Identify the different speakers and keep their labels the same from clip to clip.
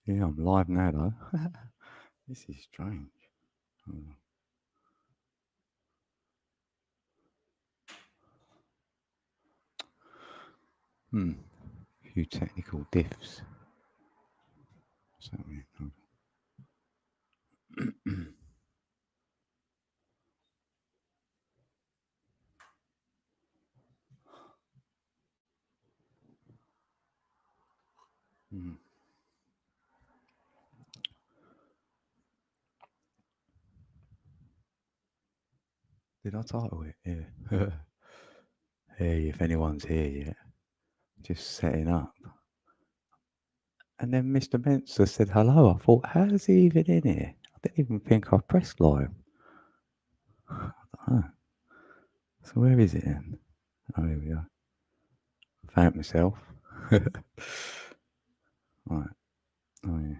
Speaker 1: Yeah, I'm live now though. This is strange. Hmm. Few technical diffs. What's that mean? Hmm. Did I title it? Yeah. Hey, if anyone's here yet, just setting up. And then Mr. Mensa said hello. I thought, how's he even in here? I didn't even think I pressed live. Oh. So where is it then? Oh, here we are. Found myself. Right. Oh yeah.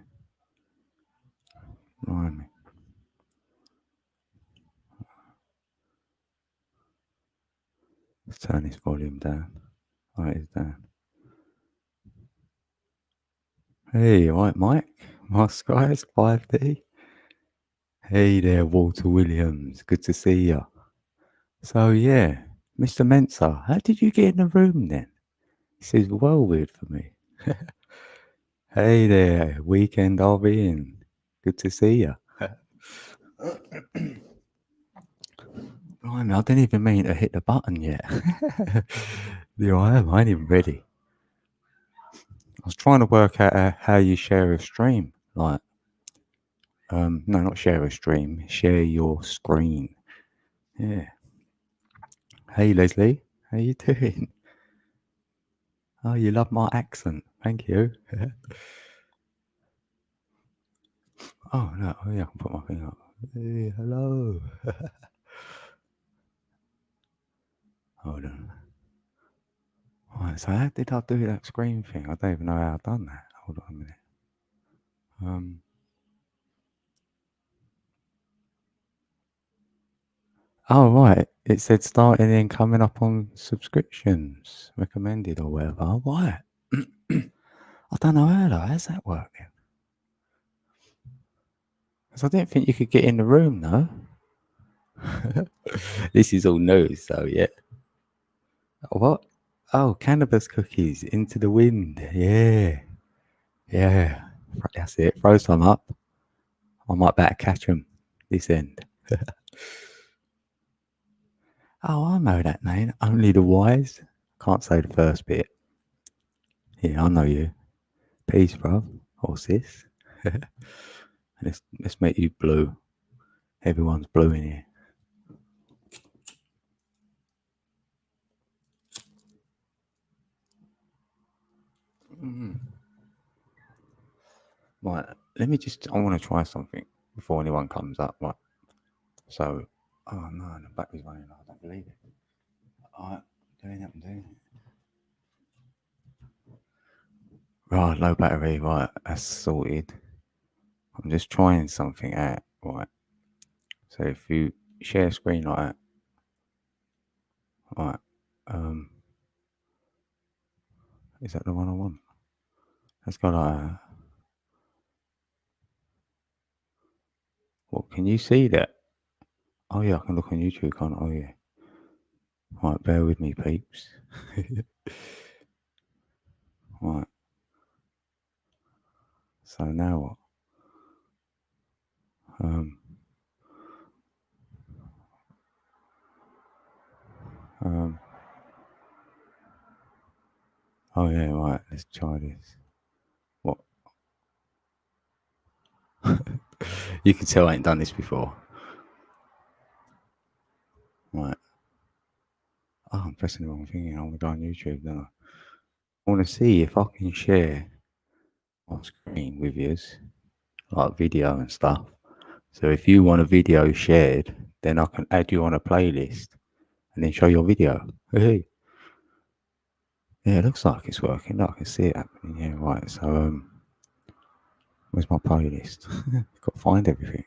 Speaker 1: Blimey. Let's turn this volume down. Oh, it is down. Hey, right, Mike. My skies 5D. Hey there, Walter Williams. Good to see you. So yeah, Mr. Mensa, how did you get in the room then? This is well weird for me. Hey there, weekend I'll be in. Good to see you. Blimey, I didn't even mean to hit the button yet. There I am. I ain't even ready. I was trying to work out how you share a stream. Like, no, not share a stream. Share your screen. Yeah. Hey Leslie, how you doing? Oh, you love my accent. Thank you. Oh no, oh yeah, I can put my thing up. Hey, hello. Hold on. Right, so how did I do that screen thing? I don't even know how I've done that. Hold on a minute. Oh right, it said starting in coming up on subscriptions recommended or whatever. Oh, right. I don't know how though. How's that working? Because I didn't think you could get in the room though. This is all new, so yeah. What? Oh, cannabis cookies into the wind. Yeah. Yeah. That's it. Throw some up. I might better catch them this end. Oh, I know that name. Only the wise. Can't say the first bit. Yeah, I know you. Peace, bro. Or sis. Let's make you blue. Everyone's blue in here. Right. Let me just. I want to try something before anyone comes up. Right. So. Oh no, the battery's running. I don't believe it. Alright, doing it. I'm doing it. Right, low battery. Right, that's sorted. I'm just trying something out. Right. So if you share screen like that. Right. Is that the one I want? Let's go like that. What, can you see that? Oh yeah, I can look on YouTube, can't I? Oh yeah. Right, bear with me, peeps. Right. So now what? Um, um, oh yeah, right, let's try this. What? You can tell I ain't done this before. Right. Oh, I'm pressing the wrong thing. I want to go on YouTube, don't I? I want to see if I can share my screen with yous, like video and stuff. So if you want a video shared, then I can add you on a playlist and then show your video. Hey. Yeah, it looks like it's working. I can see it happening. Yeah, right. So, where's my playlist? Got to find everything.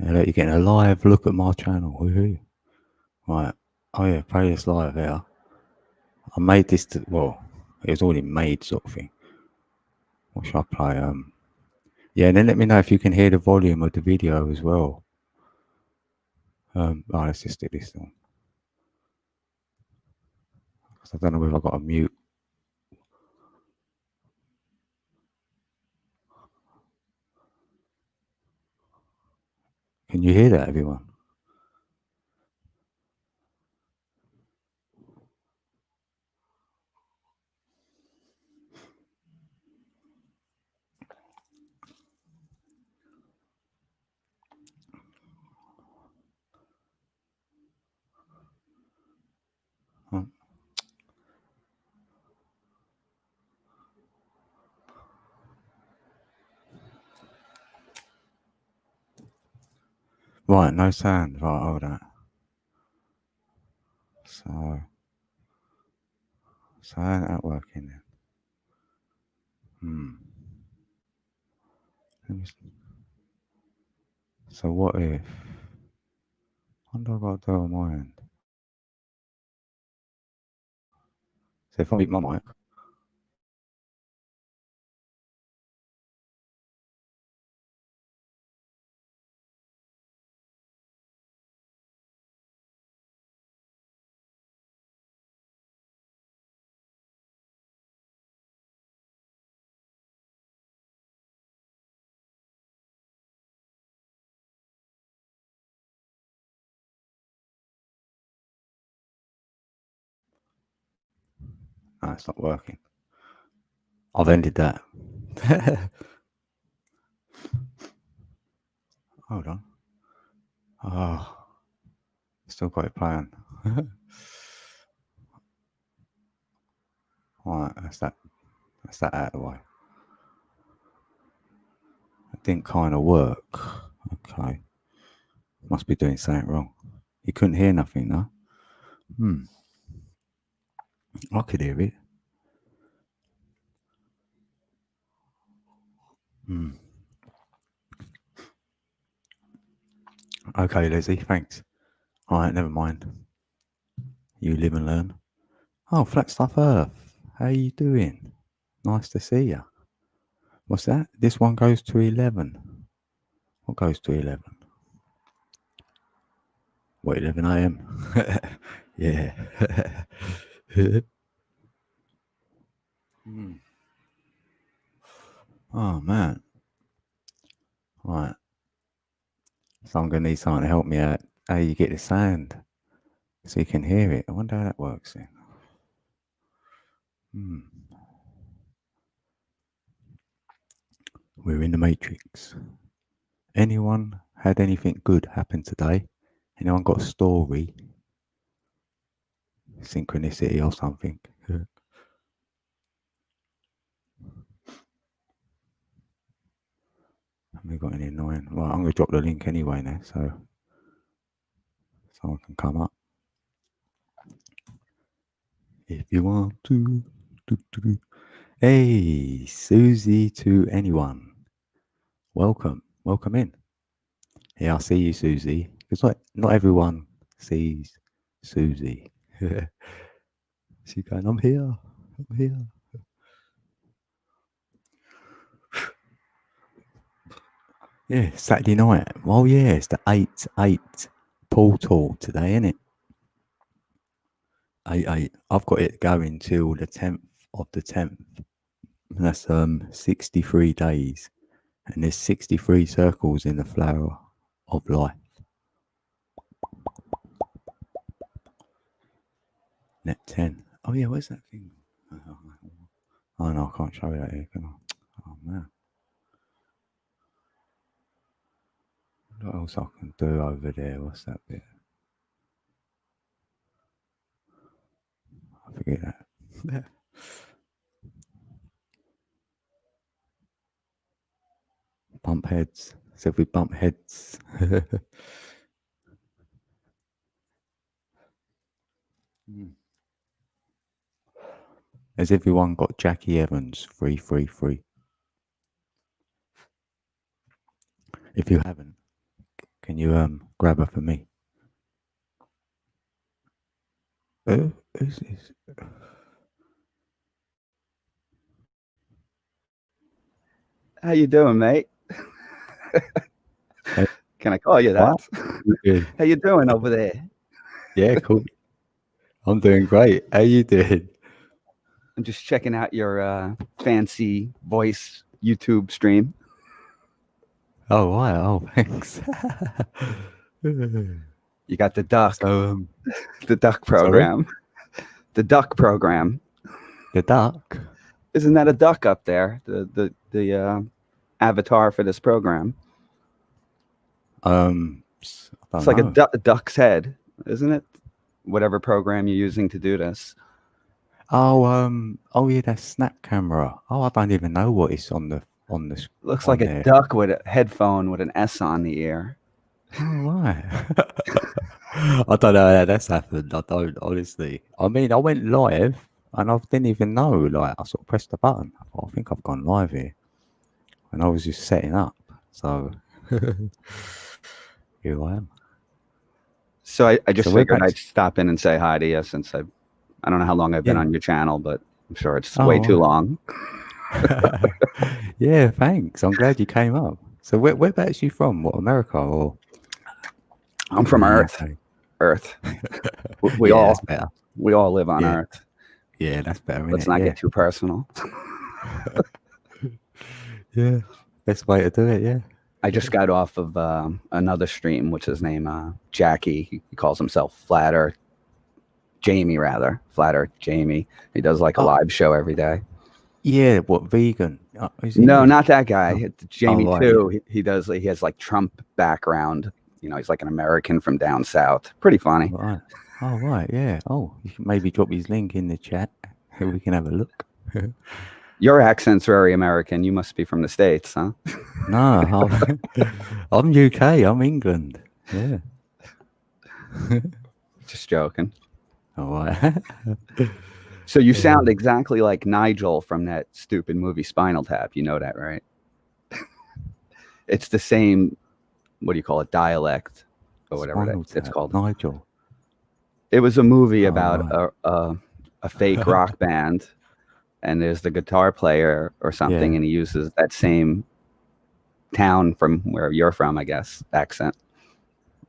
Speaker 1: Yeah, look, you're getting a live look at my channel. Woohoo. Right. Oh, yeah, playlist live here. I made this to, well, It was already made, sort of thing. What should I play? Yeah, and then let me know if you can hear the volume of the video as well. Let's just do this one. I don't know whether I've got a mute. Can you hear that, everyone? Oh. Right, no sound. Right, hold on. So how that working then? So what if? What do I got to do on my end? So if I mute my mic, no, it's not working. I've ended that. Hold on. Oh, still got it playing. Right, that's that out of the way. It didn't kind of work. Okay. Must be doing something wrong. You couldn't hear nothing, no? I could hear it. Okay, Lizzie, thanks. Alright, never mind. You live and learn. Oh, Flat Stuff Earth. How you doing? Nice to see you. What's that? This one goes to 11. What goes to 11? What, 11 a.m.? Yeah. Oh, man. Right. So I'm going to need someone to help me out how you get the sound so you can hear it. I wonder how that works then. We're in the Matrix. Anyone had anything good happen today? Anyone got a story? Synchronicity or something? Have we got any annoying? Well, I'm going to drop the link anyway now so someone can come up. If you want to. Hey, Susie to anyone. Welcome in. Yeah, I see you, Susie. Because not everyone sees Susie. She's going, I'm here. Yeah, Saturday night. Well, yeah, it's the 8-8 portal today, isn't it? 8-8. I've got it going till the 10th of the 10th. And that's 63 days. And there's 63 circles in the flower of life. Net 10. Oh, yeah, where's that thing? Oh, no, I can't show you that here, can I? Oh, man. What else I can do over there? What's that bit? I forget that. Bump heads. So if we bump heads. Has everyone got Jackie Evans 333? If you haven't, can you grab her for me? Who's this?
Speaker 2: How you doing, mate?
Speaker 1: Hey,
Speaker 2: Can I call you
Speaker 1: what?
Speaker 2: that?
Speaker 1: You good?
Speaker 2: How you doing over there?
Speaker 1: Yeah, cool. I'm doing great. How you doing?
Speaker 2: I'm just checking out your fancy voice YouTube stream.
Speaker 1: Oh, right. Oh, thanks.
Speaker 2: You got the duck,
Speaker 1: So,
Speaker 2: the duck
Speaker 1: sorry,
Speaker 2: program, the duck program.
Speaker 1: the duck.
Speaker 2: Isn't that a duck up there? The avatar for this program.
Speaker 1: I
Speaker 2: It's
Speaker 1: don't
Speaker 2: like a
Speaker 1: know.
Speaker 2: duck's head, isn't it? Whatever program you're using to do this.
Speaker 1: Oh, yeah, that's Snap camera. Oh, I don't even know what is on
Speaker 2: Looks like
Speaker 1: on
Speaker 2: a
Speaker 1: there.
Speaker 2: duck with a headphone with an S on the ear.
Speaker 1: Oh, right. I don't know how that's happened. I don't, honestly. I mean, I went live and I didn't even know. Like, I sort of pressed the button. I thought, I think I've gone live here. And I was just setting up. So, here I am.
Speaker 2: So I
Speaker 1: So,
Speaker 2: just
Speaker 1: we're
Speaker 2: figured
Speaker 1: back.
Speaker 2: I'd stop in and say hi to you since I don't know how long I've been
Speaker 1: Yeah.
Speaker 2: on your channel, but I'm sure it's way
Speaker 1: Oh,
Speaker 2: too
Speaker 1: right.
Speaker 2: long.
Speaker 1: Yeah, thanks. I'm glad you came up. So, whereabouts you from? What, America or
Speaker 2: I'm
Speaker 1: in
Speaker 2: from
Speaker 1: the
Speaker 2: Earth.
Speaker 1: UK?
Speaker 2: Earth. We
Speaker 1: Yeah, that's
Speaker 2: all
Speaker 1: better.
Speaker 2: we all live on
Speaker 1: Yeah,
Speaker 2: Earth.
Speaker 1: yeah, that's better, isn't
Speaker 2: Let's
Speaker 1: it?
Speaker 2: not
Speaker 1: Yeah.
Speaker 2: get too personal.
Speaker 1: Yeah. Best way to do it, yeah.
Speaker 2: I just got off of another stream, which is named Jackie. He calls himself Flat Earth Jamie, rather Flat Earth Jamie. He does like a
Speaker 1: Oh,
Speaker 2: live show every day.
Speaker 1: yeah, what, vegan? Is he?
Speaker 2: No,
Speaker 1: Or
Speaker 2: not that guy.
Speaker 1: no?
Speaker 2: It's
Speaker 1: Oh,
Speaker 2: Jamie
Speaker 1: right, yeah.
Speaker 2: too. He does. He has like Trump background. You know, he's like an American from down south. Pretty funny.
Speaker 1: Right. Oh, right, yeah. Oh, you can maybe drop his link in the chat. We can have a look.
Speaker 2: Your accent's very American. You must be from the States, huh?
Speaker 1: No, I'm UK. I'm England. Yeah.
Speaker 2: Just joking.
Speaker 1: All right.
Speaker 2: So you sound exactly like Nigel from that stupid movie Spinal Tap. You know that, right? It's the same, what do you call it, dialect or whatever that
Speaker 1: Spinal
Speaker 2: it's
Speaker 1: Tap.
Speaker 2: called.
Speaker 1: Nigel.
Speaker 2: It was a movie
Speaker 1: Oh,
Speaker 2: about
Speaker 1: right.
Speaker 2: a fake rock band, and there's the guitar player or something,
Speaker 1: Yeah.
Speaker 2: and he uses that same town from where you're from, I guess, accent.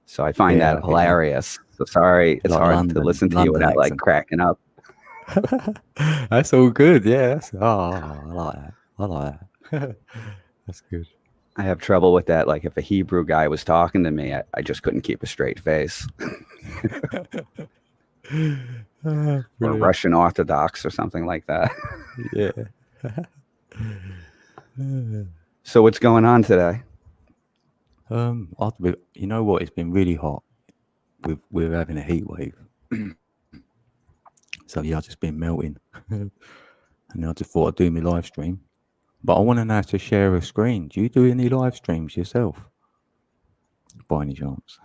Speaker 2: So I find
Speaker 1: Yeah,
Speaker 2: that
Speaker 1: I get you.
Speaker 2: hilarious. So sorry, it's
Speaker 1: Like
Speaker 2: hard to listen to you
Speaker 1: London
Speaker 2: without like
Speaker 1: accent.
Speaker 2: cracking up.
Speaker 1: That's all good. Yeah. I like that. I like that. That's good.
Speaker 2: I have trouble with that. Like if a Hebrew guy was talking to me, I just couldn't keep a straight face. Or
Speaker 1: Brilliant.
Speaker 2: Russian Orthodox or something like that.
Speaker 1: Yeah.
Speaker 2: So what's going on today?
Speaker 1: You know what? It's been really hot. We're having a heat wave. So yeah, I've just been melting. And then I just thought I'd do my live stream. But I want to know how to share a screen. Do you do any live streams yourself? By any chance?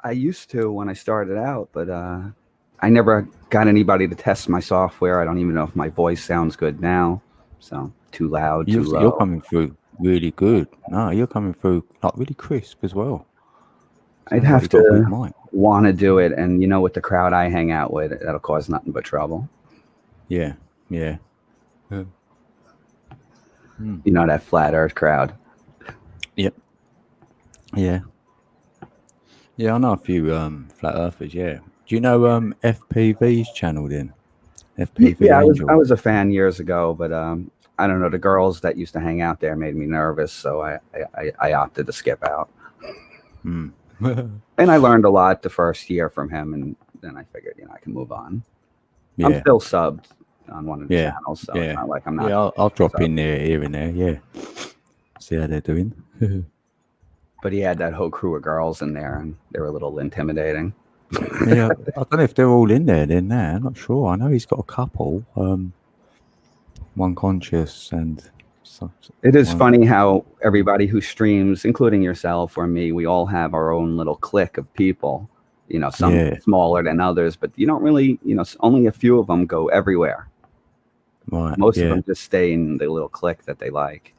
Speaker 2: I used to when I started out, but I never got anybody to test my software. I don't even know if my voice sounds good now. So too loud, too
Speaker 1: You're
Speaker 2: low.
Speaker 1: coming through really good. No, you're coming through like really crisp as well.
Speaker 2: I'd
Speaker 1: Sounds like
Speaker 2: have
Speaker 1: you've got a good
Speaker 2: to
Speaker 1: mic.
Speaker 2: want to do it, and you know, with the crowd I hang out with, that'll cause nothing but trouble.
Speaker 1: Yeah, yeah.
Speaker 2: You know, that flat Earth crowd.
Speaker 1: Yep. Yeah. Yeah, I know a few flat earthers, yeah. Do you know FPV's channel then? FPV
Speaker 2: Yeah, I
Speaker 1: Angel.
Speaker 2: was a fan years ago, but I don't know. The girls that used to hang out there made me nervous, so I opted to skip out.
Speaker 1: Mm.
Speaker 2: And I learned a lot the first year from him, and then I figured, you know, I can move on. I'm
Speaker 1: Yeah.
Speaker 2: still subbed on one of the
Speaker 1: Yeah.
Speaker 2: channels, so
Speaker 1: Yeah.
Speaker 2: it's not like I'm not.
Speaker 1: Yeah, I'll drop
Speaker 2: subbed.
Speaker 1: in there here and there, yeah. See how they're doing.
Speaker 2: But he had that whole crew of girls in there, and they were a little intimidating.
Speaker 1: Yeah, I don't know if they're all in there then now. I'm not sure. I know he's got a couple. One conscious and
Speaker 2: It is
Speaker 1: one,
Speaker 2: funny how everybody who streams, including yourself or me, we all have our own little clique of people. You know, some
Speaker 1: yeah,
Speaker 2: smaller than others, but you don't really, you know, only a few of them go everywhere.
Speaker 1: right,
Speaker 2: Most of
Speaker 1: yeah,
Speaker 2: them just stay in the little clique that they like.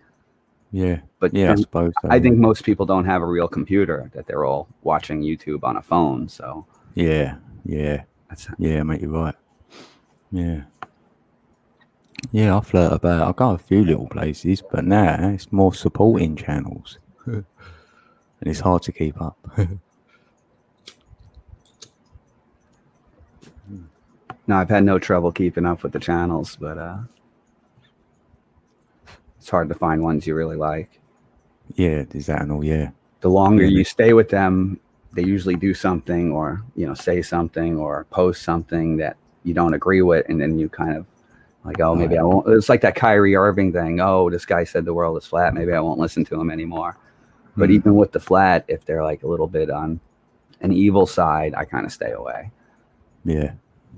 Speaker 1: yeah,
Speaker 2: But
Speaker 1: yeah. I suppose so.
Speaker 2: I think most people don't have a real computer, that they're all watching YouTube on a phone. So
Speaker 1: Yeah, yeah,
Speaker 2: that's
Speaker 1: yeah, mate, you're right. Yeah. Yeah, I flirt about. I go a few little places, but now it's more supporting channels, and it's hard to keep up.
Speaker 2: No, I've had no trouble keeping up with the channels, but it's hard to find ones you really like.
Speaker 1: Yeah, there's that and all. Yeah,
Speaker 2: The longer
Speaker 1: Yeah,
Speaker 2: you
Speaker 1: man.
Speaker 2: stay with them, they usually do something or say something or post something that you don't agree with, and then you kind of like, oh, maybe
Speaker 1: Right.
Speaker 2: I won't. It's like that Kyrie Irving thing. Oh, this guy said the world is flat. Maybe I won't listen to him anymore. But
Speaker 1: Mm.
Speaker 2: even with the flat, if they're like a little bit on an evil side, I kind of stay away.
Speaker 1: Yeah,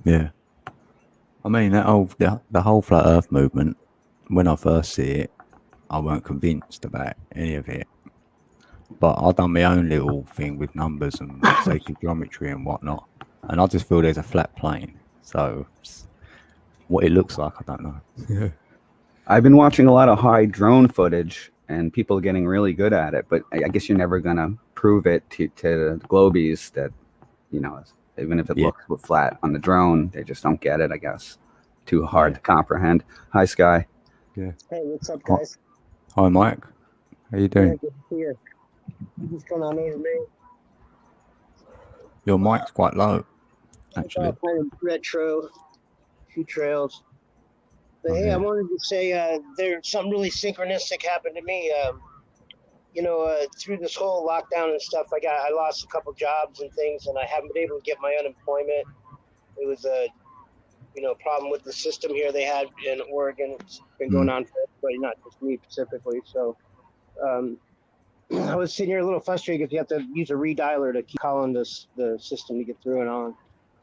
Speaker 1: yeah. I mean, the whole flat Earth movement. When I first see it, I weren't convinced about any of it. But I done my own little thing with numbers and sacred geometry and whatnot, and I just feel there's a flat plane. So what it looks like, I don't know. Yeah.
Speaker 2: I've been watching a lot of high drone footage and people getting really good at it, but I guess you're never gonna prove it to the globies that even if it
Speaker 1: Yeah.
Speaker 2: looks flat on the drone, they just don't get it. I guess too hard
Speaker 1: Yeah.
Speaker 2: to comprehend. Hi, Sky.
Speaker 1: Yeah.
Speaker 3: Hey, what's up,
Speaker 1: Hi,
Speaker 3: guys?
Speaker 1: hi, Mike. How you
Speaker 3: Yeah,
Speaker 1: doing?
Speaker 3: good to see you. What's going on over there?
Speaker 1: Your mic's quite low,
Speaker 3: It's all
Speaker 1: actually.
Speaker 3: kind of retro, few trails. But
Speaker 1: Oh
Speaker 3: hey, I
Speaker 1: yeah.
Speaker 3: wanted to say there's something really synchronistic happened to me. Through this whole lockdown and stuff, I lost a couple jobs and things, and I haven't been able to get my unemployment. It was a problem with the system here they had in Oregon. It's been going
Speaker 1: Mm.
Speaker 3: on for everybody, not just me specifically. So um, I was sitting here a little frustrated because you have to use a redialer to keep calling the system to get through and on.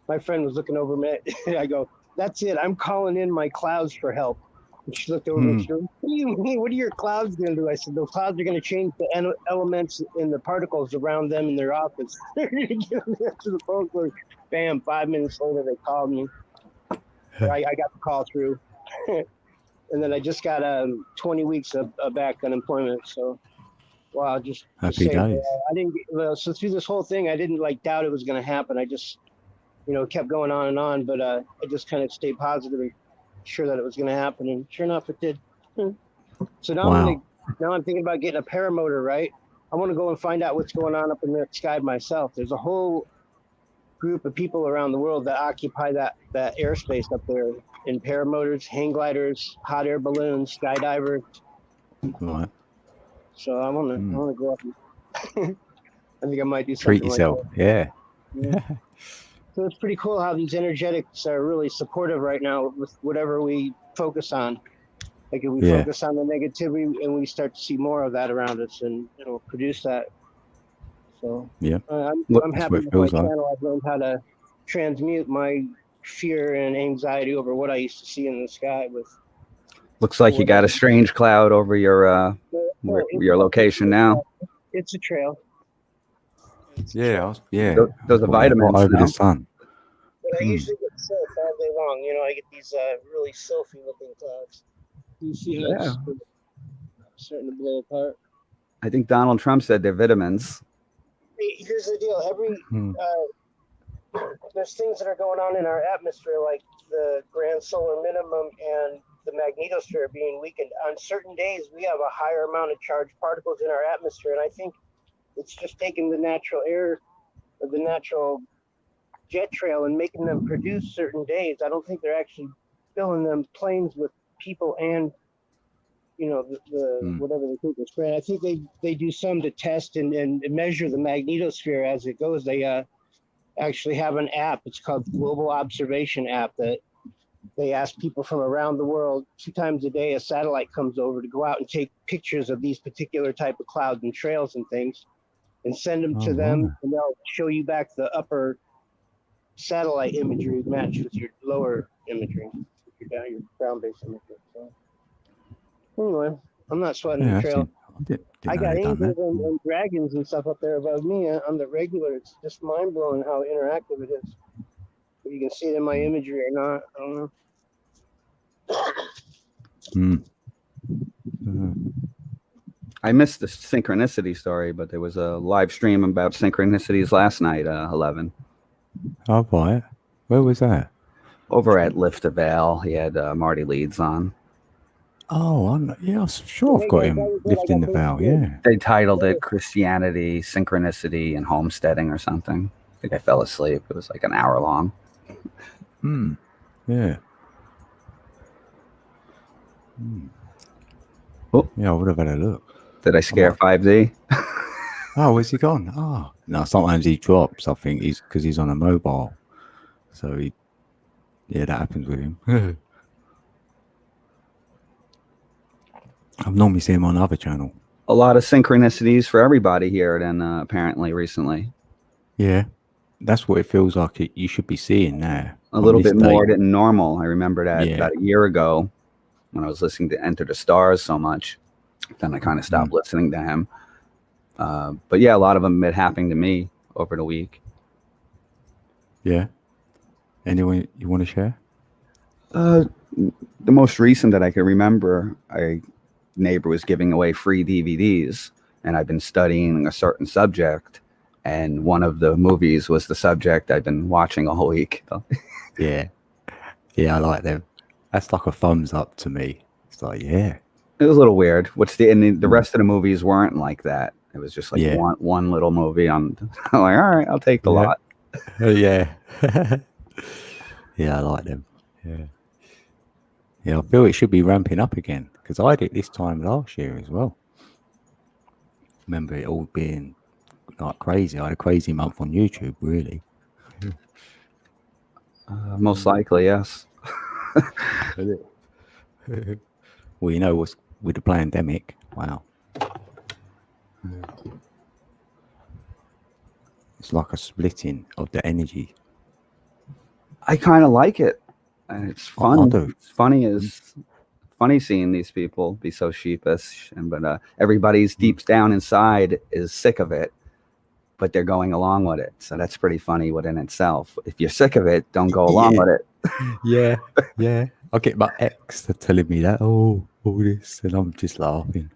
Speaker 3: My friend was looking over me. I go, "That's it. I'm calling in my clouds for help." And she looked over and
Speaker 1: Mm.
Speaker 3: she goes, "What do you mean? What are your clouds going to do?" I said, "Those clouds are going to change the elements in the particles around them in their office." They're going to get me to the phone call. Bam! 5 minutes later, they called me. I got the call through, and then I just got 20 weeks of back unemployment. So. Wow, just
Speaker 1: Happy
Speaker 3: say
Speaker 1: days.
Speaker 3: I didn't get, well, so through this whole thing, I didn't doubt it was going to happen. I just, kept going on and on, but I just kind of stayed positive and sure that it was going to happen. And sure enough, it did. So
Speaker 1: Wow.
Speaker 3: now I'm thinking about getting a paramotor, right? I want to go and find out what's going on up in the sky myself. There's a whole group of people around the world that occupy that airspace up there in paramotors, hang gliders, hot air balloons, skydivers.
Speaker 1: Right.
Speaker 3: So I want to go up. I think I might do
Speaker 1: Treat
Speaker 3: something like
Speaker 1: yourself.
Speaker 3: that.
Speaker 1: Yeah.
Speaker 3: Yeah. So it's pretty cool how these energetics are really supportive right now with whatever we focus on. Like if we
Speaker 1: Yeah.
Speaker 3: focus on the negativity and we start to see more of that around us and it'll produce that. So
Speaker 1: Yeah.
Speaker 3: I'm
Speaker 1: That's
Speaker 3: happy
Speaker 1: what it
Speaker 3: with my
Speaker 1: feels like.
Speaker 3: channel. I've learned how to transmute my fear and anxiety over what I used to see in the sky with
Speaker 2: Looks like you got a strange cloud over your location now.
Speaker 3: It's a trail.
Speaker 1: Yeah.
Speaker 2: Those
Speaker 1: I
Speaker 2: are
Speaker 1: thought that
Speaker 2: vitamins,
Speaker 1: right over the
Speaker 2: no?
Speaker 1: sun.
Speaker 3: But I usually get sylph all day long. I get these really sylphy looking clouds. You see how it's starting to blow apart.
Speaker 2: I think Donald Trump said they're vitamins.
Speaker 3: Here's the deal. There's things that are going on in our atmosphere, like the grand solar minimum and the magnetosphere being weakened. On certain days, we have a higher amount of charged particles in our atmosphere, and I think it's just taking the natural air, or the natural jet trail, and making them produce certain days. I don't think they're actually filling them planes with people and the whatever they think is spread. I think they do some to test and measure the magnetosphere as it goes. They actually have an app. It's called Global Observation App that they ask people from around the world 2 times a day. A satellite comes over to go out and take pictures of these particular type of clouds and trails and things, and send them to them, and they'll show you back the upper satellite imagery matched with your lower imagery, your ground-based imagery. So anyway, I'm not sweating the trail. I got angels and dragons and stuff up there above me on the regular. It's just mind blowing how interactive it is. If you can see it in my imagery or not, I don't know.
Speaker 2: I missed the synchronicity story, but there was a live stream about synchronicities last night, 11.
Speaker 1: Oh, right. Where was that?
Speaker 2: Over at Lift the Veil, he had Marty Leeds on.
Speaker 1: Oh, yeah, I'm sure I've got him lifting the veil. Yeah.
Speaker 2: They titled it Christianity, Synchronicity, and Homesteading or something. I think I fell asleep. It was like an hour long.
Speaker 1: Yeah.
Speaker 2: Oh,
Speaker 1: Yeah, I would have had a look.
Speaker 2: did I scare 5D?
Speaker 1: Oh, where's he gone? Oh, no, sometimes he drops. I think he's because he's on a mobile. So that happens with him. I've normally seen him on other channel.
Speaker 2: A lot of synchronicities for everybody here then apparently recently.
Speaker 1: Yeah, that's what it feels like you should be seeing now.
Speaker 2: A little bit more than normal. I remember that about a year ago when I was listening to Enter the Stars so much. Then I kind of stopped listening to him. But yeah, a lot of them been happening to me over the week.
Speaker 1: Yeah. Anyone you want to share?
Speaker 2: The most recent that I can remember, neighbor was giving away free DVDs, and I've been studying a certain subject, and one of the movies was the subject I've been watching all week.
Speaker 1: Yeah, I like them. That's like a thumbs up to me. It's like, yeah,
Speaker 2: it was a little weird. And the rest of the movies weren't like that. It was just like one little movie. I'm like, all right, I'll take the lot.
Speaker 1: Yeah, yeah, I like them. Yeah, I feel it should be ramping up again because I did it this time last year as well. Remember it all being like crazy. I had a crazy month on YouTube, really.
Speaker 2: Most likely, yes.
Speaker 1: Well, you know what's with the pandemic. Wow. It's like a splitting of the energy.
Speaker 2: I kind of like it. And it's fun.
Speaker 1: It's
Speaker 2: funny seeing these people be so sheepish, but everybody's deep down inside is sick of it, but they're going along with it. So that's pretty funny within itself. If you're sick of it, don't go along with it.
Speaker 1: Yeah. I get my ex telling me that, all this, and I'm just laughing.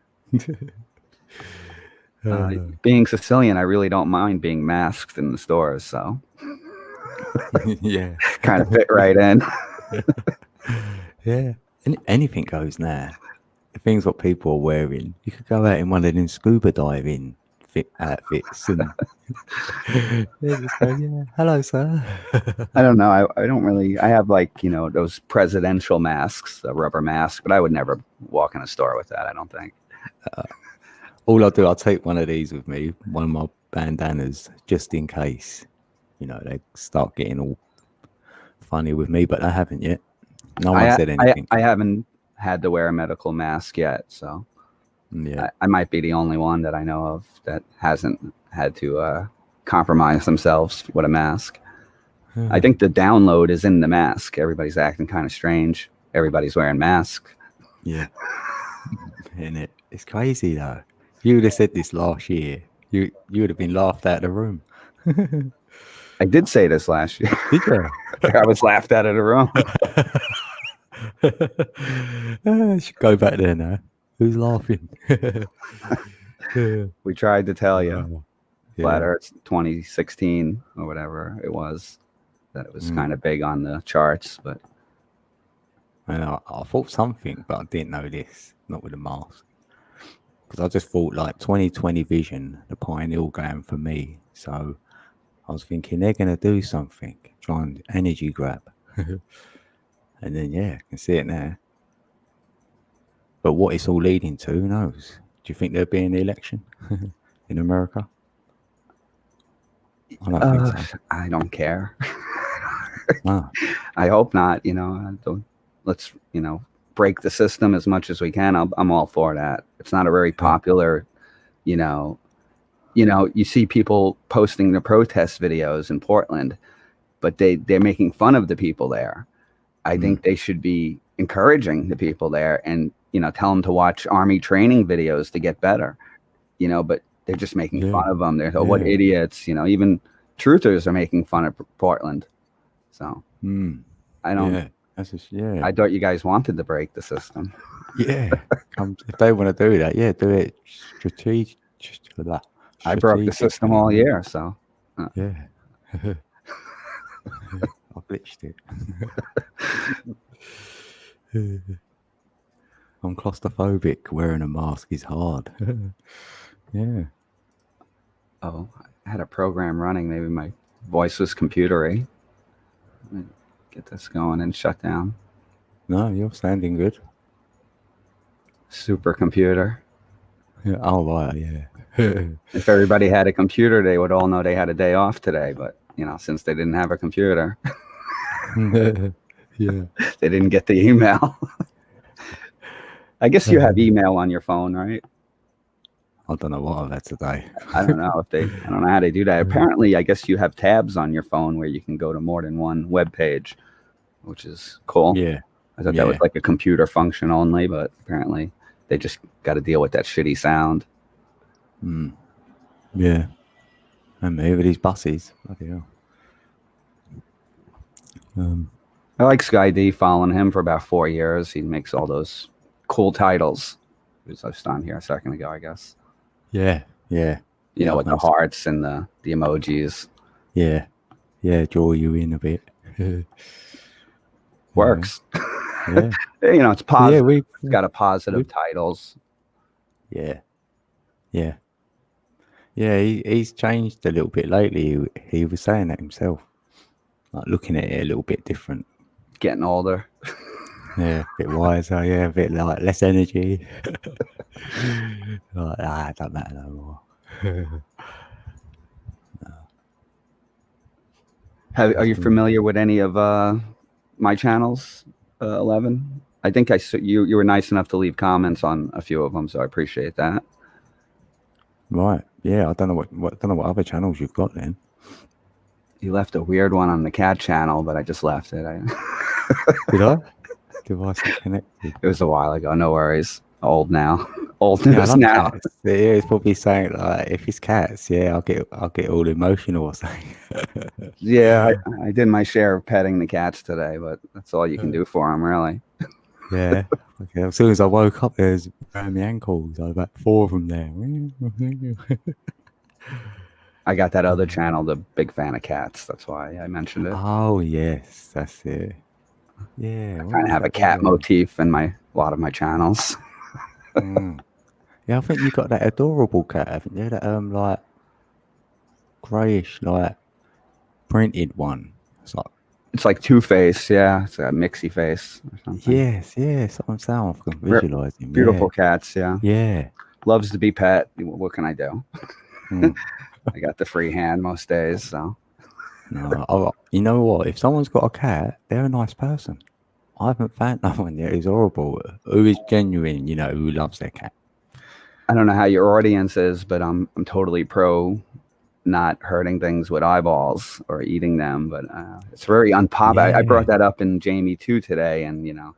Speaker 2: Being Sicilian, I really don't mind being masked in the stores, so
Speaker 1: yeah,
Speaker 2: kind of fit right in.
Speaker 1: Yeah, and anything goes now. The things what people are wearing, you could go out in one of them scuba diving outfits and just go, yeah, hello, sir.
Speaker 2: I don't know. I don't really. I have those presidential masks, a rubber mask, but I would never walk in a store with that. I don't think.
Speaker 1: All I'll do, I'll take one of these with me, one of my bandanas, just in case, they start getting all funny with me, but I haven't yet. No one said anything.
Speaker 2: I haven't had to wear a medical mask yet, so I might be the only one that I know of that hasn't had to compromise themselves with a mask. I think the download is in the mask. Everybody's acting kind of strange. Everybody's wearing masks.
Speaker 1: Yeah. And it's crazy though. You would have said this last year. You would have been laughed out of the room.
Speaker 2: I did say this last year.
Speaker 1: Did you?
Speaker 2: I was laughed out of the room.
Speaker 1: I should go back there now. Who's laughing?
Speaker 2: We tried to tell you. Flat Earth 2016 or whatever it was, that it was kind of big on the charts, but
Speaker 1: I thought something, but I didn't know this, not with the mask. Because I just thought 2020 vision, the pineal going for me. So I was thinking they're going to do something, try and energy grab. And then, I can see it now. But what it's all leading to, who knows? Do you think there'll be an election in America? I don't think so.
Speaker 2: I don't care.
Speaker 1: No.
Speaker 2: I hope not. Let's break the system as much as we can. I'm all for that. It's not a very popular, you see people posting the protest videos in Portland, but they're making fun of the people there. I think they should be encouraging the people there and, tell them to watch army training videos to get better, but they're just making fun of them. They're what idiots, even truthers are making fun of Portland. So I don't, I thought you guys wanted to break the system.
Speaker 1: Yeah. If they want to do that, do it strategic.
Speaker 2: I broke the system all year, so.
Speaker 1: Yeah. glitched it. I'm claustrophobic. Wearing a mask is hard. Yeah.
Speaker 2: Oh, I had a program running. Maybe my voice was computery. Let me get this going and shut down.
Speaker 1: No, you're sounding good.
Speaker 2: Supercomputer.
Speaker 1: Yeah. Oh, right. Yeah.
Speaker 2: If everybody had a computer, they would all know they had a day off today. But, you know, since they didn't have a computer,
Speaker 1: Yeah.
Speaker 2: they didn't get the email. I guess you have email on your phone, right?
Speaker 1: I don't know what I've had today.
Speaker 2: I don't know I don't know how they do that. Apparently, I guess you have tabs on your phone where you can go to more than one web page, which is cool.
Speaker 1: Yeah.
Speaker 2: I thought that was like a computer function only, but apparently they just got to deal with that shitty sound.
Speaker 1: Yeah. And maybe these buses. Bloody hell.
Speaker 2: I like Sky D, following him for about 4 years. He makes all those cool titles. It was just on here a second ago, I guess.
Speaker 1: Yeah. Yeah.
Speaker 2: You know, with the hearts and the emojis.
Speaker 1: Yeah. Yeah. Draw you in a bit.
Speaker 2: Works.
Speaker 1: Yeah.
Speaker 2: You know, it's positive.
Speaker 1: Yeah,
Speaker 2: it's got a positive titles.
Speaker 1: Yeah. Yeah. Yeah, he's changed a little bit lately. He was saying that himself. Like looking at it a little bit different.
Speaker 2: Getting older.
Speaker 1: Yeah, a bit wiser, yeah, a bit like less energy. Like, it don't matter no more. No.
Speaker 2: Are you familiar with any of my channels, 11? I think you were nice enough to leave comments on a few of them, so I appreciate that.
Speaker 1: Right. Yeah, I don't know what other channels you've got then.
Speaker 2: You left a weird one on the cat channel, but I just left it.
Speaker 1: Did I? Device connected.
Speaker 2: It was a while ago. No worries. Old now. Old news now.
Speaker 1: Cats. Yeah, it's probably saying like if it's cats, yeah, I'll get all emotional or something.
Speaker 2: Yeah, I did my share of petting the cats today, but that's all you can do for them, really.
Speaker 1: Yeah. Okay. As soon as I woke up, there's around my ankles. I had about 4 of them there.
Speaker 2: I got that other channel, the big fan of cats. That's why I mentioned it.
Speaker 1: Oh yes, that's it. Yeah.
Speaker 2: I kind of have a cat motif in a lot of my channels.
Speaker 1: Yeah, I think you got that adorable cat, haven't you? That like greyish, like printed one.
Speaker 2: It's like Two-Face, yeah. It's a mixy face or something.
Speaker 1: Yes, that's what I'm saying. I can visualize him.
Speaker 2: Beautiful cats, yeah.
Speaker 1: Yeah.
Speaker 2: Loves to be pet. What can I do? I got the free hand most days, so.
Speaker 1: No, you know what? If someone's got a cat, they're a nice person. I haven't found no one yet who's horrible, who is genuine, you know, who loves their cat.
Speaker 2: I don't know how your audience is, but I'm totally pro not hurting things with eyeballs or eating them, but it's very unpopular. I brought that up in Jamie too today, and you know,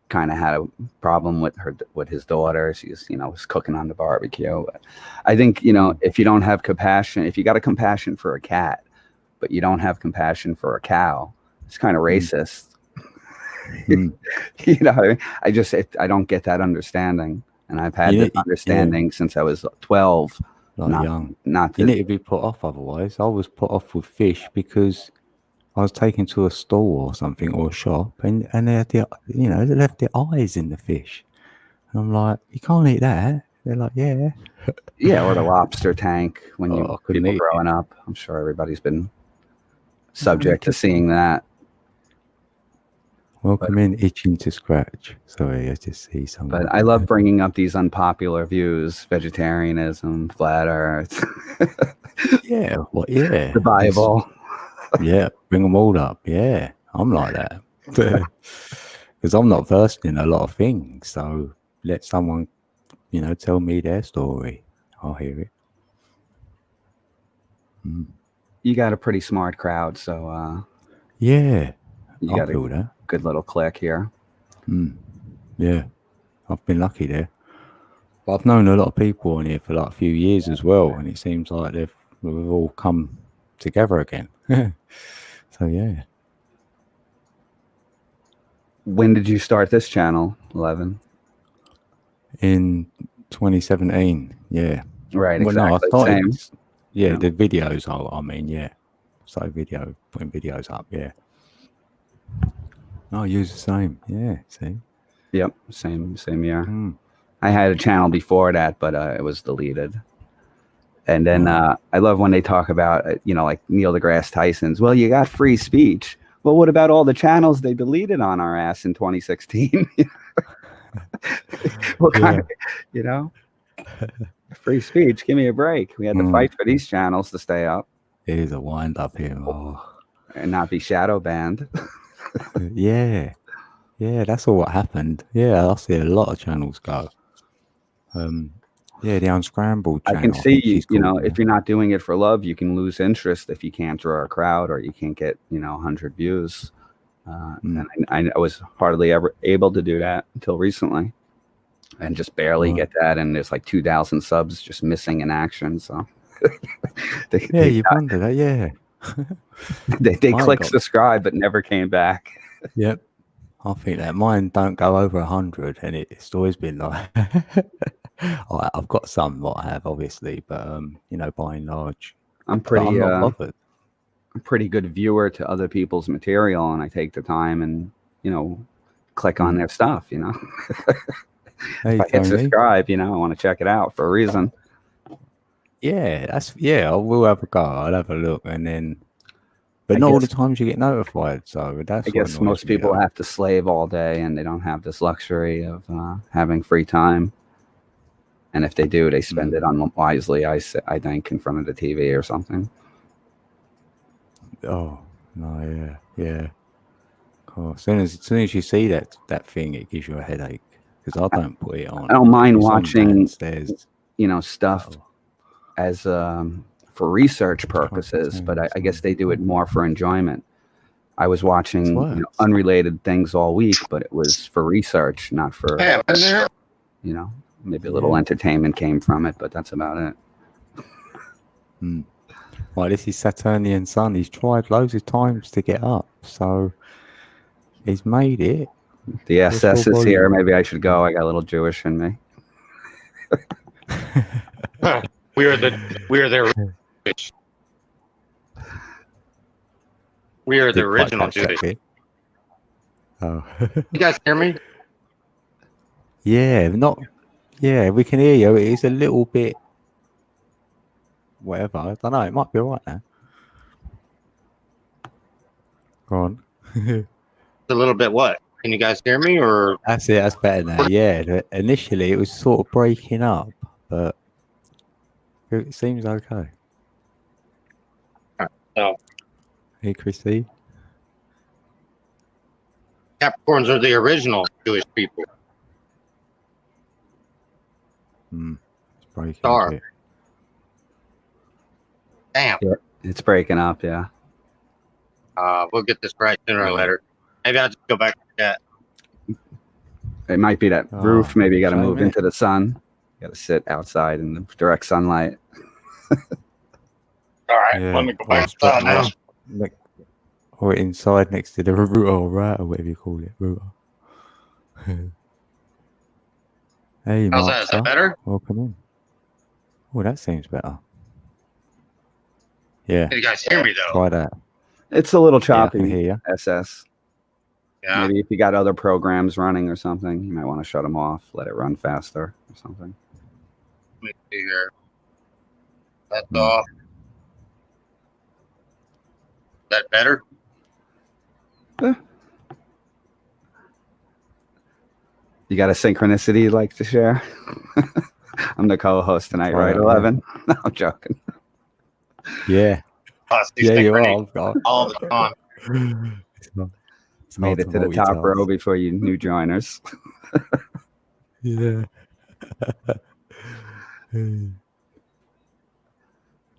Speaker 2: kind of had a problem with his daughter. She's, you know, was cooking on the barbecue. But I think, you know, if you don't have compassion, if you got a compassion for a cat, but you don't have compassion for a cow, it's kind of racist. You know, I don't get that understanding, and I've had this understanding since I was 12.
Speaker 1: Young. You need to be put off otherwise. I was put off with fish because I was taken to a store or something, or a shop, and they had they left their eyes in the fish. And I'm like, you can't eat that. They're like, yeah.
Speaker 2: Yeah, or the lobster tank when people growing up. I'm sure everybody's been subject to seeing that.
Speaker 1: Welcome in, itching to scratch. Sorry, I just see something.
Speaker 2: But I love bringing up these unpopular views: vegetarianism, flat Earth.
Speaker 1: Yeah, the
Speaker 2: Bible.
Speaker 1: Yeah, bring them all up. Yeah, I'm like that because I'm not versed in a lot of things. So let someone, you know, tell me their story. I'll hear it.
Speaker 2: You got a pretty smart crowd, so
Speaker 1: yeah,
Speaker 2: you got a good little clique here.
Speaker 1: Yeah, I've been lucky there. But I've known a lot of people on here for like a few years as well, and it seems like we've all come together again. So yeah.
Speaker 2: When did you start this channel, 11?
Speaker 1: In 2017. Yeah.
Speaker 2: Right.
Speaker 1: Well,
Speaker 2: exactly.
Speaker 1: No, I started.
Speaker 2: Same.
Speaker 1: Yeah, the videos. I mean, yeah. So putting videos up. Yeah. Oh, use the same. Yeah, see?
Speaker 2: Yep, same year.
Speaker 1: Mm.
Speaker 2: I had a channel before that, but it was deleted. And then
Speaker 1: Oh.
Speaker 2: I love when they talk about, like Neil deGrasse Tyson's, well, you got free speech. Well, what about all the channels they deleted on our ass in 2016? What kind of, free speech? Give me a break. We had to fight for these channels to stay up
Speaker 1: It is a wind up here. Oh.
Speaker 2: and not be shadow banned.
Speaker 1: Yeah. Yeah, that's all what happened. Yeah, I see a lot of channels go. Yeah, the Unscrambled
Speaker 2: I
Speaker 1: channel.
Speaker 2: can
Speaker 1: I think
Speaker 2: see,
Speaker 1: she's called
Speaker 2: if you're not doing it for love, you can lose interest if you can't draw a crowd or you can't get, 100 views. And I was hardly ever able to do that until recently, and just barely get that. And there's like 2,000 subs just missing in action. So
Speaker 1: you wonder that. Yeah,
Speaker 2: they
Speaker 1: Mine
Speaker 2: clicked
Speaker 1: got-
Speaker 2: subscribe but never came back.
Speaker 1: Yep, I think that mine don't go over 100, and it's always been like I've got some that I have obviously, but by and large,
Speaker 2: I'm
Speaker 1: but I'm not bothered.
Speaker 2: a pretty good viewer to other people's material, and I take the time and click on their stuff.
Speaker 1: Hey,
Speaker 2: If I hit
Speaker 1: Tony.
Speaker 2: subscribe, I want to check it out for a reason.
Speaker 1: Yeah, I will have a go. I'll have a look, and then, but not all the times you get notified. So that's.
Speaker 2: I guess most people have to slave all day, and they don't have this luxury of having free time. And if they do, they spend it unwisely. I think in front of the TV or something.
Speaker 1: Oh no! Yeah. Cool. As soon as you see that thing, it gives you a headache because I don't put it on.
Speaker 2: I don't mind watching,
Speaker 1: stuff
Speaker 2: as for research purposes, but I guess they do it more for enjoyment. I was watching unrelated things all week, but it was for research, not for maybe a little entertainment came from it, but that's about it.
Speaker 1: Well, this is Saturnian Sun. He's tried loads of times to get up, so he's made it.
Speaker 2: The SS is here. Maybe I should go. I got a little Jewish in me.
Speaker 4: We are the original Jewish.
Speaker 1: Oh.
Speaker 4: You guys hear me?
Speaker 1: Yeah, we can hear you. It's a little bit whatever. I don't know. It might be all right now. Go on.
Speaker 4: A little bit what? Can you guys hear me? Or
Speaker 1: that's it. That's better now. Yeah. Initially, it was sort of breaking up, but it seems okay.
Speaker 4: So,
Speaker 1: hey, Christy.
Speaker 4: Capricorns are the original Jewish people.
Speaker 1: It's breaking
Speaker 4: Star.
Speaker 1: up.
Speaker 4: Damn.
Speaker 2: Yeah, it's breaking up. Yeah.
Speaker 4: We'll get this right sooner or later. Maybe I'll just go back to that.
Speaker 2: It might be that roof. Maybe you got to move into the sun. You got to sit outside in the direct sunlight.
Speaker 4: All right, let me go back outside now.
Speaker 1: Or inside next to the router or whatever you call it. Router. Hey,
Speaker 4: how's that? Is that better?
Speaker 1: Welcome in. Oh, that seems better. Yeah.
Speaker 4: Can you guys hear me though?
Speaker 1: Try that.
Speaker 2: It's a little choppy.
Speaker 1: I can hear you.
Speaker 2: SS.
Speaker 4: Yeah.
Speaker 2: Maybe if you got other programs running or something, you might want to shut them off, let it run faster or something.
Speaker 4: Let me see here. That's off. Is that better?
Speaker 2: You got a synchronicity you'd like to share? I'm the co-host tonight, right? 11? No, I'm joking.
Speaker 1: Yeah.
Speaker 4: Yeah,
Speaker 1: you are.
Speaker 4: All the time.
Speaker 2: It's made it to the top row before you new joiners.
Speaker 1: Yeah.
Speaker 4: All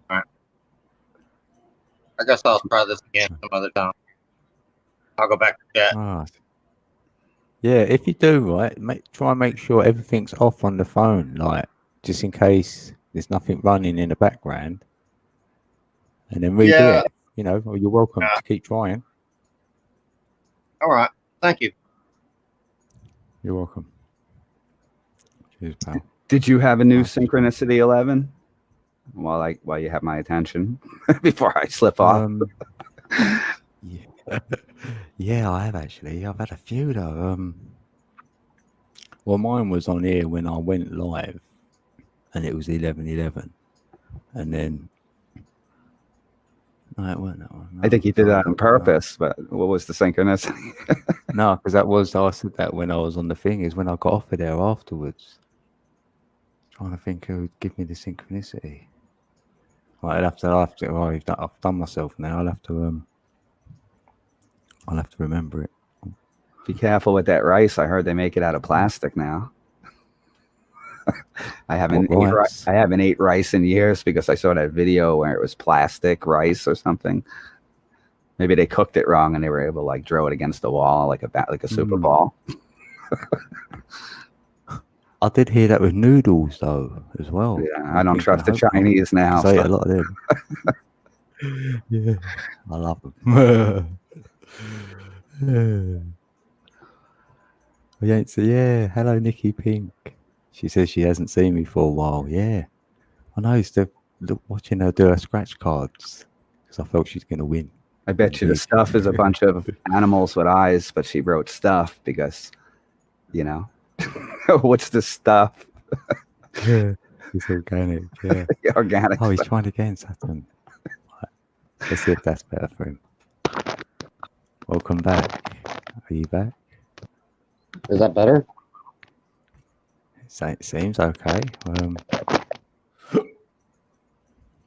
Speaker 4: right. I guess I'll try this again some other time. I'll go back to that.
Speaker 1: Yeah, if you do, right, try and make sure everything's off on the phone, like, just in case there's nothing running in the background. And then redo it. You're welcome to keep trying.
Speaker 4: All right. Thank you.
Speaker 1: You're welcome. Cheers, pal.
Speaker 2: Did you have a new Synchronicity 11? While you have my attention before I slip off.
Speaker 1: Yeah, I have actually. I've had a few though. Well, mine was on here when I went live, and it was 11:11, and then no, it wasn't that one.
Speaker 2: I think he did that on
Speaker 1: No.
Speaker 2: purpose, but what was the synchronicity?
Speaker 1: No, because I said that when I was on the thing. Is when I got off of there afterwards. Trying to think who would give me the synchronicity. Right, I'll have to. Oh, I've done myself now. I'll have to remember it.
Speaker 2: Be careful with that rice. I heard they make it out of plastic now. I haven't ate rice in years because I saw that video where it was plastic rice or something. Maybe they cooked it wrong and they were able to like throw it against the wall like a super ball.
Speaker 1: I did hear that with noodles though as well.
Speaker 2: Yeah, I don't trust the Chinese now.
Speaker 1: I ate a lot of them. Yeah, I love them. Yeah, so yeah, hello Nikki Pink. She says she hasn't seen me for a while. Yeah, I know. Used to watching her do her scratch cards because I felt she's going to win.
Speaker 2: I bet you the stuff is a bunch of animals with eyes, but she wrote stuff because, you know, what's the stuff?
Speaker 1: Yeah, it's organic. Yeah,
Speaker 2: organic.
Speaker 1: Oh, he's trying again, Saturn. Let's see if that's better for him. Welcome back. Are you back?
Speaker 4: Is that better?
Speaker 1: It seems okay.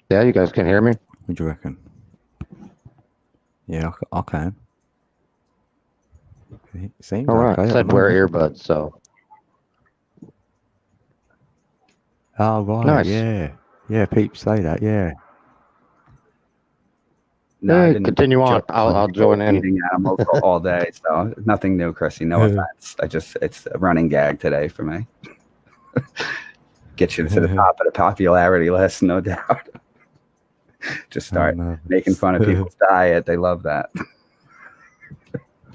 Speaker 4: Yeah, you guys can hear me?
Speaker 1: What do you reckon? Yeah, I can. It seems
Speaker 4: all right.
Speaker 1: okay.
Speaker 4: I said wear earbuds, so.
Speaker 1: Oh, right.
Speaker 4: Nice.
Speaker 1: Yeah. Yeah, people say that. Yeah.
Speaker 4: No, continue on. I'll join in.
Speaker 2: Eating animals all day, so nothing new, Chrissy. No offense. It's a running gag today for me. Get you to the top of the popularity list, no doubt. Just start making fun of people's diet. They love that.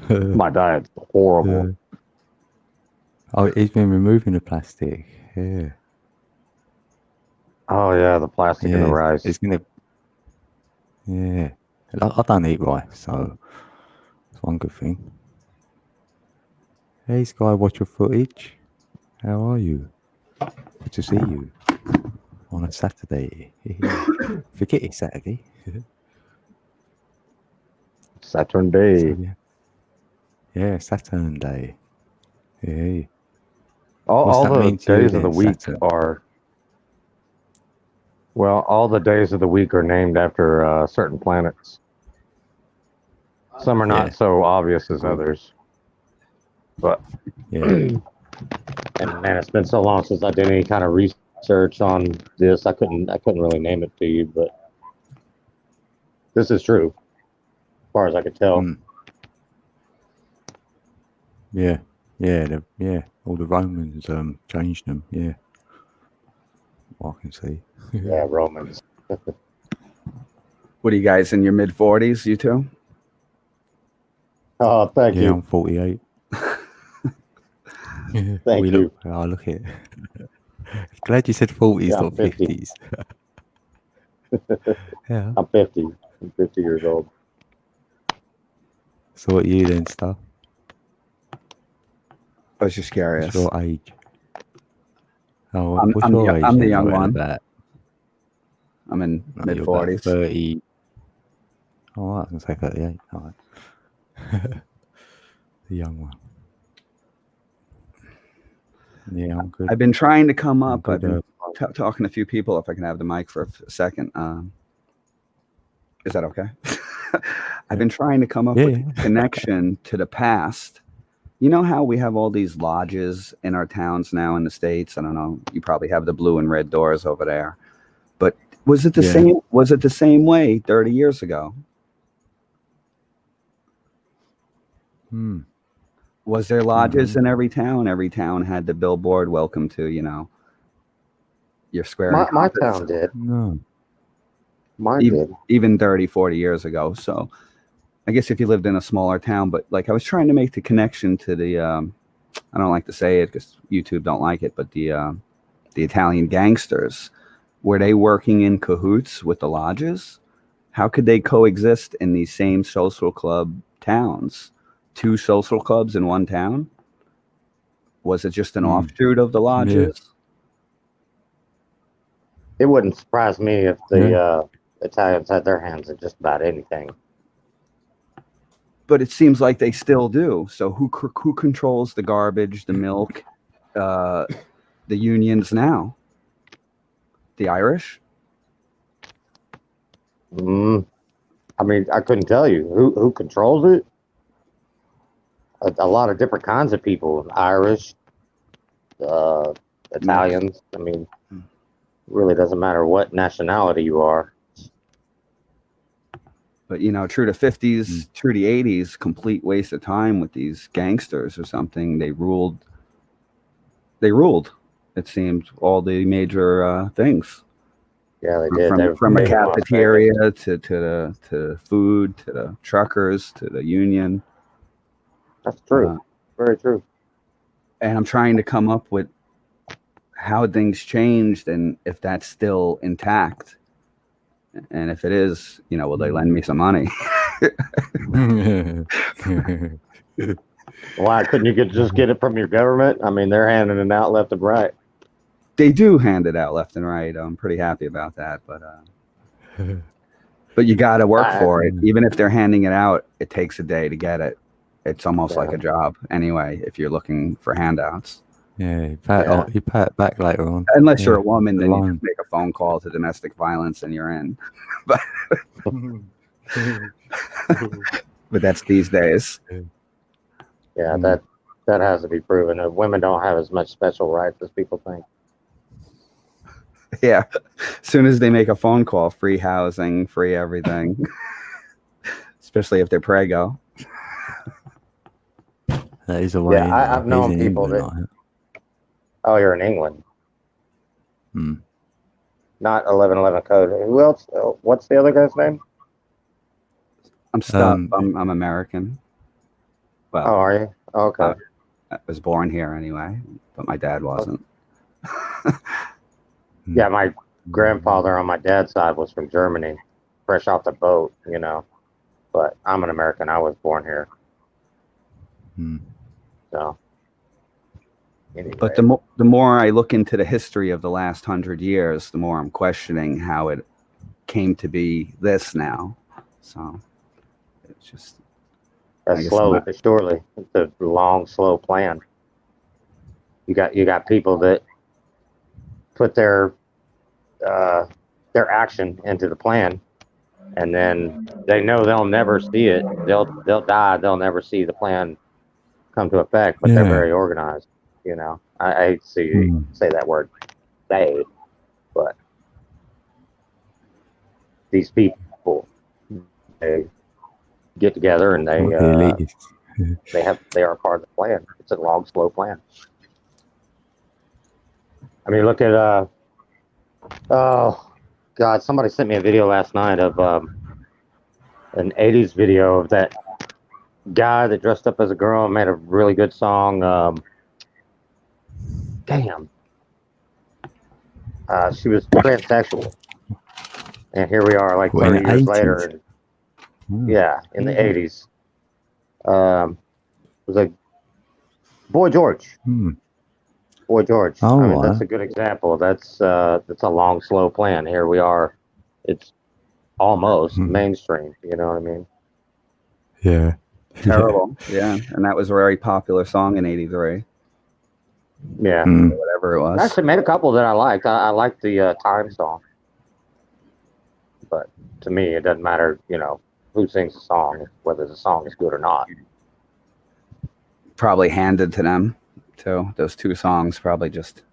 Speaker 4: My diet's horrible.
Speaker 1: Oh, he's been removing the plastic. Yeah.
Speaker 4: Oh yeah, the plastic in the rice.
Speaker 1: It's gonna. Yeah, I don't eat rice, so it's one good thing. Hey, Sky, watch your footage. How are you? Good to see you on a Saturday. Forget it's Saturday.
Speaker 4: Saturn Day.
Speaker 1: So, yeah, Saturn Day. Yeah.
Speaker 4: All the days of the week are. Well, all the days of the week are named after certain planets. Some are not so obvious as others. But and man, it's been so long since I did any kind of research on this. I couldn't really name it to you, but this is true, as far as I could tell.
Speaker 1: Yeah, all the Romans changed them. Yeah, what I can see.
Speaker 4: Yeah, Romans.
Speaker 2: What are you guys in your mid-40s? You two?
Speaker 4: Oh, thank you.
Speaker 1: Yeah, I'm 48.
Speaker 4: Thank you.
Speaker 1: Look at it. Glad you said 40s, not 50s. Yeah.
Speaker 4: I'm 50. I'm 50 years old.
Speaker 1: So what are you then, stuff?
Speaker 2: I was just curious.
Speaker 1: What's your age? Oh,
Speaker 2: I'm the young one.
Speaker 1: That?
Speaker 2: I'm in mid-40s.
Speaker 1: 30. Oh, I was going to say 38. All right. The young one. Yeah, I'm good.
Speaker 2: I've been trying to come up. I've been talking to a few people. If I can have the mic for a second. Is that okay? I've been trying to come up with a connection to the past. You know how we have all these lodges in our towns now in the States? I don't know. You probably have the blue and red doors over there. But was it the same? Was it the same way 30 years ago? Was there lodges in every town? Every town had the billboard, welcome to, your square.
Speaker 4: My town did.
Speaker 1: No.
Speaker 4: Mine did.
Speaker 2: Even 30, 40 years ago. So I guess if you lived in a smaller town, but like I was trying to make the connection to the, I don't like to say it because YouTube don't like it, but the Italian gangsters, were they working in cahoots with the lodges? How could they coexist in these same social club towns? 2 social clubs in one town? Was it just an
Speaker 1: Hmm.
Speaker 2: offshoot of the lodges?
Speaker 4: It wouldn't surprise me if the Italians had their hands in just about anything.
Speaker 2: But it seems like they still do. So who controls the garbage, the milk, the unions now? The Irish?
Speaker 4: I mean, I couldn't tell you who controls it. A lot of different kinds of people: Irish, Italians. I mean, really doesn't matter what nationality you are.
Speaker 2: But true to 50s, true to 80s, complete waste of time with these gangsters or something. They ruled. It seemed all the major things.
Speaker 4: Yeah, they did.
Speaker 2: From a cafeteria to food to the truckers to the union.
Speaker 4: That's true. Very true.
Speaker 2: And I'm trying to come up with how things changed and if that's still intact. And if it is, will they lend me some money?
Speaker 4: Why couldn't you just get it from your government? I mean, they're handing it out left and right.
Speaker 2: They do hand it out left and right. I'm pretty happy about that, but you got to work for it. Even if they're handing it out, it takes a day to get it. It's almost like a job anyway. If you're looking for handouts,
Speaker 1: you pay it back later on.
Speaker 2: Unless you're a woman, then you just make a phone call to domestic violence and you're in. But but that's these days.
Speaker 4: Yeah, that has to be proven. Women don't have as much special rights as people think.
Speaker 2: Yeah, as soon as they make a phone call, free housing, free everything. Especially if they're prego.
Speaker 1: That is a way.
Speaker 4: Yeah, I've known people that. Oh, you're in England. Not 1111 code. Who else? What's the other guy's name?
Speaker 2: I'm stuck. I'm American. Well,
Speaker 4: oh, are you? Okay.
Speaker 2: I was born here anyway, but my dad wasn't.
Speaker 4: Yeah, my grandfather on my dad's side was from Germany, fresh off the boat, But I'm an American. I was born here. So. Anyway.
Speaker 2: But the more I look into the history of the last 100 years, the more I'm questioning how it came to be this now. So it's just
Speaker 4: slowly but surely. It's a long, slow plan. You got people that put their action into the plan, and then they know they'll never see it. They'll die. They'll never see the plan come to effect. But they're very organized. I hate to say that word, but these people, they get together and they are part of the plan. It's a long, slow plan. I mean, look at oh God, somebody sent me a video last night of an 80s video of that guy that dressed up as a girl and made a really good song. Damn. She was transsexual. And here we are, like 30 years later. And, yeah, in the 80s. It was like Boy George. Boy George.
Speaker 1: Oh,
Speaker 4: I mean, that's a good example. That's a long, slow plan. Here we are. It's almost mainstream. You know what I mean?
Speaker 1: Yeah.
Speaker 2: Terrible. Yeah. And that was a very popular song in 83.
Speaker 4: Yeah.
Speaker 2: Whatever it was.
Speaker 4: I actually made a couple that I liked. I liked the Time song. But to me, it doesn't matter, who sings the song, whether the song is good or not.
Speaker 2: Probably handed to them, too. Those 2 songs probably just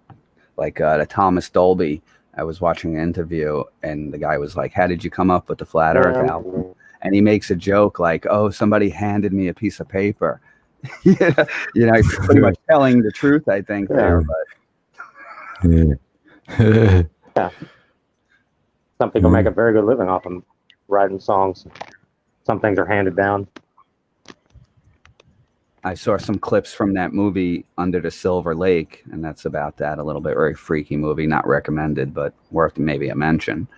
Speaker 2: like the Thomas Dolby. I was watching an interview and the guy was like, how did you come up with the Flat Earth album? And he makes a joke like, oh, somebody handed me a piece of paper. Yeah, pretty much telling the truth, I think, there. But
Speaker 4: yeah. Some people make a very good living off of writing songs. Some things are handed down.
Speaker 2: I saw some clips from that movie Under the Silver Lake, and that's about that. A little bit very freaky movie, not recommended, but worth maybe a mention.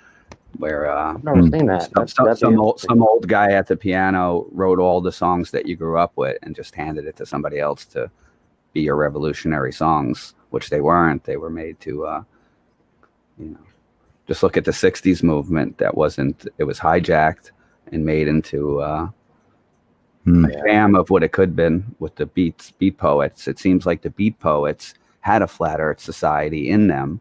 Speaker 2: where
Speaker 4: I've never seen that.
Speaker 2: some old guy at the piano wrote all the songs that you grew up with and just handed it to somebody else to be your revolutionary songs, which they weren't. They were made to, just look at the 60s movement. It was hijacked and made into a jam of what it could have been with the beat poets. It seems like the beat poets had a flat earth society in them.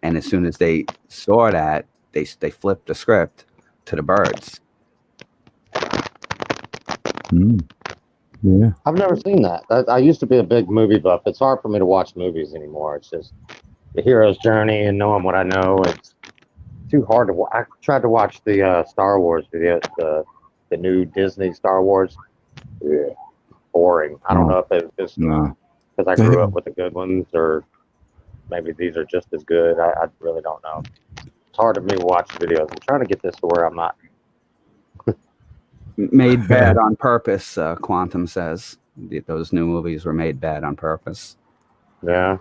Speaker 2: And as soon as they saw that, they flipped the script to the birds.
Speaker 1: Yeah.
Speaker 4: I've never seen that. I used to be a big movie buff. It's hard for me to watch movies anymore. It's just the hero's journey and knowing what I know. It's too hard to watch. I tried to watch the Star Wars video, the new Disney Star Wars. Yeah, boring. I don't know if it's just because I grew up with the good ones, or maybe these are just as good. I really don't know. It's hard for me to watch videos. I'm trying to get this to where I'm not
Speaker 2: made bad on purpose. Quantum says those new movies were made bad on purpose.
Speaker 4: Yeah.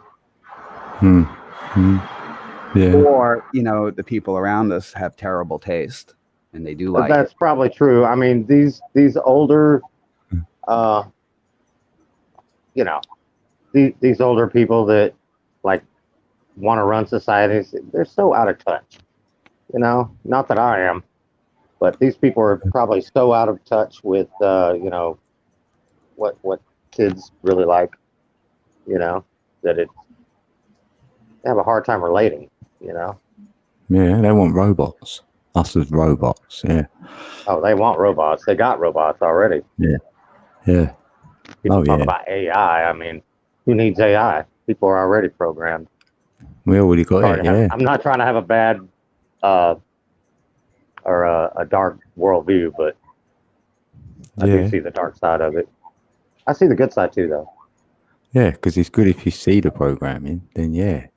Speaker 1: Yeah.
Speaker 2: Or the people around us have terrible taste, and they do like.
Speaker 4: That's probably true. I mean, these older, these older people that like want to run societies, they're so out of touch. Not that I am, but these people are probably so out of touch with what kids really like. That they have a hard time relating.
Speaker 1: Yeah, they want robots. Us as robots. Yeah.
Speaker 4: Oh, they want robots. They got robots already.
Speaker 1: Yeah.
Speaker 4: People talk about AI. I mean, who needs AI? People are already programmed.
Speaker 1: We already got it. Yeah.
Speaker 4: I'm not trying to have a bad or a dark worldview, but I do see the dark side of it. I see the good side too, though.
Speaker 1: Yeah, because it's good if you see the programming. Then yeah.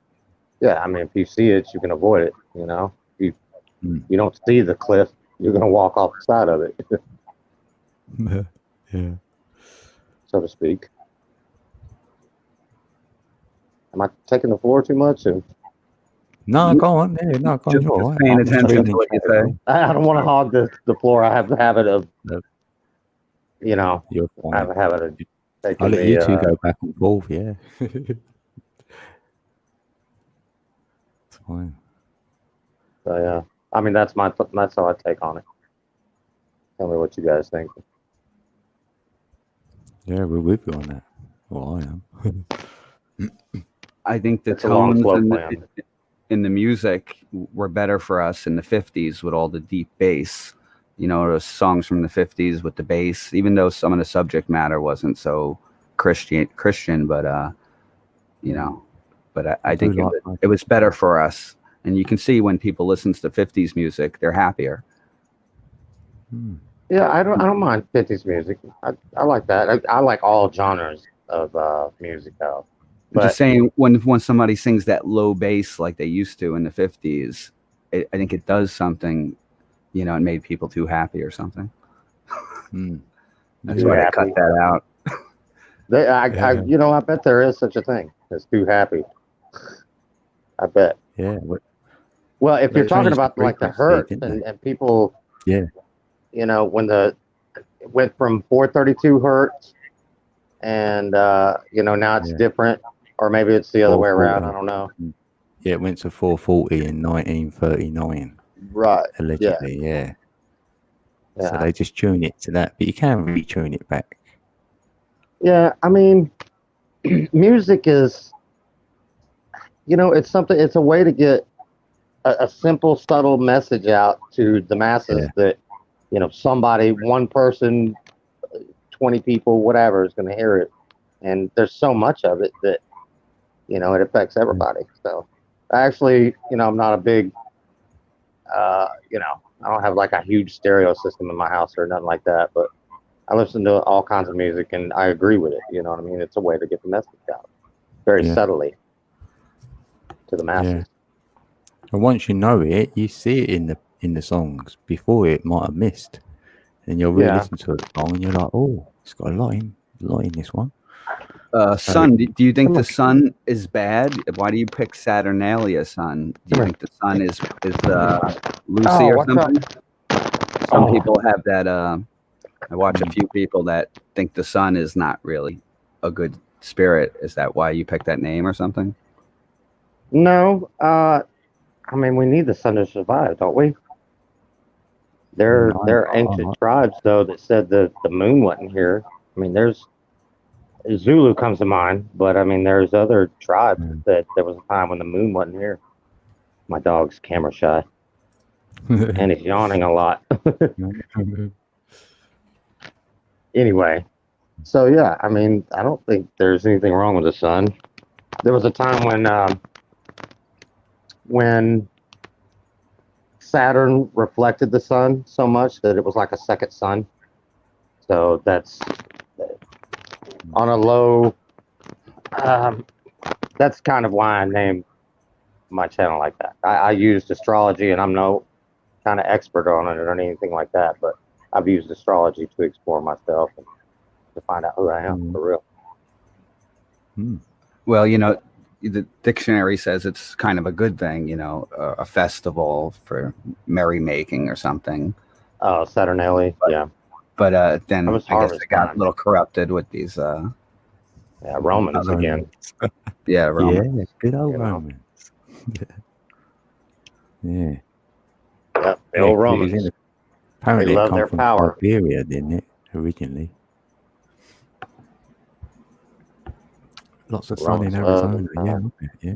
Speaker 4: Yeah, I mean, if you see it, you can avoid it. If you don't see the cliff, you're gonna walk off the side of it.
Speaker 1: Yeah.
Speaker 4: So to speak. Am I taking the floor too much?
Speaker 1: No, go on. Yeah, no, go on.
Speaker 2: Just
Speaker 1: All right.
Speaker 2: paying attention to what you say.
Speaker 4: I don't want to hog the floor. I have the habit of,
Speaker 1: You're
Speaker 4: I
Speaker 1: fine.
Speaker 4: have a habit of taking
Speaker 1: I'll let you two go back and forth. Yeah. It's fine.
Speaker 4: So yeah, I mean that's how I take on it. Tell me what you guys think.
Speaker 1: Yeah, we're with you on that. Well, I am.
Speaker 2: I think the tones in the music were better for us in the 50s with all the deep bass. Those songs from the 50s with the bass, even though some of the subject matter wasn't so Christian, but I think it was better for us. And you can see when people listen to the 50s music, they're happier.
Speaker 4: Yeah, I don't mind 50s music. I like that. I like all genres of music though.
Speaker 2: But just saying, when somebody sings that low bass like they used to in the 50s, I think it does something, it made people too happy or something. That's why I cut that out.
Speaker 4: I bet there is such a thing as too happy. I bet.
Speaker 1: Yeah.
Speaker 4: Well, if you're talking about like the hurt and people, when it went from 432 hertz and now it's different, or maybe it's the other way around. I don't know.
Speaker 1: Yeah, it went to 440 in 1939.
Speaker 4: Right.
Speaker 1: Allegedly, yeah. So they just tune it to that, but you can retune it back.
Speaker 4: Yeah, I mean, music is, it's something. It's a way to get a simple, subtle message out to the masses that, somebody, one person, 20 people, whatever, is going to hear it. And there's so much of it that, it affects everybody. So actually, I'm not a big, I don't have like a huge stereo system in my house or nothing like that, but I listen to all kinds of music and I agree with it. You know what I mean? It's a way to get the message out very subtly to the masses.
Speaker 1: Yeah. And once you know it, you see it in the songs. Before it might have missed. And you'll really listen to a song and you're like, oh, it's got a lot in this one.
Speaker 2: Sun. Do you think the sun is bad? Why do you pick Saturnalia sun? Do you think the sun is Lucy or something? Some people have that. I watch a few people that think the sun is not really a good spirit. Is that why you picked that name or something?
Speaker 4: No, I mean we need the sun to survive, don't we? There are ancient tribes though that said that the moon wasn't here. I mean, there's Zulu comes to mind, but I mean there's other tribes that there was a time when the moon wasn't here. My dog's camera shy, and he's yawning a lot. Anyway, so yeah, I mean, I don't think there's anything wrong with the sun. There was a time when Saturn reflected the sun so much that it was like a second sun. So that's on a low. That's kind of why I named my channel like that. I used astrology, and I'm no kind of expert on it or anything like that, but I've used astrology to explore myself and to find out who I am for real.
Speaker 2: Well, you know, the dictionary says it's kind of a good thing, you know, a festival for merrymaking or something.
Speaker 4: Oh, Saturnalia, yeah.
Speaker 2: But then I guess it got a little corrupted with these.
Speaker 4: Romans again.
Speaker 2: Yeah, Romans.
Speaker 1: Yeah, good old Romans. Yeah.
Speaker 4: Yep, the old Romans.
Speaker 1: Apparently,
Speaker 4: they
Speaker 1: it
Speaker 4: love
Speaker 1: come
Speaker 4: their
Speaker 1: from
Speaker 4: power.
Speaker 1: Siberia, didn't it? Originally. Lots of sun in Arizona. Yeah.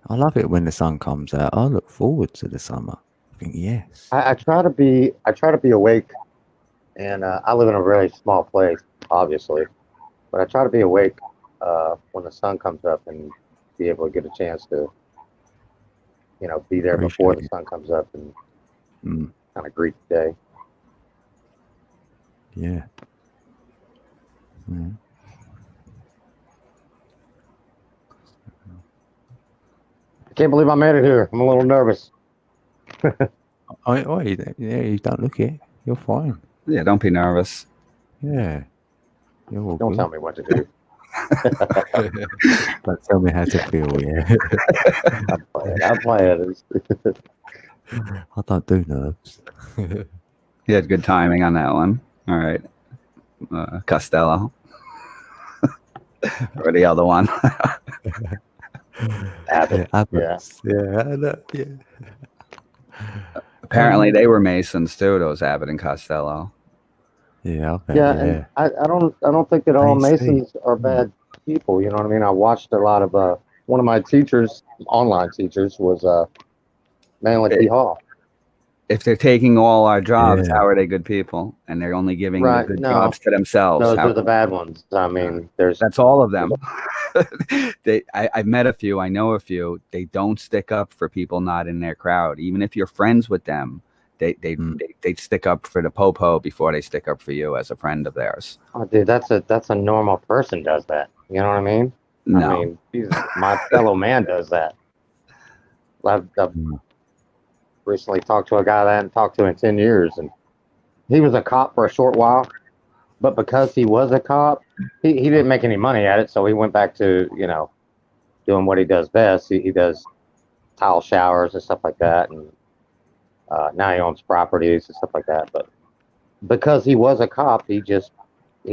Speaker 1: I love it when the sun comes out. I look forward to the summer. I think yes.
Speaker 4: I try to be awake, and I live in a really small place, obviously, but I try to be awake when the sun comes up and be able to get a chance to, you know, be there before the sun comes up and kind of greet the day.
Speaker 1: Yeah.
Speaker 4: I can't believe I made it here. I'm a little nervous.
Speaker 1: You don't look it. You're fine.
Speaker 2: Yeah, don't be nervous.
Speaker 1: Yeah. You're all
Speaker 4: Don't
Speaker 1: good.
Speaker 4: tell me what to do.
Speaker 1: Don't tell me how to feel, yeah.
Speaker 4: I'll play it.
Speaker 1: I don't do nerves.
Speaker 2: You had good timing on that one. All right. Costello. Or the other one.
Speaker 4: Abbott.
Speaker 1: Yeah.
Speaker 2: Apparently they were Masons too, those Abbott and Costello.
Speaker 1: Yeah,
Speaker 4: and I don't think that all Masons are bad people. You know what I mean? I watched a lot of one of my teachers, online teachers, was Manly P. Hall.
Speaker 2: If they're taking all our jobs, how are they good people? And they're only giving the good jobs to themselves.
Speaker 4: Those are the bad ones. I mean,
Speaker 2: that's all of them. I've met a few. I know a few. They don't stick up for people not in their crowd. Even if you're friends with them, they stick up for the po-po before they stick up for you as a friend of theirs.
Speaker 4: Oh, dude, that's a normal person does that. You know what I mean?
Speaker 2: No.
Speaker 4: I mean, my fellow man does that. I've recently talked to a guy that I hadn't talked to in 10 years, and he was a cop for a short while, but because he was a cop, he didn't make any money at it, so he went back to, you know, doing what he does best. He does tile showers and stuff like that, and now he owns properties and stuff like that. But because he was a cop, he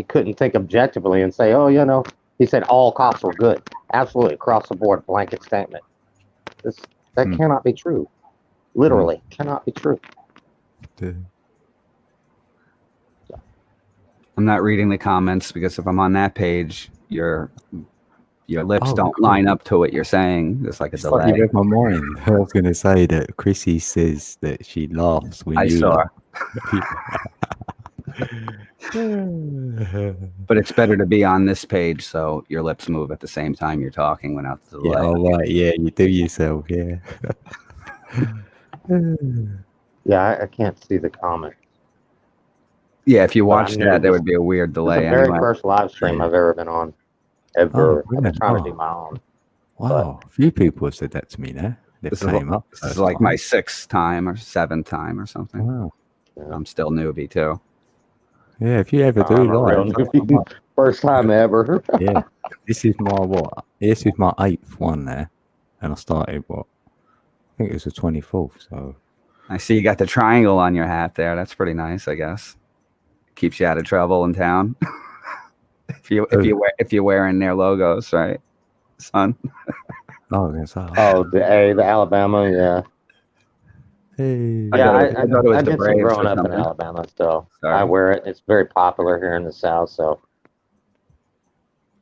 Speaker 4: couldn't think objectively and say, oh, you know, he said all cops were good. Absolutely, across the board, blanket statement. That cannot be true. Literally, cannot be true.
Speaker 2: I'm not reading the comments because if I'm on that page, your lips don't line up to what you're saying. There's like a delay.
Speaker 1: You read my mind. I was going to say that Chrissy says that she laughs when you
Speaker 2: saw. But it's better to be on this page so your lips move at the same time you're talking without the delay.
Speaker 1: Yeah, all right. Yeah, you do yourself. Yeah.
Speaker 4: Yeah, I can't see the comment.
Speaker 2: Yeah, if you watched that, there would be a weird delay.
Speaker 4: It's the very first live stream I've ever been on. Ever. I've been trying to do my own.
Speaker 1: Wow, a few people have said that to me now.
Speaker 2: This is like my 6th time or 7th time or something.
Speaker 1: Wow.
Speaker 2: Yeah. I'm still newbie too.
Speaker 1: Yeah, if you ever do live,
Speaker 4: First time ever.
Speaker 1: Yeah. This is my what? This is my 8th one there. And I started what? I think it was the 24th, so
Speaker 2: I see you got the triangle on your hat there. That's pretty nice, I guess. Keeps you out of trouble in town. if you're wearing their logos, right, son?
Speaker 1: oh, yes,
Speaker 4: Oh, the Alabama, yeah.
Speaker 1: Hey.
Speaker 4: Yeah,
Speaker 2: I thought it was
Speaker 4: I
Speaker 2: the
Speaker 4: did some
Speaker 2: Braves
Speaker 4: growing
Speaker 2: or
Speaker 4: up in
Speaker 2: something.
Speaker 4: Alabama, so
Speaker 2: Sorry.
Speaker 4: I wear it. It's very popular here in the South, so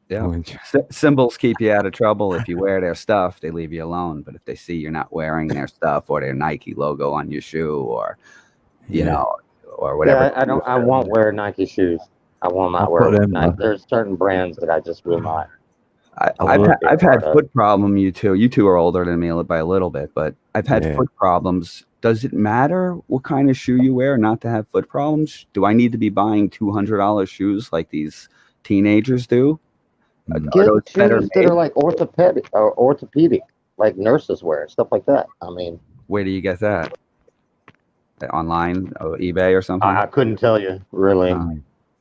Speaker 2: Yeah.
Speaker 1: Orange.
Speaker 2: Symbols keep you out of trouble. If you wear their stuff, they leave you alone. But if they see you're not wearing their stuff or their Nike logo on your shoe or, you
Speaker 1: Yeah.
Speaker 2: know, or whatever.
Speaker 4: yeah, I won't wear Nike shoes. I will not
Speaker 1: I'll
Speaker 4: wear
Speaker 1: put them
Speaker 4: Nike.
Speaker 1: up.
Speaker 4: There's certain brands that I just will not.
Speaker 2: I've had foot problem. You two are older than me by a little bit, but I've had
Speaker 1: Yeah.
Speaker 2: foot problems. Does it matter what kind of shoe you wear not to have foot problems? Do I need to be buying $200 shoes like these teenagers do?
Speaker 4: Get
Speaker 2: those better
Speaker 4: shoes that
Speaker 2: made?
Speaker 4: are like orthopedic, like nurses wear, stuff like that. I mean,
Speaker 2: Where do you get that? Online, eBay or something?
Speaker 4: I couldn't tell you really.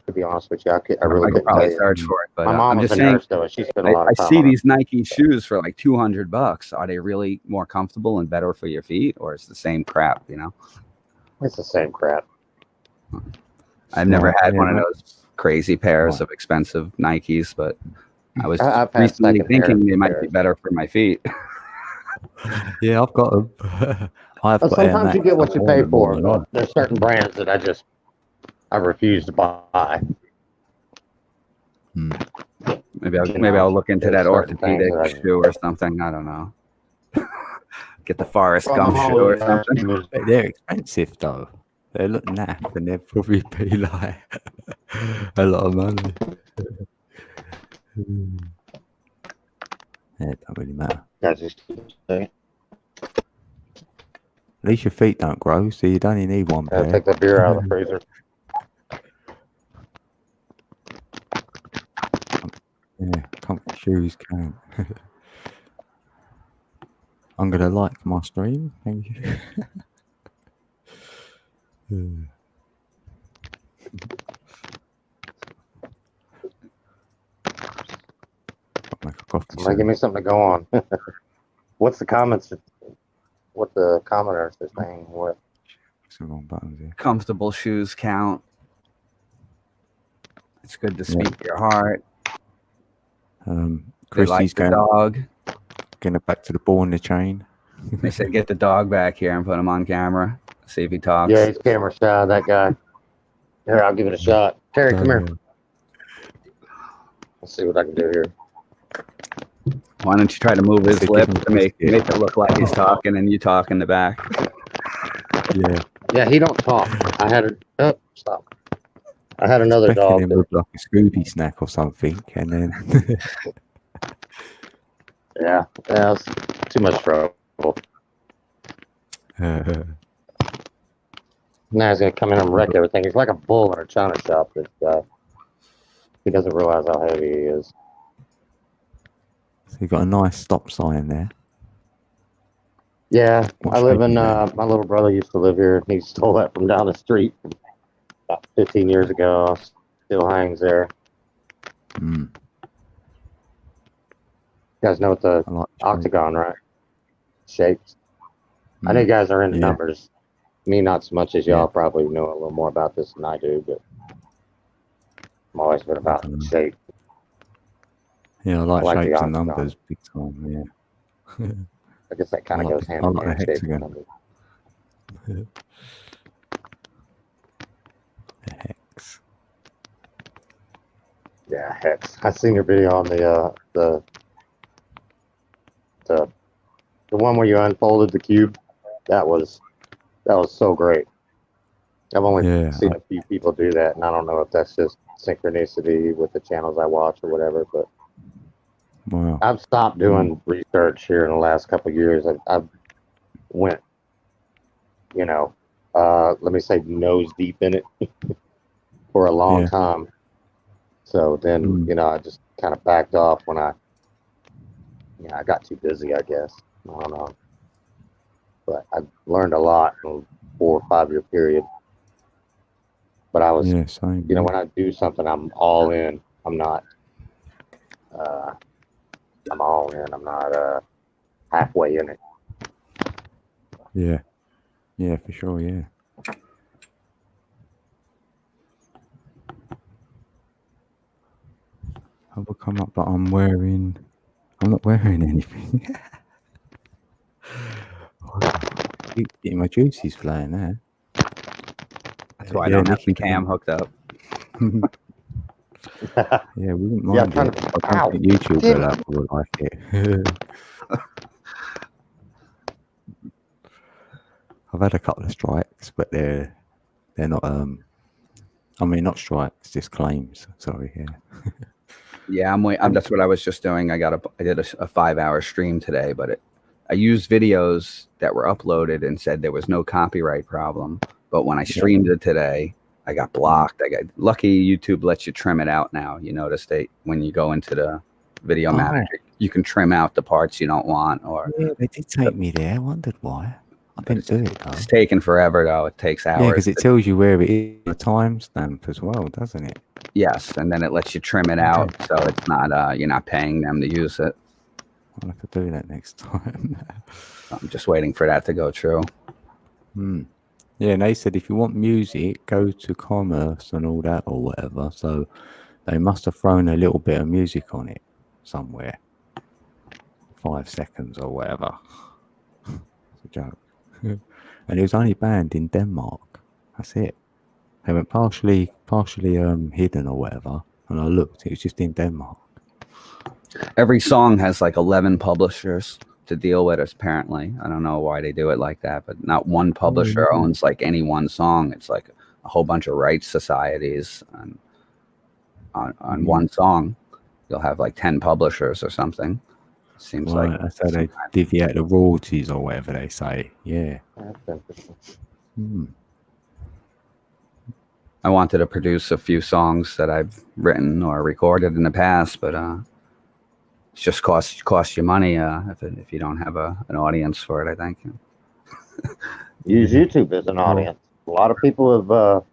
Speaker 4: To be honest with you, I really
Speaker 2: I could
Speaker 4: couldn't
Speaker 2: probably
Speaker 4: tell you.
Speaker 2: search for it, but
Speaker 4: My mom
Speaker 2: I'm
Speaker 4: was
Speaker 2: just
Speaker 4: a
Speaker 2: saying.
Speaker 4: nurse though. She spent a lot
Speaker 2: I
Speaker 4: of time.
Speaker 2: see
Speaker 4: on
Speaker 2: these Nike shoes for like $200. Are they really more comfortable and better for your feet, or it's the same crap? You know,
Speaker 4: It's the same crap.
Speaker 2: I've never had one of
Speaker 1: mate.
Speaker 2: those crazy pairs of expensive Nikes, but I was
Speaker 4: I've had
Speaker 2: recently
Speaker 4: second-hand
Speaker 2: thinking they might be
Speaker 4: pairs.
Speaker 2: better for my feet.
Speaker 1: Yeah, I've got them. I've got Air
Speaker 4: Sometimes
Speaker 1: Max.
Speaker 4: you get what you
Speaker 1: I've
Speaker 4: pay
Speaker 1: worn them all
Speaker 4: for,
Speaker 1: my
Speaker 4: but
Speaker 1: life.
Speaker 4: there's certain brands that I refuse to buy.
Speaker 2: Maybe I'll look into
Speaker 4: there's
Speaker 2: that
Speaker 4: certain things
Speaker 2: orthopedic
Speaker 4: that
Speaker 2: shoe or something. I don't know. Get the Forrest
Speaker 4: Well,
Speaker 2: Gump
Speaker 4: my
Speaker 2: shoe
Speaker 4: whole
Speaker 2: or something.
Speaker 1: But they're expensive though. They look naff and they'll probably be like a lot of money. Yeah, it don't really matter.
Speaker 4: That's just
Speaker 1: At least your feet don't grow, so you don't only need one pair.
Speaker 4: take the beer out of the freezer.
Speaker 1: Yeah, comfy shoes count. I'm gonna like my stream, thank you. Make a coffee
Speaker 4: Somebody give me something to go on. What's the comments? What the commenters are saying? What?
Speaker 1: Some wrong buttons here.
Speaker 2: Comfortable shoes count. It's good to speak your heart. They
Speaker 1: Christy's
Speaker 2: like the dog.
Speaker 1: Going back to the ball in the chain.
Speaker 2: They said get the dog back here and put him on camera. See if he talks.
Speaker 4: Yeah, he's camera shy, that guy. Here, I'll give it a shot. Terry, come here. Let's see what I can do here.
Speaker 2: Why don't you try to move his lips to make it look like he's talking and you talk in the back?
Speaker 1: Yeah.
Speaker 4: Yeah, he don't talk. I had stop. I had another dog.
Speaker 1: Him with like a Scooby snack or something, and then
Speaker 4: yeah, it's too much trouble. Now he's gonna come in and wreck everything. He's like a bull in a china shop. This guy. He doesn't realize how heavy he is.
Speaker 1: So you got a nice stop sign there.
Speaker 4: Yeah,
Speaker 1: What
Speaker 4: I live
Speaker 1: shape
Speaker 4: in.
Speaker 1: is
Speaker 4: My little brother used to live here, and he stole that from down the street about 15 years ago. Still hangs there.
Speaker 1: Mm.
Speaker 4: You guys know what the
Speaker 1: I like the shape.
Speaker 4: octagon, right? Shapes. I know you guys are into
Speaker 1: Yeah.
Speaker 4: numbers. Me, not so much as y'all
Speaker 1: Yeah.
Speaker 4: probably know a little more about this than I do, but I'm always been about shape.
Speaker 1: Yeah, I like
Speaker 4: I like the
Speaker 1: shapes and
Speaker 4: octagon.
Speaker 1: numbers big time. Yeah.
Speaker 4: I guess that kind of goes hand in
Speaker 1: I like
Speaker 4: hand.
Speaker 1: the
Speaker 4: Shape and
Speaker 1: hexagon.
Speaker 4: numbers.
Speaker 1: The hex.
Speaker 4: Yeah, hex. I seen your video on the one where you unfolded the cube. That was so great. I've only seen a few people do that, and I don't know if that's just synchronicity with the channels I watch or whatever. But
Speaker 1: Wow.
Speaker 4: I've stopped doing research here in the last couple of years. I've went, let me say, nose deep in it for a long time. So then, I just kind of backed off when I got too busy, I guess. I don't know. But I learned a lot in a 4 or 5 year period. But I was,
Speaker 1: same.
Speaker 4: when I do something, I'm all in. I'm not. I'm all in. I'm not halfway in it.
Speaker 1: Yeah. Yeah, for sure, yeah. I will come up, but I'm not wearing anything. Getting my juices flowing there.
Speaker 2: That's why I
Speaker 1: Yeah,
Speaker 2: don't have
Speaker 1: Nikki
Speaker 2: the cam
Speaker 1: can-
Speaker 2: hooked up.
Speaker 1: Yeah, we wouldn't
Speaker 4: Yeah,
Speaker 1: mind
Speaker 4: I'm
Speaker 1: it.
Speaker 4: trying
Speaker 1: I don't
Speaker 4: Ow,
Speaker 1: think YouTube
Speaker 4: damn
Speaker 1: will like it. I've had a couple of strikes, but they're not I mean not strikes, just claims. Sorry, yeah.
Speaker 2: Yeah, that's what I was just doing. I did a 5-hour stream today, but I used videos that were uploaded and said there was no copyright problem. But when I streamed it today, I got blocked. Lucky YouTube lets you trim it out now. You notice when you go into the video manager, you can trim out the parts you don't want. Or
Speaker 1: Yeah, they did take me there. I wondered why. I didn't do it though.
Speaker 2: it's taking forever though. It takes hours.
Speaker 1: Yeah, because it tells you where it is, a timestamp as well, doesn't it?
Speaker 2: Yes, and then it lets you trim it out, so it's not you're not paying them to use it.
Speaker 1: I'll have to do that next time.
Speaker 2: I'm just waiting for that to go true.
Speaker 1: Yeah, and they said if you want music, go to commerce and all that or whatever. So they must have thrown a little bit of music on it somewhere. 5 seconds or whatever. It's a joke. And it was only banned in Denmark. That's it. They went partially hidden or whatever. And I looked, it was just in Denmark.
Speaker 2: Every song has like 11 publishers to deal with, apparently. I don't know why they do it like that, but not one publisher owns like any one song. It's like a whole bunch of rights societies on one song. You'll have like 10 publishers or something. Seems like
Speaker 1: that's how they divvy out the royalties or whatever they say. Yeah.
Speaker 4: That's interesting.
Speaker 2: I wanted to produce a few songs that I've written or recorded in the past, but it just costs you money if you don't have an audience for it, I think.
Speaker 4: Use YouTube as an audience. A lot of people have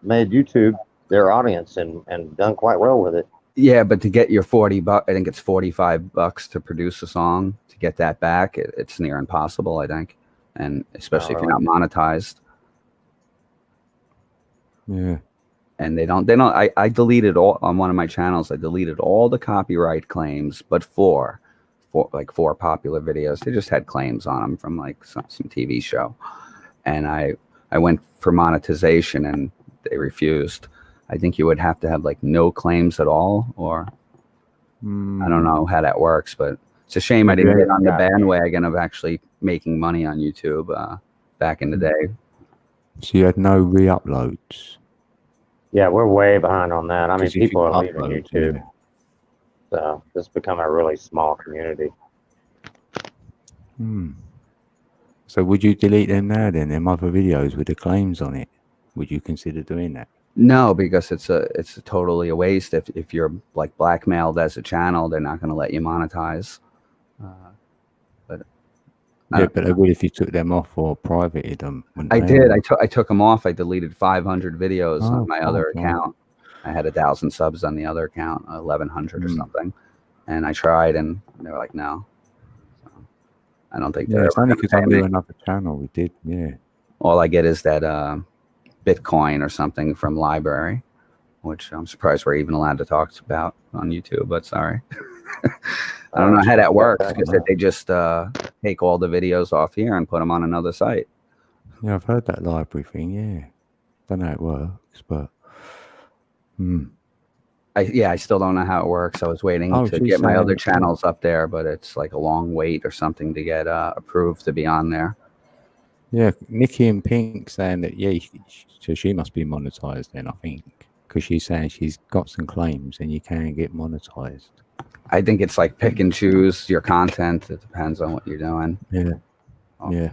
Speaker 4: made YouTube their audience and done quite well with it.
Speaker 2: Yeah, but to get your $40, I think it's $45 to produce a song. To get that back, it's near impossible, I think, and especially if you're not monetized.
Speaker 1: Yeah.
Speaker 2: And they don't. I deleted all on one of my channels. I deleted all the copyright claims, but four popular videos. They just had claims on them from like some TV show, and I went for monetization, and they refused. I think you would have to have like no claims at all, or I don't know how that works, but it's a shame I didn't get on the bandwagon of actually making money on YouTube back in the day.
Speaker 1: So you had no re-uploads?
Speaker 4: Yeah, we're way behind on that. I mean, people are leaving
Speaker 1: upload,
Speaker 4: YouTube.
Speaker 1: yeah.
Speaker 4: So it's become a really small community.
Speaker 1: So would you delete them now then, them other videos with the claims on it? Would you consider doing that?
Speaker 2: No, because it's totally a waste. If you're like blackmailed as a channel, they're not going to let you monetize.
Speaker 1: But they would if you took them off or privated them.
Speaker 2: I did. I took them off. I deleted 500 videos on my other account. I had 1,000 subs on the other account, 1,100 or something. And I tried, and they were like, no. So I don't think they're.
Speaker 1: It's only because I knew another channel we did. Yeah.
Speaker 2: All I get is that Bitcoin or something from library, which I'm surprised we're even allowed to talk about on YouTube. But sorry. I don't know how that works, because they just take all the videos off here and put them on another site.
Speaker 1: Yeah, I've heard that library thing. Yeah, don't know how it works, but
Speaker 2: I still don't know how it works. I was waiting to get my other channels up there, but it's like a long wait or something to get approved to be on there.
Speaker 1: Yeah, Nikki and Pink saying that so she must be monetized then, I think, because she's saying she's got some claims and you can get monetized.
Speaker 2: I think it's like pick and choose your content. It depends on what you're doing.
Speaker 1: Yeah. Yeah.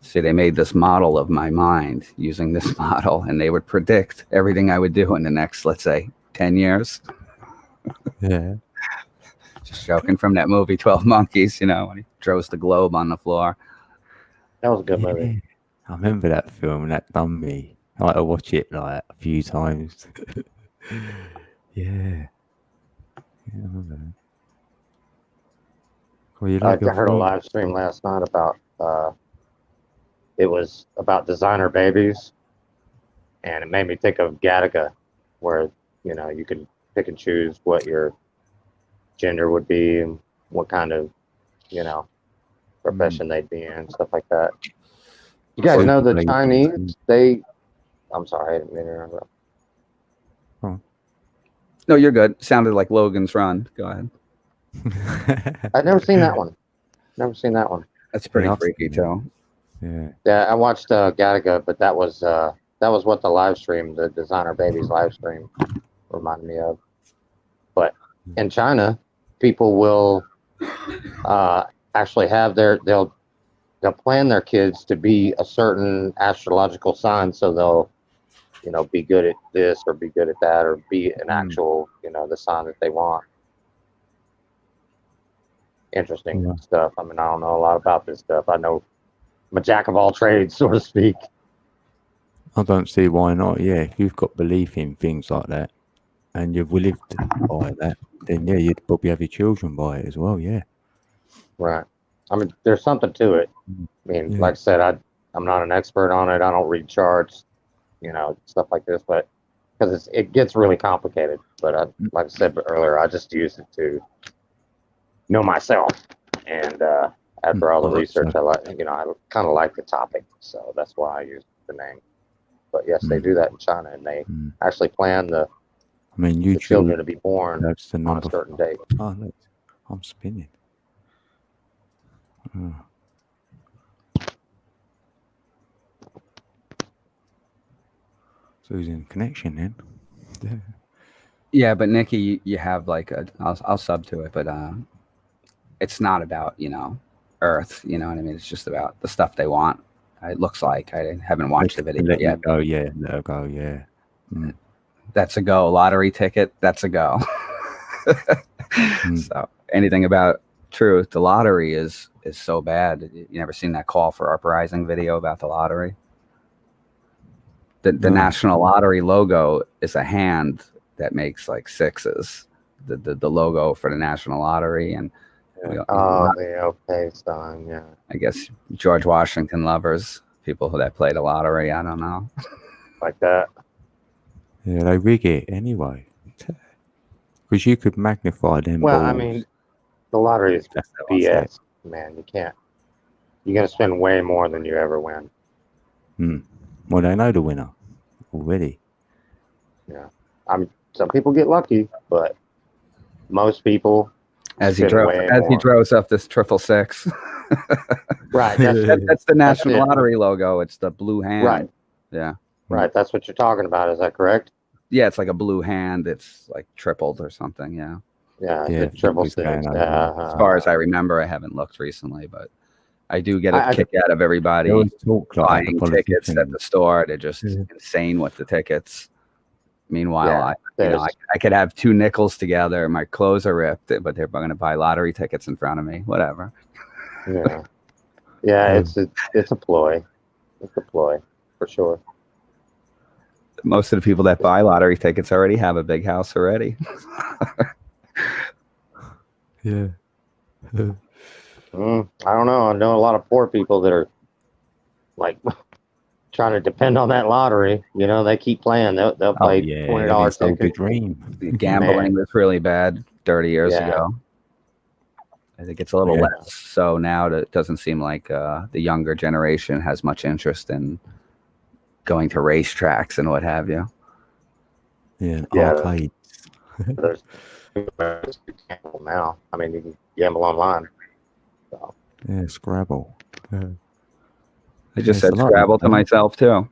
Speaker 2: See, they made this model of my mind using this model, and they would predict everything I would do in the next, let's say, 10 years.
Speaker 1: Yeah.
Speaker 2: Just joking from that movie, 12 Monkeys, when he throws the globe on the floor.
Speaker 4: That was a good movie.
Speaker 1: I remember that film, and that done me. I like to watch it like a few times. Yeah. I remember that. Well, you
Speaker 4: I
Speaker 1: like your
Speaker 4: heard a
Speaker 1: phone?
Speaker 4: live stream last night about it was about designer babies, and it made me think of Gattaca, where you can pick and choose what your gender would be and what kind of profession they'd be in, stuff like that. You guys know the Chinese? I'm sorry, I didn't mean to interrupt.
Speaker 1: Oh.
Speaker 2: No, you're good. Sounded like Logan's Run. Go ahead.
Speaker 4: I've never seen that one. Never seen that one.
Speaker 2: That's pretty
Speaker 1: Yeah,
Speaker 2: freaky too.
Speaker 1: Yeah.
Speaker 4: Yeah, I watched Gattaca, but that was what the live stream, the designer babies live stream, reminded me of. But in China, people will actually have they'll plan their kids to be a certain astrological sign, so they'll be good at this or be good at that or be an actual the sign that they want. Interesting stuff. I mean, I don't know a lot about this stuff. I know I'm a jack of all trades, so to speak.
Speaker 1: I don't see why not. Yeah, if you've got belief in things like that and you've lived by that, then yeah, you'd probably have your children by it as well. Yeah.
Speaker 4: Right. I mean, there's something to it. I mean, like I said, I'm not an expert on it. I don't read charts, stuff like this, but because it gets really complicated. But like I said earlier, I just use it to know myself. And after all the research, I kind of like the topic, so that's why I use the name. But yes, they do that in China, and they actually plan the children to be born on a certain date.
Speaker 1: Oh, look, I'm spinning. Oh. So he's in connection then.
Speaker 2: Yeah, but Nikki, you have like I'll sub to it, but it's not about Earth. You know what I mean? It's just about the stuff they want. It looks like I haven't watched the video
Speaker 1: yet.
Speaker 2: Let
Speaker 1: her go. Yeah.
Speaker 2: That's a go. Lottery ticket. That's a go. So anything about truth, the lottery is so bad. You never seen that call for uprising video about the lottery? The National Lottery logo is a hand that makes like sixes. The logo for the National Lottery, and
Speaker 4: the okay sign. Yeah,
Speaker 2: I guess George Washington lovers, people that play the lottery. I don't know,
Speaker 4: like that.
Speaker 1: Yeah, they rig it anyway, because you could magnify them.
Speaker 4: Well,
Speaker 1: balls.
Speaker 4: I mean, the lottery is BS, man. You can't. You're gonna spend way more than you ever win.
Speaker 1: Well, they know the winner already.
Speaker 4: Yeah, some people get lucky, but most people.
Speaker 2: As he draws up this 666.
Speaker 4: Right.
Speaker 2: That's the National Lottery logo. It's the blue hand.
Speaker 4: Right.
Speaker 2: Yeah.
Speaker 4: Right. That's what you're talking about. Is that correct?
Speaker 2: Yeah, it's like a blue hand. It's like tripled or something. Yeah.
Speaker 4: Yeah. Triple six.
Speaker 2: As far as I remember, I haven't looked recently, but I do get a kick out of everybody buying tickets at the store. They're just insane with the tickets. Meanwhile, I could have 2 nickels together. My clothes are ripped, but they're going to buy lottery tickets in front of me. Whatever.
Speaker 4: Yeah. Yeah. It's a ploy. It's a ploy for sure.
Speaker 2: Most of the people that buy lottery tickets already have a big house already.
Speaker 1: Yeah.
Speaker 4: I don't know. I know a lot of poor people that are like trying to depend on that lottery. They keep playing. They'll play $20 ticket.
Speaker 1: Dream.
Speaker 2: Gambling was really bad 30 years ago. I think it's a little less so now. That it doesn't seem like the younger generation has much interest in going to racetracks and what have you.
Speaker 1: Yeah, arcades.
Speaker 4: There's gamble now. I mean, you can gamble online. So.
Speaker 1: Yeah, Scrabble.
Speaker 2: I just said Scrabble to myself too.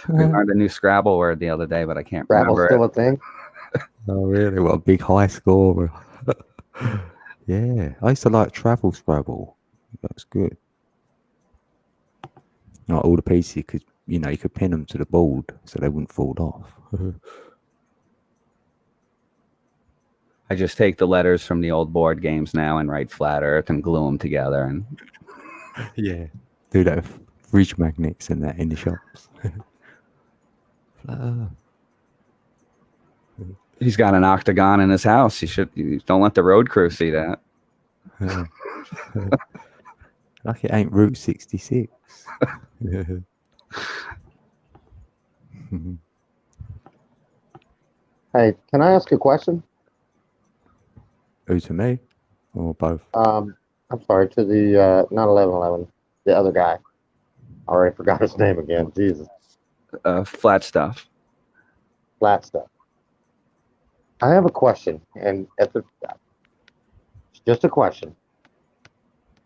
Speaker 2: We learned a new Scrabble word the other day, but I can't remember.
Speaker 4: Scrabble's still a thing?
Speaker 1: Oh, really? What a big high score. Yeah, I used to like Travel Scrabble. That's good. Like all the pieces you could pin them to the board so they wouldn't fall off.
Speaker 2: I just take the letters from the old board games now and write flat earth and glue them together. And
Speaker 1: yeah, do that with fridge magnets and that in the shops.
Speaker 2: He's got an octagon in his house. Don't let the road crew see that.
Speaker 1: Like it ain't Route 66.
Speaker 4: Hey, can I ask a question?
Speaker 1: Who, to me? Or both?
Speaker 4: I'm sorry, to the not 1111, the other guy. I already forgot his name again. Jesus.
Speaker 2: Flat stuff.
Speaker 4: Flat stuff. I have a question, and it's just a question.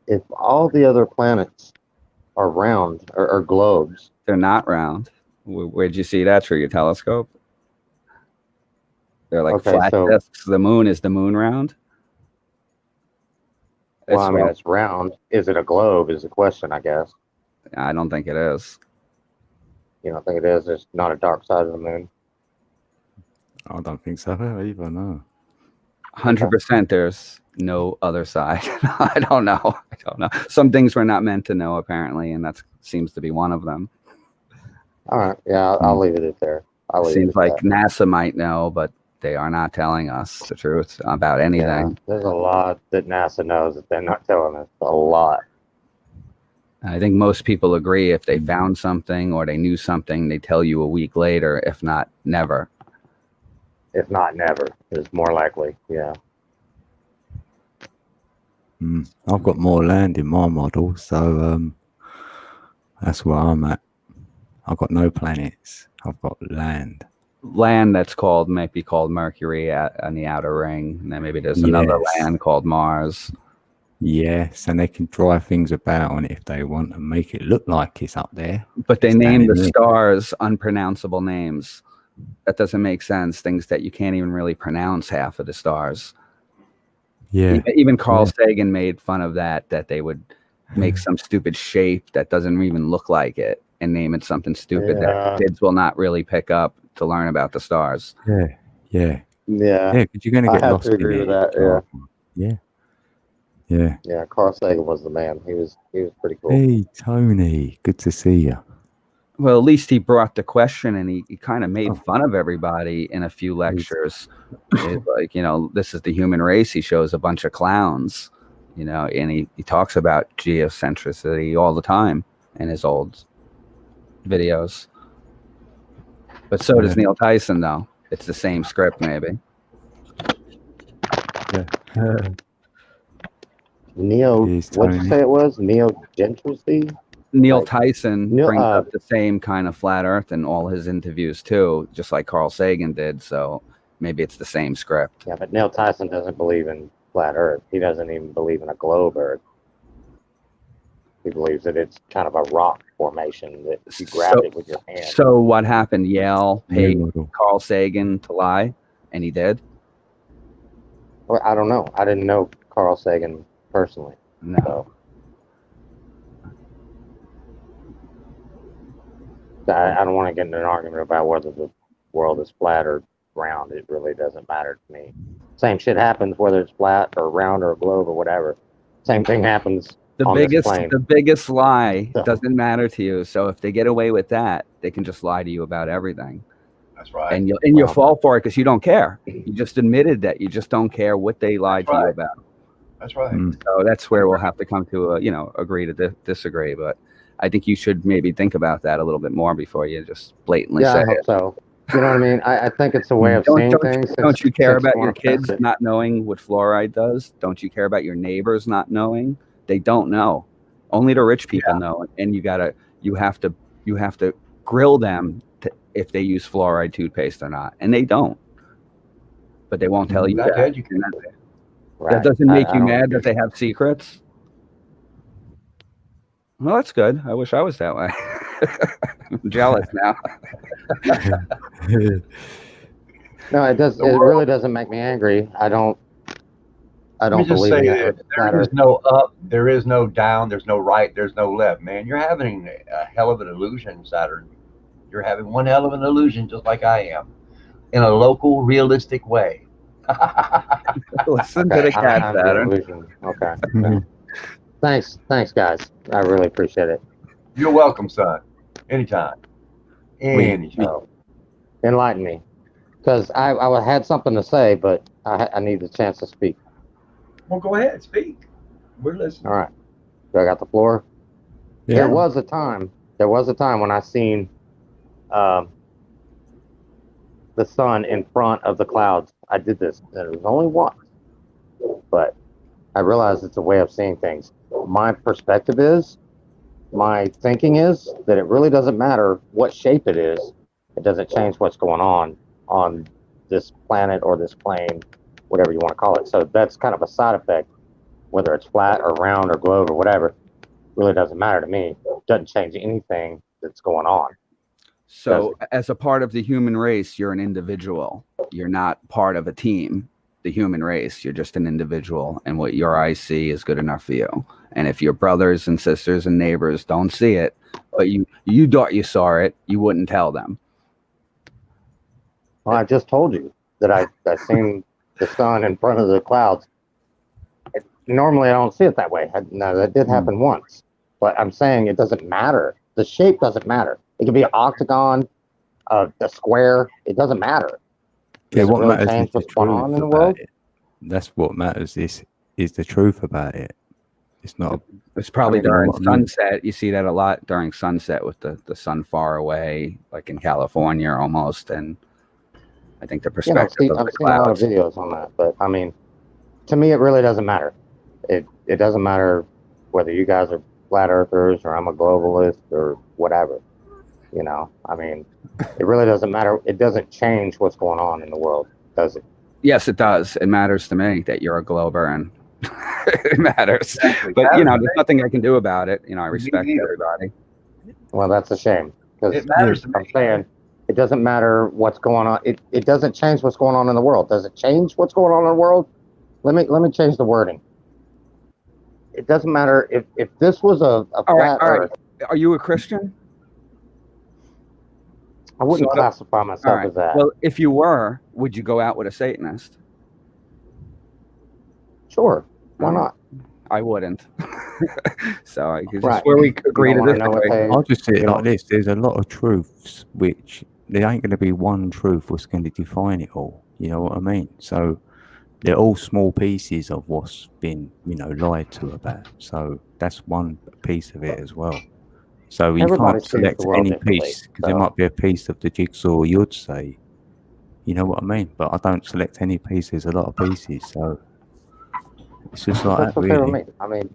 Speaker 4: If all the other planets are round or globes,
Speaker 2: They're not round. Where'd you see that through your telescope? They're like
Speaker 4: Okay,
Speaker 2: flat
Speaker 4: so-
Speaker 2: discs. The moon, is the moon round?
Speaker 4: well, I mean, it's round. Is it a globe? Is the question, I guess.
Speaker 2: I don't think it is.
Speaker 4: You don't think it is? There's not a dark side of the moon.
Speaker 1: I don't think so either, no.
Speaker 2: 100% there's no other side. I don't know. Some things we're not meant to know, apparently, and that seems to be one of them.
Speaker 4: All right, yeah, I'll leave it there.
Speaker 2: Seems like NASA might know, but they are not telling us the truth about anything.
Speaker 4: Yeah, there's a lot that NASA knows that they're not telling us. A lot.
Speaker 2: I think most people agree if they found something or they knew something, they tell you a week later, if not never.
Speaker 4: If not never, is more likely. Yeah.
Speaker 1: I've got more land in my model, so that's where I'm at. I've got no planets. I've got land.
Speaker 2: Land that's might be called Mercury on the outer ring, and then maybe there's another land called Mars.
Speaker 1: Yes, and they can drive things about on it if they want and make it look like it's up there.
Speaker 2: But they name the stars unpronounceable names. That doesn't make sense. Things that you can't even really pronounce half of the stars.
Speaker 1: Yeah.
Speaker 2: Even Carl Sagan made fun of that they would make some stupid shape that doesn't even look like it and name it something stupid that kids will not really pick up to learn about the stars.
Speaker 1: Yeah,
Speaker 4: because
Speaker 1: you're going to get lost
Speaker 4: to agree with that. Yeah, Carl Sagan was the man. He was pretty cool.
Speaker 1: Hey, Tony, good to see you.
Speaker 2: Well, at least he brought the question, and he kind of made fun of everybody in a few lectures. It's like, this is the human race. He shows a bunch of clowns, and he talks about geocentricity all the time in his old videos. But so does Neil Tyson, though. It's the same script, maybe.
Speaker 4: Neo, what did you say it was? Neocentricity?
Speaker 2: Neil Tyson brings up the same kind of flat earth in all his interviews, too, just like Carl Sagan did. So maybe it's the same script.
Speaker 4: Yeah, but Neil Tyson doesn't believe in flat earth. He doesn't even believe in a globe earth. He believes that it's kind of a rock formation that you grab it with your hand.
Speaker 2: So what happened? Yale paid Carl Sagan to lie, and he did?
Speaker 4: Well, I don't know. I didn't know Carl Sagan personally.
Speaker 2: No.
Speaker 4: So. I don't want to get into an argument about whether the world is flat or round. It really doesn't matter to me. Same shit happens whether it's flat or round or a globe or whatever. Same thing happens.
Speaker 2: The biggest lie doesn't matter to you. So if they get away with that, they can just lie to you about everything.
Speaker 5: That's right.
Speaker 2: And you'll fall for it because you don't care. You just admitted that you just don't care what they lied to you about.
Speaker 5: That's right.
Speaker 2: So that's where we'll have to come to agree to disagree. But I think you should maybe think about that a little bit more before you just blatantly say
Speaker 4: I hope
Speaker 2: it.
Speaker 4: so. You know what I mean? I think it's a way of seeing things.
Speaker 2: Don't you care about your kids not knowing what fluoride does? Don't you care about your neighbors not knowing? They don't know. Only the rich people know, and you have to grill them if they use fluoride toothpaste or not, and they don't. But they won't tell you that. That doesn't make you mad that they have secrets. Well, that's good. I wish I was that way. I'm jealous now.
Speaker 4: No, it does. It really doesn't make me angry. I don't believe in that.
Speaker 5: There is no up, there is no down, there's no right, there's no left, man. You're having a hell of an illusion, Saturn. You're having one hell of an illusion, just like I am, in a local, realistic way.
Speaker 2: Listen to the cat, Saturn.
Speaker 4: Okay. Thanks, guys. I really appreciate it.
Speaker 5: You're welcome, son. Anytime. Anytime.
Speaker 4: Enlighten me. Because I had something to say, but I need the chance to speak.
Speaker 5: Well, go ahead, speak. We're listening.
Speaker 4: All right. So I got the floor.
Speaker 1: Yeah.
Speaker 4: There was a time when I seen the sun in front of the clouds. I did this, and it was only once, but I realized it's a way of seeing things. My perspective is, my thinking is that it really doesn't matter what shape it is. It doesn't change what's going on this planet or this plane, whatever you want to call it. So that's kind of a side effect, whether it's flat or round or globe or whatever. Really doesn't matter to me. It doesn't change anything that's going on.
Speaker 2: So, as a part of the human race, you're an individual. You're not part of a team. The human race, you're just an individual, and what your eyes see is good enough for you. And if your brothers and sisters and neighbors don't see it, but you thought you saw it, you wouldn't tell them.
Speaker 4: Well, I just told you that I seen the sun in front of the clouds. Normally, I don't see it that way. Now, that did happen once, but I'm saying it doesn't matter. The shape doesn't matter. It could be an octagon, a square. It doesn't matter.
Speaker 1: Yeah,
Speaker 4: Does it
Speaker 1: what
Speaker 4: really
Speaker 1: matters
Speaker 4: change
Speaker 1: is the
Speaker 4: what's going on
Speaker 1: truth
Speaker 4: in the
Speaker 1: about
Speaker 4: world?
Speaker 1: it. That's what matters. Is the truth about it. It's not.
Speaker 2: It's probably
Speaker 1: I mean,
Speaker 2: during
Speaker 1: what I mean.
Speaker 2: sunset. You see that a lot during sunset with the sun far away, like in California almost. And I think the
Speaker 4: You know,
Speaker 2: perspective of
Speaker 4: I've
Speaker 2: the
Speaker 4: seen a lot of
Speaker 2: clouds.
Speaker 4: videos on that, but I mean, to me, it really doesn't matter. It doesn't matter whether you guys are flat earthers or I'm a globalist or whatever. You know, I mean, it really doesn't matter. It doesn't change what's going on in the world, does it?
Speaker 2: Yes, it does. It matters to me that you're a glober, and it matters.
Speaker 5: Exactly.
Speaker 2: But
Speaker 5: Matters
Speaker 2: you know,
Speaker 5: to
Speaker 2: there's
Speaker 5: me.
Speaker 2: nothing I can do about it. You know, I respect
Speaker 5: neither.
Speaker 2: everybody.
Speaker 4: Well, that's a shame because
Speaker 5: It matters to
Speaker 4: I'm
Speaker 5: me.
Speaker 4: saying it doesn't matter what's going on. It doesn't change what's going on in the world. Does it change what's going on in the world? Let me change the wording. It doesn't matter if this was a flat Earth.
Speaker 2: Are you a Christian?
Speaker 4: I wouldn't
Speaker 2: Sort of.
Speaker 4: classify
Speaker 2: All
Speaker 4: myself
Speaker 2: right.
Speaker 4: as that.
Speaker 2: Well, if you were, would you go out with a Satanist?
Speaker 4: Sure, why not?
Speaker 2: I wouldn't. So this
Speaker 4: Right.
Speaker 2: is where we agree
Speaker 4: You
Speaker 2: to
Speaker 4: don't wanna
Speaker 2: this.
Speaker 4: know what they-
Speaker 1: I'll just say it
Speaker 4: you
Speaker 1: like
Speaker 4: know-
Speaker 1: this: there's a lot of truths which there ain't going to be one truth what's going to define it all. You know what I mean? So they're all small pieces of what's been, lied to about. So that's one piece of it as well. So you
Speaker 4: Everybody
Speaker 1: can't
Speaker 4: sees
Speaker 1: select
Speaker 4: the world
Speaker 1: any
Speaker 4: differently,
Speaker 1: piece because there
Speaker 4: so-
Speaker 1: might be a piece of the jigsaw you'd say. You know what I mean? But I don't select any pieces. There's a lot of pieces, so it's just like
Speaker 4: That's
Speaker 1: that,
Speaker 4: okay with
Speaker 1: really.
Speaker 4: me. I mean,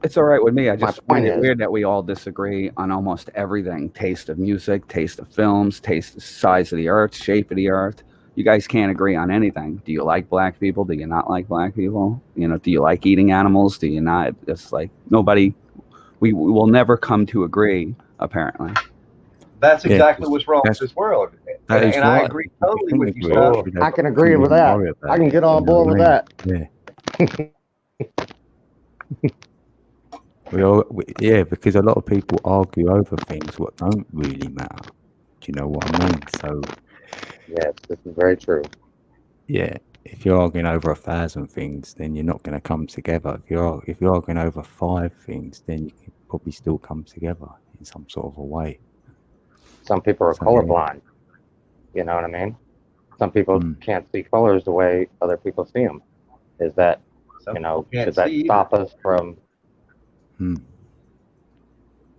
Speaker 2: It's all right with me. I just
Speaker 4: point
Speaker 2: find it
Speaker 4: is-
Speaker 2: weird that we all disagree on almost everything. Taste of music, taste of films, taste the size of the earth, shape of the earth. You guys can't agree on anything. Do you like black people? Do you not like black people? You know, do you like eating animals? Do you not? It's like nobody, we will never come to agree, apparently.
Speaker 5: That's
Speaker 1: Yeah,
Speaker 5: exactly what's wrong with
Speaker 1: that's-
Speaker 5: this world.
Speaker 1: That
Speaker 5: And
Speaker 1: is
Speaker 5: I
Speaker 1: right.
Speaker 5: agree
Speaker 1: If you
Speaker 5: totally
Speaker 1: couldn't
Speaker 5: with you,
Speaker 1: agree,
Speaker 5: son.
Speaker 1: you should have-
Speaker 4: I can agree
Speaker 1: shouldn't
Speaker 4: with
Speaker 1: even
Speaker 4: that.
Speaker 1: worry about
Speaker 4: I can
Speaker 1: it,
Speaker 4: get on
Speaker 1: you know
Speaker 4: board
Speaker 1: what
Speaker 4: with
Speaker 1: I
Speaker 4: that.
Speaker 1: mean? Yeah. Because a lot of people argue over things what don't really matter. Do you know what I mean? So
Speaker 4: Yes, this is very true.
Speaker 1: yeah, if you're arguing over 1,000 things, then you're not going to come together. If you're arguing over 5 things, then you can probably still come together in some sort of a way.
Speaker 4: Some people are
Speaker 1: So, yeah.
Speaker 4: colorblind. You know what I mean? Some people
Speaker 1: Mm.
Speaker 4: can't see colors the way other people see them. Is that,
Speaker 5: Some
Speaker 4: you know,
Speaker 5: people can't
Speaker 4: does that
Speaker 5: see
Speaker 4: stop us from
Speaker 1: Male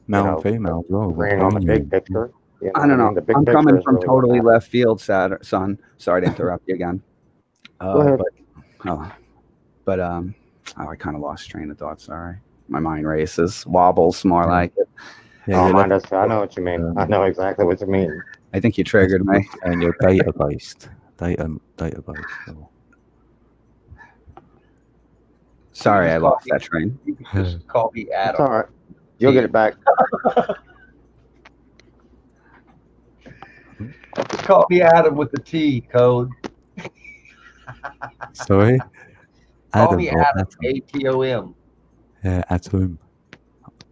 Speaker 4: know,
Speaker 1: and female as well.
Speaker 4: agreeing on the big picture? You
Speaker 2: I don't
Speaker 4: what
Speaker 2: know.
Speaker 4: The big
Speaker 2: I'm
Speaker 4: picture
Speaker 2: coming
Speaker 4: is
Speaker 2: from
Speaker 4: really what
Speaker 2: totally
Speaker 4: matters.
Speaker 2: left field, son. Sorry to interrupt you again.
Speaker 4: Go ahead.
Speaker 2: I kind of lost train of thought. Sorry. My mind races, wobbles more like it.
Speaker 1: Yeah,
Speaker 4: Mine does too. I know what you mean. I know exactly what you mean.
Speaker 2: I think you triggered me.
Speaker 1: and your database. Database. Or,
Speaker 2: Sorry, I
Speaker 5: Just
Speaker 2: lost
Speaker 5: call
Speaker 2: that
Speaker 5: me-
Speaker 2: train.
Speaker 5: You can just call me
Speaker 4: It's
Speaker 5: Adam.
Speaker 4: all right. You'll get it back.
Speaker 5: Just call me Adam with the T code.
Speaker 1: sorry?
Speaker 5: Call me
Speaker 1: or
Speaker 5: Adam. ATOM.
Speaker 1: Yeah, Atom.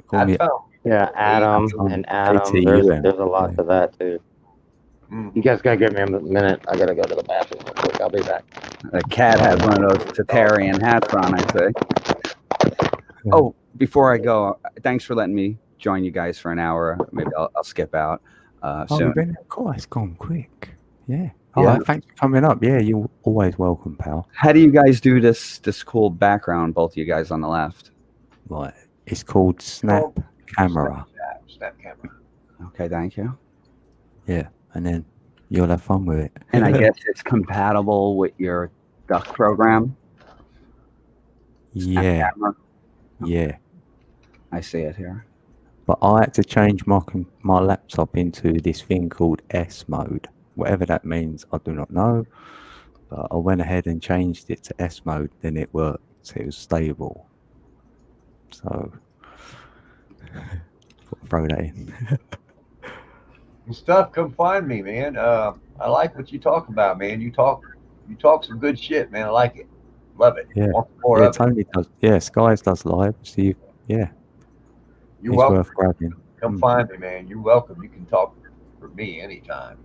Speaker 1: Call me
Speaker 5: Atom.
Speaker 4: Yeah, Adam
Speaker 1: Atom.
Speaker 4: and Adam.
Speaker 1: ATUM.
Speaker 4: There's a lot to that too.
Speaker 5: Mm.
Speaker 4: You guys gotta give me a minute. I gotta go to the bathroom real quick. I'll be back.
Speaker 2: The cat has one of those Tatarian hats on, I say. Oh, before I go, thanks for letting me join you guys for an hour. Maybe I'll skip out.
Speaker 1: Oh,
Speaker 2: soon.
Speaker 1: we've been. God, it's gone quick. Yeah.
Speaker 2: Yeah.
Speaker 1: All right. Thanks for coming up. Yeah, you're always welcome, pal.
Speaker 2: How do you guys do this cool background? Both of you guys on the left.
Speaker 1: Right. It's called Snap Camera.
Speaker 5: Snap camera.
Speaker 2: Okay, thank you.
Speaker 1: Yeah, and then you'll have fun with it.
Speaker 2: And I guess it's compatible with your duck program. Snap
Speaker 1: Yeah,
Speaker 2: camera.
Speaker 1: yeah.
Speaker 2: I see it here.
Speaker 1: But I had to change my laptop into this thing called S mode. Whatever that means, I do not know. But I went ahead and changed it to S mode, then it worked. It was stable. So, throw that in.
Speaker 5: And stuff, come find me, man. I like what you talk about, man. You talk some good shit, man. I like it. Love it.
Speaker 1: Yeah.
Speaker 5: Want more
Speaker 1: Yeah,
Speaker 5: of it.
Speaker 1: Tony does. Yeah, Skies does live. So yeah,
Speaker 5: You're
Speaker 1: he's
Speaker 5: welcome.
Speaker 1: worth grabbing.
Speaker 5: Come find me, man. You're welcome. You can talk for me anytime.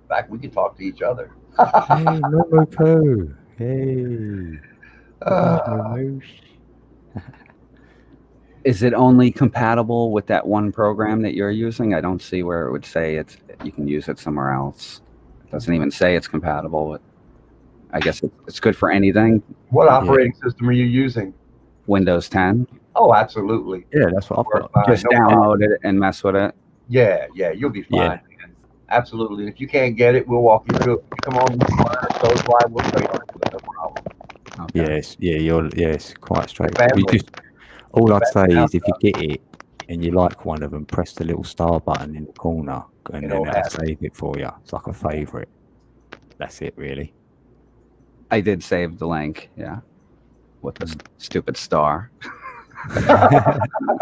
Speaker 5: In fact, we can talk to each other.
Speaker 1: Hey, Momoko. Hey.
Speaker 5: Uh,
Speaker 1: Momos.
Speaker 2: Is it only compatible with that one program that you're using? I don't see where it would say you can use it somewhere else. It doesn't even say it's compatible with. I guess it's good for anything.
Speaker 5: what operating system are you using?
Speaker 2: Windows 10.
Speaker 5: Oh, absolutely.
Speaker 1: Yeah, that's what I've got.
Speaker 5: Fine,
Speaker 2: Just
Speaker 5: no problem.
Speaker 2: download it and mess with it.
Speaker 5: Yeah, you'll be fine,
Speaker 1: Yeah.
Speaker 5: man. Absolutely. If you can't get it, we'll walk you through it. You come on, those live, we'll show you. No problem.
Speaker 2: Okay.
Speaker 1: Yes, it's quite straight.
Speaker 5: family.
Speaker 1: All I'd say is if you get it and you like one of them, press the little star button in the corner and
Speaker 5: It'll
Speaker 1: then it'll
Speaker 5: have
Speaker 1: save it for you. It's like a favourite. That's it, really.
Speaker 2: I did save the link. Yeah. With the stupid star.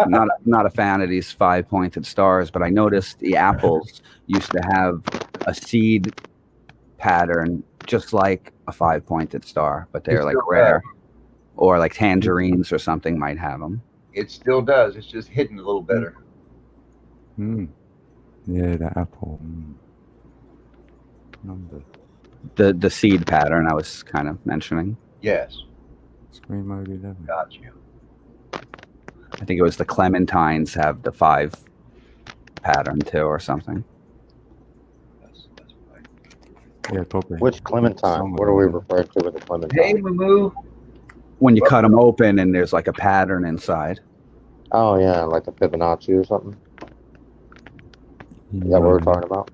Speaker 2: not a fan of these 5-pointed stars, but I noticed the apples used to have a seed pattern just like a 5-pointed star, but they're
Speaker 5: It
Speaker 2: like
Speaker 5: still
Speaker 2: rare. Or like tangerines or something might have them.
Speaker 5: It still does. It's just hidden a little better.
Speaker 1: Mm. Yeah, the apple. Number.
Speaker 2: The seed pattern I was kind of mentioning.
Speaker 5: Yes.
Speaker 1: Screen mode 11.
Speaker 5: Got you.
Speaker 2: I think it was the clementines have the 5 pattern too or something.
Speaker 5: That's right.
Speaker 1: Yeah, probably.
Speaker 4: Which Clementine? What are we referring to with the Clementine?
Speaker 5: Hey, Mamu.
Speaker 2: When you cut them open and there's like a pattern inside.
Speaker 4: Oh yeah, like the Fibonacci or something. Is that what we're talking about?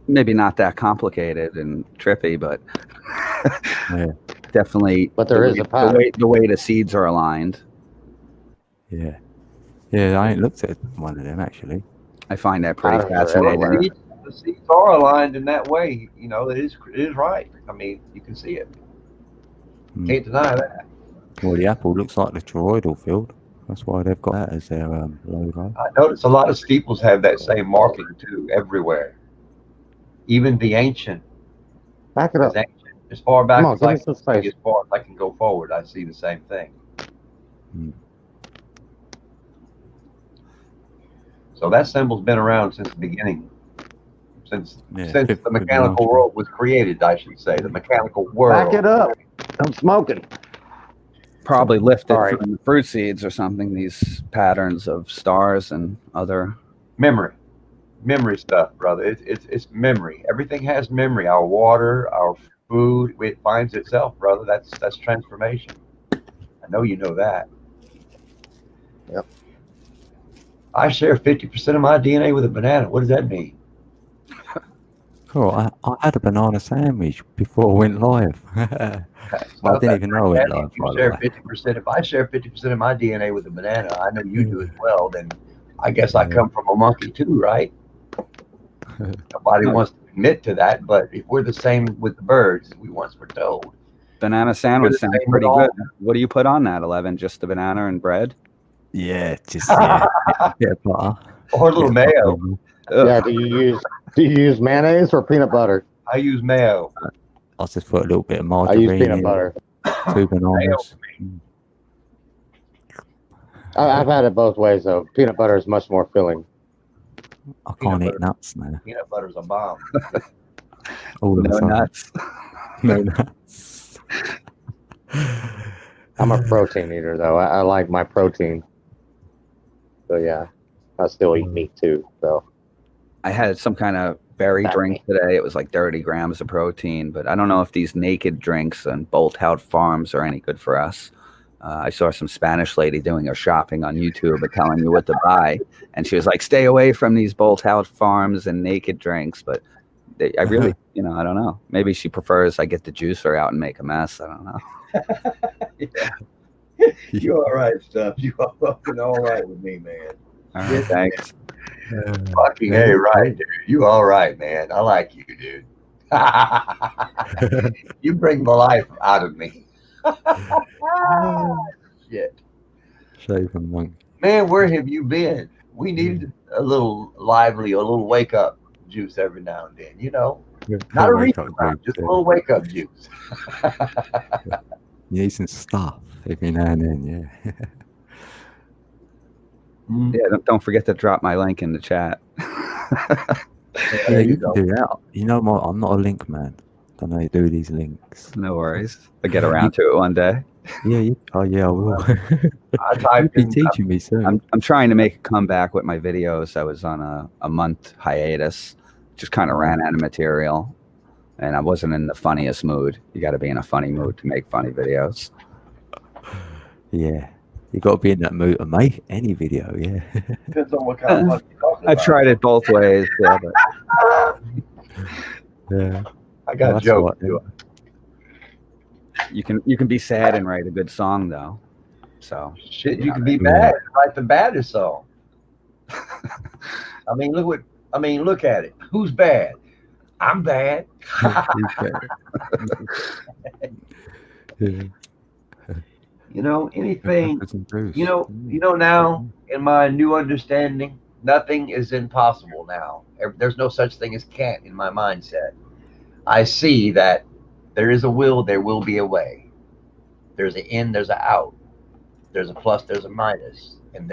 Speaker 2: Maybe not that complicated and trippy, but
Speaker 1: Yeah.
Speaker 2: definitely.
Speaker 4: But there is a pattern.
Speaker 2: The way the seeds are aligned.
Speaker 1: Yeah. Yeah, I ain't looked at one of them actually.
Speaker 2: I find that pretty
Speaker 4: Patterns are
Speaker 2: fascinating.
Speaker 4: everywhere.
Speaker 5: The seeds are aligned in that way. You know, it is right. I mean, you can see it. Can't deny that.
Speaker 1: Well, the apple looks like the toroidal field. That's why they've got that as their logo.
Speaker 5: I notice a lot of steeples have that same marking too, everywhere. Even the ancient.
Speaker 4: Back it up.
Speaker 5: As far back
Speaker 4: Come on,
Speaker 5: as
Speaker 4: give
Speaker 5: I
Speaker 4: me some space.
Speaker 5: as far as I can go forward, I see the same thing. So that symbol's been around since the beginning. Since the mechanical world was created, I should say. The mechanical world.
Speaker 4: Back it up. I'm smoking.
Speaker 2: Probably lifted
Speaker 4: Sorry.
Speaker 2: from the fruit seeds or something, these patterns of stars and other
Speaker 5: Memory stuff, brother. It's memory. Everything has memory. Our water, our food, it finds itself, brother. That's transformation. I know you know that.
Speaker 4: Yep.
Speaker 5: I share 50% of my DNA with a banana. What does that mean?
Speaker 1: Cool. I had a banana sandwich before I went live. I didn't even know I went live.
Speaker 5: You share 50%. If I share 50% of my DNA with a banana, I know you do as well. Then I guess I come from a monkey too, right? Nobody wants to admit to that, but if we're the same with the birds, as we once were told.
Speaker 2: banana sandwich sounds
Speaker 5: same
Speaker 2: pretty
Speaker 5: with
Speaker 2: good. What do you put on that, 11? Just the banana and bread?
Speaker 1: Yeah, just a bit of butter.
Speaker 5: Or a little mayo.
Speaker 4: Yeah, do you use mayonnaise or peanut butter?
Speaker 5: I use mayo.
Speaker 1: I'll just put a little bit of
Speaker 4: I
Speaker 1: margarine
Speaker 4: use peanut
Speaker 1: in,
Speaker 4: butter.
Speaker 1: 2 bananas.
Speaker 4: I've had it both ways though. Peanut butter is much more filling.
Speaker 1: I can't eat nuts now.
Speaker 5: Peanut butter's a bomb.
Speaker 1: All of a
Speaker 2: No
Speaker 1: sudden.
Speaker 2: nuts.
Speaker 1: No nuts.
Speaker 4: I'm a protein eater though. I like my protein. So yeah, I still eat meat too. So
Speaker 2: I had some kind of berry drink today. It was like 30 grams of protein, but I don't know if these naked drinks and Bolthouse Farms are any good for us. I saw some Spanish lady doing her shopping on YouTube and telling me what to buy, and she was like, "Stay away from these Bolthouse Farms and naked drinks." But I really, I don't know. Maybe she prefers I get the juicer out and make a mess. I don't know.
Speaker 5: Yeah. You all right, Stuff. You fucking all right with me, man.
Speaker 2: All right, thanks.
Speaker 5: Fucking hey, right, dude. You all right, man. I like you, dude. You bring the life out of me. Shit.
Speaker 1: Shaven monk.
Speaker 5: Man, where have you been? We need a little lively, a little wake up juice every now and then, Not a
Speaker 1: wake
Speaker 5: reach
Speaker 1: up
Speaker 5: around,
Speaker 1: juice,
Speaker 5: just a little wake up juice.
Speaker 1: You need some stuff every now and then, yeah.
Speaker 2: Yeah, don't forget to drop my link in the chat.
Speaker 1: Yeah, you can do that. I'm not a link man. Don't know how to do these links.
Speaker 2: No worries. I'll get around to it one day.
Speaker 1: Yeah, I will.
Speaker 5: You'll
Speaker 1: be teaching me soon.
Speaker 2: I'm trying to make a comeback with my videos. I was on a month hiatus. Just kind of ran out of material. And I wasn't in the funniest mood. You got to be in a funny mood to make funny videos.
Speaker 1: Yeah. You got to be in that mood to make any video, yeah.
Speaker 5: Depends on what kind of fun you're talking
Speaker 2: I've
Speaker 5: about.
Speaker 2: tried it both ways. Yeah,
Speaker 1: Yeah.
Speaker 5: I got a joke.
Speaker 2: You can be sad and write a good song though. So
Speaker 5: shit, you can be bad and write the baddest song. I mean, look at it. Who's bad? I'm bad.
Speaker 1: Yeah.
Speaker 5: Anything. Now in my new understanding, nothing is impossible now. There's no such thing as can't in my mindset. I see that there is a will, there will be a way. There's an in, there's an out. There's a plus, there's a minus, and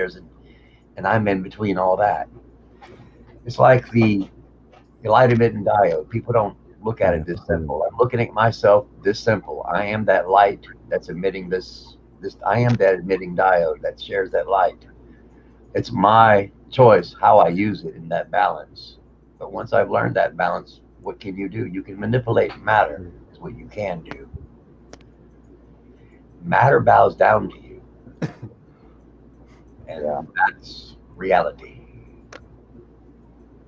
Speaker 5: I'm in between all that. It's like the light emitting diode. People don't look at it this simple. I'm looking at myself this simple. I am that light that's emitting this. I am that emitting diode that shares that light. It's my choice how I use it in that balance. But once I've learned that balance, what can you do? You can manipulate matter, is what you can do. Matter bows down to you. And that's reality.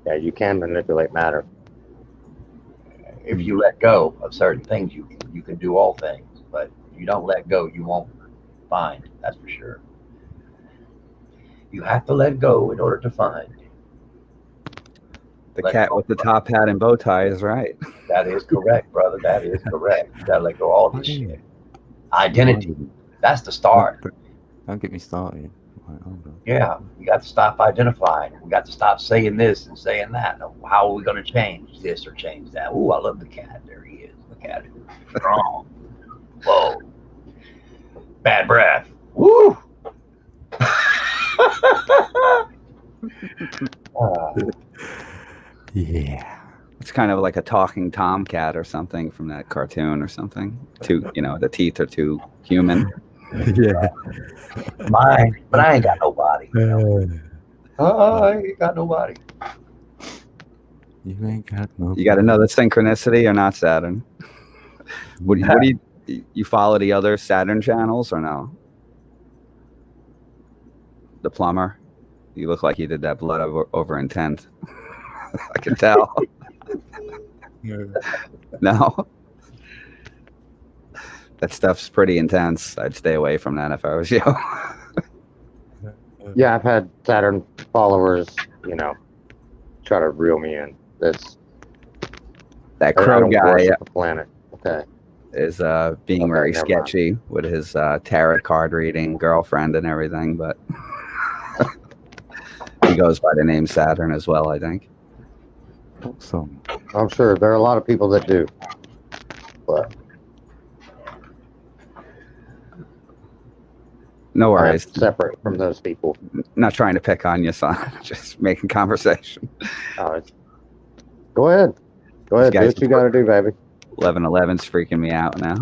Speaker 4: Yeah, you can manipulate matter.
Speaker 5: If you let go of certain things, you can do all things. But if you don't let go, you won't find. That's for sure. You have to let go in order to find.
Speaker 2: The cat with the top hat and bow tie is right.
Speaker 5: That is correct, brother. That is correct. You gotta let go of all this shit. Identity. That's the start.
Speaker 1: Don't get me started.
Speaker 5: Yeah, you got to stop identifying. We got to stop saying this and saying that. How are we going to change this or change that? Ooh, I love the cat. There he is. Look at him. Strong. Whoa. Bad breath. Woo.
Speaker 1: Yeah.
Speaker 2: It's kind of like a talking tomcat or something from that cartoon or something. The teeth are too human.
Speaker 1: Yeah.
Speaker 5: Mine, but I ain't got nobody. I ain't got nobody.
Speaker 1: You ain't got nobody.
Speaker 2: You got another synchronicity or not, Saturn? What do you follow the other Saturn channels or no? The plumber. You look like you did that blood over intent. I can tell. No. That stuff's pretty intense. I'd stay away from that if I was you.
Speaker 4: Yeah, I've had Saturn followers, try to reel me in.
Speaker 2: That crow guy
Speaker 4: the planet. Okay.
Speaker 2: is being very sketchy with his tarot card reading girlfriend and everything, but he goes by the name Saturn as well, I think.
Speaker 1: Awesome.
Speaker 4: I'm sure there are a lot of people that do, but
Speaker 2: no worries.
Speaker 4: I'm separate from those people.
Speaker 2: Not trying to pick on you, son. Just making conversation.
Speaker 4: Go ahead. Do what you got to do, baby.
Speaker 2: 1111's freaking me out now.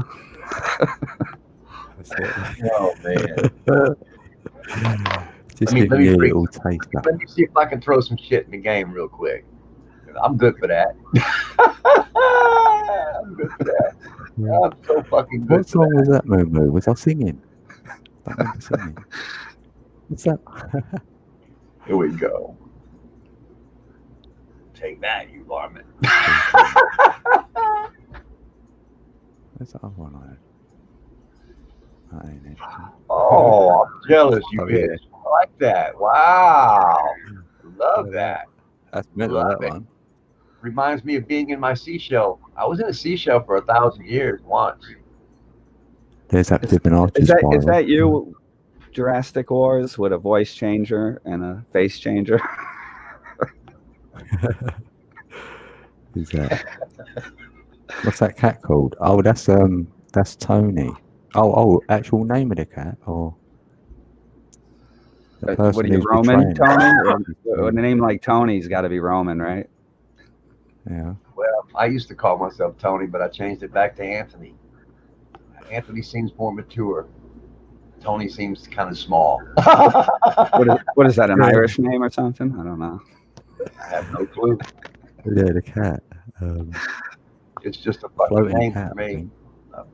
Speaker 5: Oh, man.
Speaker 1: Just give me a little taste.
Speaker 5: Let me see if I can throw some shit in the game real quick. I'm good for that. I'm good for that. I'm so fucking good.
Speaker 1: What song was that, Moo? Was I singing? I don't remember singing. What's that?
Speaker 5: Here we go. Take that, you varmint.
Speaker 1: Where's that other one I had? That ain't it.
Speaker 5: Oh, I'm jealous, you
Speaker 1: Oh,
Speaker 5: bitch. I like that. Wow. Love that.
Speaker 1: That's meant
Speaker 5: Love
Speaker 1: that
Speaker 5: it.
Speaker 1: one.
Speaker 5: Reminds me of being in my seashell. I was in a seashell for 1,000 years once.
Speaker 1: There's that flipping artist.
Speaker 2: Is that you, Jurassic Wars, with a voice changer and a face changer?
Speaker 1: Who's that? What's that cat called? Oh, that's Tony. Oh, actual name of the cat, or the person
Speaker 2: What are you,
Speaker 1: who's
Speaker 2: Roman,
Speaker 1: betraying
Speaker 2: Tony? Or a name like Tony's got to be Roman, right?
Speaker 1: Yeah.
Speaker 5: Well, I used to call myself Tony, but I changed it back to Anthony. Anthony seems more mature. Tony seems kind of small.
Speaker 2: What is that, an Irish name or something? I don't know.
Speaker 5: I have no clue.
Speaker 1: Yeah, the cat.
Speaker 5: It's just a fucking
Speaker 1: Floating
Speaker 5: name
Speaker 1: cat,
Speaker 5: for
Speaker 1: I
Speaker 5: me.
Speaker 1: think.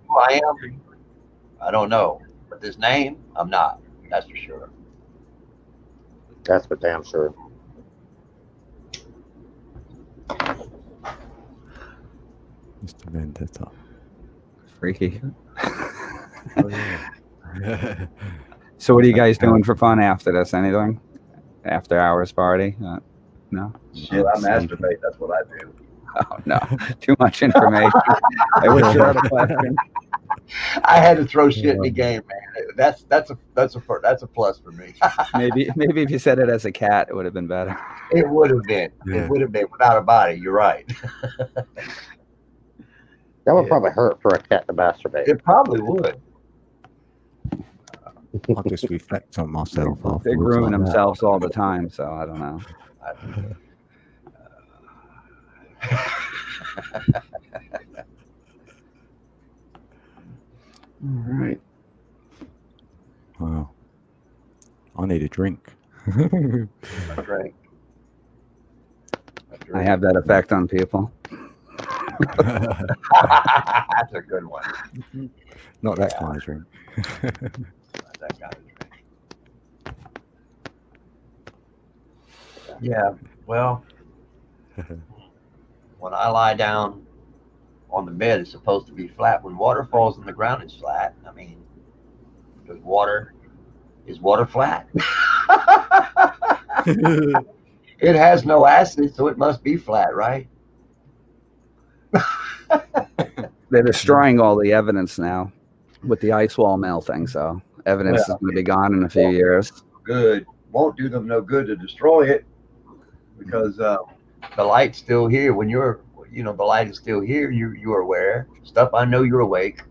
Speaker 5: Who I am, I don't know. But this name, I'm not. That's for sure.
Speaker 4: That's for damn sure.
Speaker 1: Mr. Vendetta.
Speaker 2: Freaky.
Speaker 1: Oh, yeah.
Speaker 2: So what are you guys doing for fun after this? Anything? After hours party? No?
Speaker 5: Shit, I masturbate. That's what I do.
Speaker 2: Oh, no. Too much information. I wish you had a question.
Speaker 5: I had to throw shit in the game, man. That's a plus for me.
Speaker 2: Maybe if you said it as a cat, it would have been better.
Speaker 5: It would have been.
Speaker 1: Yeah.
Speaker 5: It would have been without a body. You're right.
Speaker 4: That would probably hurt for a cat to masturbate.
Speaker 5: It probably would.
Speaker 1: I'll just reflect on myself
Speaker 2: They
Speaker 1: afterwards.
Speaker 2: grooming
Speaker 1: like that.
Speaker 2: themselves all the time, so I don't know. All right.
Speaker 1: Wow. I need a drink.
Speaker 5: I drank.
Speaker 2: I have that effect on people.
Speaker 5: That's a good one.
Speaker 1: Not that kind of drink.
Speaker 5: That kind of drink. Yeah. Well, when I lie down on the bed, it's supposed to be flat. When water falls on the ground, it's flat. I mean, is water flat? It has no acid, so it must be flat, right?
Speaker 2: They're destroying all the evidence now with the ice wall melting, so evidence is going to be gone in a few years.
Speaker 5: Good. Won't do them no good to destroy it because the light's still here. When the light is still here, you're aware. Stuff, I know you're awake.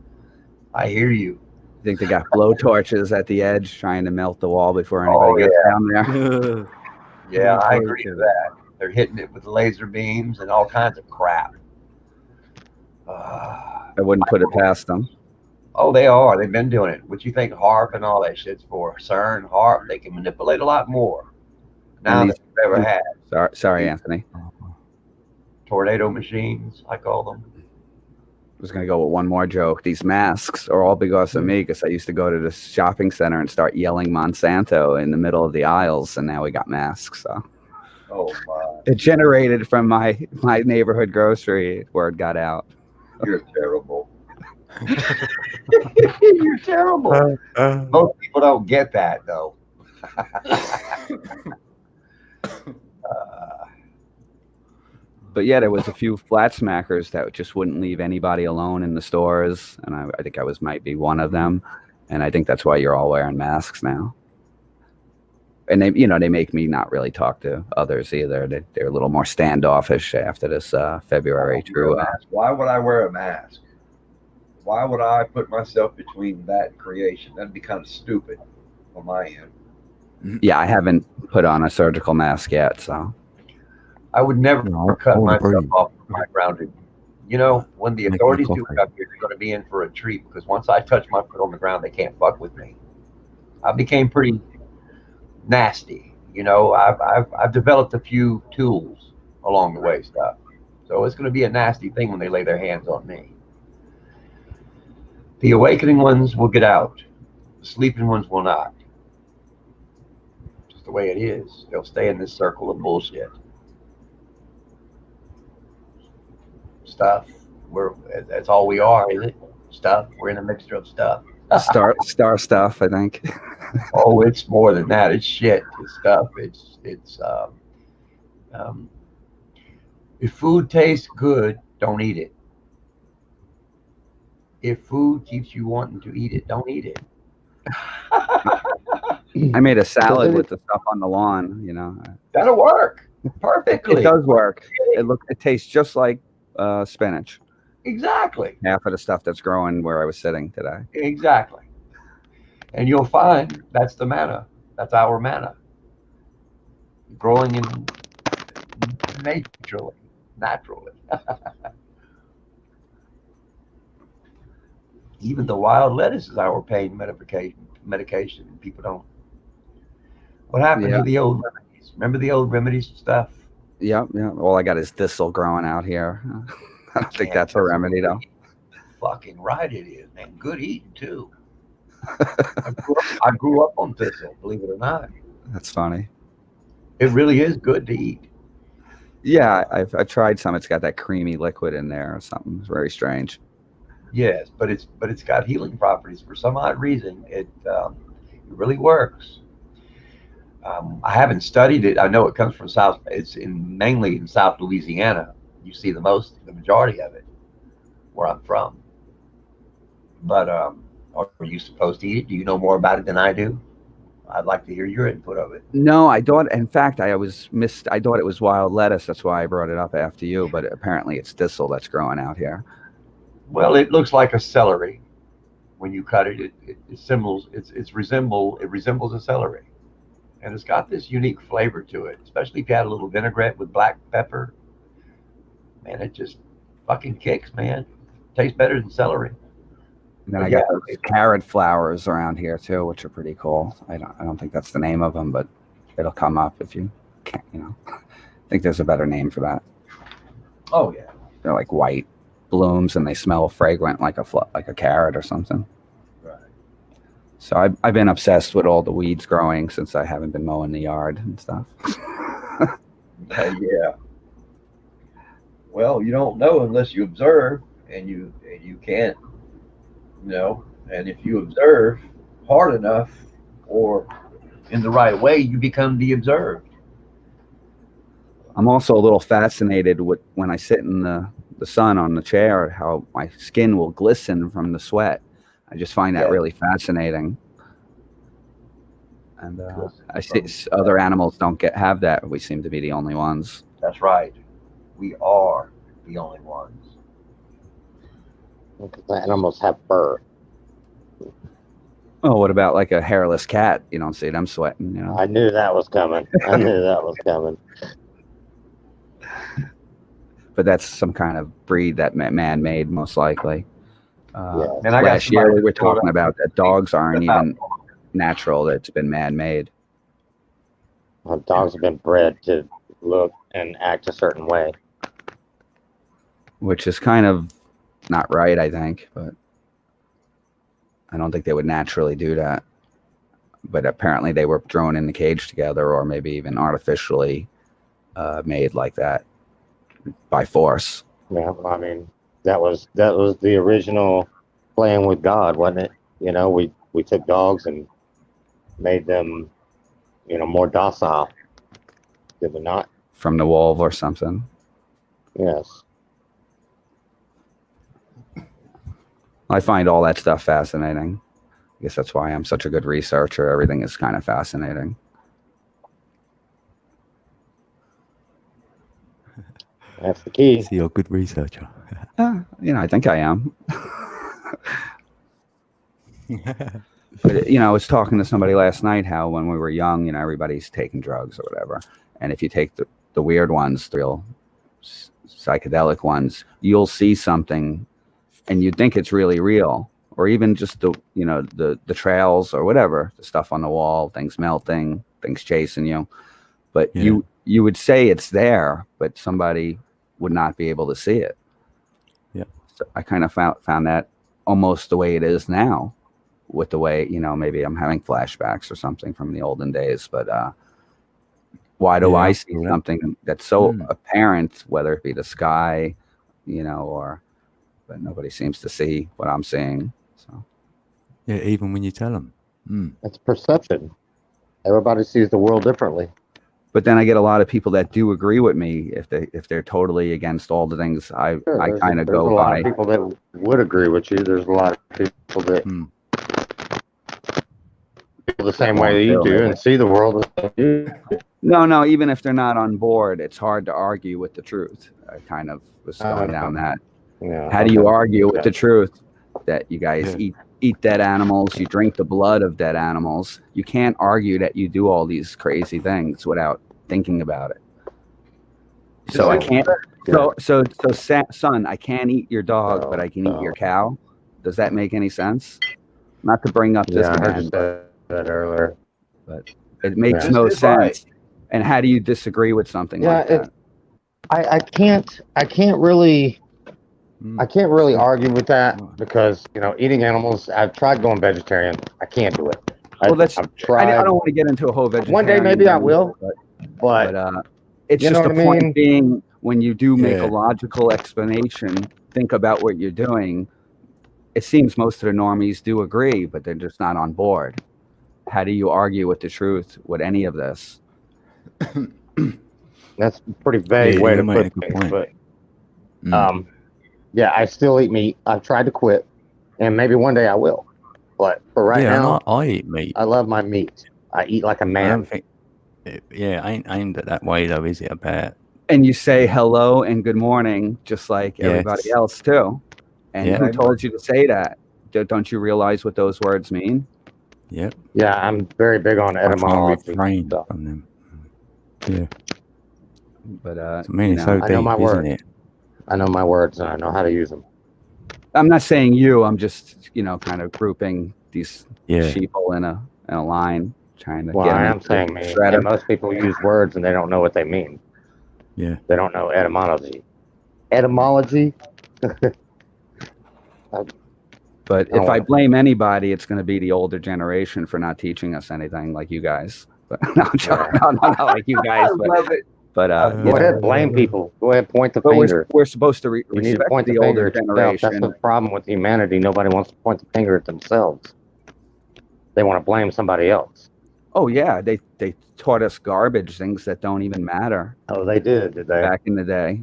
Speaker 5: I hear you.
Speaker 2: I think they got blow torches at the edge trying to melt the wall before anybody gets down there.
Speaker 5: Yeah, I agree with that. They're hitting it with laser beams and all kinds of crap.
Speaker 2: I wouldn't put it past them.
Speaker 5: Oh, they are. They've been doing it. What you think HARP and all that shit's for? CERN, HARP, they can manipulate a lot more now than they've ever had.
Speaker 2: Sorry, Anthony.
Speaker 5: Tornado machines, I call them.
Speaker 2: I was going to go with one more joke. These masks are all because of me, because I used to go to the shopping center and start yelling Monsanto in the middle of the aisles, and now we got masks. So
Speaker 5: Oh, my.
Speaker 2: it generated from my neighborhood grocery where it got out.
Speaker 5: You're terrible. You're terrible. Most people don't get that, though.
Speaker 2: But yeah, there was a few flat smackers that just wouldn't leave anybody alone in the stores, and I think I might be one of them. And I think that's why you're all wearing masks now. And they make me not really talk to others either. They're a little more standoffish after this February true.
Speaker 5: Why would I wear a mask? Why would I put myself between that and creation? That'd be kind of stupid on my end.
Speaker 2: Yeah, I haven't put on a surgical mask yet, so.
Speaker 5: I would never cut myself
Speaker 1: breathe.
Speaker 5: off from my grounded. You know, when the
Speaker 1: Make
Speaker 5: authorities
Speaker 1: me
Speaker 5: do
Speaker 1: coffee.
Speaker 5: come here, you're going to be in for a treat because once I touch my foot on the ground, they can't fuck with me. I became pretty nasty. You know, I've developed a few tools along the way stuff. So it's going to be a nasty thing when they lay their hands on me. The awakening ones will get out. The sleeping ones will not. Just the way it is. They'll stay in this circle of bullshit. Stuff. That's all we are, is it? Stuff. We're in a mixture of stuff.
Speaker 2: Star stuff, I think.
Speaker 5: Oh, it's more than that. It's shit. It's stuff. If food tastes good, don't eat it. If food keeps you wanting to eat it, don't eat it.
Speaker 2: I made a salad with the stuff on the lawn, you know.
Speaker 5: That'll work perfectly.
Speaker 2: It does work. It tastes just like spinach.
Speaker 5: Exactly.
Speaker 2: Half of the stuff that's growing where I was sitting today.
Speaker 5: Exactly. And you'll find that's the manna. That's our manna. Growing in naturally. Even the wild lettuce is our pain medication. People don't. What happened to the old remedies? Remember the old remedies stuff?
Speaker 2: Yeah. All I got is thistle growing out here. I don't think that's a remedy, though.
Speaker 5: Fucking right it is, man. Good eating, too. I grew up on thistle, believe it or not.
Speaker 2: That's funny.
Speaker 5: It really is good to eat.
Speaker 2: Yeah, I've tried some. It's got that creamy liquid in there or something. It's very strange.
Speaker 5: Yes, but it's got healing properties. For some odd reason, it really works. I haven't studied it. I know it comes from South. It's mainly in South Louisiana. You see the majority of it where I'm from. But are you supposed to eat it? Do you know more about it than I do? I'd like to hear your input of it.
Speaker 2: No, I thought. In fact, I thought it was wild lettuce. That's why I brought it up after you. But apparently, it's thistle that's growing out here.
Speaker 5: Well, it looks like a celery. When you cut it, it resembles a celery, and it's got this unique flavor to it. Especially if you add a little vinaigrette with black pepper. Man, it just fucking kicks, man. Tastes better than celery.
Speaker 2: And then I got those carrot flowers around here too, which are pretty cool. I don't think that's the name of them, but it'll come up if you can't. You know, I think there's a better name for that.
Speaker 5: Oh yeah.
Speaker 2: They're like white blooms and they smell fragrant like a carrot or something.
Speaker 5: Right.
Speaker 2: So I've been obsessed with all the weeds growing since I haven't been mowing the yard and stuff.
Speaker 5: Yeah. Well, you don't know unless you observe, and you can't. You know, and if you observe hard enough or in the right way, you become the observed.
Speaker 2: I'm also a little fascinated with when I sit in the sun on the chair, how my skin will glisten from the sweat. I just find that really fascinating. And I see other animals don't have that. We seem to be the only ones.
Speaker 5: That's right. We are the only ones.
Speaker 4: The animals have fur.
Speaker 2: Oh, what about like a hairless cat? You don't see them sweating, you know?
Speaker 4: I knew that was coming.
Speaker 2: But that's some kind of breed that man made, most likely.
Speaker 5: And
Speaker 2: last year we were talking about that dogs aren't even natural; it's been man-made.
Speaker 4: Well, dogs have been bred to look and act a certain way,
Speaker 2: which is kind of not right, I think. But I don't think they would naturally do that. But apparently, they were thrown in the cage together, or maybe even artificially made like that by force.
Speaker 4: Yeah, I mean that was the original playing with God, wasn't it? You know, we took dogs and made them, you know, more docile. Did we not?
Speaker 2: From the wolf or something.
Speaker 4: Yes.
Speaker 2: I find all that stuff fascinating. I guess that's why I'm such a good researcher. Everything is kind of fascinating.
Speaker 4: That's the key.
Speaker 1: So you're a good researcher.
Speaker 2: You know, I think I am. But, you know, I was talking to somebody last night how when we were young, you know, everybody's taking drugs or whatever. And if you take the weird ones, the real psychedelic ones, you'll see something and you think it's really real. Or even just the trails or whatever, the stuff on the wall, things melting, things chasing you. But you would say it's there, but somebody would not be able to see it.
Speaker 1: Yeah.
Speaker 2: So I kind of found that almost the way it is now, with the way, maybe I'm having flashbacks or something from the olden days, but why do I see something that's so apparent, whether it be the sky, but nobody seems to see what I'm seeing. So
Speaker 1: yeah, even when you tell them.
Speaker 4: It's perception. Everybody sees the world differently.
Speaker 2: But then I get a lot of people that do agree with me if they're totally against all the things I kind of go by.
Speaker 4: There's a lot of people that would agree with you. There's a lot of people that feel the same way that you do and see the world as you do.
Speaker 2: No, even if they're not on board, it's hard to argue with the truth. I kind of was going down that.
Speaker 4: Yeah,
Speaker 2: how do you argue with the truth that you guys eat dead animals, you drink the blood of dead animals? You can't argue that you do all these crazy things without thinking about it. So I can't. So son, I can't eat your dog, but I can eat your cow. Does that make any sense? Not to bring up this
Speaker 4: I heard you
Speaker 2: again,
Speaker 4: say that earlier,
Speaker 2: but it makes no sense. Right. And how do you disagree with something like that?
Speaker 4: I can't really argue with that because eating animals. I've tried going vegetarian. I can't do it.
Speaker 2: Well, I've tried. I don't want to get into a whole vegetarian.
Speaker 4: One day maybe I will, but
Speaker 2: it's just the point being, when you do make a logical explanation, think about what you're doing. It seems most of the normies do agree, but they're just not on board. How do you argue with the truth with any of this?
Speaker 4: That's a pretty vague way to put things, but I still eat meat. I've tried to quit, and maybe one day I will. But for right now,
Speaker 1: I eat meat.
Speaker 4: I love my meat. I eat like a man.
Speaker 1: I don't think, I ain't aimed at that way though, is it? About.
Speaker 2: And you say hello and good morning, just like everybody else too. And who told you to say that? Don't you realize what those words mean?
Speaker 1: Yep.
Speaker 4: Yeah, I'm very big on etymology.
Speaker 1: From them. Yeah.
Speaker 2: But
Speaker 1: it's so deep,
Speaker 4: I know my words.
Speaker 1: It?
Speaker 4: I know my words and I know how to use them.
Speaker 2: I'm not saying you. I'm just kind of grouping these sheeple in a line, trying to.
Speaker 4: Well, I am saying me. And most people use words and they don't know what they mean.
Speaker 1: Yeah.
Speaker 4: They don't know etymology. Etymology.
Speaker 2: But if I blame anybody, it's going to be the older generation for not teaching us anything, like you guys. But no, not like you guys. But
Speaker 4: go ahead, blame people. Go ahead, point the finger.
Speaker 2: We're supposed to respect
Speaker 4: need to point
Speaker 2: the older generation.
Speaker 4: That's the problem with humanity. Nobody wants to point the finger at themselves. They want to blame somebody else.
Speaker 2: Oh yeah, they taught us garbage, things that don't even matter.
Speaker 4: Oh, they did they?
Speaker 2: Back in the day.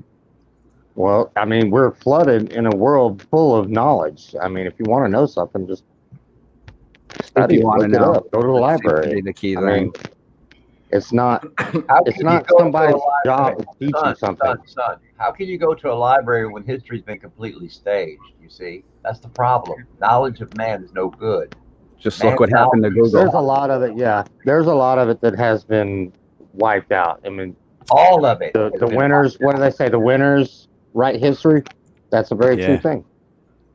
Speaker 4: Well, I mean, we're flooded in a world full of knowledge. I mean, if you want to know something, just study.
Speaker 2: If you want to know,
Speaker 4: go to the library.
Speaker 2: The key
Speaker 4: thing. It's not somebody's job to teach you something.
Speaker 5: Son, how can you go to a library when history's been completely staged? You see, that's the problem. Knowledge of man is no good.
Speaker 2: Just look what happened to Google.
Speaker 4: There's a lot of it. Yeah, there's a lot of it that has been wiped out. I mean,
Speaker 5: all of it.
Speaker 4: The winners. What do they say? The winners write history. That's a very true thing.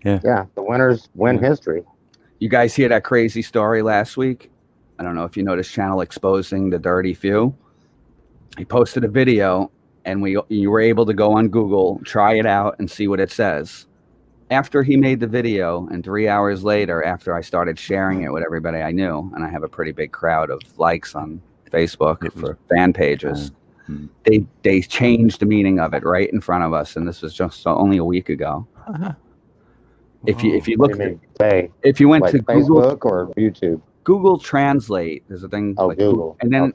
Speaker 4: Yeah. The winners win history.
Speaker 2: You guys hear that crazy story last week? I don't know if you know this channel, Exposing the Dirty Few. He posted a video, and you were able to go on Google, try it out, and see what it says. After he made the video, and 3 hours later, after I started sharing it with everybody I knew, and I have a pretty big crowd of likes on Facebook for fan pages, they changed the meaning of it right in front of us, and this was just only a week ago. If you look, if you went to
Speaker 4: Facebook or YouTube.
Speaker 2: Google Translate, there's a thing
Speaker 4: like Google,
Speaker 2: and then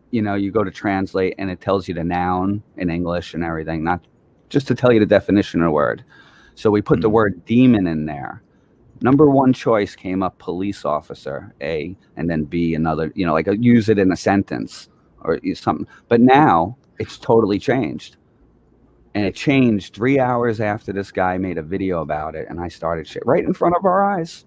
Speaker 2: you go to translate and it tells you the noun in English and everything, not just to tell you the definition of the word. So we put the word demon in there. Number one choice came up police officer, A, and then B, another, like use it in a sentence or something. But now it's totally changed. And it changed 3 hours after this guy made a video about it, and I started shit right in front of our eyes.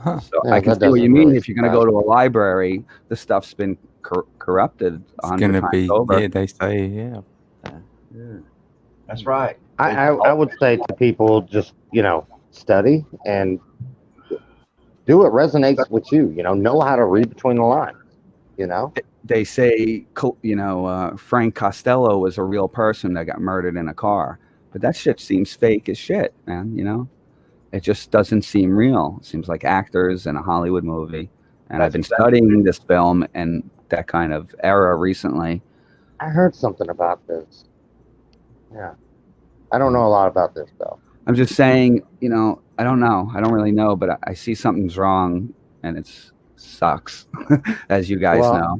Speaker 2: So I can see what you mean. If you're going to go to a library, the stuff's been corrupted 100 times over.
Speaker 1: Yeah, they say, yeah.
Speaker 5: That's right.
Speaker 4: I would say to people, just, study and do what resonates with you, know how to read between the lines,
Speaker 2: they say, Frank Costello was a real person that got murdered in a car, but that shit seems fake as shit, man. It just doesn't seem real. It seems like actors in a Hollywood movie. And I've been studying this film and that kind of era recently.
Speaker 4: I heard something about this. Yeah. I don't know a lot about this, though.
Speaker 2: I'm just saying, I don't know. I don't really know, but I see something's wrong, and it sucks, as you guys know.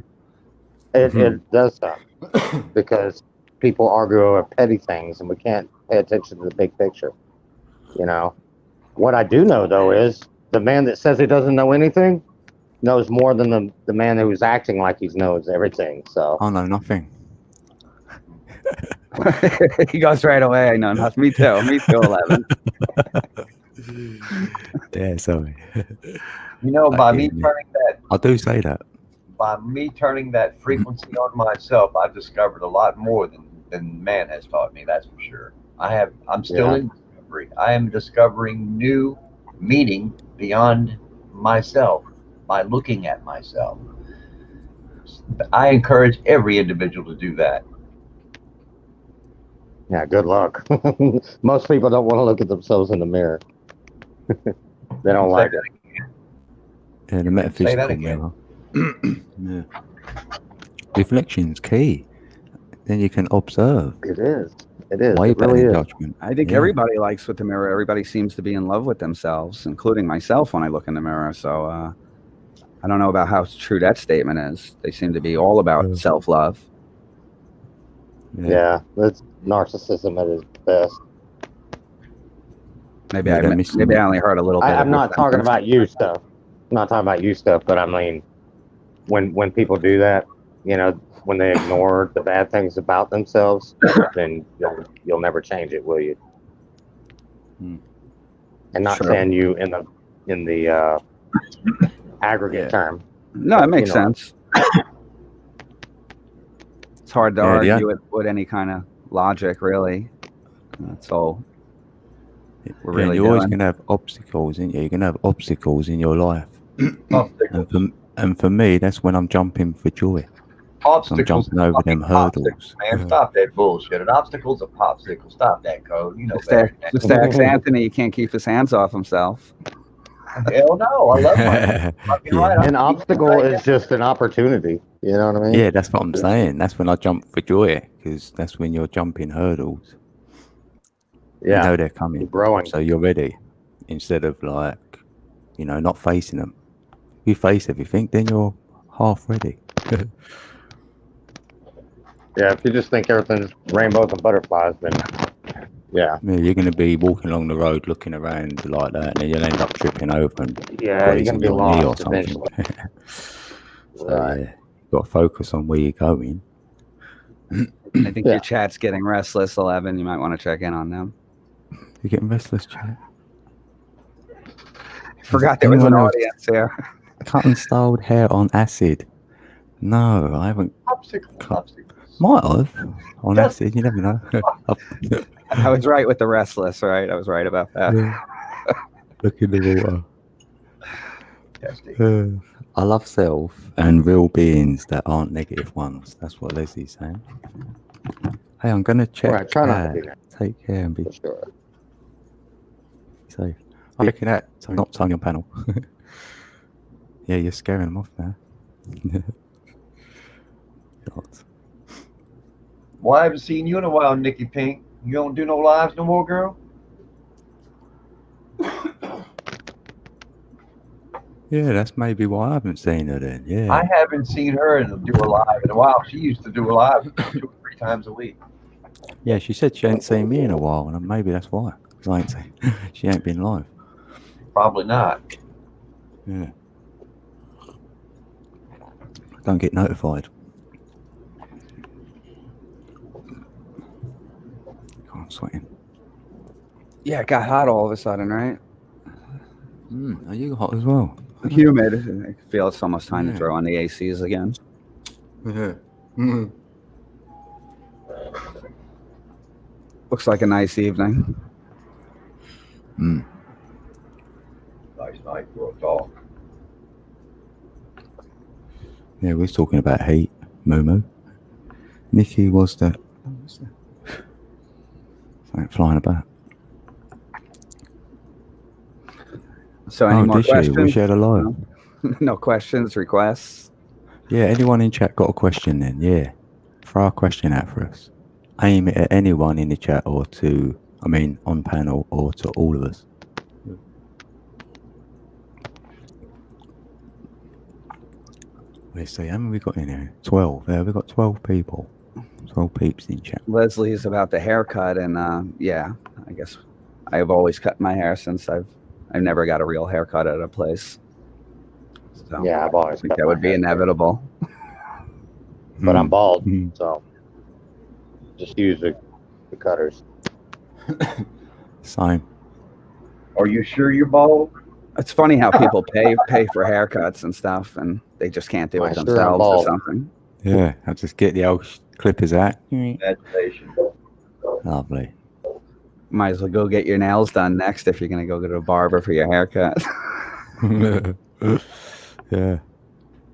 Speaker 4: It does suck because people argue over petty things, and we can't pay attention to the big picture. What I do know, though, is the man that says he doesn't know anything knows more than the man who's acting like he knows everything. So
Speaker 1: I know nothing.
Speaker 2: He goes right away. I know nothing. Me too. Me too, 11.
Speaker 1: Yeah, sorry.
Speaker 5: By me turning that,
Speaker 1: I do say that.
Speaker 5: By me turning that frequency on myself, I've discovered a lot more than man has taught me. That's for sure. I'm still in discovery. I am discovering new meaning beyond myself by looking at myself. I encourage every individual to do that.
Speaker 4: Yeah, good luck. Most people don't want to look at themselves in the mirror. They don't like it.
Speaker 1: Yeah, the metaphysical mirror. Yeah. Reflection's key. Then you can observe.
Speaker 4: It is. It is.
Speaker 1: Way
Speaker 4: it
Speaker 1: better
Speaker 4: really
Speaker 1: than
Speaker 4: is.
Speaker 1: judgment.
Speaker 2: I think everybody likes with the mirror. Everybody seems to be in love with themselves, including myself when I look in the mirror. So I don't know about how true that statement is. They seem to be all about self-love.
Speaker 4: Yeah, that's narcissism at its best.
Speaker 2: Maybe I only heard a little bit.
Speaker 4: I'm not talking about you stuff. I'm not talking about you stuff, but I mean, when people do that, when they ignore the bad things about themselves, then you'll never change it, will you? And not saying you in the aggregate term.
Speaker 2: No, it makes sense. It's hard to argue with any kind of logic, really. That's all.
Speaker 1: You're always going to have obstacles, aren't you? You're going to have obstacles in your life. And for me, that's when I'm jumping for joy.
Speaker 5: Obstacles.
Speaker 1: I'm jumping over them hurdles.
Speaker 5: Man, stop that bullshit. An obstacle's a popsicle. Stop that, Code. You know
Speaker 2: that. Just ask Anthony. He can't keep his hands off himself.
Speaker 5: Hell no. I love my right.
Speaker 4: An obstacle is just an opportunity. You know what I mean?
Speaker 1: Yeah, that's what I'm saying. That's when I jump for joy, because that's when you're jumping hurdles.
Speaker 4: Yeah.
Speaker 1: You know they're coming.
Speaker 4: You're growing.
Speaker 1: So you're ready. Instead of not facing them. If you face everything, then you're half ready.
Speaker 4: Yeah, if you just think everything's rainbows and butterflies, then yeah,
Speaker 1: you're going to be walking along the road looking around like that, and then you'll end up tripping over and
Speaker 4: you're going to be lost eventually.
Speaker 1: Right. You've got to focus on where you're going.
Speaker 2: I think your chat's getting restless, 11. You might want to check in on them.
Speaker 1: You're getting restless, chat.
Speaker 2: Forgot there was an audience here.
Speaker 1: Cut and styled hair on acid. No, I haven't.
Speaker 5: Popsicles.
Speaker 1: Might have on acid. You never know.
Speaker 2: I was right with the restless, right? I was right about that.
Speaker 1: Yeah. Look in the water. I love self and real beings that aren't negative ones. That's what Leslie's saying. Hey, I'm gonna check.
Speaker 4: All right, try not to do that.
Speaker 1: Take care and be
Speaker 4: sure.
Speaker 1: safe. I'm looking at not signing on panel. Yeah, you're scaring them off now.
Speaker 5: Well, I haven't seen you in a while, Nikki Pink. You don't do no lives no more, girl?
Speaker 1: Yeah, that's maybe why I haven't seen her then. Yeah.
Speaker 5: I haven't seen her do a live in a while. She used to do a live 2 or 3 times a week.
Speaker 1: Yeah, she said she ain't seen me in a while, and maybe that's why. Because she ain't been live.
Speaker 5: Probably not.
Speaker 1: Yeah. Don't get notified. I'm sweating.
Speaker 2: Yeah, it got hot all of a sudden, right?
Speaker 1: Are you hot as well?
Speaker 2: Humid. I feel it's almost time to throw on the ACs again. Looks like a nice evening.
Speaker 5: Nice night for a dog.
Speaker 1: Yeah, we was talking about heat. Moo. Nikki was the something flying about.
Speaker 2: So any more
Speaker 1: did she?
Speaker 2: questions?
Speaker 1: We shared a lot.
Speaker 2: No? No questions, requests?
Speaker 1: Yeah, anyone in chat got a question then? Yeah. Throw a question out for us. Aim it at anyone in the chat or on panel or to all of us. Let's see, how many we got in here? 12. Yeah, we've got 12 people. 12 peeps in chat.
Speaker 2: Leslie's about the haircut, and yeah, I guess I've always cut my hair since I've never got a real haircut at a place. So
Speaker 4: Yeah, I've always
Speaker 2: I think
Speaker 4: cut
Speaker 2: that
Speaker 4: my
Speaker 2: would be
Speaker 4: hair.
Speaker 2: inevitable.
Speaker 4: But I'm bald,
Speaker 1: Mm.
Speaker 4: so just use the cutters.
Speaker 1: Same.
Speaker 5: Are you sure you're bald?
Speaker 2: It's funny how people pay for haircuts and stuff, and they just can't do it
Speaker 4: Sure, I'm
Speaker 2: themselves or
Speaker 4: bald.
Speaker 2: something.
Speaker 1: Yeah, I'll just get the old clippers out.
Speaker 5: Congratulations.
Speaker 1: Lovely.
Speaker 2: Might as well go get your nails done next if you're gonna go to the barber for your haircut.
Speaker 1: Yeah.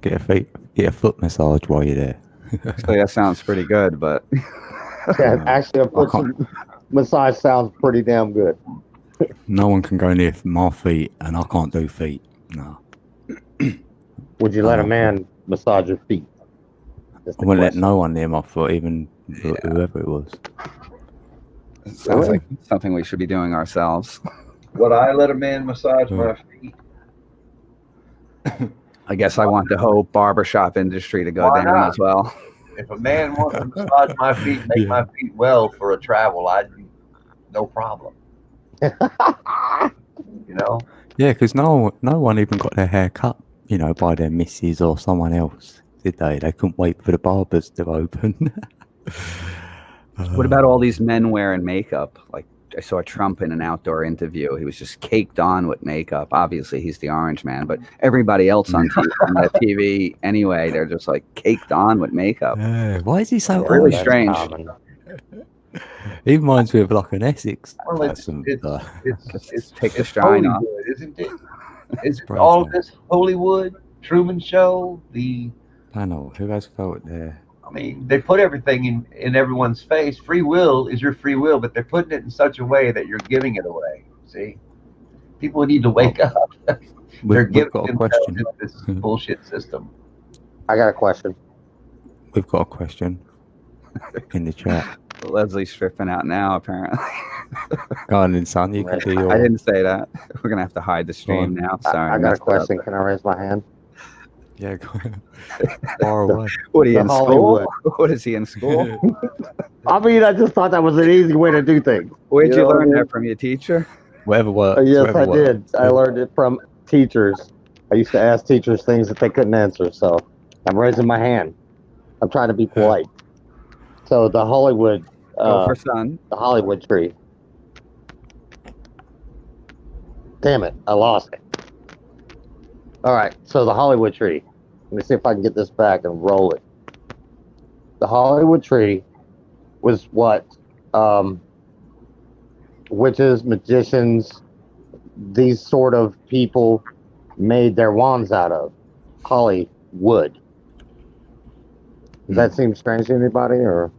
Speaker 1: Get a foot massage while you're there.
Speaker 2: So that sounds pretty good, but
Speaker 4: Yeah, actually, massage sounds pretty damn good.
Speaker 1: No one can go near my feet, and I can't do feet. No.
Speaker 4: Would you let a man massage your feet? That's the
Speaker 1: I wouldn't let
Speaker 4: question.
Speaker 1: no one near my foot, even whoever it was.
Speaker 2: it sounds like something we should be doing ourselves.
Speaker 5: Would I let a man massage my feet?
Speaker 2: I guess I want the whole barbershop industry to go
Speaker 5: Why
Speaker 2: down
Speaker 5: not?
Speaker 2: as well.
Speaker 5: If a man wants to massage my feet, make my feet well for a travel, no problem. You know?
Speaker 1: Yeah, because no one even got their hair cut, by their missus or someone else, did they? They couldn't wait for the barbers to open.
Speaker 2: What about all these men wearing makeup? Like I saw Trump in an outdoor interview. He was just caked on with makeup. Obviously, he's the orange man, but everybody else on TV anyway, they're just like caked on with makeup.
Speaker 1: Why is he so
Speaker 2: Really
Speaker 1: orange?
Speaker 2: strange.
Speaker 4: Common.
Speaker 1: He reminds me of like an Essex
Speaker 5: Well, it's
Speaker 1: person.
Speaker 2: Take the shine off.
Speaker 5: Hollywood, isn't it? It's
Speaker 1: Spray
Speaker 5: all
Speaker 1: tan.
Speaker 5: this Hollywood, Truman Show,
Speaker 1: Panel, who has felt there?
Speaker 5: I mean, they put everything in everyone's face. Free will is your free will, but they're putting it in such a way that you're giving it away. See? People need to wake up. They're
Speaker 1: We've
Speaker 5: giving
Speaker 1: got a
Speaker 5: themselves
Speaker 1: question.
Speaker 5: into this bullshit system.
Speaker 4: I got a question.
Speaker 1: We've got a question in the chat.
Speaker 2: Leslie's tripping out now, apparently.
Speaker 1: Go on then, son. You can do your...
Speaker 2: I didn't say that. We're gonna have to hide the stream now. Sorry,
Speaker 4: I got a
Speaker 2: messed it up.
Speaker 4: question. Can I raise my hand?
Speaker 1: Yeah, go far away.
Speaker 2: What are you
Speaker 4: The
Speaker 2: in
Speaker 4: Hollywood.
Speaker 2: school? What is he in school?
Speaker 4: I mean, I just thought that was an easy way to do things.
Speaker 2: Where'd you
Speaker 4: know what I
Speaker 2: learn
Speaker 4: mean?
Speaker 2: that from, your teacher?
Speaker 1: Whatever works.
Speaker 4: Yes,
Speaker 1: whatever
Speaker 4: I
Speaker 1: works.
Speaker 4: did. I learned it from teachers. I used to ask teachers things that they couldn't answer, so I'm raising my hand. I'm trying to be polite. So the Hollywood,
Speaker 2: Go for son.
Speaker 4: the Hollywood tree. Damn it, I lost it. All right, so the Hollywood tree. Let me see if I can get this back and roll it. The Hollywood tree was what witches, magicians, these sort of people made their wands out of. Hollywood. Does that seem strange to anybody, or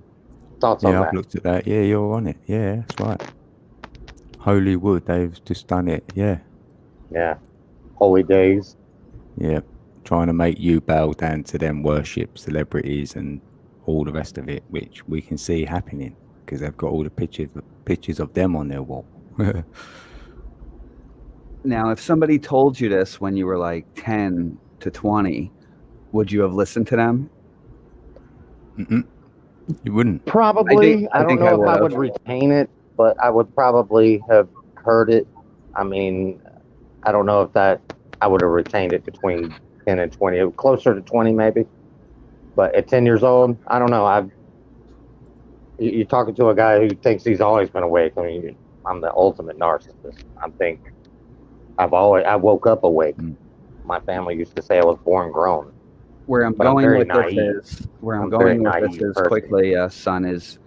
Speaker 4: thoughts on
Speaker 1: Yeah, I've
Speaker 4: that?
Speaker 1: looked at that. Yeah, you're on it. Yeah, that's right. Holy wood, they've just done it. Yeah.
Speaker 4: Yeah. Holy days.
Speaker 1: Yeah. Trying to make you bow down to them worship celebrities and all the rest of it, which we can see happening because they've got all the pictures of them on their wall.
Speaker 2: Now, if somebody told you this when you were like 10 to 20, would you have listened to them?
Speaker 1: You wouldn't.
Speaker 4: Probably. I don't
Speaker 2: think
Speaker 4: know
Speaker 2: I
Speaker 4: if I
Speaker 2: would've.
Speaker 4: would retain it, but I would probably have heard it. I mean, I don't know if I would have retained it between 10 and 20, closer to 20 maybe. But at 10 years old, I don't know. You're talking to a guy who thinks he's always been awake. I mean, I'm the ultimate narcissist. I woke up awake. My family used to say I was born grown.
Speaker 2: Where I'm
Speaker 4: But I'm
Speaker 2: going
Speaker 4: very
Speaker 2: with
Speaker 4: naive.
Speaker 2: this is where I'm
Speaker 4: I'm very
Speaker 2: going with
Speaker 4: naive
Speaker 2: this is
Speaker 4: person.
Speaker 2: quickly, son, is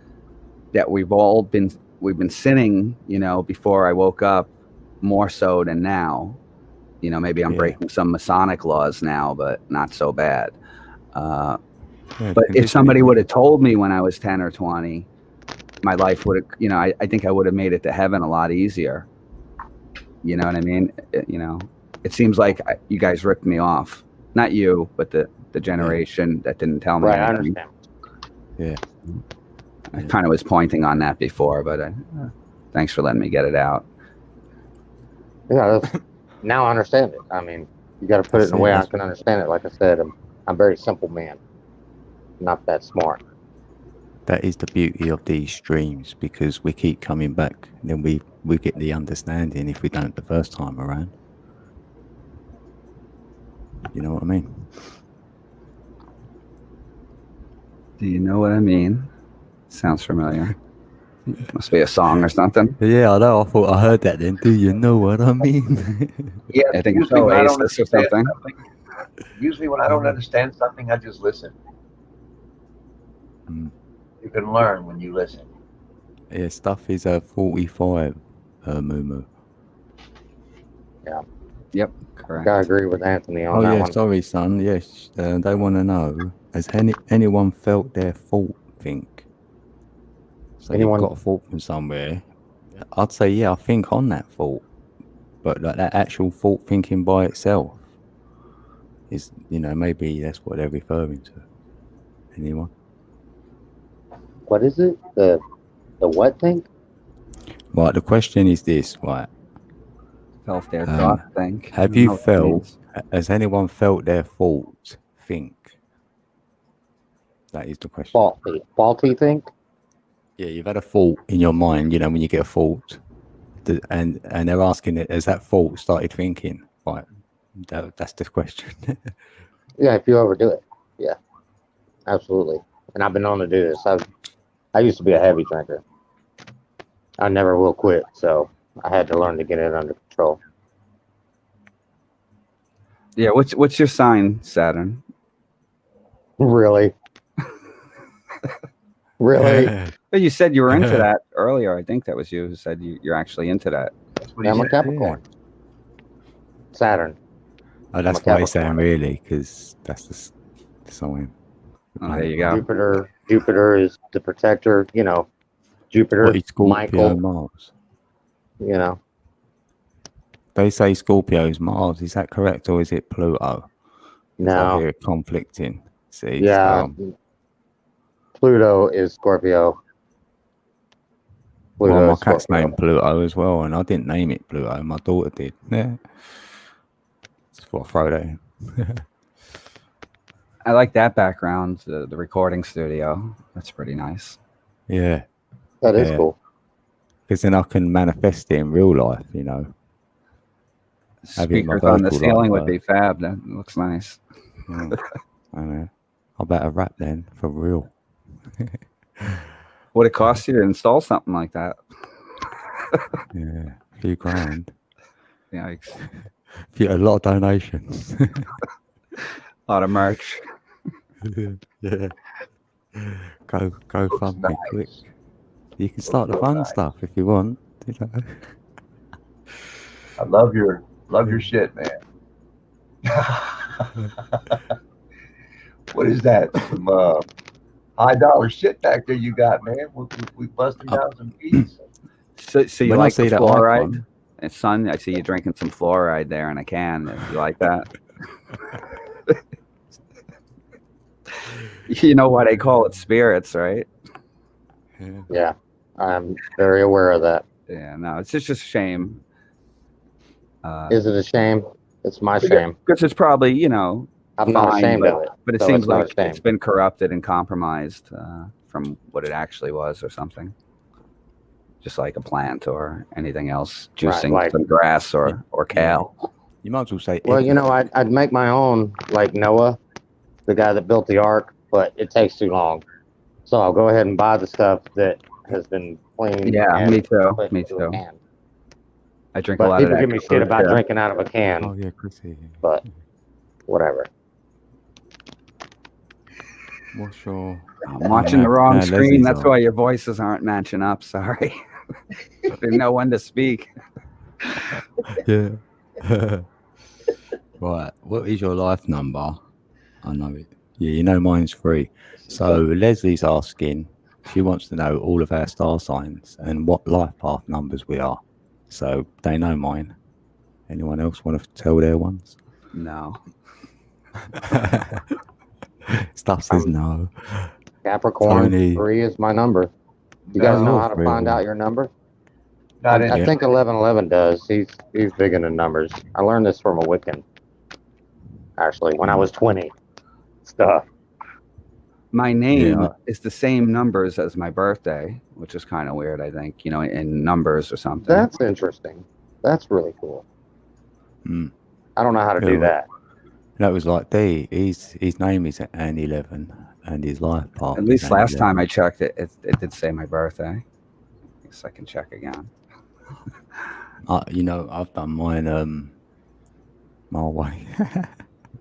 Speaker 2: that we've been sinning, before I woke up, more so than now. Maybe I'm
Speaker 1: Yeah.
Speaker 2: breaking some Masonic laws now, but not so bad.
Speaker 1: Yeah,
Speaker 2: But if
Speaker 1: conditioning.
Speaker 2: somebody would have told me when I was 10 or 20, my life would have, you know, I think I would have made it to heaven a lot easier. You know what I mean? You know, it seems like you guys ripped me off. Not you, but the generation that didn't tell me
Speaker 4: Right, I
Speaker 2: anything.
Speaker 4: understand.
Speaker 1: Yeah.
Speaker 2: I kind of was pointing on that before, but thanks for letting me get it out.
Speaker 4: Yeah, now I understand it. I mean, you got to put it in a way I can understand it. Like I said, I'm a very simple man, not that smart.
Speaker 1: That is the beauty of these streams, because we keep coming back, and then we get the understanding if we don't the first time around. You know what I mean?
Speaker 2: Do you know what I mean? Sounds familiar. Must be a song or something.
Speaker 1: Yeah, I know. I thought I heard that then. Do you know what I mean?
Speaker 5: Yeah,
Speaker 2: I think
Speaker 5: usually when I don't
Speaker 2: Oasis or
Speaker 5: understand
Speaker 2: something.
Speaker 5: usually when I don't understand something, I just listen.
Speaker 1: Mm.
Speaker 5: You can learn when you listen.
Speaker 1: Yeah, stuff is 45, Moo.
Speaker 4: Yeah.
Speaker 2: Yep,
Speaker 4: I
Speaker 2: correct.
Speaker 4: agree with Anthony on
Speaker 1: Oh
Speaker 4: that
Speaker 1: yeah,
Speaker 4: one.
Speaker 1: sorry, son. Yes, they want to know: has anyone felt their fault? Think. So
Speaker 4: Anyone?
Speaker 1: you've got a fault from somewhere. I'd say yeah, I think on that fault, but like that actual fault thinking by itself is, you know, maybe that's what they're referring to. Anyone?
Speaker 4: What is it? The what thing?
Speaker 1: Right. The question is this: right?
Speaker 2: Felt their thought, think.
Speaker 1: Have you felt? Has anyone felt their fault? Think. That is the question.
Speaker 4: Faulty think?
Speaker 1: Yeah, you've had a fault in your mind. You know, when you get a fault, and they're asking it, has that fault started thinking? Right. That's the question.
Speaker 4: Yeah, if you overdo it. Yeah, absolutely. And I've been known to do this. I used to be a heavy drinker. I never will quit, so I had to learn to get it under control.
Speaker 2: Yeah, what's your sign, Saturn?
Speaker 4: Really? Really?
Speaker 2: But you said you were into that earlier. I think that was you who said you're actually into that.
Speaker 4: I'm a Capricorn. Saturn.
Speaker 1: Oh, that's why he's saying really, because that's the sign.
Speaker 2: Oh, there you go.
Speaker 4: Jupiter is the protector. You know, Jupiter, Michael,
Speaker 1: Mars.
Speaker 4: You know,
Speaker 1: they say Scorpio is Mars. Is that correct, or is it Pluto?
Speaker 4: No,
Speaker 1: I hear it conflicting. See,
Speaker 4: yeah, Pluto is Scorpio.
Speaker 1: Pluto well, my cat's named Pluto as well, and I didn't name it Pluto. My daughter did. Yeah, just thought I'd throw that in.
Speaker 2: I like that background, the recording studio. That's pretty nice.
Speaker 1: Yeah.
Speaker 4: That is cool.
Speaker 1: Because then I can manifest it in real life, you know.
Speaker 2: Speakers on the ceiling would be fab. That looks nice.
Speaker 1: I know. I better rap then, for real.
Speaker 2: Would it cost you to install something like that?
Speaker 1: Yeah, a few grand.
Speaker 2: Yikes.
Speaker 1: A lot of donations.
Speaker 2: A lot of merch.
Speaker 1: Yeah. Go fund me quick. You can start the fun stuff if you want. You know?
Speaker 5: I love your shit, man. What is that? Some high dollar shit back there you got, man. We busting down some beats.
Speaker 2: So you when like the fluoride? And son, I see you drinking some fluoride there in a can. You like that? You know why they call it spirits, right?
Speaker 4: Yeah, I'm very aware of that.
Speaker 2: Yeah, no, it's just a shame.
Speaker 4: Is it a shame? It's my shame.
Speaker 2: Because it's probably, you know,
Speaker 4: I'm not ashamed of it.
Speaker 2: But it seems like it's been corrupted and compromised from what it actually was or something. Just like a plant or anything else, juicing some grass or kale.
Speaker 1: You might as well say.
Speaker 4: Well, you know, I'd make my own, like Noah, the guy that built the ark, but it takes too long. So I'll go ahead and buy the stuff that has been cleaned.
Speaker 2: Yeah, me too. Me too. I drink a lot of that.
Speaker 4: People give me shit about drinking out of a can.
Speaker 1: Oh yeah, Chrissy.
Speaker 4: But whatever.
Speaker 1: What's your?
Speaker 2: I'm watching the wrong screen. That's why your voices aren't matching up. Sorry. Didn't know when to speak.
Speaker 1: Yeah. Right. What is your life number? I know it. Yeah, you know mine's free. So Leslie's asking, she wants to know all of our star signs and what life path numbers we are. So they know mine. Anyone else want to tell their ones?
Speaker 2: No.
Speaker 1: Stuff says no.
Speaker 4: Capricorn
Speaker 1: Tony.
Speaker 4: 3 is my number. You guys know how to find out your number?
Speaker 5: Not
Speaker 4: I think 1111 does. He's big into numbers. I learned this from a Wiccan, actually, when I was 20. Stuff.
Speaker 2: My name is the same numbers as my birthday, which is kind of weird, I think, you know, in numbers or something.
Speaker 4: That's interesting. That's really cool.
Speaker 1: Mm.
Speaker 4: I don't know how to do that.
Speaker 1: That was like D. His name is an 11 and his life path.
Speaker 2: At least
Speaker 1: is
Speaker 2: last
Speaker 1: 11.
Speaker 2: time I checked it, it did say my birthday. I guess I can check again.
Speaker 1: You know, I've done mine my way.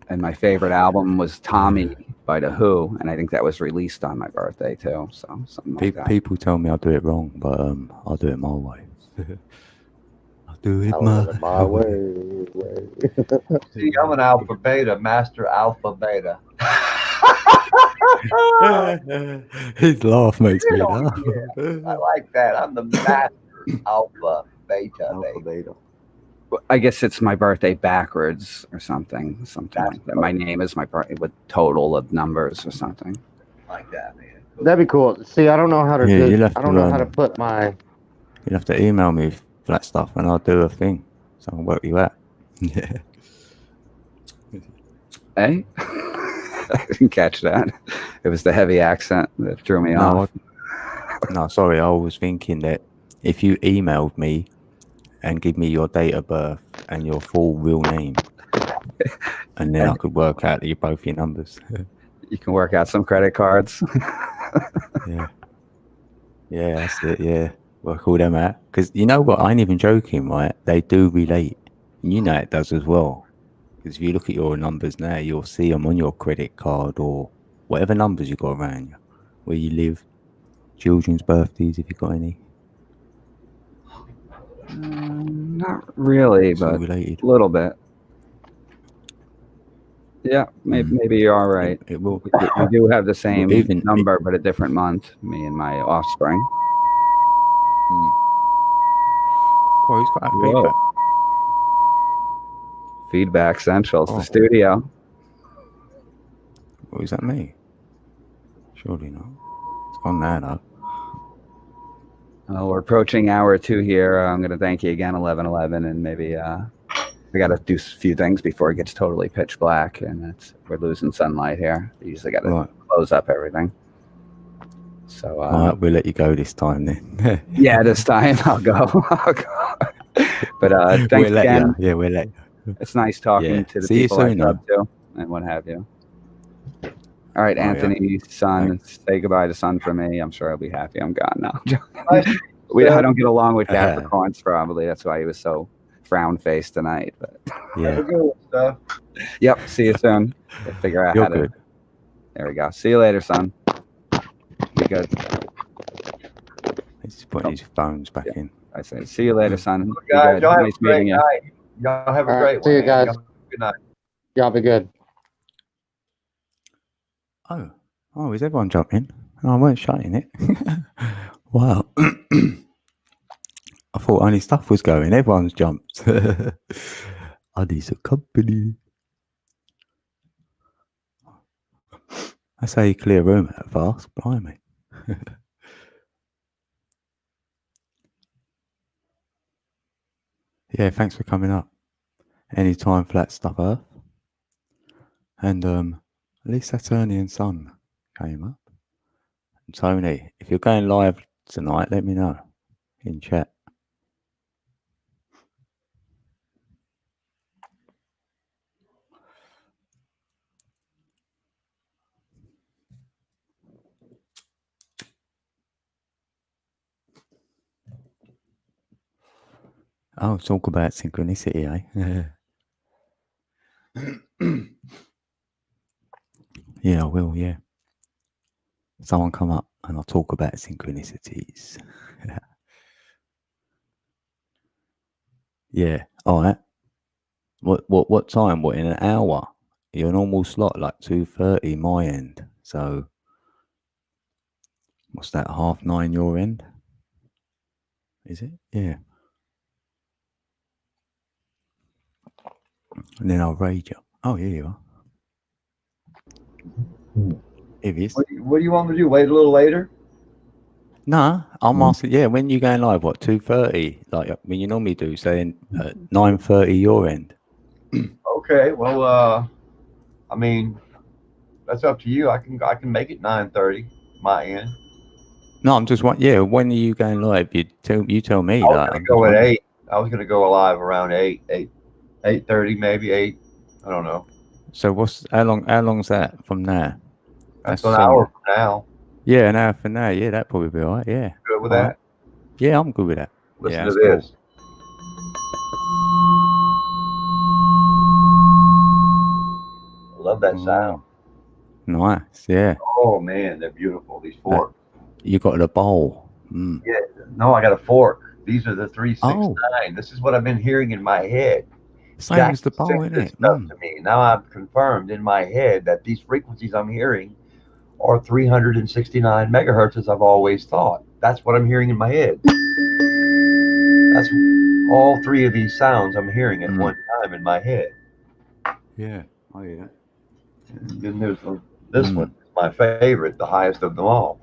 Speaker 2: And my favorite album was Tommy by The Who, and I think that was released on my birthday too. So something like that.
Speaker 1: People tell me I do it wrong, but I'll do it my way. I'll do it
Speaker 4: my way.
Speaker 5: See, I'm an alpha beta, master alpha beta.
Speaker 1: His laugh makes me laugh.
Speaker 5: I like that. I'm the master alpha beta.
Speaker 2: Beta. I guess it's my birthday backwards or something like that. My name is my birthday with total of numbers or something
Speaker 5: like that, man.
Speaker 4: That'd be cool. See, I don't know how to
Speaker 1: Yeah,
Speaker 4: I don't know how to put my.
Speaker 1: You'll have to email me for that stuff, and I'll do a thing. So I'll work you out. Yeah.
Speaker 2: Hey, I didn't catch that. It was the heavy accent that threw me off.
Speaker 1: No, sorry. I was thinking that if you emailed me and give me your date of birth and your full real name, and then I could work out that you're both your numbers.
Speaker 2: You can work out some credit cards.
Speaker 1: Yeah, that's it. Yeah, work all them out. Because you know what? I ain't even joking, right? They do relate, and you know it does as well. Because if you look at your numbers now, you'll see them on your credit card or whatever numbers you got around you, where you live, children's birthdays, if you got any.
Speaker 2: Not really,
Speaker 1: It's all
Speaker 2: but
Speaker 1: related.
Speaker 2: a little bit. Yeah, maybe you're all right.
Speaker 1: It will.
Speaker 2: We do have the same
Speaker 1: Even-
Speaker 2: number, but a different month. Me and my offspring.
Speaker 1: Oh, he's got that
Speaker 2: Whoa.
Speaker 1: feedback.
Speaker 2: Feedback Central. It's
Speaker 1: Oh.
Speaker 2: the studio.
Speaker 1: What is that me? Surely not. It's gone now, though.
Speaker 2: We're approaching hour 2 here. I'm going to thank you again, 1111, and maybe we got to do a few things before it gets totally pitch black, and we're losing sunlight here. We usually got to close up everything. So
Speaker 1: all right, we'll let you go this time then.
Speaker 2: Yeah, this time I'll go. But thanks
Speaker 1: we'll
Speaker 2: again.
Speaker 1: Yeah, we'll let you.
Speaker 2: It's nice talking to the
Speaker 1: See
Speaker 2: people
Speaker 1: you
Speaker 2: I
Speaker 1: soon,
Speaker 2: sub to and what have you. All right, Anthony, son, say goodbye to son for me. I'm sure he'll be happy I'm gone now. I don't get along with Capricorns, probably. That's why he was so frown-faced tonight. But
Speaker 1: yeah.
Speaker 5: Stuff.
Speaker 2: Yep, see you soon. We'll figure out
Speaker 1: You're
Speaker 2: how to.
Speaker 1: good.
Speaker 2: There we go. See you later, son. Be good.
Speaker 1: He's putting his phones back in.
Speaker 2: I say, see you later, son.
Speaker 5: Guys, y'all have
Speaker 2: Nice
Speaker 5: a great
Speaker 2: meeting you.
Speaker 5: night. Y'all have a great one.
Speaker 4: See you guys.
Speaker 5: Good night.
Speaker 4: Y'all be good.
Speaker 1: Oh, is everyone jumping? Oh, I weren't shutting it. Wow. I thought only stuff was going. Everyone's jumped. I need a company. That's how you clear a room out fast. Blimey. Yeah, thanks for coming up. Anytime for that stuff, Earth. And at least Saturnian Sun came up. And Tony, if you're going live tonight, let me know in chat. Oh, talk about synchronicity, eh? Yeah, I will, yeah. Someone come up and I'll talk about synchronicities. Yeah, all right. What time? What, in an hour? your normal slot, like 2:30 my end. So what's that? 9:30 your end? Is it? Yeah. And then I'll raid you. Oh, here you are. Here he is.
Speaker 5: What do you want me to do? Wait a little later?
Speaker 1: Nah, I'm asking. Yeah, when you going live? What 2:30? Like when you normally do, saying 9:30 your end.
Speaker 5: Okay. Well, I mean, that's up to you. I can make it 9:30 my end.
Speaker 1: No, I'm just wondering. Yeah, when are you going live? You tell me.
Speaker 5: I was
Speaker 1: Like,
Speaker 5: gonna
Speaker 1: I'm
Speaker 5: go
Speaker 1: just
Speaker 5: at
Speaker 1: wondering.
Speaker 5: 8. I was gonna go live around 8:30, maybe 8. I don't know.
Speaker 1: So how long's that from now?
Speaker 5: That's an hour from now.
Speaker 1: Yeah, an hour from now. Yeah, that'd probably be all right. Yeah.
Speaker 5: Good with
Speaker 1: All
Speaker 5: that?
Speaker 1: right. Yeah, I'm good with that.
Speaker 5: Listen
Speaker 1: Yeah,
Speaker 5: to
Speaker 1: that's
Speaker 5: this.
Speaker 1: cool.
Speaker 5: I love that sound.
Speaker 1: Nice. Yeah.
Speaker 5: Oh man, they're beautiful. These forks.
Speaker 1: You got the bowl. Mm.
Speaker 5: Yeah. No, I got a fork. These are the 369.
Speaker 1: Oh,
Speaker 5: This is what I've been hearing in my head.
Speaker 1: same
Speaker 5: Jack
Speaker 1: as the bowl,
Speaker 5: sent
Speaker 1: isn't
Speaker 5: this
Speaker 1: it?
Speaker 5: stuff to me. Now I've confirmed in my head that these frequencies I'm hearing are 369 megahertz as I've always thought. That's what I'm hearing in my head. That's all three of these sounds I'm hearing at one time in my head.
Speaker 1: Yeah. Oh yeah.
Speaker 5: And then there's this one, my favorite, the highest of them all.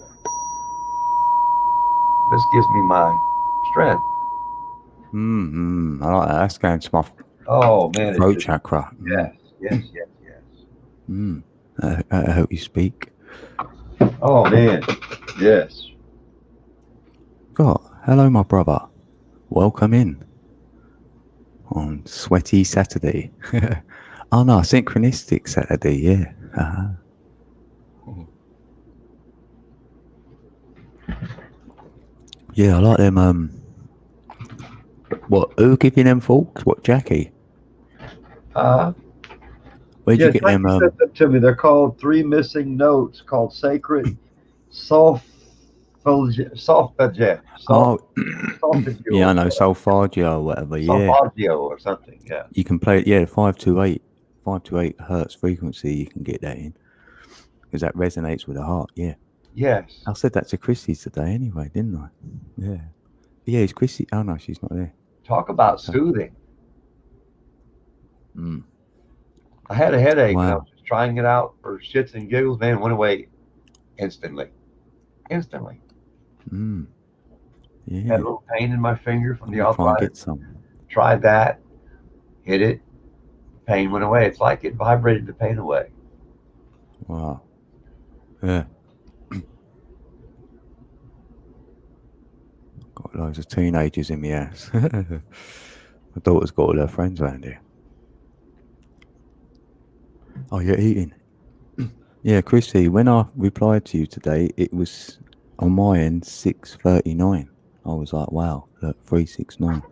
Speaker 5: This gives me my strength.
Speaker 1: I like that. That's going to my throat chakra.
Speaker 5: Yes.
Speaker 1: I hope you speak.
Speaker 5: Oh man, yes.
Speaker 1: God, hello, my brother. Welcome in on Sweaty Saturday. Oh no, Synchronistic Saturday. Yeah. Yeah, I like them. What? Who give you them forks? What, Jackie? Where'd you get them?
Speaker 5: Sent them to me. They're called Three Missing Notes, called Sacred Solfeggio.
Speaker 1: Yeah, I know, Solfaggio or whatever. Yeah,
Speaker 5: Solfaggio or something. Yeah.
Speaker 1: You can play. Yeah, 528 hertz frequency. You can get that in because that resonates with the heart. Yeah.
Speaker 5: Yes.
Speaker 1: I said that to Chrissy today, anyway, didn't I? Yeah. Yeah, is Chrissy? Oh no, she's not there.
Speaker 5: Talk about soothing. I had a headache and I was just trying it out for shits and giggles. Man, it went away instantly.
Speaker 1: Yeah.
Speaker 5: Had a little pain in my finger from the arthritis.
Speaker 1: Try and get some.
Speaker 5: Tried that. Hit it. Pain went away. It's like it vibrated the pain away.
Speaker 1: Wow. Yeah. Got loads of teenagers in my house. My daughter's got all her friends around here. Oh, you're eating? Yeah, Chrissy, when I replied to you today, it was on my end 6:39. I was like, wow, look, 369.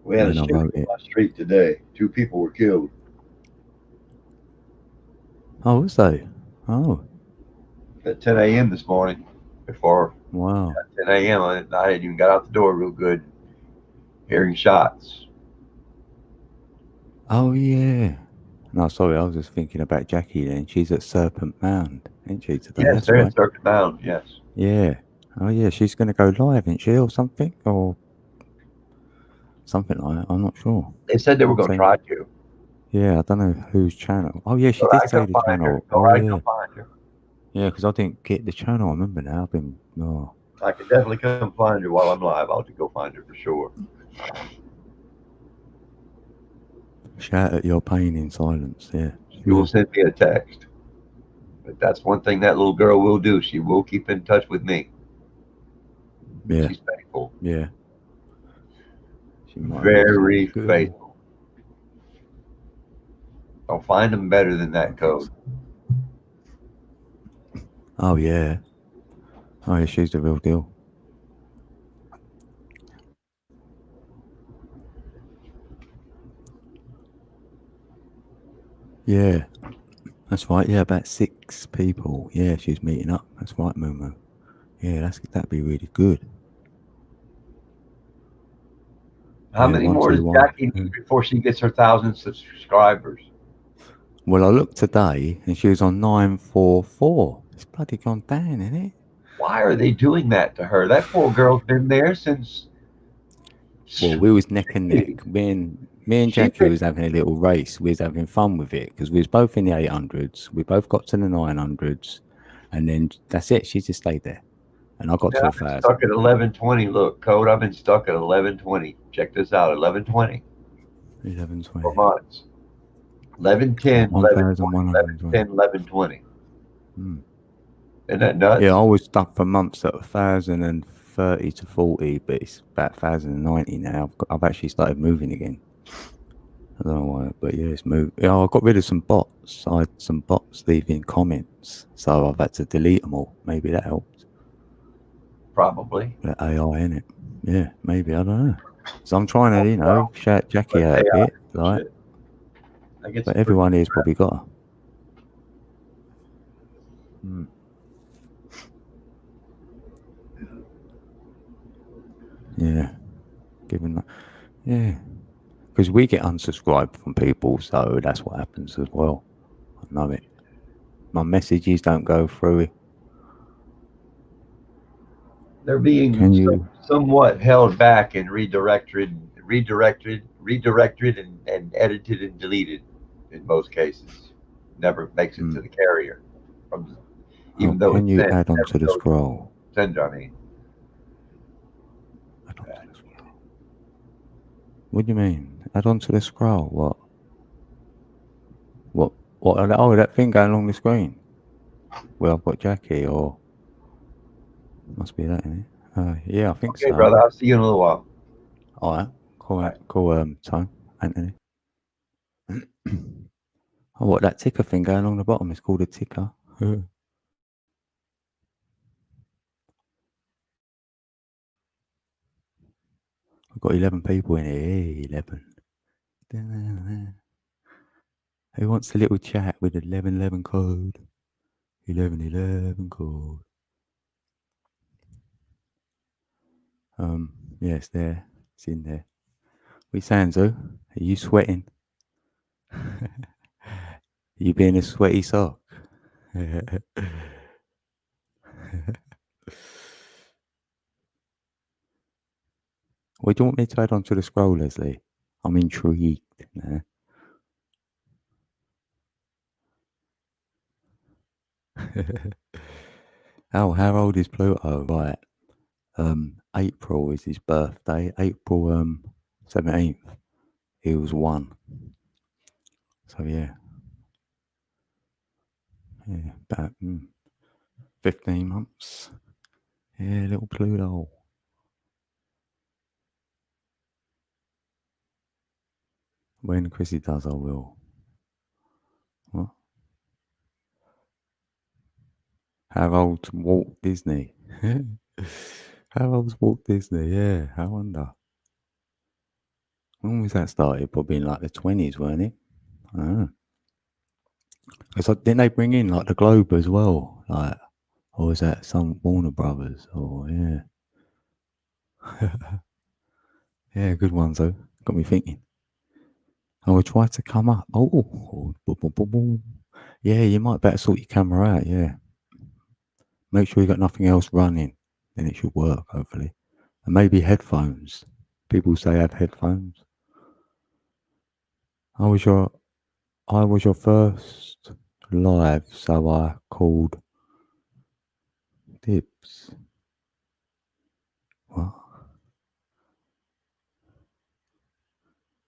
Speaker 5: We had a shooting on my street today. 2 people were killed.
Speaker 1: Oh, was they? Oh.
Speaker 5: At 10 a.m. this morning. Before 10 a.m. I hadn't even got out the door real good. Hearing shots.
Speaker 1: Oh, yeah. No, sorry, I was just thinking about Jackie then. She's at Serpent Mound, isn't she, today?
Speaker 5: Yes, they're at Serpent Mound, yes.
Speaker 1: Yeah. Oh, yeah, she's going to go live, isn't she, or something? Or something like that. I'm not sure.
Speaker 5: They said they were going to try to.
Speaker 1: Yeah, I don't know whose channel. Oh, yeah, she did say the channel.
Speaker 5: Oh, yeah. Find her.
Speaker 1: Yeah, because I didn't get the channel. I remember now.
Speaker 5: I can definitely come find her while I'm live. I'll go find her for sure.
Speaker 1: Shout at your pain in silence. Yeah.
Speaker 5: She will send me a text. But that's one thing that little girl will do. She will keep in touch with me.
Speaker 1: Yeah.
Speaker 5: She's faithful.
Speaker 1: Yeah. She might
Speaker 5: very faithful. I'll find them better than that code.
Speaker 1: Oh, yeah. Oh, yeah, she's the real deal. Yeah. That's right. Yeah, about 6 people. Yeah, she's meeting up. That's right, Moo. Yeah, that'd be really good.
Speaker 5: How
Speaker 1: Yeah,
Speaker 5: many more does
Speaker 1: 121.
Speaker 5: Jackie need before she gets her 1,000 subscribers?
Speaker 1: Well, I looked today and she was on 944. It's bloody gone down, isn't it?
Speaker 5: Why are they doing that to her? That poor girl's been there since.
Speaker 1: Well, we was neck and neck. Me and
Speaker 5: She's
Speaker 1: Jackie
Speaker 5: been,
Speaker 1: was having a little race. We was having fun with it because we was both in the 800s. We both got to the 900s, and then that's it. She just stayed there, and I got
Speaker 5: man,
Speaker 1: to
Speaker 5: I've been stuck
Speaker 1: 1,000.
Speaker 5: at 1120. Look, code. I've been stuck at 1120. Check this out. 1120 for
Speaker 1: 1120.
Speaker 5: months. 1110, 1120,
Speaker 1: 1,120.
Speaker 5: 1110, 1120.
Speaker 1: Hmm.
Speaker 5: Isn't that nuts?
Speaker 1: Yeah, I was stuck for months at 1,030 to 40, but it's about 1,090 now. I've actually started moving again. I don't know why, but yeah, it's moved. Yeah, I got rid of some bots. I had some bots leaving comments, so I've had to delete them all. Maybe that helped.
Speaker 5: Probably.
Speaker 1: That AI in it. Yeah, maybe, I don't know. So I'm trying to, shout Jackie
Speaker 5: But
Speaker 1: out a
Speaker 5: AI,
Speaker 1: bit, like,
Speaker 5: shit. I get
Speaker 1: but
Speaker 5: some pretty.
Speaker 1: everyone here's probably got her. Hmm. Yeah, given that. Yeah, because we get unsubscribed from people, so that's what happens as well. I know it. My messages don't go through.
Speaker 5: They're being
Speaker 1: Can you?
Speaker 5: somewhat held back and redirected, and edited and deleted in most cases. Never makes it to the carrier. From even though
Speaker 1: Can
Speaker 5: it's
Speaker 1: you
Speaker 5: sent,
Speaker 1: add on
Speaker 5: never
Speaker 1: to the
Speaker 5: goes
Speaker 1: scroll?
Speaker 5: send. I mean,
Speaker 1: Add on to the scroll. What do you mean? Add on to the scroll? What? What? What? Oh, that thing going along the screen. Well, I've got Jackie, or must be that, isn't it? Yeah, I think
Speaker 5: okay,
Speaker 1: so.
Speaker 5: brother. I'll see you in a little while.
Speaker 1: All right. Cool.
Speaker 5: All right.
Speaker 1: Cool. Tone, Anthony. Oh, what, that ticker thing going along the bottom is called a ticker. I've got 11 people in here. Hey, 11. Who wants a little chat with 1111 code? 1111 code. Yeah, it's there. It's in there. What you saying, Zoo? Are you sweating? You being a sweaty sock? What do you want me to add onto the scroll, Leslie? I'm intrigued. Nah. Oh, how old is Pluto? Right. April is his birthday. April 17th. He was 1. So yeah. Yeah, about 15 months. Yeah, little Pluto. When Chrissy does, I will. What? How old's Walt Disney? How old's Walt Disney? Yeah, I wonder. When was that started? Probably in like the 20s, weren't it? I don't know. Because didn't they bring in like the Globe as well? Like, or was that some Warner Brothers? Oh, yeah. Yeah, good ones though. Got me thinking. I will try to come up. Oh, boom, boom, boom, boom. Yeah, you might better sort your camera out. Yeah. Make sure you got nothing else running. Then it should work, hopefully. And maybe headphones. People say have headphones. I was your first live, so I called dibs. What?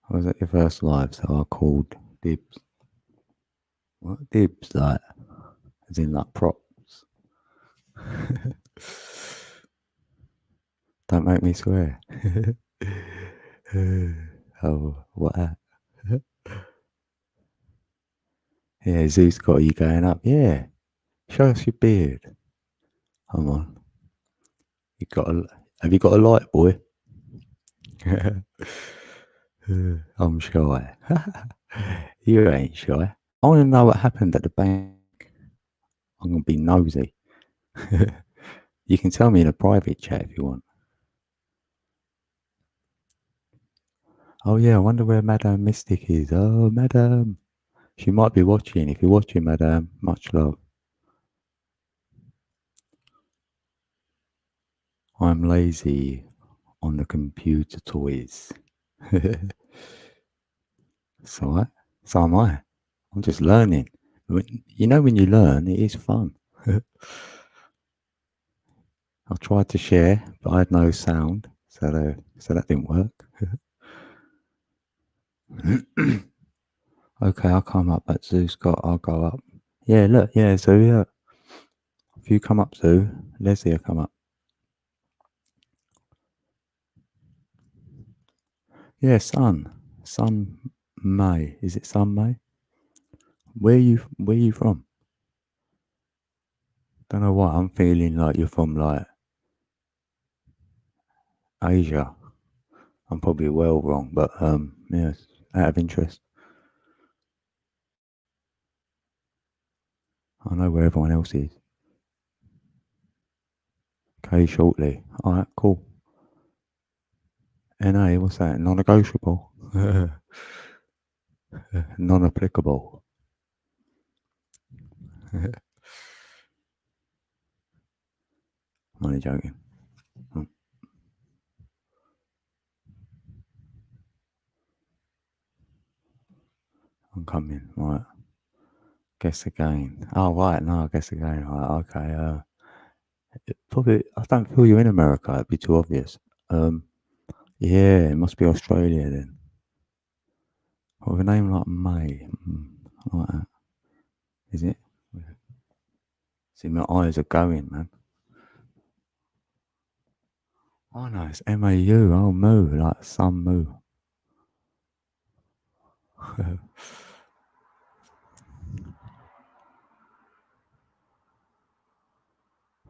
Speaker 1: I was at your first live, so I called dibs. What dibs like? As in like props. Don't make me swear. Oh, what? Yeah, Zeus got you going up. Yeah, show us your beard. Come on. Have you got a light, boy? I'm shy. You ain't shy. I want to know what happened at the bank. I'm gonna be nosy. You can tell me in a private chat if you want. Oh yeah, I wonder where Madame Mystic is. Oh, Madame. She might be watching. If you're watching, Madame, much love. I'm lazy on the computer toys. So what? So am I. I'm just learning. You know, when you learn, it is fun. I tried to share, but I had no sound, so that didn't work. Okay, I'll come up. But Zeus got. I'll go up. Yeah, look. Yeah, so yeah. If you come up, Zoo, Leslie will come up. Yeah, Sun May. Is it Sun May? Where you from? Don't know why. I'm feeling like you're from like Asia. I'm probably well wrong, but yes, out of interest. I know where everyone else is. Okay, shortly. Alright, cool. NA, what's that? Non-negotiable? Non-applicable. I'm only joking. I'm coming. Right. Guess again. Oh, right. No, guess again. Right. Okay. Probably. I don't feel you're in America. It'd be too obvious. Yeah, it must be Australia then. With a name like May. Like that. Is it? See, my eyes are going, man. Oh no, it's MAU. Oh, moo, like some moo.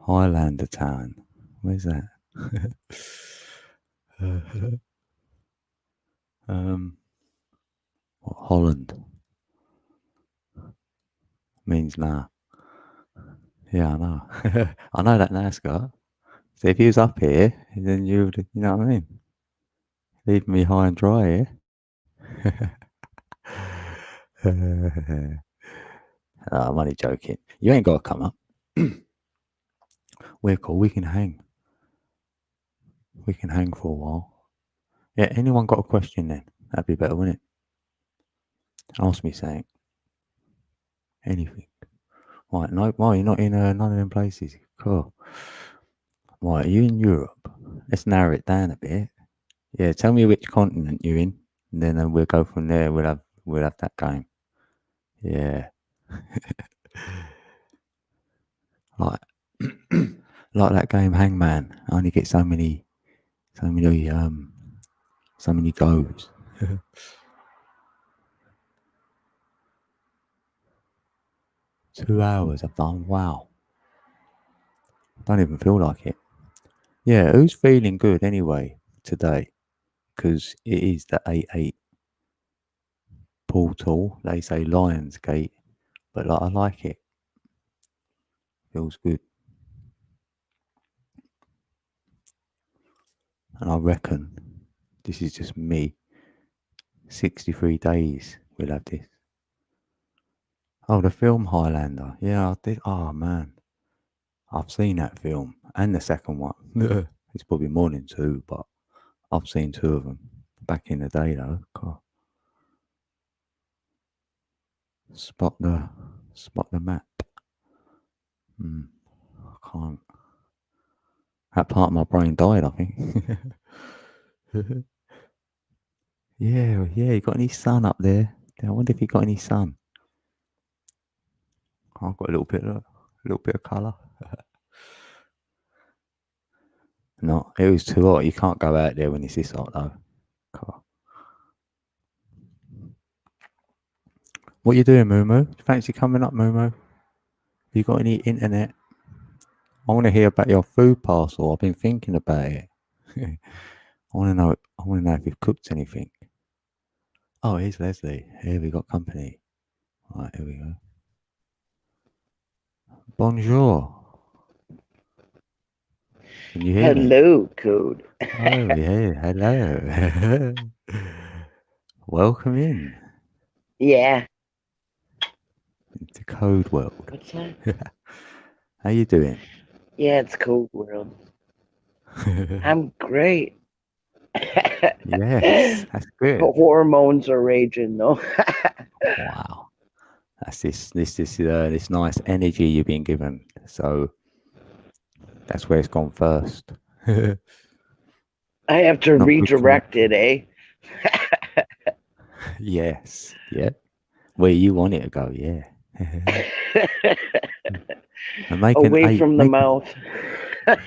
Speaker 1: Highlander Town. Where's that? Holland means nah. Yeah, I know. I know that NASCAR. So if he was up here, then you would, you know what I mean? Leave me high and dry here. I'm only joking. You ain't got to come up. We're cool. We can hang. We can hang for a while. Yeah, anyone got a question then? That'd be better, wouldn't it? Ask me something. Anything. Right, no, why you're not in none of them places? Cool. Right, are you in Europe? Let's narrow it down a bit. Yeah, tell me which continent you're in, and then we'll go from there. We'll have that game. Yeah. like like that game Hangman. I only get so many goes. 2 hours I've done. Wow. Don't even feel like it. Yeah, who's feeling good anyway today? Because it is the 8-8 portal. They say Lionsgate, but I like it. Feels good. And I reckon this is just me. 63 days we'll have this. Oh, the film Highlander. Yeah, I did. Oh, man. I've seen that film and the second one. It's probably more than 2, but I've seen 2 of them. Back in the day, though. God. Spot the map. I can't. That part of my brain died, I think. Yeah, you got any sun up there? I wonder if you got any sun. I've got a little bit of colour. No, it was too hot. You can't go out there when it's this hot, though. God. What you doing, Moo? Fancy coming up, Moo? You got any internet? I want to hear about your food parcel. I've been thinking about it. I want to know if you've cooked anything. Oh, here's Leslie. Here we got company. Right, here we go. Bonjour. Can you hear me?
Speaker 6: Hello, Code.
Speaker 1: Oh, yeah, hello. Welcome in
Speaker 6: Yeah.
Speaker 1: to Code World.
Speaker 6: What's that?
Speaker 1: How you doing?
Speaker 6: Yeah, it's Cold World. I'm great.
Speaker 1: Yes, that's good.
Speaker 6: Hormones are raging though.
Speaker 1: Wow, that's this nice energy you've been given. So that's where it's gone first.
Speaker 6: I have to
Speaker 1: Not good
Speaker 6: redirect it, eh?
Speaker 1: Yes, yeah. Where you want it to go, yeah. And make an
Speaker 6: Away
Speaker 1: eight.
Speaker 6: from the mouth.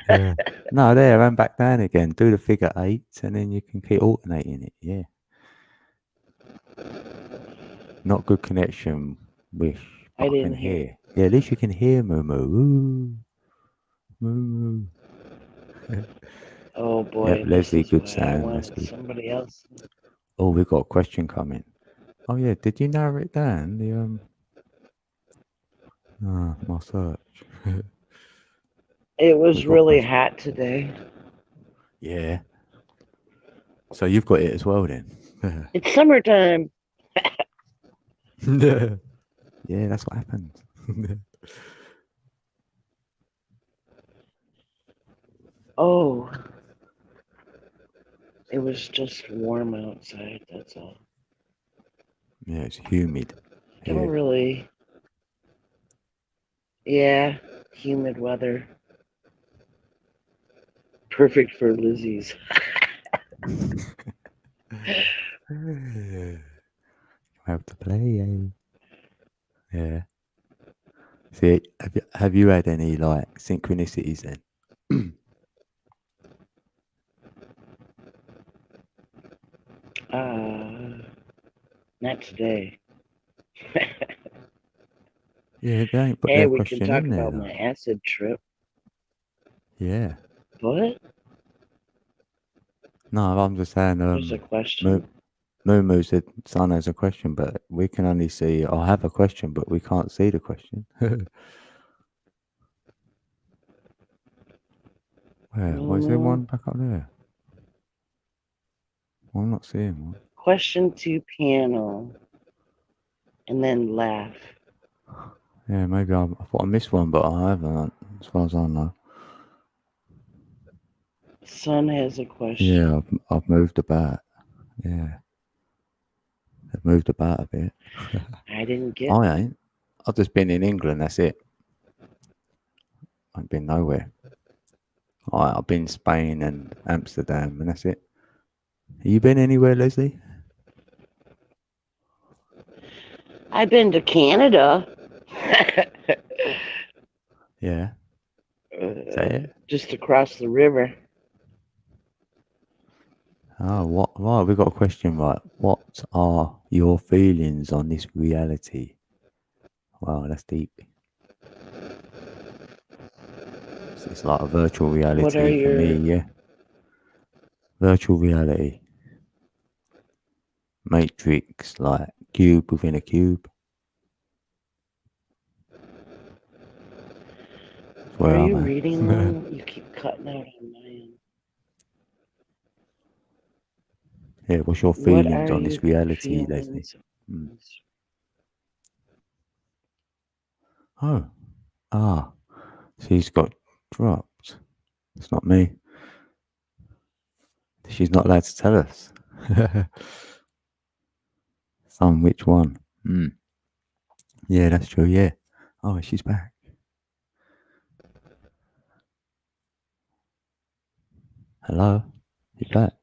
Speaker 1: Yeah. No, there, and back down again. Do the figure 8, and then you can keep alternating it. Yeah. Not good connection. Wish.
Speaker 6: I
Speaker 1: But I can
Speaker 6: didn't hear.
Speaker 1: hear. Yeah, at least you can hear Moo Moo. Ooh. Moo Moo.
Speaker 6: Oh boy,
Speaker 1: Yep, Leslie,
Speaker 6: this is
Speaker 1: good
Speaker 6: what I
Speaker 1: sound.
Speaker 6: want
Speaker 1: That's
Speaker 6: with
Speaker 1: good.
Speaker 6: somebody else.
Speaker 1: Oh, we've got a question coming. Oh yeah, did you narrow it down? The my search.
Speaker 6: It was
Speaker 1: We've got
Speaker 6: really
Speaker 1: question.
Speaker 6: hot today.
Speaker 1: Yeah. So you've got it as well then.
Speaker 6: It's summertime.
Speaker 1: Yeah, that's what happens.
Speaker 6: Oh. It was just warm outside, that's all.
Speaker 1: Yeah, it's humid.
Speaker 6: Don't
Speaker 1: Here.
Speaker 6: really. Yeah, humid weather. Perfect for Lizzie's.
Speaker 1: Have to play. Yeah. See, have you had any like synchronicities then?
Speaker 6: Not today.
Speaker 1: Yeah, they ain't put
Speaker 6: Hey,
Speaker 1: their
Speaker 6: we can
Speaker 1: question
Speaker 6: talk
Speaker 1: in there
Speaker 6: about
Speaker 1: though.
Speaker 6: my acid trip.
Speaker 1: Yeah.
Speaker 6: What?
Speaker 1: No, I'm just saying.
Speaker 6: There's a question.
Speaker 1: Moo said son has a question, but we can only see. I have a question, but we can't see the question. Where? Was there one back up there? Well, I'm not seeing one.
Speaker 6: Question to panel. And then laugh.
Speaker 1: Yeah, maybe I thought I missed one, but I haven't, as far as I know.
Speaker 6: Son has a question.
Speaker 1: Yeah, I've moved about. Yeah, I've moved about a bit.
Speaker 6: I didn't get.
Speaker 1: I ain't. I've just been in England. That's it. I've been nowhere. I've been Spain and Amsterdam, and that's it. Have you been anywhere, Leslie?
Speaker 6: I've been to Canada.
Speaker 1: Yeah. Say it.
Speaker 6: Just across the river.
Speaker 1: Oh, what? Right, we got a question. Right, what are your feelings on this reality? Wow, that's deep. It's like a virtual reality for me. Yeah. Virtual reality. Matrix, like cube within a cube.
Speaker 6: Are you reading them? You keep cutting out on my end.
Speaker 1: Yeah, what's your feelings on this reality, Leslie? Oh, she's got dropped. It's not me. She's not allowed to tell us. Which one? Yeah, that's true. Yeah. Oh, she's back. Hello? You back?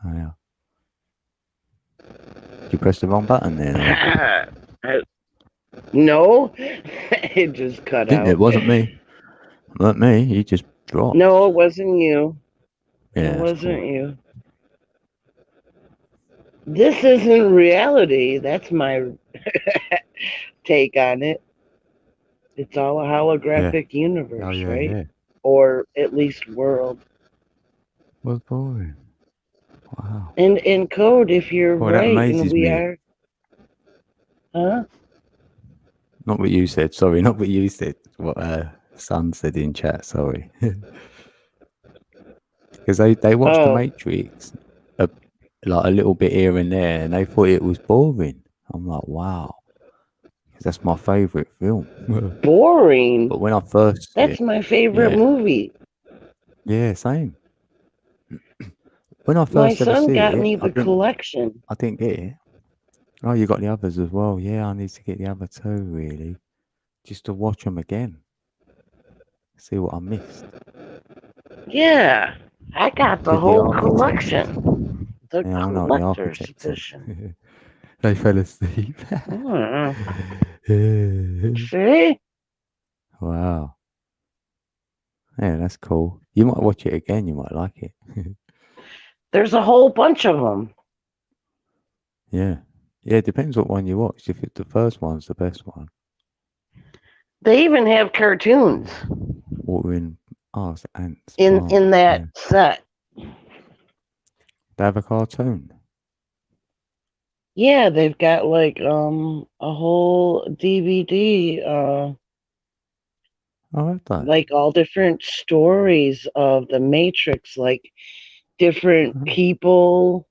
Speaker 1: Oh, yeah. Did you press the wrong button then?
Speaker 6: No, it just cut out.
Speaker 1: It wasn't me. Not me. You just dropped.
Speaker 6: No, it wasn't you.
Speaker 1: Yeah,
Speaker 6: it wasn't you. This isn't reality. That's my take on it. It's all a holographic universe, right?
Speaker 1: Yeah.
Speaker 6: Or at least world.
Speaker 1: What's boring? Wow.
Speaker 6: And in code, if you're
Speaker 1: Boy, that
Speaker 6: right,
Speaker 1: amazes
Speaker 6: and we
Speaker 1: me.
Speaker 6: are. Huh?
Speaker 1: Not what you said. Sorry, not what you said. What Son said in chat. Sorry. Because they watched the Matrix. like a little bit here and there, and they thought it was boring. I'm like, wow, 'cause that's my favorite film.
Speaker 6: Boring.
Speaker 1: But when I first,
Speaker 6: That's my favorite
Speaker 1: yeah,
Speaker 6: movie.
Speaker 1: yeah, same. When I
Speaker 6: My
Speaker 1: first ever
Speaker 6: son
Speaker 1: see
Speaker 6: got
Speaker 1: it,
Speaker 6: me the collection.
Speaker 1: I didn't get it. Oh, you got the others as well. Yeah, I need to get the other two really, just to watch them again, see what I missed.
Speaker 6: Yeah, I got the
Speaker 1: Because the
Speaker 6: whole
Speaker 1: architects,
Speaker 6: collection. The
Speaker 1: yeah, I know what the
Speaker 6: collector's
Speaker 1: architect said.
Speaker 6: edition.
Speaker 1: They fell asleep.
Speaker 6: See?
Speaker 1: Wow. Yeah, that's cool. You might watch it again. You might like it.
Speaker 6: There's a whole bunch of them.
Speaker 1: Yeah. Yeah, it depends what one you watch. If it's the first one's the best one.
Speaker 6: They even have cartoons
Speaker 1: What we're in, oh, it's ants.
Speaker 6: in
Speaker 1: Plants.
Speaker 6: that
Speaker 1: Yeah.
Speaker 6: set.
Speaker 1: They have a cartoon.
Speaker 6: Yeah, they've got like a whole DVD,
Speaker 1: Oh, have they?
Speaker 6: like all different stories of the Matrix, like different people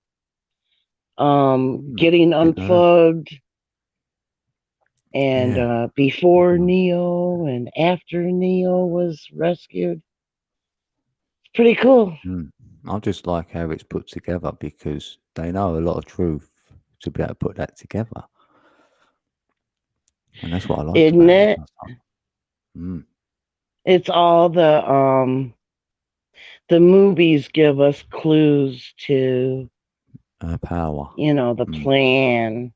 Speaker 6: getting
Speaker 1: Didn't know that.
Speaker 6: unplugged, and
Speaker 1: Yeah.
Speaker 6: before
Speaker 1: Mhm.
Speaker 6: Neo and after Neo was rescued. It's pretty cool.
Speaker 1: I just like how it's put together because they know a lot of truth to be able to put that together. And that's what I liked
Speaker 6: Isn't
Speaker 1: about it.
Speaker 6: it?
Speaker 1: I was like, mm,
Speaker 6: It's all the movies give us clues to,
Speaker 1: power.
Speaker 6: the plan.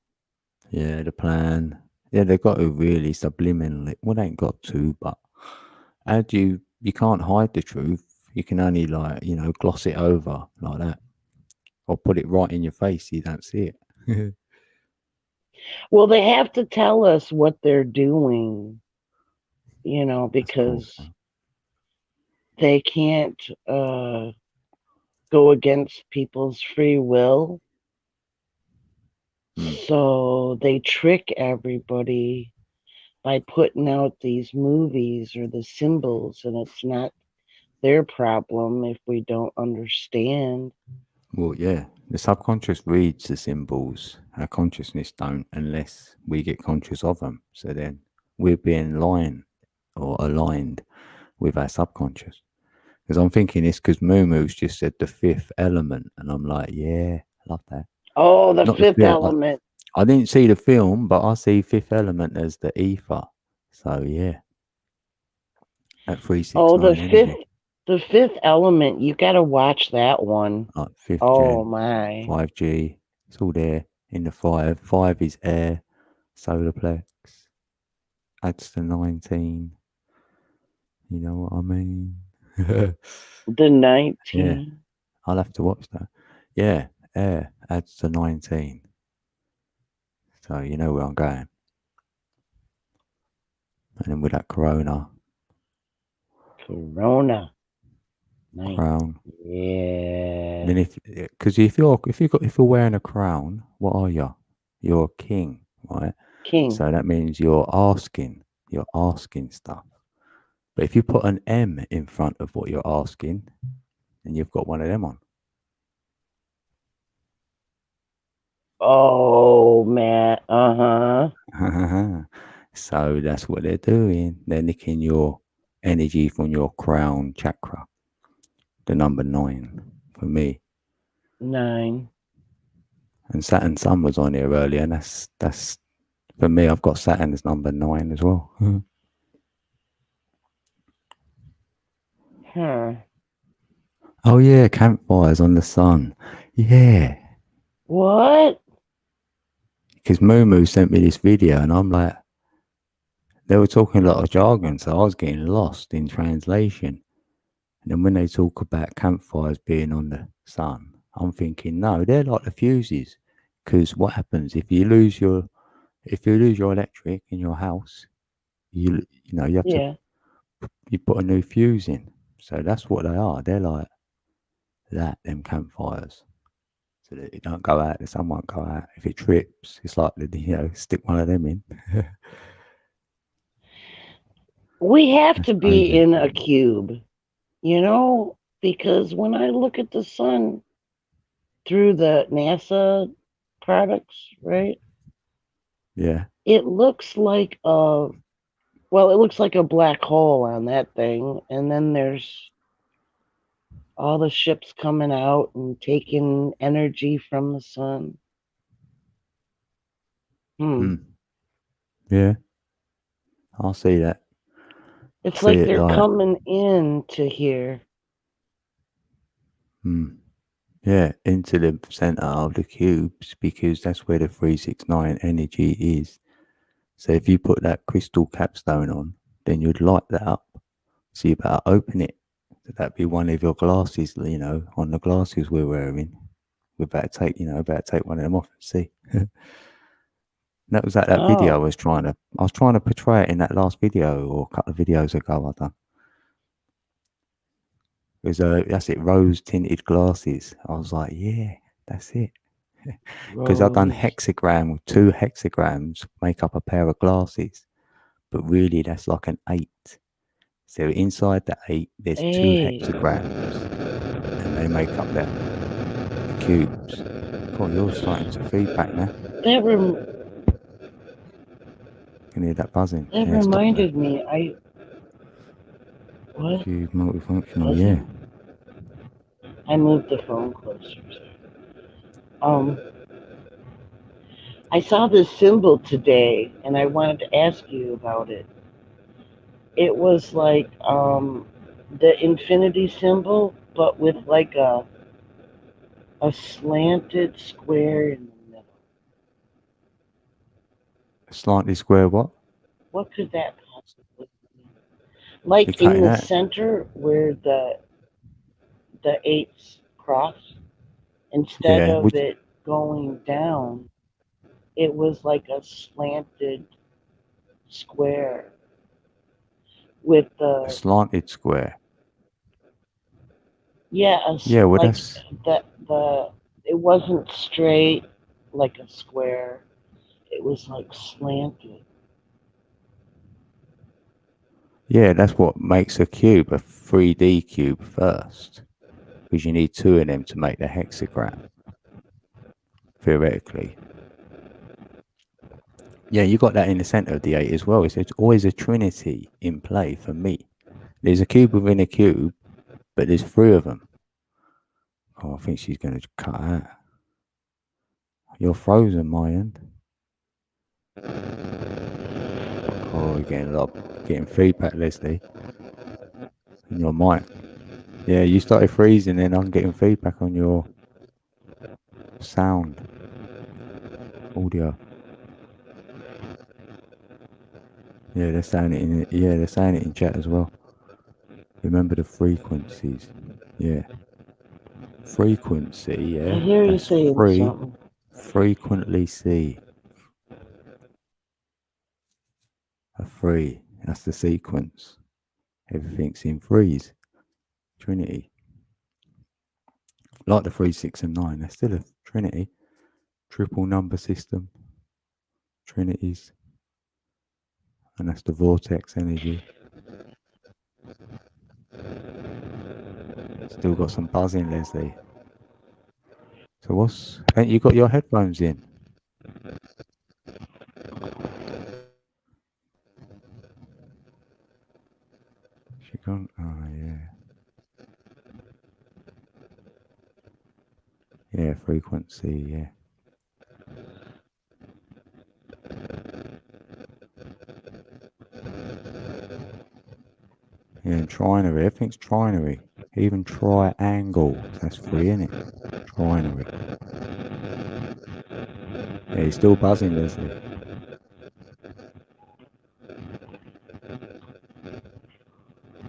Speaker 1: Yeah, the plan. Yeah, they got to really subliminal it. Well, they ain't got to, but how do you can't hide the truth. You can only gloss it over like that. Or put it right in your face so you don't see it.
Speaker 6: Well, they have to tell us what they're doing,
Speaker 1: That's cool.
Speaker 6: because they can't go against people's free will. So they trick everybody by putting out these movies or the symbols, and it's not their problem if we don't understand.
Speaker 1: Well, yeah, the subconscious reads the symbols. Our consciousness don't unless we get conscious of them. So then we're being aligned with our subconscious. Because I'm thinking it's because Moomoo's just said the fifth element, and I'm like, yeah, I love that.
Speaker 6: Oh, the
Speaker 1: Not the
Speaker 6: fifth
Speaker 1: fifth.
Speaker 6: element.
Speaker 1: I didn't see the film, but I see Fifth Element as the ether. So yeah, at
Speaker 6: Oh,
Speaker 1: 369 energy,
Speaker 6: the fifth element. You got to watch that one.
Speaker 1: like fifth
Speaker 6: Oh
Speaker 1: gen,
Speaker 6: my.
Speaker 1: 5G. It's all there in the five. Five is air, solar plex. Adds to 19. You know what I mean?
Speaker 6: The
Speaker 1: Yeah,
Speaker 6: 19.
Speaker 1: I'll have to watch that. Yeah, air adds to 19. So you know where I'm going. And then with that corona
Speaker 6: Corona.
Speaker 1: crown.
Speaker 6: Yeah.
Speaker 1: Then because if you're wearing a crown, what are you? You're a king, right?
Speaker 6: King.
Speaker 1: So that means you're asking stuff. But if you put an M in front of what you're asking, then you've got one of them on.
Speaker 6: Oh man. Uh-huh.
Speaker 1: So that's what they're doing. They're nicking your energy from your crown chakra, the number 9 for me.
Speaker 6: 9.
Speaker 1: And Saturn Sun was on here earlier, and that's for me. I've got Saturn as number 9 as well.
Speaker 6: Huh.
Speaker 1: Oh yeah, campfires on the sun. Yeah,
Speaker 6: What?
Speaker 1: because Moo sent me this video, and I'm like, they were talking a lot of jargon, so I was getting lost in translation. And then when they talk about campfires being on the sun, I'm thinking, no, they're like the fuses. Because what happens if you lose your electric in your house? You have to
Speaker 6: Yeah.
Speaker 1: you put a new fuse in. So that's what they are. They're like that. Them campfires. So that it don't go out, the sun won't go out. If it trips, it's like stick one of them in.
Speaker 6: We have
Speaker 1: That's
Speaker 6: to be
Speaker 1: crazy.
Speaker 6: in a cube, because when I look at the sun through the NASA products, right?
Speaker 1: Yeah.
Speaker 6: It looks like a well, it looks like a black hole on that thing, and then there's all the ships coming out and taking energy from the sun.
Speaker 1: Hmm. Yeah. I'll see that.
Speaker 6: It's
Speaker 1: See
Speaker 6: like
Speaker 1: it
Speaker 6: they're
Speaker 1: like.
Speaker 6: coming in to here.
Speaker 1: Yeah, into the center of the cubes because that's where the 369 energy is. So if you put that crystal capstone on, then you'd light that up. So you better open it. So that'd be one of your glasses, on the glasses we're wearing. We better take, one of them off and see. That was like that video
Speaker 6: Oh,
Speaker 1: I was trying to portray it in that last video or a couple of videos ago I done. It was that's it, rose tinted glasses. I was like, yeah, that's it. Because I've done
Speaker 6: Rose.
Speaker 1: hexagram with 2 hexagrams make up a pair of glasses, but really that's like an 8. So inside the 8, there's 2
Speaker 6: Hey,
Speaker 1: hexagrams, and they make up the cubes. Oh, you're starting to feedback now.
Speaker 6: that rem-
Speaker 1: Can hear that buzzing.
Speaker 6: that
Speaker 1: Yeah, stop that.
Speaker 6: reminded me. What
Speaker 1: Cube multifunctional.
Speaker 6: was
Speaker 1: Yeah.
Speaker 6: it? I moved the phone closer. I saw this symbol today, and I wanted to ask you about it. It was like the infinity symbol, but with like a slanted square in the middle.
Speaker 1: Slightly square what?
Speaker 6: What could that possibly be? Like
Speaker 1: You're
Speaker 6: in
Speaker 1: cutting
Speaker 6: the
Speaker 1: that.
Speaker 6: center where the eights cross, instead
Speaker 1: Yeah.
Speaker 6: of it going down, it was like a slanted square with
Speaker 1: A
Speaker 6: the
Speaker 1: slanted square.
Speaker 6: yeah,
Speaker 1: Yeah, well
Speaker 6: like
Speaker 1: that's
Speaker 6: the it wasn't straight like a square. It was like slanted.
Speaker 1: that's what makes a cube a 3D cube first. Because you need 2 of them to make the hexagram, theoretically. Yeah, you got that in the center of the 8 as well. It's always a trinity in play for me. There's a cube within a cube, but there's 3 of them. Oh, I think she's going to cut out. You're frozen, my end. Oh, you're getting feedback, Leslie, in your mic. Yeah, you started freezing, then I'm getting feedback on your sound audio. Yeah, they're saying it in chat as well. Remember the frequencies. Yeah. Frequency, yeah.
Speaker 6: I hear you
Speaker 1: That's
Speaker 6: saying
Speaker 1: free.
Speaker 6: something.
Speaker 1: Frequently see. A 3. That's the sequence. Everything's in threes. Trinity. Like the 3, 6, and 9. They're still a trinity. Triple number system. Trinities. And that's the vortex energy. Still got some buzzing, Leslie. So ain't you got your headphones in? She gone? Oh, yeah. Yeah, frequency, yeah. Yeah, and trinary. Everything's trinary. Even triangle. That's free, isn't it? Trinary. Yeah, he's still buzzing, Leslie.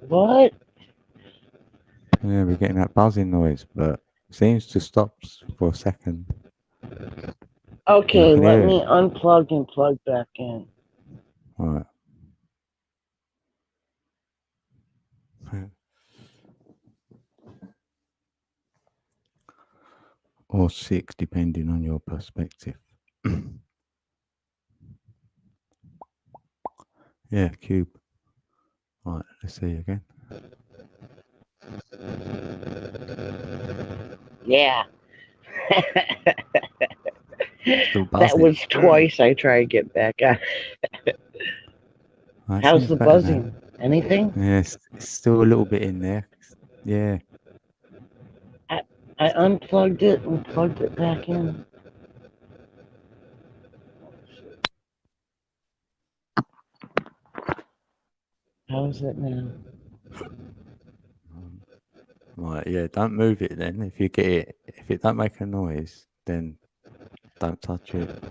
Speaker 6: What?
Speaker 1: Yeah, we're getting that buzzing noise, but it seems to stop for a second. Yeah, I
Speaker 6: Okay,
Speaker 1: can
Speaker 6: let
Speaker 1: hear
Speaker 6: me
Speaker 1: it.
Speaker 6: unplug and plug back in.
Speaker 1: Alright. Or 6, depending on your perspective. Yeah, cube. Alright, let's see again.
Speaker 6: Yeah.
Speaker 1: Still
Speaker 6: That
Speaker 1: buzzing.
Speaker 6: was twice I tried to get back on.
Speaker 1: That
Speaker 6: How's
Speaker 1: seems
Speaker 6: the
Speaker 1: better now.
Speaker 6: buzzing? Anything?
Speaker 1: Yeah, it's still a little bit in there. Yeah.
Speaker 6: I unplugged it and plugged it back in. How's it now?
Speaker 1: Right, yeah, don't move it then. If you get it, if it don't make a noise, then don't touch it.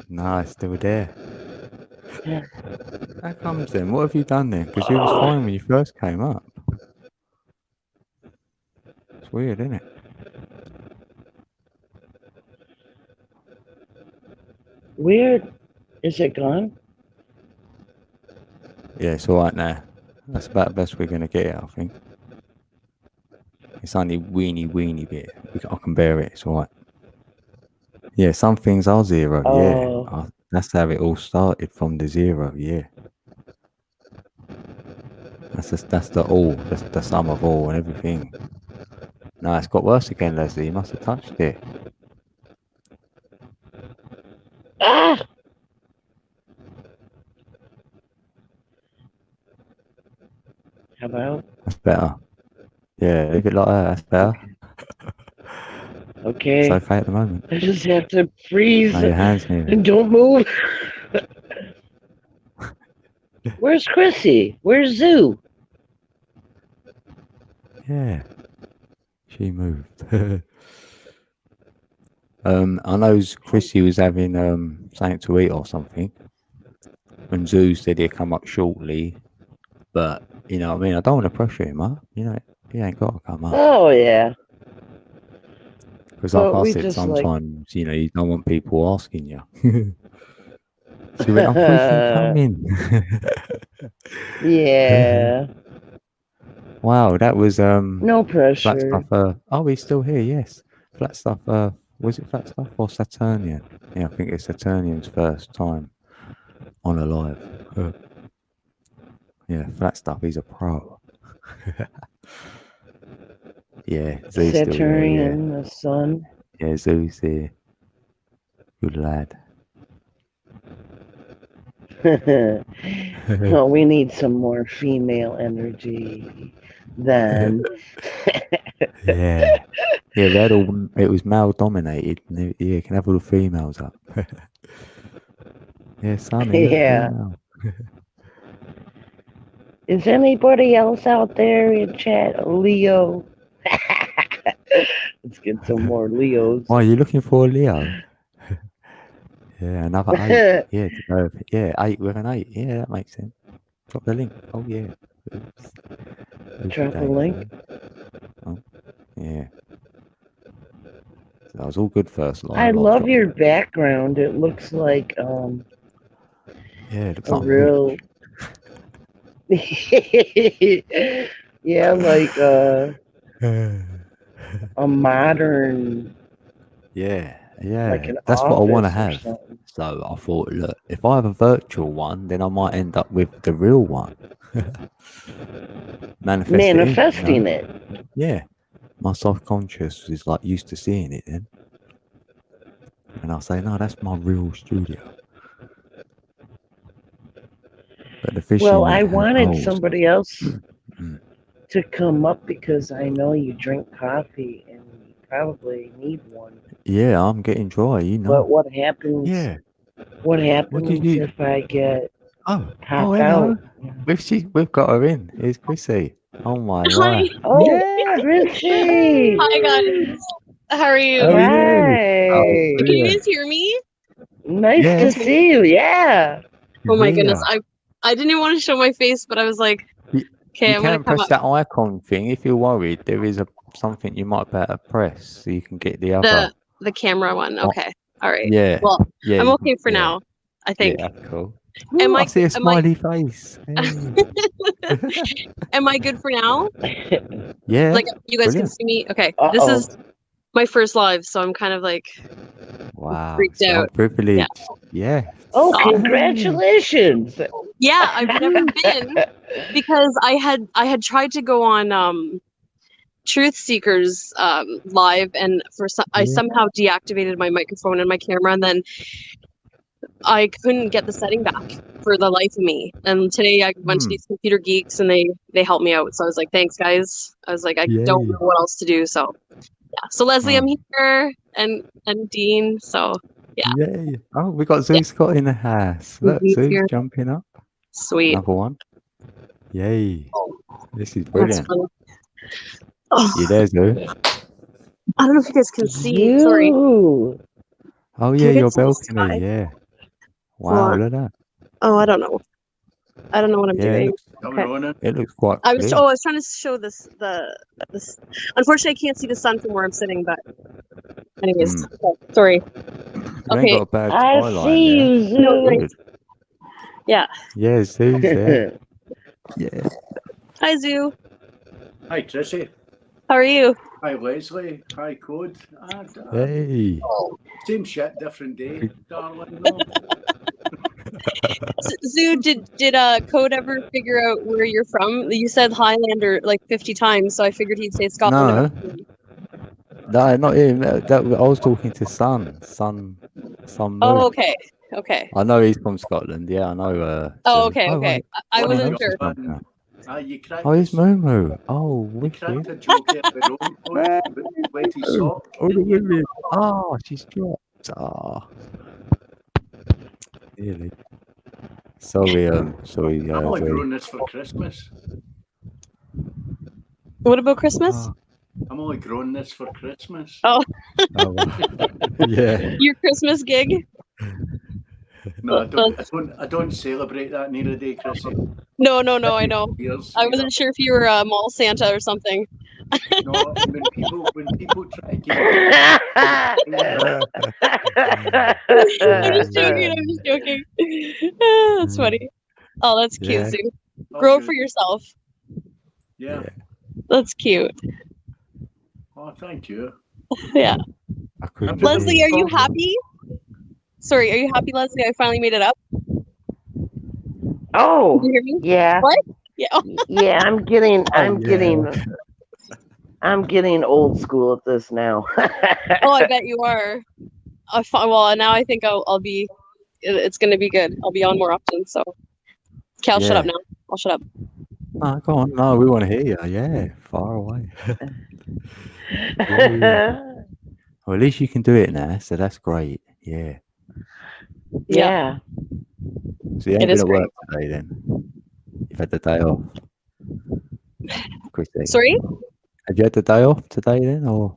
Speaker 1: No, it's still there. How comes then? What have you done then? Because you was fine when you first came up. It's weird, isn't it?
Speaker 6: Weird. Is it gone?
Speaker 1: Yeah, it's all right now. That's about the best we're gonna get it, I think. It's only weeny bit. I can bear it. It's all right. Yeah, some things are zero.
Speaker 6: Oh.
Speaker 1: Yeah, that's how it all started, from the zero. Yeah, that's the all. That's the sum of all and everything. No, it's got worse again, Leslie. You must have touched it.
Speaker 6: Ah! How about?
Speaker 1: That's better. Yeah, leave it like that. That's better.
Speaker 6: Okay.
Speaker 1: It's okay at the moment.
Speaker 6: I just have to freeze
Speaker 1: No, your hands near it.
Speaker 6: and don't move. Where's Chrissy? Where's Zoo?
Speaker 1: Yeah, she moved. I know Chrissy was having something to eat or something, and Zoo said he'd come up shortly. But you know what I mean? I don't want to pressure him up. You know, he ain't got to come up.
Speaker 6: Oh yeah.
Speaker 1: Because like
Speaker 6: But
Speaker 1: I
Speaker 6: we
Speaker 1: said,
Speaker 6: just
Speaker 1: sometimes, you know, you don't want people asking you. She went, I'm freaking coming.
Speaker 6: Yeah.
Speaker 1: Wow, that was
Speaker 6: No
Speaker 1: Flat
Speaker 6: pressure.
Speaker 1: Stuff. Oh, he's still here, yes. Flat Stuff, was it Flat Stuff or Saturnian? Yeah, I think it's Saturnian's first time on a live. Yeah, Flat Stuff, he's a pro. Yeah, Zoo's still here, yeah.
Speaker 6: Saturnian, the sun.
Speaker 1: Yeah, Zoo's here. Good lad.
Speaker 6: Well, we need some more female energy then.
Speaker 1: Yeah. Yeah, it was male dominated. And you can have all the females up. Yeah, Sonny,
Speaker 6: Yeah.
Speaker 1: female.
Speaker 6: Is anybody else out there in chat? Leo. Let's get some more Leos.
Speaker 1: Why, are you looking for a Leo? Yeah, another 8. Yeah, to go. Yeah, 8 with an 8. Yeah, that makes sense. Drop the link. Oh, yeah. Oops.
Speaker 6: Drop a link.
Speaker 1: Oh, yeah. So that was all good first live.
Speaker 6: I love
Speaker 1: dropped
Speaker 6: your
Speaker 1: it.
Speaker 6: background. It looks like
Speaker 1: Yeah, it looks
Speaker 6: a
Speaker 1: like
Speaker 6: real yeah, like a modern,
Speaker 1: Yeah,
Speaker 6: like an
Speaker 1: that's what I want to
Speaker 6: office or
Speaker 1: have.
Speaker 6: something.
Speaker 1: So I thought, look, if I have a virtual one, then I might end up with the real one.
Speaker 6: Manifesting it.
Speaker 1: Yeah, my subconscious is like used to seeing it then, and I'll say, no, that's my real studio. But the fishing.
Speaker 6: Well, I wanted somebody else
Speaker 1: Mm.
Speaker 6: to come up because I know you drink coffee and you probably need one.
Speaker 1: Yeah, I'm getting dry, you know.
Speaker 6: But what happens?
Speaker 1: Yeah.
Speaker 6: What happens
Speaker 1: you-
Speaker 6: if I get
Speaker 1: Oh,
Speaker 6: popped
Speaker 1: hello.
Speaker 6: out?
Speaker 1: We've got her in. Here's Chrissy. Oh my
Speaker 7: Hi.
Speaker 1: life.
Speaker 6: Oh,
Speaker 1: Yeah.
Speaker 6: Chrissy!
Speaker 7: Hi guys. How are you?
Speaker 1: How are you?
Speaker 6: Hi.
Speaker 1: Oh,
Speaker 7: Can you
Speaker 1: yeah.
Speaker 7: guys hear me?
Speaker 6: Nice
Speaker 1: Yeah.
Speaker 6: to see you. Yeah.
Speaker 7: Oh my
Speaker 1: Yeah.
Speaker 7: goodness. I didn't even want to show my face, but I was like, okay,
Speaker 1: You
Speaker 7: I'm gonna
Speaker 1: can
Speaker 7: come
Speaker 1: press
Speaker 7: up.
Speaker 1: that icon thing if you're worried. There is something you might better press so you can get the other.
Speaker 7: The camera one. Okay. All right.
Speaker 1: Yeah.
Speaker 7: Well,
Speaker 1: Yeah.
Speaker 7: I'm
Speaker 1: you
Speaker 7: okay for
Speaker 1: yeah.
Speaker 7: now, I think.
Speaker 1: Yeah, that's cool.
Speaker 7: Am
Speaker 1: Ooh,
Speaker 7: I
Speaker 1: I see a
Speaker 7: am I
Speaker 1: smiley face. Hey.
Speaker 7: am I good for now?
Speaker 1: Yeah.
Speaker 7: Like you guys
Speaker 1: Brilliant.
Speaker 7: can see me? Okay.
Speaker 6: Uh-oh.
Speaker 7: This is my first live, so I'm kind of like
Speaker 1: Wow.
Speaker 7: freaked
Speaker 1: So I'm
Speaker 7: out.
Speaker 1: privileged. Yeah.
Speaker 6: Oh,
Speaker 7: Aw.
Speaker 6: congratulations.
Speaker 7: Yeah, I've never been because I had tried to go on Truth Seekers live, and I
Speaker 1: Yeah.
Speaker 7: somehow deactivated my microphone and my camera, and then I couldn't get the setting back for the life of me. And today I went to these computer geeks, and they helped me out. So I was like, thanks, guys. I was like, I don't know what else to do. So yeah. So Leslie, I'm here, and Dean. So yeah.
Speaker 1: Yay. Oh, we got Zoo Scott in the house. Look,
Speaker 7: He's
Speaker 1: Zoo's
Speaker 7: here.
Speaker 1: jumping up.
Speaker 7: Sweet.
Speaker 1: Another one. Yay. This is
Speaker 7: That's
Speaker 1: brilliant.
Speaker 7: funny. Oh,
Speaker 1: You there, Zoo?
Speaker 7: I don't know if you guys can see.
Speaker 6: You.
Speaker 7: Sorry.
Speaker 1: Oh,
Speaker 7: Can
Speaker 1: yeah,
Speaker 7: you
Speaker 1: your
Speaker 7: guys see the
Speaker 1: balcony.
Speaker 7: sky?
Speaker 1: Yeah.
Speaker 7: Hold
Speaker 1: Wow,
Speaker 7: on.
Speaker 1: look at that.
Speaker 7: Oh, I don't know. I don't know what I'm
Speaker 1: Yeah,
Speaker 7: doing.
Speaker 1: it looks quite
Speaker 7: I
Speaker 1: clear.
Speaker 7: was trying to show this. Unfortunately, I can't see the sun from where I'm sitting. But anyways, okay, sorry.
Speaker 1: You ain't got a bad
Speaker 6: I
Speaker 1: skyline
Speaker 6: see
Speaker 1: there.
Speaker 6: you, Zoo.
Speaker 7: No,
Speaker 1: Good.
Speaker 7: yeah.
Speaker 1: Yeah, Zoo's there. Yeah.
Speaker 7: Hi, Zoo.
Speaker 8: Hi, Trissy.
Speaker 7: How are you?
Speaker 8: Hi, Leslie. Hi, Code.
Speaker 1: Hey.
Speaker 8: Same shit, different day, darling. No.
Speaker 7: Zoo, did Code ever figure out where you're from? You said Highlander like 50 times, so I figured he'd say Scotland.
Speaker 1: No, not him. I was talking to Sun Moon.
Speaker 7: Oh, okay. Okay.
Speaker 1: I know he's from Scotland. Yeah, I know.
Speaker 7: Oh,
Speaker 1: Zoo.
Speaker 7: okay.
Speaker 1: Oh,
Speaker 7: Okay.
Speaker 1: right.
Speaker 7: I
Speaker 1: Someone
Speaker 7: wasn't
Speaker 1: else
Speaker 7: sure.
Speaker 1: is from there.
Speaker 8: You cracked
Speaker 1: Oh, it's Moo. Oh,
Speaker 8: you cracked
Speaker 1: wicked.
Speaker 8: a joke at the wrong Code. Wetty sock.
Speaker 1: Oh, the women. Oh, she's dropped. Oh. Really? Sorry,
Speaker 8: I'm only
Speaker 1: Zoo.
Speaker 8: growing this for Christmas.
Speaker 7: What about Christmas?
Speaker 8: I'm only growing this for Christmas.
Speaker 7: Oh.
Speaker 1: Yeah.
Speaker 7: Your Christmas gig?
Speaker 8: No, I don't celebrate that neither day, Chrissy.
Speaker 7: No, I know.
Speaker 8: Years,
Speaker 7: I wasn't sure if you were a mall Santa or something.
Speaker 8: No, when people try to give me
Speaker 7: I'm just joking. Ah, that's funny. Oh, that's cute,
Speaker 1: Yeah.
Speaker 7: Zoo. Grow for yourself.
Speaker 8: Yeah.
Speaker 7: That's cute.
Speaker 8: Oh, thank you.
Speaker 7: Yeah. Leslie, are you
Speaker 8: happy?
Speaker 7: happy? Sorry, are you happy, Leslie? I finally made it up.
Speaker 6: Oh,
Speaker 7: Can you hear me?
Speaker 6: yeah.
Speaker 7: What? Yeah.
Speaker 6: Yeah, I'm getting old school at this now.
Speaker 7: Oh, I bet you are. Well, now I think I'll be. It's going to be good. I'll be on more often. So, okay, I'll shut up now. I'll shut up.
Speaker 1: Oh, go on. No, we want to hear you. Yeah, far away. Yeah. Well, at least you can do it now, so that's great. Yeah.
Speaker 6: Yeah.
Speaker 1: So you ain't been at work today then? You've had the day off? Chrissy.
Speaker 7: Sorry?
Speaker 1: Have you had the day off today then, or?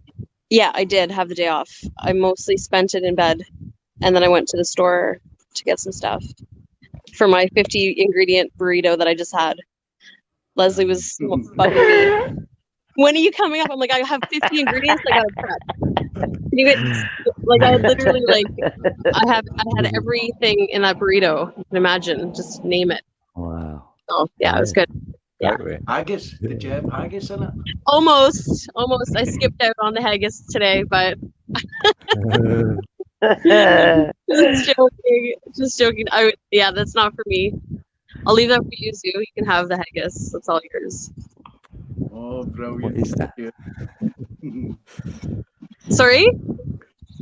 Speaker 7: Yeah, I did have the day off. I mostly spent it in bed, and then I went to the store to get some stuff for my 50 ingredient burrito that I just had. Leslie was bugging me. When are you coming up? I'm like, I have 50 ingredients. I gotta prep. You get like I literally I had everything in that burrito. You can imagine. Just name it.
Speaker 1: Wow.
Speaker 7: Oh yeah, it was good. Yeah.
Speaker 8: Haggis? Did you have haggis in it?
Speaker 7: Almost. I skipped out on the haggis today, but just joking. Yeah, that's not for me. I'll leave that for you, Sue. You can have the haggis. That's all yours.
Speaker 8: Oh, brilliant.
Speaker 1: What is that?
Speaker 7: Sorry?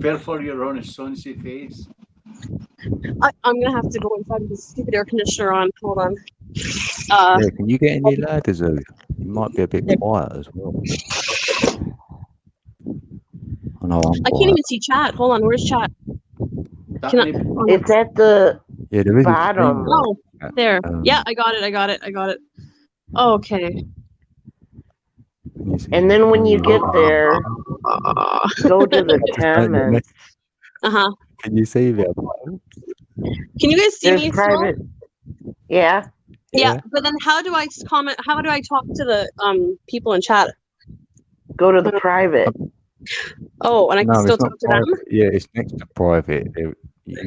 Speaker 8: Fair for your honest son's face.
Speaker 7: I'm gonna have to go inside with the stupid air conditioner on. Hold on.
Speaker 1: Yeah, can you get any ladders? You might be a bit quiet as well. I know I'm
Speaker 7: I can't even see chat. Hold on, where's chat?
Speaker 6: It's at the bottom.
Speaker 7: Oh, there. Yeah, I got it. Oh, okay.
Speaker 6: And then when you get there, go to the comments.
Speaker 7: Uh-huh.
Speaker 1: Can you see me?
Speaker 7: Can you guys see
Speaker 6: There's
Speaker 7: me?
Speaker 6: private. Yeah.
Speaker 7: Yeah, but then how do I comment? How do I talk to the people in chat?
Speaker 6: Go to the private.
Speaker 7: Oh, and I can still
Speaker 1: it's not
Speaker 7: talk to them?
Speaker 1: private. Yeah, it's next to private. You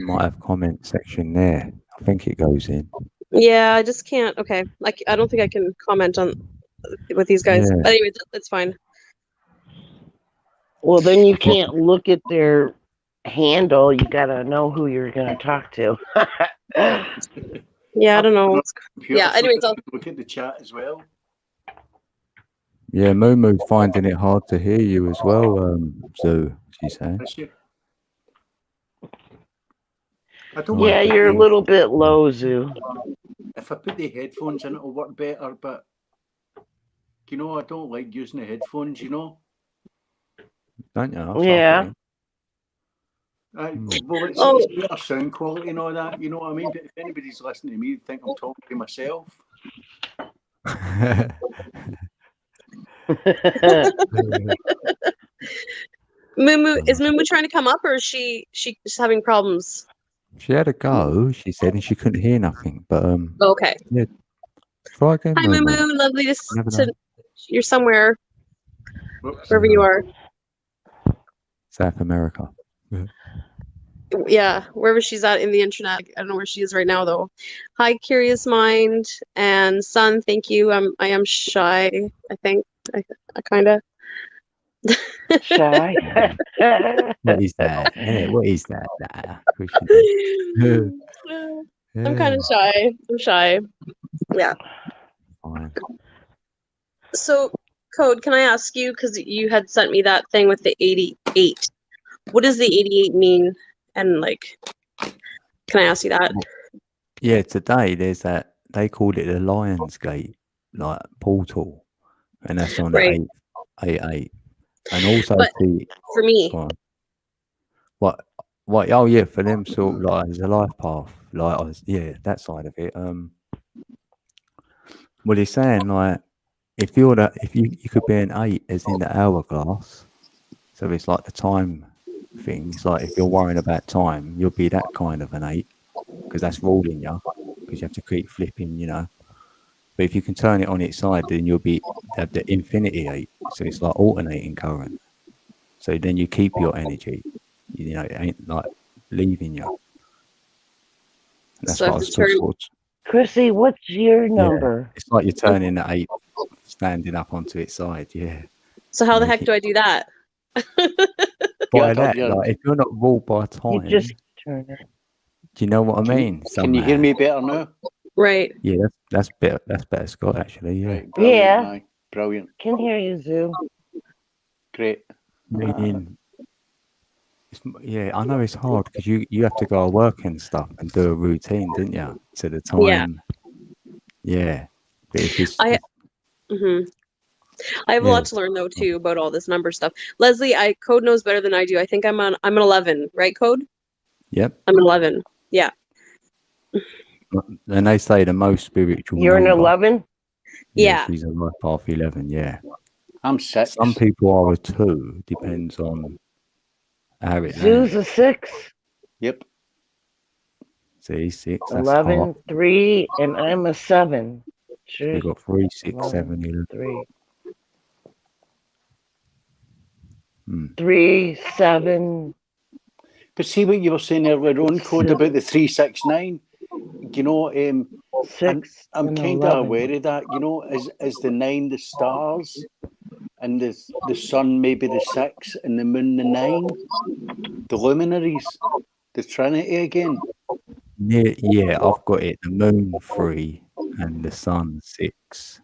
Speaker 1: might have comment section there. I think it goes in.
Speaker 7: Yeah, I just can't. Okay, I don't think I can comment on with these guys.
Speaker 1: Yeah.
Speaker 7: But anyway, that's fine.
Speaker 6: Well, then you can't look at their handle. You gotta know who you're gonna talk to.
Speaker 7: Yeah, I don't know. Yeah, anyways,
Speaker 8: look at the chat as well.
Speaker 1: Yeah, Moomoo's finding it hard to hear you as well, Zoo, she's saying.
Speaker 8: Is she? I don't
Speaker 6: Yeah,
Speaker 8: mind
Speaker 6: you're a
Speaker 8: the-
Speaker 6: little bit low, Zoo.
Speaker 8: if I put the headphones in, it'll work better. But you know, I don't like using the headphones. You know.
Speaker 1: Don't you? I'll
Speaker 6: Yeah.
Speaker 1: it.
Speaker 8: Well, it's better sound quality and all that. You know what I mean? But if anybody's listening to me, they think I'm talking to myself.
Speaker 7: Mumu, is Mumu trying to come up, or is she just having problems?
Speaker 1: She had a go, she said, and she couldn't hear nothing. But
Speaker 7: Okay.
Speaker 1: yeah, try again.
Speaker 7: Hi, Mumu. Lovely
Speaker 1: Never
Speaker 7: to.
Speaker 1: know.
Speaker 7: You're somewhere,
Speaker 8: Whoops.
Speaker 7: wherever you are.
Speaker 1: South America.
Speaker 7: Yeah, wherever she's at in the internet. I don't know where she is right now, though. Hi, Curious Mind and Sun. Thank you. I am shy. I think I kind of.
Speaker 6: Shy.
Speaker 1: What is that? Yeah, what is that?
Speaker 7: I'm kind of shy. I'm shy. Yeah.
Speaker 1: Fine.
Speaker 7: So, Code, can I ask you, because you had sent me that thing with the 88. What does the 88 mean? And like, can I ask you that?
Speaker 1: Yeah, today there's that, they called it the Lion's Gate, like portal, and that's on
Speaker 7: Right.
Speaker 1: the 888. And also
Speaker 7: But for me,
Speaker 1: what? Oh yeah, for them sort of like as a life path, like yeah, that side of it. Well, he's saying like if you could be an 8 as in the hourglass, so it's like the time thing. It's like if you're worrying about time, you'll be that kind of an 8 because that's ruling you, because you have to keep flipping, you know. But if you can turn it on its side, then you'll have the infinity 8. So it's like alternating current. So then you keep your energy. You know, it ain't like leaving you. And that's
Speaker 7: so
Speaker 1: what I was talking.
Speaker 6: Chrissy, what's your number?
Speaker 1: Yeah, it's like you're turning the 8 standing up onto its side. Yeah.
Speaker 7: So how the heck do I do that?
Speaker 1: By that, like if you're not ruled by time,
Speaker 6: you just turn it.
Speaker 1: Do you know what I mean?
Speaker 8: Can you hear me better now?
Speaker 7: Right.
Speaker 1: Yeah, that's better, Scott. Actually, yeah.
Speaker 8: Right, brilliant,
Speaker 6: Yeah.
Speaker 8: aye. Brilliant.
Speaker 6: Can hear you, Zoo.
Speaker 8: Great.
Speaker 1: Meaning, yeah, I know it's hard because you have to go to work and stuff and do a routine, didn't you? To the time. Yeah. But if it's
Speaker 7: I have a lot to learn though too about all this number stuff. Leslie, Code knows better than I do. I think I'm an 11, right, Code?
Speaker 1: Yep.
Speaker 7: I'm an 11. Yeah.
Speaker 1: And they say the most spiritual
Speaker 6: You're
Speaker 1: number.
Speaker 6: an 11?
Speaker 7: Yeah.
Speaker 1: She's a life path 11, yeah.
Speaker 8: I'm 6.
Speaker 1: Some people are a 2, depends on how it
Speaker 6: Zoo's
Speaker 1: lands.
Speaker 6: a 6.
Speaker 8: Yep.
Speaker 1: See, 6.
Speaker 6: 11, 3, and I'm a 7. Sure.
Speaker 1: We've got 3, 6, 7, 11.
Speaker 6: 3. 3, 7.
Speaker 8: But see what you were saying earlier on, Code, about the 369. You know,
Speaker 6: 6.
Speaker 8: I'm kind of aware of that. You know, is the 9 the stars, and the sun maybe the 6, and the moon the 9, the luminaries, the Trinity again.
Speaker 1: Yeah, I've got it. The moon 3 and the sun 6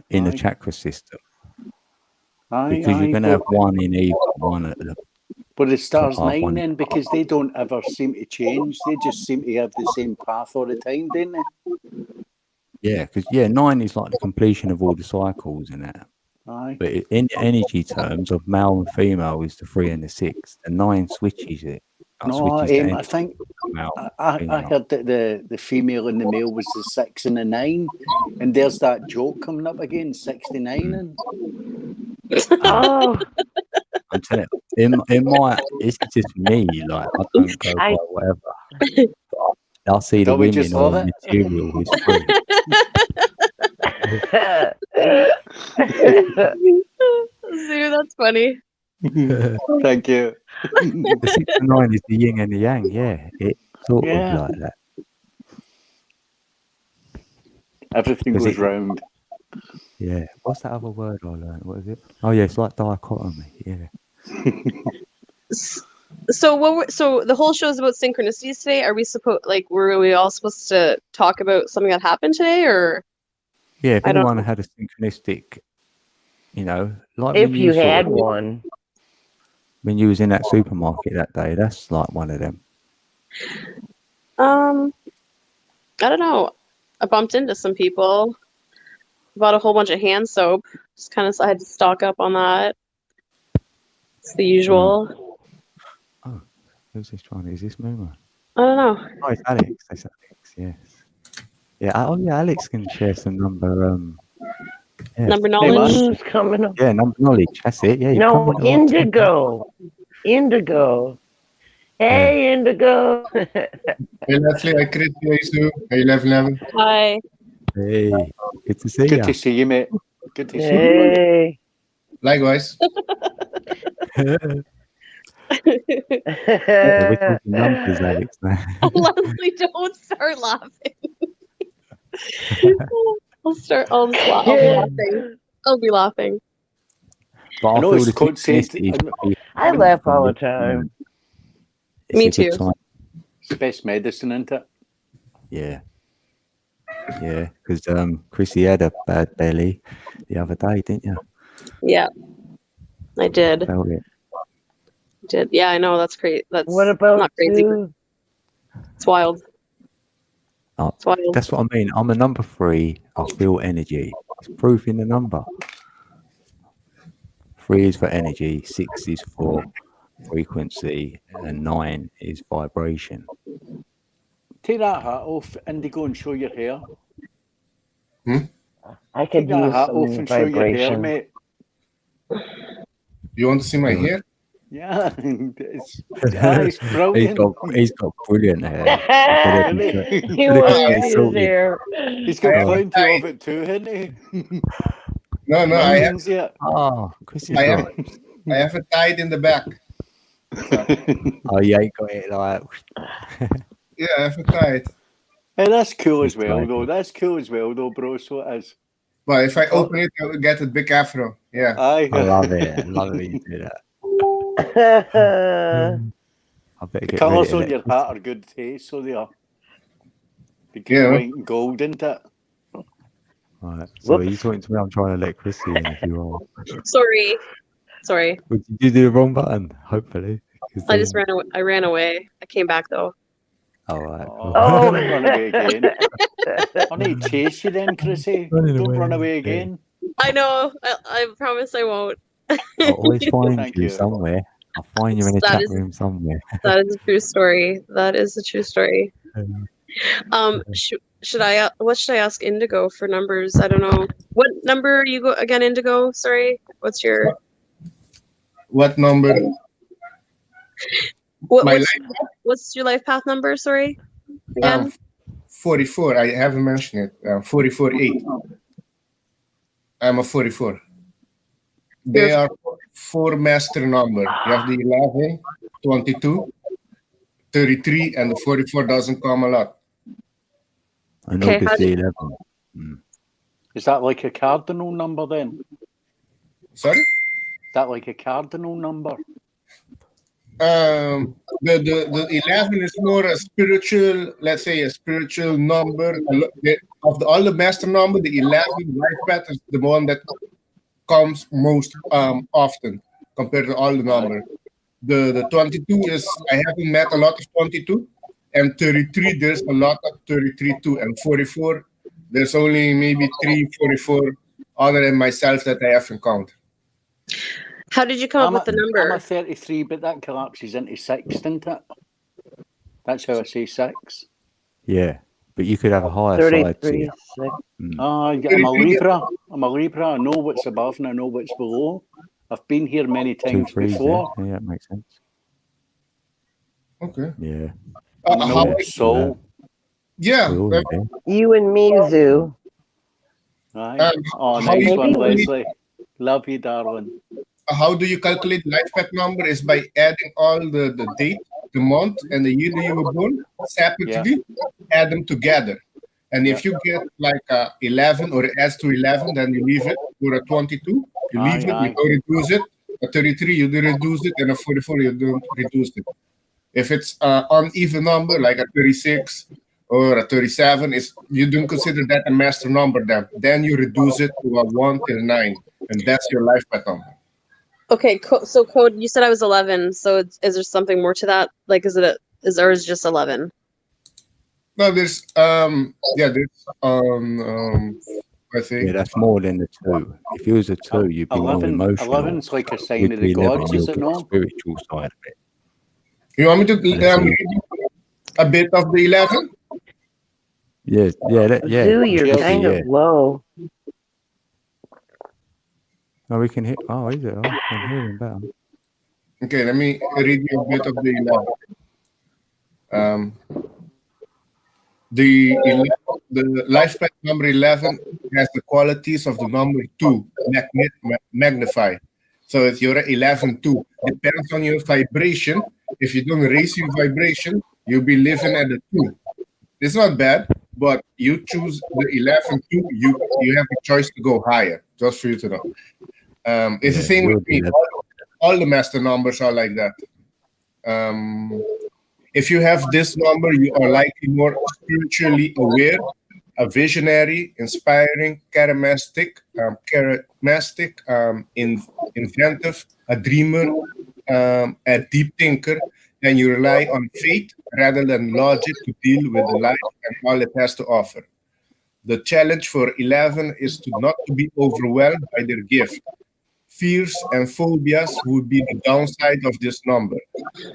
Speaker 1: in the chakra system. Because you're going to have one in either one at the.
Speaker 8: But the stars
Speaker 1: top half
Speaker 8: 9
Speaker 1: one.
Speaker 8: then, because they don't ever seem to change. They just seem to have the same path all the time, don't they?
Speaker 1: Yeah, because 9 is like the completion of all the cycles in that.
Speaker 8: Aye.
Speaker 1: But in energy terms of male and female is the 3 and the 6. The 9 switches it.
Speaker 8: No, I think I heard that the female and the male was the 6 and the 9, and there's that joke coming up again, 69 and.
Speaker 6: Oh,
Speaker 1: I'm telling you, it's just me. Like I don't go by whatever. I'll see the women or material is free.
Speaker 7: Zoo, that's funny.
Speaker 8: Thank you.
Speaker 1: The 6 and 9 is the yin and the yang. Yeah, it's sort of like that.
Speaker 8: Everything goes round.
Speaker 1: Yeah. What's that other word I learned? What is it? Oh yeah, it's like dichotomy. Yeah.
Speaker 7: So the whole show is about synchronicities today. Are we were we all supposed to talk about something that happened today, or?
Speaker 1: Yeah, if
Speaker 7: I don't
Speaker 1: anyone
Speaker 7: know.
Speaker 1: had a synchronistic, you know, like
Speaker 6: If
Speaker 1: when
Speaker 6: you
Speaker 1: sort
Speaker 6: had
Speaker 1: of-
Speaker 6: one.
Speaker 1: when you was in that supermarket that day, that's like one of them.
Speaker 7: I don't know. I bumped into some people. Bought a whole bunch of hand soap. Just kind of I had to stock up on that. It's the usual.
Speaker 1: Oh, who's this one? Is this Moomo?
Speaker 7: I don't know.
Speaker 1: Oh, it's Alex. That's Alex. Yes. Yeah. Oh, yeah. Alex can share some number. Yeah.
Speaker 7: Number
Speaker 8: Hey,
Speaker 7: knowledge.
Speaker 8: man.
Speaker 6: Who's coming up?
Speaker 1: Yeah, number knowledge. That's it. Yeah. You
Speaker 6: No,
Speaker 1: come in the right time.
Speaker 6: Indigo. Indigo. Hey, Indigo.
Speaker 9: Hey Leslie, hi Chris, hey Sue, hey Level.
Speaker 7: Hi.
Speaker 1: Hey, good to see
Speaker 8: Good
Speaker 1: you.
Speaker 8: to see you, mate. Good to see you. buddy.
Speaker 6: Hey.
Speaker 9: Likewise.
Speaker 1: We're talking numbers, Alex. Now.
Speaker 7: Leslie, don't start laughing. I'll be laughing. I'll be laughing.
Speaker 1: But
Speaker 8: I know
Speaker 1: feel
Speaker 8: it's
Speaker 1: the
Speaker 8: called said.
Speaker 1: synchronicities
Speaker 6: I laugh all the time.
Speaker 1: it's
Speaker 7: Me
Speaker 1: a good
Speaker 7: too.
Speaker 1: time.
Speaker 8: It's the best medicine, isn't it?
Speaker 1: Yeah. Yeah, because Chrissy had a bad belly the other day, didn't you?
Speaker 7: Yeah, I did.
Speaker 1: Felt it.
Speaker 7: Did. Yeah, I know. That's crazy. That's
Speaker 6: What about
Speaker 7: not crazy. But
Speaker 6: Sue?
Speaker 7: it's wild.
Speaker 1: Oh,
Speaker 7: It's wild.
Speaker 1: that's what I mean. I'm a number 3. I feel energy. It's proof in the number. 3 is for energy, 6 is for frequency, and 9 is vibration.
Speaker 8: Take that hat off, Indigo, and show your hair.
Speaker 6: I could
Speaker 8: Take that
Speaker 6: use
Speaker 8: hat off
Speaker 6: some
Speaker 8: and show your hair,
Speaker 6: vibration.
Speaker 8: mate.
Speaker 9: You want to see my hair?
Speaker 8: Yeah, it's brilliant.
Speaker 1: He's got brilliant hair.
Speaker 6: He
Speaker 1: Look
Speaker 6: wants
Speaker 1: at
Speaker 6: to
Speaker 1: it,
Speaker 6: use
Speaker 1: sorted.
Speaker 6: hair.
Speaker 8: He's got
Speaker 9: I-
Speaker 8: plenty of it too, hasn't he?
Speaker 9: No, I have,
Speaker 8: Millions, yeah.
Speaker 1: Oh, Chrissy's
Speaker 9: I
Speaker 1: got.
Speaker 9: have, I have it tied in the back.
Speaker 1: Oh, yeah, he got it like.
Speaker 9: Yeah, I have it tied.
Speaker 8: Hey, that's cool
Speaker 1: He's
Speaker 8: as well,
Speaker 1: tied.
Speaker 8: though. That's cool as well, though, bro. So it is.
Speaker 9: But if I open it, I will get a big afro. Yeah.
Speaker 8: Aye.
Speaker 1: I love it. I love it when you do that. I better
Speaker 8: The
Speaker 1: get
Speaker 8: colours
Speaker 1: ready
Speaker 8: on
Speaker 1: to
Speaker 8: your
Speaker 1: let
Speaker 8: hat are good taste, so they are. The green,
Speaker 9: Yeah.
Speaker 8: white, and gold, isn't it?
Speaker 1: Right. So are you
Speaker 6: Whoops.
Speaker 1: talking to me? I'm trying to let Chrissy in if you are.
Speaker 7: Sorry.
Speaker 1: Did you do the wrong button? Hopefully. 'Cause
Speaker 7: I just
Speaker 1: then-
Speaker 7: ran away. I ran away. I came back though.
Speaker 1: All right. Cool.
Speaker 6: Oh.
Speaker 8: Don't run away again. I need to chase you then, Chrissy.
Speaker 1: Running
Speaker 8: Don't
Speaker 1: away.
Speaker 8: run away
Speaker 1: Yeah.
Speaker 8: again.
Speaker 7: I know. I promise I won't.
Speaker 1: I'll always find
Speaker 8: Thank
Speaker 1: you
Speaker 8: you.
Speaker 1: somewhere. I'll find you in a
Speaker 7: That
Speaker 1: chat
Speaker 7: is-
Speaker 1: room somewhere.
Speaker 7: That is a true story. That is a true story. Should I? What should I ask Indigo for numbers? I don't know. What number you go again, Indigo? Sorry. What's your?
Speaker 9: What number? My
Speaker 7: What's your life path number? Sorry. Again.
Speaker 9: 44. I haven't mentioned it. 44-8. I'm a 44. They are 4 master number. You have the 11, 22, 33, and the 44 doesn't come a lot.
Speaker 1: I know
Speaker 7: Okay,
Speaker 1: this
Speaker 7: how
Speaker 1: the
Speaker 7: do-
Speaker 1: 11.
Speaker 8: Is that like a cardinal number then?
Speaker 9: Sorry?
Speaker 8: Is that like a cardinal number?
Speaker 9: The 11 is more a spiritual, let's say a spiritual number. Of all the master number, the 11 life path is the one that comes most often compared to all the numbers. The 22 is, I haven't met a lot of 22, and 33, there's a lot of 33 too, and 44, there's only maybe 3, 44 other than myself that I have encountered.
Speaker 7: How did you come up with the
Speaker 8: I'm
Speaker 7: number?
Speaker 8: a 33, but that collapses into 6, doesn't it? That's how I say 6.
Speaker 1: Yeah. But you could have a higher side to
Speaker 6: 33,
Speaker 1: you.
Speaker 6: 6.
Speaker 8: I'm a Libra. I'm a Libra. I know what's above and I know what's below. I've been here many
Speaker 1: 2
Speaker 8: times
Speaker 1: 3s,
Speaker 8: before.
Speaker 1: yeah, that makes sense.
Speaker 9: Okay.
Speaker 1: Yeah.
Speaker 8: And I know
Speaker 9: How,
Speaker 8: what's soul.
Speaker 9: yeah.
Speaker 1: We all
Speaker 9: uh,
Speaker 1: do.
Speaker 6: You and me, Zoo.
Speaker 8: Aye. Oh,
Speaker 9: how
Speaker 8: nice
Speaker 9: you
Speaker 8: one,
Speaker 9: calculate-
Speaker 8: Leslie. Love you, darling.
Speaker 9: How do you calculate life path number is by adding all the date, the month, and the year that you were born separately, add them together. And if you get like a 11 or it adds to 11, then you leave it. Or a 22, you leave it,
Speaker 8: Aye.
Speaker 9: you don't reduce it. A 33, you do reduce it, and a 44, you don't reduce it. If it's an uneven number, like a 36 or a 37, you don't consider that a master number then you reduce it to a 1 till 9, and that's your life path number.
Speaker 7: Okay, so Code, you said I was 11. So is there something more to that? Like, is it just 11?
Speaker 9: No, there's I think
Speaker 1: Yeah, that's more than the 2. If you was a 2, you'd be more
Speaker 8: 11,
Speaker 1: emotional.
Speaker 8: 11's like a sign
Speaker 1: You'd
Speaker 8: of
Speaker 1: be
Speaker 8: the
Speaker 1: 11,
Speaker 8: gods,
Speaker 1: you'll
Speaker 8: is it
Speaker 1: get the
Speaker 8: not?
Speaker 1: spiritual side of it.
Speaker 9: you want me to
Speaker 1: And it's
Speaker 9: read you a bit of the 11?
Speaker 1: yeah,
Speaker 6: Zoo, you're
Speaker 8: Yes.
Speaker 6: kind
Speaker 1: yeah.
Speaker 6: of low.
Speaker 1: No, we can hear. Oh, is it? Oh, I can hear him better.
Speaker 9: Okay, let me read you a bit of the 11. The life path number 11 has the qualities of the number 2, magnify. So if you're 11 2, depends on your vibration. If you don't raise your vibration, you'll be living at a 2. It's not bad, but you choose the 11 2, you have a choice to go higher, just for you to know. It's the same with me. All the master numbers are like that. If you have this number, you are likely more spiritually aware, a visionary, inspiring, charismatic, inventive, a dreamer, a deep thinker, and you rely on faith rather than logic to deal with the life and all it has to offer. The challenge for 11 is to not to be overwhelmed by their gift. Fears and phobias would be the downside of this number.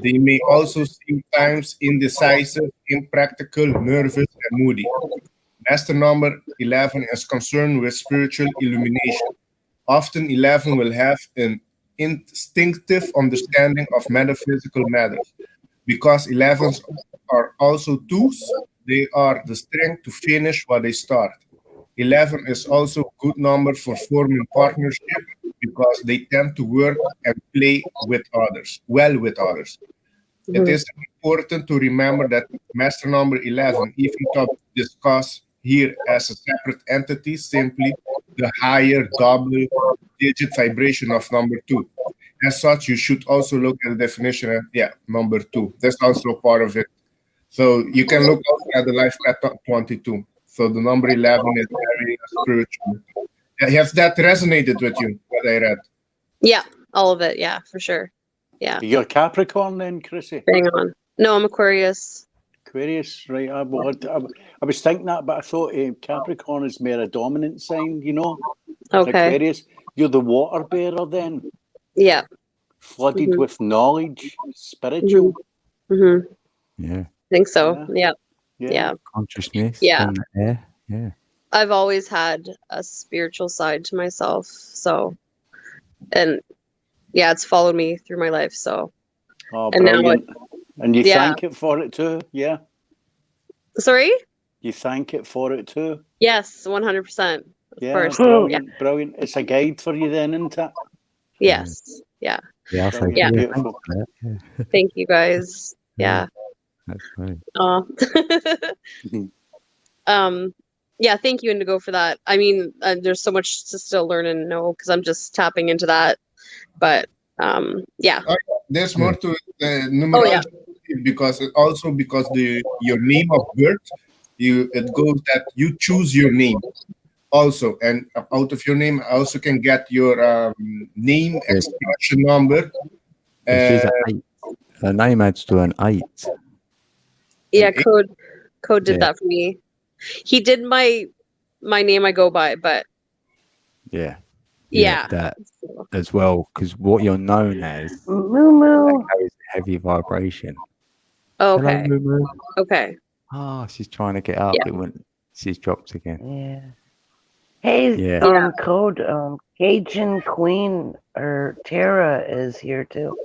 Speaker 9: They may also seem times indecisive, impractical, nervous, and moody. Master number 11 is concerned with spiritual illumination. Often 11 will have an instinctive understanding of metaphysical matters. Because 11s are also 2s, they are the strength to finish what they start. 11 is also a good number for forming partnership because they tend to work and play with others, well with others. It is important to remember that master number 11, even though discussed here as a separate entity, simply the higher double-digit vibration of number 2. As such, you should also look at the definition of, number 2. That's also part of it. So you can look also at the life path 22. So the number 11 is very spiritual. Has that resonated with you, what I read?
Speaker 7: Yeah, all of it. Yeah, for sure. Yeah.
Speaker 8: You're Capricorn then, Chrissy?
Speaker 7: Hang on. No, I'm Aquarius.
Speaker 8: Aquarius, right? I was thinking that, but I thought Capricorn is more a dominant sign, you know?
Speaker 7: Okay.
Speaker 8: Aquarius, you're the water bearer then?
Speaker 7: Yeah.
Speaker 8: Flooded with knowledge, spiritual.
Speaker 1: Yeah.
Speaker 7: I think so. Yeah.
Speaker 1: Consciousness.
Speaker 7: Yeah.
Speaker 1: From the air. Yeah.
Speaker 7: I've always had a spiritual side to myself. So, and yeah, it's followed me through my life. So,
Speaker 8: Oh,
Speaker 7: and
Speaker 8: brilliant.
Speaker 7: now
Speaker 8: And you thank it for it too, yeah?
Speaker 7: Sorry?
Speaker 8: You thank it for it too?
Speaker 7: Yes, 100%. Of course.
Speaker 8: Brilliant, brilliant. It's a guide for you then, isn't it?
Speaker 7: Yes. Yeah.
Speaker 1: Yeah, I'll say
Speaker 8: Beautiful.
Speaker 7: Thank you guys. Yeah.
Speaker 1: That's great.
Speaker 7: Yeah, thank you, Indigo, for that. I mean, there's so much to still learn and know because I'm just tapping into that. But yeah.
Speaker 9: There's more to numerology because your name of birth, it goes that you choose your name also, and out of your name also can get your name expression number.
Speaker 1: She's an 8. Her name adds to an 8.
Speaker 7: Yeah, Code did that for me. He did my name I go by, but
Speaker 1: yeah,
Speaker 7: yeah,
Speaker 1: that as well, because what you're known as carries heavy vibration.
Speaker 7: Okay.
Speaker 1: Hello, Moo.
Speaker 7: Okay.
Speaker 1: Oh, she's trying to get up. It went. She's dropped again.
Speaker 6: Yeah. Hey, Code, Cajun Queen or Tara is here too.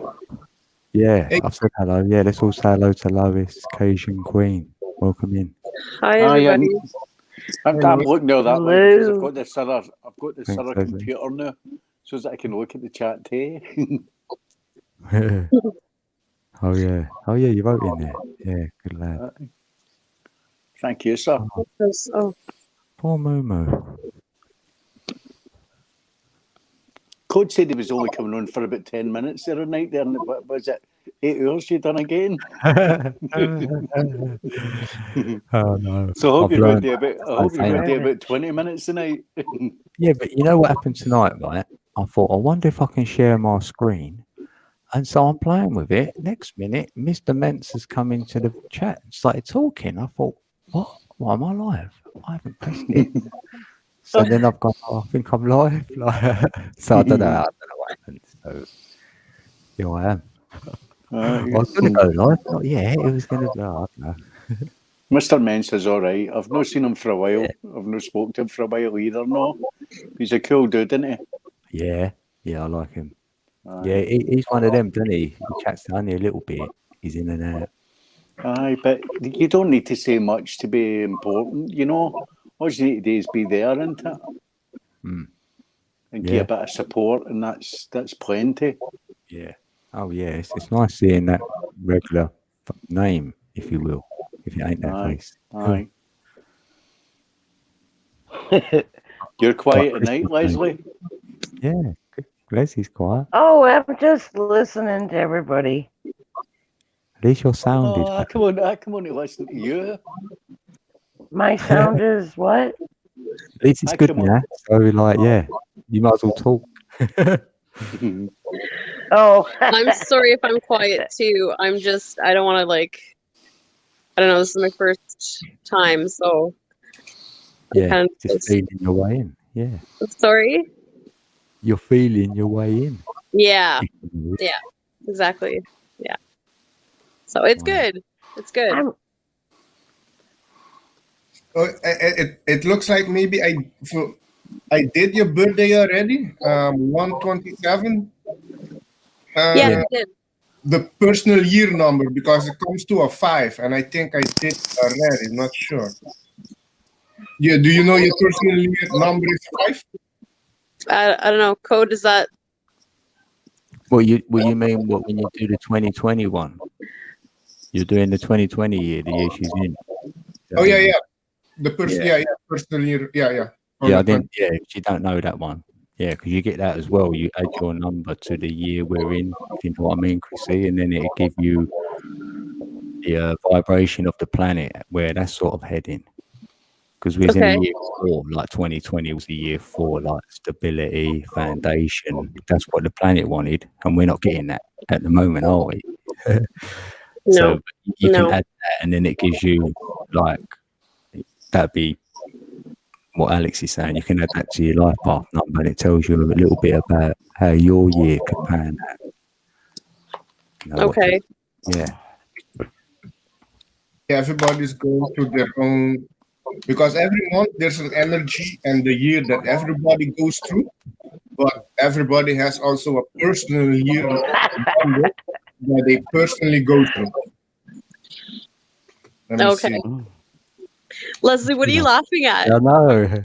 Speaker 1: Yeah, I've said hello. Yeah, let's all say hello to Lois, Cajun Queen. Welcome in.
Speaker 7: Hi, everybody.
Speaker 8: I'm looking now that way because I've got this other
Speaker 1: Thanks,
Speaker 8: computer now, so that I can look at the chat too.
Speaker 1: Oh yeah, you wrote in there. Yeah, good lad.
Speaker 8: Thank you, sir.
Speaker 1: Poor Momo.
Speaker 8: Code said he was only coming on for about 10 minutes the other night there, but was it 8 hours you done again.
Speaker 1: Oh no!
Speaker 8: So I hope
Speaker 1: I've
Speaker 8: you're going to
Speaker 1: learned.
Speaker 8: do about. I hope you're
Speaker 1: saying
Speaker 8: going to
Speaker 1: that.
Speaker 8: do about 20 minutes tonight.
Speaker 1: Yeah, but you know what happened tonight, right? I thought, I wonder if I can share my screen. And so I'm playing with it. Next minute, Mr. Mentz has come into the chat and started talking. I thought, what? Why am I live? I haven't pressed it. So then I've gone, oh, I think I'm live. So I don't know what happened. So here I am. I was going to go live. Not yet. It was going to be, I don't know.
Speaker 8: Mr. Mentz is all right. I've not seen him for a while. I've not spoken to him for a while either. No, he's a cool dude, isn't he?
Speaker 1: Yeah, I like him. Yeah, he's one of them, doesn't he? He chats only a little bit. He's in and out.
Speaker 8: Aye, but you don't need to say much to be important, you know. All you need to do is be there, isn't it?
Speaker 1: Mm.
Speaker 8: And get a bit of support, and that's plenty.
Speaker 1: Yeah. Oh, yeah. It's nice seeing that regular name, if you will, if it ain't that face.
Speaker 8: Aye. You're quiet at night, Leslie?
Speaker 1: Yeah. Leslie's quiet.
Speaker 6: Oh, I'm just listening to everybody.
Speaker 1: At least your sound is.
Speaker 8: I come on to listen to you.
Speaker 6: My sound is what?
Speaker 1: At least it's good now. So, like, yeah, you might as well talk.
Speaker 6: Oh.
Speaker 7: I'm sorry if I'm quiet too. I don't want to I don't know, this is my first time, so.
Speaker 1: Yeah, just feeling your way in. Yeah.
Speaker 7: Sorry?
Speaker 1: You're feeling your way in.
Speaker 7: Yeah. Yeah, exactly. Yeah. So it's good. It's good.
Speaker 9: It looks like maybe I did your birthday already. 127.
Speaker 7: Yeah, you did.
Speaker 9: The personal year number, because it comes to a 5, and I think I did already. Not sure. Yeah, do you know your personal year number is 5?
Speaker 7: I don't know. Code is that?
Speaker 1: What you mean? What when you do the 2021? You're doing the 2020 year, the year she's in.
Speaker 9: Oh yeah. The personal personal year. Yeah.
Speaker 1: Yeah, I didn't. Yeah, you don't know that one. Yeah, because you get that as well. You add your number to the year we're in, if you know what I mean, Chrissy, and then it'll give you the vibration of the planet where that's sort of heading. Because we're in a year 4, like 2020 was the year 4, like stability, foundation. That's what the planet wanted, and we're not getting that at the moment, are we? So you can add that, and then it gives you like that'd be what Alex is saying. You can add that to your life path number, and it tells you a little bit about how your year could pan out. You know, yeah.
Speaker 9: Everybody's going through their own, because every month there's an energy and the year that everybody goes through, but everybody has also a personal year number that they personally go through.
Speaker 7: Okay. Leslie, what are you laughing at?
Speaker 1: I know.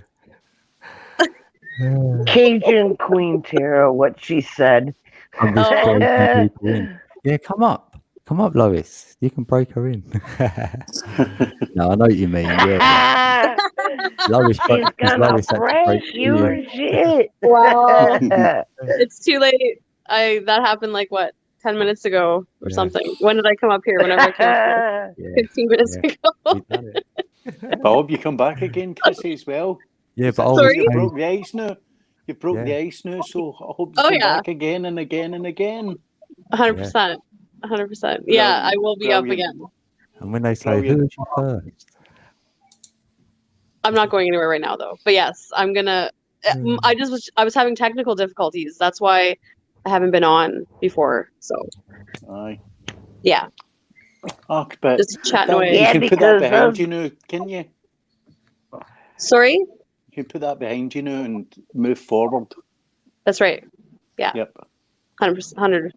Speaker 6: Cajun Queen Tara, what she said.
Speaker 1: I'm just breaking people in. Yeah, come up, Lois. You can break her in. No, I know what you mean. Yeah, Lois,
Speaker 6: she's gonna break your shit.
Speaker 7: Wow, it's too late. That happened like what, 10 minutes ago or something. When did I come up here? Whenever I came up here, 15 minutes ago.
Speaker 8: I hope you come back again, Chrissy, as well.
Speaker 1: Yeah, but
Speaker 8: you broke the ice now. You broke the ice now, so I hope you come back again and again and again.
Speaker 7: 100%. 100%. Yeah, I will be up again.
Speaker 1: And when they say, who is you first?
Speaker 7: I'm not going anywhere right now, though. But yes, I'm gonna. I was having technical difficulties. That's why I haven't been on before. So.
Speaker 8: Aye.
Speaker 7: Yeah.
Speaker 8: Oh, but
Speaker 7: just chatting away.
Speaker 8: You can put that behind you now, can you?
Speaker 7: Sorry?
Speaker 8: You can put that behind you now and move forward.
Speaker 7: That's right. Yeah.
Speaker 8: Yep.
Speaker 7: 100%.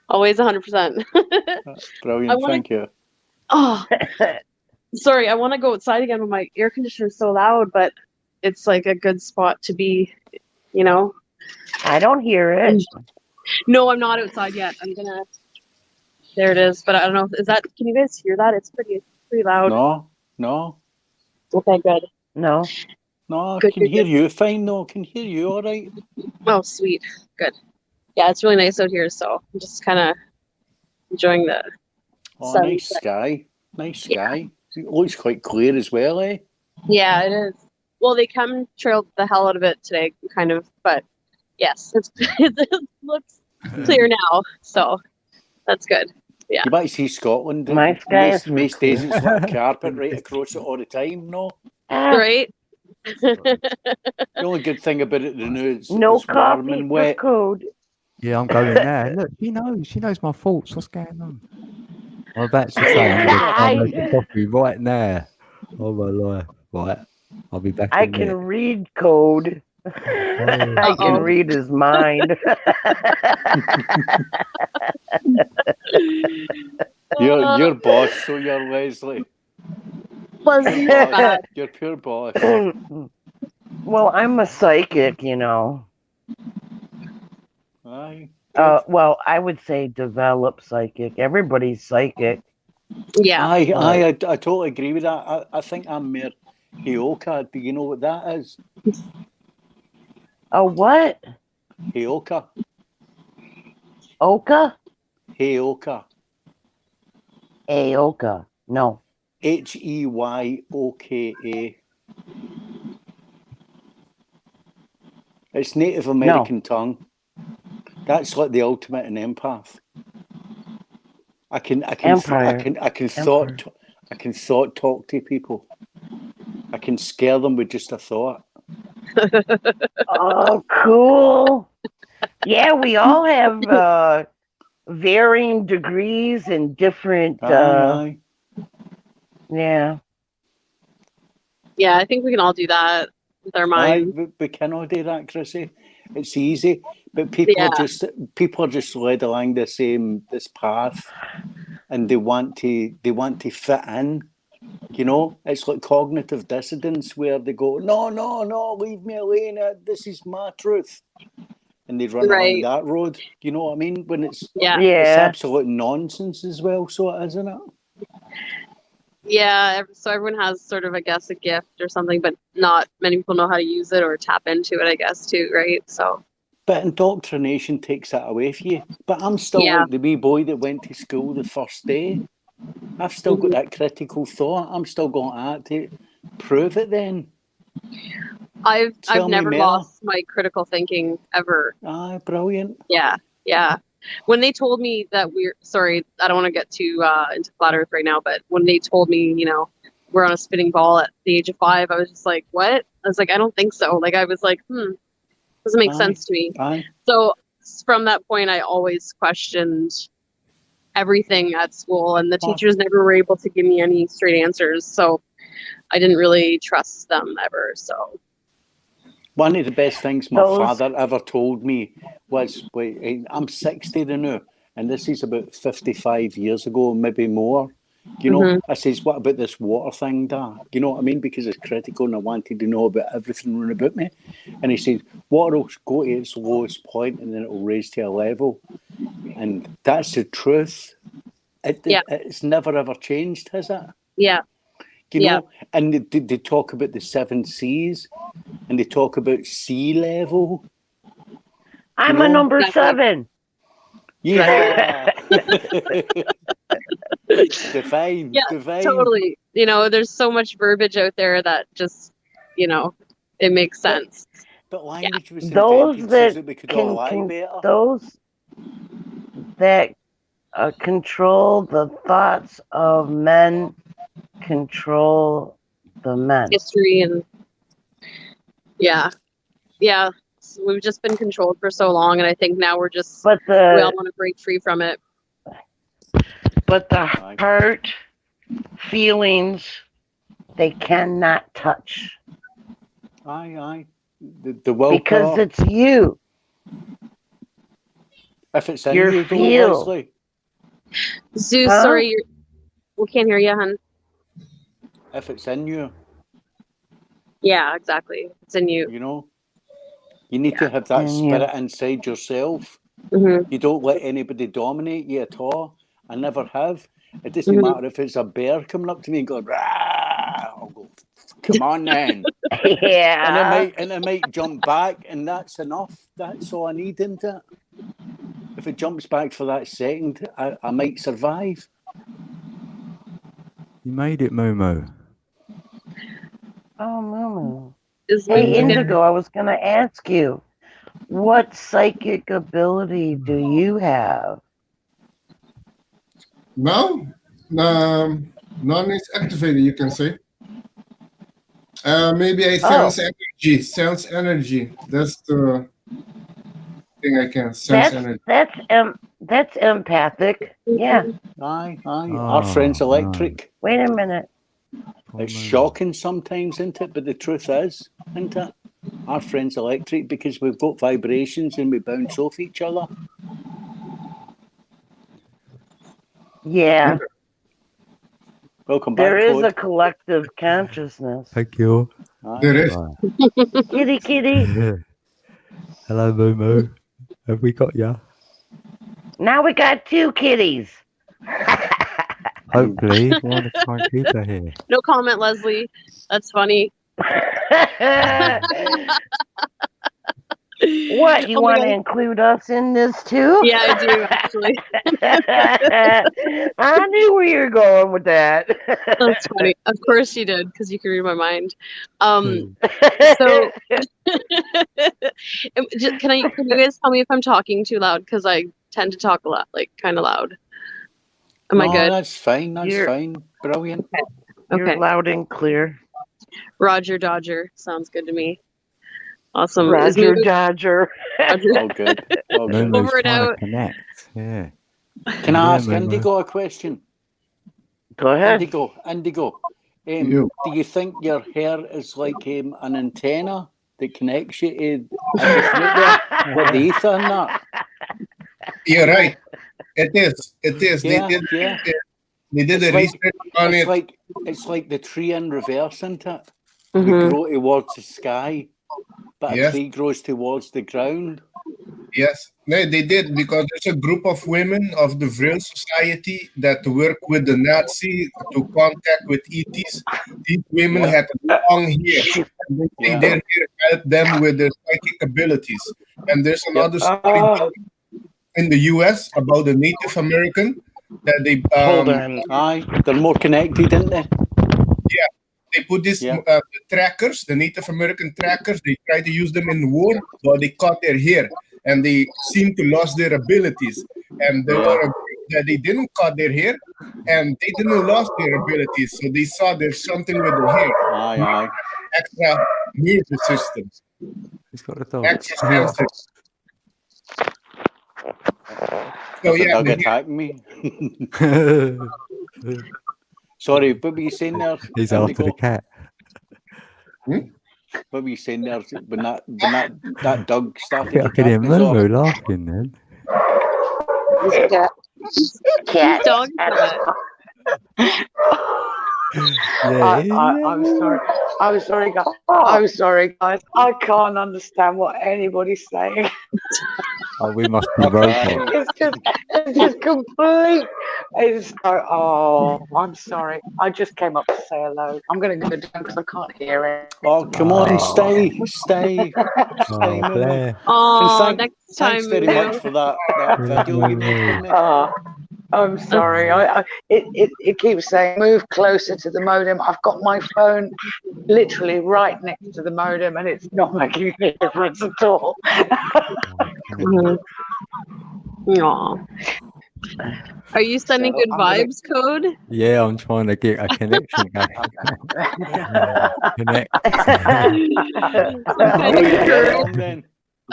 Speaker 7: Always 100%.
Speaker 8: Brilliant. Thank you.
Speaker 7: Oh, sorry. I want to go outside again when my air conditioner is so loud, but it's like a good spot to be, you know?
Speaker 6: I don't hear it.
Speaker 7: No, I'm not outside yet. I'm gonna. There it is, but I don't know. Can you guys hear that? It's pretty loud.
Speaker 8: No.
Speaker 7: Okay, good.
Speaker 6: No,
Speaker 8: I can hear you fine though. Can hear you all right.
Speaker 7: Oh, sweet. Good. Yeah, it's really nice out here, so I'm just kind of enjoying the
Speaker 8: nice
Speaker 7: sunset.
Speaker 8: sky. Nice sky. It looks quite clear as well, eh?
Speaker 7: Yeah, it is. Well, they chemtrailed the hell out of it today, kind of, but yes, it looks clear now, so that's good. Yeah.
Speaker 8: You might see Scotland.
Speaker 6: My sky is
Speaker 8: Most days it's like a carpet right across it all the time, no?
Speaker 7: Right?
Speaker 8: The only good thing about it, the new it's
Speaker 6: No
Speaker 8: it's warm
Speaker 6: coffee
Speaker 8: and
Speaker 6: for
Speaker 8: wet.
Speaker 6: code.
Speaker 1: Yeah, I'm going there. Look, she knows my thoughts. What's going on? I'm about to say I'm going to make a coffee right now. Oh my life. Right. I'll be back
Speaker 6: I
Speaker 1: in a
Speaker 6: can
Speaker 1: minute.
Speaker 6: read code. I can
Speaker 7: Uh-oh.
Speaker 6: read his mind.
Speaker 8: You're boss, so you're Leslie.
Speaker 7: Fuzzy.
Speaker 8: Pure boss. You're pure boss.
Speaker 6: Well, I'm a psychic, you know.
Speaker 8: Aye.
Speaker 6: Well, I would say developed psychic. Everybody's psychic.
Speaker 7: Yeah.
Speaker 8: I totally agree with that. I think I'm more Heoka. Do you know what that is?
Speaker 6: Oh, what?
Speaker 8: Heoka.
Speaker 6: Oka?
Speaker 8: Heoka.
Speaker 6: Aoka. No.
Speaker 8: HeyOka. It's Native American tongue. That's like the ultimate in empath. I can thought talk to people. I can scare them with just a thought.
Speaker 6: Oh, cool. Yeah, we all have varying degrees and different
Speaker 8: Aye.
Speaker 6: Yeah.
Speaker 7: Yeah, I think we can all do that with our minds.
Speaker 8: We cannot do that, Chrissy. It's easy, but people are just led along this path, and they want to fit in. You know, it's like cognitive dissonance where they go, no, leave me alone. This is my truth, and they run along that road. You know what I mean? When it's absolute nonsense as well. So isn't it?
Speaker 7: Yeah, so everyone has sort of, I guess, a gift or something, but not many people know how to use it or tap into it, I guess, too, right? So.
Speaker 8: But indoctrination takes that away from you. But I'm still like the wee boy that went to school the first day. I've still got that critical thought. I'm still going to prove it then.
Speaker 7: I've never lost my critical thinking ever.
Speaker 8: Ah, brilliant.
Speaker 7: Yeah. When they told me that sorry, I don't want to get too into flat earth right now, but when they told me, you know, we're on a spinning ball at the age of 5, I was just like, what? I was like, I don't think so. Like, I was like, doesn't make sense to me. So from that point, I always questioned everything at school, and the teachers never were able to give me any straight answers. So I didn't really trust them ever. So.
Speaker 8: One of the best things my father ever told me was, I'm 60 now, and this is about 55 years ago, maybe more. You know, I says, what about this water thing, Dad? You know what I mean? Because it's critical and I wanted to know about everything about me. And he said, water will go to its lowest point and then it will raise to a level. And that's the truth. It's never ever changed, has it?
Speaker 7: Yeah.
Speaker 8: You know, and they talk about the 7 C's and they talk about sea level.
Speaker 6: I'm a number 7.
Speaker 8: Yeah. Divine.
Speaker 7: Yeah, totally. You know, there's so much verbiage out there that just, you know, it makes sense.
Speaker 8: But language was invented so that we could all lie better.
Speaker 6: Those that control the thoughts of men control the men.
Speaker 7: History and so we've just been controlled for so long, and I think now we're just we all want to break free from it.
Speaker 6: But the heart feelings they cannot touch.
Speaker 8: Aye. The will
Speaker 6: because it's you.
Speaker 8: If it's in you, Leslie.
Speaker 7: Zeus, sorry, we can't hear you, hon.
Speaker 8: If it's in you.
Speaker 7: Yeah, exactly. It's in you.
Speaker 8: You know, you need to have that spirit inside yourself. You don't let anybody dominate you at all. I never have. It doesn't matter if it's a bear coming up to me and going, rah, I'll go, come on then. And it might jump back, and that's enough. That's all I need, isn't it? If if it jumps back for that second, I might survive.
Speaker 1: You made it, Momo.
Speaker 6: Oh, Momo.
Speaker 7: Is
Speaker 6: Hey,
Speaker 7: Momo
Speaker 6: Indigo, I was going to ask you, what psychic ability do you have?
Speaker 9: Now, none is activated, you can say. Maybe I sense energy. Sense energy. That's the thing I can sense energy.
Speaker 6: That's empathic. Yeah.
Speaker 8: Aye.
Speaker 1: Oh,
Speaker 8: Our friend's electric.
Speaker 6: Wait a minute.
Speaker 8: It's shocking sometimes, isn't it? But the truth is, isn't it? Our friend's electric because we've got vibrations and we bounce off each other.
Speaker 6: Yeah.
Speaker 8: Welcome back,
Speaker 6: There is
Speaker 8: Code.
Speaker 6: a collective consciousness.
Speaker 1: Thank you.
Speaker 9: There is.
Speaker 6: Kitty.
Speaker 1: Hello, Momo. Have we got ya?
Speaker 6: Now we got 2 kitties.
Speaker 1: Hopefully, we want to try and keep her here.
Speaker 7: No comment, Leslie. That's funny.
Speaker 6: What, you want to include us in this too?
Speaker 7: Yeah, I do, actually.
Speaker 6: I knew where you were going with that.
Speaker 7: That's funny. Of course you did, because you can read my mind. So, can you guys tell me if I'm talking too loud? Because I tend to talk a lot, like kind of loud. Am I good?
Speaker 8: That's fine. That's fine. Brilliant.
Speaker 6: You're loud and clear.
Speaker 7: Roger Dodger sounds good to me. Awesome.
Speaker 6: Roger Dodger.
Speaker 8: All good. All good.
Speaker 1: Momo's
Speaker 7: Over and
Speaker 1: trying to
Speaker 7: out.
Speaker 1: connect. Yeah.
Speaker 8: Can I ask
Speaker 1: Momo.
Speaker 8: Indigo a question?
Speaker 6: Go ahead.
Speaker 8: Indigo. Do you think your hair is like an antenna that connects you to everything out there with the ether and that?
Speaker 9: You're right. It is.
Speaker 8: Yeah,
Speaker 9: They did a research on it.
Speaker 8: It's like the tree in reverse, isn't it?
Speaker 7: Mm-hmm.
Speaker 8: You grow towards the sky, but
Speaker 9: Yes.
Speaker 8: a tree grows towards the ground.
Speaker 9: Yes, no, they did, because there's a group of women of the Vril Society that work with the Nazi to contact with ETs. These women had long hair, and they say their hair helped them with their psychic abilities. And there's another story in the U.S. about the Native American that they
Speaker 6: Hold on.
Speaker 8: Aye, they're more connected, aren't they?
Speaker 9: Yeah, they put these the trackers, the Native American trackers. They try to use them in war, but they cut their hair, and they seem to lose their abilities. And there were a group that they didn't cut their hair, and they didn't lose their abilities. So they saw there's something with their hair.
Speaker 8: Aye.
Speaker 9: Extra nervous system.
Speaker 1: He's got a dog.
Speaker 9: Extra sensitive. So
Speaker 8: There's a
Speaker 9: yeah,
Speaker 8: dog attacking me. Sorry, what were you saying there?
Speaker 1: He's after the cat.
Speaker 8: What were you saying there when that dog started
Speaker 1: I can hear
Speaker 8: attacking us all?
Speaker 1: Momo laughing then.
Speaker 6: Cat.
Speaker 7: Dog.
Speaker 10: I'm sorry. I'm sorry, guys. I can't understand what anybody's saying.
Speaker 1: Oh, we must be robots.
Speaker 10: It's just complete. It's I'm sorry. I just came up to say hello. I'm going to go down because I can't hear it.
Speaker 8: Oh, come on, stay.
Speaker 1: Oh, Blair.
Speaker 7: Oh, next time.
Speaker 8: Thanks very much for that video you made.
Speaker 10: I'm sorry. It keeps saying move closer to the modem. I've got my phone literally right next to the modem, and it's not making any difference at all.
Speaker 7: Aw. Are you sending good vibes, Code?
Speaker 1: Yeah, I'm trying to get a connection going. Connect.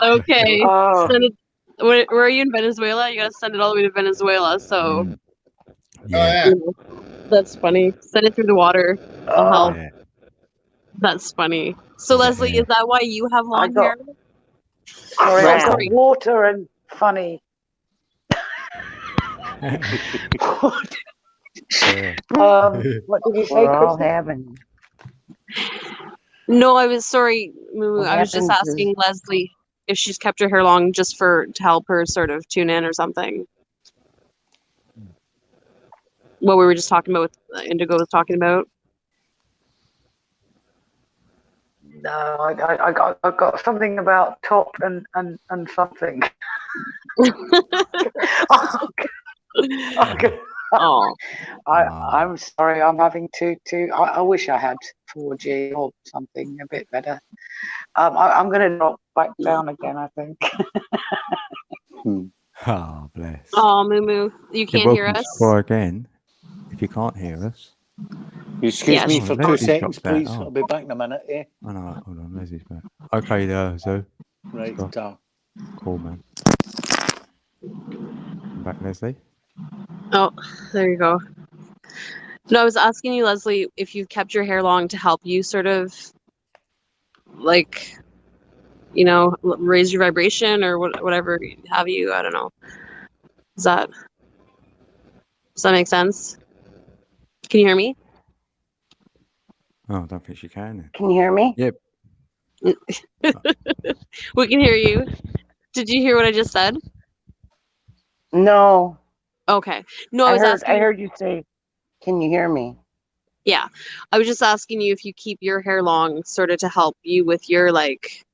Speaker 7: Okay. Send it. Where are you in Venezuela? You gotta send it all the way to Venezuela. So that's funny. Send it through the water. I'll help. That's funny. So Leslie, is that why you have long hair?
Speaker 10: Sorry, I've got water and funny. What did you say,
Speaker 6: We're all
Speaker 10: Kristen?
Speaker 6: having.
Speaker 7: No, I was sorry.
Speaker 6: What
Speaker 7: I was just
Speaker 6: happens
Speaker 7: asking Leslie if she's kept her hair long just to help her sort of tune in or something. What we were just talking about, Indigo was talking about.
Speaker 10: No, I got something about top and something. Okay.
Speaker 7: Oh,
Speaker 10: I'm sorry. I'm having to. I wish I had 4G or something a bit better. I'm going to drop back down again, I think.
Speaker 1: Oh, bless.
Speaker 7: oh, Moo Moo, you
Speaker 1: You're
Speaker 7: can't hear
Speaker 1: welcome to
Speaker 7: us.
Speaker 1: try again if you can't hear us.
Speaker 8: Excuse
Speaker 7: Yeah,
Speaker 8: me
Speaker 7: she-
Speaker 8: for
Speaker 1: Oh,
Speaker 8: 2
Speaker 1: Leslie's
Speaker 8: seconds,
Speaker 1: dropped out.
Speaker 8: please.
Speaker 1: Oh.
Speaker 8: I'll be back in a minute. Eh?
Speaker 1: Oh no, hold on, Leslie's back. Okay, so
Speaker 8: Right,
Speaker 1: Scott.
Speaker 8: ta.
Speaker 1: Cool, man. I'm back, Leslie.
Speaker 7: Oh, there you go. No, I was asking you, Leslie, if you've kept your hair long to help you sort of like, you know, raise your vibration or whatever have you. I don't know. Does that make sense? Can you hear me?
Speaker 1: Oh, I don't think she can then.
Speaker 10: Can you hear me?
Speaker 1: Yep.
Speaker 7: We can hear you. Did you hear what I just said?
Speaker 10: No.
Speaker 7: Okay. No, I was asking.
Speaker 10: I heard you say, "Can you hear me?"
Speaker 7: Yeah, I was just asking you if you keep your hair long, sort of to help you with your like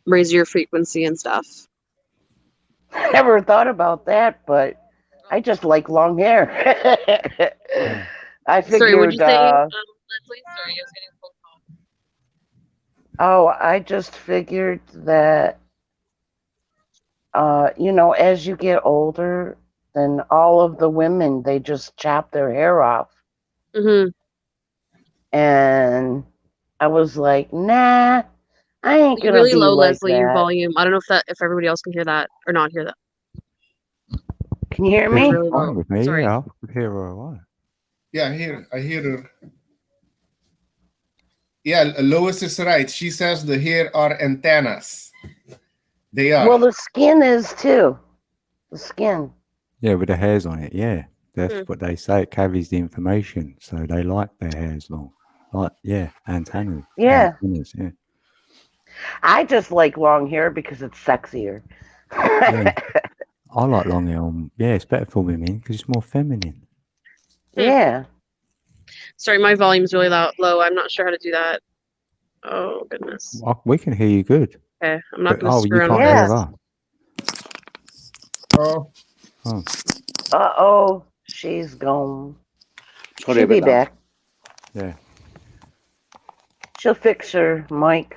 Speaker 7: raise your frequency and stuff.
Speaker 10: Never thought about that, but I just like long hair. I figured.
Speaker 7: Sorry, what'd you say, Leslie? Sorry, I was getting a phone call.
Speaker 10: Oh, I just figured that, you know, as you get older, then all of the women, they just chop their hair off.
Speaker 7: Mm-hmm.
Speaker 10: And I was like, nah, I ain't
Speaker 7: You're
Speaker 10: gonna
Speaker 7: really
Speaker 10: be
Speaker 7: low,
Speaker 10: like
Speaker 7: Leslie, your
Speaker 10: that.
Speaker 7: volume. I don't know if everybody else can hear that or not hear that.
Speaker 10: Can you hear
Speaker 7: It's
Speaker 10: me?
Speaker 7: really
Speaker 1: Fine
Speaker 7: low.
Speaker 1: with me,
Speaker 7: Sorry.
Speaker 1: yeah. I could hear her all right.
Speaker 9: Yeah, I hear her. Yeah, Lois is right. She says the hair are antennas. They are.
Speaker 10: Well, the skin is too. The skin.
Speaker 1: Yeah, with the hairs on it, yeah. That's
Speaker 7: Hmm.
Speaker 1: what they say. It carries the information. So they like their hairs long. Like, yeah, antennas.
Speaker 10: Yeah.
Speaker 1: Antennas, yeah.
Speaker 10: I just like long hair because it's sexier.
Speaker 1: Yeah. I like long hair. Yeah, it's better for women because it's more feminine.
Speaker 10: Yeah.
Speaker 7: Sorry, my volume's really low. I'm not sure how to do that. Oh goodness.
Speaker 1: We can hear you good.
Speaker 7: Okay, I'm not
Speaker 1: But,
Speaker 7: gonna screw
Speaker 1: you
Speaker 7: around
Speaker 1: can't
Speaker 7: with
Speaker 10: Yeah.
Speaker 1: hear
Speaker 7: this.
Speaker 1: us.
Speaker 9: Oh,
Speaker 1: Oh.
Speaker 10: Uh-oh, she's gone.
Speaker 2: Sorry
Speaker 10: She'll be
Speaker 2: about that.
Speaker 10: back.
Speaker 1: Yeah.
Speaker 10: She'll fix her mic.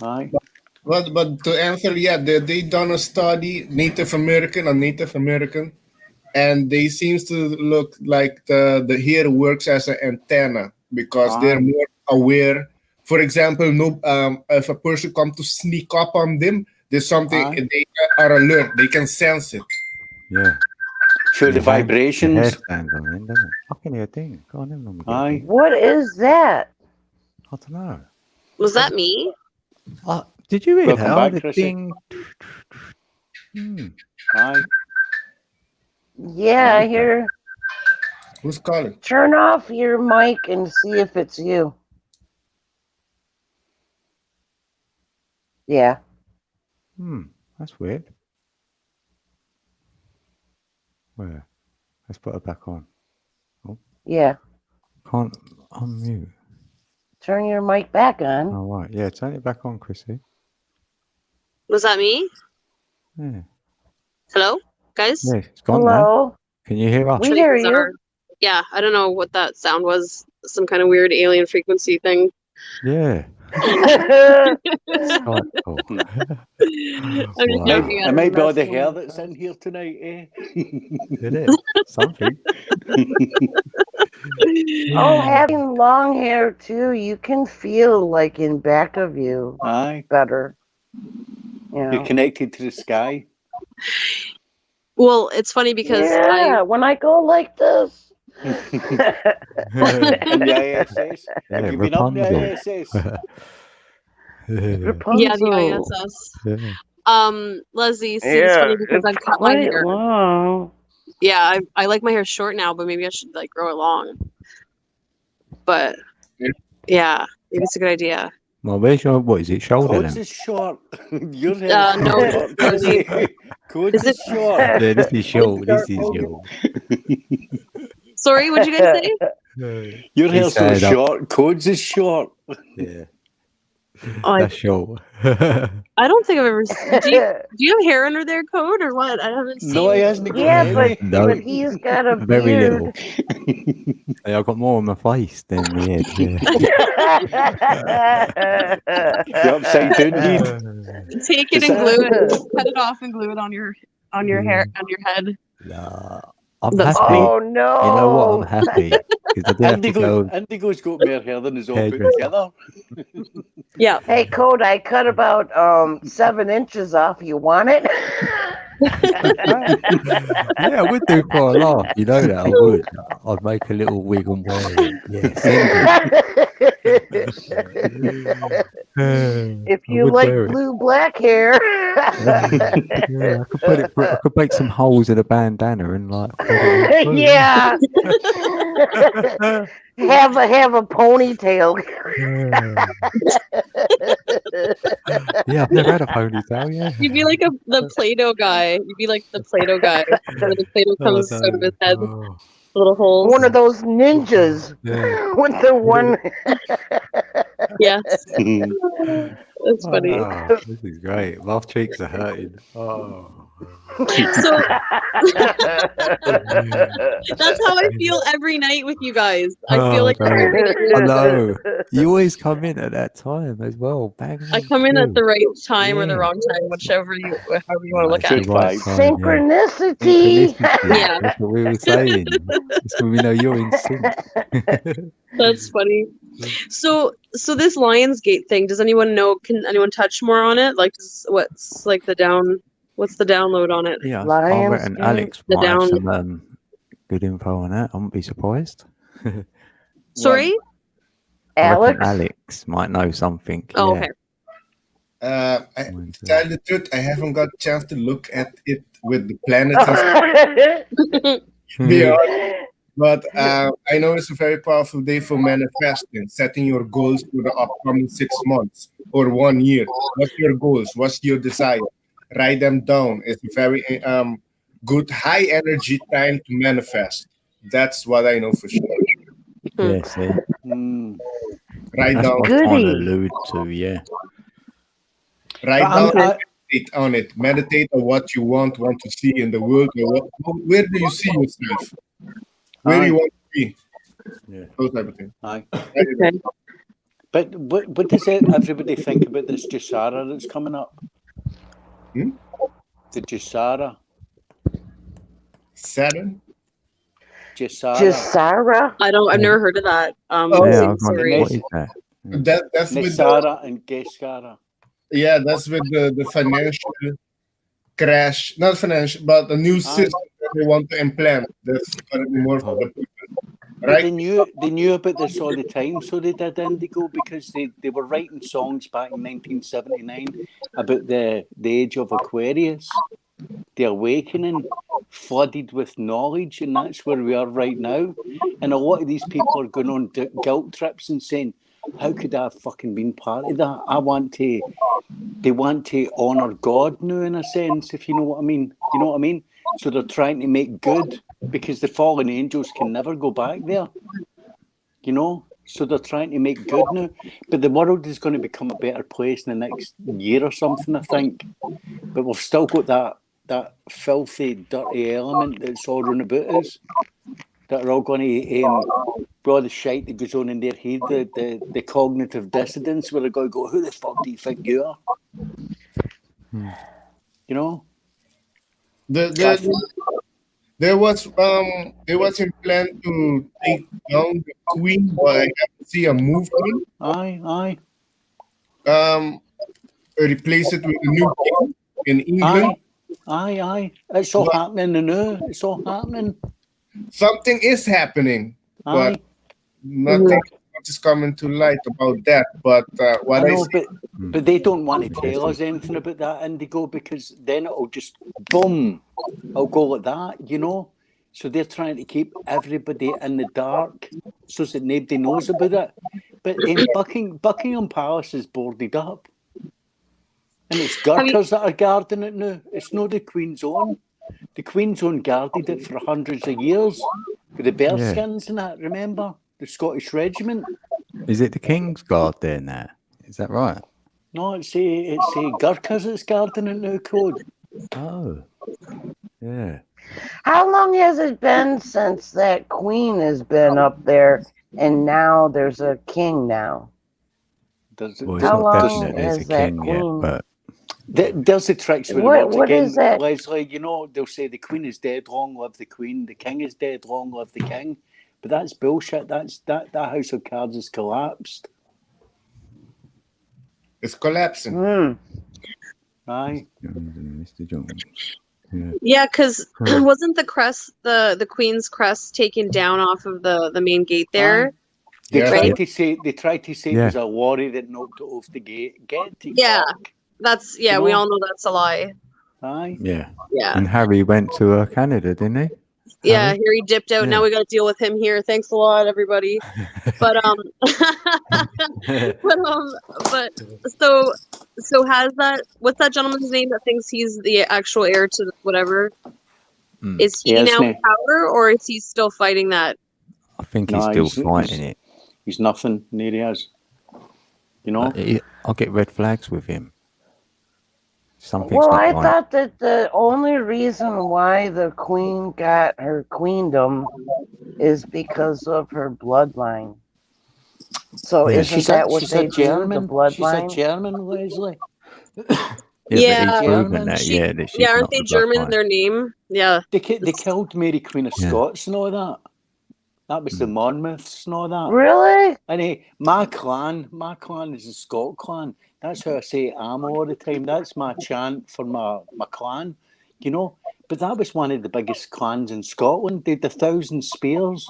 Speaker 8: Aye.
Speaker 9: but to answer, yeah, they done a study, Native American, and they seems to look like the hair works as an antenna because they're
Speaker 8: Aye.
Speaker 9: more aware. For example, no, if a person come to sneak up on them, there's something
Speaker 8: Aye.
Speaker 9: they are alert. They can sense it.
Speaker 1: Yeah.
Speaker 8: Feel the
Speaker 1: The hair
Speaker 8: vibrations.
Speaker 1: stands on it, doesn't it? I can hear a thing. God, I never normally get a
Speaker 8: Aye.
Speaker 1: thing.
Speaker 10: What is that?
Speaker 1: I don't know.
Speaker 7: Was that me?
Speaker 1: Did you hear
Speaker 8: Welcome
Speaker 1: that?
Speaker 8: back,
Speaker 1: The
Speaker 8: Chrissy.
Speaker 1: ding.
Speaker 8: Aye.
Speaker 10: Yeah, I hear.
Speaker 9: Who's calling?
Speaker 10: Turn off your mic and see if it's you. Yeah.
Speaker 1: That's weird. Where? Let's put her back on.
Speaker 10: Yeah.
Speaker 1: Can't unmute.
Speaker 10: Turn your mic back on.
Speaker 1: Oh, right. Yeah, turn it back on, Chrissy.
Speaker 7: Was that me?
Speaker 1: Yeah.
Speaker 7: Hello, guys?
Speaker 1: Yeah, it's gone now.
Speaker 10: Hello.
Speaker 1: Can you hear us?
Speaker 10: We
Speaker 7: Pretty
Speaker 10: hear
Speaker 7: bizarre.
Speaker 10: you.
Speaker 7: Yeah, I don't know what that sound was. Some kind of weird alien frequency thing.
Speaker 1: Yeah.
Speaker 10: It
Speaker 1: Skype call.
Speaker 7: I'm just
Speaker 1: Wow.
Speaker 7: joking. I
Speaker 8: It
Speaker 7: don't
Speaker 8: might be all
Speaker 7: know.
Speaker 8: the hair that's in here tonight, eh?
Speaker 1: Did it? Something.
Speaker 10: Oh, having long hair too, you can feel like in back of you
Speaker 8: Aye.
Speaker 10: better. You
Speaker 8: You're
Speaker 10: know.
Speaker 8: connected to the sky.
Speaker 7: Well, it's funny because
Speaker 10: Yeah, when I go like this.
Speaker 8: In the ISS.
Speaker 1: Yeah,
Speaker 8: Have you been up in the
Speaker 1: Rapunzel.
Speaker 8: ISS?
Speaker 7: yeah, the
Speaker 10: Rapunzel.
Speaker 7: ISS.
Speaker 1: Yeah.
Speaker 7: Leslie, see, it's funny because I've cut my
Speaker 10: quite
Speaker 7: hair.
Speaker 10: long.
Speaker 7: Yeah, I like my hair short now, but maybe I should like grow it long. But yeah, maybe it's a good idea.
Speaker 1: Well, where's your, what is it, shoulder
Speaker 8: Codes
Speaker 1: length?
Speaker 8: is short. Your hair is
Speaker 7: No,
Speaker 8: short.
Speaker 7: Rosie.
Speaker 8: Codes
Speaker 7: Is
Speaker 8: is
Speaker 7: it-
Speaker 8: short.
Speaker 1: Yeah, this is short. This is short.
Speaker 7: Sorry, what'd you guys say?
Speaker 8: Your hair's so
Speaker 1: said,
Speaker 8: short. Codes is short.
Speaker 1: Yeah. That's short.
Speaker 7: I don't think I've ever seen. Do you have hair under there, Code, or what? I haven't seen.
Speaker 8: No, he hasn't got
Speaker 10: Yeah,
Speaker 8: any.
Speaker 10: but he's got a
Speaker 1: Very
Speaker 10: beard.
Speaker 1: little. Yeah, I've got more on my face than the head. Yeah.
Speaker 8: The upside down head.
Speaker 7: Take it and glue it. Cut it off and glue it on your hair on your head.
Speaker 1: Nah, I'm
Speaker 7: That's
Speaker 1: happy.
Speaker 10: Oh no!
Speaker 1: You know what? I'm happy because I didn't have to go.
Speaker 8: Indigo's got more hair than his all put
Speaker 1: Hairdresser.
Speaker 8: together.
Speaker 7: Yeah.
Speaker 10: Hey, Code, I cut about 7 inches off. You want it?
Speaker 1: Yeah, I would do for a laugh. You know that I would. I'd make a little wig and wear it. Yeah, send it.
Speaker 10: If
Speaker 1: I
Speaker 10: you
Speaker 1: would
Speaker 10: like
Speaker 1: wear it.
Speaker 10: blue black hair.
Speaker 1: Yeah, I could put it. I could make some holes in a bandana and like. Put it
Speaker 10: Yeah. have a ponytail.
Speaker 1: Yeah, I've never had a ponytail. Yeah.
Speaker 7: You'd be like the Play-Doh guy. You'd be like the Play-Doh guy. Where the Play-Doh comes out of his head.
Speaker 1: Oh,
Speaker 7: Little holes.
Speaker 10: One of those ninjas
Speaker 1: yeah.
Speaker 10: with the one.
Speaker 7: Yes. That's funny.
Speaker 1: Oh, this is great. My cheeks are hurting. Oh.
Speaker 7: So that's how I feel every night with you guys. I feel like
Speaker 1: I know. You always come in at that time as well. Bang,
Speaker 7: I come in at the right time or the wrong time, however you want to look at it.
Speaker 1: Right
Speaker 10: Synchronicity.
Speaker 7: Yeah.
Speaker 1: That's what we were saying. That's when we know you're in sync.
Speaker 7: That's funny. So this Lionsgate thing, does anyone know? Can anyone touch more on it? Like, what's like the download on it?
Speaker 1: Yeah, I reckon Alex
Speaker 7: The
Speaker 1: might have
Speaker 7: down.
Speaker 1: some good info on that. I wouldn't be surprised.
Speaker 7: Sorry,
Speaker 1: I reckon
Speaker 10: Alex?
Speaker 1: Alex might know something.
Speaker 7: Oh,
Speaker 1: yeah.
Speaker 7: okay.
Speaker 9: To tell the truth, I haven't got a chance to look at it with the planets and stuff. Be honest. But I know it's a very powerful day for manifesting, setting your goals for the upcoming 6 months or 1 year. What's your goals? What's your desire? Write them down. It's a very good, high energy time to manifest. That's what I know for sure.
Speaker 1: Yeah, see.
Speaker 9: Write
Speaker 1: That's
Speaker 9: down.
Speaker 1: what I'm trying to allude to, yeah.
Speaker 9: Write down and meditate on it. Meditate on what you want to see in the world. Where do you see yourself? Where do you want to be?
Speaker 1: Yeah.
Speaker 9: Those type of things.
Speaker 8: Aye. But what does everybody think about this Jasara that's coming up?
Speaker 9: Hmm?
Speaker 8: The Jasara.
Speaker 9: Saturn?
Speaker 10: Jasara?
Speaker 7: I've never heard of that.
Speaker 1: Sorry. What is that?
Speaker 9: That's with
Speaker 8: Nisara and Geskara.
Speaker 9: Yeah, that's with the financial crash. Not financial, but the new system that they want to implant. That's going to be more for the people. Right?
Speaker 8: They knew about this all the time, so they did Indigo, because they were writing songs back in 1979 about the age of Aquarius, the awakening, flooded with knowledge, and that's where we are right now. And a lot of these people are going on guilt trips and saying, how could I have fucking been part of that? They want to honour God now, in a sense, if you know what I mean. You know what I mean? So they're trying to make good, because the fallen angels can never go back there. You know? So they're trying to make good now. But the world is going to become a better place in the next year or something, I think. But we've still got that filthy, dirty element that's all run about us, that are all going to, all the shite that goes on in their head, the cognitive dissonance, where they're going to go, who the fuck do you think you are? You know?
Speaker 9: There was a plan to take down the Queen, but I haven't seen a movement.
Speaker 8: Aye.
Speaker 9: Replace it with a new king in England.
Speaker 8: Aye. It's all happening now. It's all happening.
Speaker 9: Something is happening, but nothing is coming to light about that. But
Speaker 8: but they don't want to tell us anything about that, Indigo, because then it'll just boom, it'll go like that, you know. So they're trying to keep everybody in the dark so that nobody knows about it. But Buckingham Palace is boarded up, and it's Gurkhas that are guarding it now. It's not the Queen's Own. The Queen's Own guarded it for hundreds of years with the bearskins and that. Remember the Scottish Regiment?
Speaker 1: Is it the King's Guard there now? Is that right?
Speaker 8: No, it's a Gurkhas that's guarding it now, Code.
Speaker 1: Oh, yeah.
Speaker 6: How long has it been since that queen has been up there, and now there's a king now?
Speaker 1: Well, it's
Speaker 6: How
Speaker 1: not
Speaker 6: long
Speaker 1: definite there's a
Speaker 6: has that
Speaker 1: king yet,
Speaker 6: queen?
Speaker 1: but
Speaker 8: There's the tricks with the words
Speaker 6: What
Speaker 8: again,
Speaker 6: is that?
Speaker 8: Leslie. You know, they'll say the queen is dead, long live the queen. The king is dead, long live the king. But that's bullshit. That house of cards is collapsed.
Speaker 9: It's collapsing.
Speaker 6: Mm.
Speaker 8: Aye.
Speaker 1: Mr. Jones.
Speaker 7: Yeah, because wasn't the crest, the queen's crest, taken down off of the main gate there?
Speaker 8: Aye. They
Speaker 9: Yeah.
Speaker 8: tried to say it
Speaker 1: Yeah.
Speaker 8: was a lorry that knocked it off the gate. Get to
Speaker 7: Yeah.
Speaker 8: fuck.
Speaker 7: That's
Speaker 8: You
Speaker 7: we
Speaker 8: know?
Speaker 7: all know that's a lie.
Speaker 8: Aye.
Speaker 1: Yeah.
Speaker 7: Yeah.
Speaker 1: And Harry went to Canada, didn't he?
Speaker 7: Yeah,
Speaker 1: Harry?
Speaker 7: here he dipped out.
Speaker 1: Yeah.
Speaker 7: Now we got to deal with him here. Thanks a lot, everybody. But but so has that? What's that gentleman's name that thinks he's the actual heir to whatever? Is he now in power, or is he still fighting that?
Speaker 1: I think he's still fighting it.
Speaker 8: He's nothing. There he is. You know.
Speaker 1: I'll get red flags with him. Something's
Speaker 6: Well,
Speaker 1: not
Speaker 6: I
Speaker 1: right.
Speaker 6: thought that the only reason why the queen got her queendom is because of her bloodline. So
Speaker 1: Yeah.
Speaker 6: isn't that what they do? The
Speaker 8: German. She's a
Speaker 6: bloodline?
Speaker 8: German, Leslie.
Speaker 1: Yeah, but he's proven
Speaker 8: German.
Speaker 1: that, that she's
Speaker 7: aren't
Speaker 1: not
Speaker 7: they
Speaker 1: the
Speaker 7: German in
Speaker 1: bloodline.
Speaker 7: their name? Yeah.
Speaker 8: They killed Mary Queen of Scots and all that. That was the Monmouths and all that.
Speaker 6: Really?
Speaker 8: And my clan is the Scott clan. That's how I say I'm all the time. That's my chant for my clan, you know. But that was one of the biggest clans in Scotland. They had 1,000 spears.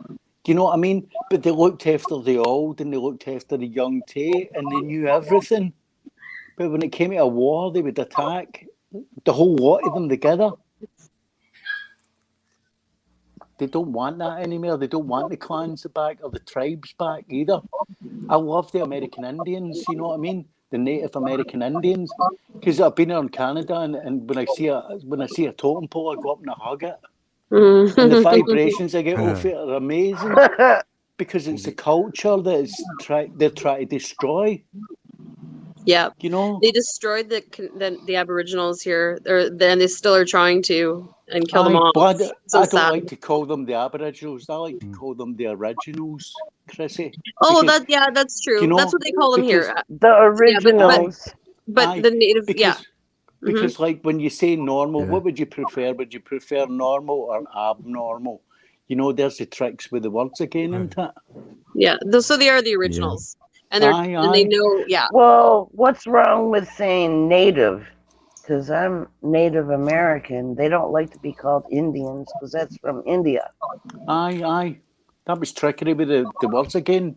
Speaker 8: Do you know what I mean? But they looked after the old and they looked after the young too, and they knew everything. But when it came to a war, they would attack the whole lot of them together. They don't want that anymore. They don't want the clans back or the tribes back either. I love the American Indians, you know what I mean? The Native American Indians. Because I've been in Canada and when I see a totem pole, I go up and I hug it. And the vibrations I get off it are amazing. Because it's a culture that they're trying to destroy.
Speaker 7: Yeah,
Speaker 8: you know,
Speaker 7: they destroyed the Aboriginals here, and they still are trying to and kill them all.
Speaker 8: But I don't
Speaker 7: sad.
Speaker 8: like to call them the Aboriginals. I like to call them the originals, Chrissy.
Speaker 7: Oh, that's true.
Speaker 8: You know,
Speaker 7: that's what they call them here.
Speaker 6: The originals.
Speaker 7: But the native,
Speaker 8: Because like when you say normal, what would you prefer? Would you prefer normal or abnormal? You know, there's the tricks with the words again, isn't it?
Speaker 7: Yeah, so they are the originals. And they know,
Speaker 6: Well, what's wrong with saying native? Because I'm Native American. They don't like to be called Indians because that's from India.
Speaker 8: Aye. That was trickery with the words again.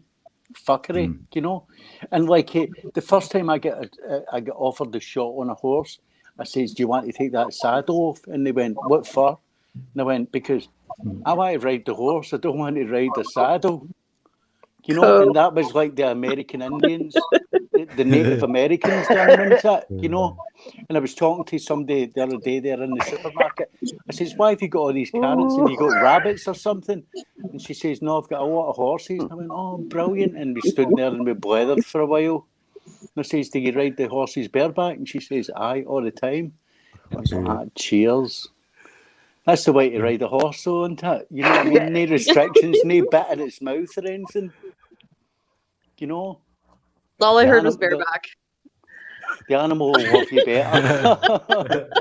Speaker 8: Fuckery, you know. And like the first time I get offered the shot on a horse, I says, "Do you want to take that saddle off?" And they went, "What for?" And I went, "Because I want to ride the horse. I don't want to ride the saddle." You know, and that was like the American Indians, the Native Americans done, wasn't it? You know, and I was talking to somebody the other day there in the supermarket. I says, "Why have you got all these carrots and you got rabbits or something?" And she says, "No, I've got a lot of horses." And I went, "Oh, brilliant!" And we stood there and we blathered for a while. And I says, "Do you ride the horses bareback?" And she says, "Aye, all the time." And I was like, cheers. That's the way to ride a horse, though, isn't it? You know what I mean? No restrictions, no bit in its mouth or anything. You know?
Speaker 7: All I heard was bareback.
Speaker 8: The animal will love you better.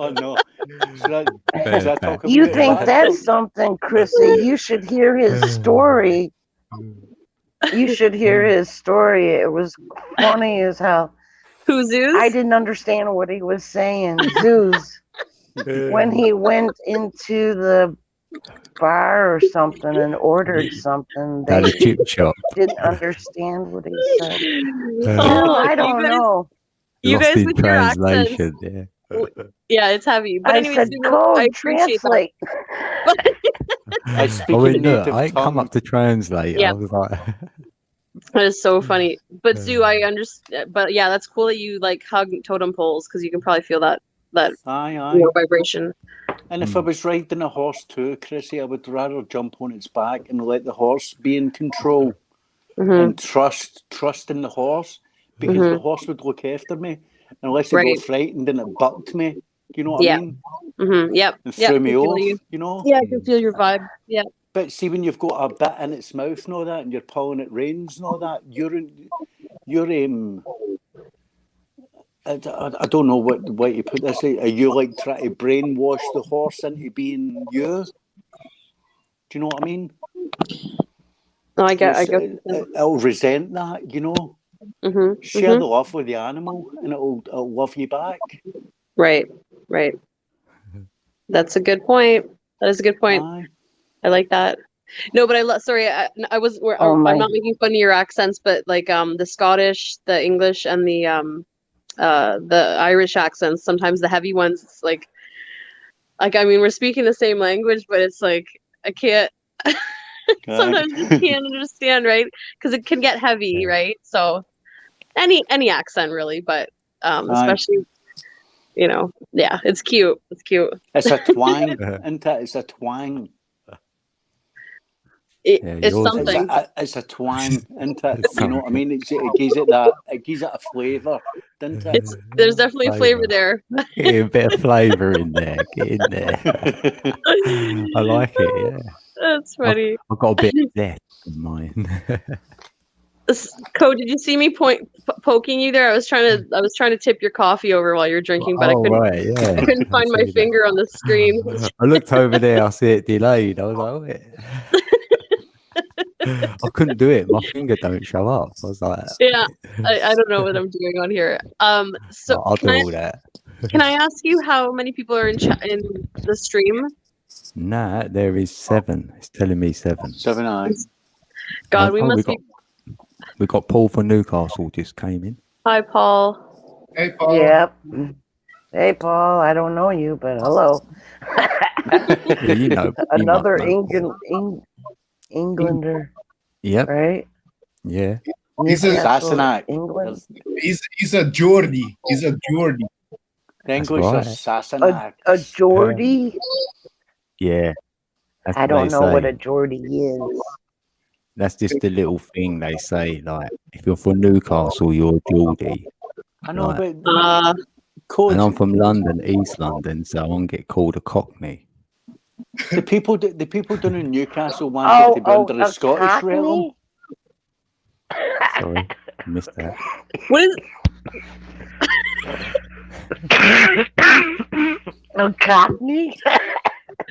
Speaker 8: Oh, no. Should I talk about
Speaker 6: You think that's something, Chrissy? You should hear his story. You should hear his story. It was funny as hell.
Speaker 7: Who's Zeus?
Speaker 6: I didn't understand what he was saying. Zeus. When he went into the bar or something and ordered something, they didn't understand what he said. I don't know.
Speaker 7: You guys with your
Speaker 1: translation,
Speaker 7: accents. Yeah, it's heavy. But anyways,
Speaker 6: said, code,
Speaker 7: I appreciate
Speaker 6: translate.
Speaker 8: I speak
Speaker 1: in
Speaker 8: native
Speaker 1: I ain't come up to translate.
Speaker 7: Yeah.
Speaker 1: I was like,
Speaker 7: that is so funny. But Sue, I understand. But yeah, that's cool that you like hug totem poles because you can probably feel that
Speaker 8: aye.
Speaker 7: vibration.
Speaker 8: And if I was riding a horse too, Chrissy, I would rather jump on its back and let the horse be in control and trust in the horse. because
Speaker 7: Mhm.
Speaker 8: the horse would look after me unless it
Speaker 7: Right.
Speaker 8: got frightened and it bucked me. You know what
Speaker 7: Yeah.
Speaker 8: I mean?
Speaker 7: Yep.
Speaker 8: And
Speaker 7: Yep.
Speaker 8: threw
Speaker 7: I
Speaker 8: me
Speaker 7: can feel
Speaker 8: off.
Speaker 7: you.
Speaker 8: You know.
Speaker 7: Yeah, I can feel your vibe. Yeah.
Speaker 8: But see, when you've got a bit in its mouth and all that, and you're pulling at reins and all that, you're I don't know what way to put this. Are you like trying to brainwash the horse into being you? Do you know what I mean?
Speaker 7: No, I get.
Speaker 8: It'll resent that, you know.
Speaker 7: Mhm.
Speaker 8: Share the love with the animal, and it'll love you back.
Speaker 7: Right. Right. That's a good point. That is a good point.
Speaker 8: Aye.
Speaker 7: I like that. No, but sorry, I was. I'm not making fun of your accents, but like the Scottish, the English, and the Irish accents. Sometimes the heavy ones. It's like I mean, we're speaking the same language, but it's like I can't. Sometimes you can't understand, right? Because it can get heavy, right? So any accent really, but especially. You know, yeah, it's cute. It's cute.
Speaker 8: It's a twang, isn't it? It's a twang.
Speaker 7: It's something.
Speaker 8: It's a twang, isn't it? You know what I mean? It gives it a flavour, doesn't it?
Speaker 7: There's definitely flavor there.
Speaker 1: Get a bit of flavour in there. Get in there. I like it. Yeah.
Speaker 7: That's funny.
Speaker 1: I've got a bit of that in mine.
Speaker 7: Code, did you see me poking you there? I was trying to tip your coffee over while you're drinking, but I couldn't find my finger on the screen.
Speaker 1: I looked over there, I see it delayed. I was like, oh, I couldn't do it. My finger don't show up. I was like,
Speaker 7: yeah, I don't know what I'm doing on here. So
Speaker 1: I'll do all that.
Speaker 7: Can I ask you how many people are in the stream?
Speaker 1: Nah, there is 7. It's telling me 7.
Speaker 8: 7 eyes.
Speaker 7: God, we must be.
Speaker 1: We got Paul from Newcastle just came in.
Speaker 7: Hi, Paul.
Speaker 9: Hey, Paul.
Speaker 6: Yep. Hey, Paul. I don't know you, but hello.
Speaker 1: Yeah, you know,
Speaker 6: another Englander.
Speaker 1: Yep.
Speaker 6: Right.
Speaker 1: Yeah.
Speaker 9: He's a
Speaker 8: Sassenach.
Speaker 6: England.
Speaker 9: He's a Geordie. He's a Geordie.
Speaker 8: The English are Sassenach.
Speaker 6: A Geordie.
Speaker 1: Yeah.
Speaker 6: I don't know what a Geordie is.
Speaker 1: That's just the little thing they say. Like, if you're from Newcastle, you're a Geordie.
Speaker 8: I know,
Speaker 1: like,
Speaker 8: but
Speaker 1: and I'm from London, East London, so I won't get called a Cockney.
Speaker 8: The people down in Newcastle wanted to be under the Scottish realm.
Speaker 1: Sorry, I missed that.
Speaker 7: What is?
Speaker 6: A Cockney?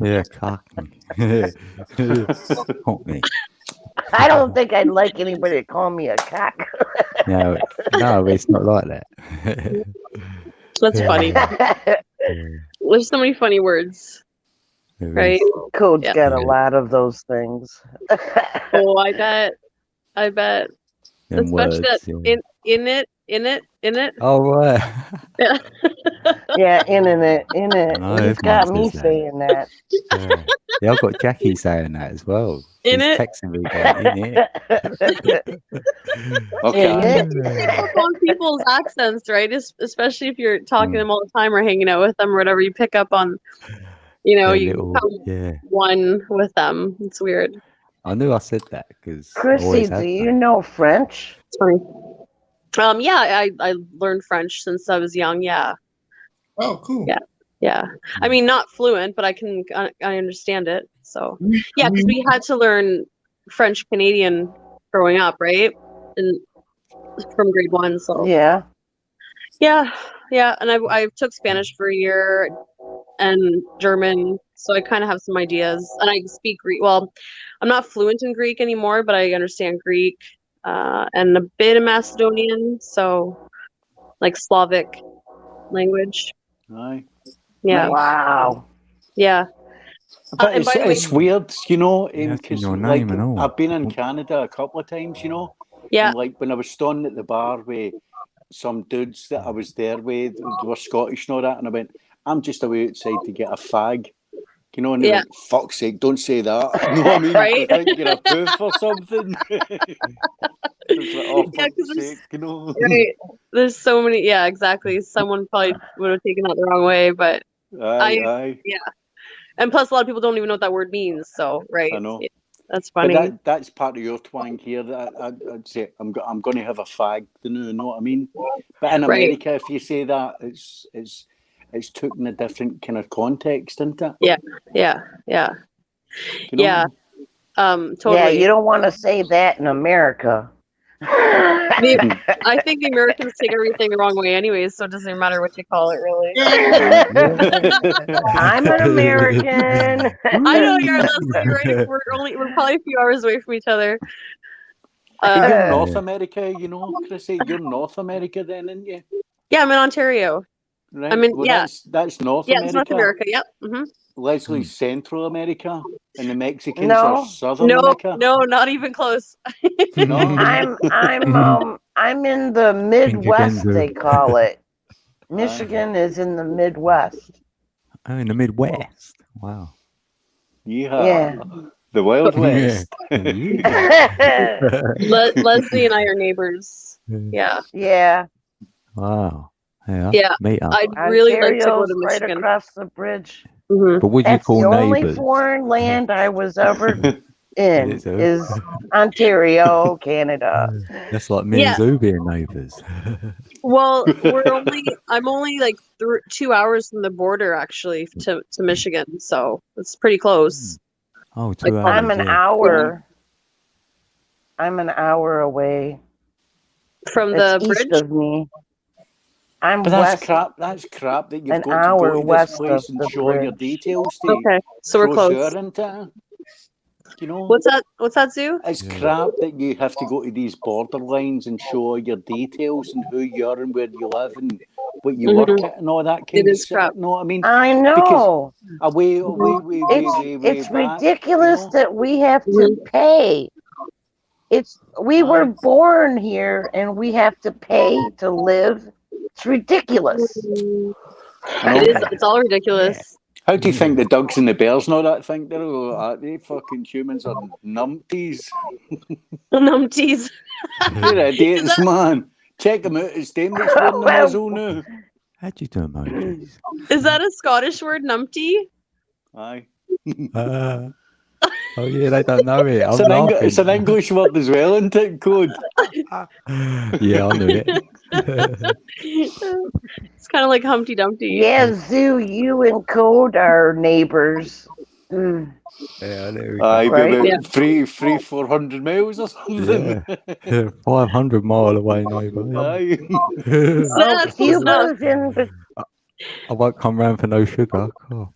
Speaker 1: Yeah, Cockney. Cockney.
Speaker 6: I don't think I'd like anybody to call me a cock.
Speaker 1: No, it's not like that.
Speaker 7: That's funny. There's so many funny words, right?
Speaker 6: Code's got a lot of those things.
Speaker 7: Oh, I bet.
Speaker 1: Them
Speaker 7: Especially
Speaker 1: words,
Speaker 7: that in it.
Speaker 1: Oh, right.
Speaker 7: Yeah.
Speaker 6: Yeah, in it.
Speaker 1: No,
Speaker 6: It's got me saying that.
Speaker 1: Yeah, I've got Jackie saying that as well.
Speaker 7: In
Speaker 1: She's
Speaker 7: it?
Speaker 1: texting me going, in it.
Speaker 8: Okay.
Speaker 7: On people's accents, right? Especially if you're talking to them all the time or hanging out with them or whatever, you pick up on, you become one with them. It's weird.
Speaker 1: I knew I said that because
Speaker 6: Chrissy, do you know French?
Speaker 7: It's funny. Yeah, I learned French since I was young. Yeah.
Speaker 9: Oh, cool.
Speaker 7: Yeah. I mean, not fluent, but I understand it. So yeah, because we had to learn French Canadian growing up, right? And from grade 1. So yeah. And I took Spanish for a year and German, so I kind of have some ideas. And I speak Greek. Well, I'm not fluent in Greek anymore, but I understand Greek and a bit of Macedonian. So like Slavic language.
Speaker 8: Aye.
Speaker 7: Yeah.
Speaker 6: Wow.
Speaker 7: Yeah.
Speaker 8: But it's weird, because
Speaker 1: name and all.
Speaker 8: I've been in Canada a couple of times,
Speaker 7: Yeah.
Speaker 8: And like when I was standing at the bar with some dudes that I was there with, they were Scottish and all that, and I went, I'm just away outside to get a fag. And they went, fuck's sake, don't say that. You know what I mean?
Speaker 7: Right?
Speaker 8: I think you're a poof or something. It's like, oh, fuck's sake,
Speaker 7: Right. There's so many. Yeah, exactly. Someone probably would have taken that the wrong way, but
Speaker 8: aye.
Speaker 7: yeah. And plus, a lot of people don't even know what that word means. So, right.
Speaker 8: I know.
Speaker 7: That's
Speaker 8: But
Speaker 7: funny.
Speaker 8: that's part of your twang here. That I'd say I'm going to have a fag. You know what I mean? But in
Speaker 7: Right.
Speaker 8: America, if you say that, it's took in a different kind of context, isn't it?
Speaker 7: Yeah.
Speaker 8: You know?
Speaker 7: Yeah. Totally.
Speaker 6: Yeah, you don't want to say that in America.
Speaker 7: I think the Americans take everything the wrong way anyways, so it doesn't matter what you call it, really.
Speaker 6: I'm an American.
Speaker 7: I know you're Leslie, right? We're probably a few hours away from each other.
Speaker 8: But you're North America, you know, Chrissy. You're North America then, aren't you?
Speaker 7: Yeah, I'm in Ontario.
Speaker 8: Right.
Speaker 7: I mean,
Speaker 8: well,
Speaker 7: yeah.
Speaker 8: That's North
Speaker 7: Yeah,
Speaker 8: America.
Speaker 7: it's North America. Yep. Mm-hmm.
Speaker 8: Leslie's Central America, and the Mexicans
Speaker 6: No.
Speaker 8: are Southern America.
Speaker 7: No, not even close.
Speaker 8: No,
Speaker 6: I'm in the Midwest.
Speaker 1: Again,
Speaker 6: They call it. Michigan is in the Midwest.
Speaker 1: Oh, in the Midwest. Wow.
Speaker 8: Yeah. The Wild West.
Speaker 7: Leslie and I are neighbors. Yeah.
Speaker 6: Yeah.
Speaker 1: Wow.
Speaker 7: Yeah.
Speaker 1: Meet up.
Speaker 7: I'd really like to go
Speaker 6: Ontario's
Speaker 7: to Michigan.
Speaker 6: right across the bridge.
Speaker 7: Mm-hmm.
Speaker 1: But would you
Speaker 6: That's
Speaker 1: call
Speaker 6: the only
Speaker 1: neighbours?
Speaker 6: foreign land I was ever in
Speaker 1: Is it?
Speaker 6: is Ontario, Canada.
Speaker 1: That's like me and Zoo being neighbours.
Speaker 7: Well, I'm only like 2 hours from the border actually to Michigan, so it's pretty close.
Speaker 1: Oh, 2 hours.
Speaker 6: I'm an hour. I'm an hour away
Speaker 7: from
Speaker 6: the
Speaker 7: bridge
Speaker 6: east of me. I'm
Speaker 8: But
Speaker 6: west.
Speaker 8: that's crap that you've
Speaker 6: An
Speaker 8: got to
Speaker 6: hour
Speaker 8: go to this
Speaker 6: west
Speaker 8: place
Speaker 6: of
Speaker 8: and
Speaker 6: the
Speaker 8: show your
Speaker 6: bridge.
Speaker 8: details to
Speaker 7: Okay, so we're close.
Speaker 8: Sure, isn't it? You know
Speaker 7: what's that, Zoo?
Speaker 8: It's crap that you have to go to these borderlines and show your details and who you are and where you live and what you work at and all that kind of stuff.
Speaker 7: Crap.
Speaker 8: You know what I mean?
Speaker 6: I know.
Speaker 8: Because
Speaker 6: It's
Speaker 8: way
Speaker 6: ridiculous
Speaker 8: back,
Speaker 6: that we have to pay. We were born here and we have to pay to live. It's ridiculous.
Speaker 7: It is. It's all ridiculous.
Speaker 8: How do you think the dogs and the bears and all that think? They fucking humans are numpties.
Speaker 7: Numpties.
Speaker 8: They're idiots, man. Check them out. It's them that's wearing the muzzle now.
Speaker 1: How'd you do emojis?
Speaker 7: Is that a Scottish word, numpty?
Speaker 8: Aye.
Speaker 1: Oh yeah, they don't know it.
Speaker 8: It's an English word as well, isn't it, Code?
Speaker 1: Yeah, I knew it.
Speaker 7: It's kind of like Humpty Dumpty.
Speaker 6: Yeah, Zoo, you and Code are neighbors. Mm.
Speaker 1: Yeah, there we
Speaker 8: go.
Speaker 1: Right?
Speaker 8: About 400 miles or something.
Speaker 1: Yeah. 500 mile away, neighbour.
Speaker 8: Aye.
Speaker 1: I won't come round for no sugar. Oh,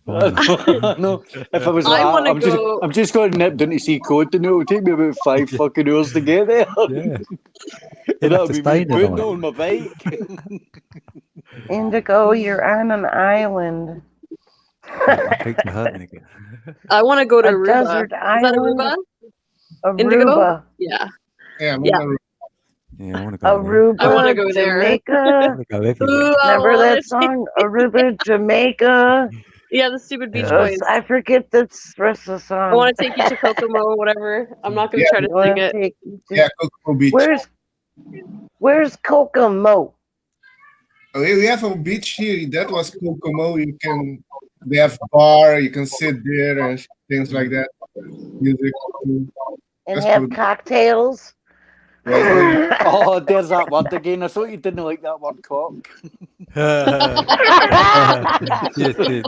Speaker 8: no, if I was like, I'm just going to nip down to see Code, and it'll take me about 5 fucking hours to get there.
Speaker 1: Yeah.
Speaker 8: And that'll be me putting on my bike.
Speaker 6: Indigo, you're on an island.
Speaker 7: I want to go to
Speaker 6: A
Speaker 7: Aruba.
Speaker 6: desert
Speaker 7: Is that Aruba? Indigo?
Speaker 6: Aruba.
Speaker 7: Yeah.
Speaker 9: Yeah,
Speaker 1: I want to go
Speaker 6: Aruba,
Speaker 7: I want to go there.
Speaker 6: Jamaica. Remember that song, Aruba, Jamaica?
Speaker 7: Yeah, the stupid Beach Boys.
Speaker 6: I forget the rest of the song.
Speaker 7: I want to take you to Kokomo or whatever. I'm not going to try to sing it.
Speaker 9: Yeah, Kokomo Beach.
Speaker 6: Where's Kokomo?
Speaker 9: We have a beach here. That was Kokomo. They have bar. You can sit there and things like that. Music.
Speaker 6: And have cocktails.
Speaker 8: Oh, there's that word again. I thought you didn't like that word, cock.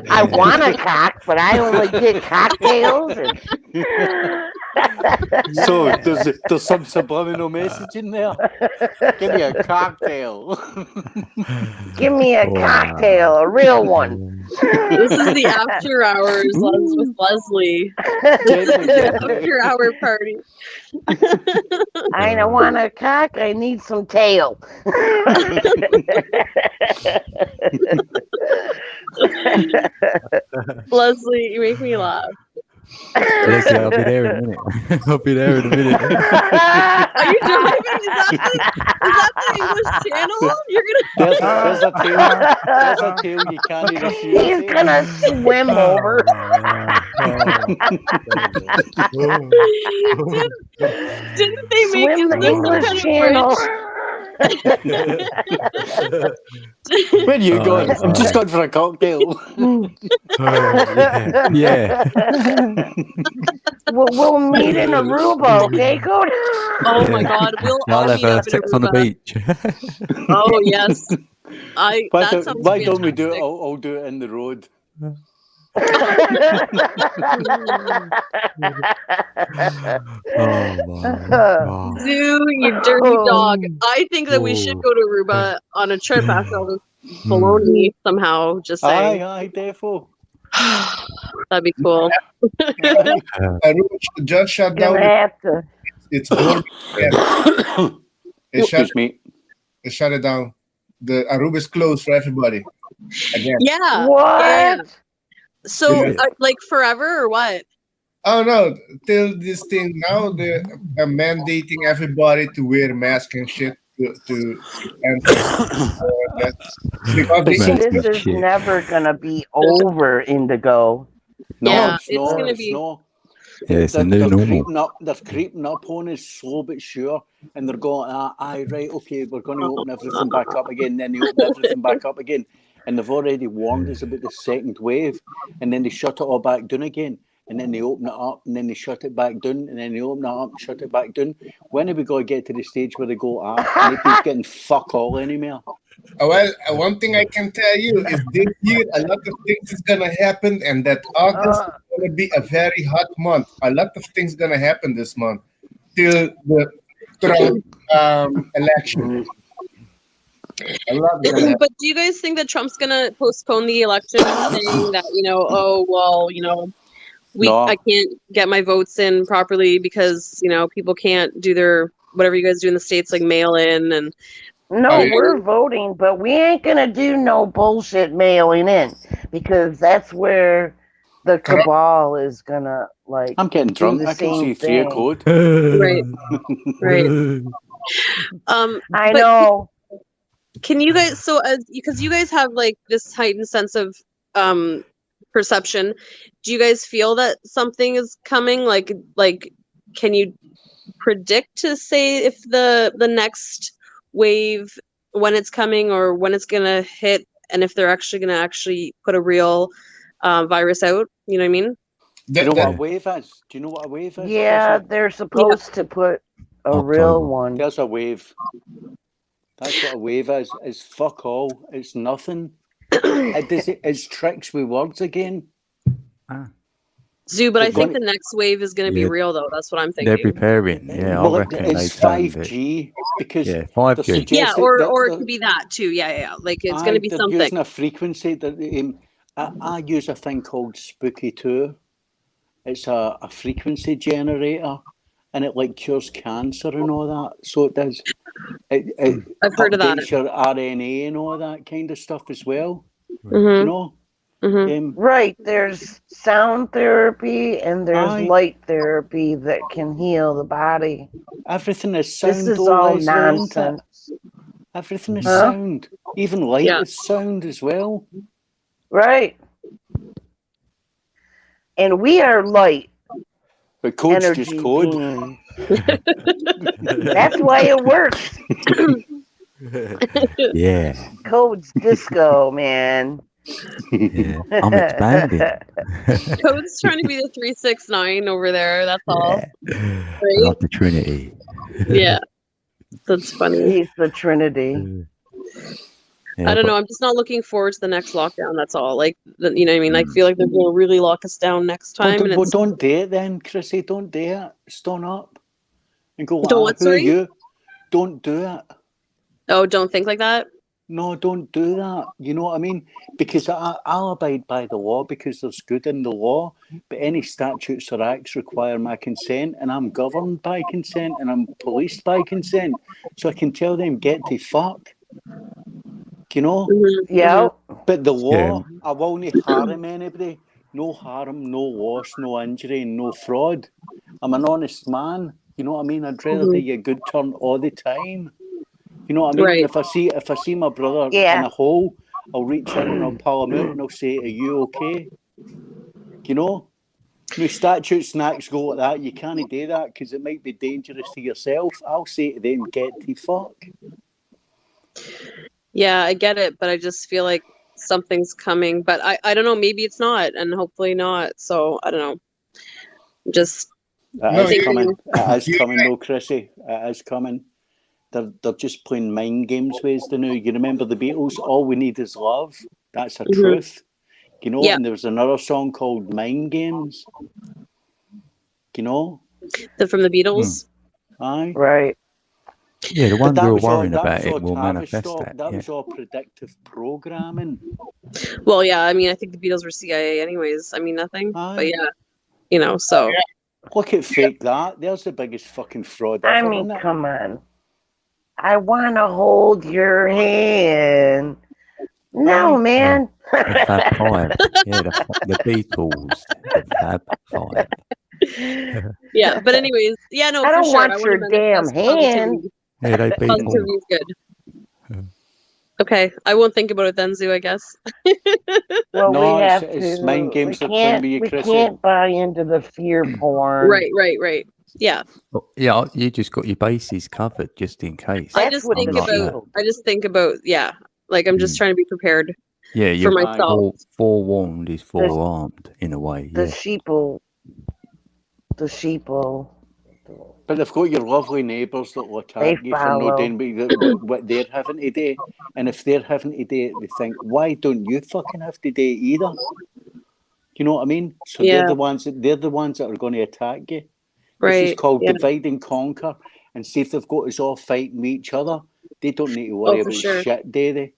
Speaker 6: I want a cock, but I only get cocktails.
Speaker 8: So there's some subliminal message in there. Give me a cocktail.
Speaker 6: Give me a cocktail, a real one.
Speaker 7: This is the after hours with Leslie. After hour party.
Speaker 6: I don't want a cock. I need some tail.
Speaker 7: Leslie, you make me laugh.
Speaker 1: Leslie, I'll be there in a minute. I'll be there in a minute.
Speaker 7: Are you driving? Is that the English channel? You're
Speaker 8: gonna. There's a tail you can't even see.
Speaker 6: He's gonna swim over.
Speaker 7: Didn't they make
Speaker 6: swim the English channel?
Speaker 8: Where you
Speaker 1: Oh,
Speaker 8: going?
Speaker 1: that's
Speaker 8: I'm just
Speaker 1: right.
Speaker 8: going for a cocktail.
Speaker 1: Yeah.
Speaker 10: We'll meet in Aruba, okay, Cody?
Speaker 7: Oh my God, we'll
Speaker 1: I'll
Speaker 7: all
Speaker 1: have
Speaker 7: meet up in
Speaker 1: sex on the
Speaker 7: Aruba.
Speaker 1: beach.
Speaker 7: Oh yes, that sounds
Speaker 8: Why don't we do it?
Speaker 7: fantastic.
Speaker 8: I'll do it in the road.
Speaker 1: Oh my God.
Speaker 7: Zoo, you dirty dog. I think that we should
Speaker 1: Oh.
Speaker 7: go to Aruba on a trip after all this
Speaker 1: Hmm.
Speaker 7: baloney somehow. Just saying.
Speaker 8: Aye, defo.
Speaker 7: That'd be cool.
Speaker 9: Aruba just shut
Speaker 10: Gonna
Speaker 9: down
Speaker 10: have to.
Speaker 9: its dormant again. It shut
Speaker 8: Excuse me.
Speaker 9: it shut it down. The Aruba is closed for everybody again.
Speaker 7: Yeah.
Speaker 10: What?
Speaker 7: So,
Speaker 9: Yeah.
Speaker 7: like forever or what?
Speaker 9: Oh no! Till this thing now, they're mandating everybody to wear masks and shit to enforce that. Because
Speaker 8: But see,
Speaker 10: This is
Speaker 1: Shit.
Speaker 10: never gonna be over, Indigo.
Speaker 8: no,
Speaker 7: Yeah,
Speaker 8: it's
Speaker 7: it's
Speaker 8: not.
Speaker 7: gonna
Speaker 8: It's
Speaker 7: be.
Speaker 8: not.
Speaker 1: Yeah, it's the new normal.
Speaker 8: They're creeping up on us slow but sure, and they're going, aye, right, okay, we're going to open everything back up again. Then they open everything back up again, and they've already warned us about the second wave, and then they shut it all back down again, and then they open it up, and then they shut it back down, and then they open it up, and shut it back down. When are we going to get to the stage where they go, nobody's getting fuck all anymore?
Speaker 9: well, one thing I can tell you is this year a lot of things is gonna happen, and that August is gonna be a very hot month. A lot of things gonna happen this month till the Trump election. A lot gonna happen.
Speaker 7: But do you guys think that Trump's gonna postpone the election, saying that oh well,
Speaker 8: No.
Speaker 7: I can't get my votes in properly because people can't do their whatever you guys do in the States, like mail in and.
Speaker 10: No, we're voting, but we ain't gonna do no bullshit mailing in because that's where the cabal is gonna
Speaker 8: I'm getting
Speaker 10: do
Speaker 8: drunk.
Speaker 10: the
Speaker 8: I can see
Speaker 10: same
Speaker 8: 3 a
Speaker 10: thing.
Speaker 8: code.
Speaker 7: Right.
Speaker 10: I
Speaker 7: but
Speaker 10: know.
Speaker 7: Can you guys because you guys have like this heightened sense of perception, do you guys feel that something is coming? Like can you predict to say if the next wave, when it's coming or when it's gonna hit, and if they're actually gonna put a real virus out? You know what I mean?
Speaker 8: Do you know what a wave is? Do you know what a wave is?
Speaker 10: Yeah, they're supposed to put a real one.
Speaker 8: There's a wave. That's what a wave is. It's fuck all. It's nothing. It's tricks with words again.
Speaker 7: Zoo, but I think the next wave is going to be real, though. That's what I'm thinking.
Speaker 1: They're preparing. Yeah,
Speaker 8: Well,
Speaker 1: I reckon
Speaker 8: it's
Speaker 1: they turned
Speaker 8: 5G because
Speaker 1: 5G.
Speaker 7: Yeah, or it could be that too. Yeah. Like it's going to be
Speaker 8: they're
Speaker 7: something.
Speaker 8: using a frequency that I use a thing called Spooky 2. It's a frequency generator, and it like cures cancer and all that. So it does. It
Speaker 7: I've heard of that.
Speaker 8: updates your RNA and all that kind of stuff as well.
Speaker 7: Mm-hmm.
Speaker 8: You know.
Speaker 10: Right, there's sound therapy and there's
Speaker 8: Aye.
Speaker 10: light therapy that can heal the body.
Speaker 8: Everything is sound.
Speaker 10: This is all nonsense.
Speaker 8: Everything is sound. Even light is sound as well.
Speaker 10: Right. And we are light.
Speaker 8: But code's
Speaker 10: energy
Speaker 8: just code.
Speaker 10: beings. That's why it works.
Speaker 1: Yeah.
Speaker 10: Code's disco, man.
Speaker 1: Yeah. I'm expanding.
Speaker 7: Code's trying to be the 369 over there. That's all. Right?
Speaker 1: Not the Trinity.
Speaker 7: Yeah. That's funny.
Speaker 10: He's the Trinity.
Speaker 7: I don't know. I'm just not looking forward to the next lockdown. That's all. Like, you know what I mean? I feel like they're going to really lock us down next time.
Speaker 8: Don't do it then, Chrissy. Don't do it. Stand up and go,
Speaker 7: who
Speaker 8: are you? Don't do it.
Speaker 7: Oh, don't think like that?
Speaker 8: No, don't do that. You know what I mean? Because I'll abide by the law because there's good in the law, but any statutes or acts require my consent, and I'm governed by consent, and I'm policed by consent. So I can tell them, get to fuck. You know?
Speaker 10: Yeah.
Speaker 8: But the law, I won't harm anybody. No harm, no loss, no injury, no fraud. I'm an honest man. You know what I mean? I'd rather do you a good turn all the time. You know what I mean?
Speaker 7: Right.
Speaker 8: If I see my brother in a hole, I'll reach in and I'll pull him out and I'll say, "Are you okay?" You know? No statutes and acts go like that. You can't do that because it might be dangerous to yourself. I'll say to them, "Get the fuck."
Speaker 7: Yeah, I get it, but I just feel like something's coming. But I don't know. Maybe it's not, and hopefully not. So I don't know. Just
Speaker 9: No,
Speaker 8: It is coming. It is
Speaker 9: you-
Speaker 8: coming, though, Chrissy. It is coming. They're just playing mind games with us now. You remember the Beatles? All we need is love. That's a truth. You know,
Speaker 7: Yeah.
Speaker 8: and there was another song called Mind Games. You know?
Speaker 7: From the Beatles.
Speaker 8: Aye.
Speaker 10: Right.
Speaker 1: Yeah, the
Speaker 8: But
Speaker 1: one
Speaker 8: that
Speaker 1: we were
Speaker 8: was all
Speaker 1: worrying about it will
Speaker 8: Tavistock.
Speaker 1: manifest that.
Speaker 8: That
Speaker 1: Yeah.
Speaker 8: was all predictive programming.
Speaker 7: Well, yeah. I mean, I think the Beatles were CIA, anyways. I mean, nothing.
Speaker 8: Aye.
Speaker 7: But yeah, you know. So
Speaker 8: Look at fake that. There's the biggest fucking fraud
Speaker 10: I
Speaker 8: ever,
Speaker 10: mean,
Speaker 8: isn't it?
Speaker 10: come on. I want to hold your hand. No,
Speaker 8: Aye.
Speaker 10: man.
Speaker 1: The Fab Five. Yeah, the Beatles. The Fab Five.
Speaker 7: yeah. But anyways, yeah. No,
Speaker 10: I
Speaker 7: for
Speaker 10: don't
Speaker 7: sure.
Speaker 10: want
Speaker 7: I want
Speaker 10: your
Speaker 7: to
Speaker 10: damn
Speaker 7: manifest
Speaker 10: hand.
Speaker 7: positivity.
Speaker 1: Yeah, they Beatles.
Speaker 7: Positivity is good. Okay, I won't think about it then, Zoo. I guess.
Speaker 10: Well,
Speaker 8: No,
Speaker 10: we have
Speaker 8: it's
Speaker 10: to.
Speaker 8: mind games they're playing with you,
Speaker 10: We
Speaker 8: Chrissy.
Speaker 10: can't buy into the fear porn.
Speaker 7: Right. Yeah.
Speaker 1: Well, yeah, you just got your bases covered just in case.
Speaker 7: I
Speaker 10: That's
Speaker 7: just
Speaker 10: what
Speaker 7: think
Speaker 1: I'm like
Speaker 7: about.
Speaker 1: that.
Speaker 7: I just think about. Yeah. Like I'm just trying to be prepared.
Speaker 1: Yeah,
Speaker 7: For
Speaker 1: you're
Speaker 7: myself.
Speaker 1: forewarned is forearmed in a way.
Speaker 10: The
Speaker 1: Yeah.
Speaker 10: sheeple. The sheeple.
Speaker 8: But they've got your lovely neighbours that will
Speaker 10: They
Speaker 8: attack you for
Speaker 10: follow.
Speaker 8: no doing what they're having to do. And if they're having to do it, they think, why don't you fucking have to do it either? You know what I mean? So
Speaker 7: Yeah.
Speaker 8: they're the ones that are going to attack you.
Speaker 7: Right.
Speaker 8: This is called
Speaker 7: yeah.
Speaker 8: divide and conquer. And see if they've got us all fighting with each other. They don't need to worry
Speaker 7: for
Speaker 8: about
Speaker 7: sure.
Speaker 8: shit, do they?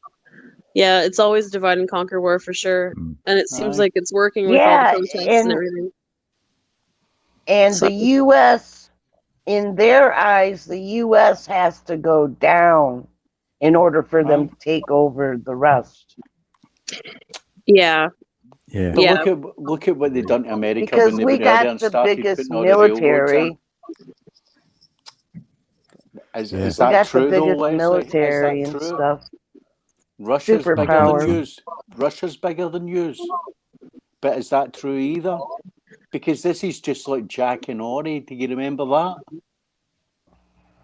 Speaker 7: Yeah, it's always divide and conquer war for sure. And it seems
Speaker 8: Aye.
Speaker 7: like it's working with all the
Speaker 10: Yeah,
Speaker 7: protests and everything.
Speaker 10: And
Speaker 7: So-
Speaker 10: the U.S., in their eyes, the U.S. has to go down in order for them to take over the rest.
Speaker 7: Yeah.
Speaker 1: Yeah.
Speaker 8: But
Speaker 7: Yeah.
Speaker 8: look at what they done to America
Speaker 10: Because
Speaker 8: when they
Speaker 10: we
Speaker 8: were there
Speaker 10: got
Speaker 8: and
Speaker 10: the
Speaker 8: started
Speaker 10: biggest
Speaker 8: putting all the railroads
Speaker 10: military.
Speaker 8: in. Is
Speaker 10: We
Speaker 8: that
Speaker 10: got
Speaker 8: true
Speaker 10: the biggest
Speaker 8: though, Leslie?
Speaker 10: military
Speaker 8: Is that
Speaker 10: and
Speaker 8: true?
Speaker 10: stuff.
Speaker 8: Russia's bigger than
Speaker 10: Superpower.
Speaker 8: yous. Russia's bigger than yous. But is that true either? Because this is just like Jack and Ori. Do you remember that?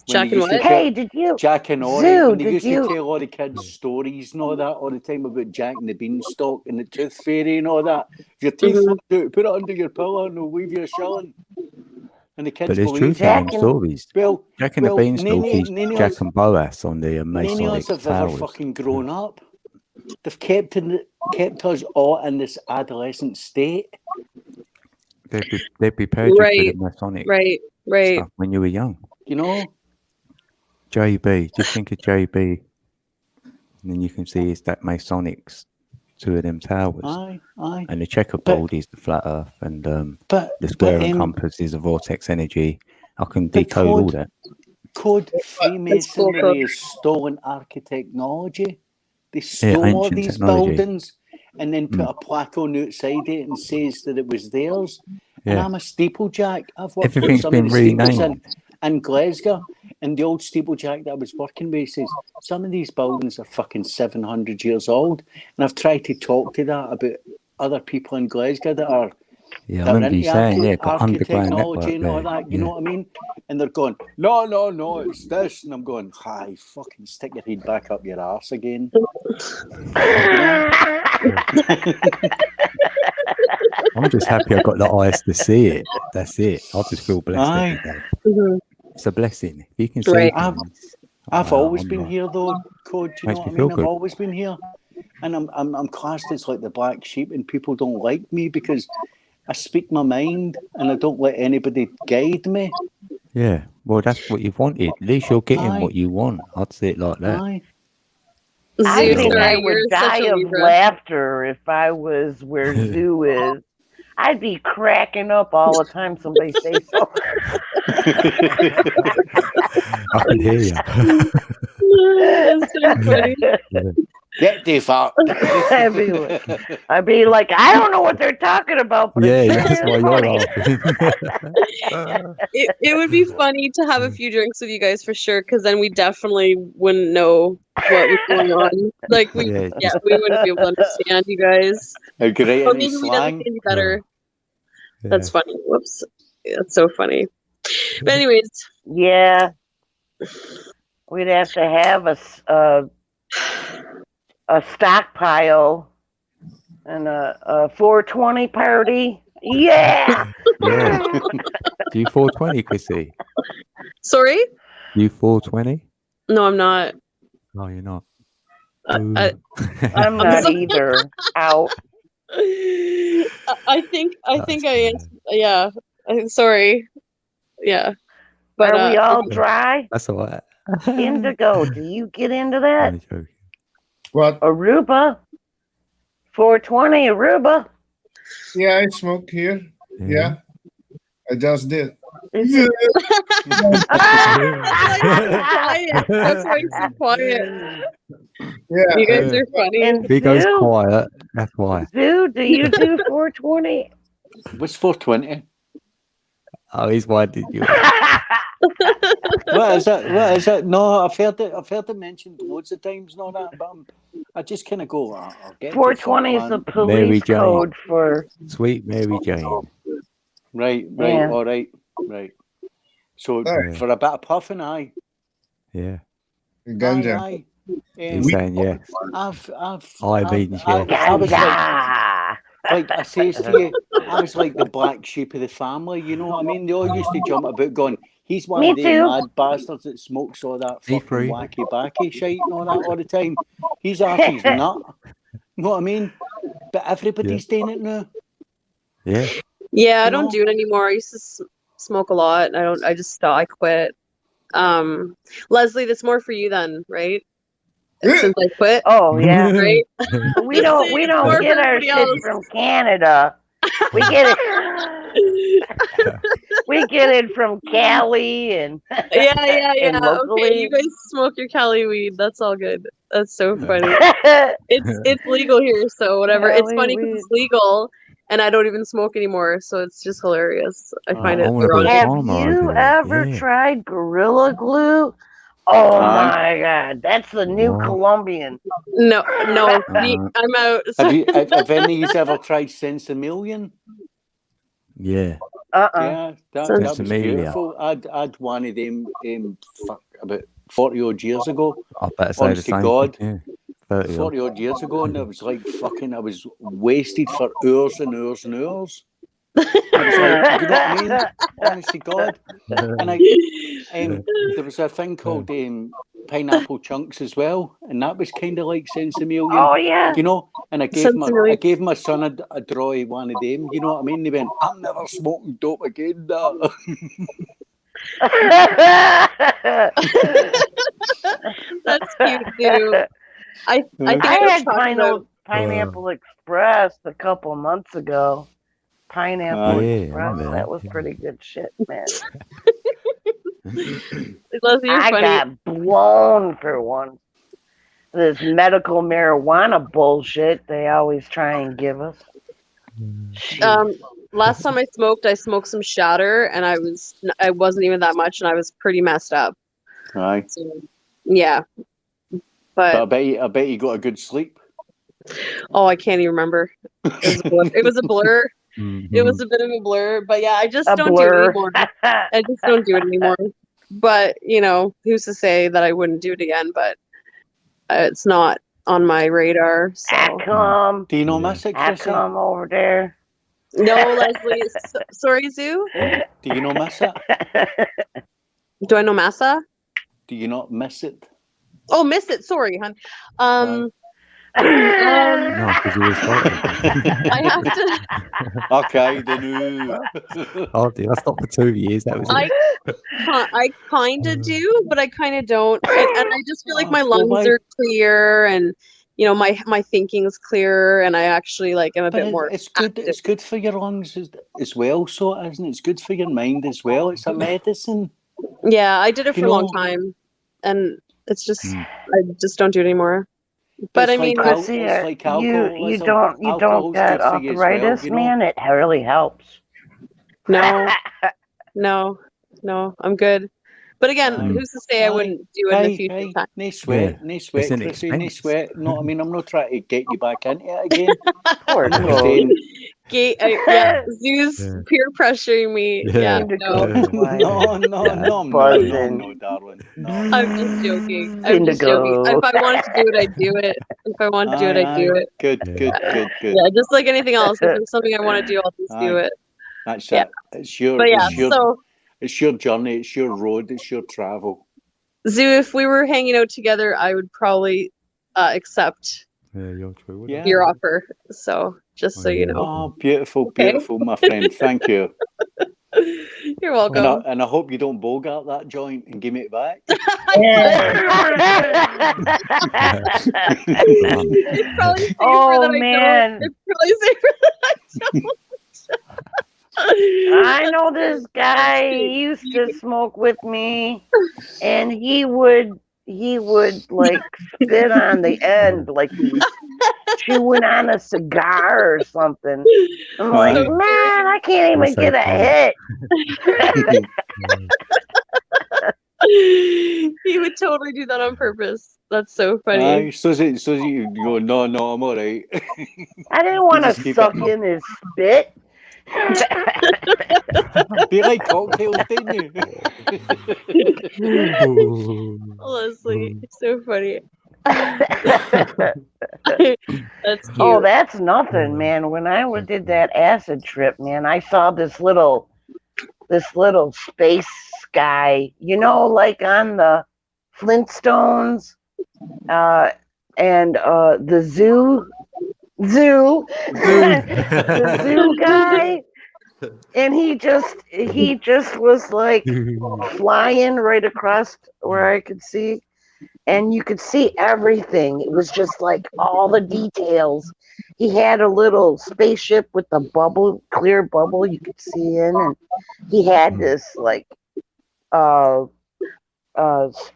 Speaker 7: Jack and what?
Speaker 10: Hey, did you?
Speaker 8: Jack and Ori,
Speaker 10: Zoo,
Speaker 8: when they
Speaker 10: did
Speaker 8: used
Speaker 10: you?
Speaker 8: to tell all the kids stories and all that all the time about Jack and the Beanstalk and the Tooth Fairy and all that. If your teeth fall out, put it under your pillow and they'll leave you a shilling. And the kids
Speaker 1: But there's
Speaker 8: believe
Speaker 1: truth in them
Speaker 8: that.
Speaker 1: stories.
Speaker 8: Well,
Speaker 1: Jack and the Beanstalk is
Speaker 8: none of
Speaker 1: Jack
Speaker 8: us-
Speaker 1: and Boaz on the
Speaker 8: none of
Speaker 1: Masonic
Speaker 8: us have ever
Speaker 1: towers.
Speaker 8: fucking grown up. They've kept us all in this adolescent state.
Speaker 1: They prepared you for
Speaker 7: Right.
Speaker 1: the Masonic
Speaker 7: Right.
Speaker 1: stuff when you were young.
Speaker 8: You know?
Speaker 1: JB, just think of JB. And then you can see it's that Masonics, two of them towers.
Speaker 8: Aye.
Speaker 1: And the checkerboard is the flat earth, and
Speaker 8: But
Speaker 1: the square and compass is a vortex energy. I can decode all that.
Speaker 8: Freemasonry is stolen architectology. They
Speaker 1: Yeah,
Speaker 8: stole all
Speaker 1: ancient
Speaker 8: these
Speaker 1: technology.
Speaker 8: buildings and then put a plaque on the outside it and says that it was theirs. And
Speaker 1: Yeah.
Speaker 8: I'm a steeplejack. I've worked with
Speaker 1: Everything's
Speaker 8: some of
Speaker 1: been
Speaker 8: the steeples
Speaker 1: renamed.
Speaker 8: in Glasgow, and the old steeplejack that I was working with says some of these buildings are fucking 700 years old. And I've tried to talk to that about other people in Glasgow that are
Speaker 1: Yeah, I
Speaker 8: that are
Speaker 1: remember you
Speaker 8: into
Speaker 1: saying, yeah, got underground
Speaker 8: architectology
Speaker 1: network
Speaker 8: and all
Speaker 1: there.
Speaker 8: that, you know what I mean? And they're going, no, it's this. And I'm going, hi, fucking stick your head back up your arse again.
Speaker 1: I'm just happy I got the eyes to see it. That's it. I just feel blessed
Speaker 8: Aye.
Speaker 1: every day.
Speaker 7: Mm-hmm.
Speaker 1: It's a blessing. If you can see
Speaker 7: Right.
Speaker 1: things.
Speaker 8: I've always
Speaker 1: I'm
Speaker 8: been
Speaker 1: like-
Speaker 8: here though, Code. You know
Speaker 1: Makes
Speaker 8: what
Speaker 1: me
Speaker 8: I
Speaker 1: feel
Speaker 8: mean? I've
Speaker 1: good.
Speaker 8: always been here, and I'm classed as like the black sheep, and people don't like me because I speak my mind and I don't let anybody guide me.
Speaker 1: Yeah, well, that's what you've wanted. At least you're getting
Speaker 8: Aye.
Speaker 1: what you want. I'd say it like that.
Speaker 8: Aye.
Speaker 10: I
Speaker 7: Zoo,
Speaker 10: think
Speaker 7: sorry,
Speaker 10: I
Speaker 7: you're
Speaker 10: would
Speaker 7: such
Speaker 10: die
Speaker 7: a
Speaker 10: of
Speaker 7: Libra.
Speaker 10: laughter if I was where Zoo is. I'd be cracking up all the time somebody say so.
Speaker 1: I can hear you.
Speaker 7: That's so funny.
Speaker 8: Get the fuck.
Speaker 10: I'd be like, I don't know what they're talking about, but
Speaker 1: Yeah,
Speaker 10: it's
Speaker 1: that's why
Speaker 10: sure
Speaker 1: you're
Speaker 10: funny.
Speaker 7: It would be funny to have a few drinks with you guys for sure, because then we definitely wouldn't know what was going on. Like we wouldn't be able to understand you guys.
Speaker 8: How great
Speaker 7: Or
Speaker 8: any
Speaker 7: maybe we'd
Speaker 8: slang.
Speaker 7: understand you better.
Speaker 1: Yeah.
Speaker 7: That's funny. Whoops. That's so funny. But anyways,
Speaker 10: Yeah. We'd have to have a
Speaker 6: a stockpile and a 420 party. Yeah.
Speaker 1: Yeah. Do you 420, Chrissy?
Speaker 7: Sorry?
Speaker 1: You 420?
Speaker 7: No, I'm not.
Speaker 1: No, you're not.
Speaker 7: I,
Speaker 6: I'm not either. Out.
Speaker 7: I think I answered. Yeah. Sorry. Yeah. But
Speaker 6: Are we all dry?
Speaker 1: That's all right.
Speaker 6: Indigo, do you get into that?
Speaker 1: Only joking.
Speaker 9: What?
Speaker 6: Aruba. 420 Aruba.
Speaker 9: Yeah, I smoke here. Yeah. I just did.
Speaker 6: Is
Speaker 9: Yeah.
Speaker 7: That's why he's so quiet.
Speaker 9: Yeah.
Speaker 7: You guys are funny.
Speaker 6: And
Speaker 1: If he goes
Speaker 6: Zoo?
Speaker 1: quiet, that's why.
Speaker 6: Zoo, do you do 420?
Speaker 8: What's 420?
Speaker 1: Oh, he's winded you.
Speaker 8: What is it? What is it? No, I've heard it mentioned loads of times and all that, but I just kind of go, I'll get
Speaker 6: 420 is the
Speaker 1: Mary
Speaker 6: police
Speaker 1: Jane.
Speaker 6: code for.
Speaker 1: Sweet Mary Jane.
Speaker 8: Right,
Speaker 6: Yeah.
Speaker 8: all right. So
Speaker 9: Right.
Speaker 8: for a bit of puffing, aye.
Speaker 1: Yeah.
Speaker 9: Ganja.
Speaker 8: Aye.
Speaker 1: He's saying yes.
Speaker 8: I
Speaker 1: mean, yes.
Speaker 8: I was
Speaker 6: Ganja.
Speaker 8: like I says to you, I was like the black sheep of the family, you know what I mean? They all used to jump about going, he's one
Speaker 6: Me
Speaker 8: of the
Speaker 6: too.
Speaker 8: mad bastards that smokes all that
Speaker 1: Me
Speaker 8: fucking
Speaker 1: free.
Speaker 8: wacky backy shite and all that all the time. He's off his nut. You know what I mean? But everybody's doing it now.
Speaker 1: Yeah.
Speaker 7: Yeah, I
Speaker 8: You
Speaker 7: don't
Speaker 8: know?
Speaker 7: do it anymore. I used to smoke a lot. I just stopped. I quit. Leslie, that's more for you then, right? Since I quit.
Speaker 6: Oh yeah.
Speaker 7: Right?
Speaker 6: We don't
Speaker 7: more
Speaker 6: get
Speaker 7: for
Speaker 6: our
Speaker 7: everybody
Speaker 6: shit
Speaker 7: else.
Speaker 6: from Canada. We get it. We get it from Cali and
Speaker 7: Yeah.
Speaker 6: and
Speaker 7: Okay,
Speaker 6: locally.
Speaker 7: you guys smoke your Cali weed. That's all good. That's so funny. It's legal here, so whatever. It's
Speaker 6: Cali
Speaker 7: funny because
Speaker 6: weed.
Speaker 7: it's legal, and I don't even smoke anymore. So it's just hilarious. I find
Speaker 1: I
Speaker 7: it
Speaker 1: wanna be a
Speaker 7: ironic.
Speaker 6: Have
Speaker 1: farmer
Speaker 6: you
Speaker 1: over there.
Speaker 6: ever
Speaker 1: Yeah.
Speaker 6: tried Gorilla Glue? Oh
Speaker 8: Aye.
Speaker 6: my God, that's the new
Speaker 1: What?
Speaker 6: Colombian.
Speaker 7: No, I'm out.
Speaker 8: Have any of you ever tried Sensimillion?
Speaker 1: Yeah.
Speaker 8: Yeah, that was
Speaker 1: Sensimilia.
Speaker 8: beautiful. I'd one of them about 40 odd years ago.
Speaker 1: I better say the
Speaker 8: Honest to
Speaker 1: same
Speaker 8: God,
Speaker 1: thing. Yeah.
Speaker 8: 40 odd years ago, and I was like fucking, I was wasted for hours and hours and hours. I was like, you know what I mean? Honest to God. And there was a thing called pineapple chunks as well, and that was kind of like Sensimillion.
Speaker 6: Oh yeah.
Speaker 8: You know, and I gave my son a draw of one of them. You know what I mean? They went, I'm never smoking dope again.
Speaker 7: That's cute too. I think
Speaker 6: I
Speaker 7: was
Speaker 6: had
Speaker 7: talking about-
Speaker 6: Pineapple Express a couple months ago. Pineapple
Speaker 1: Yeah, I
Speaker 6: Express.
Speaker 1: remember
Speaker 6: That
Speaker 1: that,
Speaker 6: was
Speaker 1: yeah.
Speaker 6: pretty good shit, man.
Speaker 7: Leslie, you're
Speaker 6: I
Speaker 7: funny.
Speaker 6: got blown for one. This medical marijuana bullshit they always try and give us.
Speaker 7: Last time I smoked some shatter, and I wasn't even that much, and I was pretty messed up.
Speaker 8: Aye.
Speaker 7: So, yeah,
Speaker 8: But
Speaker 7: but
Speaker 8: I bet you got a good sleep.
Speaker 7: oh, I can't even remember. It was a blur. It was a bit of a blur, but yeah, I just
Speaker 6: A
Speaker 7: don't
Speaker 6: blur.
Speaker 7: do it anymore. I just don't do it anymore. But you know, who's to say that I wouldn't do it again? But it's not on my radar. So
Speaker 6: Come.
Speaker 8: Do you know miss it,
Speaker 6: I
Speaker 8: Chrissy?
Speaker 6: come over there.
Speaker 7: no, Leslie. Sorry, Zoo.
Speaker 8: Do you know miss it?
Speaker 7: Do I know Massa?
Speaker 8: Do you not miss it?
Speaker 7: Oh, miss it. Sorry, hon.
Speaker 1: No, because you was fighting.
Speaker 7: I have to.
Speaker 8: Okay, then.
Speaker 1: Oh, dear, that's not for 2 years. That was it.
Speaker 7: I kind of do, but I kind of don't, and I just feel like my lungs
Speaker 8: why-
Speaker 7: are clear, and you know my thinking's clear, and I actually like am a
Speaker 8: But
Speaker 7: bit more.
Speaker 8: it's good.
Speaker 7: active.
Speaker 8: It's good for your lungs as well. So isn't it? It's good for your mind as well. It's a medicine.
Speaker 7: Yeah, I did it
Speaker 8: You
Speaker 7: for a long
Speaker 8: know-
Speaker 7: time, and it's just I just don't do it anymore. But
Speaker 8: It's
Speaker 7: I mean,
Speaker 8: like
Speaker 6: But see,
Speaker 8: it's like
Speaker 6: you
Speaker 8: alcoholism.
Speaker 6: don't
Speaker 8: Alcohol's
Speaker 6: get
Speaker 8: good for you as well,
Speaker 6: arthritis,
Speaker 8: you know?
Speaker 6: man. It really helps.
Speaker 7: no, I'm good. But again,
Speaker 8: Aye.
Speaker 7: who's to say I wouldn't do it in the future? Time?
Speaker 8: No sweat,
Speaker 1: Yeah.
Speaker 8: no sweat,
Speaker 1: It's an
Speaker 8: Chrissy, no
Speaker 1: expense.
Speaker 8: sweat. No, I mean, I'm not trying to get you back into it again.
Speaker 6: Poor
Speaker 8: I'm just
Speaker 6: Chloe.
Speaker 8: saying,
Speaker 7: Yeah, Zeus peer pressuring me. Yeah, no.
Speaker 8: No, darling. No.
Speaker 7: I'm just joking. I'm just joking. If I wanted to do it, I'd do it. If I wanted to do it, I'd do it.
Speaker 8: Good.
Speaker 7: Yeah, just like anything else. If there's something I want to do, I'll just do it.
Speaker 8: That's
Speaker 7: Yeah.
Speaker 8: it. It's your,
Speaker 7: But yeah,
Speaker 8: it's your journey, it's your road, it's your travel.
Speaker 7: Zoo, if we were hanging out together, I would probably accept your offer. So just so you know.
Speaker 8: Oh, beautiful, my friend. Thank you.
Speaker 7: You're welcome.
Speaker 8: And I hope you don't bogart that joint and give me it back.
Speaker 7: It's probably safer that
Speaker 10: man.
Speaker 7: I don't. It's probably safer that I don't.
Speaker 10: I know this guy. He used to smoke with me, and he would like spit on the end like he's chewing on a cigar or something. I'm like, man, I can't even get a hit.
Speaker 7: He would totally do that on purpose. That's so funny.
Speaker 8: So you go, no, I'm all right.
Speaker 10: I didn't want to suck in his spit.
Speaker 8: Be like cocktails, didn't
Speaker 7: you? Leslie, it's so funny. That's cute.
Speaker 10: Oh, that's nothing, man. When I did that acid trip, man, I saw this little space guy, like on the Flintstones, and the zoo, the zoo guy, and he just was like flying right across where I could see, and you could see everything. It was just like all the details. He had a little spaceship with a clear bubble you could see in, and he had this like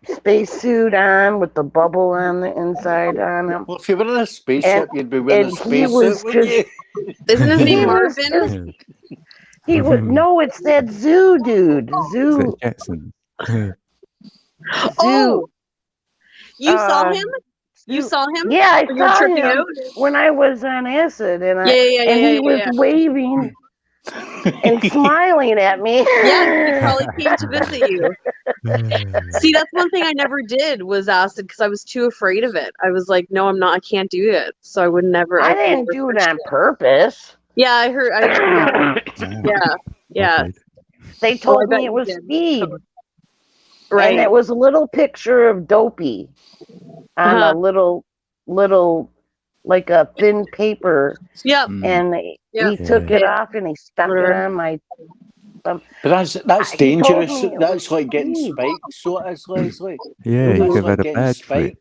Speaker 10: spacesuit on with the bubble on the inside on him.
Speaker 8: Well, if you were in a spaceship, you'd be wearing a spacesuit, wouldn't you?
Speaker 7: Isn't his name Marvin?
Speaker 10: He would no, it's that zoo dude. Zoo.
Speaker 7: Oh, you saw him? You saw him?
Speaker 10: Yeah, I saw him
Speaker 7: out?
Speaker 10: when I was on acid, and
Speaker 7: he
Speaker 10: was waving and smiling at me.
Speaker 7: Yeah, he probably came to visit you. See, that's one thing I never did was acid because I was too afraid of it. I was like, no, I'm not. I can't do it. So I would never.
Speaker 10: I didn't do it on purpose.
Speaker 7: Yeah, I heard. Yeah.
Speaker 10: They told me it was speed.
Speaker 7: Right.
Speaker 10: And it was a little picture of Dopey on a little like a thin paper.
Speaker 7: Yep.
Speaker 10: And he took it off and he stuck it on my
Speaker 8: but that's dangerous. That's like getting spiked. So it's like
Speaker 1: you could have had a bad trip.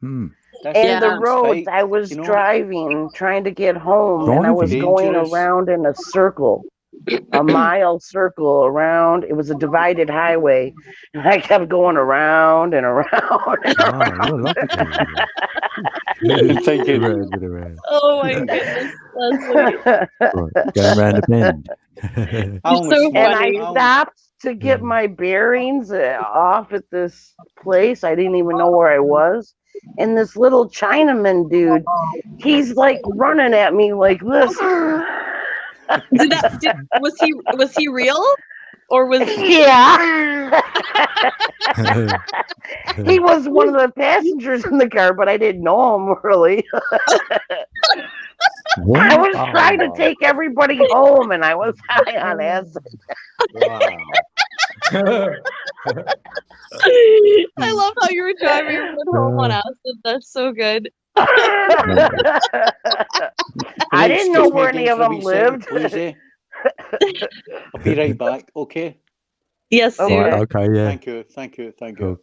Speaker 10: And the roads I was driving, trying to get home, and I was going around in a circle, a mile circle around. It was a divided highway, and I kept going around and around. And around.
Speaker 7: Oh my goodness, that's funny.
Speaker 1: Going around the bend.
Speaker 10: And I stopped to get my bearings off at this place. I didn't even know where I was. And this little Chinaman dude, he's like running at me like this.
Speaker 7: Was he real? Or was
Speaker 10: Yeah. He was one of the passengers in the car, but I didn't know him really. I was trying to take everybody home, and I was high on acid.
Speaker 7: I love how you were driving everyone home on acid. That's so good.
Speaker 10: I didn't know where any of them lived.
Speaker 8: I'll be right back, okay?
Speaker 7: Yes, sir.
Speaker 1: Okay, yeah.
Speaker 8: Thank you.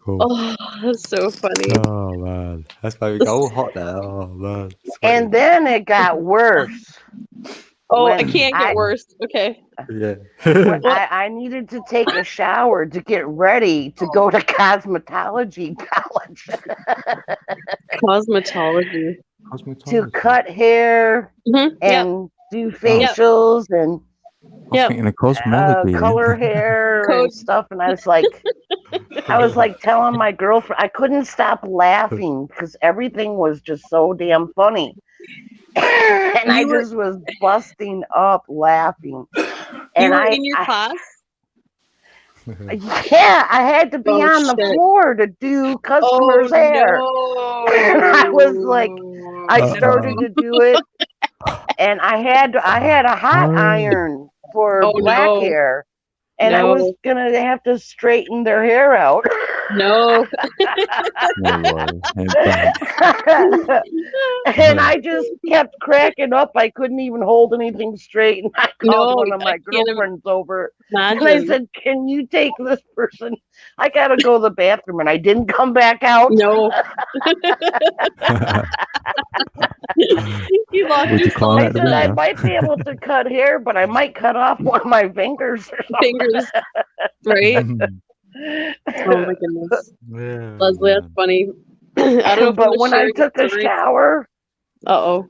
Speaker 1: Cool.
Speaker 7: Oh, that's so funny.
Speaker 1: Oh, man. That's why we go all hot now. Oh, man.
Speaker 10: And then it got worse.
Speaker 7: Oh, it can't get worse. Okay.
Speaker 1: Yeah.
Speaker 10: I needed to take a shower to get ready to go to cosmetology college.
Speaker 7: Cosmetology.
Speaker 10: To cut hair and do facials and color hair and stuff. And I was like telling my girlfriend, I couldn't stop laughing because everything was just so damn funny. And I
Speaker 7: You were-
Speaker 10: just was busting up laughing.
Speaker 7: You
Speaker 10: And
Speaker 7: were in your class?
Speaker 10: yeah, I had to be
Speaker 7: Oh,
Speaker 10: on the
Speaker 7: shit.
Speaker 10: floor to do customers' hair.
Speaker 7: no.
Speaker 10: And I was like, I started to do it, and I had a hot iron for
Speaker 7: Oh,
Speaker 10: black
Speaker 7: no.
Speaker 10: hair, and I
Speaker 7: No.
Speaker 10: was gonna have to straighten their hair out.
Speaker 7: No.
Speaker 10: And I just kept cracking up. I couldn't even hold anything straight. And I called
Speaker 7: No,
Speaker 10: one of
Speaker 7: I
Speaker 10: my
Speaker 7: can't
Speaker 10: girlfriends over. And I
Speaker 7: imagine.
Speaker 10: said, "Can you take this person? I got to go to the bathroom." And I didn't come back out.
Speaker 7: No. You lost
Speaker 1: Would
Speaker 7: your
Speaker 1: you climb
Speaker 10: I
Speaker 1: out the
Speaker 10: said, I
Speaker 1: window?
Speaker 10: might be able to cut hair, but I might cut off one of my fingers or something.
Speaker 7: fingers, right? Oh my goodness.
Speaker 1: Yeah,
Speaker 7: Leslie, that's funny. I don't know if
Speaker 10: But
Speaker 7: you
Speaker 10: when I took a shower,
Speaker 7: Uh-oh.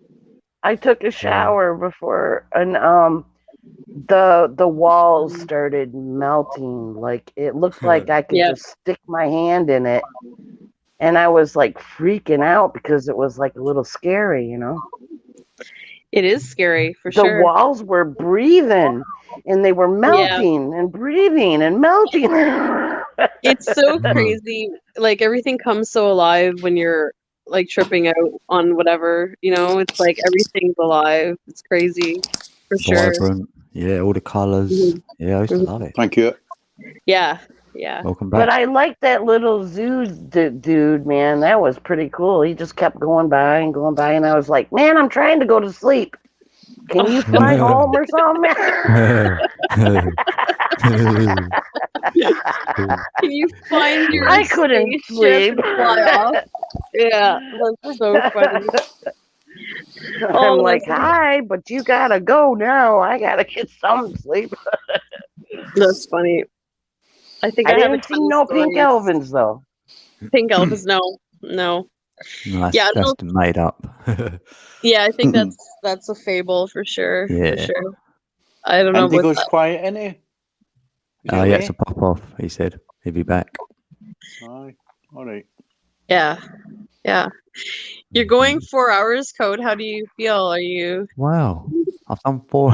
Speaker 10: I took a shower before, and the walls started melting. Like it looked like I could
Speaker 7: Yeah.
Speaker 10: just stick my hand in it, and I was like freaking out because it was like a little scary, you know.
Speaker 7: It is scary for
Speaker 10: The
Speaker 7: sure.
Speaker 10: walls were breathing, and they were melting and breathing and melting.
Speaker 7: It's so crazy. Like everything comes so alive when you're like tripping out on whatever, you know, it's like everything's alive. It's crazy for sure.
Speaker 1: Vibrant. Yeah, all the colors.
Speaker 7: Mhm.
Speaker 1: Yeah, I used to
Speaker 7: Mhm.
Speaker 1: love it.
Speaker 8: Thank you.
Speaker 7: Yeah. Yeah.
Speaker 1: Welcome
Speaker 10: But
Speaker 1: back.
Speaker 10: I liked that little zoo dude, man. That was pretty cool. He just kept going by, and I was like, man, I'm trying to go to sleep. Can you fly home or something?
Speaker 7: Can you find your
Speaker 10: I couldn't
Speaker 7: spaceship
Speaker 10: sleep.
Speaker 7: and fly off? Yeah, that's so funny.
Speaker 10: I'm like,
Speaker 7: Leslie,
Speaker 10: hi, but you gotta go now. I gotta get some sleep.
Speaker 7: that's funny. I think
Speaker 10: I
Speaker 7: I have a
Speaker 10: didn't see
Speaker 7: ton of
Speaker 10: no pink
Speaker 7: stories.
Speaker 10: Elvins though.
Speaker 7: Pink Elvis, no.
Speaker 1: No,
Speaker 7: Yeah, I don't
Speaker 1: that's
Speaker 7: know.
Speaker 1: made up.
Speaker 7: Yeah, I think that's a fable for sure. For
Speaker 1: Yeah.
Speaker 7: sure. I don't know about
Speaker 8: Indigo's
Speaker 7: that.
Speaker 8: quiet, isn't he? Is he
Speaker 1: Oh, he had
Speaker 8: away?
Speaker 1: to pop off, he said. He'll be back.
Speaker 8: Aye. All right.
Speaker 7: Yeah. Yeah. You're going 4 hours, Code. How do you feel? Are you
Speaker 1: Wow. I've done 4.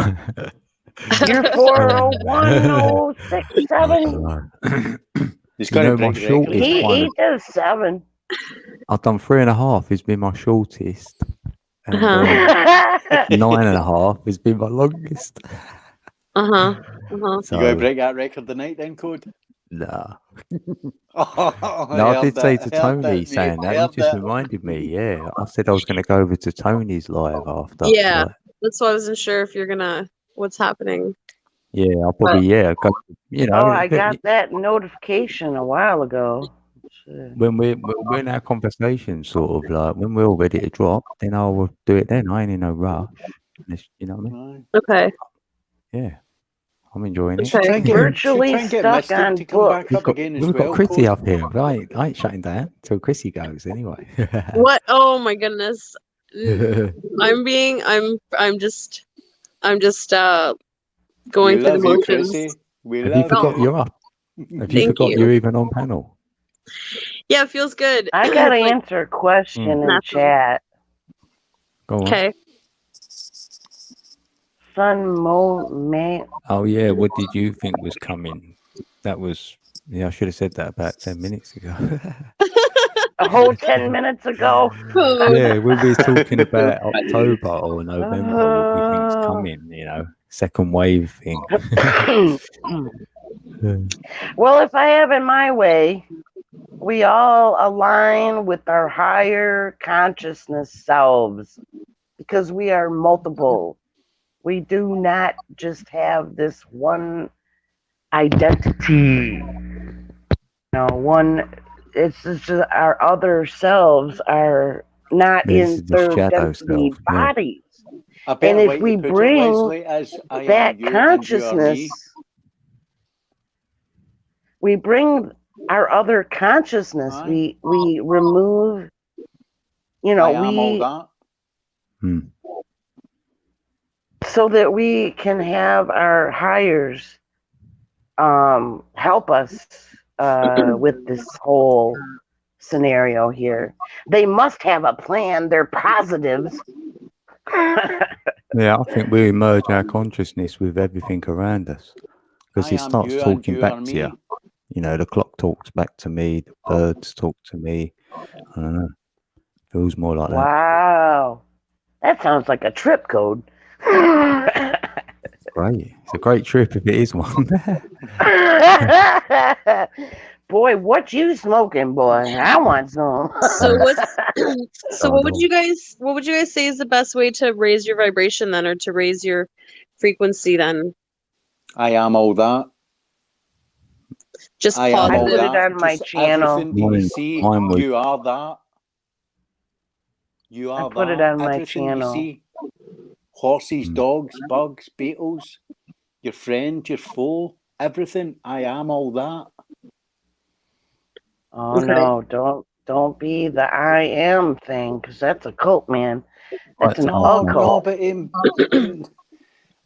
Speaker 10: You're 401-067.
Speaker 8: He's
Speaker 1: You
Speaker 8: going to
Speaker 1: know, my
Speaker 8: break records.
Speaker 1: shortest one,
Speaker 10: He does 7.
Speaker 1: I've done 3.5. It's been my shortest. And
Speaker 7: Uh-huh.
Speaker 1: 9.5 has been my longest.
Speaker 7: Uh-huh. Uh-huh.
Speaker 1: So,
Speaker 8: You going to break that record tonight then, Code?
Speaker 1: nah.
Speaker 8: Oh,
Speaker 1: No, I did say to
Speaker 8: heard
Speaker 1: Tony
Speaker 8: that,
Speaker 1: saying
Speaker 8: mate,
Speaker 1: that. You
Speaker 8: heard
Speaker 1: just
Speaker 8: that.
Speaker 1: reminded me. Yeah, I said I was going to go over to Tony's live after.
Speaker 7: Yeah.
Speaker 1: Like,
Speaker 7: That's why I wasn't sure if you're gonna what's happening.
Speaker 1: yeah, I'll probably go. You know,
Speaker 10: Oh, I got that notification a while ago. Shit.
Speaker 1: when we're in our conversation, sort of like when we're all ready to drop, then I will do it. Then I ain't in no rush. You know what I mean?
Speaker 7: Okay.
Speaker 1: Yeah, I'm enjoying
Speaker 8: You should
Speaker 1: it.
Speaker 8: try and get,
Speaker 10: Virtually
Speaker 8: Mystic
Speaker 10: stuck
Speaker 8: to come
Speaker 10: on
Speaker 8: back up again as
Speaker 1: We've got
Speaker 8: well,
Speaker 1: Chrissy
Speaker 8: Code.
Speaker 1: up here. But I ain't shutting down till Chrissy goes anyway.
Speaker 7: What? Oh my goodness. I'm just going
Speaker 8: We
Speaker 7: through the
Speaker 8: love you,
Speaker 7: motions.
Speaker 8: Chrissy. We
Speaker 1: Have you
Speaker 8: love
Speaker 1: forgot
Speaker 8: you.
Speaker 1: you're up? Have you
Speaker 7: Thank
Speaker 1: forgot
Speaker 7: you.
Speaker 1: you're even on panel?
Speaker 7: Yeah, it feels good.
Speaker 10: I gotta
Speaker 7: Like,
Speaker 10: answer a question in
Speaker 7: natural.
Speaker 10: chat.
Speaker 1: Go on.
Speaker 7: Okay.
Speaker 10: Man.
Speaker 1: Oh yeah, what did you think was coming? That was I should have said that about 10 minutes ago.
Speaker 10: A whole 10 minutes ago.
Speaker 1: Yeah, when we're talking about October or November, what we think's coming, you know, second wave thing.
Speaker 10: Well, if I have it my way, we all align with our higher consciousness selves because we are multiple. We do not just have this one identity. It's just our other selves are not
Speaker 1: This
Speaker 10: in
Speaker 1: is the
Speaker 10: third
Speaker 1: shadow
Speaker 10: density
Speaker 1: self, yeah.
Speaker 10: bodies.
Speaker 8: A
Speaker 10: And
Speaker 8: better
Speaker 10: if
Speaker 8: way
Speaker 10: we
Speaker 8: to put it,
Speaker 10: bring
Speaker 8: Leslie, is I
Speaker 10: that
Speaker 8: am you and you are
Speaker 10: consciousness,
Speaker 8: me.
Speaker 10: we bring our other consciousness.
Speaker 8: Aye.
Speaker 10: We remove,
Speaker 8: I am all that.
Speaker 10: so that we can have our hires help us with this whole scenario here. They must have a plan. They're positives.
Speaker 1: Yeah, I think we merge our consciousness with everything around us because
Speaker 8: I
Speaker 1: it
Speaker 8: am
Speaker 1: starts
Speaker 8: you and
Speaker 1: talking
Speaker 8: you
Speaker 1: back
Speaker 8: are
Speaker 1: to you.
Speaker 8: me.
Speaker 1: You know, the clock talks back to me, the birds talk to me. I don't know. Feels more like that.
Speaker 10: Wow. That sounds like a trip code.
Speaker 1: Great. It's a great trip if it is one.
Speaker 10: Boy, what you smoking, boy? I want some.
Speaker 7: So what's so what would
Speaker 1: Pardon.
Speaker 7: you guys say is the best way to raise your vibration then, or to raise your frequency then?
Speaker 8: I am all that.
Speaker 7: Just
Speaker 8: I am
Speaker 10: I
Speaker 8: all
Speaker 10: put
Speaker 7: positive.
Speaker 10: it
Speaker 8: that.
Speaker 10: on my
Speaker 8: Just
Speaker 10: channel.
Speaker 8: everything that you
Speaker 1: Mine,
Speaker 8: see,
Speaker 1: mine was
Speaker 8: you are that. You
Speaker 10: I
Speaker 8: are
Speaker 10: put it
Speaker 8: that.
Speaker 10: on my
Speaker 8: Everything you
Speaker 10: channel.
Speaker 8: see. Horses,
Speaker 1: mm,
Speaker 8: dogs, bugs, beetles, your friend, your foe, everything. I am all that.
Speaker 10: Oh
Speaker 7: Okay.
Speaker 10: no, don't be the I am thing, because that's a cult, man. That's an
Speaker 8: No,
Speaker 10: occult.
Speaker 8: no, but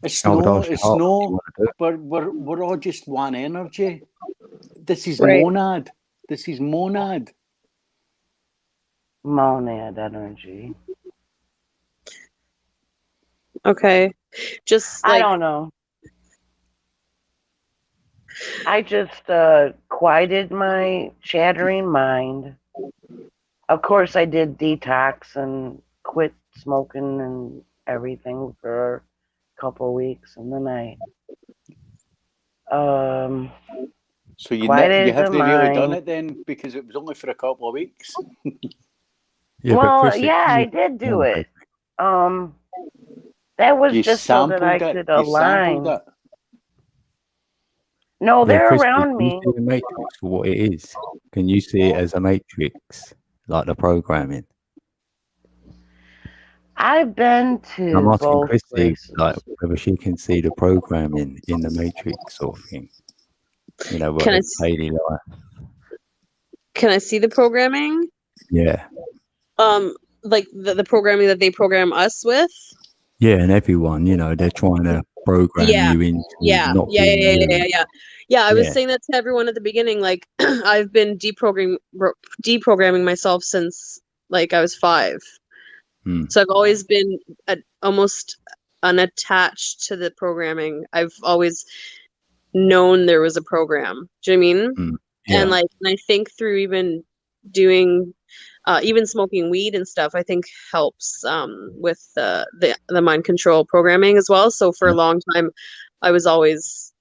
Speaker 8: it's
Speaker 1: I would
Speaker 8: no,
Speaker 1: ask your
Speaker 8: it's
Speaker 1: heart what you
Speaker 8: no.
Speaker 1: want to do.
Speaker 8: But we're all just one energy. This is
Speaker 7: Right.
Speaker 8: monad. This is monad.
Speaker 10: Monad energy.
Speaker 7: Okay. Just
Speaker 10: I
Speaker 7: like
Speaker 10: don't know. I just quieted my chattering mind. Of course, I did detox and quit smoking and everything for a couple of weeks, and then I
Speaker 8: So you
Speaker 10: quieted the
Speaker 8: haven't really done
Speaker 10: mind.
Speaker 8: it then, because it was only for a couple of weeks.
Speaker 1: Yeah, but
Speaker 10: Well,
Speaker 1: Chris,
Speaker 10: yeah, I did do it. That was
Speaker 8: You
Speaker 10: just so that I
Speaker 8: sampled it.
Speaker 10: could
Speaker 8: You sampled
Speaker 10: align.
Speaker 8: it.
Speaker 10: No,
Speaker 1: Yeah,
Speaker 10: they're
Speaker 1: Chris,
Speaker 10: around
Speaker 1: can you
Speaker 10: me.
Speaker 1: see the matrix for what it is? Can you see it as a matrix, like the programming?
Speaker 10: I've been
Speaker 1: I'm
Speaker 10: to
Speaker 1: asking
Speaker 10: both
Speaker 1: Chrissy,
Speaker 10: places.
Speaker 1: like, whether she can see the programming in the matrix sort of thing. You know, what
Speaker 7: can I
Speaker 1: her daily life.
Speaker 7: can I see the programming?
Speaker 1: Yeah,
Speaker 7: Like the programming that they program us with?
Speaker 1: yeah, and everyone, you know, they're trying to program
Speaker 7: Yeah.
Speaker 1: you into
Speaker 7: Yeah.
Speaker 1: not
Speaker 7: Yeah,
Speaker 1: being
Speaker 7: yeah, yeah,
Speaker 1: you.
Speaker 7: yeah, yeah. Yeah, I was
Speaker 1: Yeah.
Speaker 7: saying that to everyone at the beginning. Like, I've been deprogramming myself since like I was 5.
Speaker 1: Hmm.
Speaker 7: So I've always been almost unattached to the programming. I've always known there was a program. Do you know what I mean?
Speaker 1: Hmm.
Speaker 7: And
Speaker 1: Yeah.
Speaker 7: like, and I think through even doing, even smoking weed and stuff, I think helps with the mind control programming as well. So for a long time, I was always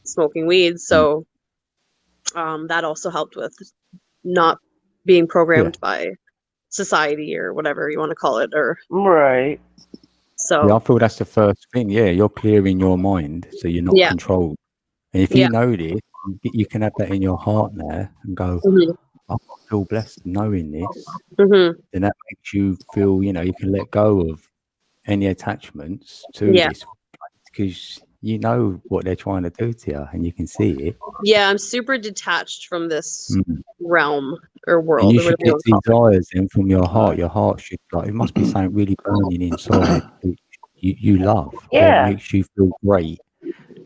Speaker 7: smoking weed, so that also helped with not being programmed by society or whatever you want to call it, or
Speaker 10: Right.
Speaker 7: so.
Speaker 1: Yeah, I feel that's the first thing. Yeah, you're clearing your mind, so you're not
Speaker 7: Yeah.
Speaker 1: controlled. And if
Speaker 7: Yeah.
Speaker 1: you know this, you can have that in your heart now and go,
Speaker 7: Mhm.
Speaker 1: I feel blessed knowing this.
Speaker 7: Mhm.
Speaker 1: Then that makes you feel, you know, you can let go of any attachments to
Speaker 7: Yeah.
Speaker 1: this because you know what they're trying to do to you and you can see it.
Speaker 7: Yeah, I'm super detached from this
Speaker 1: Mm.
Speaker 7: realm or
Speaker 1: And
Speaker 7: world
Speaker 1: you
Speaker 7: or
Speaker 1: should
Speaker 7: whatever you
Speaker 1: get
Speaker 7: want to call
Speaker 1: desires in from your heart.
Speaker 8: Aye.
Speaker 1: Your heart should, like, it must be something really burning inside that you love or
Speaker 10: Yeah.
Speaker 1: makes you feel great.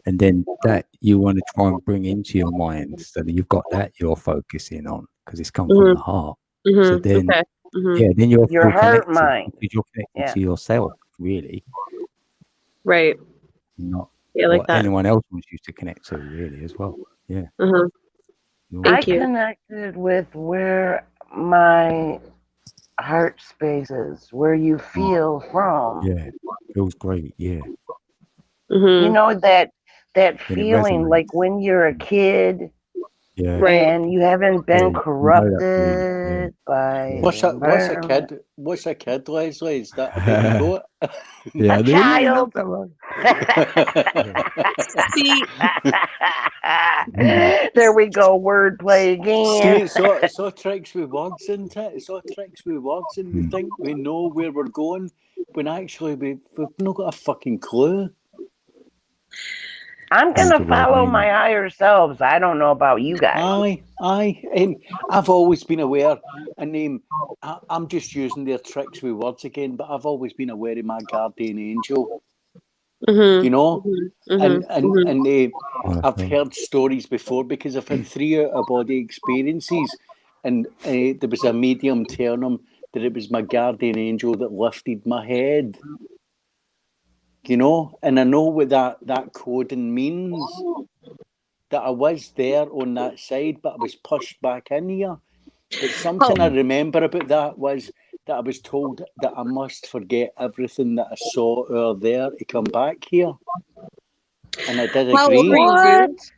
Speaker 1: And then that you want to try and bring into your mind so that you've got that you're focusing on because it's come from the heart. So
Speaker 7: Mhm.
Speaker 1: then,
Speaker 7: Okay. Mhm.
Speaker 1: yeah, then you'll
Speaker 10: Your
Speaker 1: feel
Speaker 10: heart
Speaker 1: connected
Speaker 10: mind.
Speaker 1: because you're connected
Speaker 10: Yeah.
Speaker 1: to yourself, really,
Speaker 7: Right.
Speaker 1: not
Speaker 7: Yeah, like
Speaker 1: what
Speaker 7: that.
Speaker 1: anyone else wants you to connect to, really, as well. Yeah.
Speaker 7: Mhm.
Speaker 1: You're
Speaker 10: I
Speaker 7: Thank you.
Speaker 10: connected with where my heart space is, where you feel from.
Speaker 1: Yeah. Feels great. Yeah.
Speaker 10: You
Speaker 7: Mhm.
Speaker 10: know that
Speaker 1: And it
Speaker 10: feeling
Speaker 1: resonates.
Speaker 10: like when you're a kid
Speaker 1: Yeah.
Speaker 7: Right.
Speaker 10: and you haven't
Speaker 1: Yeah.
Speaker 10: been
Speaker 1: You know that feeling.
Speaker 10: corrupted by
Speaker 1: Yeah.
Speaker 8: What's
Speaker 10: the
Speaker 8: a
Speaker 10: environment.
Speaker 8: kid? What's a kid, Leslie? Is that a baby goat?
Speaker 1: Yeah.
Speaker 10: A
Speaker 1: I really love
Speaker 10: child.
Speaker 1: that one.
Speaker 7: See,
Speaker 10: There we go, wordplay again.
Speaker 8: See, it's all tricks with words, isn't it? It's all tricks with words, and we think we know where we're going, when actually we've not got a fucking clue.
Speaker 10: I'm
Speaker 1: There's
Speaker 10: gonna
Speaker 1: the word
Speaker 10: follow
Speaker 1: meaning.
Speaker 10: my higher selves. I don't know about you guys.
Speaker 8: Aye. And I've always been aware, and I'm just using their tricks with words again, but I've always been aware of my guardian angel,
Speaker 7: mhm.
Speaker 8: you know?
Speaker 7: Mhm. Mhm.
Speaker 8: I've heard stories before because I've had 3 out-of-body experiences, and there was a medium telling them that it was my guardian angel that lifted my head. You know, and I know what that coding means. That I was there on that side, but I was pushed back in here. But something I remember about that was that I was told that I must forget everything that I saw out there to come back here. And I did
Speaker 7: How old
Speaker 8: agree.
Speaker 7: were you,
Speaker 10: What?
Speaker 7: Zoo?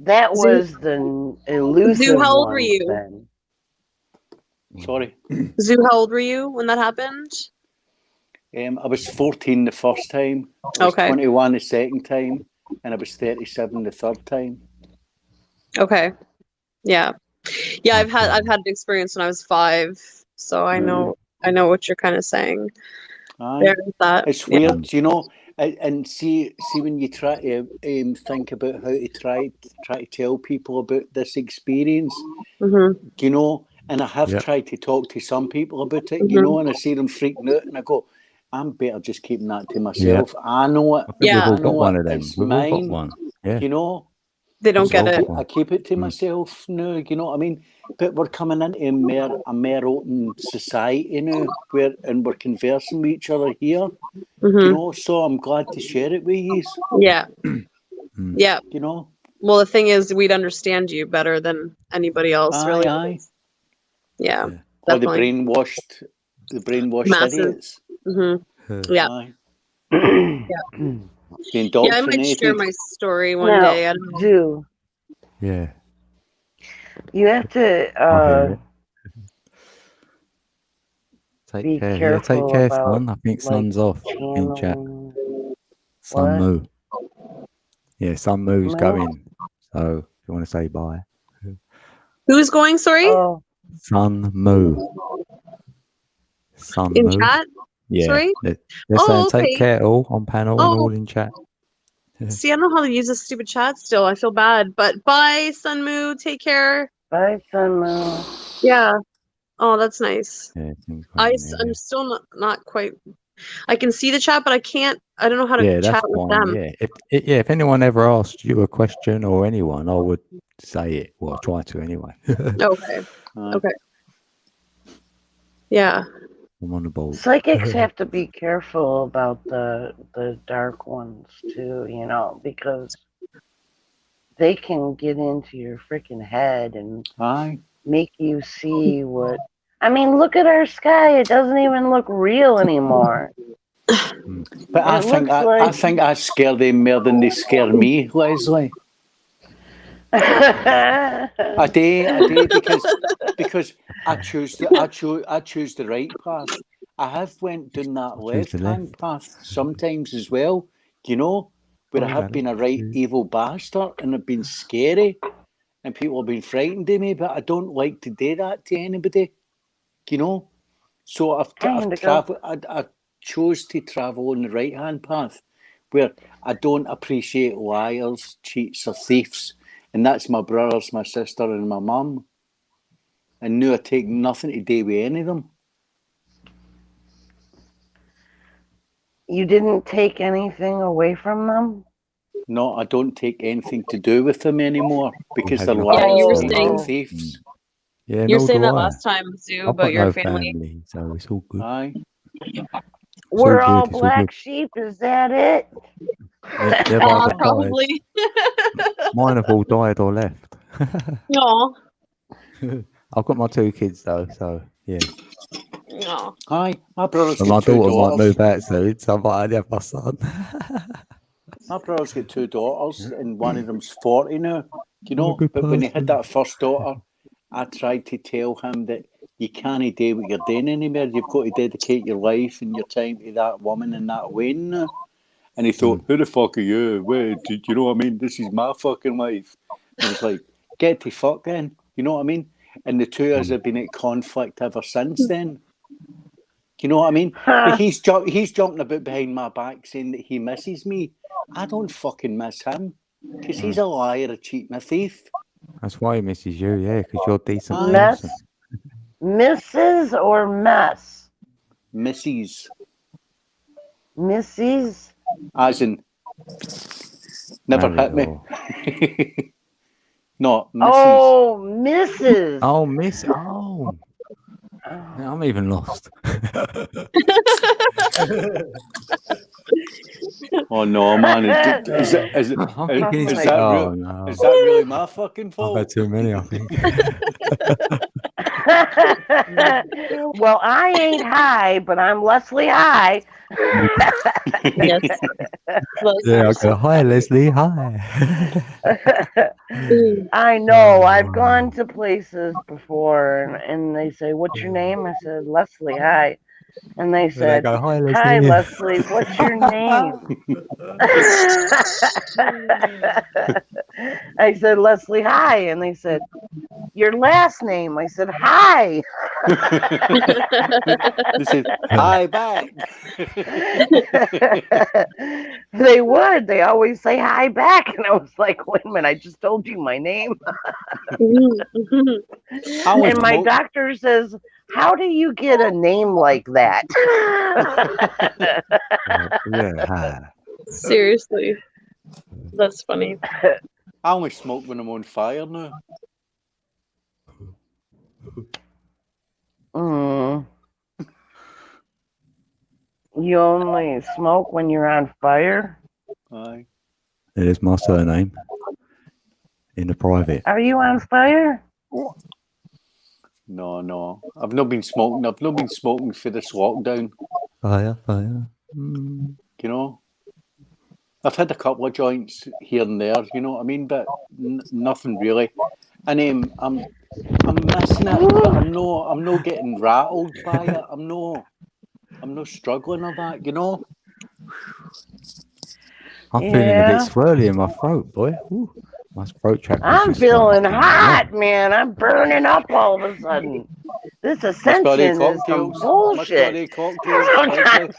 Speaker 10: That
Speaker 7: Zoo,
Speaker 10: was the elusive
Speaker 7: how old were
Speaker 10: ones
Speaker 7: you?
Speaker 10: then.
Speaker 8: Sorry.
Speaker 7: Zoo, how old were you when that happened?
Speaker 8: I was 14 the first time, I was
Speaker 7: Okay.
Speaker 8: 21 the second time, and I was 37 the third time.
Speaker 7: Okay. Yeah. Yeah, I've had an experience when I was 5, so I know what you're kind of saying.
Speaker 8: Aye.
Speaker 7: There's that.
Speaker 8: It's
Speaker 7: Yeah.
Speaker 8: weird, you know, and see when you try to think about how to try to tell people about this experience,
Speaker 7: Mm-hmm.
Speaker 8: you know, and I have
Speaker 1: Yep.
Speaker 8: tried to talk to some people about it, you know, and I see them freaking out, and I go, I'm better just keeping that to myself. I know it.
Speaker 1: I think we've
Speaker 7: Yeah.
Speaker 1: all
Speaker 8: I
Speaker 1: got
Speaker 8: know
Speaker 1: one
Speaker 8: it.
Speaker 1: of them.
Speaker 8: It's
Speaker 1: We've all got
Speaker 8: mine.
Speaker 1: one. Yeah.
Speaker 8: You know,
Speaker 7: They don't
Speaker 8: so
Speaker 7: get it.
Speaker 8: I keep it to myself now. You know what I mean? But we're coming into a more open society now, and we're conversing with each other here.
Speaker 7: Mm-hmm.
Speaker 8: You know, so I'm glad to share it with you.
Speaker 7: Yeah. Yeah.
Speaker 8: You know.
Speaker 7: Well, the thing is, we'd understand you better than anybody else,
Speaker 8: Aye,
Speaker 7: really.
Speaker 8: aye.
Speaker 7: Yeah.
Speaker 8: Or the
Speaker 7: Definitely.
Speaker 8: brainwashed
Speaker 7: Massive.
Speaker 8: idiots.
Speaker 7: Mm-hmm. Yeah.
Speaker 8: Aye.
Speaker 7: Yeah.
Speaker 8: The
Speaker 7: Yeah, I might
Speaker 8: indoctrinated.
Speaker 7: share my story one
Speaker 10: Now,
Speaker 7: day. I don't know.
Speaker 10: Zoo,
Speaker 1: Yeah.
Speaker 10: you have to
Speaker 1: I hear it. Take
Speaker 10: be
Speaker 1: care. Yeah,
Speaker 10: careful
Speaker 1: take care,
Speaker 10: about
Speaker 1: son. I think
Speaker 10: like
Speaker 1: Sun's off in chat.
Speaker 10: channeling.
Speaker 1: Sun
Speaker 10: What?
Speaker 1: Moo. Yeah, Sun Moo's
Speaker 10: Moo?
Speaker 1: going. So if you want to say bye.
Speaker 7: Who's going? Sorry.
Speaker 10: Oh,
Speaker 1: Sun Moo. Sun
Speaker 7: In
Speaker 1: Moo.
Speaker 7: chat.
Speaker 1: Yeah.
Speaker 7: Sorry.
Speaker 1: They're
Speaker 7: Oh,
Speaker 1: saying
Speaker 7: okay.
Speaker 1: take care all on panel and
Speaker 7: Oh,
Speaker 1: all in chat.
Speaker 7: see, I don't know how to use this stupid chat still. I feel bad. But bye, Sunmoo. Take care.
Speaker 10: bye, Sunmoo.
Speaker 7: Yeah. Oh, that's nice.
Speaker 1: Yeah, things going in there,
Speaker 7: I'm still not quite. I can see the chat, but I can't. I don't know how to
Speaker 1: yeah, that's
Speaker 7: chat with
Speaker 1: fine.
Speaker 7: them.
Speaker 1: Yeah. If anyone ever asked you a question or anyone, I would say it. Well, try to anyway.
Speaker 7: Okay. Okay. Yeah.
Speaker 1: I'm on the board.
Speaker 10: Psychics have to be careful about the dark ones too, you know, because they can get into your freaking head and make you see what. I mean, look at our sky; it doesn't even look real anymore.
Speaker 8: But I think I scare them more than they scare me, Leslie. I do because I choose the right path. I have went down that left-hand path sometimes as well, you know, where I have been a right evil bastard and I've been scary and people have been frightened of me, but I don't like to do that to anybody, you know. So I've traveled. I chose to travel on the right-hand path, where I don't appreciate liars, cheats, or thieves, and that's my brothers, my sister, and my mum. And now I take nothing to do with any of them.
Speaker 10: You didn't take anything away from them?
Speaker 8: No, I don't take anything to do with them anymore because they're
Speaker 1: no
Speaker 8: liars,
Speaker 7: you were
Speaker 8: cheats,
Speaker 7: saying-
Speaker 8: and thieves.
Speaker 1: Yeah,
Speaker 7: You're
Speaker 1: no
Speaker 7: saying
Speaker 1: do
Speaker 7: that
Speaker 1: I.
Speaker 7: last time, Zoo,
Speaker 1: I've
Speaker 7: about
Speaker 1: got
Speaker 7: your
Speaker 1: no
Speaker 7: family.
Speaker 1: so it's all good.
Speaker 8: Aye.
Speaker 10: We're
Speaker 1: all
Speaker 10: all
Speaker 1: good, it's all
Speaker 10: black
Speaker 1: good.
Speaker 10: sheep, is that it?
Speaker 1: Yeah, they've either died.
Speaker 7: Probably.
Speaker 1: Mine have all died or left.
Speaker 7: No.
Speaker 1: I've got my 2 kids though, so yeah.
Speaker 7: No.
Speaker 8: Aye, my brother's
Speaker 1: And my
Speaker 8: got 2
Speaker 1: daughter might
Speaker 8: daughters.
Speaker 1: move out soon, so I might only have my son.
Speaker 8: My brother's got 2 daughters, and one of them's 40 now. You know,
Speaker 1: good
Speaker 8: but when he had
Speaker 1: person.
Speaker 8: that first daughter, I tried to tell him that you can't do what you're doing anymore. You've got to dedicate your life and your time to that woman in that way now. And he thought, who the fuck are you? Wait, do you know what I mean? This is my fucking life. And I was like, get to fuck then. You know what I mean? And the two of us have been at conflict ever since then. You know what I mean? But he's jumping about behind my back saying that he misses me. I don't fucking miss him because he's a liar, a cheat, and a thief.
Speaker 1: That's why he misses you, yeah, because you're a decent
Speaker 10: Mess?
Speaker 1: person.
Speaker 10: Mrs. or mess?
Speaker 8: Misses.
Speaker 10: Mrs.?
Speaker 8: As in, never
Speaker 1: Married
Speaker 8: hit me.
Speaker 1: or-
Speaker 8: No, Mrs.
Speaker 10: Oh, Mrs.
Speaker 1: Oh, miss. Oh. Yeah, I'm even lost.
Speaker 8: Oh no, man! Is that
Speaker 1: I'm thinking
Speaker 8: is
Speaker 1: it's
Speaker 8: that
Speaker 1: oh
Speaker 8: real?
Speaker 1: no.
Speaker 8: Is that really my fucking
Speaker 1: I've
Speaker 8: fault?
Speaker 1: had too many, I think.
Speaker 10: Well, I ain't high, but I'm Leslie High.
Speaker 7: Yes.
Speaker 1: Yeah, I go, hi Leslie, hi.
Speaker 10: I know. I've gone to places before, and they say, "What's your name?" I said, "Leslie. Hi." And they
Speaker 1: Then I
Speaker 10: said,
Speaker 1: go, hi
Speaker 10: "Hi,
Speaker 1: Leslie.
Speaker 10: Leslie. What's your name?" I said, "Leslie. Hi." And they said, "Your last name?" I said, "Hi."
Speaker 8: They said, "Hi back."
Speaker 10: They would. They always say hi back. And I was like, wait a minute, I just told you my name.
Speaker 8: I was
Speaker 10: And my
Speaker 8: smoke-
Speaker 10: doctor says, how do you get a name like that?
Speaker 1: Yeah, hi.
Speaker 7: Seriously. That's funny.
Speaker 8: I only smoke when I'm on fire now.
Speaker 10: Mm. You only smoke when you're on fire?
Speaker 8: Aye.
Speaker 1: It is my surname in the private.
Speaker 10: Are you on fire?
Speaker 8: No. I've not been smoking. I've not been smoking for this lockdown.
Speaker 1: Fire.
Speaker 8: You know, I've had a couple of joints here and there. You know what I mean, but nothing really. And I'm missing it, but I'm not getting rattled by it. I'm not struggling with that. You know.
Speaker 1: I'm feeling a bit
Speaker 10: Yeah.
Speaker 1: swirly in my throat, boy. Ooh, my throat chakra's
Speaker 10: I'm
Speaker 1: just like
Speaker 10: feeling
Speaker 1: fucking
Speaker 10: hot, man. I'm burning up all of a sudden. This
Speaker 8: Must be
Speaker 10: ascension is some
Speaker 8: cocktails. Must be
Speaker 10: bullshit.
Speaker 8: cocktails.
Speaker 10: Sometimes.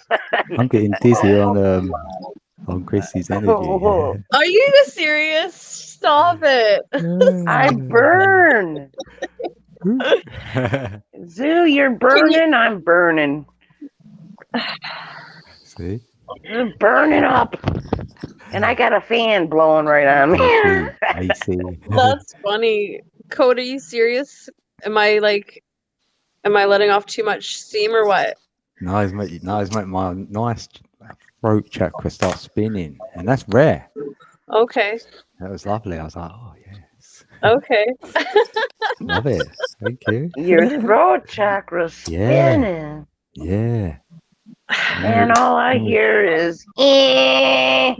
Speaker 1: I'm getting dizzy on Chrissy's energy.
Speaker 7: Are you serious? Stop it.
Speaker 10: I burn. Zoo, you're burning. I'm burning.
Speaker 1: See?
Speaker 10: You're burning up. And I got a fan blowing right on me.
Speaker 1: AC.
Speaker 7: That's funny. Code, are you serious? Am I letting off too much steam or what?
Speaker 1: Now he's making my nice throat chakra start spinning, and that's rare.
Speaker 7: Okay.
Speaker 1: That was lovely. I was like, oh yes,
Speaker 7: Okay.
Speaker 1: love it. Thank you.
Speaker 10: Your throat chakra's spinning.
Speaker 1: Yeah.
Speaker 10: And all I hear is all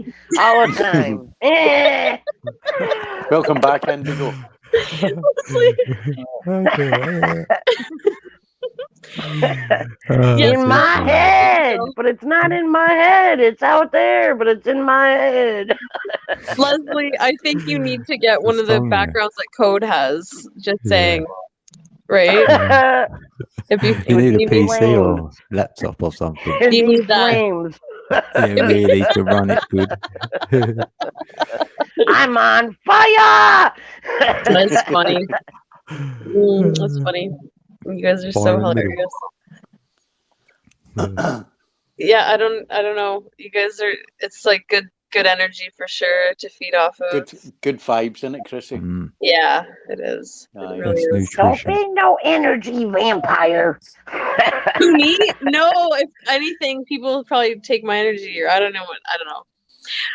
Speaker 10: the time.
Speaker 8: Welcome back, Indigo.
Speaker 10: In my head, but it's not in my head. It's out there, but it's in my head.
Speaker 7: Leslie, I think you need to get one of the backgrounds that Code has. Just saying. Right? If you
Speaker 1: need a
Speaker 7: me
Speaker 1: PC or laptop or something.
Speaker 7: you need that.
Speaker 10: Flames.
Speaker 1: Yeah, really to run it good.
Speaker 10: I'm on fire.
Speaker 7: That's funny. That's funny. You guys are so hilarious. Yeah, I don't know. You guys are. It's like good energy for sure to feed off of.
Speaker 8: Good vibes, isn't it, Chrissy?
Speaker 7: Yeah, it is. It really is.
Speaker 10: Don't be no energy vampire.
Speaker 7: Who, me? No. If anything, people probably take my energy, or I don't know.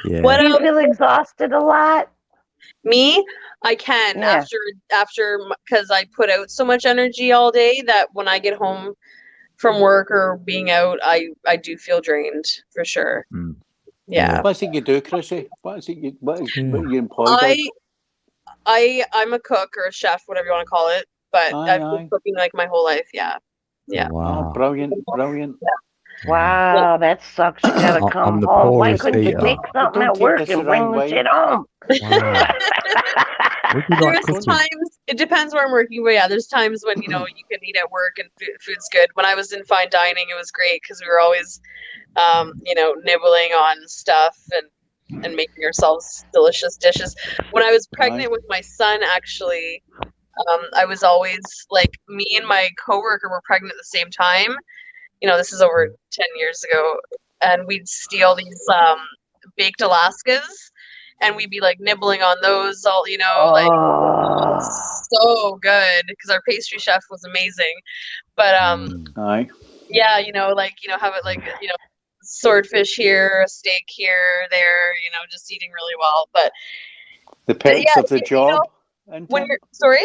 Speaker 1: Yeah.
Speaker 7: What
Speaker 10: Do you feel exhausted a lot?
Speaker 7: Me? I can after because I put out so much energy all day that when I get home from work or being out, I do feel drained for sure. Yeah.
Speaker 8: What is it you do, Chrissy? What is you employed as?
Speaker 7: I'm a cook or a chef, whatever you want to call it, but I've been cooking like my whole life. Yeah.
Speaker 8: Oh, brilliant.
Speaker 10: Wow, that sucks. You gotta come home. Why couldn't you make something at work and bring the shit home?
Speaker 7: There's times, it depends where I'm working, but yeah, there's times when, you can eat at work and food's good. When I was in fine dining, it was great because we were always, nibbling on stuff and making ourselves delicious dishes. When I was pregnant with my son, actually, I was always like, me and my coworker were pregnant at the same time. This is over 10 years ago, and we'd steal these baked Alaskas and we'd be like nibbling on those all,
Speaker 10: Oh.
Speaker 7: so good because our pastry chef was amazing. But
Speaker 8: Aye.
Speaker 7: yeah, have it like swordfish here, a steak here, there, just eating really well. But
Speaker 8: the perks of the job.
Speaker 7: When you're sorry.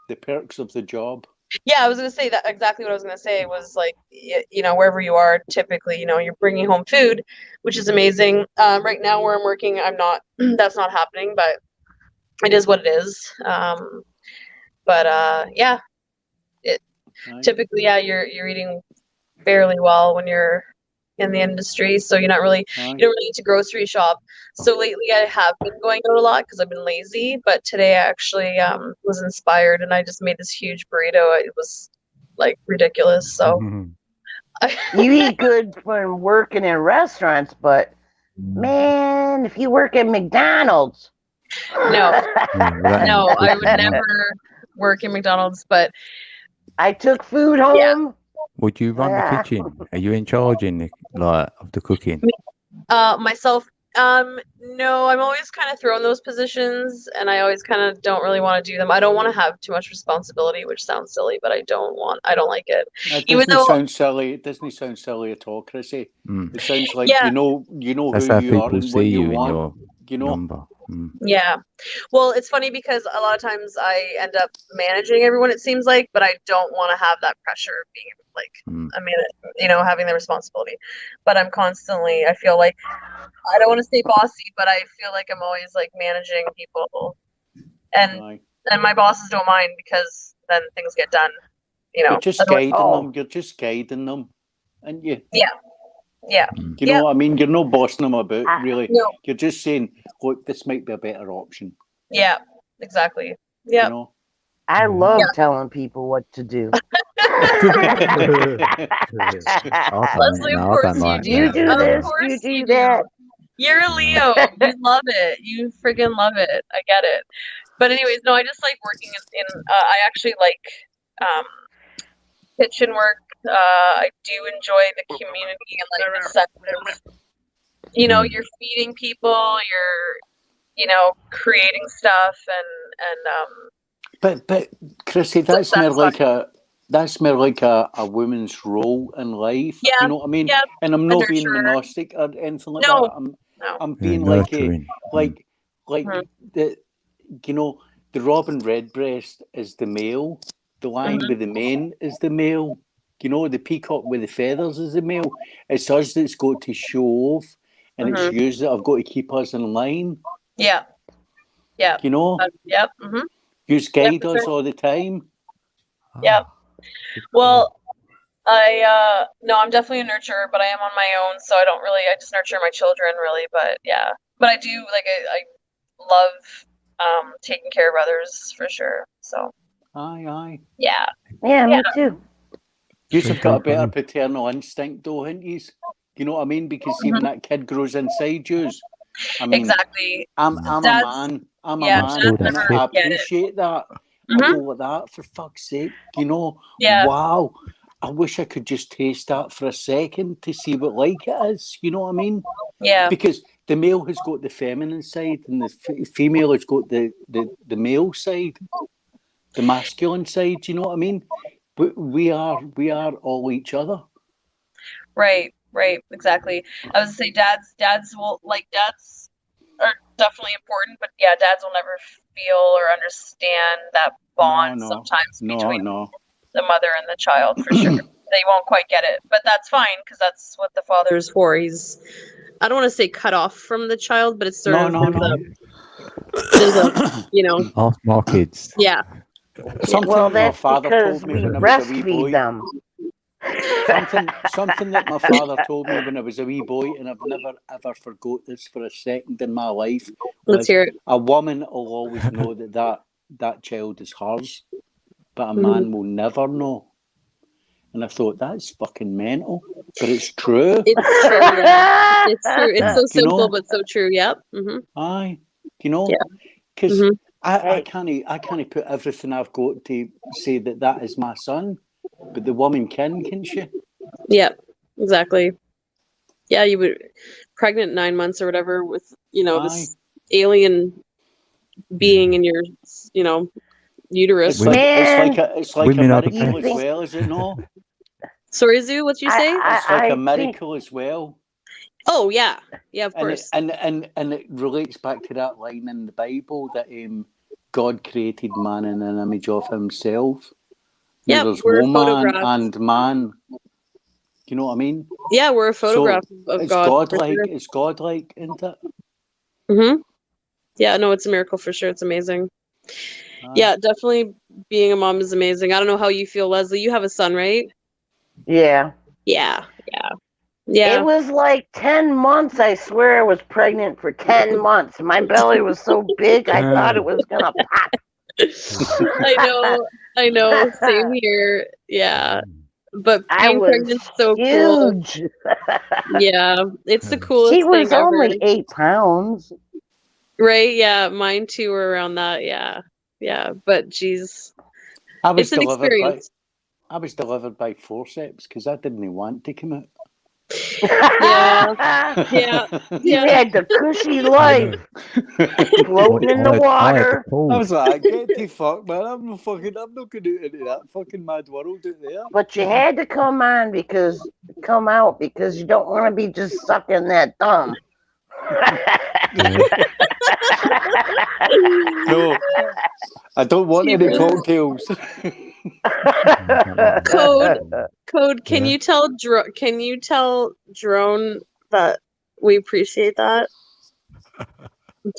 Speaker 8: The perks of the job.
Speaker 7: Yeah, I was going to say that exactly what I was going to say was like, wherever you are, typically, you're bringing home food, which is amazing. Right now where I'm working, that's not happening, but it is what it is. Yeah, typically, you're eating fairly well when you're in the industry, so you don't really need to grocery shop. So lately I have been going out a lot because I've been lazy, but today I actually was inspired and I just made this huge burrito. It was like ridiculous. So
Speaker 10: you eat good from working in restaurants, but man, if you work at McDonald's,
Speaker 7: no, I would never work in McDonald's, but
Speaker 10: I took food home.
Speaker 1: Would you run the kitchen? Are you in charge of the cooking?
Speaker 7: Myself, no, I'm always kind of thrown those positions, and I always kind of don't really want to do them. I don't want to have too much responsibility, which sounds silly, but I don't like it.
Speaker 8: It doesn't sound silly. It doesn't sound silly at all, Chrissy. It sounds like you know
Speaker 1: That's
Speaker 8: who
Speaker 1: how
Speaker 8: you are
Speaker 1: people
Speaker 8: and what
Speaker 1: see
Speaker 8: you
Speaker 1: you in
Speaker 8: want.
Speaker 1: your number.
Speaker 7: Yeah. Well, it's funny because a lot of times I end up managing everyone, it seems like, but I don't want to have that pressure of being like having the responsibility. But I'm constantly, I feel like, I don't want to say bossy, but I feel like I'm always like managing people, and my bosses don't mind because then things get done.
Speaker 8: You're just guiding them. You're just guiding them, and you.
Speaker 7: Yeah.
Speaker 8: You know what I mean? You're not bossing them about, really.
Speaker 7: No.
Speaker 8: You're just saying, look, this might be a better option.
Speaker 7: Yeah, exactly. Yeah.
Speaker 10: I love telling people what to do.
Speaker 7: Leslie, of course you do.
Speaker 10: You do this, you do that.
Speaker 7: You're a Leo. You love it. You friggin' love it. I get it. But anyways, no, I just like working in I actually like kitchen work. I do enjoy the community and like the sense of, you're feeding people, you're, creating stuff and
Speaker 8: But Chrissy, that's more like a woman's role in life.
Speaker 7: Yeah,
Speaker 8: you know what I mean?
Speaker 7: Yeah,
Speaker 8: and I'm not being monastic or anything like that. I'm being like the the robin redbreast is the male, the lion with the mane is the male. The peacock with the feathers is the male. It's us that's got to show off, and it's you that have got to keep us in line.
Speaker 7: Yeah. Yeah.
Speaker 8: Yep. You guide us all the time.
Speaker 7: Yeah. Well, I'm definitely a nurturer, but I am on my own, so I just nurture my children really, but I do I love taking care of others for sure. So
Speaker 8: aye.
Speaker 7: Yeah,
Speaker 10: me too.
Speaker 8: You've got a better paternal instinct though, haven't you? You know what I mean? Because see, when that kid grows inside you, I mean,
Speaker 7: exactly.
Speaker 8: I'm a man. I'm a man, and I appreciate that. I go like that, for fuck's sake. Wow. I wish I could just taste that for a second to see what like it is. You know what I mean?
Speaker 7: Yeah.
Speaker 8: Because the male has got the feminine side, and the female has got the male side, the masculine side. You know what I mean? But we are all each other.
Speaker 7: Right, exactly. I was gonna say dads are definitely important, but dads will never feel or understand that bond sometimes between the mother and the child for sure. They won't quite get it, but that's fine because that's what the father is for. He's, I don't want to say cut off from the child, but it's sort of there's a
Speaker 1: all small kids.
Speaker 7: Yeah.
Speaker 8: Something
Speaker 10: that's
Speaker 8: my father
Speaker 10: because
Speaker 8: told me
Speaker 10: we
Speaker 8: when I was a wee
Speaker 10: breastfeed
Speaker 8: boy.
Speaker 10: them.
Speaker 8: Something that my father told me when I was a wee boy, and I've never ever forgot this for a second in my life.
Speaker 7: Let's hear it.
Speaker 8: A woman will always know that child is hers, but a man will never know. And I thought, that's fucking mental, but it's true.
Speaker 7: It's true. Yeah. It's true. It's so simple, but so true. Yep.
Speaker 8: Aye, because I can't put everything I've got to say that is my son, but the woman can't she?
Speaker 7: Yeah, exactly. Yeah, you would pregnant 9 months or whatever with this alien being in your, uterus.
Speaker 8: It's like it's like a
Speaker 1: Women are the
Speaker 8: miracle as
Speaker 1: best.
Speaker 8: well, is it not?
Speaker 7: Sorry, Zoo, what you say?
Speaker 8: It's like a
Speaker 10: think-
Speaker 8: miracle as well.
Speaker 7: Oh yeah, of
Speaker 8: And
Speaker 7: course.
Speaker 8: it relates back to that line in the Bible that God created man in an image of himself.
Speaker 7: Yeah,
Speaker 8: There's
Speaker 7: we're
Speaker 8: woman
Speaker 7: photographed.
Speaker 8: and man. You know what I mean?
Speaker 7: Yeah, we're a photograph of
Speaker 8: it's
Speaker 7: God.
Speaker 8: godlike. It's godlike, isn't it?
Speaker 7: Mm-hmm. Yeah, no, it's a miracle for sure. It's amazing.
Speaker 8: Aye.
Speaker 7: Yeah, definitely being a mom is amazing. I don't know how you feel, Leslie. You have a son, right?
Speaker 10: Yeah.
Speaker 7: Yeah.
Speaker 10: It was like 10 months. I swear I was pregnant for 10 months. My belly was so big, I thought it was going to pop.
Speaker 7: I know. Same here. Yeah. But
Speaker 10: I
Speaker 7: being
Speaker 10: was
Speaker 7: pregnant's so cool.
Speaker 10: huge.
Speaker 7: Yeah, it's the coolest
Speaker 10: He was
Speaker 7: thing ever.
Speaker 10: only 8 pounds.
Speaker 7: Right? Yeah, mine too were around that. Yeah. But geez, it's an experience.
Speaker 8: I was delivered by forceps because I didn't want to come out.
Speaker 7: Yeah.
Speaker 10: You had the cushy life, floating in the water.
Speaker 8: I was like, get the fuck, man! I'm not going into that fucking mad world out there.
Speaker 10: But you had to come out because you don't want to be just sucking that thumb.
Speaker 8: No, I don't want any cocktails.
Speaker 7: Code. Can you tell Drone that we appreciate that?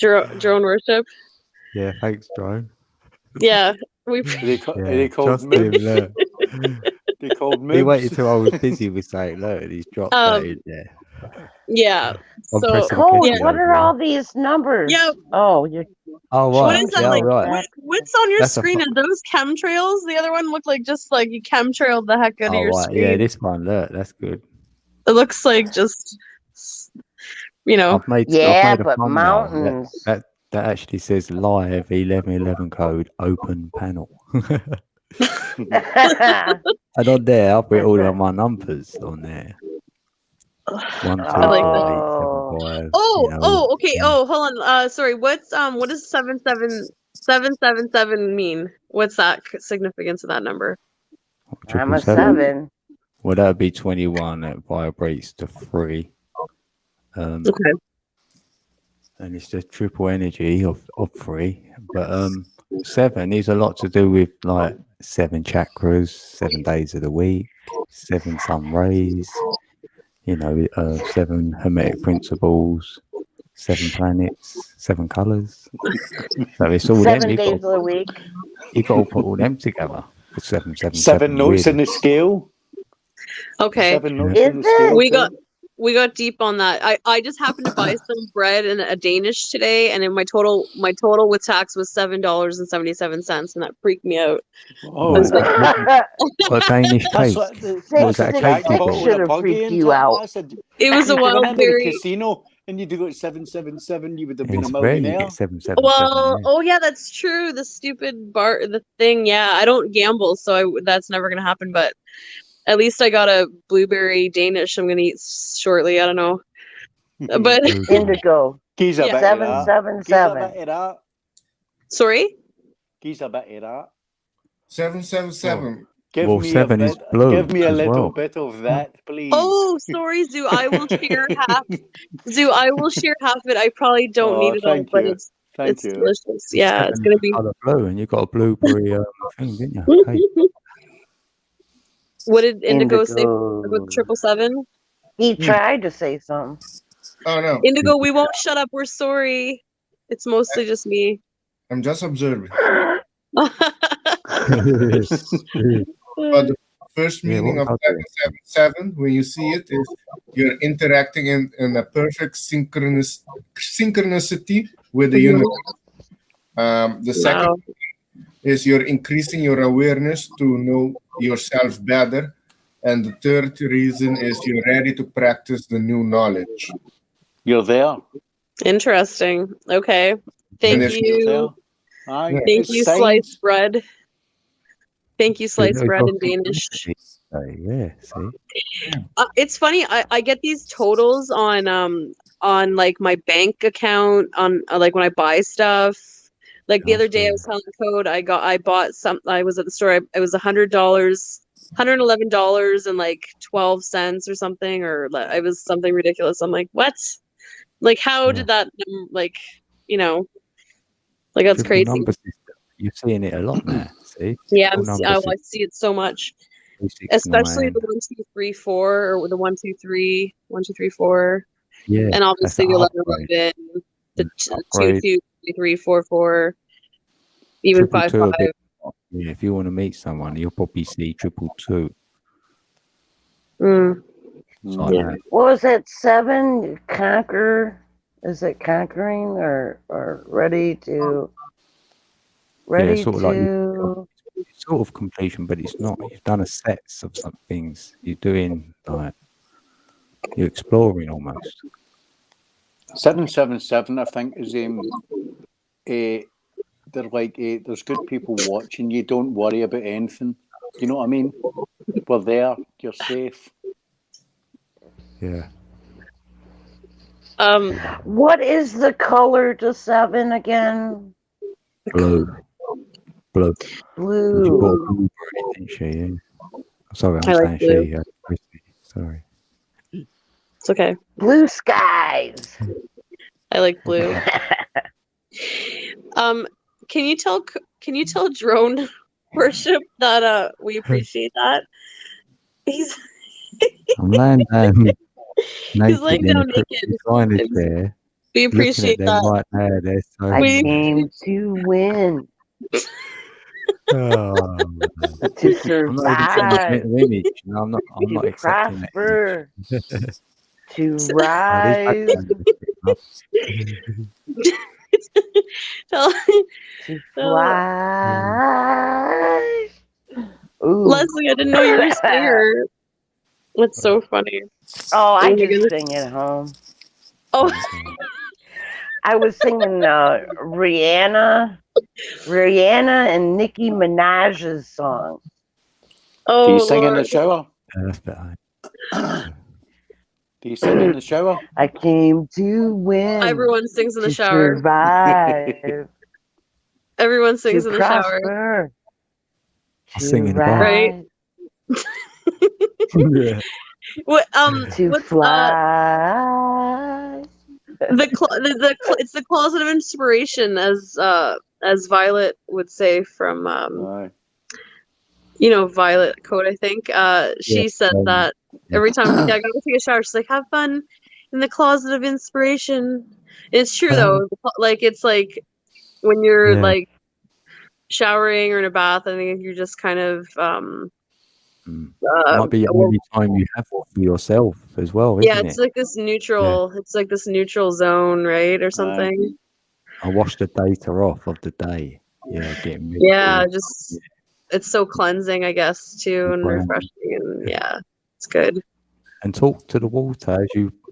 Speaker 7: Drone worship.
Speaker 1: Yeah, thanks, Drone.
Speaker 7: Yeah, we.
Speaker 8: They called
Speaker 1: trust him,
Speaker 8: moves.
Speaker 1: look.
Speaker 8: They called moves.
Speaker 1: He waited till I was busy with saying, look, he's dropped that in there.
Speaker 7: Yeah.
Speaker 1: I'm
Speaker 7: So,
Speaker 1: pressing
Speaker 10: Code,
Speaker 1: Kitty
Speaker 10: what
Speaker 1: over
Speaker 10: are
Speaker 1: here.
Speaker 10: all these numbers?
Speaker 7: Yeah.
Speaker 10: Oh, you're.
Speaker 1: Oh,
Speaker 7: What
Speaker 1: right.
Speaker 7: is that
Speaker 1: Yeah,
Speaker 7: like?
Speaker 1: right.
Speaker 7: What's on your
Speaker 1: That's a
Speaker 7: screen? Are those chemtrails? The other one looked like just like you chemtrailed the heck out of
Speaker 1: Oh,
Speaker 7: your
Speaker 1: right.
Speaker 7: screen.
Speaker 1: Yeah, this one, look, that's good.
Speaker 7: It looks like just,
Speaker 1: I've made
Speaker 10: Yeah,
Speaker 1: a
Speaker 10: but
Speaker 1: thumbnail
Speaker 10: mountains.
Speaker 1: that actually says live 1111 code open panel. And on there, I've put all of my numbers on there. 1, 2, 4, 8, 7, 5.
Speaker 7: Okay. Oh, hold on. Sorry. What does 777 mean? What's that significance of that number?
Speaker 10: I'm a 7.
Speaker 1: Well, that would be 21. That vibrates to 3.
Speaker 7: Okay.
Speaker 1: And it's the triple energy of 3. But 7 is a lot to do with like 7 chakras, 7 days of the week, 7 sun rays, 7 hermetic principles, 7 planets, 7 colors. So it's all
Speaker 10: 7
Speaker 1: them.
Speaker 10: days of the week.
Speaker 1: You got to put all them together for 777.
Speaker 8: 7 notes in the scale.
Speaker 7: Okay.
Speaker 8: 7 notes in the scale.
Speaker 7: We got deep on that. I just happened to buy some bread and a Danish today, and then my total with tax was $7.77, and that freaked me out.
Speaker 8: Oh,
Speaker 1: what Danish cake? Was that a cake you bought?
Speaker 10: Should have freaked you out.
Speaker 7: It was a wild
Speaker 8: into
Speaker 7: berry.
Speaker 8: the casino and you do it 777. You would have been
Speaker 1: It's
Speaker 8: a
Speaker 1: rare you
Speaker 8: millionaire.
Speaker 1: get 777.
Speaker 7: Well, oh yeah, that's true. The stupid the thing. Yeah, I don't gamble, so that's never gonna happen. But at least I got a blueberry Danish I'm gonna eat shortly. I don't know. But
Speaker 10: Indigo.
Speaker 8: He's a bit
Speaker 10: 777.
Speaker 7: Sorry?
Speaker 8: He's a bit of that.
Speaker 9: 777.
Speaker 8: Give
Speaker 1: Well,
Speaker 8: me
Speaker 1: 7 is blue.
Speaker 8: Give me a
Speaker 1: as
Speaker 8: little
Speaker 1: well.
Speaker 8: bit of that, please.
Speaker 7: Oh, sorry, Zoo. I will share half. Zoo, I will share half of it. I probably don't need it all, but it's delicious. Yeah, it's gonna be
Speaker 1: Color blue, and you got a blueberry thing, didn't you? Hey.
Speaker 7: What did Indigo say about 777?
Speaker 10: He tried to say something.
Speaker 9: Oh no.
Speaker 7: Indigo, we won't shut up. We're sorry. It's mostly just me.
Speaker 9: I'm just observing. But the first meaning of 777, when you see it, is you're interacting in a perfect synchronicity with the universe. The second is you're increasing your awareness to know yourself better. And the third reason is you're ready to practice the new knowledge.
Speaker 8: You're there.
Speaker 7: Interesting. Okay. Thank you. Thank you, sliced bread. Thank you, sliced bread in Danish.
Speaker 1: Yeah, see.
Speaker 7: It's funny. I get these totals on on like my bank account on like when I buy stuff. Like the other day, I was telling the code. I bought some. I was at the store. It was $100, $111 and like 12 cents or something, or it was something ridiculous. I'm like, what? Like, how did that? Like, you know, like that's
Speaker 1: Triple
Speaker 7: crazy.
Speaker 1: number system. You're seeing it a lot now. See?
Speaker 7: Yeah,
Speaker 1: Triple
Speaker 7: I see it so much,
Speaker 1: 369.
Speaker 7: especially the 1, 2, 3, 4, or the 1, 2, 3, 1, 2, 3, 4,
Speaker 1: Yeah,
Speaker 7: and obviously the 11,
Speaker 1: upgrade.
Speaker 7: 11, the 2,
Speaker 1: Upgrade.
Speaker 7: 2, 3, 3, 4, 4, even 5, 5.
Speaker 1: Yeah, if you want to meet someone, you'll probably see 222.
Speaker 10: What was that? 7 conquer? Is it conquering or ready to? Ready
Speaker 1: yeah, sort of
Speaker 10: to.
Speaker 1: like sort of completion, but it's not. You've done a set of some things. You're doing like you're exploring almost.
Speaker 8: 777, I think, is they're like there's good people watching. You don't worry about anything. You know what I mean? We're there. You're safe.
Speaker 1: Yeah.
Speaker 10: What is the color to 7 again?
Speaker 1: Blue. Blue.
Speaker 10: Blue.
Speaker 1: You bought blue for it, didn't she? Yeah. Sorry, I'm
Speaker 7: I
Speaker 1: saying
Speaker 7: like blue.
Speaker 1: she. Sorry.
Speaker 7: It's okay.
Speaker 10: Blue skies.
Speaker 7: I like blue. Can you tell Drone Worship that we appreciate that?
Speaker 1: I'm laying down
Speaker 7: He's
Speaker 1: naked
Speaker 7: laying
Speaker 1: in
Speaker 7: down
Speaker 1: a
Speaker 7: naked.
Speaker 1: recliner chair.
Speaker 7: We
Speaker 1: Looking
Speaker 7: appreciate
Speaker 1: at them
Speaker 7: that.
Speaker 1: right there. They're so
Speaker 10: I came to win.
Speaker 1: Oh,
Speaker 10: To
Speaker 1: I'm not even getting that
Speaker 10: survive.
Speaker 1: mental image. No, I'm not
Speaker 10: To
Speaker 1: accepting that
Speaker 10: prosper.
Speaker 1: image.
Speaker 10: To rise. To fly. Ooh.
Speaker 7: Leslie, I didn't know you were a singer. That's so funny.
Speaker 10: Oh, I
Speaker 7: my
Speaker 10: just
Speaker 7: goodness.
Speaker 10: sing at home.
Speaker 7: Oh,
Speaker 10: I was singing Rihanna and Nicki Minaj's song.
Speaker 7: oh,
Speaker 8: Do you sing in the
Speaker 7: Lord.
Speaker 8: shower?
Speaker 1: That's better.
Speaker 8: Do you sing in the shower?
Speaker 10: I came to win.
Speaker 7: Everyone sings in the
Speaker 10: to
Speaker 7: shower.
Speaker 10: Survive.
Speaker 7: Everyone sings
Speaker 10: To
Speaker 7: in the shower.
Speaker 10: prosper.
Speaker 1: I sing in the
Speaker 10: rise.
Speaker 1: bar.
Speaker 7: Right?
Speaker 1: Yeah.
Speaker 7: What
Speaker 10: To
Speaker 7: what's
Speaker 10: fly.
Speaker 7: it's the closet of inspiration, as Violet would say from Violet Code, I think. She said that every time I gotta take a shower, she's like, have fun in the closet of inspiration. It's true though. Like it's like when you're like showering or in a bath, I think you're just kind of
Speaker 1: might be the only time you have for yourself as well, isn't it?
Speaker 7: it's like this neutral. Yeah. It's like this neutral zone, right, or something.
Speaker 1: I wash the data off of the day. Yeah, getting rid
Speaker 7: just it's so cleansing, I guess, too, and refreshing, and it's good.
Speaker 1: And talk to the water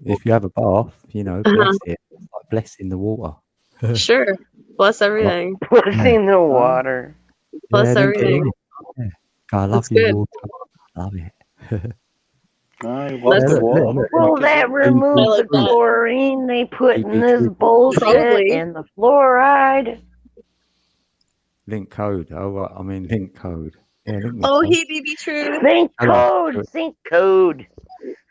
Speaker 1: if you have a bath, bless it. It's like blessing the water.
Speaker 7: Sure, bless everything.
Speaker 10: Blessing the water.
Speaker 7: Bless everything.
Speaker 1: Yeah. I love you, water. I love it.
Speaker 8: I love the water.
Speaker 10: Will that remove the chlorine they put in this bullshit and the fluoride?
Speaker 1: Link code. Oh, I mean link code. Yeah, link me.
Speaker 7: Oh, hey, baby, true.
Speaker 10: Sync code. Sync code.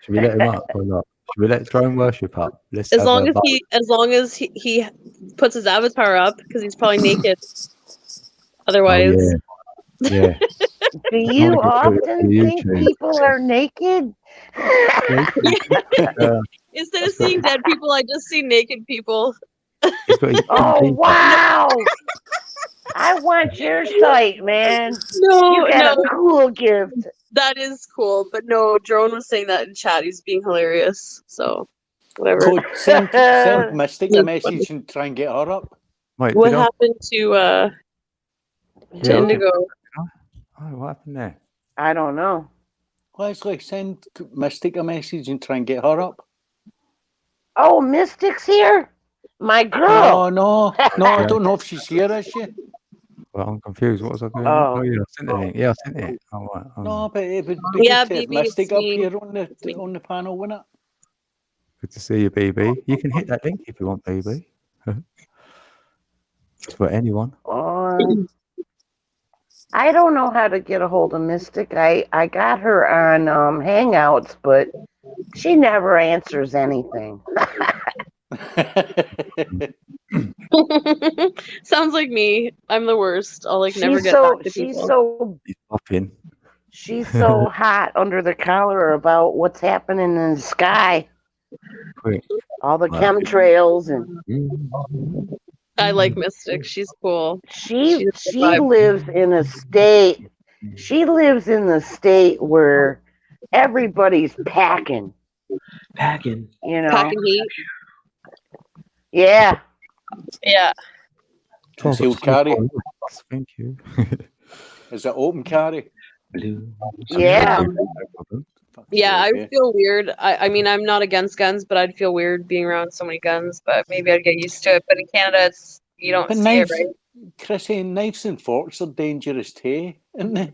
Speaker 1: Should we let him up or not? Should we let Drone Worship up?
Speaker 7: As long as he puts his avatar up, because he's probably naked. Otherwise.
Speaker 1: Oh, yeah.
Speaker 10: Do you often think people are naked?
Speaker 7: Instead of seeing dead people, I just see naked people.
Speaker 10: Oh, wow! I want your site, man.
Speaker 7: No,
Speaker 10: you got a cool gift.
Speaker 7: That is cool, but no, Drone was saying that in chat. He's being hilarious, so whatever.
Speaker 8: Could send Mystic a message and try and get her up.
Speaker 1: Wait,
Speaker 7: what happened to Indigo?
Speaker 1: Oh, what happened there?
Speaker 10: I don't know.
Speaker 8: Leslie, send Mystic a message and try and get her up.
Speaker 10: Oh, Mystic's here? My girl.
Speaker 8: No, I don't know if she's here, is she?
Speaker 1: Well, I'm confused. What was I doing?
Speaker 10: Oh,
Speaker 1: yeah, I sent it. Yeah, I sent it. Oh, right.
Speaker 8: No, but it would be good to have Mystic up here on the panel, wouldn't it?
Speaker 1: Good to see you, BB. You can hit that link if you want, BB. It's for anyone.
Speaker 10: I don't know how to get a hold of Mystic. I got her on Hangouts, but she never answers anything.
Speaker 7: Sounds like me. I'm the worst. I'll like never
Speaker 10: She's
Speaker 7: get
Speaker 10: so
Speaker 7: back to
Speaker 10: she's
Speaker 7: people.
Speaker 10: so
Speaker 1: He's popping.
Speaker 10: she's so hot under the collar about what's happening in the sky.
Speaker 1: Quick.
Speaker 10: All the
Speaker 1: Right.
Speaker 10: chemtrails and
Speaker 7: I like Mystic. She's cool.
Speaker 10: she
Speaker 7: She's a vibe.
Speaker 10: lives in a state. She lives in the state where everybody's packing.
Speaker 11: Packing.
Speaker 10: You know.
Speaker 7: Packing heat.
Speaker 10: Yeah.
Speaker 7: Yeah.
Speaker 8: Concealed carry.
Speaker 1: Thank you.
Speaker 8: Is it open carry?
Speaker 11: Blue.
Speaker 10: Yeah.
Speaker 7: Yeah, I would feel weird. I mean, I'm not against guns, but I'd feel weird being around so many guns. But maybe I'd get used to it. But in Canada, it's you don't
Speaker 8: But
Speaker 7: see
Speaker 8: knives,
Speaker 7: it, right?
Speaker 8: Chrissy, knives and forks are dangerous too, isn't they?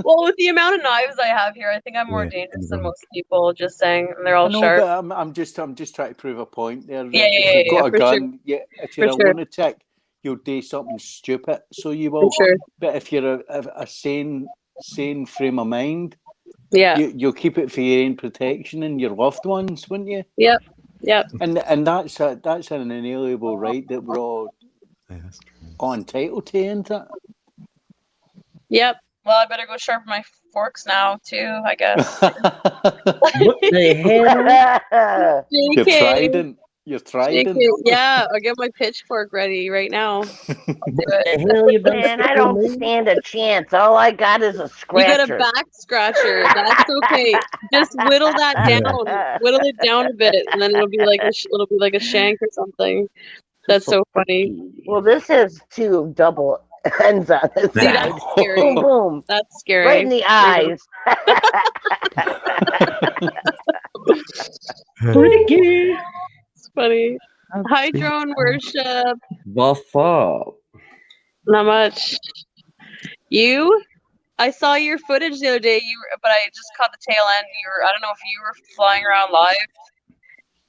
Speaker 7: Well, with the amount of knives I have here, I think I'm more dangerous than most people. Just saying, and they're all
Speaker 8: I know,
Speaker 7: sharp.
Speaker 8: but I'm just trying to prove a point there. That
Speaker 7: Yeah,
Speaker 8: if you've got a
Speaker 7: for
Speaker 8: gun,
Speaker 7: sure.
Speaker 8: if you're
Speaker 7: For
Speaker 8: a
Speaker 7: sure.
Speaker 8: lunatic, you'll do something stupid. So you will.
Speaker 7: For sure.
Speaker 8: But if you're a sane frame of mind,
Speaker 7: yeah,
Speaker 8: you'll keep it for your own protection and your loved ones, wouldn't you?
Speaker 7: Yep. Yep.
Speaker 8: And that's an inalienable right that we're all entitled to, isn't it?
Speaker 7: Yep. Well, I better go sharpen my forks now too. I guess.
Speaker 11: What the hell?
Speaker 8: You're trident. You're trident.
Speaker 7: Yeah, I'll get my pitchfork ready right now.
Speaker 10: Man, I don't stand a chance. All I got is a
Speaker 7: You
Speaker 10: scratcher.
Speaker 7: got a back scratcher. That's okay. Just whittle that down. Whittle it down a bit, and then it'll be like a shank or something. That's so funny.
Speaker 10: Well, this has two double ends on it.
Speaker 7: See, that's scary.
Speaker 10: Boom, boom.
Speaker 7: That's scary.
Speaker 10: Right in the eyes.
Speaker 7: It's funny. Hi, drone worship.
Speaker 11: What's up?
Speaker 7: Not much. You? I saw your footage the other day. But I just caught the tail end. I don't know if you were flying around live,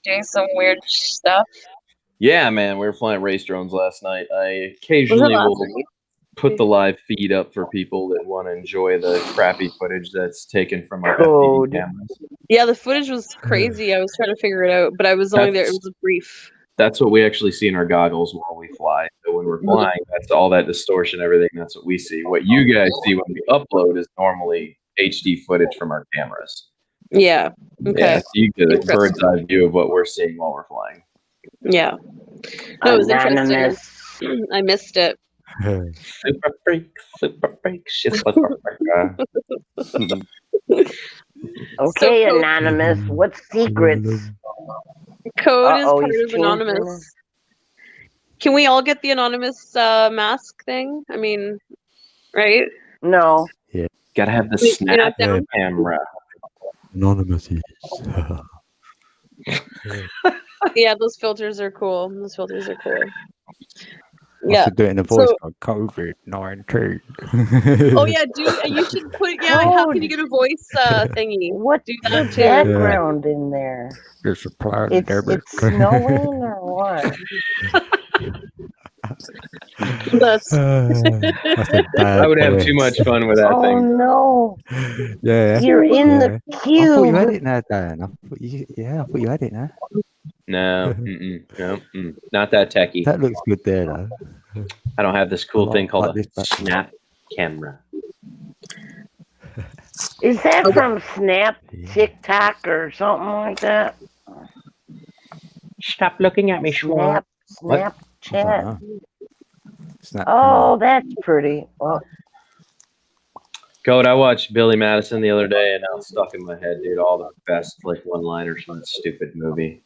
Speaker 7: doing some weird stuff.
Speaker 11: Yeah, man, we were flying race drones last night. I occasionally will put the live feed up for people that want to enjoy the crappy footage that's taken from our FPV cameras.
Speaker 7: Yeah, the footage was crazy. I was trying to figure it out, but I was only there. It was brief.
Speaker 11: That's what we actually see in our goggles while we fly. So when we're flying, that's all that distortion, everything. That's what we see. What you guys see when we upload is normally HD footage from our cameras.
Speaker 7: Yeah. Okay.
Speaker 11: Yeah, so you get a bird's eye view of what we're seeing while we're flying.
Speaker 7: Yeah. No, it was interesting. I missed it.
Speaker 11: Super freak, she's super freak.
Speaker 10: Okay, so Anonymous, what secrets?
Speaker 7: Code is part of Anonymous. Can we all get the Anonymous mask thing? I mean, right?
Speaker 10: No.
Speaker 1: Yeah.
Speaker 11: Gotta have the snap camera.
Speaker 1: Anonymous.
Speaker 7: Yeah, those filters are cool. Yeah.
Speaker 1: I should do it in a voice called COVID-19.
Speaker 7: Oh yeah, you should put how can you get a voice thingy?
Speaker 10: What's the background in there?
Speaker 1: It's a plan.
Speaker 10: It's snowing or what?
Speaker 11: I would have too much fun with that thing.
Speaker 10: Oh no!
Speaker 1: Yeah,
Speaker 10: you're in the cube.
Speaker 1: I thought you had it now, Dan. I thought you had it now.
Speaker 11: No, not that techie.
Speaker 1: That looks good there, though.
Speaker 11: I don't have this cool thing called a snap camera.
Speaker 10: Is that from Snap, TikTok, or something like that?
Speaker 11: Stop looking at me,
Speaker 10: Snapchat. Oh, that's pretty. Well,
Speaker 11: Code, I watched Billy Madison the other day, and now it's stuck in my head, dude. All the best one-liners from that stupid movie.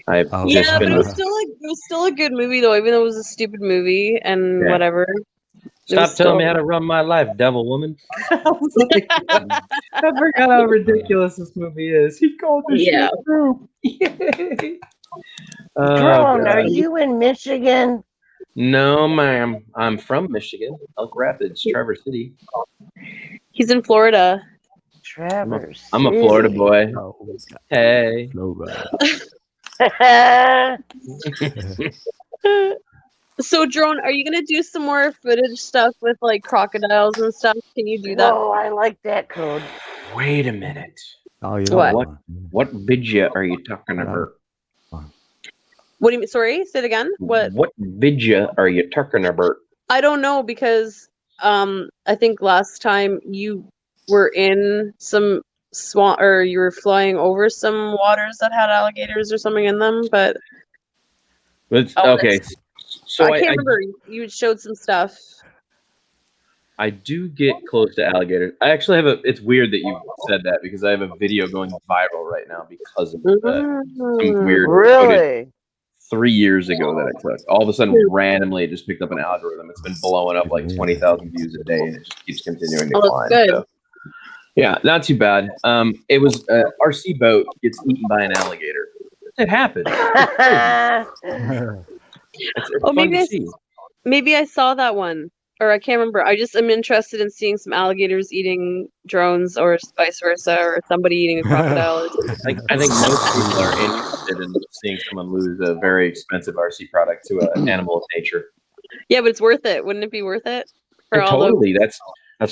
Speaker 7: But it was still a good movie though, even though it was a stupid movie and whatever.
Speaker 11: Stop telling me how to run my life, devil woman. I forgot how ridiculous this movie is. He called the shit group.
Speaker 10: Drone, are you in Michigan?
Speaker 11: No, ma'am. I'm from Michigan, Elk Rapids, Traverse City.
Speaker 7: He's in Florida.
Speaker 10: Traverse
Speaker 11: I'm a Florida
Speaker 10: City.
Speaker 11: boy.
Speaker 1: Oh,
Speaker 11: Hey.
Speaker 7: So, Drone, are you gonna do some more footage stuff with like crocodiles and stuff? Can you do that?
Speaker 10: Whoa, I like that code.
Speaker 11: Wait a minute.
Speaker 1: Oh, you
Speaker 7: What?
Speaker 1: like
Speaker 11: What vidya are you talking about?
Speaker 7: What do you mean? Sorry, say it again. What?
Speaker 11: What vidya are you talking about?
Speaker 7: I don't know because I think last time you were in some swamp or you were flying over some waters that had alligators or something in them, but
Speaker 11: Okay. So
Speaker 7: I can't remember. You showed some stuff.
Speaker 11: I do get close to alligators. I actually have it's weird that you said that because I have a video going viral right now because of some weird footage 3 years ago that I took. All of a sudden, randomly, it just picked up an algorithm. It's been blowing up like 20,000 views a day, and it just keeps continuing to climb.
Speaker 7: Good.
Speaker 11: So, yeah, not too bad. It was RC boat gets eaten by an alligator. It happens. It's fun to see.
Speaker 7: Maybe I saw that one, or I can't remember. I just am interested in seeing some alligators eating drones, or vice versa, or somebody eating a crocodile. Or something.
Speaker 11: I think most people are interested in seeing someone lose a very expensive RC product to an animal of nature.
Speaker 7: Yeah, but it's worth it. Wouldn't it be worth it?
Speaker 11: Totally. That's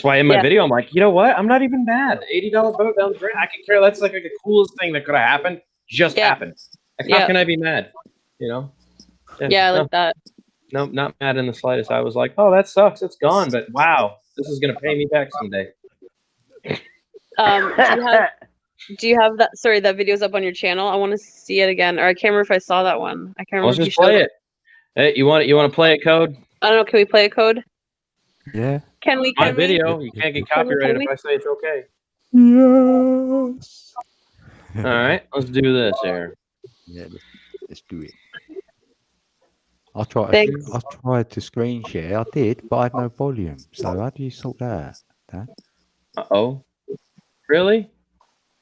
Speaker 11: why in my video I'm like, you know what? I'm not even mad. $80 boat down the drain. I can care. That's like the coolest thing that could have happened. Just happened. Like, how can I be mad? You know?
Speaker 7: Yeah, I like that.
Speaker 11: No, not mad in the slightest. I was like, oh, that sucks. It's gone. But wow, this is gonna pay me back someday.
Speaker 7: Do you have that? Sorry, that video's up on your channel. I want to see it again, or I can't remember if I saw that one. I can't remember.
Speaker 11: I'll just play it. Hey, you want to play it, Code?
Speaker 7: I don't know. Can we play a code?
Speaker 1: Yeah.
Speaker 7: Can we?
Speaker 11: My video. You can't get copyrighted if I say it's okay.
Speaker 1: Yes.
Speaker 11: All right, let's do this here.
Speaker 1: Yeah, let's do it. I tried to screen share. I did, but I had no volume. So how do you sort that out, Dan?
Speaker 11: Really?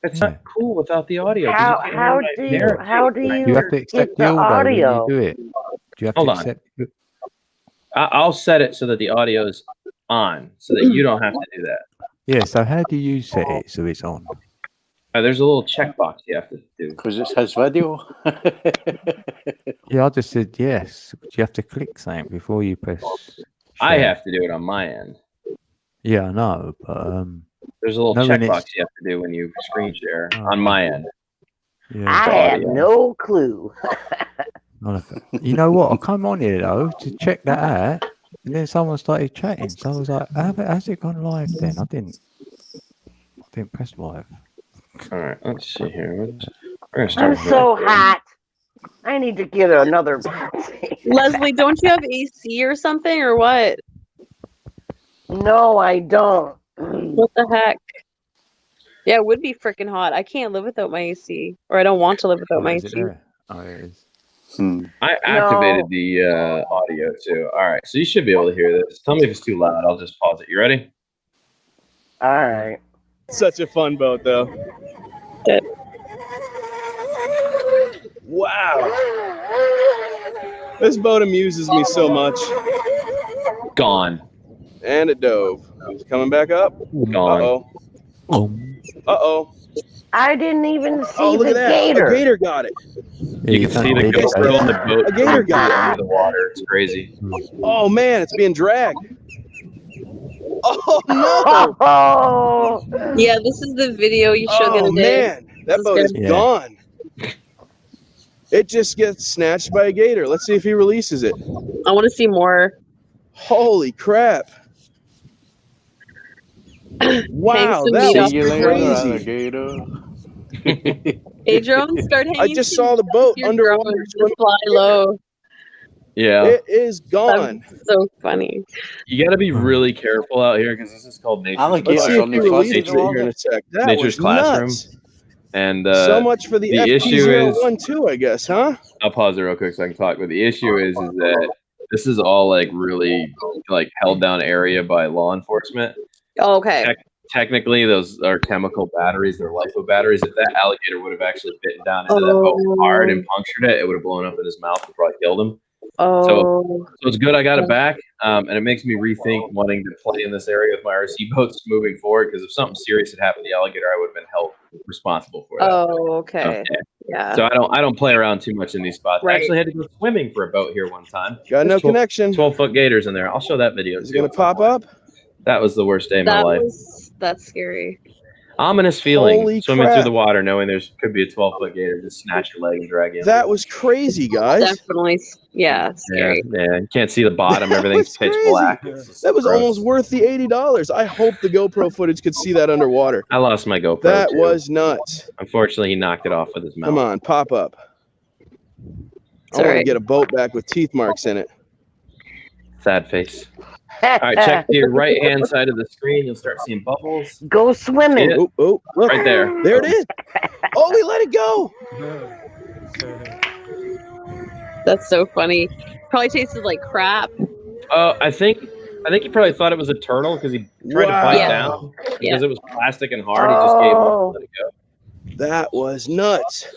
Speaker 11: It's not cool without the audio.
Speaker 10: How do you
Speaker 1: You have to accept the audio when you do it. Do you have to accept?
Speaker 11: I'll set it so that the audio is on, so that you don't have to do that.
Speaker 1: Yeah. So how do you set it so it's on?
Speaker 11: There's a little checkbox you have to do.
Speaker 8: Because it's his video.
Speaker 1: Yeah, I just said yes. But you have to click something before you press. Share.
Speaker 11: I have to do it on my end.
Speaker 1: Yeah, I know, but
Speaker 11: there's a little checkbox you have to do when you screen share on my end.
Speaker 10: Yeah, I have no clue.
Speaker 1: You know what? I come on here though to check that out, and then someone started chatting. So I was like, "How's it gone live?" Then I didn't press live.
Speaker 11: All right, let's see here.
Speaker 10: I'm so hot. I need to get another.
Speaker 7: Leslie, don't you have AC or something, or what?
Speaker 10: No, I don't.
Speaker 7: What the heck? Yeah, it would be freaking hot. I can't live without my AC, or I don't want to live without my AC.
Speaker 1: Oh, it is.
Speaker 11: I activated the audio too. All right, so you should be able to hear this. Tell me if it's too loud. I'll just pause it. You ready?
Speaker 10: All right.
Speaker 12: Such a fun boat, though.
Speaker 7: Good.
Speaker 12: Wow. This boat amuses me so much.
Speaker 11: Gone.
Speaker 12: And it dove. It's coming back up.
Speaker 11: Gone.
Speaker 12: Uh-oh.
Speaker 10: I didn't even see
Speaker 12: look
Speaker 10: the
Speaker 12: at that.
Speaker 10: gator.
Speaker 12: A gator got it.
Speaker 11: You can see the GoPro on the boat.
Speaker 12: A gator got it.
Speaker 11: Under the water. It's crazy.
Speaker 12: Oh, man, it's being dragged. Oh, no.
Speaker 10: Oh.
Speaker 7: Yeah, this is the video you showed the other day.
Speaker 12: Man, that boat is gone. It just gets snatched by a gator. Let's see if he releases it.
Speaker 7: I want to see more.
Speaker 12: Holy crap. Wow, that was crazy.
Speaker 7: Hey, Drone, start hanging.
Speaker 12: I just saw the boat underwater.
Speaker 7: Fly low.
Speaker 11: Yeah.
Speaker 12: It is gone.
Speaker 7: So funny.
Speaker 11: You got to be really careful out here because this is called Nature's
Speaker 12: Let's see if he releases it here in a sec. That
Speaker 11: Nature's
Speaker 12: was
Speaker 11: Classroom.
Speaker 12: nuts.
Speaker 11: And
Speaker 12: so much for the
Speaker 11: issue is
Speaker 12: FP012, I guess, huh?
Speaker 11: I'll pause it real quick so I can talk. But the issue is that this is all like really like held down area by law enforcement.
Speaker 7: Oh, okay.
Speaker 11: Technically, those are chemical batteries. They're lipo batteries. If that alligator would have actually bitten down into that boat hard and punctured it, it would have blown up in his mouth and probably killed him.
Speaker 7: Oh.
Speaker 11: So it's good I got it back, and it makes me rethink wanting to play in this area with my RC boats moving forward. Because if something serious had happened to the alligator, I would have been held responsible for that.
Speaker 7: Oh, okay. Yeah.
Speaker 11: So I don't play around too much in these spots. I
Speaker 7: Right.
Speaker 11: actually had to go swimming for a boat here one time.
Speaker 12: Got no connection.
Speaker 11: 12-foot gators in there. I'll show that video.
Speaker 12: Is it gonna pop up?
Speaker 11: That was the worst day of my life.
Speaker 7: That's scary.
Speaker 11: Ominous feeling
Speaker 12: Holy
Speaker 11: swimming
Speaker 12: crap.
Speaker 11: through the water, knowing there's could be a 12-foot gator just snatch your leg and drag you.
Speaker 12: That was crazy, guys.
Speaker 7: Definitely, yeah, scary.
Speaker 11: Yeah, you can't see the bottom. Everything's pitch
Speaker 12: crazy.
Speaker 11: black.
Speaker 12: That was almost worth the $80. I hope the GoPro footage could see that underwater.
Speaker 11: I lost my GoPro.
Speaker 12: That
Speaker 11: too.
Speaker 12: was nuts.
Speaker 11: Unfortunately, he knocked it off with his mouth.
Speaker 12: Come on, pop up. I want to get a boat back with teeth marks in it.
Speaker 11: Sad face. All right, check the right-hand side of the screen. You'll start seeing bubbles.
Speaker 10: Go swimming.
Speaker 12: Oh, look.
Speaker 11: Right there.
Speaker 12: There it is. Oh, we let it go.
Speaker 7: That's so funny. Probably tasted like crap.
Speaker 11: I think he probably thought it was a turtle because he tried to bite down because it was plastic and hard. He just gave up and let it go.
Speaker 12: That was nuts.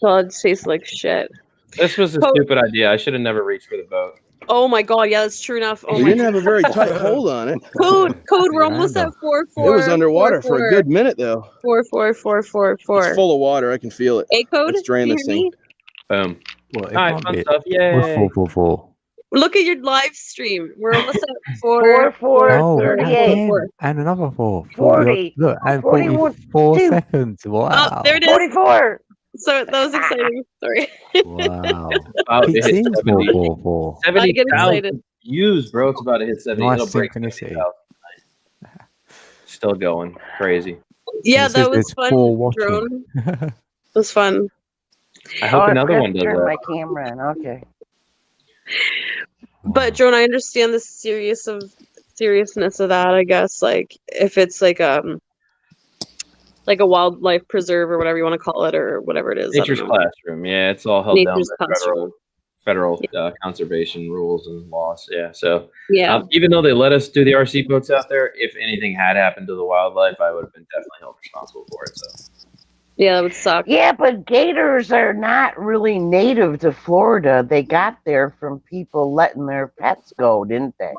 Speaker 7: Oh, it tastes like shit.
Speaker 11: This was a stupid idea. I should have never reached for the boat.
Speaker 7: Oh my god, yeah, that's true enough. Oh
Speaker 12: We
Speaker 7: my
Speaker 12: didn't have a very tight hold on it.
Speaker 7: Code, we're almost at 4-4.
Speaker 12: It was underwater for a good minute, though.
Speaker 7: 4-4-4-4-4.
Speaker 12: It's full of water. I can feel it.
Speaker 7: A code.
Speaker 12: Let's drain this thing.
Speaker 11: Boom.
Speaker 1: Well,
Speaker 11: All right, fun stuff. Yay.
Speaker 1: 4.
Speaker 7: Look at your live stream. We're almost at
Speaker 10: 4,
Speaker 1: Oh,
Speaker 10: 38.
Speaker 1: and another 4.
Speaker 10: 40.
Speaker 1: Look, and
Speaker 10: 41,
Speaker 1: 44
Speaker 10: 2.
Speaker 1: seconds. Wow.
Speaker 7: Oh, there it is.
Speaker 10: 44.
Speaker 7: So that was exciting. Sorry.
Speaker 1: Wow.
Speaker 11: Oh,
Speaker 1: It
Speaker 11: it hit
Speaker 1: seems
Speaker 11: 70.
Speaker 1: 4.
Speaker 7: I get
Speaker 11: 70,000
Speaker 7: excited.
Speaker 11: views, bro. It's about to hit 70.
Speaker 1: Nice
Speaker 11: It'll break
Speaker 1: synchronicity.
Speaker 11: 70,000. Still going. Crazy.
Speaker 7: Yeah,
Speaker 1: It says
Speaker 7: that was
Speaker 1: there's
Speaker 7: fun.
Speaker 1: 4 watching.
Speaker 7: Drone. It was fun.
Speaker 11: I hope another
Speaker 10: forgot
Speaker 11: one
Speaker 10: to
Speaker 11: does
Speaker 10: turn
Speaker 11: that.
Speaker 10: my camera on. Okay.
Speaker 7: But Drone, I understand the seriousness of that. I guess like if it's like a wildlife preserve or whatever you want to call it or whatever it is. I don't
Speaker 11: Nature's
Speaker 7: know.
Speaker 11: classroom. Yeah, it's all held
Speaker 7: Nature's
Speaker 11: down by
Speaker 7: classroom.
Speaker 11: federal conservation rules and laws. Yeah. So
Speaker 7: Yeah.
Speaker 11: even though they let us do the RC boats out there, if anything had happened to the wildlife, I would have been definitely held responsible for it. So
Speaker 7: Yeah, that would suck.
Speaker 10: Yeah, but gators are not really native to Florida. They got there from people letting their pets go, didn't they?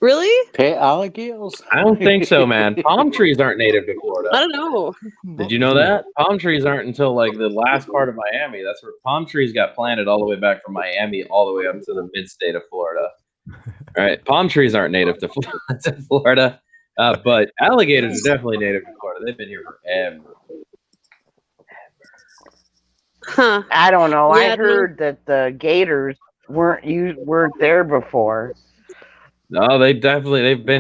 Speaker 7: Really?
Speaker 8: Pet alligators?
Speaker 11: I don't think so, man. Palm trees aren't native to Florida.
Speaker 7: I don't know.
Speaker 11: Did you know that? Palm trees aren't until like the last part of Miami. That's where palm trees got planted all the way back from Miami all the way up to the mid-state of Florida. All right, palm trees aren't native to Florida, but alligators are definitely native to Florida. They've been here forever.
Speaker 7: Huh.
Speaker 10: I don't know.
Speaker 7: Yeah,
Speaker 10: I heard that the gators weren't there before.
Speaker 11: No, they've been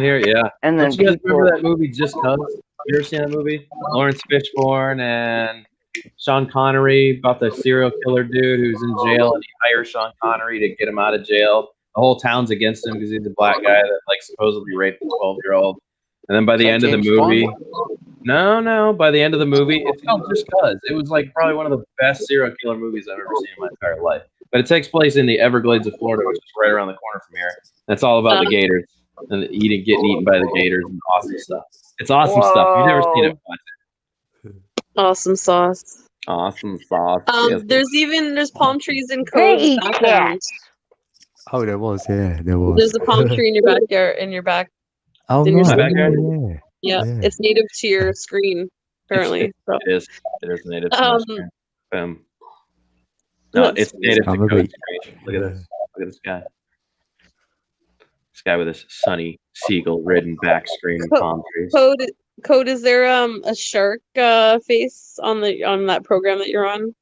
Speaker 11: here, yeah.
Speaker 10: And then
Speaker 11: Don't you guys
Speaker 10: people,
Speaker 11: remember that movie Just Cuz? You ever seen that movie? Lawrence Fishburne and Sean Connery about the serial killer dude who's in jail and he hires Sean Connery to get him out of jail. The whole town's against him because he's a black guy that like supposedly raped a 12-year-old. And then by the end of the movie, by the end of the movie, it's called Just Cuz. It was like probably one of the best serial killer movies I've ever seen in my entire life. But it takes place in the Everglades of Florida, which is right around the corner from here. And it's all about the gators and getting eaten by the gators and awesome stuff. It's awesome stuff. You've never seen it, watch it.
Speaker 7: Awesome sauce.
Speaker 11: Awesome sauce. Yes.
Speaker 7: There's palm trees in
Speaker 10: they
Speaker 7: Cove's
Speaker 10: eat
Speaker 7: background.
Speaker 10: cats.
Speaker 1: Oh, there was. There was.
Speaker 7: There's a palm tree in your backyard.
Speaker 1: Oh,
Speaker 7: in your
Speaker 1: no.
Speaker 7: screen.
Speaker 1: Yeah.
Speaker 7: Yeah, it's native to your screen apparently. So.
Speaker 11: It is native to my screen. Boom. No, it's native to Code's screen. Look at this. Look at this guy. This guy with his sunny seagull-ridden back screen and palm trees.
Speaker 7: Code, is there a shark face on that program that you're on?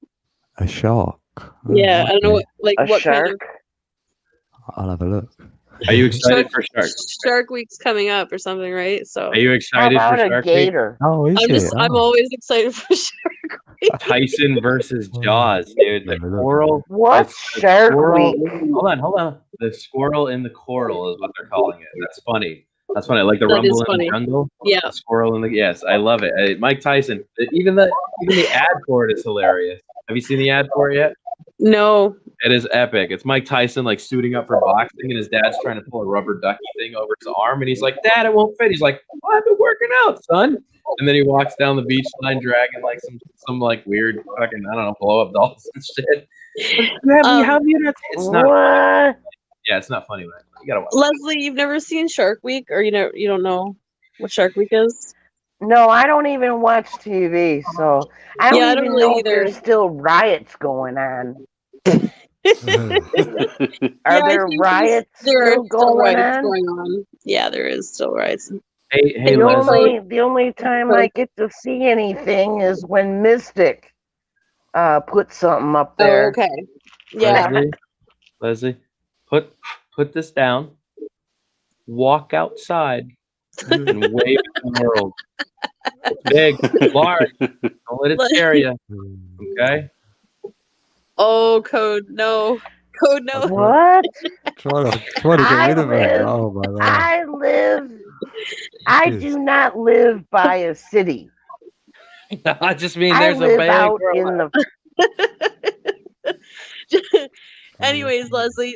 Speaker 1: A shark.
Speaker 7: Yeah, I don't know what
Speaker 10: shark?
Speaker 7: kind of
Speaker 1: I'll have a look.
Speaker 11: Are you excited for Shark?
Speaker 7: Shark Week's coming up or something, right? So
Speaker 11: Are you excited
Speaker 10: How
Speaker 11: for
Speaker 10: about
Speaker 11: Shark
Speaker 10: a gator?
Speaker 1: Oh, is it?
Speaker 7: I'm always excited for Shark Week.
Speaker 11: Week? Tyson versus Jaws, dude. The coral.
Speaker 10: What's Shark Week?
Speaker 11: Hold on. The squirrel in the coral is what they're calling it. That's funny. Like the
Speaker 7: That
Speaker 11: rumble
Speaker 7: is
Speaker 11: in
Speaker 7: funny.
Speaker 11: the jungle.
Speaker 7: Yeah.
Speaker 11: The squirrel in the yes, I love it. Mike Tyson. Even the ad for it is hilarious. Have you seen the ad for it yet?
Speaker 7: No.
Speaker 11: It is epic. It's Mike Tyson like suiting up for boxing, and his dad's trying to pull a rubber ducky thing over his arm, and he's like, "Dad, it won't fit." He's like, "Well, I've been working out, son." And then he walks down the beach line dragging like some like weird fucking, I don't know, blow up dolls and shit. How have you not? It's not funny. Yeah, it's not funny. Man. You gotta watch.
Speaker 7: Leslie, you've never seen Shark Week, or you don't know what Shark Week is?
Speaker 10: No, I don't even watch TV, so I don't even
Speaker 7: really
Speaker 10: know
Speaker 7: either.
Speaker 10: if there's still riots going on. Are there riots still going on?
Speaker 7: Yeah, there is still riots.
Speaker 11: Hey,
Speaker 10: the only time I get to see anything is when Mystic put something up there.
Speaker 7: Oh, okay. Yeah.
Speaker 11: Leslie, put this down. Walk outside and wave at the world. Big, large. Don't let it scare you. Okay.
Speaker 7: Oh, Code no. Code no.
Speaker 10: What?
Speaker 1: Try to get rid of it. Oh my god.
Speaker 10: I do not live by a city.
Speaker 11: I just mean
Speaker 10: I
Speaker 11: there's
Speaker 10: live
Speaker 11: a big
Speaker 10: out in the.
Speaker 7: Anyways, Leslie,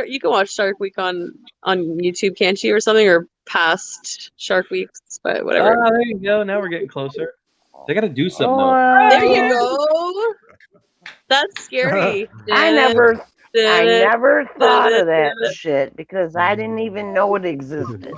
Speaker 7: you can watch Shark Week on YouTube, can't you, or something, or past Shark Weeks, but whatever.
Speaker 11: Ah, there you go. Now we're getting closer. They got to do something though.
Speaker 7: There you go. That's scary.
Speaker 10: I never thought of that shit because I didn't even know it existed.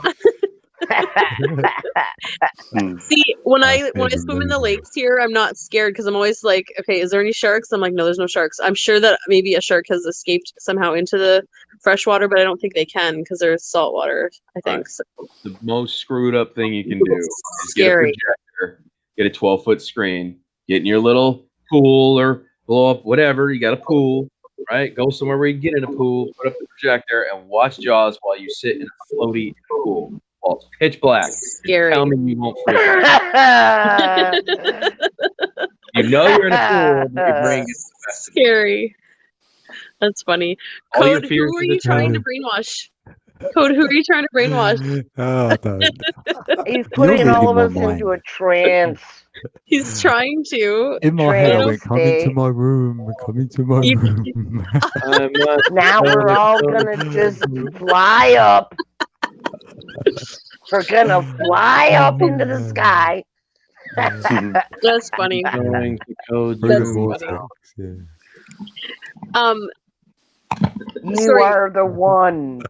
Speaker 7: See, when I swim in the lakes here, I'm not scared because I'm always like, okay, is there any sharks? I'm like, no, there's no sharks. I'm sure that maybe a shark has escaped somehow into the freshwater, but I don't think they can because there's salt water, I think. So.
Speaker 11: The most screwed up thing you can do is
Speaker 7: scary.
Speaker 11: Get a projector, get a 12-foot screen, get in your little pool or blow up whatever. You got a pool, right? Go somewhere where you can get in a pool, put up the projector, and watch Jaws while you sit in a floaty pool. Well, it's pitch black.
Speaker 7: Scary.
Speaker 11: Tell me you won't freak out. You know you're in a pool, but your brain gets the best of you.
Speaker 7: Scary. That's funny.
Speaker 11: All your
Speaker 7: Code,
Speaker 11: fears
Speaker 7: who are
Speaker 11: of
Speaker 7: you
Speaker 11: the
Speaker 7: trying to
Speaker 11: time.
Speaker 7: brainwash? Code, who are you trying to brainwash?
Speaker 10: He's putting all of us into a trance.
Speaker 7: He's trying to.
Speaker 1: In my head, I went, come into my room, come into my room.
Speaker 10: Now we're all gonna just fly up. We're gonna fly up into the sky.
Speaker 7: That's funny.
Speaker 11: Going to code
Speaker 7: That's
Speaker 11: room.
Speaker 7: funny.
Speaker 10: You are the one.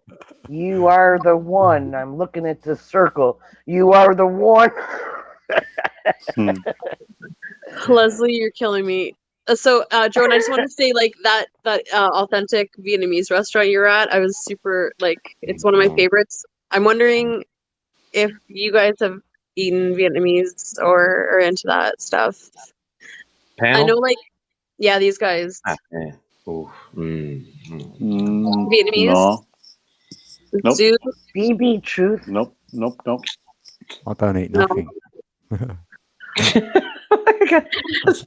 Speaker 10: You are the one. I'm looking at the circle. You are the one.
Speaker 7: Leslie, you're killing me. So, Jordan, I just want to say, like, that authentic Vietnamese restaurant you're at, I was super, like, it's one of my favorites. I'm wondering if you guys have eaten Vietnamese or are into that stuff.
Speaker 11: Panel?
Speaker 7: I know, like, yeah, these guys. Vietnamese?
Speaker 8: No. Nope.
Speaker 7: Zoo?
Speaker 10: BB Truth?
Speaker 8: Nope.
Speaker 1: I don't eat nothing.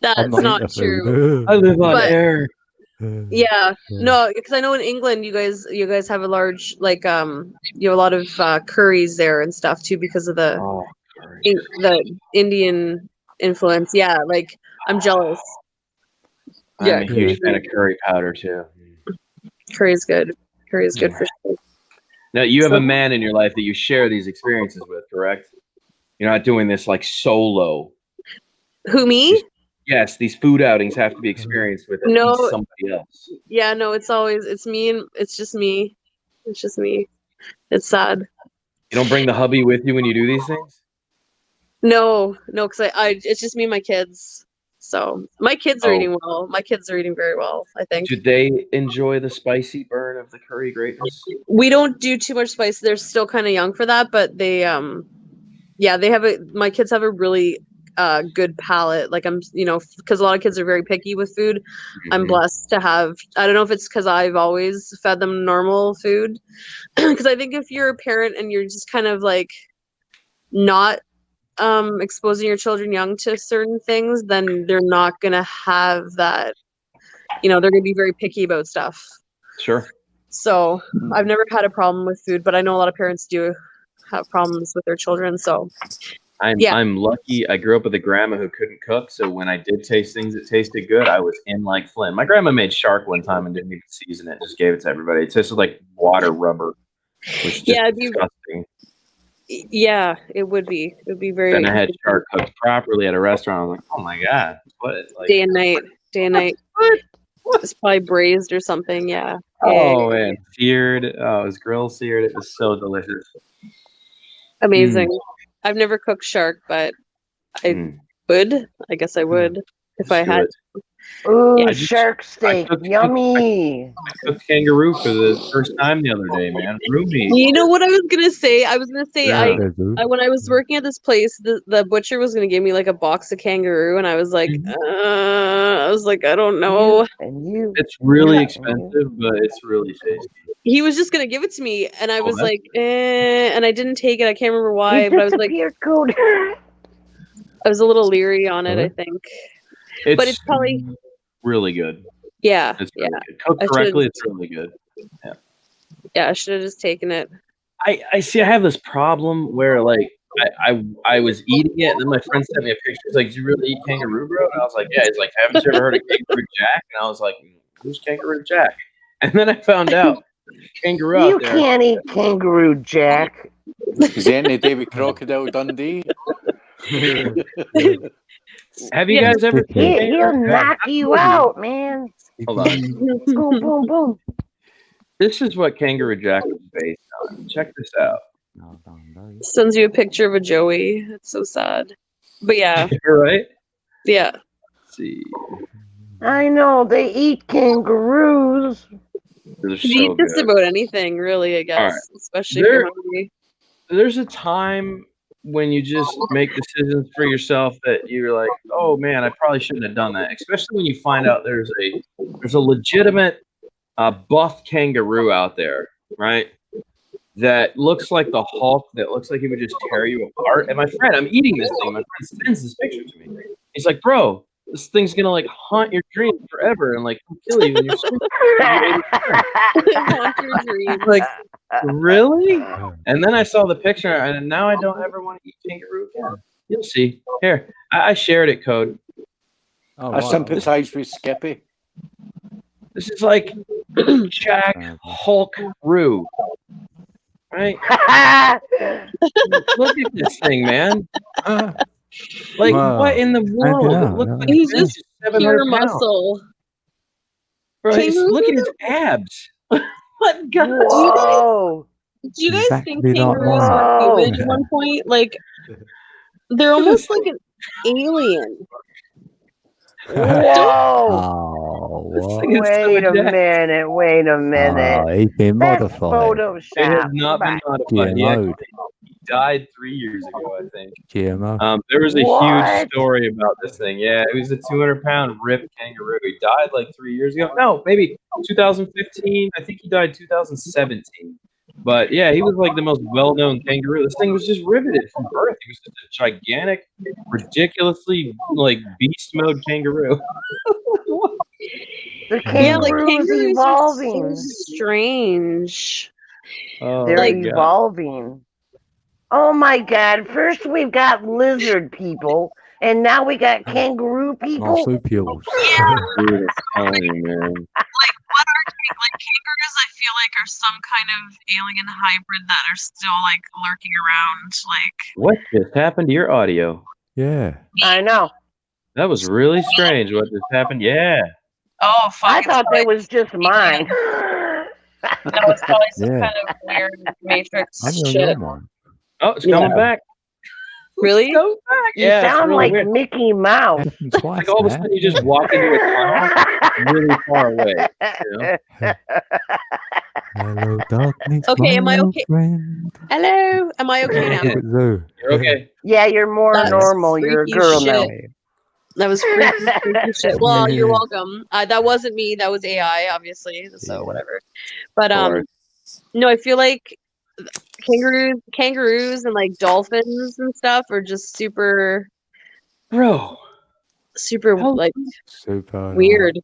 Speaker 7: That's not true.
Speaker 11: I live on
Speaker 7: But-
Speaker 11: air.
Speaker 7: Yeah, no, because I know in England you guys have a large you have a lot of curries there and stuff too because of the the Indian influence. Yeah, like I'm jealous.
Speaker 11: I'm a huge fan of curry powder too.
Speaker 7: Curry's good. Curry's good for sure.
Speaker 11: Now you have a man in your life that you share these experiences with, correct? You're not doing this like solo.
Speaker 7: Who, me?
Speaker 11: Yes, these food outings have to be experienced with at least somebody else.
Speaker 7: Yeah, no, it's me and it's just me. It's just me. It's sad.
Speaker 11: You don't bring the hubby with you when you do these things?
Speaker 7: No, because I it's just me and my kids. So my kids are eating well. My kids are eating very well, I think.
Speaker 11: Do they enjoy the spicy burn of the curry greatness?
Speaker 7: We don't do too much spice. They're still kind of young for that, but they my kids have a really good palate. Like because a lot of kids are very picky with food. Mm-hmm. I'm blessed to have, I don't know if it's because I've always fed them normal food. Because I think if you're a parent and you're just kind of like not exposing your children young to certain things, then they're not going to have that, they're going to be very picky about stuff.
Speaker 11: Sure.
Speaker 7: So I've never had a problem with food, but I know a lot of parents do have problems with their children. So
Speaker 11: I'm lucky. I grew up with a grandma who couldn't cook, so when I did taste things that tasted good, I was in like Flynn. My grandma made shark one time and didn't even season it; just gave it to everybody. It tasted like water rubber, which is disgusting.
Speaker 7: Yeah, it would be. It would be very.
Speaker 11: Then I had shark cooked properly at a restaurant. I was like, oh my god, what? Like,
Speaker 7: Day and night. Day and night. It's probably braised or something. Yeah.
Speaker 11: oh man, seared. Oh, it was grill seared. It was so delicious.
Speaker 7: Amazing. I've never cooked shark, but I would. I guess I would if I had.
Speaker 10: Ooh,
Speaker 7: Yeah.
Speaker 10: shark steak, yummy.
Speaker 11: I cooked kangaroo for the first time the other day, man. Roomy.
Speaker 7: You know what I was gonna say? I was gonna say
Speaker 11: Yeah.
Speaker 7: I when I was working at this place, the butcher was gonna give me like a box of kangaroo, and I was like, I don't know.
Speaker 11: It's really expensive, but it's really tasty.
Speaker 7: He was just gonna give it to me, and I was
Speaker 11: that's-
Speaker 7: like, and I didn't take it. I can't remember why, but I was like,
Speaker 10: Cody.
Speaker 7: I was a little leery on it. I think, but it's probably
Speaker 11: really good.
Speaker 7: yeah,
Speaker 11: It's really
Speaker 7: yeah.
Speaker 11: good. Cooked
Speaker 7: I should've
Speaker 11: correctly,
Speaker 7: just-
Speaker 11: it's really good. Yeah.
Speaker 7: Yeah, I should have just taken it.
Speaker 11: I see. I have this problem where like I was eating it, and then my friend sent me a picture. He's like, "Did you really eat kangaroo, bro?" And I was like, "Yeah." He's like, "Haven't you ever heard of Kangaroo Jack?" And I was like, "Who's Kangaroo Jack?" And then I found out kangaroo
Speaker 10: You
Speaker 11: out there.
Speaker 10: can't eat kangaroo, Jack.
Speaker 8: Is any David Crocodile Dundee?
Speaker 11: Have you guys ever?
Speaker 10: He'll knock you out, man.
Speaker 11: Hold on.
Speaker 10: Boom, boom, boom.
Speaker 11: This is what Kangaroo Jack is based on. Check this out.
Speaker 7: Sends you a picture of a Joey. It's so sad. But yeah,
Speaker 11: You're right.
Speaker 7: yeah.
Speaker 11: Let's see.
Speaker 10: I know they eat kangaroos.
Speaker 11: They're
Speaker 7: You
Speaker 11: so
Speaker 7: eat just
Speaker 11: good.
Speaker 7: about anything, really. I guess,
Speaker 11: All right.
Speaker 7: especially if you're hungry.
Speaker 11: There's a time when you just make decisions for yourself that you're like, oh man, I probably shouldn't have done that. Especially when you find out there's a legitimate buff kangaroo out there, right? That looks like the Hulk. That looks like he would just tear you apart. And my friend, I'm eating this thing. My friend sends this picture to me. He's like, bro, this thing's gonna like haunt your dreams forever and like kill you in your sleep.
Speaker 7: Haunt your dreams.
Speaker 11: Like, really? And then I saw the picture, and now I don't ever want to eat kangaroo again. You'll see. Here, I shared it, Code.
Speaker 8: I sympathise with Skippy.
Speaker 11: This is like Jack Hulk Roo. Right? Look at this thing, man. Like,
Speaker 1: Wow.
Speaker 11: what in the world?
Speaker 1: Yeah,
Speaker 11: It looks like
Speaker 7: He's
Speaker 11: it's
Speaker 7: just
Speaker 11: 700
Speaker 7: pure
Speaker 11: pounds.
Speaker 7: muscle.
Speaker 11: Bro, look at his abs. What God?
Speaker 10: Whoa.
Speaker 7: Do you guys think
Speaker 1: Exactly like
Speaker 7: kangaroos
Speaker 1: mine.
Speaker 7: were human at one point? Like, they're almost like an alien.
Speaker 10: Whoa.
Speaker 1: Oh, what?
Speaker 10: Wait a minute. Wait a minute.
Speaker 1: Oh, he's been
Speaker 10: That's
Speaker 1: modified.
Speaker 11: It has
Speaker 10: Photoshop.
Speaker 11: not been modified.
Speaker 1: GMO'd.
Speaker 11: He died 3 years ago, I think.
Speaker 1: GMO.
Speaker 11: There was a
Speaker 10: What?
Speaker 11: huge story about this thing. Yeah, it was a 200-pound ripped kangaroo. He died like 3 years ago. No, maybe 2015. I think he died 2017. But yeah, he was like the most well-known kangaroo. This thing was just riveted from birth. He was just a gigantic, ridiculously like beast mode kangaroo.
Speaker 10: The
Speaker 7: Yeah, like
Speaker 10: kangaroo's
Speaker 7: kangaroos
Speaker 10: evolving.
Speaker 7: are so strange.
Speaker 11: Oh,
Speaker 10: They're
Speaker 11: my God.
Speaker 10: evolving. Oh my God. First we've got lizard people, and now we got kangaroo people.
Speaker 1: Marsupials.
Speaker 11: Dude, I'm telling you, man.
Speaker 7: What are like kangaroos? I feel like are some kind of alien hybrid that are still like lurking around. Like,
Speaker 11: What just happened to your audio?
Speaker 1: Yeah.
Speaker 10: I know.
Speaker 11: That was really strange. What just happened? Yeah.
Speaker 7: oh fuck!
Speaker 10: I
Speaker 7: it's
Speaker 10: thought
Speaker 7: probably-
Speaker 10: that was just mine.
Speaker 7: No, it's probably some
Speaker 1: Yeah.
Speaker 7: kind of weird Matrix
Speaker 1: I know
Speaker 7: shit.
Speaker 1: your one.
Speaker 11: Oh, it's coming
Speaker 7: Yeah.
Speaker 11: back.
Speaker 7: Really?
Speaker 11: It's coming back.
Speaker 10: You
Speaker 11: Yeah, it's
Speaker 10: sound
Speaker 11: really
Speaker 10: like
Speaker 11: weird.
Speaker 10: Mickey Mouse.
Speaker 1: Happened twice
Speaker 11: Like all of a
Speaker 1: now.
Speaker 11: sudden you just walk into a tunnel really far away. You know?
Speaker 1: Hello, darkness.
Speaker 7: Okay, am
Speaker 1: my
Speaker 7: I
Speaker 1: old
Speaker 7: okay?
Speaker 1: friend.
Speaker 7: Hello, am I okay now?
Speaker 1: Look at Zoo.
Speaker 11: You're okay.
Speaker 10: Yeah, you're more
Speaker 7: That's
Speaker 10: normal. You're a
Speaker 7: freaky
Speaker 10: girl
Speaker 7: shit.
Speaker 10: now.
Speaker 7: That was freaky shit. Well, you're welcome. That wasn't me. That was AI, obviously. So
Speaker 1: Yeah.
Speaker 7: whatever. But
Speaker 11: Of course.
Speaker 7: no, I feel like kangaroos and like dolphins and stuff are just super
Speaker 11: Bro, How-
Speaker 7: like
Speaker 1: Super.
Speaker 7: weird.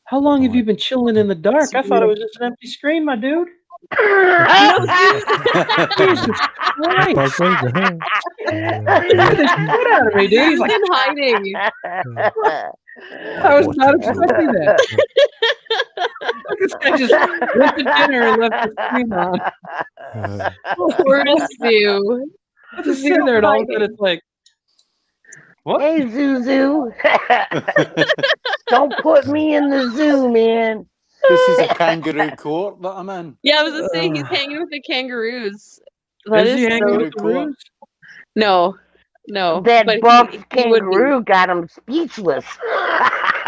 Speaker 11: how long have you been chilling in the dark? I thought it was just an empty screen, my dude. Jesus Christ.
Speaker 1: Like,
Speaker 11: Get the shit out of me, dude. He's
Speaker 7: He's
Speaker 11: like,
Speaker 7: been hiding.
Speaker 11: I was not expecting that. This guy just went to dinner and left the screen on.
Speaker 7: Poor Sue.
Speaker 11: Just sitting there and all of a sudden it's like, what?
Speaker 10: Hey, Zuzu. Don't put me in the zoo, man.
Speaker 8: This is a kangaroo court that I'm in.
Speaker 7: Yeah, I was gonna say he's hanging with the kangaroos. That
Speaker 11: Is
Speaker 7: is
Speaker 11: he hanging
Speaker 7: so...
Speaker 11: with the roos?
Speaker 7: No.
Speaker 10: That
Speaker 7: but
Speaker 10: buff
Speaker 7: he would be.
Speaker 10: kangaroo got him speechless.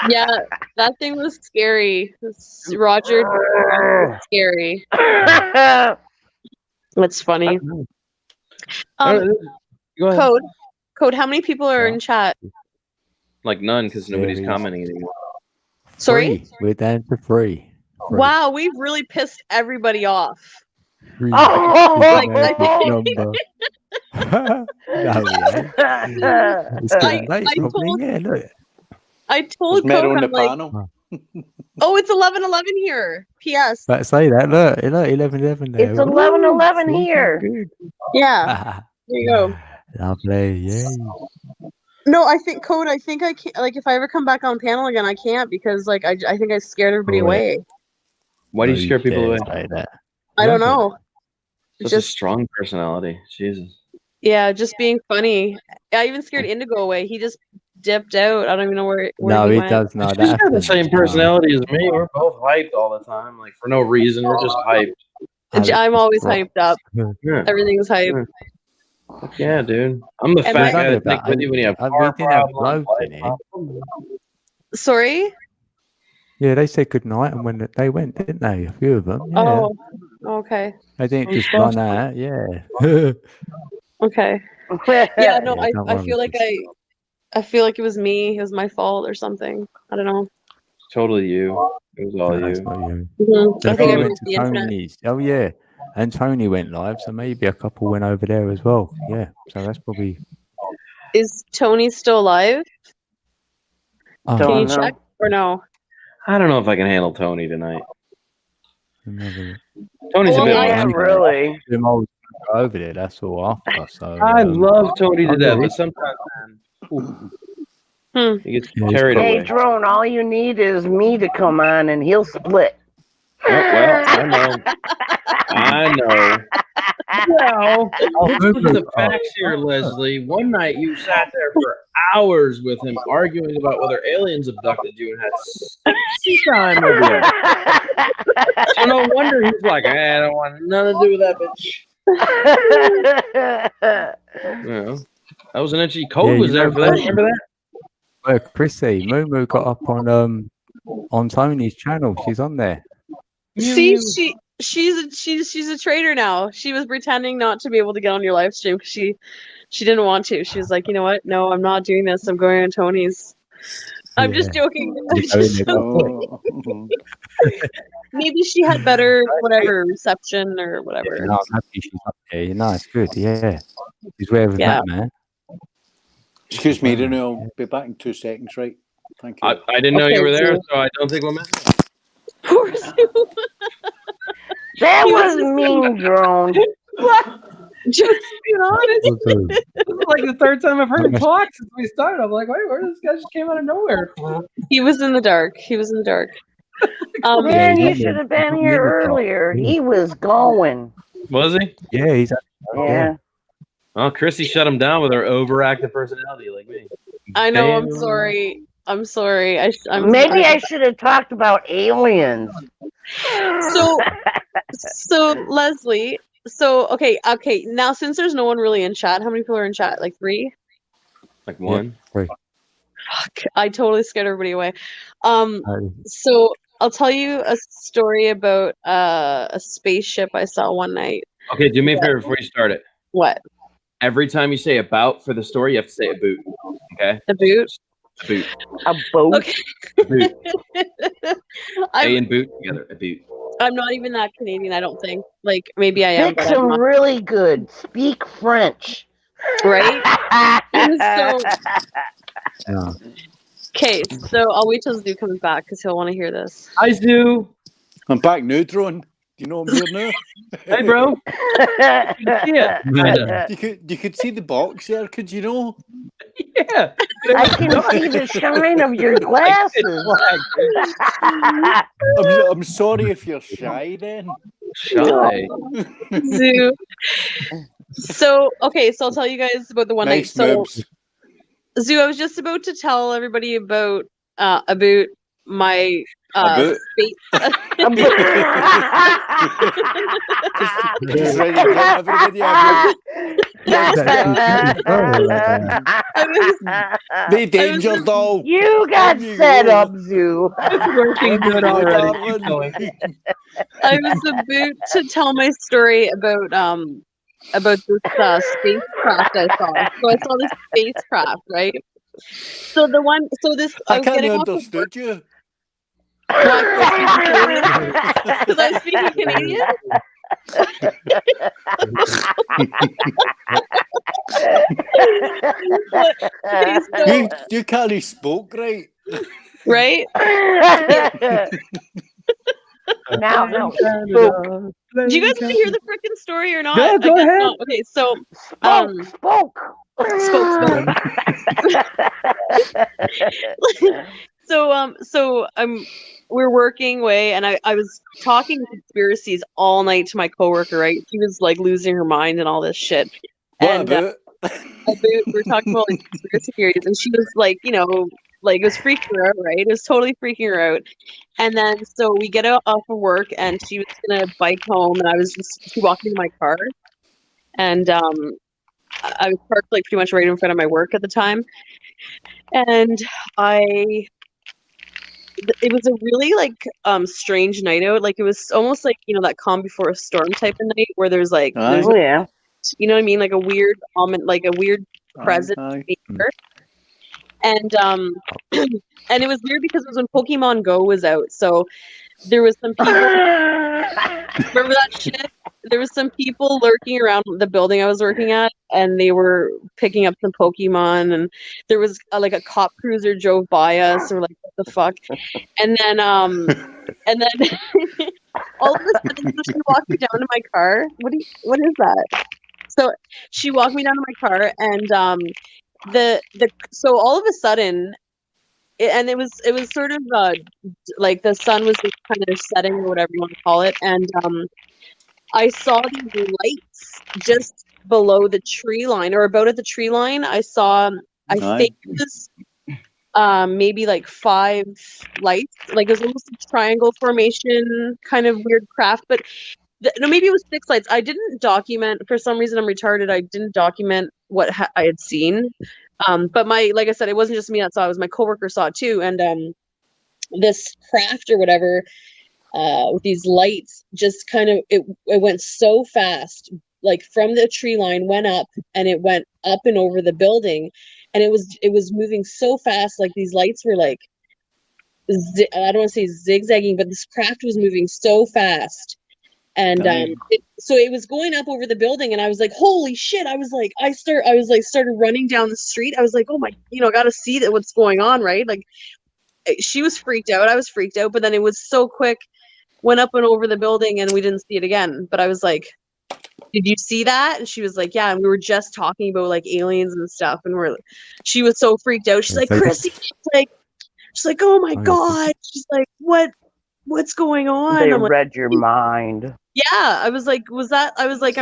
Speaker 7: Yeah, that thing was scary. Roger was scary. That's funny.
Speaker 11: Go ahead.
Speaker 7: Code, how many people are in chat?
Speaker 11: Like none, because nobody's
Speaker 1: Series.
Speaker 11: commenting anymore.
Speaker 7: Sorry?
Speaker 1: 3. We're down to 3.
Speaker 7: Wow, we've really pissed everybody off.
Speaker 1: 3.
Speaker 10: Oh!
Speaker 7: Like,
Speaker 1: Number. No, yeah. It's getting late, probably. Yeah, look.
Speaker 7: I told
Speaker 8: There's Meadow
Speaker 7: Code,
Speaker 8: on the
Speaker 7: I'm like,
Speaker 8: panel.
Speaker 7: oh, it's 11:11 here. P.S.
Speaker 1: Let's say that. Look, 11:11 there.
Speaker 10: It's 11:11 here.
Speaker 1: Good.
Speaker 7: Yeah. There you go.
Speaker 1: Lovely. Yay.
Speaker 7: No, I think Code. I think I can't. Like, if I ever come back on panel again, I can't because, like, I think I scared everybody away.
Speaker 11: Why do you scare people away?
Speaker 1: Say that.
Speaker 7: I don't know.
Speaker 11: Such a strong personality. Jesus.
Speaker 7: Yeah, just being funny. I even scared Indigo away. He just dipped out. I don't even know where
Speaker 1: No,
Speaker 7: he
Speaker 1: he
Speaker 7: went.
Speaker 1: does not.
Speaker 11: He's got the same personality as me. We're both hyped all the time, like for no reason. We're just hyped.
Speaker 7: I'm always hyped up.
Speaker 11: Yeah.
Speaker 7: Everything's hyped.
Speaker 11: Fuck yeah, dude. I'm the
Speaker 7: Am
Speaker 11: fat
Speaker 7: I-
Speaker 11: guy that thinks with you when you have
Speaker 1: we
Speaker 11: car
Speaker 1: didn't have
Speaker 11: problems.
Speaker 1: blokes in it.
Speaker 7: Sorry?
Speaker 1: Yeah, they said goodnight, and when they went, didn't they? A few of them. Yeah.
Speaker 7: Oh, okay.
Speaker 1: They didn't
Speaker 7: I'm
Speaker 1: just
Speaker 7: supposed
Speaker 1: run
Speaker 7: to.
Speaker 1: out. Yeah.
Speaker 7: Okay. Yeah, no,
Speaker 1: Yeah, don't
Speaker 7: I
Speaker 1: worry,
Speaker 7: feel like I feel like it was me. It was my fault or something. I don't know.
Speaker 11: Totally you. It was all
Speaker 1: No,
Speaker 11: you.
Speaker 1: it's not you.
Speaker 7: Mhm. I think I
Speaker 1: went
Speaker 7: broke
Speaker 1: to
Speaker 7: the internet.
Speaker 1: Tony's. Oh yeah, and Tony went live, so maybe a couple went over there as well. Yeah, so that's probably.
Speaker 7: Is Tony still alive?
Speaker 1: Oh,
Speaker 7: Can you
Speaker 10: know.
Speaker 7: check or no?
Speaker 11: I don't know if I can handle Tony tonight.
Speaker 1: Never.
Speaker 11: Tony's a
Speaker 7: Well,
Speaker 11: bit
Speaker 7: I-
Speaker 11: much.
Speaker 10: Yeah, really.
Speaker 1: Them old over there. That's all after. So
Speaker 11: I love Tony to
Speaker 1: Oh,
Speaker 11: death,
Speaker 1: really?
Speaker 11: but sometimes, man,
Speaker 7: Hmm.
Speaker 11: he gets
Speaker 1: Yeah, he's
Speaker 11: carried
Speaker 1: got-
Speaker 10: Hey,
Speaker 11: away.
Speaker 10: Drone, all you need is me to come on and he'll split.
Speaker 11: Oh, well, I know. I know. Well, let's look at the facts here, Leslie. One night you sat there for hours with him arguing about whether aliens abducted you and had sexy time with you. So no wonder he's like, I don't want nothing to do with that bitch. You know, that was an itchy. Code
Speaker 1: Yeah,
Speaker 11: was
Speaker 1: you
Speaker 11: there
Speaker 1: know
Speaker 11: for that.
Speaker 1: what?
Speaker 11: Remember that?
Speaker 1: Well, Chrissy, Moo got up on Tony's channel. She's on there.
Speaker 7: See, she's a traitor now. She was pretending not to be able to get on your live stream because she didn't want to. She was like, you know what? No, I'm not doing this. I'm going on Tony's. I'm just joking. I'm just joking.
Speaker 8: Oh.
Speaker 7: Maybe she had better whatever reception or whatever.
Speaker 1: No, I'm happy she's up there. You know, it's good. Yeah, she's wherever
Speaker 7: Yeah.
Speaker 1: that man.
Speaker 8: Excuse me, Renee. I'll be back in 2 seconds, right? Thank you.
Speaker 11: I didn't know
Speaker 7: Okay,
Speaker 11: you were there,
Speaker 7: Sue.
Speaker 11: so I don't think we'll miss it.
Speaker 7: Poor Sue.
Speaker 10: That
Speaker 7: He
Speaker 10: was
Speaker 7: was
Speaker 10: mean, Drone.
Speaker 7: Just being honest.
Speaker 11: This is like the third time I've heard him talk since we started. I'm like, wait, where this guy just came out of nowhere?
Speaker 7: He was in the dark. He was in the dark.
Speaker 10: Man,
Speaker 1: Yeah,
Speaker 10: you should have been here earlier. He was going.
Speaker 11: Was he?
Speaker 1: Yeah, he's.
Speaker 10: Yeah.
Speaker 11: Well, Chrissy shut him down with her overactive personality, like me.
Speaker 7: I know. I'm
Speaker 11: Damn.
Speaker 7: sorry. I'm sorry.
Speaker 10: Maybe I should have talked about aliens.
Speaker 7: So Leslie. So okay. Now since there's no one really in chat, how many people are in chat? Like 3?
Speaker 11: Like one.
Speaker 1: Three.
Speaker 7: Fuck, I totally scared everybody away. So I'll tell you a story about a spaceship I saw one night.
Speaker 11: Okay, do me a favor before you start it.
Speaker 7: What?
Speaker 11: Every time you say about for the story, you have to say a boot. Okay?
Speaker 7: A boot?
Speaker 11: A boot.
Speaker 10: A boat?
Speaker 7: Okay.
Speaker 11: A boot. A and boot together. A boot.
Speaker 7: I'm not even that Canadian, I don't think. Like, maybe I am.
Speaker 10: Fix
Speaker 7: But I'm
Speaker 10: them
Speaker 7: not.
Speaker 10: really good. Speak French.
Speaker 7: Right?
Speaker 1: Yeah.
Speaker 7: Okay, so I'll wait till Zoo comes back because he'll want to hear this.
Speaker 11: Hi, Zoo.
Speaker 8: I'm back now, Drone. Do you know I'm here now?
Speaker 11: Hey, bro. Yeah.
Speaker 8: You could see the box there, could you know?
Speaker 11: Yeah.
Speaker 10: I can see the shine of your glasses.
Speaker 8: I'm sorry if you're shy then.
Speaker 11: Shy.
Speaker 7: Zoo. So, okay, so I'll tell you guys about the one night.
Speaker 8: Nice
Speaker 7: So,
Speaker 8: moves.
Speaker 7: Zoo, I was just about to tell everybody about my
Speaker 8: About.
Speaker 7: space.
Speaker 8: Just ready to get everybody about. The danger doll.
Speaker 10: You got set up, Zoo.
Speaker 7: It's working good already. Keep going. I was about to tell my story about this spacecraft I saw. So I saw this spacecraft, right? So the one, so this
Speaker 8: I
Speaker 7: was
Speaker 8: can't
Speaker 7: getting
Speaker 8: understood you.
Speaker 7: Because I was speaking Canadian. Okay, so,
Speaker 8: you can't spoke right.
Speaker 7: Right?
Speaker 10: Now, spoke.
Speaker 7: Do you guys want to hear the freaking story or not?
Speaker 11: Yeah, go
Speaker 7: I guess
Speaker 11: ahead.
Speaker 7: not. Okay, so
Speaker 10: spoke.
Speaker 7: So we're working away, and I was talking conspiracies all night to my coworker. Right, she was like losing her mind and all this shit.
Speaker 8: What
Speaker 7: And
Speaker 8: about?
Speaker 7: we're talking about like conspiracy theories, and she was like, like it was freaking her out, right? It was totally freaking her out. And then so we get out off of work, and she was gonna bike home, and she walked into my car, and I was parked like pretty much right in front of my work at the time, and it was a really like strange night out. Like it was almost like that calm before a storm type of night where there's like you know what I mean, like a weird like a weird presence in the air. And and it was weird because it was when Pokemon Go was out, so there was some people. Remember that shit? There was some people lurking around the building I was working at, and they were picking up some Pokemon. And there was like a cop cruiser drove by us, or like what the fuck? And then all of a sudden, she walked me down to my car. What is that? So she walked me down to my car, and so all of a sudden. And it was sort of like the sun was just kind of setting or whatever you want to call it, and I saw these lights just below the tree line or about at the tree line. I think it was maybe like 5 lights, like it was almost a triangle formation kind of weird craft, but no, maybe it was 6 lights. I didn't document, for some reason I'm retarded. I didn't document what I had seen. But like I said, it wasn't just me that saw it, was my coworker saw it too. And this craft or whatever, with these lights, just kind of it went so fast, like from the tree line went up, and it went up and over the building, and it was moving so fast, like these lights were like I don't want to say zigzagging, but this craft was moving so fast. And so it was going up over the building, and I was like, holy shit. I was like, started running down the street. I was like, oh my, gotta see that what's going on, right? Like, she was freaked out, I was freaked out, but then it was so quick, went up and over the building, and we didn't see it again. But I was like, did you see that? And she was like, yeah. And we were just talking about like aliens and stuff, and she was so freaked out. She's like, Chrissy, she's like, oh my god. She's like, what's going on?
Speaker 10: They
Speaker 7: I'm like,
Speaker 10: read your mind.
Speaker 7: Yeah, I was like, I'm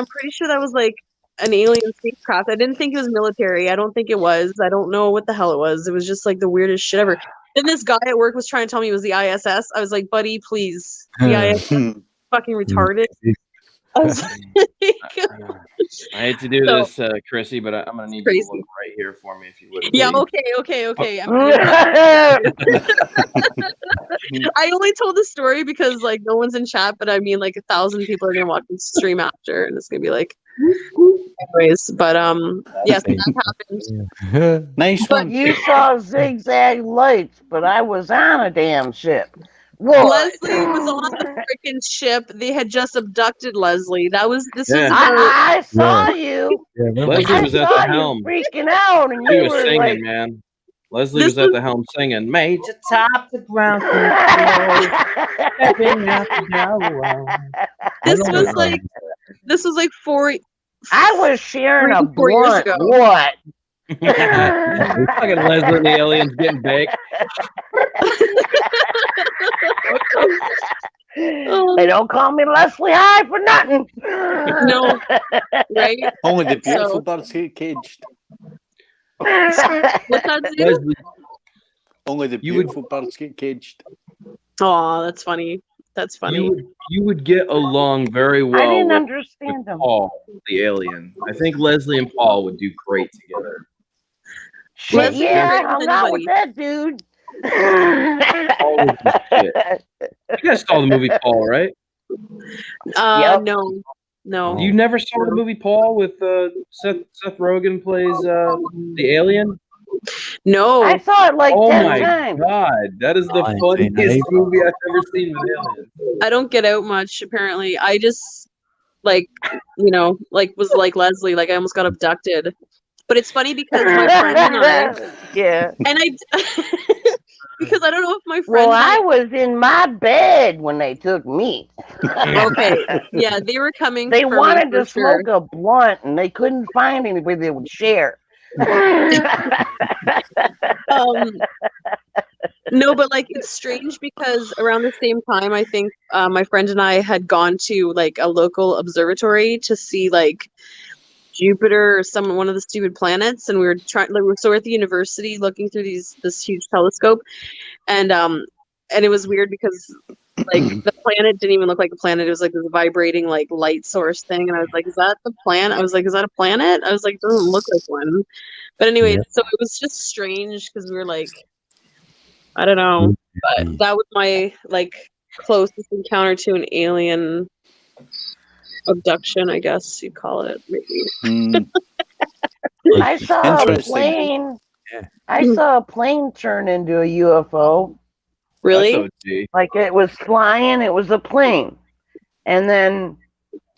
Speaker 7: pretty sure that was like an alien spacecraft. I didn't think it was military. I don't think it was. I don't know what the hell it was. It was just like the weirdest shit ever. Then this guy at work was trying to tell me it was the ISS. I was like, buddy, please. The ISS fucking retarded. I was like,
Speaker 11: I hate to do this, Chrissy, but I'm gonna need you to look right here for me if you would.
Speaker 7: Yeah,
Speaker 11: please.
Speaker 7: okay. I only told the story because like no one's in chat, but I mean like 1,000 people are gonna watch the stream after, and it's gonna be like, anyways. But yes, that happened.
Speaker 8: Nice
Speaker 10: but
Speaker 8: one.
Speaker 10: You saw zigzag lights, but I was on a damn ship. What?
Speaker 7: Leslie was on the freaking ship. They had just abducted Leslie. Was
Speaker 10: I saw you.
Speaker 11: Leslie was at the helm.
Speaker 10: Freaking out, and
Speaker 11: She
Speaker 10: you
Speaker 11: was
Speaker 10: were
Speaker 11: singing,
Speaker 10: like,
Speaker 11: man. Leslie was at the helm singing, Major top the ground control, stepping out the down.
Speaker 7: This was like
Speaker 10: I was sharing a
Speaker 7: 4 years
Speaker 10: blunt.
Speaker 7: ago.
Speaker 10: What?
Speaker 11: Fucking Leslie and the aliens getting baked.
Speaker 10: They don't call me Leslie High for nothing.
Speaker 7: No, right?
Speaker 8: Only the beautiful birds get caged.
Speaker 7: What's that, Zane?
Speaker 11: Leslie,
Speaker 8: Only the beautiful birds get caged.
Speaker 7: Oh, that's funny. That's funny.
Speaker 11: You would get along very well
Speaker 10: I didn't
Speaker 11: with
Speaker 10: understand them.
Speaker 11: Paul, the alien. I think Leslie and Paul would do great together.
Speaker 10: Shit, yeah, I hung out with that dude.
Speaker 11: You guys saw the movie Paul, right?
Speaker 7: No.
Speaker 11: You never saw the movie Paul with Seth Rogen plays the alien?
Speaker 7: No.
Speaker 10: I saw it like 10
Speaker 11: Oh
Speaker 10: times.
Speaker 11: my god, that is the funniest movie I've ever seen with aliens.
Speaker 7: I don't get out much, apparently. I just was like Leslie, like I almost got abducted. But it's funny because my friend and I and because I don't know if my friend
Speaker 10: I was in my bed when they took me.
Speaker 7: Okay. Yeah, they were coming.
Speaker 10: They
Speaker 7: for me
Speaker 10: wanted
Speaker 7: for
Speaker 10: to smoke a blunt and they couldn't find anybody they would share.
Speaker 7: No, but like it's strange because around the same time, I think my friend and I had gone to like a local observatory to see like Jupiter or one of the stupid planets, and we were trying. Like, so we're at the university looking through this huge telescope, and it was weird because like the planet didn't even look like a planet. It was like this vibrating like light source thing, and I was like, "Is that the planet?" I was like, "Is that a planet?" I was like, "It doesn't look like one." But anyway, so it was just strange because we were like, I don't know, but that was my like closest encounter to an alien abduction, I guess you'd call it. Maybe.
Speaker 10: I saw a plane. I saw a plane turn into a UFO.
Speaker 7: Really?
Speaker 10: Like it was flying. It was a plane, and then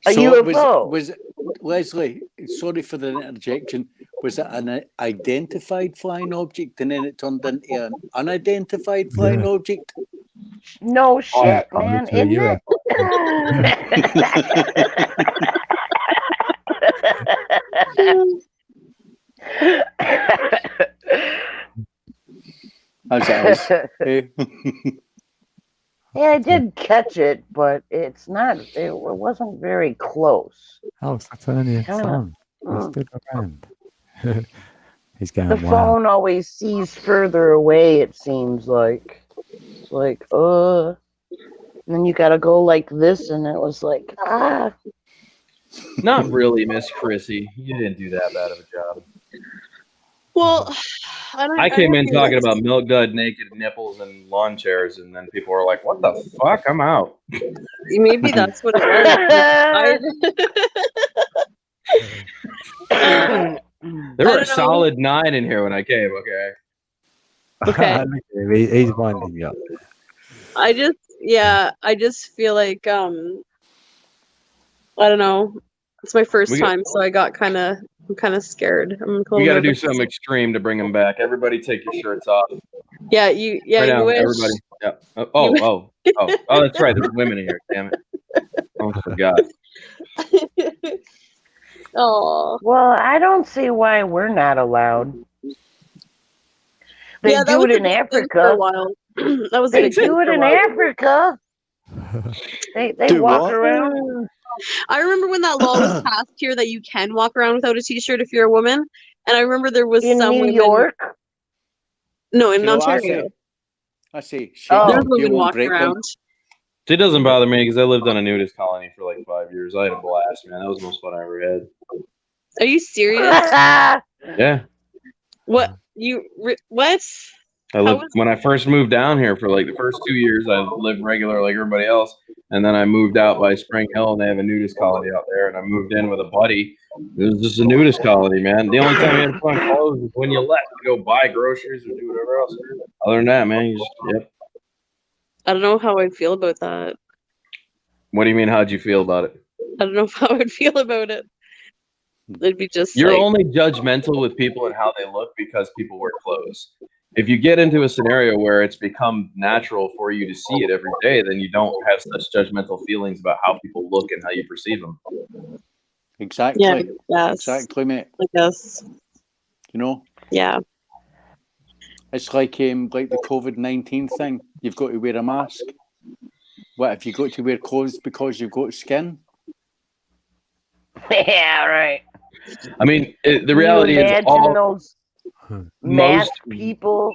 Speaker 10: a
Speaker 8: So
Speaker 10: UFO.
Speaker 8: was Leslie? Sorry for the interjection. Was it an identified flying object, and then it turned into an unidentified flying object?
Speaker 10: No shit, man. Isn't it? Yeah, I did catch it, but it's not. It wasn't very close.
Speaker 1: Oh, Saturnian son. He's still around. He's going,
Speaker 10: The phone always sees further away, it seems like. It's like, and then you gotta go like this, and it was like,
Speaker 11: Not really, Miss Chrissy. You didn't do that bad of a job.
Speaker 7: Well,
Speaker 11: I came in talking about milk dud, naked nipples, and lawn chairs, and then people were like, "What the fuck? I'm out."
Speaker 7: Maybe that's what it was.
Speaker 11: There were a solid 9 in here when I came.
Speaker 7: Okay.
Speaker 1: He's winding me up.
Speaker 7: I just feel like I don't know. It's my first time, so I'm kind of scared.
Speaker 11: We got to do something extreme to bring them back. Everybody, take your shirts off.
Speaker 7: Yeah, you. Yeah,
Speaker 11: right
Speaker 7: you
Speaker 11: now,
Speaker 7: wish.
Speaker 11: everybody. Yeah. Oh, that's right. There's women in here. Damn it. I forgot.
Speaker 7: Oh.
Speaker 10: Well, I don't see why we're not allowed. They do it in Africa.
Speaker 7: For a while. That was
Speaker 10: they do it in Africa. They walk around.
Speaker 7: I remember when that law was passed here that you can walk around without a t-shirt if you're a woman, and I remember there was
Speaker 10: in
Speaker 7: some
Speaker 10: New
Speaker 7: women.
Speaker 10: York.
Speaker 7: No, in Ontario.
Speaker 8: I see.
Speaker 7: There's women walking around.
Speaker 11: It doesn't bother me because I lived on a nudist colony for like 5 years. I had a blast, man. That was the most fun I ever had.
Speaker 7: Are you serious?
Speaker 11: Yeah.
Speaker 7: What? What?
Speaker 11: When I first moved down here for like the first 2 years, I lived regular like everybody else. And then I moved out by Spring Hill and they have a nudist colony out there. And I moved in with a buddy. It was just a nudist colony, man. The only time you had to put on clothes was when you left to go buy groceries or do whatever else. Other than that, man, you just,
Speaker 7: I don't know how I'd feel about that.
Speaker 11: What do you mean, how'd you feel about it?
Speaker 7: I don't know how I would feel about it. It'd be just
Speaker 11: You're
Speaker 7: like,
Speaker 11: only judgmental with people and how they look because people wear clothes. if you get into a scenario where it's become natural for you to see it every day, then you don't have such judgmental feelings about how people look and how you perceive them.
Speaker 8: Exactly.
Speaker 7: Yeah, yes.
Speaker 8: Exactly, mate.
Speaker 7: I guess.
Speaker 8: You know?
Speaker 7: Yeah.
Speaker 8: It's like the COVID-19 thing. You've got to wear a mask. What, if you got to wear clothes because you've got skin?
Speaker 10: Yeah, right.
Speaker 11: I mean, the reality is
Speaker 10: those masked people.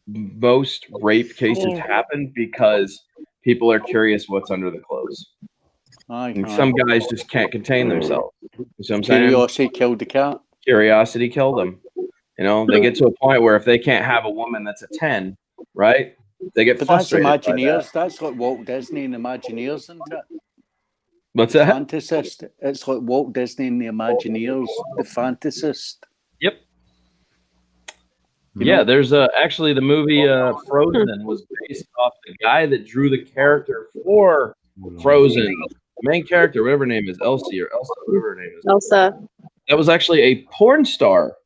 Speaker 11: Most rape cases happen because people are curious what's under the clothes. And some guys just can't contain themselves. You see what I'm saying?
Speaker 8: Curiosity killed the cat.
Speaker 11: Curiosity killed them. You know, they get to a point where if they can't have a woman that's a 10, right? They get frustrated.
Speaker 8: That's Imagineers. That's like Walt Disney and Imagineers, isn't it?
Speaker 11: What's
Speaker 8: the
Speaker 11: that?
Speaker 8: Fantasist. It's like Walt Disney and the Imagineers. The Fantasist.
Speaker 11: Yep. Yeah, there's actually the movie Frozen was based off the guy that drew the character for Frozen. The main character, whatever her name is, Elsie or Elsa, whatever her name is.
Speaker 7: Elsa.
Speaker 11: That was actually a porn star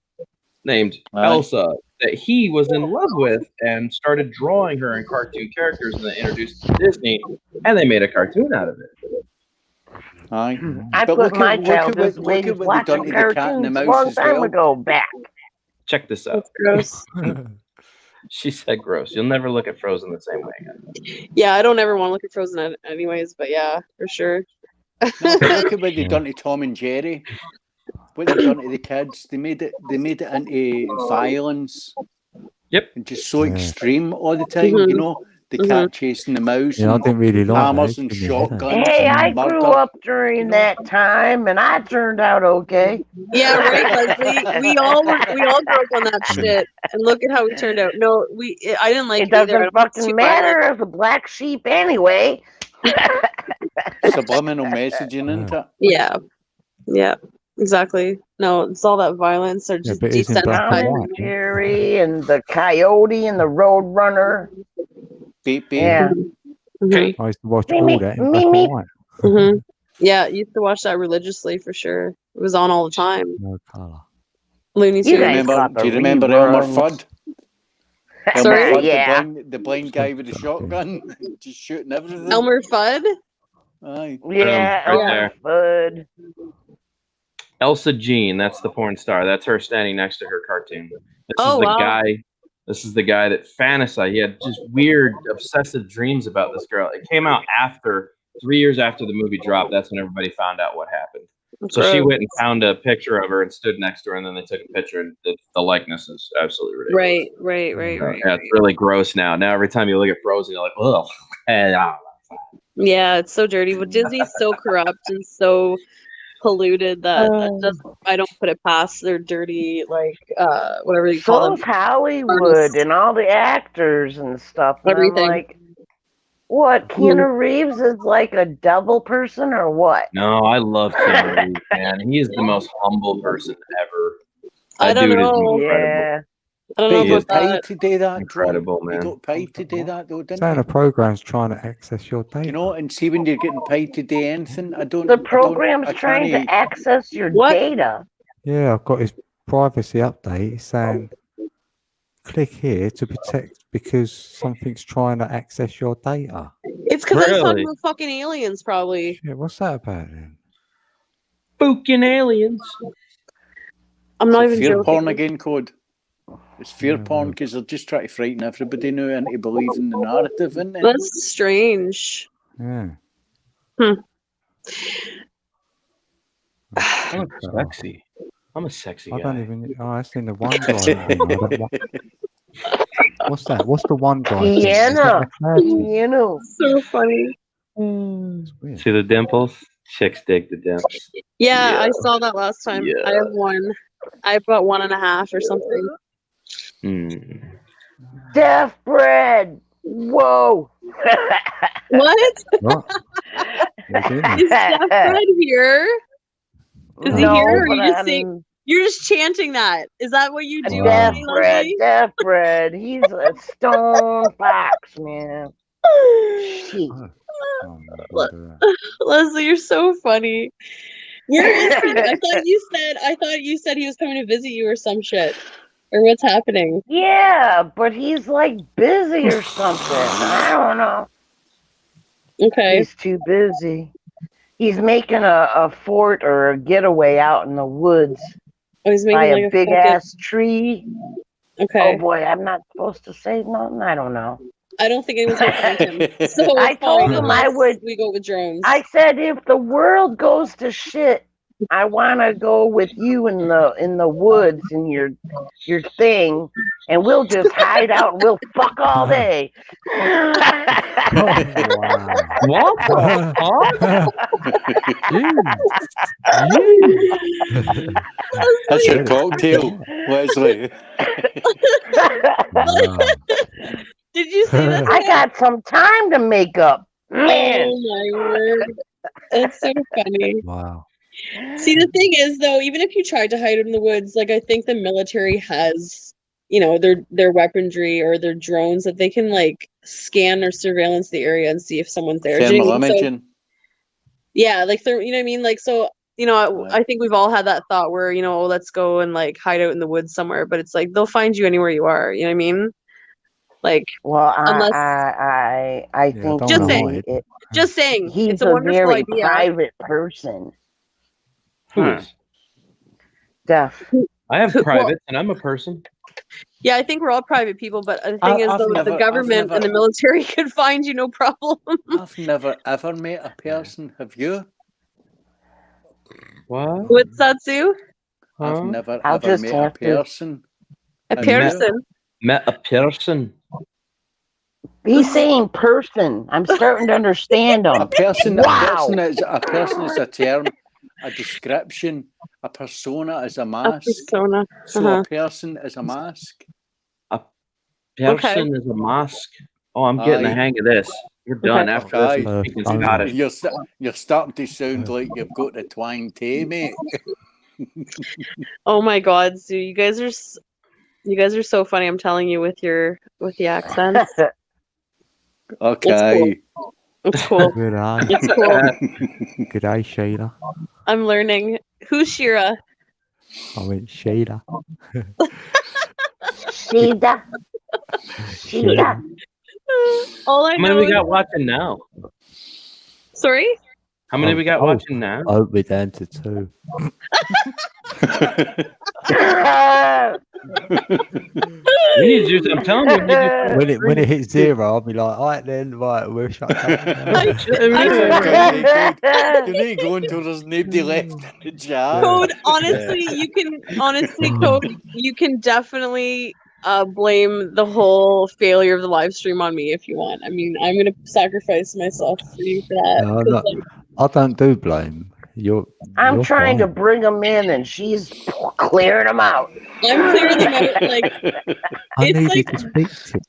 Speaker 11: named Elsa that he was in love with and started drawing her in cartoon characters and then introduced to Disney, and they made a cartoon out of it.
Speaker 8: Aye.
Speaker 10: I put my childhood ways watching cartoons a long time ago back.
Speaker 11: Check this out.
Speaker 7: That's gross.
Speaker 11: She said gross. You'll never look at Frozen the same way again.
Speaker 7: Yeah, I don't ever want to look at Frozen anyways, but yeah, for sure.
Speaker 8: No, look at what they've done to Tom and Jerry. What they've done to the kids. They made it into violence.
Speaker 11: Yep.
Speaker 8: And just so extreme all the time, you know. The cat chasing the mouse.
Speaker 1: Yeah, I didn't really like
Speaker 8: hammers
Speaker 1: that.
Speaker 8: and shotguns.
Speaker 10: Hey,
Speaker 8: and
Speaker 10: I grew up during that time, and I turned out okay.
Speaker 7: Yeah, right. Like we all grew up on that shit, and look at how we turned out. No, I didn't like
Speaker 10: it. Doesn't fucking matter as a black sheep anyway.
Speaker 8: Subliminal messaging, isn't it?
Speaker 7: Yeah, yeah, exactly. No, it's all that violence or just desensitizing.
Speaker 10: Jerry and the Coyote and the Road Runner.
Speaker 8: Beep, beep.
Speaker 10: Yeah.
Speaker 1: I used to watch all that in black and white.
Speaker 7: Yeah, you used to watch that religiously for sure. It was on all the time.
Speaker 1: No color.
Speaker 7: Looney
Speaker 8: Do you
Speaker 7: Tunes.
Speaker 8: remember Elmer Fudd?
Speaker 7: Sorry?
Speaker 8: Elmer Fudd,
Speaker 10: yeah.
Speaker 8: the blind guy with the shotgun, just shooting everything.
Speaker 7: Elmer Fudd?
Speaker 8: Aye.
Speaker 10: Yeah, Elmer Fudd.
Speaker 11: Elsa Jean, that's the porn star. That's her standing next to her cartoon. This is the guy that fantasized. He had just weird, obsessive dreams about this girl. It came out 3 years after the movie dropped. That's when everybody found out what happened. So she went and found a picture of her and stood next to her, and then they took a picture, and the likeness is absolutely ridiculous.
Speaker 7: Right.
Speaker 11: Yeah, it's really gross now. Now every time you look at Frozen, you're like, ugh.
Speaker 7: Yeah, it's so dirty. But Disney's so corrupt and so polluted that I don't put it past their dirty, like whatever you call them.
Speaker 10: Hollywood and all the actors and stuff. And
Speaker 7: Everything.
Speaker 10: I'm like, what? Keanu Reeves is like a devil person or what?
Speaker 11: No, I love Keanu Reeves, man. He is the most humble person ever.
Speaker 7: I don't know.
Speaker 10: Yeah.
Speaker 7: I don't know
Speaker 8: He got
Speaker 7: about
Speaker 8: paid
Speaker 7: that.
Speaker 8: to do that.
Speaker 11: Incredible, man.
Speaker 8: He got paid to do that, though, didn't
Speaker 1: Saying
Speaker 8: he?
Speaker 1: a program's trying to access your data.
Speaker 8: You know, and see when you're getting paid to do anything,
Speaker 10: The program's trying to access your data.
Speaker 1: Yeah, I've got his privacy update. It's saying click here to protect because something's trying to access your data.
Speaker 7: It's because I was talking about fucking aliens, probably.
Speaker 1: Yeah, what's that about then?
Speaker 11: Spooking aliens.
Speaker 7: I'm not even
Speaker 8: fear
Speaker 7: joking.
Speaker 8: porn again, Code. It's fear porn because they're just trying to frighten everybody now into believing the narrative, isn't it?
Speaker 7: That's strange.
Speaker 1: Yeah.
Speaker 11: I'm sexy. I'm a sexy guy.
Speaker 1: I don't even. Oh, I've seen the OneDrive thing. What's that? What's the OneDrive thing? Is that the cloud thing?
Speaker 10: Piano.
Speaker 7: So funny.
Speaker 11: See the dimples? Chicks dig the dimples.
Speaker 7: Yeah, I saw that last time.
Speaker 11: Yeah.
Speaker 7: I have one. I have about 1.5 or something.
Speaker 10: Deaf bread. Whoa.
Speaker 7: What?
Speaker 1: What?
Speaker 7: Is Jeff Fred here? Is he here? Or are you just saying, you're just chanting that? Is that what you do?
Speaker 10: Deaf bread. Deaf bread. He's a stone fox, man. Shit.
Speaker 7: Leslie, you're so funny. Where is he? I thought you said he was coming to visit you or some shit. Or what's happening?
Speaker 10: Yeah, but he's like busy or something. I don't know.
Speaker 7: Okay.
Speaker 10: He's too busy. He's making a fort or a getaway out in the woods
Speaker 7: Oh, he's
Speaker 10: by
Speaker 7: making like
Speaker 10: a
Speaker 7: a
Speaker 10: big
Speaker 7: fucking.
Speaker 10: ass tree.
Speaker 7: Okay.
Speaker 10: Oh boy, I'm not supposed to say nothing. I don't know.
Speaker 7: I don't think anyone's gonna find him. So
Speaker 10: I
Speaker 7: it's
Speaker 10: told
Speaker 7: fine
Speaker 10: him I
Speaker 7: unless
Speaker 10: would.
Speaker 7: we go with drones.
Speaker 10: I said if the world goes to shit, I want to go with you in the woods in your thing, and we'll just hide out and we'll fuck all day.
Speaker 11: What the
Speaker 8: That's your cocktail, Leslie.
Speaker 7: Did you say that?
Speaker 10: I got some time to make up. Man.
Speaker 7: Oh my word. That's so funny.
Speaker 1: Wow.
Speaker 7: See, the thing is, though, even if you tried to hide in the woods, like I think the military has, you know, their weaponry or their drones that they can like scan or surveillance the area and see if someone's there. Do you know
Speaker 8: Thermal
Speaker 7: what I mean? So,
Speaker 8: imaging.
Speaker 7: yeah, like you know what I mean? Like so, you know, I think we've all had that thought where, you know, oh, let's go and like hide out in the woods somewhere, but it's like they'll find you anywhere you are. You know what I mean? Like,
Speaker 10: Well,
Speaker 7: unless
Speaker 10: I think
Speaker 7: just saying, just saying,
Speaker 10: he's
Speaker 7: it's a
Speaker 10: a
Speaker 7: wonderful
Speaker 10: very
Speaker 7: idea.
Speaker 10: private person.
Speaker 11: Who is?
Speaker 10: Def.
Speaker 11: I have privates, and I'm a person.
Speaker 7: Yeah, I think we're all private people, but the thing is, though, the government and the military could find you no problem.
Speaker 8: I've never ever met a person. Have you?
Speaker 11: What?
Speaker 7: What's that, Sue?
Speaker 8: I've never
Speaker 10: I'll
Speaker 8: ever
Speaker 10: just
Speaker 8: met a
Speaker 10: have to-
Speaker 8: person.
Speaker 7: A person?
Speaker 11: Met a person.
Speaker 10: He's saying person. I'm starting to understand him.
Speaker 8: A person.
Speaker 10: Wow.
Speaker 8: A person is a term, a description. A persona is a mask.
Speaker 7: persona.
Speaker 8: So a person is a mask.
Speaker 11: A person is a mask. Oh, I'm getting the hang of this. We're done after this. I'm speaking Scottish.
Speaker 8: You're starting to sound like you've got the twang tea, mate.
Speaker 7: Oh my God, Sue, you guys are so funny. I'm telling you, with the accents.
Speaker 8: Okay.
Speaker 7: It's cool.
Speaker 1: Good eye.
Speaker 7: It's cool.
Speaker 1: Good eye, Sheila.
Speaker 7: I'm learning. Who's Shira?
Speaker 1: I went Sheila.
Speaker 10: Sheila. Sheila.
Speaker 7: All I
Speaker 11: How many
Speaker 7: know
Speaker 11: we
Speaker 7: is-
Speaker 11: got watching now?
Speaker 7: Sorry?
Speaker 11: How many we got watching now?
Speaker 1: I hope we're down to 2.
Speaker 11: We need to do. I'm telling you, we need to do
Speaker 1: when it hits 0, I'll be like, all right then, right, we're shut down.
Speaker 8: You need to go until there's nobody left in the chat.
Speaker 7: Code, honestly, Code, you can definitely blame the whole failure of the live stream on me if you want. I mean, I'm gonna sacrifice myself for you for that.
Speaker 1: No, I'm
Speaker 7: 'cause,
Speaker 1: not,
Speaker 7: like,
Speaker 1: I don't do blame.
Speaker 10: I'm
Speaker 1: You're
Speaker 10: trying to
Speaker 1: fine.
Speaker 10: bring them in, and she's clearing them out.
Speaker 7: I'm clearing them out. Like,
Speaker 1: I
Speaker 7: it's
Speaker 1: needed
Speaker 7: like
Speaker 1: to speak to you.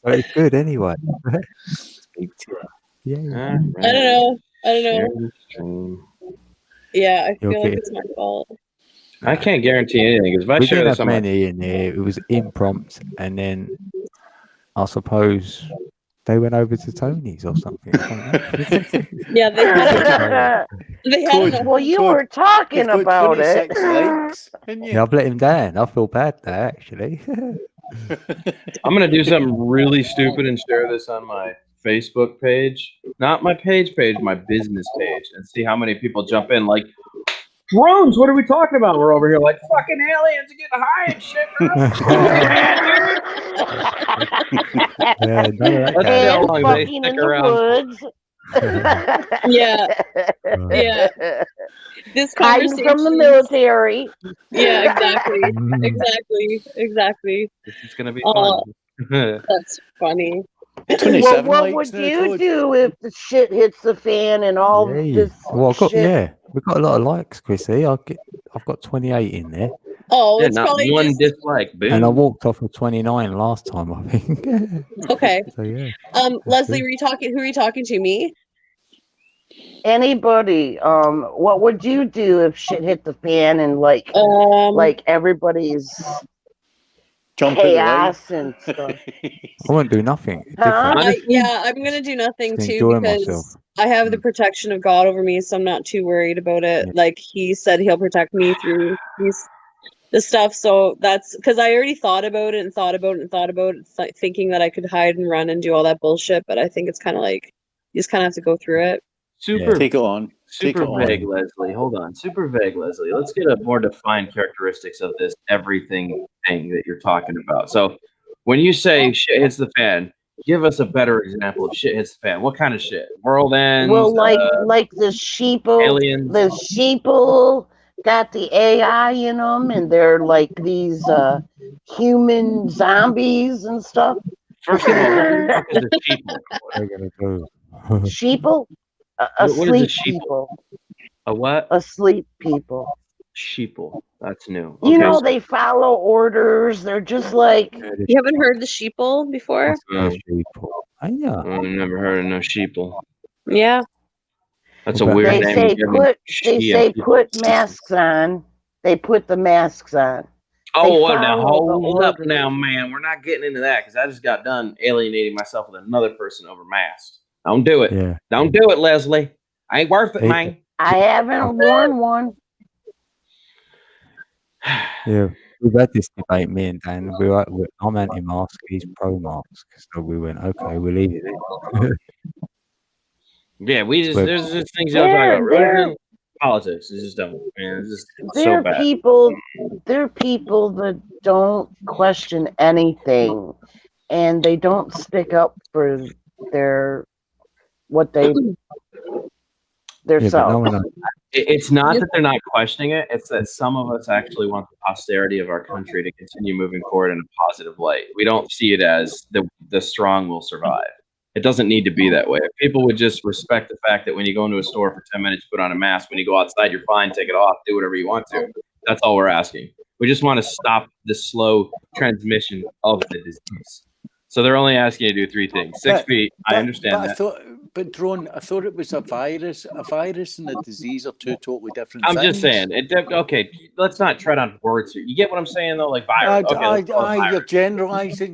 Speaker 1: So it's good anyway. Speak to you. Yeah.
Speaker 7: I don't know. Yeah, I
Speaker 1: You'll
Speaker 7: feel like
Speaker 1: get-
Speaker 7: it's my fault.
Speaker 11: I can't guarantee anything because if I
Speaker 1: We
Speaker 11: share
Speaker 1: didn't
Speaker 11: this
Speaker 1: have
Speaker 11: on my
Speaker 1: many in there. It was impromptu, and then I suppose they went over to Tony's or something.
Speaker 7: Yeah, they had enough.
Speaker 10: Well, you were talking
Speaker 8: You've got
Speaker 10: about
Speaker 8: 26
Speaker 10: it.
Speaker 8: likes, haven't you?
Speaker 1: Yeah, I've let him down. I feel bad there, actually.
Speaker 11: I'm gonna do something really stupid and share this on my Facebook page. Not my page, my business page, and see how many people jump in. Like, drones, what are we talking about? We're over here like fucking aliens are getting high and shit, bro. Let's see how long they
Speaker 10: fucking
Speaker 11: stick
Speaker 10: in the
Speaker 11: around.
Speaker 10: woods.
Speaker 7: Yeah. Yeah. This
Speaker 10: Hiding from the
Speaker 7: conversation-
Speaker 10: military.
Speaker 7: Yeah, exactly.
Speaker 11: This is gonna be
Speaker 7: Oh,
Speaker 11: fun.
Speaker 7: that's funny.
Speaker 10: Well, what would you do if the shit hits the fan and all this
Speaker 1: Well, I've got,
Speaker 10: shit?
Speaker 1: we've got a lot of likes, Chrissy. I've got 28 in there.
Speaker 7: Oh,
Speaker 11: Yeah,
Speaker 7: it's
Speaker 11: not
Speaker 7: probably
Speaker 11: one
Speaker 7: just
Speaker 11: dislike. Boom.
Speaker 1: And I walked off of 29 last time, I think.
Speaker 7: okay.
Speaker 1: So, yeah.
Speaker 7: Leslie, were you talking? Who were you talking to? Me?
Speaker 10: Anybody? What would you do if shit hit the fan and like everybody's
Speaker 8: Jump out the way.
Speaker 10: chaos and stuff?
Speaker 1: I won't do nothing.
Speaker 10: Huh?
Speaker 1: Different.
Speaker 7: I'm gonna do nothing
Speaker 1: Just
Speaker 7: too
Speaker 1: enjoy
Speaker 7: because
Speaker 1: myself.
Speaker 7: I have the protection of God over me, so I'm not too worried about it. Like he said, He'll protect me through these the stuff. So that's because I already thought about it and thought about it and thought about it, thinking that I could hide and run and do all that bullshit. But I think it's kind of like you just kind of have to go through it.
Speaker 11: Super.
Speaker 8: Take it on.
Speaker 11: Super vague, Leslie. Hold on. Super vague, Leslie. Let's get a more defined characteristics of this everything thing that you're talking about. So when you say shit hits the fan, give us a better example of shit hits the fan. What kind of shit? World ends?
Speaker 10: Well, like the sheeple.
Speaker 11: Aliens?
Speaker 10: The sheeple got the AI in them, and they're like these human zombies and stuff.
Speaker 11: First of all, what the fuck is a sheeple?
Speaker 1: What are they gonna do?
Speaker 10: Sheeple?
Speaker 11: What is a
Speaker 10: Asleep
Speaker 11: sheeple?
Speaker 10: people.
Speaker 11: A what?
Speaker 10: Asleep people.
Speaker 11: Sheeple. That's new.
Speaker 10: You
Speaker 11: Okay,
Speaker 10: know,
Speaker 11: so-
Speaker 10: they follow orders. They're just like.
Speaker 7: You haven't heard the sheeple before?
Speaker 11: No.
Speaker 1: I've
Speaker 11: never heard of no sheeple.
Speaker 7: Yeah.
Speaker 11: That's a weird
Speaker 10: They
Speaker 11: name.
Speaker 10: say
Speaker 11: to give
Speaker 10: put. They
Speaker 11: she
Speaker 10: say
Speaker 11: and people.
Speaker 10: put masks on. They put the masks on.
Speaker 11: Oh, well, now
Speaker 10: follow the
Speaker 11: hold up
Speaker 10: orders.
Speaker 11: now, man. We're not getting into that because I just got done alienating myself with another person over masks. Don't do it.
Speaker 1: Yeah.
Speaker 11: Don't do it, Leslie. I ain't worth it,
Speaker 1: Hey,
Speaker 11: man.
Speaker 10: I haven't worn one.
Speaker 1: Yeah, we've had this debate, me and Dan. I'm anti-mask, he's pro-mask. So we went, okay, we'll leave it.
Speaker 11: Yeah, we just
Speaker 1: But-
Speaker 11: there's just things you don't talk about. Religion, politics. It's just don't. Man, it's just so
Speaker 10: They're
Speaker 11: bad.
Speaker 10: people. They're people that don't question anything, and they don't stick up for their
Speaker 1: Yeah, but no one
Speaker 10: self.
Speaker 1: knows.
Speaker 11: It's not that they're not questioning it. It's that some of us actually want the posterity of our country to continue moving forward in a positive light. We don't see it as the strong will survive. It doesn't need to be that way. If people would just respect the fact that when you go into a store for 10 minutes, put on a mask. When you go outside, you're fine. Take it off. Do whatever you want to. That's all we're asking. We just want to stop the slow transmission of the disease. So they're only asking you to do three things. 6 feet. I understand that.
Speaker 8: But Drone, I thought it was a virus. A virus and a disease are two totally different
Speaker 11: I'm
Speaker 8: things.
Speaker 11: just saying. Okay, let's not tread on words here. You get what I'm saying, though? Like virus. Okay, let's call it virus.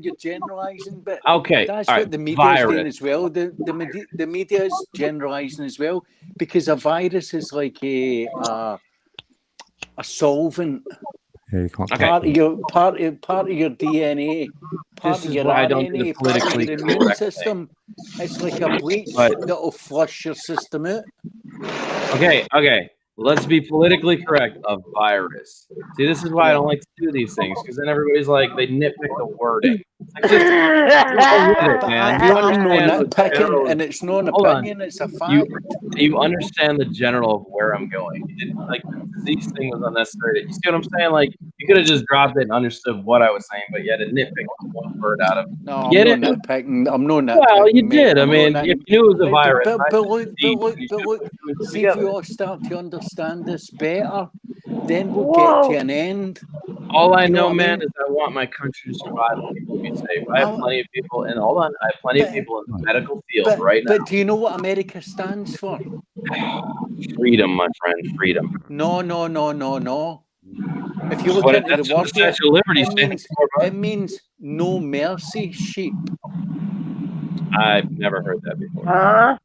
Speaker 8: You're generalizing, but
Speaker 11: Okay,
Speaker 8: that's
Speaker 11: all
Speaker 8: what
Speaker 11: right,
Speaker 8: the media is doing
Speaker 11: virus.
Speaker 8: as well. The media is generalizing as well because a virus is like a solvent.
Speaker 1: Yeah, you can't
Speaker 8: Part of your DNA, part
Speaker 11: This
Speaker 8: of
Speaker 11: is
Speaker 8: your
Speaker 11: why I don't do
Speaker 8: RNA,
Speaker 11: the
Speaker 8: part of
Speaker 11: politically
Speaker 8: your immune
Speaker 11: correct
Speaker 8: system. It's like a bleach
Speaker 11: But-
Speaker 8: that'll flush your system out.
Speaker 11: Okay. Let's be politically correct. A virus. See, this is why I don't like to do these things because then everybody's like they nitpick the wording. Like, just go with it, man. You
Speaker 8: I'm no
Speaker 11: understand the
Speaker 8: nitpicking,
Speaker 11: general.
Speaker 8: and it's not an
Speaker 11: Hold on.
Speaker 8: opinion; it's a fact.
Speaker 11: You understand the general of where I'm going. Like the disease thing was unnecessary. You see what I'm saying? Like you could have just dropped it and understood what I was saying, but you had to nitpick one word out of it.
Speaker 8: No,
Speaker 11: Get
Speaker 8: I'm
Speaker 11: it?
Speaker 8: not nitpicking. I'm not nitpicking.
Speaker 11: Well, you
Speaker 8: mate.
Speaker 11: did. I
Speaker 8: I'm
Speaker 11: mean,
Speaker 8: not
Speaker 11: if you knew it was a virus,
Speaker 8: But
Speaker 11: I'd
Speaker 8: look,
Speaker 11: just
Speaker 8: see if we all start to understand this better, then we'll
Speaker 10: Whoa.
Speaker 8: get to an end.
Speaker 11: All I
Speaker 8: You know
Speaker 11: know,
Speaker 8: what I
Speaker 11: man,
Speaker 8: mean?
Speaker 11: is I want my country to survive and people to be safe. I have
Speaker 8: Oh.
Speaker 11: plenty of people, and hold on, I have plenty of
Speaker 8: But-
Speaker 11: people in the medical field right now.
Speaker 8: But do you know what America stands for?
Speaker 11: Freedom, my friend, freedom.
Speaker 8: No. If you look
Speaker 11: But
Speaker 8: into
Speaker 11: that's
Speaker 8: the
Speaker 11: what
Speaker 8: word
Speaker 11: the
Speaker 8: here,
Speaker 11: Statue of Liberty
Speaker 8: it
Speaker 11: stands
Speaker 8: means
Speaker 11: for, bud.
Speaker 8: it means no mercy sheep.
Speaker 11: I've never heard that before.
Speaker 10: Huh?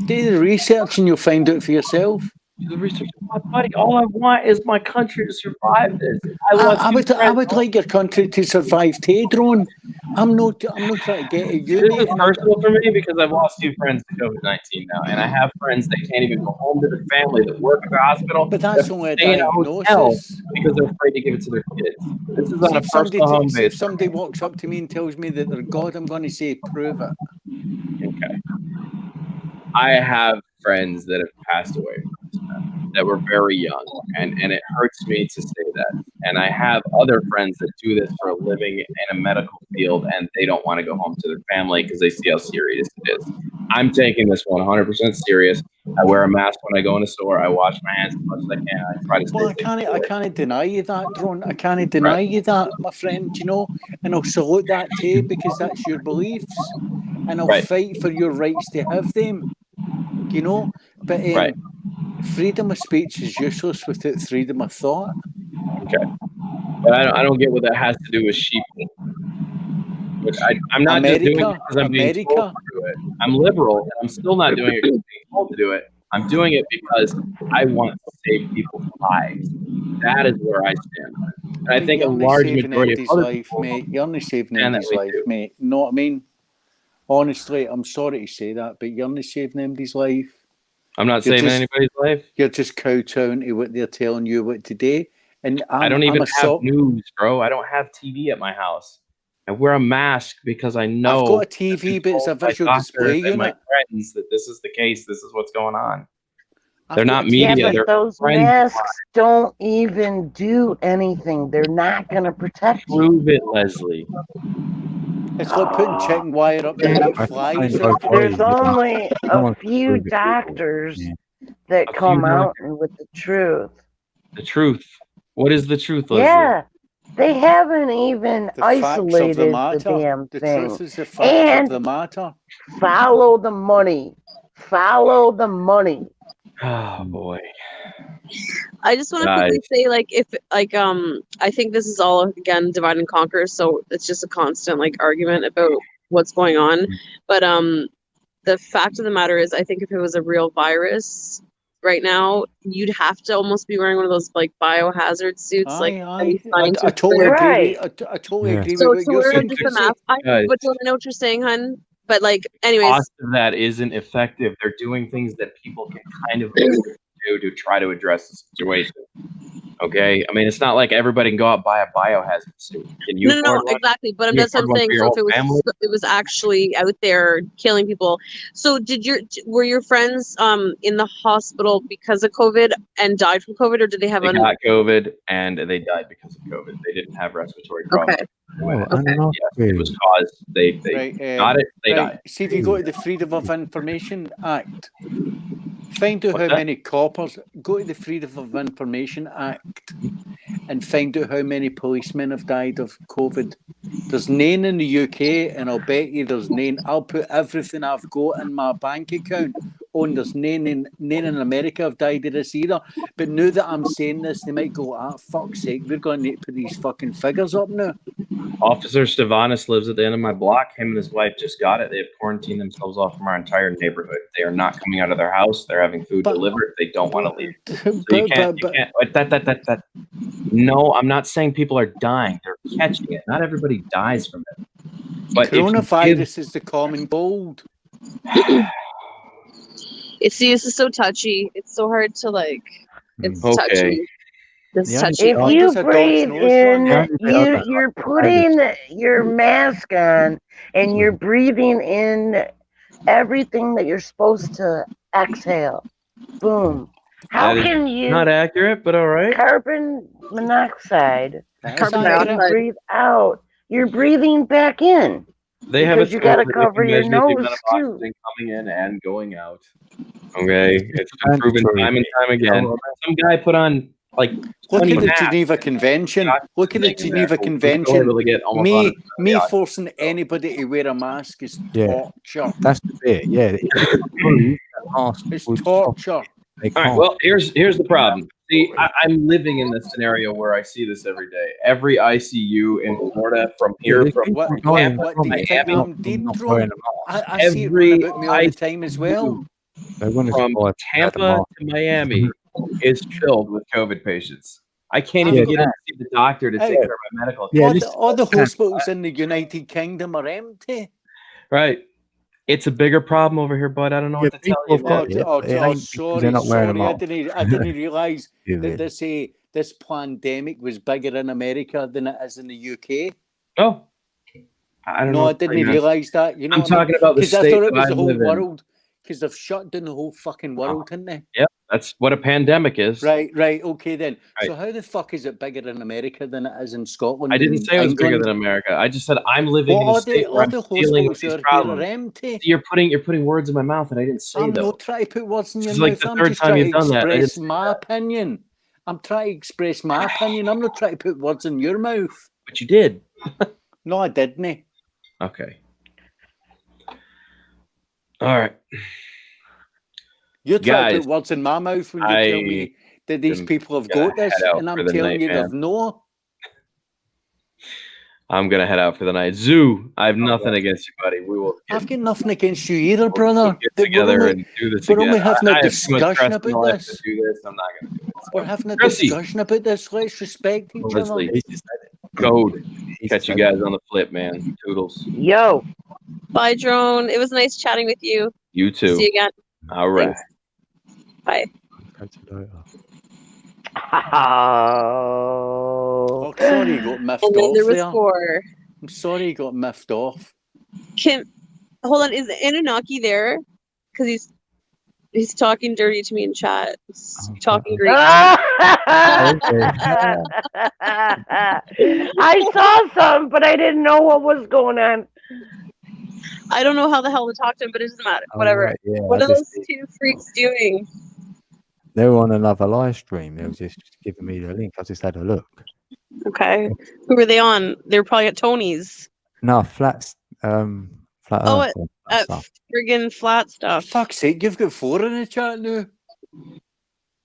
Speaker 8: Do the research and you'll find out for yourself.
Speaker 11: Do the research, my buddy. All I want is my country to survive this. I
Speaker 8: would like your country to survive too, Drone. I'm not trying to get at you,
Speaker 11: This
Speaker 8: mate.
Speaker 11: is personal for me because I've lost 2 friends to COVID-19 now, and I have friends that can't even go home to their family that work at the hospital.
Speaker 8: But that's
Speaker 11: that
Speaker 8: only a
Speaker 11: stay in a hotel
Speaker 8: diagnosis.
Speaker 11: because they're afraid to give it to their kids. This is on
Speaker 8: See
Speaker 11: a
Speaker 8: if, somebody,
Speaker 11: personal home
Speaker 8: see if
Speaker 11: base.
Speaker 8: somebody walks up to me and tells me that they're God, I'm going to say, prove it.
Speaker 11: Okay. I have friends that have passed away from this, man, that were very young, and it hurts me to say that. And I have other friends that do this for a living in a medical field, and they don't want to go home to their family because they see how serious it is. I'm taking this 100% serious. I wear a mask when I go in a store. I wash my hands as much as I can. I try to stay
Speaker 8: Well,
Speaker 11: safe.
Speaker 8: I can't deny you that, Drone. I can't deny you that, my friend, you know. And I'll salute that to you because that's your beliefs. And I'll fight for your rights to have them, you know. But freedom of speech is useless without freedom of thought.
Speaker 11: Okay. But I don't get what that has to do with sheep. Look, I'm not just doing it because I'm being told to do it. I'm liberal, and I'm still not doing it because I'm being told to do it. I'm doing it because I want to save people's lives. That is where I stand. And I think a large majority of other people
Speaker 8: mate. You're only saving
Speaker 11: stand that
Speaker 8: Andy's
Speaker 11: way
Speaker 8: life,
Speaker 11: too.
Speaker 8: mate. You know what I mean? Honestly, I'm sorry to say that, but you're only saving Andy's life.
Speaker 11: I'm not saving anybody's life.
Speaker 8: You're just kowtowing to what they're telling you what to do. And
Speaker 11: I don't even have news, bro. I don't have TV at my house. I wear a mask because I know
Speaker 8: I've got a TV, but it's a visual display
Speaker 11: and my
Speaker 8: unit.
Speaker 11: friends that this is the case. This is what's going on. They're not
Speaker 10: Yeah,
Speaker 11: media.
Speaker 10: but
Speaker 11: They're
Speaker 10: those
Speaker 11: friends.
Speaker 10: masks don't even do anything. They're not going to protect you.
Speaker 11: Prove it, Leslie.
Speaker 8: It's like putting chicken wire up there with flies.
Speaker 10: There's only a few doctors that come out with the truth.
Speaker 11: The truth. What is the truth, Leslie?
Speaker 10: Yeah, they haven't even isolated the damn
Speaker 8: The
Speaker 10: thing.
Speaker 8: truth is the facts
Speaker 10: And
Speaker 8: of the matter.
Speaker 10: follow the money. Follow the money.
Speaker 11: Oh boy.
Speaker 7: I just want to quickly say, like, if like I think this is all again divide and conquer, so it's just a constant like argument about what's going on. But the fact of the matter is, I think if it was a real virus right now, you'd have to almost be wearing one of those like biohazard suits,
Speaker 8: Aye.
Speaker 7: I
Speaker 8: totally agree. I totally agree with what you're saying.
Speaker 7: just the mask. But don't I know what you're saying, hun? But like,
Speaker 11: The
Speaker 7: anyways,
Speaker 11: cost of that isn't effective. They're doing things that people can kind of do to try to address the situation. Okay, I mean, it's not like everybody can go out and buy a biohazard suit. Can you?
Speaker 7: No, exactly. But I'm just saying. So if it was actually out there killing people, so were your friends in the hospital because of COVID and died from COVID, or did they have?
Speaker 11: They got COVID and they died because of COVID. They didn't have respiratory problems. Yes, it was caused. They got it. They died.
Speaker 8: See, if you go to the Freedom of Information Act, find out how many coppers. Go to the Freedom of Information Act and find out how many policemen have died of COVID. There's none in the UK, and I'll bet you there's none. I'll put everything I've got in my bank account on. There's none in America have died of this either. But now that I'm saying this, they might go, "Ah, fuck's sake, we're going to need to put these fucking figures up now."
Speaker 11: Officer Stavanis lives at the end of my block. Him and his wife just got it. They have quarantined themselves off from our entire neighborhood. They are not coming out of their house. They're having food delivered. They don't want to leave. So you can't. No, I'm not saying people are dying. They're catching it. Not everybody dies from it. But
Speaker 8: coronavirus is the common cold.
Speaker 7: This is so touchy. It's so hard to like. It's touchy.
Speaker 10: If you breathe in, you're putting your mask on and you're breathing in everything that you're supposed to exhale. Boom. How can you?
Speaker 11: Not accurate, but all right.
Speaker 10: Carbon monoxide.
Speaker 7: Carbon dioxide.
Speaker 10: Breathe out. You're breathing back in.
Speaker 11: They have
Speaker 10: you got to cover your nose too.
Speaker 11: Coming in and going out. Okay, it's been proven time and time again. Some guy put on like.
Speaker 8: Look at the Geneva Convention. Look at the Geneva Convention. Me forcing anybody to wear a mask is torture.
Speaker 1: That's the bit. Yeah,
Speaker 8: it's torture.
Speaker 11: All right. Well, here's the problem. See, I'm living in this scenario where I see this every day. Every ICU in Florida, from here, from Tampa to Miami,
Speaker 8: I see it run about me all the time as well.
Speaker 11: From Tampa to Miami is filled with COVID patients. I can't even get in to see the doctor to take care of my medical care.
Speaker 8: All the hospitals in the United Kingdom are empty.
Speaker 11: Right. It's a bigger problem over here, bud. I don't know what to tell you.
Speaker 8: Sorry. I didn't realize that this pandemic was bigger in America than it is in the UK.
Speaker 11: Oh, I don't know.
Speaker 8: I didn't realize that. You know,
Speaker 11: I'm talking about the state
Speaker 8: I thought it was
Speaker 11: that
Speaker 8: the
Speaker 11: I
Speaker 8: whole
Speaker 11: live in.
Speaker 8: world. Because they've shut down the whole fucking world, haven't they?
Speaker 11: Yep, that's what a pandemic is.
Speaker 8: Right, okay then. Right. So how the fuck is it bigger in America than it is in Scotland?
Speaker 11: I didn't say it was bigger than America. I just said I'm living in a state where I'm dealing with these problems.
Speaker 8: Empty.
Speaker 11: You're putting words in my mouth that I didn't say.
Speaker 8: I'm not trying to put words in your mouth.
Speaker 11: Like the third time you've done that.
Speaker 8: I'm just trying to express my opinion. I'm trying to express my opinion. I'm not trying to put words in your mouth.
Speaker 11: But you did.
Speaker 8: No, I didn't.
Speaker 11: Okay. All right.
Speaker 8: You're trying to put words in my mouth when you tell me that these people have got this, and I'm telling you they've no.
Speaker 11: I'm gonna head out for the night. Zoo, I have nothing against you, buddy. We will
Speaker 8: I've got nothing against you either, brother.
Speaker 11: get
Speaker 8: But
Speaker 11: together and do this
Speaker 8: we're
Speaker 11: again.
Speaker 8: only having a
Speaker 11: I have too much
Speaker 8: discussion
Speaker 11: stress in
Speaker 8: about
Speaker 11: my life
Speaker 8: this.
Speaker 11: to do this. I'm not gonna do it.
Speaker 8: We're having a
Speaker 11: Chrissy.
Speaker 8: discussion about this. Let's respect each other.
Speaker 11: Leslie, Code. Catch you guys on the flip, man. Toodles.
Speaker 10: Yo.
Speaker 7: Bye, Drone. It was nice chatting with you.
Speaker 11: You too.
Speaker 7: See you again.
Speaker 11: All right.
Speaker 7: Thanks. Bye.
Speaker 1: Catch you later.
Speaker 8: Oh, sorry, you got miffed
Speaker 7: And then
Speaker 8: off
Speaker 7: there was
Speaker 8: there.
Speaker 7: 4.
Speaker 8: I'm sorry, you got miffed off.
Speaker 7: Hold on, is Anunnaki there? Because he's talking dirty to me in chat. He's talking Greek.
Speaker 10: I saw some, but I didn't know what was going on.
Speaker 7: I don't know how the hell to talk to him, but it doesn't matter. Whatever.
Speaker 1: Right, yeah,
Speaker 7: What
Speaker 1: I
Speaker 7: are those
Speaker 1: just-
Speaker 7: 2 freaks doing?
Speaker 1: They were on another live stream. They were just giving me the link. I just had a look.
Speaker 7: Okay. Who were they on? They were probably at Tony's.
Speaker 1: No, flat
Speaker 7: Oh,
Speaker 1: Earth and
Speaker 7: at
Speaker 1: stuff.
Speaker 7: friggin' flat stuff.
Speaker 8: Fuck's sake, you've got 4 in the chat now.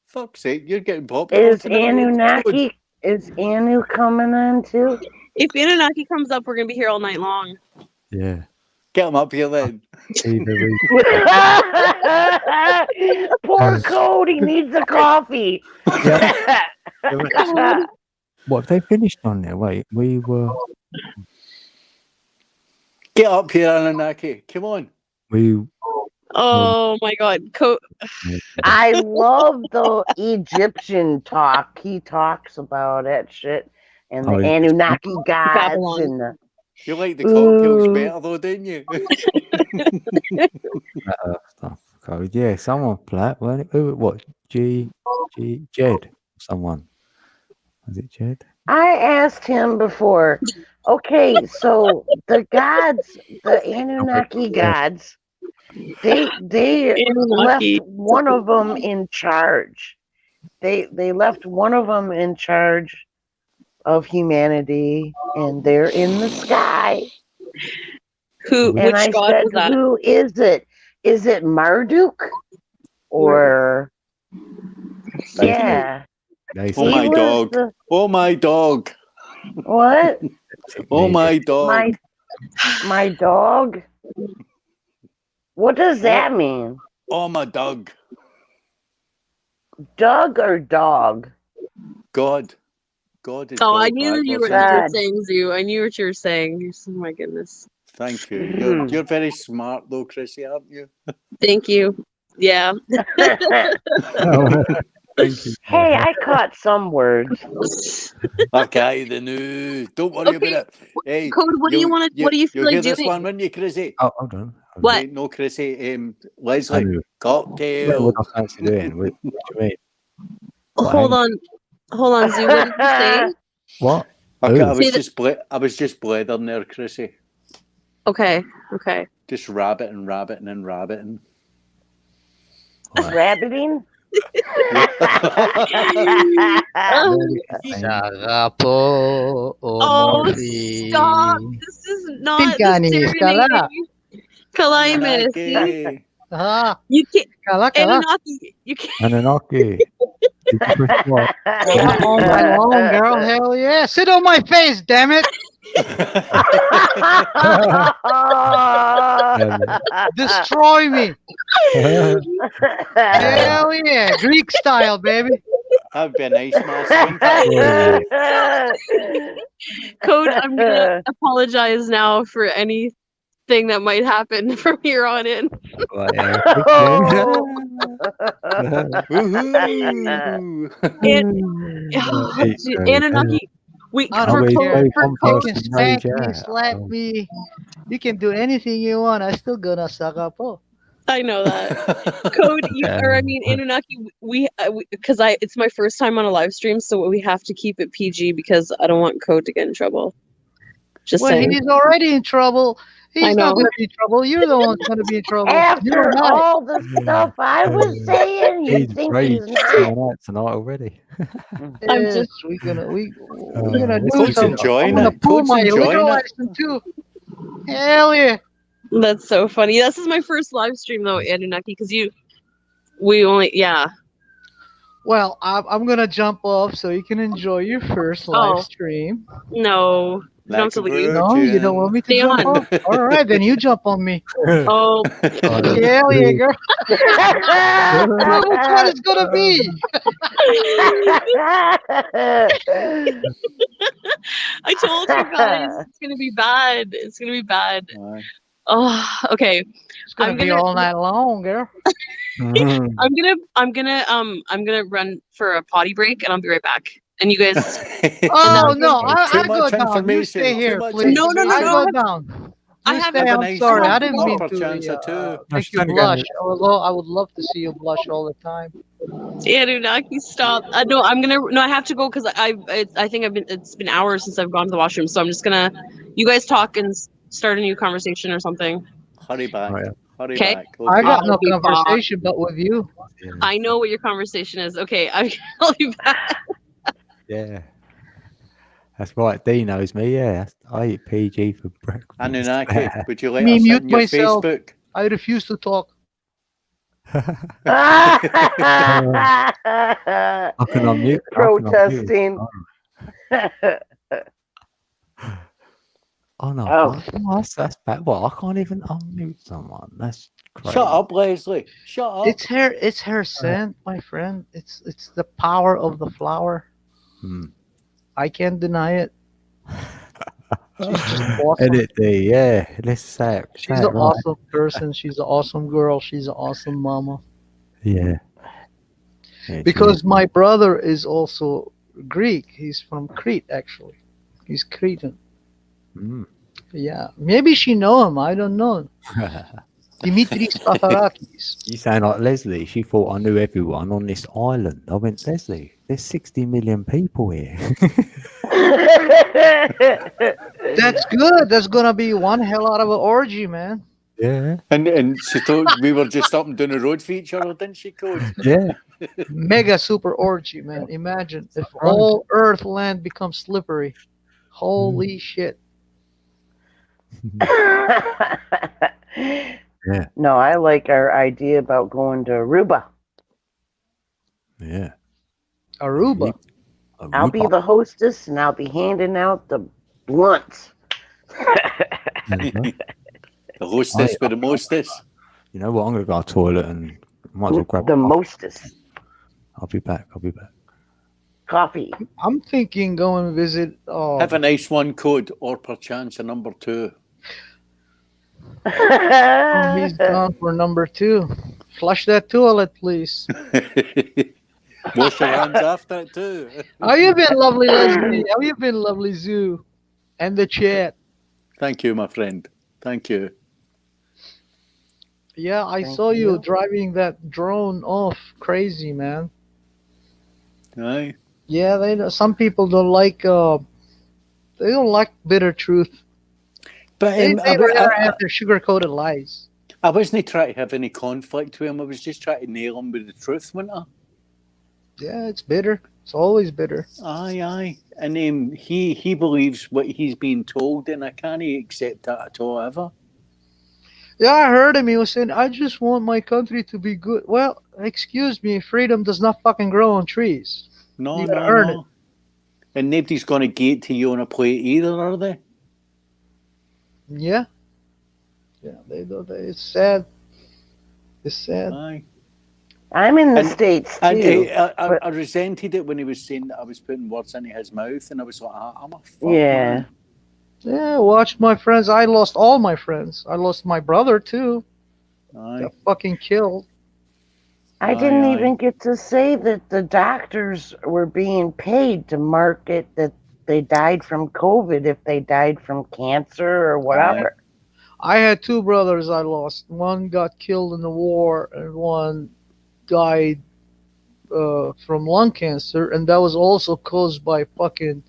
Speaker 8: Fuck's sake, you're getting popular
Speaker 10: Is
Speaker 8: tonight.
Speaker 10: Anunnaki? Is Anu coming on too?
Speaker 7: If Anunnaki comes up, we're gonna be here all night long.
Speaker 1: Yeah.
Speaker 8: Get him up here then.
Speaker 10: Poor Cody needs a coffee.
Speaker 1: What have they finished on there? Wait, we were.
Speaker 8: Get up here, Anunnaki. Come on.
Speaker 1: We.
Speaker 7: Oh my god.
Speaker 10: I love the Egyptian talk. He talks about that shit. And the
Speaker 1: Oh, yeah.
Speaker 10: Anunnaki gods
Speaker 7: Babylon.
Speaker 10: and the
Speaker 8: You like the cocktails
Speaker 10: Ooh.
Speaker 8: better though, didn't you?
Speaker 1: Stuff. Code. Yeah, someone flat. Weren't it? Who? What? Jed. Someone. Was it Jed?
Speaker 10: I asked him before, okay, so the gods, the Anunnaki gods, they
Speaker 7: Anunnaki.
Speaker 10: left one of them in charge. They left one of them in charge of humanity, and they're in the sky.
Speaker 7: Who?
Speaker 10: And
Speaker 7: Which
Speaker 10: I
Speaker 7: god
Speaker 10: said,
Speaker 7: was that?
Speaker 10: who is it? Is it Marduk? Or yeah.
Speaker 8: Oh my
Speaker 10: He was
Speaker 8: dog.
Speaker 10: the-
Speaker 8: Oh my dog.
Speaker 10: What?
Speaker 8: Oh my dog.
Speaker 10: My dog? What does that mean?
Speaker 8: Oh my dog.
Speaker 10: Doug or dog?
Speaker 8: God. God is
Speaker 7: Oh,
Speaker 8: dog
Speaker 7: I knew
Speaker 8: back,
Speaker 7: you
Speaker 8: wasn't
Speaker 7: what you were
Speaker 10: God.
Speaker 7: saying, Zoo. I knew what you were saying. Oh my goodness.
Speaker 8: Thank you. You're very smart though, Chrissy, aren't you?
Speaker 7: Thank you. Yeah.
Speaker 1: Thank you.
Speaker 10: Hey, I caught some words.
Speaker 8: Okay, the new. Don't worry
Speaker 7: Okay.
Speaker 8: about it. Hey,
Speaker 7: Code, what do you want to? What do you feel
Speaker 8: hear
Speaker 7: like
Speaker 8: this
Speaker 7: doing?
Speaker 8: one, wouldn't you, Chrissy?
Speaker 1: Oh, hold on.
Speaker 7: What?
Speaker 8: Hey, no, Chrissy.
Speaker 1: I
Speaker 8: Leslie,
Speaker 1: knew.
Speaker 8: cocktail.
Speaker 1: What I fancy doing? What do you mean?
Speaker 7: Hold on, Zoo. What did you say?
Speaker 1: What?
Speaker 8: Okay, I
Speaker 1: Ooh.
Speaker 8: was just blethering there, Chrissy.
Speaker 7: Okay.
Speaker 8: Just rabbiting and rabbiting.
Speaker 10: Rabbiting?
Speaker 13: Sagapo
Speaker 7: Oh, stop! This is not the serenading. Kalaimis. You can't. Anunnaki. You can't.
Speaker 1: Anunnaki.
Speaker 13: All night long, girl. Hell yeah. Sit on my face, damn it. Destroy me. Hell yeah. Greek style, baby.
Speaker 8: I've been ice mask.
Speaker 7: Code, I'm gonna apologize now for anything that might happen from here on in. Anunnaki. We
Speaker 13: I
Speaker 7: for
Speaker 13: don't care.
Speaker 7: code.
Speaker 13: You can spank me, slap me. You can do anything you want. I still gonna suck up. Oh.
Speaker 7: I know that. Code, Anunnaki. We because it's my first time on a live stream, so we have to keep it PG because I don't want Code to get in trouble. Just saying.
Speaker 13: He's already in trouble. He's not going to be in trouble. You're the one going to be in trouble.
Speaker 10: After all the stuff I was saying, you think he's not?
Speaker 1: Tonight already.
Speaker 13: Yes, we're gonna do
Speaker 8: Code's
Speaker 13: something.
Speaker 8: enjoying
Speaker 13: I'm gonna
Speaker 8: it.
Speaker 13: pull
Speaker 8: Code's
Speaker 13: my
Speaker 8: enjoying
Speaker 13: liquor
Speaker 8: it.
Speaker 13: license too. Hell yeah!
Speaker 7: That's so funny. This is my first live stream though, Anunnaki, because we only
Speaker 13: Well, I'm gonna jump off so you can enjoy your first live stream.
Speaker 7: No, You don't have to leave.
Speaker 13: No, you don't want me to
Speaker 7: Stay
Speaker 13: jump
Speaker 7: on.
Speaker 13: on? All right, then you jump on me.
Speaker 7: Oh,
Speaker 13: Hell yeah, girl. Well, which one is gonna be?
Speaker 7: I told you guys it's gonna be bad. It's gonna be bad. Oh, okay.
Speaker 13: It's gonna be all night long, girl.
Speaker 7: I'm gonna run for a potty break and I'll be right back. And you guys.
Speaker 13: Oh no,
Speaker 8: Too
Speaker 13: I go
Speaker 8: much
Speaker 13: down. You
Speaker 8: information,
Speaker 13: stay
Speaker 8: too
Speaker 13: here,
Speaker 8: much
Speaker 13: please.
Speaker 7: No,
Speaker 13: I go
Speaker 7: information.
Speaker 13: down.
Speaker 7: I
Speaker 13: You
Speaker 7: have-
Speaker 13: stay.
Speaker 8: Have a
Speaker 13: I'm
Speaker 8: nice
Speaker 13: sorry. I
Speaker 8: one.
Speaker 13: didn't
Speaker 8: More
Speaker 13: mean
Speaker 8: perchance
Speaker 13: to
Speaker 8: too.
Speaker 13: make you
Speaker 1: trying to
Speaker 13: blush.
Speaker 1: get-
Speaker 13: Although I would love to see you blush all the time.
Speaker 7: Anunnaki, stop. No, I have to go because I think it's been hours since I've gone to the washroom. So I'm just gonna, you guys talk and start a new conversation or something.
Speaker 8: Hurry back. Hurry
Speaker 7: Okay.
Speaker 8: back.
Speaker 13: I got no
Speaker 7: I'll be
Speaker 13: conversation but with you.
Speaker 7: I know what your conversation is. Okay, I'll be back.
Speaker 1: Yeah. That's right. Dee knows me. Yeah, I eat PG for breakfast.
Speaker 8: Anunnaki, would you let
Speaker 13: Me
Speaker 8: us
Speaker 13: mute
Speaker 8: in your
Speaker 13: myself.
Speaker 8: Facebook?
Speaker 13: I refuse to talk.
Speaker 1: I can unmute.
Speaker 10: Protesting.
Speaker 1: Oh no!
Speaker 10: Oh.
Speaker 1: That's bad. Well, I can't even unmute someone. That's crazy.
Speaker 8: Shut up, Leslie. Shut up.
Speaker 13: It's her scent, my friend. It's the power of the flower. I can't deny it. She's just awesome.
Speaker 1: Edit D, yeah. Let's say it.
Speaker 13: She's
Speaker 1: say
Speaker 13: an
Speaker 1: it right.
Speaker 13: awesome person. She's an awesome girl. She's an awesome mama.
Speaker 1: Yeah. Yeah,
Speaker 13: Because my brother is also Greek. He's from Crete, actually. He's Cretan. Yeah. Maybe she know him. I don't know. Dimitris Paparakis.
Speaker 1: You sound like Leslie. She thought I knew everyone on this island. I went, Leslie, there's 60 million people here.
Speaker 13: That's good. That's gonna be one hell out of an orgy, man.
Speaker 1: Yeah.
Speaker 8: And she thought we were just up and down the road for each other, didn't she, Code?
Speaker 1: Yeah.
Speaker 13: Mega super orgy, man. Imagine if all Earth land becomes slippery. Holy shit.
Speaker 1: Yeah.
Speaker 10: No, I like our idea about going to Aruba.
Speaker 1: Yeah.
Speaker 13: Aruba.
Speaker 10: I'll be the hostess and I'll be handing out the blunts.
Speaker 8: The hostess with the mostest.
Speaker 1: You know what? I'm going to go to the toilet and might as well grab
Speaker 10: The
Speaker 1: a coffee.
Speaker 10: mostest.
Speaker 1: I'll be back.
Speaker 10: Coffee.
Speaker 13: I'm thinking go and visit.
Speaker 8: Have a nice one, Code, or perchance a number 2.
Speaker 13: Oh, he's gone for number 2. Flush that toilet, please.
Speaker 8: Wash your hands after it too.
Speaker 13: How you been, lovely Leslie? How you been, lovely Zoo? And the chat.
Speaker 8: Thank you, my friend. Thank you.
Speaker 13: Yeah, I saw you driving that drone off. Crazy, man.
Speaker 8: Aye.
Speaker 13: Yeah, some people don't like. They don't like bitter truth.
Speaker 8: But
Speaker 13: They rather have their sugar-coated lies.
Speaker 8: I wasn't trying to have any conflict with him. I was just trying to nail him with the truth, wasn't I?
Speaker 13: Yeah, it's bitter. It's always bitter.
Speaker 8: Aye. And he believes what he's being told, and I can't accept that at all, ever.
Speaker 13: Yeah, I heard him. He was saying, I just want my country to be good. Well, excuse me, freedom does not fucking grow on trees.
Speaker 8: No,
Speaker 13: You gotta earn it.
Speaker 8: And nobody's going to get to you on a plate either, are they?
Speaker 13: Yeah. Yeah, they don't. It's sad. It's sad.
Speaker 8: Aye.
Speaker 10: I'm in the States, too.
Speaker 8: And I resented it when he was saying that I was putting words into his mouth, and I was like, I'm a fuck man.
Speaker 13: Yeah, watch my friends. I lost all my friends. I lost my brother, too.
Speaker 8: Aye.
Speaker 13: Got fucking killed.
Speaker 10: I didn't even get to say that the doctors were being paid to market that they died from COVID if they died from cancer or whatever.
Speaker 13: I had 2 brothers I lost. One got killed in the war, and one died from lung cancer, and that was also caused by fucking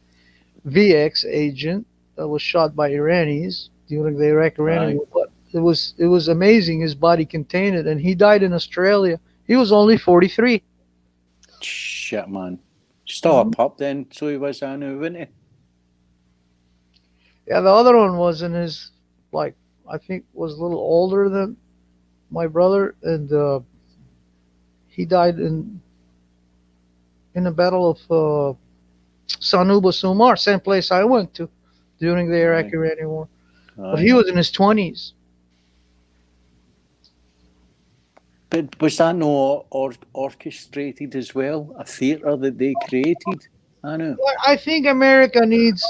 Speaker 13: VX agent that was shot by Iranis during the Iraq-Iranian war. But it was amazing. His body contained it, and he died in Australia. He was only 43.
Speaker 8: Shit, man. Still a pup then, so he was, I know, wasn't he?
Speaker 13: Yeah, the other one was in his, like, I think was a little older than my brother, and he died in the Battle of Sanuba Sumar, same place I went to. during the Iraqi-Iranian War. But he was in his 20s.
Speaker 8: But was that not orchestrated as well? A theatre that they created? I know.
Speaker 13: Well, I think America needs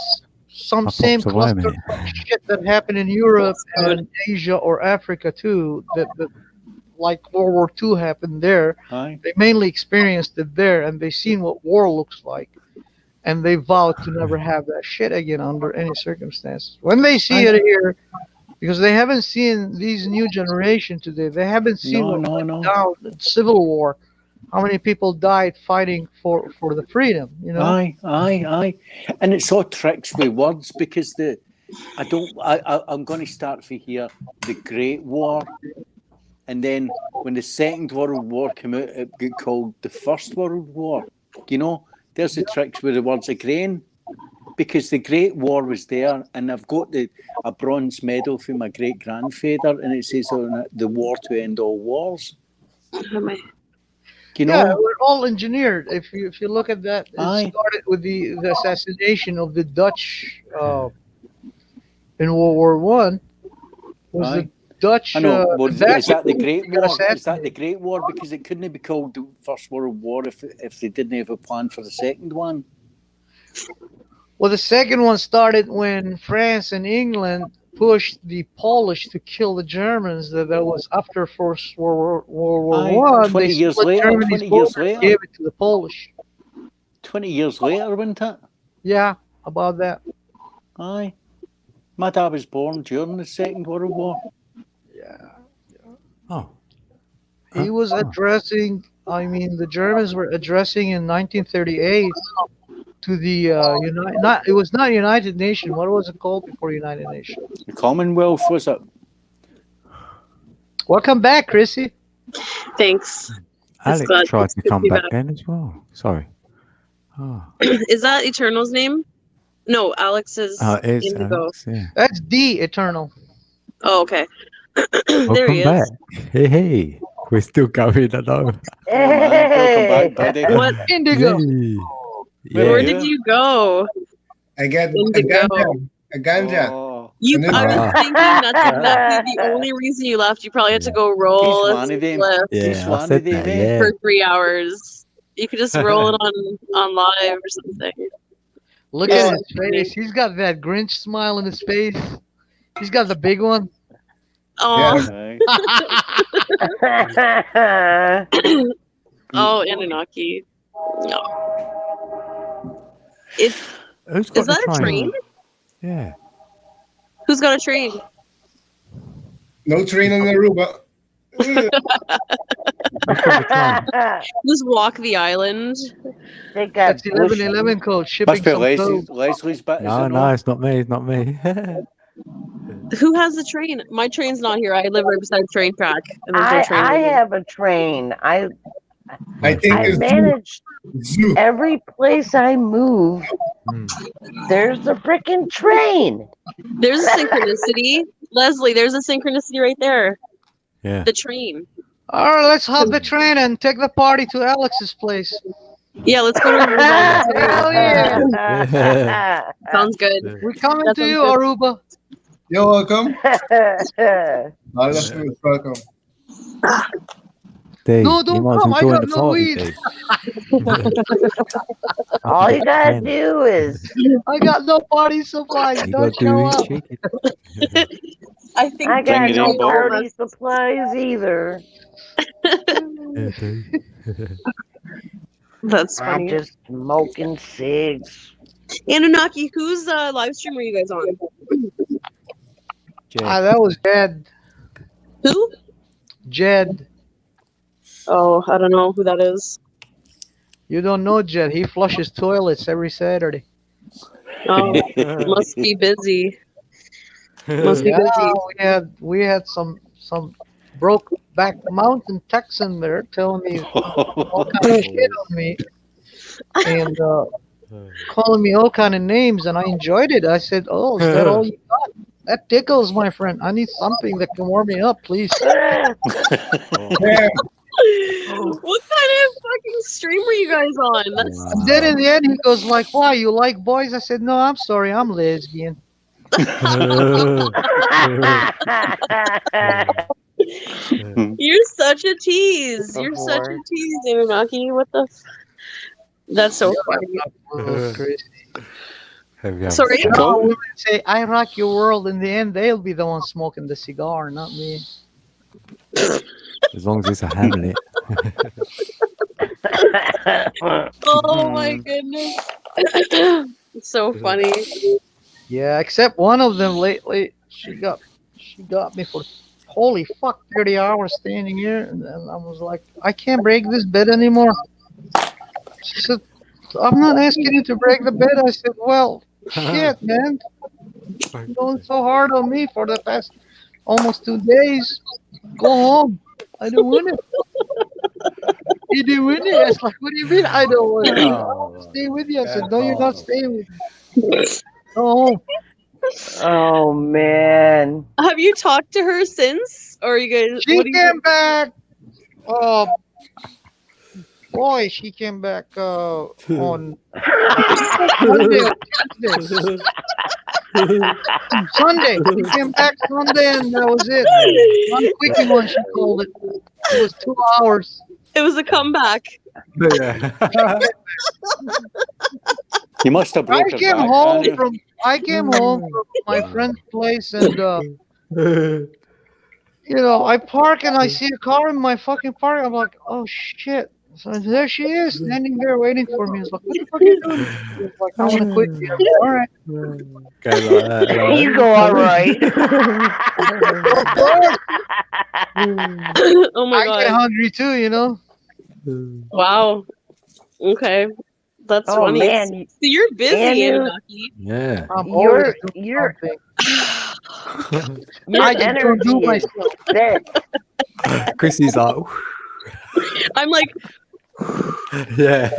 Speaker 13: some same cluster of shit that happened in Europe and Asia or Africa too. That like World War II happened there.
Speaker 8: Aye.
Speaker 13: They mainly experienced it there, and they seen what war looks like, and they vowed to never have that shit again under any circumstances. When they see it here, because they haven't seen these new generation today, they haven't seen what went down in Civil War. How many people died fighting for the freedom? You know.
Speaker 8: Aye. And it's all tricks with words because I'm going to start for here. The Great War. And then when the Second World War came out, it got called the First World War. You know, there's the tricks with the words again. Because the Great War was there, and I've got a bronze medal from my great-grandfather, and it says on it, the war to end all wars. You know?
Speaker 13: Yeah, we're all engineered. If you look at that, it started with the assassination of the Dutch in World War One. Was the Dutch?
Speaker 8: I know. Is that the Great War? Is that the Great War? Because it couldn't be called the First World War if they didn't have a plan for the second one.
Speaker 13: Well, the second one started when France and England pushed the Polish to kill the Germans. That was after First World War One.
Speaker 8: 20
Speaker 13: They
Speaker 8: years
Speaker 13: split
Speaker 8: later.
Speaker 13: Germany's
Speaker 8: 20 years
Speaker 13: border and
Speaker 8: later.
Speaker 13: gave it to the Polish.
Speaker 8: 20 years later, wasn't it?
Speaker 13: Yeah, about that.
Speaker 8: Aye. My dad was born during the Second World War.
Speaker 1: Oh.
Speaker 13: He was addressing. I mean, the Germans were addressing in 1938 to the it was not United Nations. What was it called before United Nations?
Speaker 8: The Commonwealth, was it?
Speaker 13: Welcome back, Chrissy.
Speaker 7: Thanks.
Speaker 1: Alex
Speaker 7: glad
Speaker 1: tried
Speaker 7: it's
Speaker 1: to
Speaker 7: good to
Speaker 1: come
Speaker 7: be
Speaker 1: back
Speaker 7: back.
Speaker 1: then as well. Sorry. Oh.
Speaker 7: Is that Eternal's name? No, Alex is
Speaker 1: It's
Speaker 7: Indigo.
Speaker 1: Alex, yeah.
Speaker 13: That's the Eternal.
Speaker 7: Oh, okay. There
Speaker 1: Welcome
Speaker 7: he
Speaker 1: back.
Speaker 7: is.
Speaker 1: Hey. We're still going, I know.
Speaker 8: Welcome back, buddy.
Speaker 7: What?
Speaker 13: Indigo.
Speaker 1: Yay.
Speaker 7: Where
Speaker 1: Yeah.
Speaker 7: did you go?
Speaker 9: I get a
Speaker 7: Indigo.
Speaker 9: ganja.
Speaker 8: Oh,
Speaker 7: I was thinking that's exactly the only reason you left. You probably had to go roll
Speaker 8: He's
Speaker 7: a
Speaker 8: one of them.
Speaker 7: spliff
Speaker 1: Yeah,
Speaker 8: He's
Speaker 1: I
Speaker 8: one
Speaker 1: said
Speaker 8: of them,
Speaker 1: that,
Speaker 8: eh?
Speaker 1: yeah.
Speaker 7: for 3 hours. You could just roll it on live or something.
Speaker 13: Look
Speaker 7: Yeah.
Speaker 13: at his face. He's got that Grinch smile in his face. He's got the big one.
Speaker 7: Oh,
Speaker 8: Aye.
Speaker 7: oh, Anunnaki. No.
Speaker 1: Who's got
Speaker 7: Is that
Speaker 1: the
Speaker 7: a train?
Speaker 1: Yeah.
Speaker 7: Who's got a train?
Speaker 9: No train on Aruba.
Speaker 7: Just walk the island.
Speaker 10: They got
Speaker 13: That's 1111 code. Shipping
Speaker 8: Must be
Speaker 13: some code.
Speaker 8: Leslie's bit, is
Speaker 1: No,
Speaker 8: it
Speaker 1: no,
Speaker 8: not?
Speaker 1: it's not me. It's not me.
Speaker 7: Who has the train? My train's not here. I live right beside the train track, and there's no train.
Speaker 10: I
Speaker 7: here.
Speaker 10: have a train.
Speaker 9: I think
Speaker 10: I
Speaker 9: it's
Speaker 10: manage
Speaker 9: zoo.
Speaker 10: every place I move. There's a freaking train.
Speaker 7: There's a synchronicity, Leslie. There's a synchronicity right there.
Speaker 1: Yeah.
Speaker 7: The train.
Speaker 13: All right, let's hop the train and take the party to Alex's place.
Speaker 7: Yeah, let's go to Aruba.
Speaker 13: Hell yeah.
Speaker 7: Sounds good.
Speaker 13: We're coming
Speaker 7: That
Speaker 13: to
Speaker 7: sounds
Speaker 13: you,
Speaker 7: good.
Speaker 13: Aruba.
Speaker 9: You're welcome. All of you is welcome.
Speaker 1: Dave,
Speaker 13: No,
Speaker 1: you
Speaker 13: don't
Speaker 1: might as
Speaker 13: come.
Speaker 1: well
Speaker 13: I
Speaker 1: join
Speaker 13: got
Speaker 1: the
Speaker 13: no
Speaker 1: party,
Speaker 13: weed.
Speaker 1: Dave.
Speaker 10: All you gotta do is
Speaker 13: I got no party supplies.
Speaker 1: You
Speaker 13: Don't
Speaker 1: gotta
Speaker 13: show
Speaker 1: do
Speaker 13: up.
Speaker 1: his chicken.
Speaker 7: I think
Speaker 10: I got
Speaker 8: it
Speaker 10: no
Speaker 8: in, Bob.
Speaker 10: party supplies either.
Speaker 1: Yeah, Dave.
Speaker 7: That's
Speaker 10: I'm
Speaker 7: funny.
Speaker 10: just smoking cigs.
Speaker 7: Anunnaki, whose live stream are you guys on?
Speaker 1: Jay.
Speaker 13: That was Jed.
Speaker 7: Who?
Speaker 13: Jed.
Speaker 7: Oh, I don't know who that is.
Speaker 13: You don't know Jed. He flushes toilets every Saturday.
Speaker 7: Oh, must be busy. Must be
Speaker 13: Yeah,
Speaker 7: busy.
Speaker 13: we had some broke back mountain Texan there telling me all kind of shit on me and calling me all kind of names, and I enjoyed it. I said, "Oh, is that all you got? That tickles, my friend. I need something that can warm me up, please."
Speaker 9: Yeah.
Speaker 7: What kind of fucking stream were you guys on? That's
Speaker 13: And then in the end, he goes like, "Why, you like boys?" I said, "No, I'm sorry, I'm lesbian."
Speaker 7: You're such a tease. You're such a
Speaker 10: Lord.
Speaker 7: tease, Anunnaki. What the? That's so funny. Sorry?
Speaker 13: No, women say, I rock your world. In the end, they'll be the one smoking the cigar, not me.
Speaker 1: As long as it's a Hamlet.
Speaker 7: Oh my goodness. It's so funny.
Speaker 13: Yeah, except one of them lately, she got me for holy fuck 30 hours standing here, and I was like, I can't break this bed anymore. She said, I'm not asking you to break the bed. I said, well, shit, man. You're going so hard on me for the past almost 2 days. Go home. I don't want it. You didn't win it. I was like, what do you mean I don't want it? I want to stay with you. I said, no, you're not staying with me. Go home.
Speaker 10: Oh man.
Speaker 7: Have you talked to her since? Or are you guys
Speaker 13: She
Speaker 7: what do you
Speaker 13: came back. Boy, she came back on Monday or Tuesday. Sunday. She came back Sunday, and that was it. One quickie one, she called it. It was 2 hours.
Speaker 7: It was a comeback.
Speaker 1: Yeah.
Speaker 8: You must have broke
Speaker 13: I
Speaker 8: her
Speaker 13: came
Speaker 8: back,
Speaker 13: home
Speaker 8: Anu.
Speaker 13: from my friend's place, and I park and I see a car in my fucking park. I'm like, oh shit! So there she is, standing there waiting for me. It's like, what the fuck are you doing? She's like, I want to quit. Yeah, all right.
Speaker 1: Go like that. Like.
Speaker 10: You go all right.
Speaker 7: Oh my
Speaker 13: I
Speaker 7: god.
Speaker 13: get hungry too,
Speaker 7: Wow. Okay. That's
Speaker 10: Oh,
Speaker 7: funny.
Speaker 10: man.
Speaker 7: So you're busy,
Speaker 10: Anu,
Speaker 7: Anunnaki.
Speaker 1: Yeah.
Speaker 13: I'm
Speaker 10: Your
Speaker 13: always doing
Speaker 10: your
Speaker 13: something.
Speaker 10: your
Speaker 13: I just don't do
Speaker 10: energy is
Speaker 13: myself.
Speaker 10: thick.
Speaker 1: Chrissy's like,
Speaker 7: I'm like,
Speaker 1: yeah.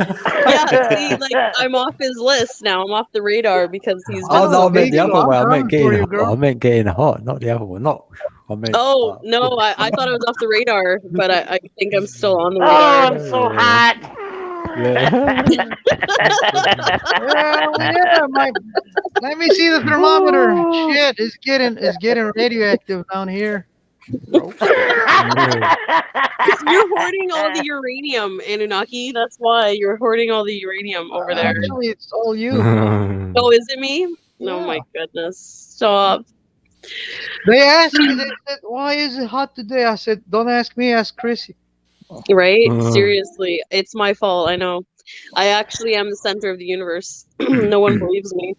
Speaker 7: yeah, see, like I'm off his list now. I'm off the radar because he's
Speaker 1: Oh
Speaker 7: been
Speaker 1: no, I
Speaker 7: so
Speaker 1: meant the
Speaker 7: busy.
Speaker 1: other way. I meant
Speaker 13: coming for
Speaker 1: getting
Speaker 13: you,
Speaker 1: hot.
Speaker 13: girl.
Speaker 1: I meant getting hot, not the other one. Not. I meant.
Speaker 7: Oh no, I thought I was off the radar, but I think I'm still on the
Speaker 10: Oh,
Speaker 7: radar.
Speaker 10: I'm so hot.
Speaker 1: Yeah.
Speaker 13: Let me see the thermometer. Shit, it's getting radioactive down here.
Speaker 7: You're hoarding all the uranium, Anunnaki. That's why you're hoarding all the uranium over there.
Speaker 13: Actually, it's all you.
Speaker 7: Oh, is it me? Oh my goodness. Stop.
Speaker 13: They asked me, they said, why is it hot today? I said, don't ask me, ask Chrissy.
Speaker 7: Right? Seriously. It's my fault, I know. I actually am the center of the universe. No one believes me.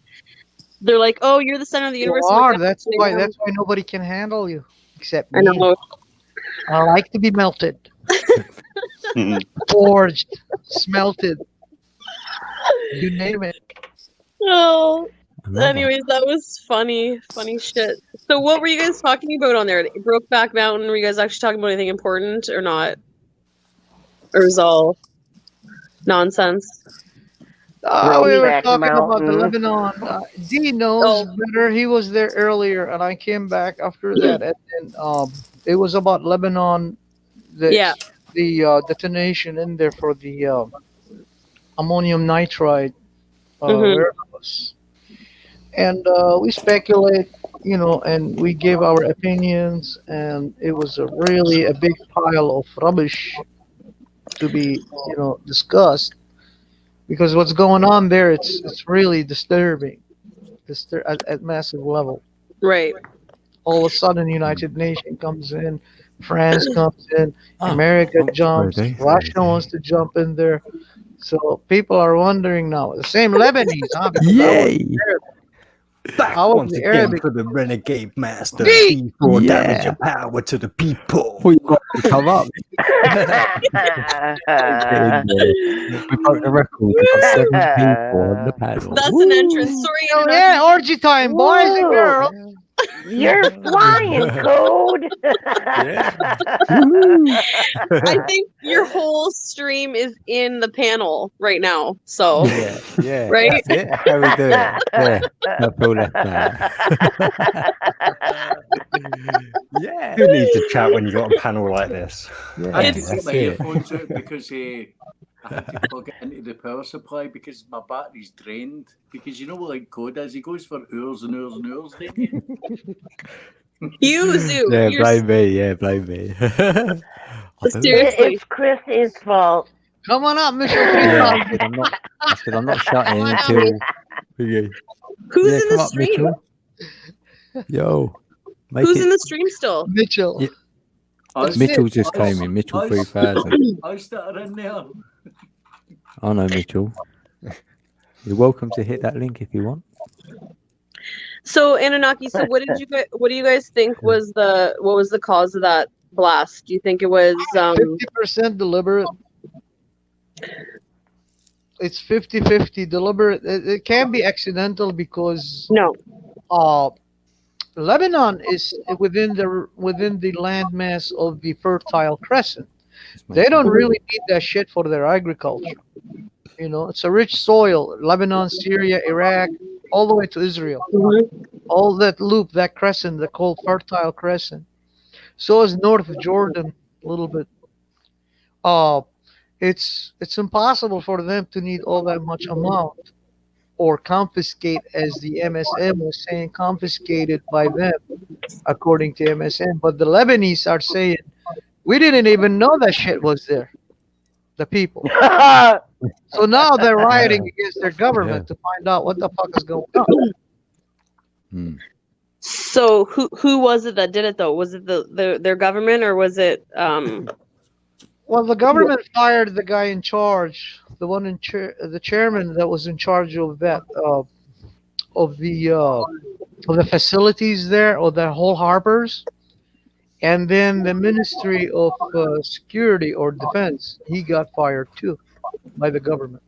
Speaker 7: They're like, oh, you're the center of the
Speaker 13: You
Speaker 7: universe.
Speaker 13: are.
Speaker 7: Like,
Speaker 13: That's why nobody can handle you except
Speaker 7: I
Speaker 13: me.
Speaker 7: know.
Speaker 13: I like to be melted. Forged, smelted. You name it.
Speaker 7: Oh. Anyways, that was funny. Funny shit. So what were you guys talking about on there? Brokeback Mountain, were you guys actually talking about anything important or not? Or was all nonsense?
Speaker 13: We were
Speaker 10: Brokeback
Speaker 13: talking about the
Speaker 10: Mountain.
Speaker 13: Lebanon. D knows better. He was there earlier, and I came back after that. And then it was about Lebanon. The detonation in there for the ammonium nitride warehouse. And we speculate, and we gave our opinions, and it was really a big pile of rubbish to be, discussed. Because what's going on there, it's really disturbing, at massive level.
Speaker 7: Right.
Speaker 13: All of a sudden, United Nations comes in, France comes in, America jumps, Russia wants to jump in there. So people are wondering now. The same Lebanese, huh?
Speaker 1: Yay!
Speaker 14: Back
Speaker 13: I was
Speaker 14: once again
Speaker 13: Arabic.
Speaker 14: for the Renegade Master.
Speaker 13: Me!
Speaker 14: D4
Speaker 1: Yeah.
Speaker 14: damage and power to the people.
Speaker 1: We got to come up. We broke the record. We got 7 people on the panel.
Speaker 7: That's an entrance. Sorry,
Speaker 13: Oh,
Speaker 7: Anunnaki.
Speaker 13: yeah, orgy time, boys and girls.
Speaker 10: You're flying, Code.
Speaker 7: I think your whole stream is in the panel right now. So
Speaker 1: Yeah.
Speaker 7: right?
Speaker 1: That's it. How we do it? Yeah. I feel left
Speaker 14: Yeah. Who needs to chat when you got a panel like this?
Speaker 1: Yeah,
Speaker 8: I had to take
Speaker 1: that's
Speaker 8: my
Speaker 1: it.
Speaker 8: earphones out because I had to plug it into the power supply because my battery's drained. Because you know what like God is? He goes for hours and hours and hours, didn't you?
Speaker 7: You, Zoo.
Speaker 1: Yeah,
Speaker 7: You're
Speaker 1: blame me. Yeah, blame me.
Speaker 7: seriously.
Speaker 10: It's Chris's fault.
Speaker 13: Come on up, Mitchell.
Speaker 1: Yeah, I said I'm not shutting
Speaker 7: Come on up,
Speaker 1: until.
Speaker 7: Who's
Speaker 1: Yeah,
Speaker 7: in
Speaker 1: come
Speaker 7: the
Speaker 1: up,
Speaker 7: stream?
Speaker 1: Mitchell. Yo, make
Speaker 7: Who's
Speaker 1: it.
Speaker 7: in the stream still?
Speaker 13: Mitchell.
Speaker 1: Yeah. Mitchell just came in. Mitchell 3000.
Speaker 8: I started in there.
Speaker 1: I know Mitchell. You're welcome to hit that link if you want.
Speaker 7: So Anunnaki, so what do you guys think was the cause of that blast? Do you think it was
Speaker 13: 50% deliberate? It's 50-50 deliberate. It can be accidental because Lebanon is within the landmass of the Fertile Crescent. They don't really need that shit for their agriculture. You know, it's a rich soil. Lebanon, Syria, Iraq, all the way to Israel. All that loop, that crescent, they called Fertile Crescent. So is North Jordan a little bit. It's impossible for them to need all that much amount or confiscate, as the MSM was saying, confiscated by them, according to MSM. But the Lebanese are saying, we didn't even know that shit was there. The people. So now they're rioting against their government to find out what the fuck is going on.
Speaker 7: So who was it that did it though? Was it their government or was it
Speaker 13: Well, the government fired the guy in charge, the one the chairman that was in charge of that of the facilities there, or the whole harbors, and then the Ministry of Security or Defense, he got fired too by the government.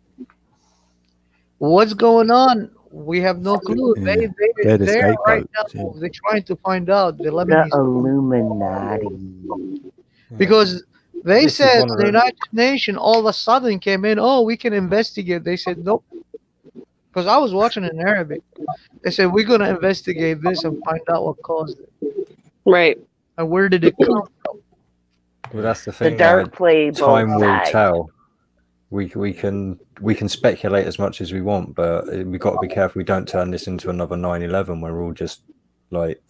Speaker 13: What's going on? We have no clue.
Speaker 1: Yeah.
Speaker 13: They're
Speaker 1: the
Speaker 13: right
Speaker 1: scapegoat.
Speaker 13: now. They're trying to find out the
Speaker 10: The
Speaker 13: Lebanese.
Speaker 10: Illuminati.
Speaker 13: Because they
Speaker 14: This is
Speaker 13: said
Speaker 14: one of
Speaker 13: the
Speaker 14: the-
Speaker 13: United Nations all of a sudden came in, oh, we can investigate. They said, nope. Because I was watching in Arabic. They said, we're going to investigate this and find out what caused it.
Speaker 7: Right.
Speaker 13: And where did it come from?
Speaker 14: Well, that's the thing.
Speaker 10: dark play both
Speaker 14: time will
Speaker 10: sides.
Speaker 14: tell. We can speculate as much as we want, but we've got to be careful we don't turn this into another 9/11 where we're all just like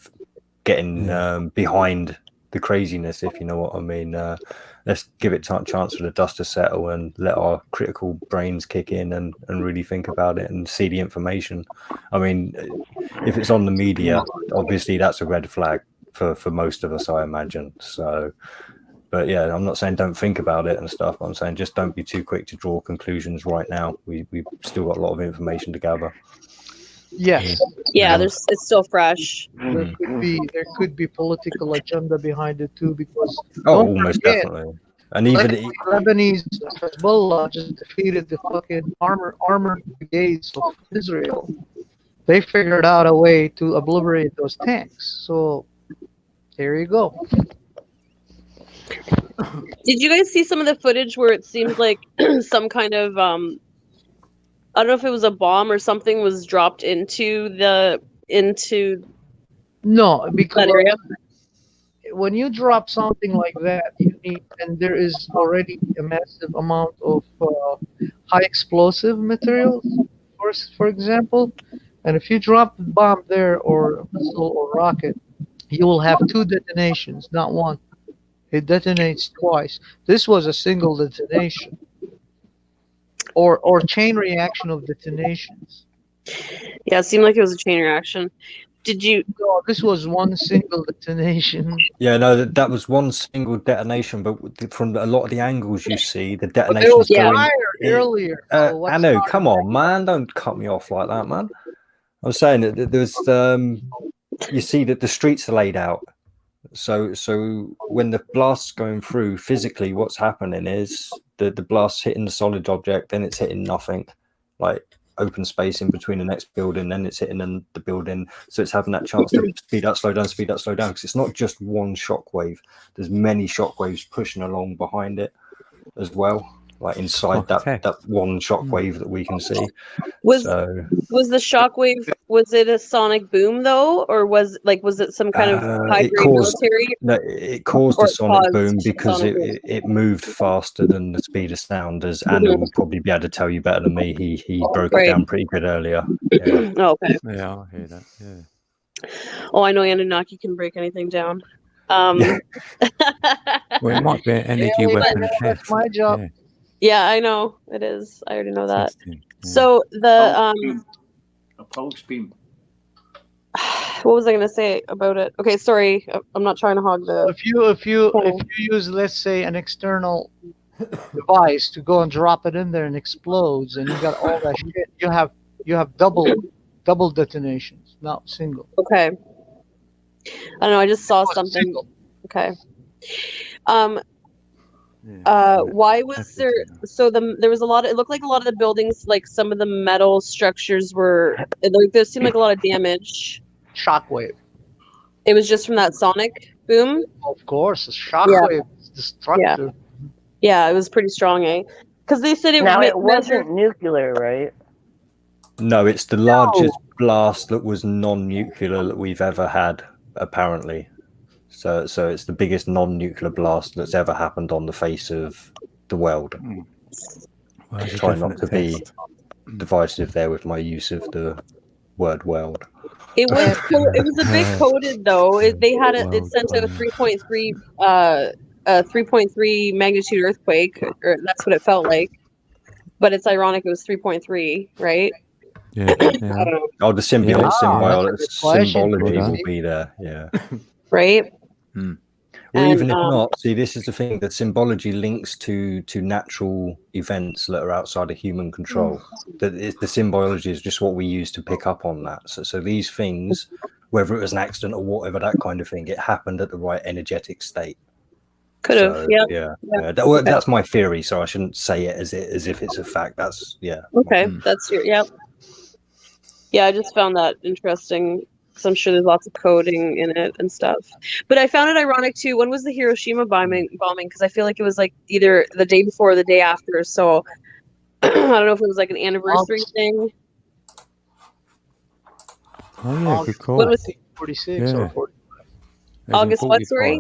Speaker 14: getting behind the craziness, if you know what I mean. Let's give it a chance for the dust to settle and let our critical brains kick in and really think about it and see the information. I mean, if it's on the media, obviously that's a red flag for most of us, I imagine. So, but yeah, I'm not saying don't think about it and stuff, but I'm saying just don't be too quick to draw conclusions right now. We've still got a lot of information to gather.
Speaker 13: Yes.
Speaker 7: Yeah, it's still fresh.
Speaker 13: There could be political agenda behind it too, because
Speaker 14: almost definitely. And even
Speaker 13: Lebanese Hezbollah just defeated the fucking armored brigades of Israel. They figured out a way to obliterate those tanks. So there you go.
Speaker 7: Did you guys see some of the footage where it seemed like some kind of I don't know if it was a bomb or something was dropped into
Speaker 13: No, because
Speaker 7: that area?
Speaker 13: when you drop something like that, you need, and there is already a massive amount of high explosive materials, for example, and if you drop a bomb there or a missile or rocket, you will have two detonations, not one. It detonates twice. This was a single detonation, or chain reaction of detonations.
Speaker 7: Yeah, it seemed like it was a chain reaction. Did you?
Speaker 13: No, this was one single detonation.
Speaker 14: Yeah, no, that was one single detonation, but from a lot of the angles you see, the
Speaker 13: But there
Speaker 14: detonations
Speaker 13: was
Speaker 14: going
Speaker 13: fire earlier. So what's
Speaker 14: Anu,
Speaker 13: not-
Speaker 14: come on, man, don't cut me off like that, man. I'm saying that there's you see that the streets are laid out. So when the blast's going through, physically what's happening is the blast's hitting the solid object, then it's hitting nothing, like open space in between the next building, then it's hitting the building. So it's having that chance to speed up, slow down, because it's not just one shockwave. There's many shockwaves pushing along behind it as well. like inside that one shockwave that we can see.
Speaker 7: Was the shockwave, was it a sonic boom though, or was it some kind of high grade military?
Speaker 14: No, it caused a sonic boom because it moved faster than the speed of sound, as Anna will probably be able to tell you better than me. He broke it down pretty good earlier. Yeah.
Speaker 7: Oh, okay.
Speaker 1: Yeah, I hear that. Yeah.
Speaker 7: Oh, I know Anunnaki can break anything down.
Speaker 1: Well, it might be an energy weapon.
Speaker 13: That's my job.
Speaker 7: Yeah, I know it is. I already know that. So the
Speaker 8: a pulse beam.
Speaker 7: What was I going to say about it? Okay, sorry, I'm not trying to hog the.
Speaker 13: If you use, let's say, an external device to go and drop it in there and explodes, and you got all that shit, you have double detonations, not single.
Speaker 7: Okay. I don't know. I just saw something. Single. Okay. Why was there? So there was a lot of. It looked like a lot of the buildings, like some of the metal structures were. There seemed like a lot of damage.
Speaker 13: Shockwave.
Speaker 7: It was just from that sonic boom.
Speaker 13: Of course, a shockwave is destructive.
Speaker 7: Yeah, it was pretty strong, eh? Because they said it.
Speaker 10: Now it wasn't nuclear, right?
Speaker 14: No, it's the largest blast that was non-nuclear that we've ever had, apparently. So it's the biggest non-nuclear blast that's ever happened on the face of the world.
Speaker 1: Well,
Speaker 14: Try not to be divisive there with my use of the word world.
Speaker 7: It was a bit coded though. They had it sent out a 3.3 magnitude earthquake, or that's what it felt like. But it's ironic it was 3.3, right?
Speaker 1: Yeah.
Speaker 7: I don't know.
Speaker 14: Oh, the symbology will be there. Yeah.
Speaker 7: Right.
Speaker 14: Well, even if not, see, this is the thing, that symbology links to natural events that are outside of human control. The symbology is just what we use to pick up on that. So these things, whether it was an accident or whatever, that kind of thing, it happened at the right energetic state.
Speaker 7: Could have,
Speaker 14: That's my theory, so I shouldn't say it as if it's a fact. That's
Speaker 7: okay. That's your Yeah, I just found that interesting. So I'm sure there's lots of coding in it and stuff. But I found it ironic too. When was the Hiroshima bombing? Because I feel like it was like either the day before or the day after. So I don't know if it was like an anniversary thing.
Speaker 1: Oh yeah, good call.
Speaker 13: What was it? 46 or 45?
Speaker 7: August what, sorry?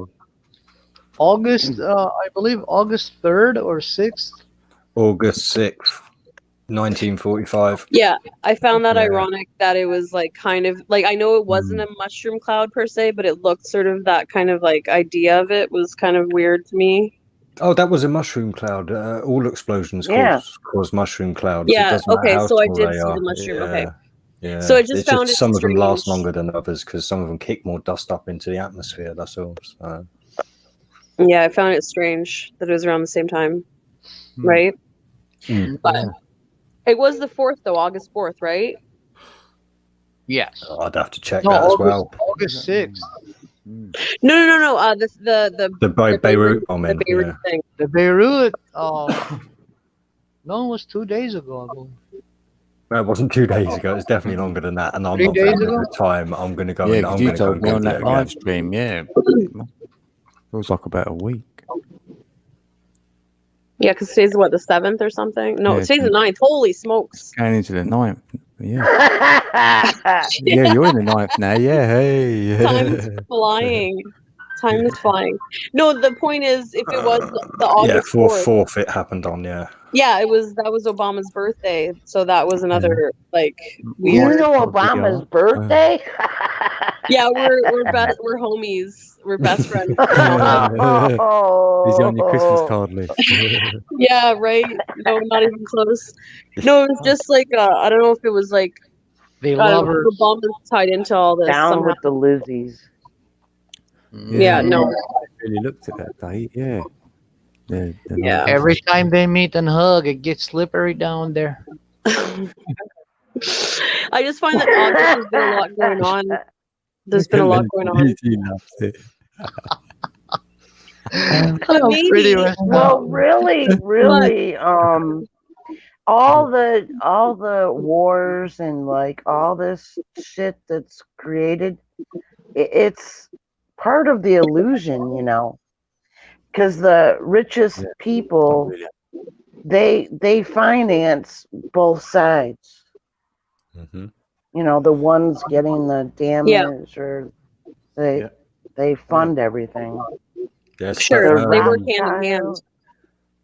Speaker 13: August, I believe August 3rd or 6th.
Speaker 14: August 6th. 1945.
Speaker 7: Yeah, I found that ironic that it was like kind of like, I know it wasn't a mushroom cloud per se, but it looked sort of that kind of like idea of it was kind of weird to me.
Speaker 14: Oh, that was a mushroom cloud. All explosions cause mushroom clouds.
Speaker 7: Yeah.
Speaker 14: It doesn't matter how
Speaker 7: so I
Speaker 14: tall
Speaker 7: did
Speaker 14: they
Speaker 7: see
Speaker 14: are.
Speaker 7: the mushroom. Okay.
Speaker 14: Yeah.
Speaker 7: So I just found
Speaker 14: some of them last
Speaker 7: strange.
Speaker 14: longer than others because some of them kick more dust up into the atmosphere. That's all. So.
Speaker 7: Yeah, I found it strange that it was around the same time, right? But it was the 4th though, August 4th, right?
Speaker 13: Yes.
Speaker 14: I'd have to check that as well.
Speaker 13: August 6th.
Speaker 7: No. The
Speaker 14: Beirut bombing.
Speaker 7: The Beirut thing.
Speaker 13: The Beirut. No, it was 2 days ago. I believe.
Speaker 14: No, it wasn't 2 days ago. It's definitely longer than that. And I'm
Speaker 13: 3
Speaker 14: not
Speaker 13: days
Speaker 14: very
Speaker 13: ago?
Speaker 14: good at time. I'm going to go.
Speaker 1: Yeah, because you told me on
Speaker 14: Google
Speaker 1: that
Speaker 14: it
Speaker 1: live
Speaker 14: again.
Speaker 1: stream. Yeah, feels like about a week.
Speaker 7: Yeah, because today's what, the 7th or something? No,
Speaker 1: Yeah,
Speaker 7: today's the 9th. Holy smokes!
Speaker 1: Going into the 9th. Yeah. Yeah, you're in the 9th now. Yeah, hey.
Speaker 7: Time is flying. Time is flying. No, the point is, if it was the August
Speaker 14: 4th, it happened on. Yeah,
Speaker 7: that was Obama's birthday, so that was another like weird.
Speaker 10: You know Obama's birthday?
Speaker 7: Yeah, we're homies. We're best friends.
Speaker 1: He's on your Christmas card list.
Speaker 7: Yeah, right. No, not even close. No, it was just like I don't know if it was like Obama's tied into all this.
Speaker 10: Down
Speaker 7: somehow.
Speaker 10: with the Lizzies.
Speaker 7: Yeah, no.
Speaker 1: I really looked at that date. Yeah.
Speaker 7: Yeah.
Speaker 13: Every time they meet and hug, it gets slippery down there.
Speaker 7: I just find that August has been a lot going on. There's been a lot going on.
Speaker 1: He loves it.
Speaker 10: Well, really, all the wars and like all this shit that's created, it's part of the illusion, you know, because the richest people they finance both sides.
Speaker 14: Mm-hmm.
Speaker 10: You know, the ones getting the damage, or they fund everything.
Speaker 14: Yes,
Speaker 7: Sure,
Speaker 14: that,
Speaker 7: they work hand in hand.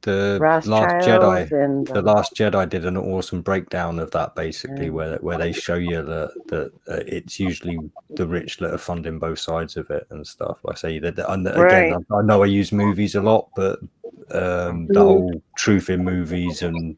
Speaker 14: The Last
Speaker 10: Rothschilds
Speaker 14: Jedi,
Speaker 10: and
Speaker 14: the Last Jedi did an awesome breakdown of that, basically, where they show you that it's usually the rich that are funding both sides of it and stuff. Like I say that, and again,
Speaker 10: Right.
Speaker 14: I know I use movies a lot, but the whole truth in movies and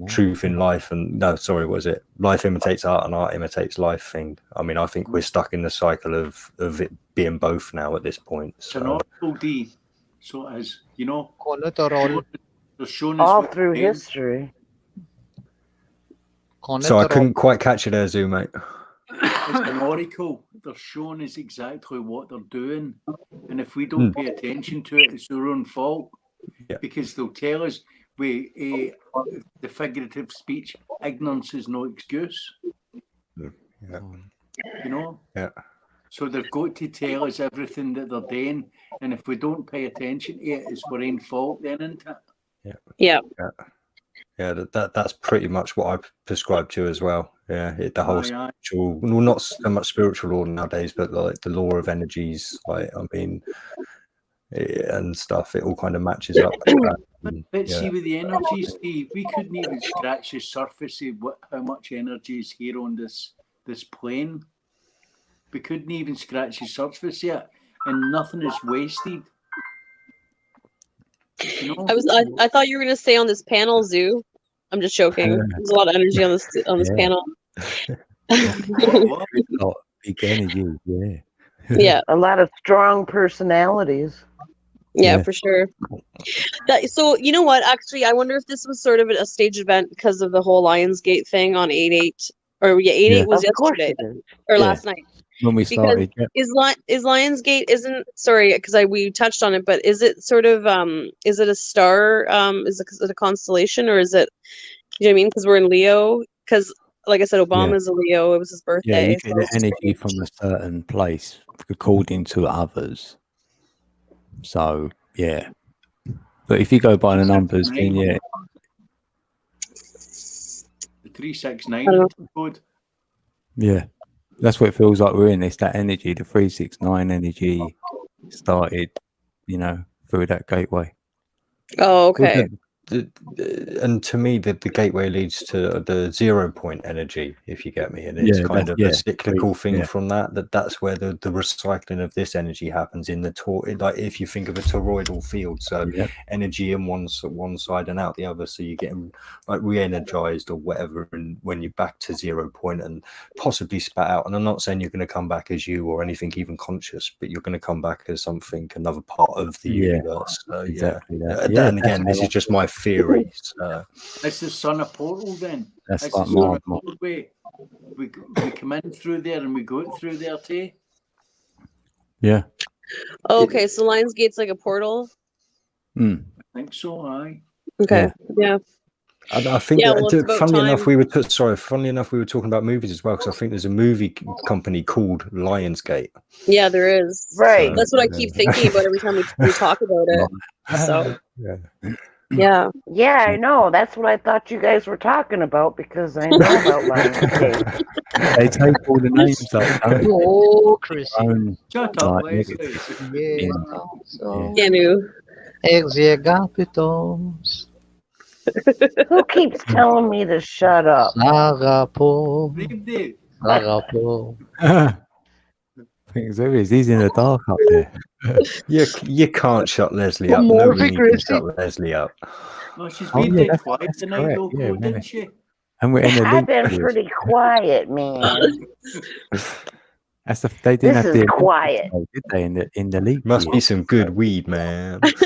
Speaker 14: truth in life, and no, sorry, was it life imitates art and art imitates life thing? I mean, I think we're stuck in the cycle of it being both now at this point.
Speaker 8: It's an awful D. So it is, you know.
Speaker 13: Collateral.
Speaker 8: They're showing us
Speaker 10: all
Speaker 8: what
Speaker 10: through
Speaker 8: they're doing.
Speaker 10: history.
Speaker 14: So I couldn't quite catch you there, Zoo, mate.
Speaker 8: It's an oracle. They're showing us exactly what they're doing, and if we don't pay attention to it, it's our own fault. Because they'll tell us the figurative speech, ignorance is no excuse.
Speaker 14: Yeah.
Speaker 8: You know.
Speaker 14: Yeah.
Speaker 8: So they've got to tell us everything that they're doing, and if we don't pay attention to it, it's our own fault then, isn't it?
Speaker 7: Yeah.
Speaker 14: That's pretty much what I prescribe to as well. Yeah, the whole
Speaker 8: Aye, aye.
Speaker 14: spiritual, well, not so much spiritual order nowadays, but like the law of energies. Like, I mean, and stuff. It all kind of matches up.
Speaker 8: Let's see with the energies, Steve. We couldn't even scratch the surface of how much energy is here on this plane. We couldn't even scratch the surface yet, and nothing is wasted. You know?
Speaker 7: I thought you were gonna say on this panel, Zoo. I'm just joking. There's a lot of energy on this panel.
Speaker 1: Big energy, yeah.
Speaker 7: Yeah.
Speaker 10: A lot of strong personalities.
Speaker 7: Yeah, for sure. So you know what? Actually, I wonder if this was sort of a staged event because of the whole Lionsgate thing on 8/8, or 8/8 was yesterday or last night.
Speaker 1: When we started,
Speaker 7: is Lionsgate because we touched on it, but is it sort of is it a star? Is it a constellation, or is it? You know what I mean? Because we're in Leo. Because like I said, Obama's a Leo. It was his birthday.
Speaker 1: Yeah, you get the energy from a certain place according to others. So yeah, but if you go by the numbers, then yeah.
Speaker 8: The 369 code.
Speaker 1: Yeah, that's what it feels like we're in. It's that energy, the 369 energy started, through that gateway.
Speaker 7: Oh, okay.
Speaker 14: And to me, the gateway leads to the 0 point energy, if you get me. And it's kind of a cyclical thing from that's where the recycling of this energy happens in the like if you think of a toroidal field, so energy in one side and out the other, so you're getting like re-energized or whatever, and when you're back to 0 point and possibly spat out. And I'm not saying you're going to come back as you or anything even conscious, but you're going to come back as something, another part of the universe.
Speaker 1: Exactly that.
Speaker 14: And again, this is just my theory.
Speaker 8: It's the sun of portal then.
Speaker 1: That's
Speaker 8: it's
Speaker 1: like
Speaker 8: the sun of portal way. We come in through there and we go out through there too.
Speaker 1: Yeah.
Speaker 7: Oh, okay, so Lionsgate's like a portal.
Speaker 8: I think so. Aye.
Speaker 7: Okay. Yeah.
Speaker 14: I think
Speaker 7: well, it's about
Speaker 14: funnily
Speaker 7: time.
Speaker 14: enough, we were talking about movies as well, because I think there's a movie company called Lionsgate.
Speaker 7: Yeah, there is.
Speaker 10: Right.
Speaker 7: That's what I keep thinking about every time we talk about it. So. Yeah.
Speaker 10: Yeah, I know. That's what I thought you guys were talking about, because I know about Lionsgate.
Speaker 1: They take all the names up.
Speaker 13: Oh, Chris.
Speaker 8: Shut up, Leslie.
Speaker 13: Exegapitos.
Speaker 10: Who keeps telling me to shut up?
Speaker 13: Sagapo.
Speaker 8: Leave
Speaker 13: Sagapo.
Speaker 1: I think there is. He's in the dark up there.
Speaker 14: You can't shut Leslie up.
Speaker 13: More
Speaker 14: Nobody can shut Leslie up.
Speaker 8: Oh, she's been dead quiet tonight,
Speaker 1: correct.
Speaker 8: though,
Speaker 1: Yeah,
Speaker 8: didn't she?
Speaker 1: And we're in the
Speaker 10: I've
Speaker 1: leap
Speaker 10: been
Speaker 1: years.
Speaker 10: pretty quiet, man.
Speaker 1: They didn't have
Speaker 10: This
Speaker 1: the
Speaker 10: is quiet.
Speaker 1: did they? In the leap
Speaker 14: Must be
Speaker 1: years?
Speaker 14: some good weed, man.
Speaker 13: It's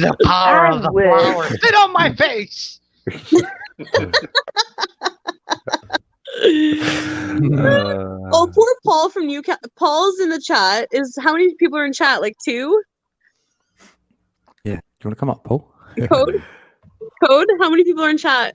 Speaker 13: the power of the flower. Spit on my face.
Speaker 7: Oh, poor Paul from Newcastle. Paul's in the chat. How many people are in chat? Like 2?
Speaker 1: Yeah. Do you want to come up, Paul?
Speaker 7: Code? How many people are in chat?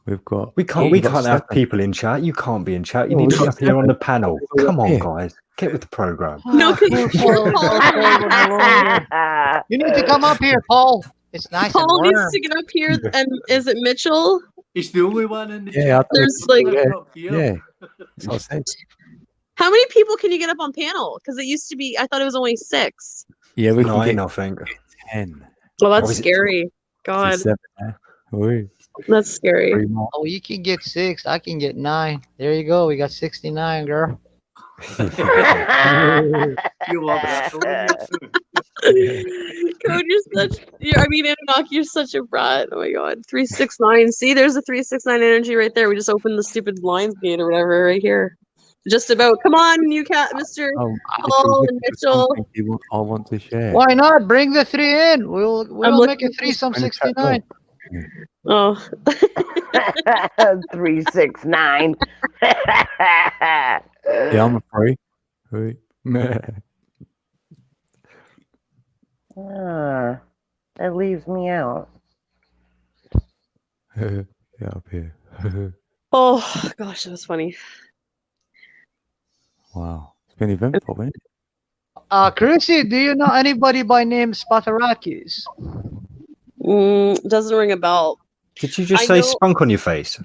Speaker 1: We've got.
Speaker 14: We can't have people in chat. You can't be in chat. You need to be up here on the panel. Come on, guys. Get with the program.
Speaker 7: No,
Speaker 13: Poor Paul, Paul running around here. You need to come up here, Paul. It's nice
Speaker 7: Paul
Speaker 13: and warm.
Speaker 7: needs to get up here, and is it Mitchell?
Speaker 8: He's the only one in the
Speaker 1: Yeah,
Speaker 8: chat.
Speaker 7: There's like,
Speaker 1: yeah. That's what I said.
Speaker 7: how many people can you get up on panel? Because it used to be, I thought it was only 6.
Speaker 1: Yeah, we can
Speaker 14: 9,
Speaker 1: get
Speaker 14: I think.
Speaker 1: 10.
Speaker 7: Well, that's
Speaker 14: Or is it
Speaker 7: scary. God,
Speaker 1: It's 7, Oi.
Speaker 7: that's scary.
Speaker 1: 3 more.
Speaker 13: Oh, you can get 6. I can get 9. There you go. We got 69, girl.
Speaker 8: You love that.
Speaker 7: Code, I mean, Anunnaki, you're such a brat. Oh my god. 369. See, there's a 369 energy right there. We just opened the stupid lines gate or whatever right here. Just about. Come on, you cat, Mr. Paul and Mitchell.
Speaker 1: I want to share.
Speaker 13: Why not? Bring the 3 in. We'll make it 3-some 69.
Speaker 7: Oh.
Speaker 10: 369.
Speaker 1: Yeah, I'm afraid. Oi.
Speaker 10: That leaves me out.
Speaker 1: Yeah, up here.
Speaker 7: Oh gosh, that was funny.
Speaker 1: Wow. It's been eventful, isn't it?
Speaker 13: Chrissy, do you know anybody by name Spatharakis?
Speaker 7: Doesn't ring a bell.
Speaker 14: Did you just
Speaker 7: I
Speaker 14: say
Speaker 7: know-
Speaker 14: spunk on your face?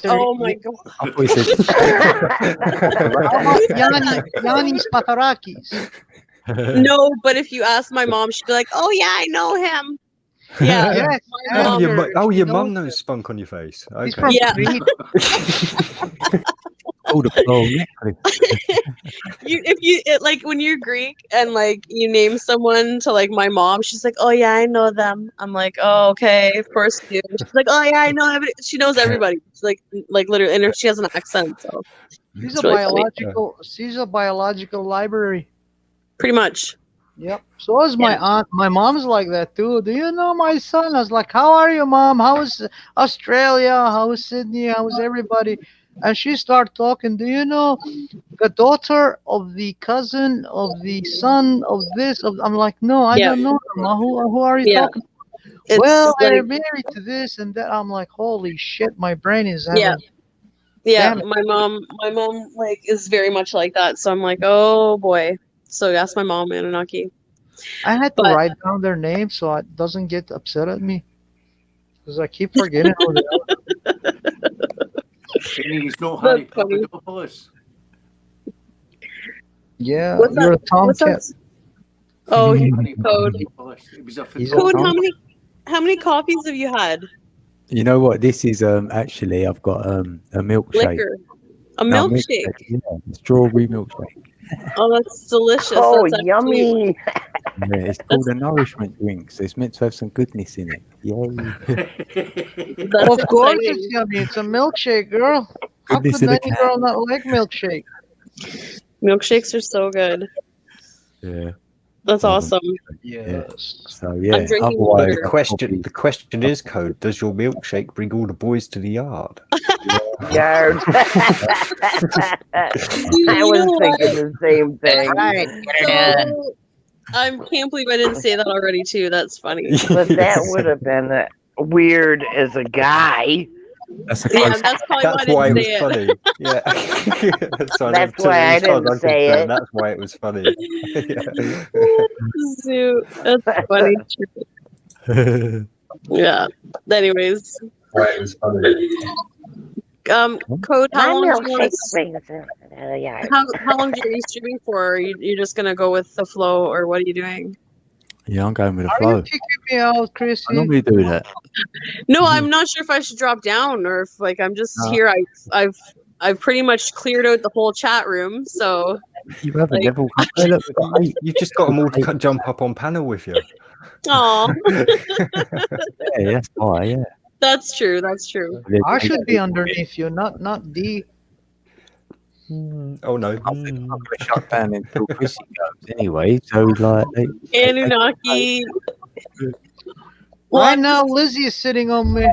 Speaker 7: Oh my god.
Speaker 1: I thought you said.
Speaker 13: Yanni Spatharakis.
Speaker 7: No, but if you ask my mom, she'd be like, "Oh yeah, I know him." Yeah.
Speaker 13: Yes,
Speaker 7: my mom-
Speaker 14: Your mum knows spunk on your face.
Speaker 13: He's
Speaker 14: Okay.
Speaker 13: from
Speaker 7: Yeah.
Speaker 13: Crete.
Speaker 1: Oh, the pearl necklace.
Speaker 7: Like when you're Greek and like you name someone to like my mom, she's like, "Oh yeah, I know them." I'm like, "Oh okay, of course you do." She's like, "Oh yeah, I know everybody." She knows everybody. She's like literally, and she has an accent, so
Speaker 13: She's
Speaker 7: it's
Speaker 13: a
Speaker 7: really funny.
Speaker 13: biological library.
Speaker 7: Pretty much.
Speaker 13: Yep. So is my aunt. My mom's like that too. Do you know my son? I was like, "How are you, Mom? How is Australia? How is Sydney? How is everybody?" And she started talking. Do you know the daughter of the cousin of the son of this? I'm like, no, I don't know her, Ma. Who are you talking about?
Speaker 7: It's
Speaker 13: Well, they're
Speaker 7: like-
Speaker 13: married to this and that. I'm like, holy shit, my brain is
Speaker 7: Yeah.
Speaker 13: having.
Speaker 7: Yeah,
Speaker 13: Damn it.
Speaker 7: my mom like is very much like that. So I'm like, oh boy. So ask my mom, Anunnaki.
Speaker 13: I had to write down their name so it doesn't get upset at me because I keep forgetting who they are.
Speaker 8: He's not Harry Papadopoulos.
Speaker 13: Yeah,
Speaker 7: What's
Speaker 13: you're
Speaker 7: that?
Speaker 13: a tomcat.
Speaker 7: What's that? Oh,
Speaker 8: Harry
Speaker 7: Code.
Speaker 8: Papadopoulos. He was a
Speaker 1: He's
Speaker 7: Code,
Speaker 8: photographer.
Speaker 7: how many coffees have you had?
Speaker 1: You know what? This is actually I've got a milkshake.
Speaker 7: Liquor. A
Speaker 1: No,
Speaker 7: milkshake.
Speaker 1: Yeah, strawberry milkshake.
Speaker 7: Oh, that's delicious.
Speaker 10: Oh,
Speaker 7: That's actually-
Speaker 10: yummy.
Speaker 1: Yeah, it's called a nourishment drink, so it's meant to have some goodness in it. Yay.
Speaker 7: That's
Speaker 13: Of course
Speaker 7: exciting.
Speaker 13: it's yummy. It's a milkshake, girl. How
Speaker 1: Goodness
Speaker 13: could
Speaker 1: in a
Speaker 13: any girl not like milkshake?
Speaker 7: Milkshakes are so good.
Speaker 1: Yeah.
Speaker 7: That's awesome.
Speaker 13: Yes.
Speaker 1: So yeah.
Speaker 7: I'm drinking
Speaker 1: Otherwise,
Speaker 7: water.
Speaker 14: The question is, Code, does your milkshake bring all the boys to the yard?
Speaker 10: Yard. I was
Speaker 7: know
Speaker 10: thinking the same thing.
Speaker 13: Right,
Speaker 7: So, I can't believe I didn't say that already too. That's funny.
Speaker 10: But that would have been weird as a guy.
Speaker 1: That's a
Speaker 7: Yeah, that's probably why I didn't say it.
Speaker 14: funny. Yeah. So
Speaker 10: That's why I didn't say it.
Speaker 14: That's why it was funny.
Speaker 7: Zoo. That's funny. Yeah. Anyways,
Speaker 14: Right, it was funny.
Speaker 7: Code.
Speaker 10: My
Speaker 7: How long do you want
Speaker 10: milkshake brings it. Yeah.
Speaker 7: how long are you streaming for? Are you're just gonna go with the flow, or what are you doing?
Speaker 1: Yeah, I'm going with the
Speaker 13: Are
Speaker 1: flow.
Speaker 13: you kicking me out, Chrissy?
Speaker 1: I normally do that.
Speaker 7: No, I'm not sure if I should drop down or if like I'm just
Speaker 1: No.
Speaker 7: here. I've pretty much cleared out the whole chat room. So
Speaker 1: You haven't
Speaker 7: Like-
Speaker 1: never. Hey, look,
Speaker 14: You've just got them all to jump up on panel with you.
Speaker 7: aw.
Speaker 1: yeah, that's why. Yeah.
Speaker 7: That's true. That's true.
Speaker 13: I should be underneath you, not D.
Speaker 14: Oh no.
Speaker 1: I'm going to shut down until Chrissy goes anyway. So like,
Speaker 7: Anunnaki.
Speaker 13: Right now, Lizzie is sitting on me.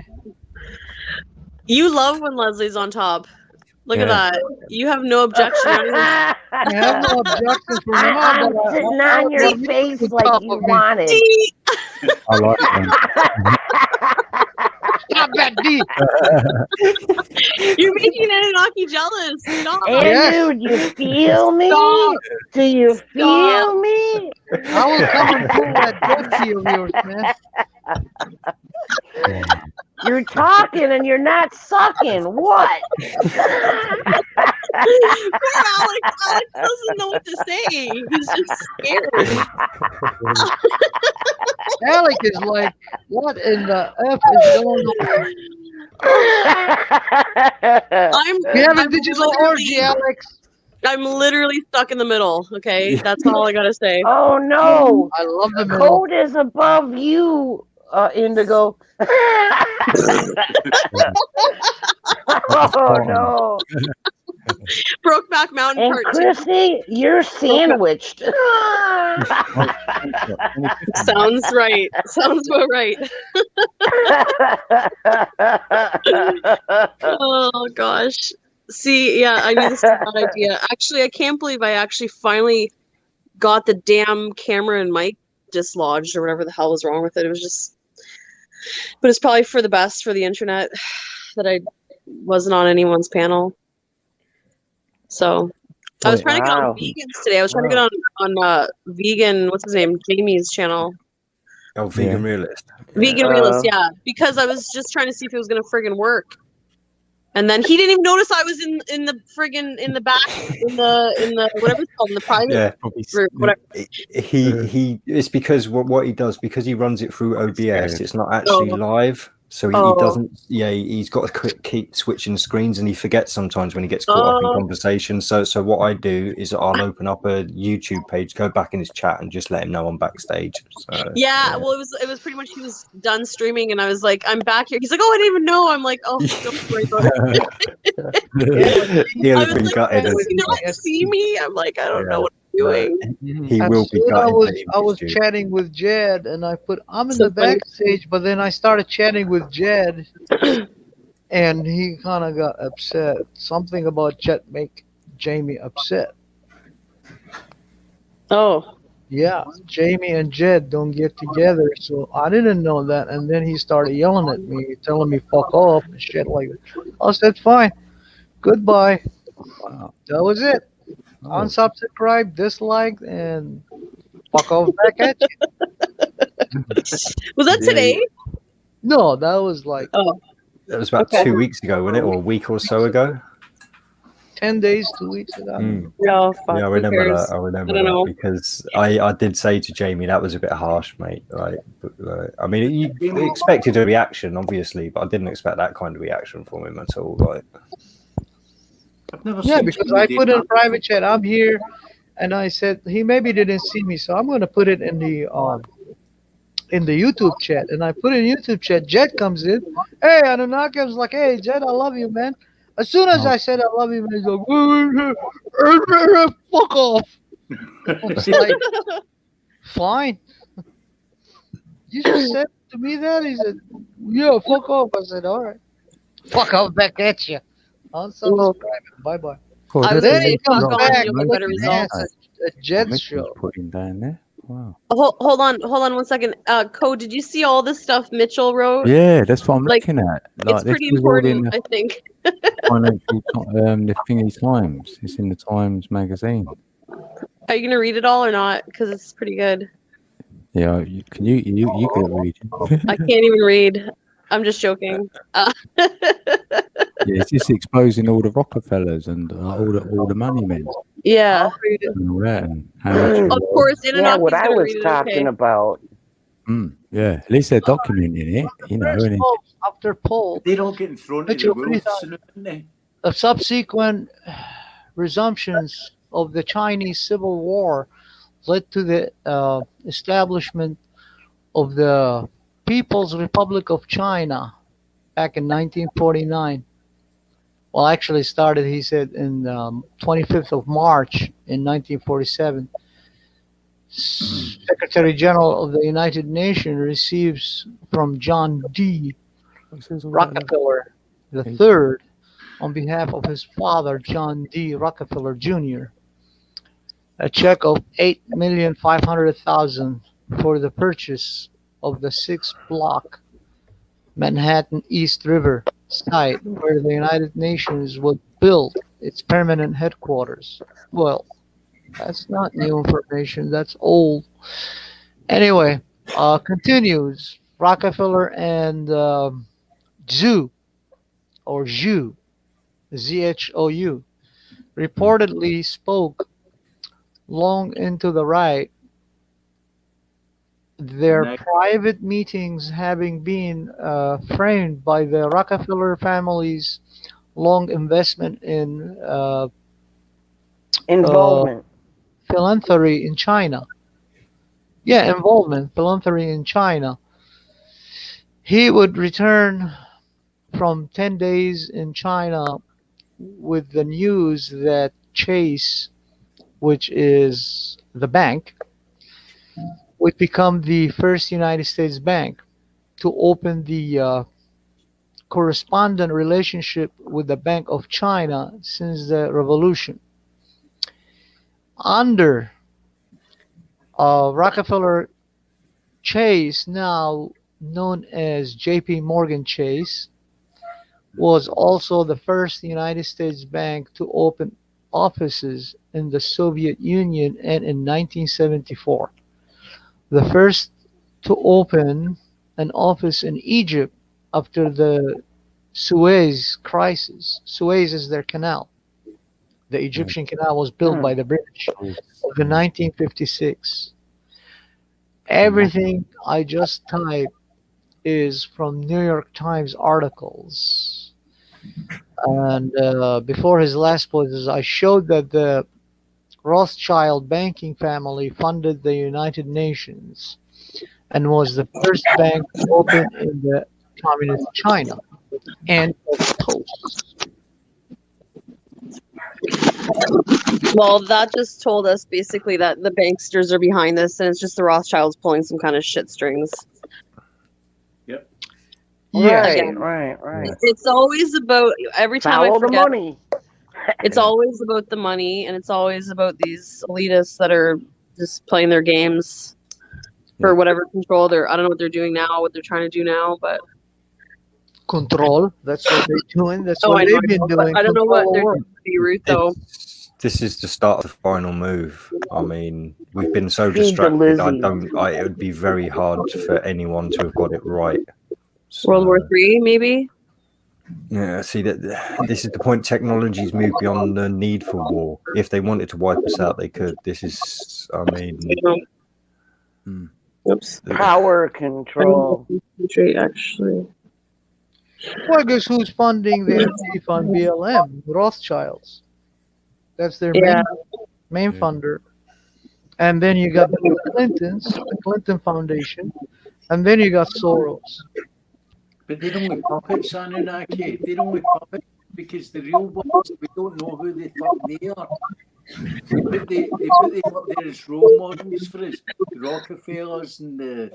Speaker 7: You love when Leslie's on top. Look at
Speaker 1: Yeah.
Speaker 7: that. You have no objection.
Speaker 13: I have no objection for
Speaker 10: I'm
Speaker 13: now.
Speaker 10: sitting on your face like you wanted.
Speaker 7: See?
Speaker 1: I like them.
Speaker 13: Stop that, D.
Speaker 7: You're making Anunnaki jealous. Stop.
Speaker 10: Andrew, do you feel me?
Speaker 7: Stop.
Speaker 10: Do you
Speaker 7: Stop.
Speaker 10: feel me?
Speaker 13: I will come and pull that dead key of yours, man.
Speaker 10: You're talking and you're not sucking. What?
Speaker 7: Poor Alex. Alex doesn't know what to say. He's just scared.
Speaker 13: Alec is like, what in the F is going on? We have a digital orgy, Alex.
Speaker 7: I'm literally stuck in the middle. Okay, that's all I gotta say.
Speaker 10: Oh no!
Speaker 13: I love the middle.
Speaker 10: Code is above you, Indigo. Oh no!
Speaker 7: Brokeback Mountain
Speaker 10: And
Speaker 7: Part
Speaker 10: Chrissy, you're sandwiched.
Speaker 7: Sounds right. Sounds about right. Oh gosh. See, yeah, I knew this was a bad idea. Actually, I can't believe I actually finally got the damn camera and mic dislodged or whatever the hell was wrong with it. It was just, but it's probably for the best for the internet that I wasn't on anyone's panel. So I was trying to get on vegans today. I was trying to get on vegan, what's his name, Jamie's channel.
Speaker 14: Oh, Vegan Realist.
Speaker 7: Vegan Realist, yeah. Because I was just trying to see if it was gonna friggin' work. And then he didn't even notice I was in the friggin' in the back in the whatever it's called, in the private group, whatever.
Speaker 14: He it's because what he does, because he runs it through OBS, it's not actually live. So he doesn't. Yeah, he's got to keep switching screens, and he forgets sometimes when he gets caught up in conversation. So what I do is I'll open up a YouTube page, go back in his chat, and just let him know I'm backstage. So,
Speaker 7: yeah, well, it was pretty much he was done streaming, and I was like, I'm back here. He's like, oh, I didn't even know. I'm like, oh, don't worry about it.
Speaker 14: He'll
Speaker 7: I was
Speaker 14: be
Speaker 7: like,
Speaker 14: gutted.
Speaker 7: does he not see me? I'm like, I don't know what I'm doing.
Speaker 14: He will be gutted.
Speaker 13: I was chatting with Jed, and I put I'm in the backstage, but then I started chatting with Jed, and he kind of got upset. Something about Jed make Jamie upset.
Speaker 7: Oh.
Speaker 13: Yeah, Jamie and Jed don't get together, so I didn't know that. And then he started yelling at me, telling me fuck off and shit like that. I said, fine, goodbye.
Speaker 1: Wow.
Speaker 13: That was it. Unsubscribe, dislike, and fuck off back at you.
Speaker 7: Was that today?
Speaker 13: No, that was like
Speaker 14: that was about 2 weeks ago, wasn't it, or a week or so ago?
Speaker 13: 10 days, 2 weeks ago.
Speaker 7: No, fuck,
Speaker 14: Yeah, I remember that. I remember that because I did say to Jamie that was a bit harsh, mate. Like, I mean, you expected a reaction, obviously, but I didn't expect that kind of reaction from him at all. Like,
Speaker 13: yeah, because I put in a private chat, I'm here, and I said he maybe didn't see me, so I'm going to put it in the YouTube chat, and I put it in YouTube chat. Jed comes in, hey, Anunnaki. I was like, hey, Jed, I love you, man. As soon as I said I love you, he's like, fuck off. I was like, fine. You just said to me that? He said, yeah, fuck off. I said, all right. Fuck off back at you. Unsubscribe. Bye-bye.
Speaker 1: Cool.
Speaker 7: I was
Speaker 13: Then
Speaker 7: saying,
Speaker 13: he comes
Speaker 7: fuck off,
Speaker 13: back
Speaker 7: you'll get better results.
Speaker 13: at Jed's show.
Speaker 1: Putting down there. Wow.
Speaker 7: Hold on 1 second. Code, did you see all this stuff Mitchell wrote?
Speaker 1: Yeah, that's what I'm
Speaker 7: Like,
Speaker 1: looking at. Like,
Speaker 7: it's
Speaker 1: this
Speaker 7: pretty
Speaker 1: was all in
Speaker 7: important,
Speaker 1: the
Speaker 7: I think.
Speaker 1: financial, the Thingy Times. It's in the Times magazine.
Speaker 7: Are you gonna read it all or not? Because it's pretty good.
Speaker 1: Yeah, you can read.
Speaker 7: I can't even read. I'm just joking.
Speaker 1: Yeah, it's just exposing all the Rockefellers and all the money men.
Speaker 7: Yeah.
Speaker 1: And all that, and how much
Speaker 7: Of course,
Speaker 10: yeah, what I was talking about.
Speaker 1: yeah, at least they're documenting it, you know. And
Speaker 13: After poll,
Speaker 8: they're all getting thrown to the wolves, aren't they?
Speaker 13: The subsequent resumptions of the Chinese Civil War led to the establishment of the People's Republic of China back in 1949. Well, actually started, he said, in 25th of March in 1947. Secretary General of the United Nations receives from John D. Rockefeller III, on behalf of his father, John D. Rockefeller Jr., a check of $8,500,000 for the purchase of the 6th block Manhattan East River site where the United Nations would build its permanent headquarters. Well, that's not new information, that's old. Anyway, continues. Rockefeller and Zhu, or Zhu, ZHOU, reportedly spoke long into the right, their private meetings having been framed by the Rockefeller family's long investment in
Speaker 10: Involvement.
Speaker 13: philanthropy in China. Yeah, involvement, philanthropy in China. He would return from 10 days in China with the news that Chase, which is the bank, would become the first United States bank to open the correspondent relationship with the Bank of China since the revolution. Under Rockefeller, Chase, now known as JP Morgan Chase, was also the first United States bank to open offices in the Soviet Union, and in 1974, the first to open an office in Egypt after the Suez crisis. Suez is their canal. The Egyptian canal was built by the British in 1956. Everything I just typed is from New York Times articles. And before his last post, I showed that the Rothschild banking family funded the United Nations and was the first bank open in the communist China. End of post.
Speaker 7: Well, that just told us basically that the banksters are behind this, and it's just the Rothschilds pulling some kind of shit strings.
Speaker 8: Yep.
Speaker 13: Yeah.
Speaker 10: Right.
Speaker 7: It's always about, every time
Speaker 10: Follow
Speaker 7: I forget,
Speaker 10: the money.
Speaker 7: it's always about the money, and it's always about these elitists that are just playing their games for whatever control they're. I don't know what they're doing now, what they're trying to do now, but
Speaker 13: control. That's what they're doing. That's
Speaker 7: I
Speaker 13: what
Speaker 7: know,
Speaker 13: they've been doing.
Speaker 7: I don't know what
Speaker 13: Control
Speaker 7: they're
Speaker 13: the world.
Speaker 7: doing to be rude though.
Speaker 14: This is the start of the final move. I mean, we've been so
Speaker 10: Feed the
Speaker 14: distracted.
Speaker 10: Lizzie.
Speaker 14: It would be very hard for anyone to have got it right. So,
Speaker 7: World War III, maybe.
Speaker 14: yeah, see that this is the point. Technology's moved beyond the need for war. If they wanted to wipe us out, they could. This is, I mean,
Speaker 7: Oops.
Speaker 10: Power control.
Speaker 7: Actually.
Speaker 13: Well, guess who's funding the Antifa on BLM? Rothschilds. That's their main funder. And then you got the Clintons, the Clinton Foundation, and then you got Soros.
Speaker 8: But they're only puppets, Anunnaki. They're only puppets because the real ones, we don't know who the fuck they are. They put them up there as role models for us. The Rockefellers and the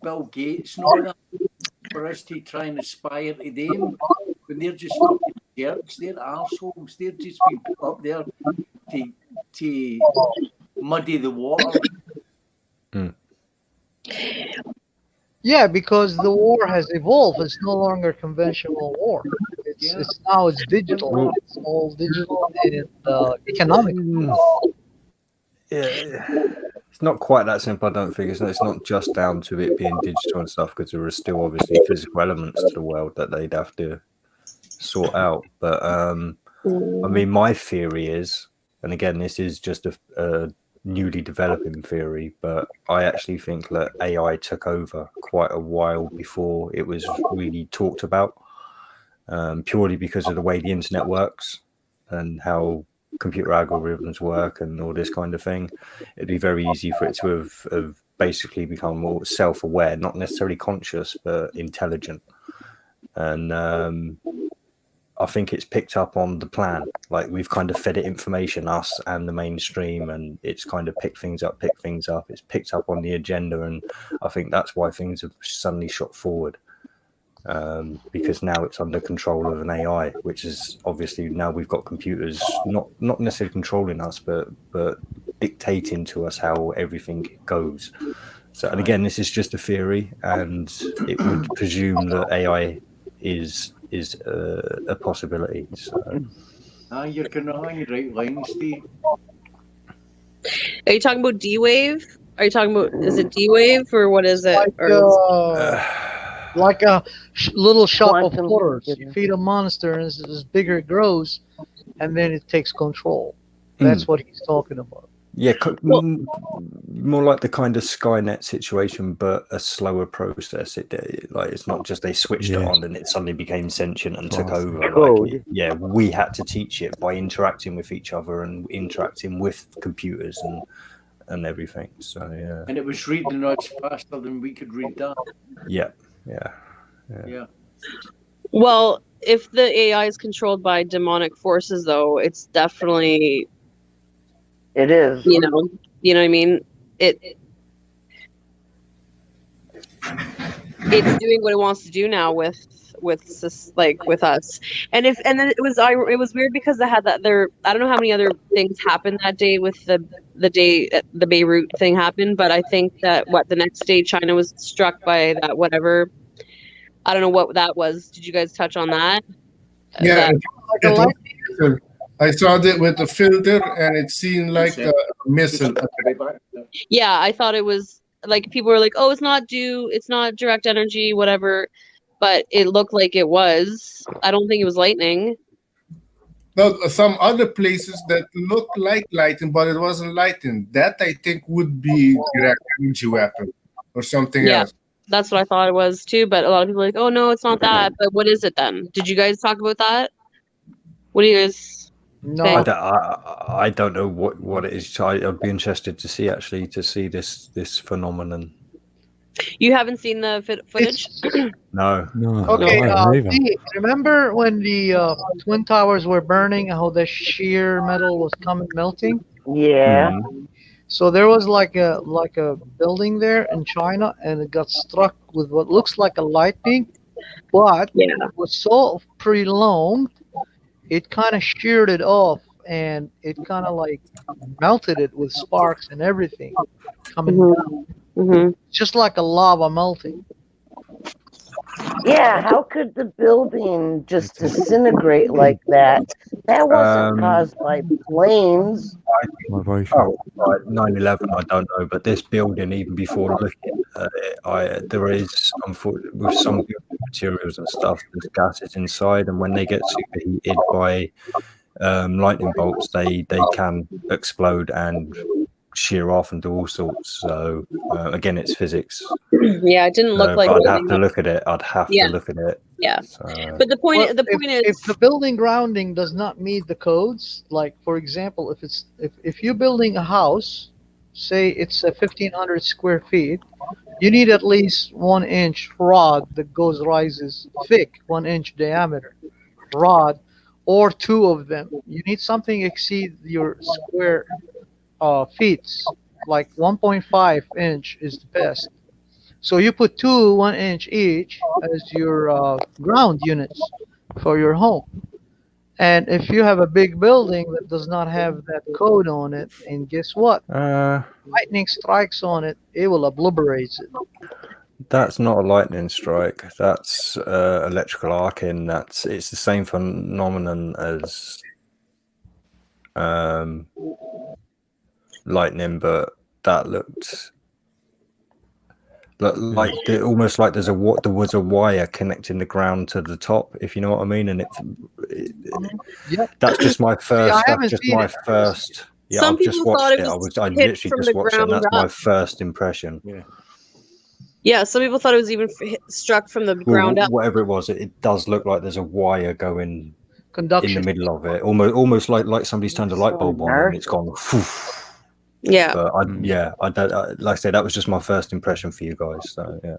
Speaker 8: Bill Gates and all that. For us to try and aspire to them. When they're just fucking jerks, they're arseholes. They're just being put up there to muddy the water.
Speaker 13: Yeah, because the war has evolved. It's no longer conventional war. It's now it's digital. It's all digital and economic.
Speaker 14: Yeah, it's not quite that simple. I don't think it's not just down to it being digital and stuff, because there are still obviously physical elements to the world that they'd have to sort out. But I mean, my theory is, and again, this is just a newly developing theory, but I actually think that AI took over quite a while before it was really talked about, purely because of the way the internet works and how computer algorithms work and all this kind of thing. It'd be very easy for it to have basically become more self-aware, not necessarily conscious, but intelligent. And I think it's picked up on the plan. Like, we've kind of fed it information, us and the mainstream, and it's kind of picked things up. It's picked up on the agenda, and I think that's why things have suddenly shot forward. Because now it's under control of an AI, which is obviously, now we've got computers not necessarily controlling us, but dictating to us how everything goes. So, and again, this is just a theory, and it would presume that AI is a possibility. So,
Speaker 8: You're kind of on your right line, Steve.
Speaker 7: Are you talking about D-Wave? Are you talking about, is it D-Wave or what is it?
Speaker 13: Like a little shop
Speaker 10: Quantum
Speaker 13: of horrors. You
Speaker 10: goodness.
Speaker 13: feed a monster, and as bigger it grows, and then it takes control. That's what he's talking about.
Speaker 14: yeah, more like the kind of Skynet situation, but a slower process. Like it's not just they switched it on and it suddenly became sentient and took over.
Speaker 10: Code.
Speaker 14: Like, yeah, we had to teach it by interacting with each other and interacting with computers and everything. So yeah.
Speaker 8: And it was reading us faster than we could read that.
Speaker 14: Yeah.
Speaker 7: Well, if the AI is controlled by demonic forces, though, it's definitely.
Speaker 10: It is.
Speaker 7: You know what I mean? It's doing what it wants to do now with us. And then it was weird because I had that there. I don't know how many other things happened that day with the day the Beirut thing happened, but I think that the next day China was struck by that whatever. I don't know what that was. Did you guys touch on that?
Speaker 9: Yeah, I saw that with the filter, and it seemed like a missile.
Speaker 7: Yeah, I thought it was like people were like, "Oh, it's not direct energy, whatever," but it looked like it was. I don't think it was lightning.
Speaker 9: No, some other places that looked like lightning, but it wasn't lightning. That I think would be direct energy weapon or something else.
Speaker 7: That's what I thought it was too. But a lot of people are like, "Oh no, it's not that." But what is it then? Did you guys talk about that? What do you guys?
Speaker 13: No,
Speaker 14: I don't know what it is. I'd be interested to see this phenomenon.
Speaker 7: You haven't seen the footage?
Speaker 14: No.
Speaker 13: Okay. Remember when the Twin Towers were burning? How the sheer metal was melting?
Speaker 10: Yeah.
Speaker 13: So there was like a building there in China, and it got struck with what looks like a lightning, but it was so prolonged. It kind of sheared it off, and it kind of like melted it with sparks and everything coming down. Just like a lava melting.
Speaker 10: Yeah, how could the building just disintegrate like that? That wasn't caused by planes.
Speaker 14: 9/11, I don't know, but this building, even before looking, there is, unfortunately, with some building materials and stuff, there's gases inside, and when they get superheated by lightning bolts, they can explode and shear off and do all sorts. So again, it's physics.
Speaker 7: Yeah, it didn't look like.
Speaker 14: I'd have to look at it. To look at it.
Speaker 7: Yeah,
Speaker 14: so,
Speaker 7: but the point is,
Speaker 13: if the building grounding does not meet the codes, like for example, if you're building a house, say it's 1,500 square feet, you need at least 1 inch rod that rises thick, 1 inch diameter rod, or 2 of them. You need something exceed your square feet, like 1.5 inch is the best. So you put 2 1 inch each as your ground units for your home. And if you have a big building that does not have that code on it, and guess what? Lightning strikes on it, it will obliterate it.
Speaker 14: That's not a lightning strike. That's electrical arcing. It's the same phenomenon as lightning, but that looked like almost like there was a wire connecting the ground to the top, if you know what I mean. And that's just my first. That's just my first. Yeah,
Speaker 7: Some
Speaker 14: I've just
Speaker 7: people
Speaker 14: watched
Speaker 7: thought
Speaker 14: it. I
Speaker 7: hit
Speaker 14: literally
Speaker 7: from
Speaker 14: just
Speaker 7: the
Speaker 14: watched it, and
Speaker 7: ground
Speaker 14: that's my
Speaker 7: up.
Speaker 14: first impression.
Speaker 7: Yeah, some people thought it was even struck from the ground up.
Speaker 14: Whatever it was, it does look like there's a wire going
Speaker 13: conduction
Speaker 14: in the middle of it, almost like somebody's turned a light bulb on and it's gone.
Speaker 7: Yeah.
Speaker 14: But like I said, that was just my first impression for you guys. So yeah.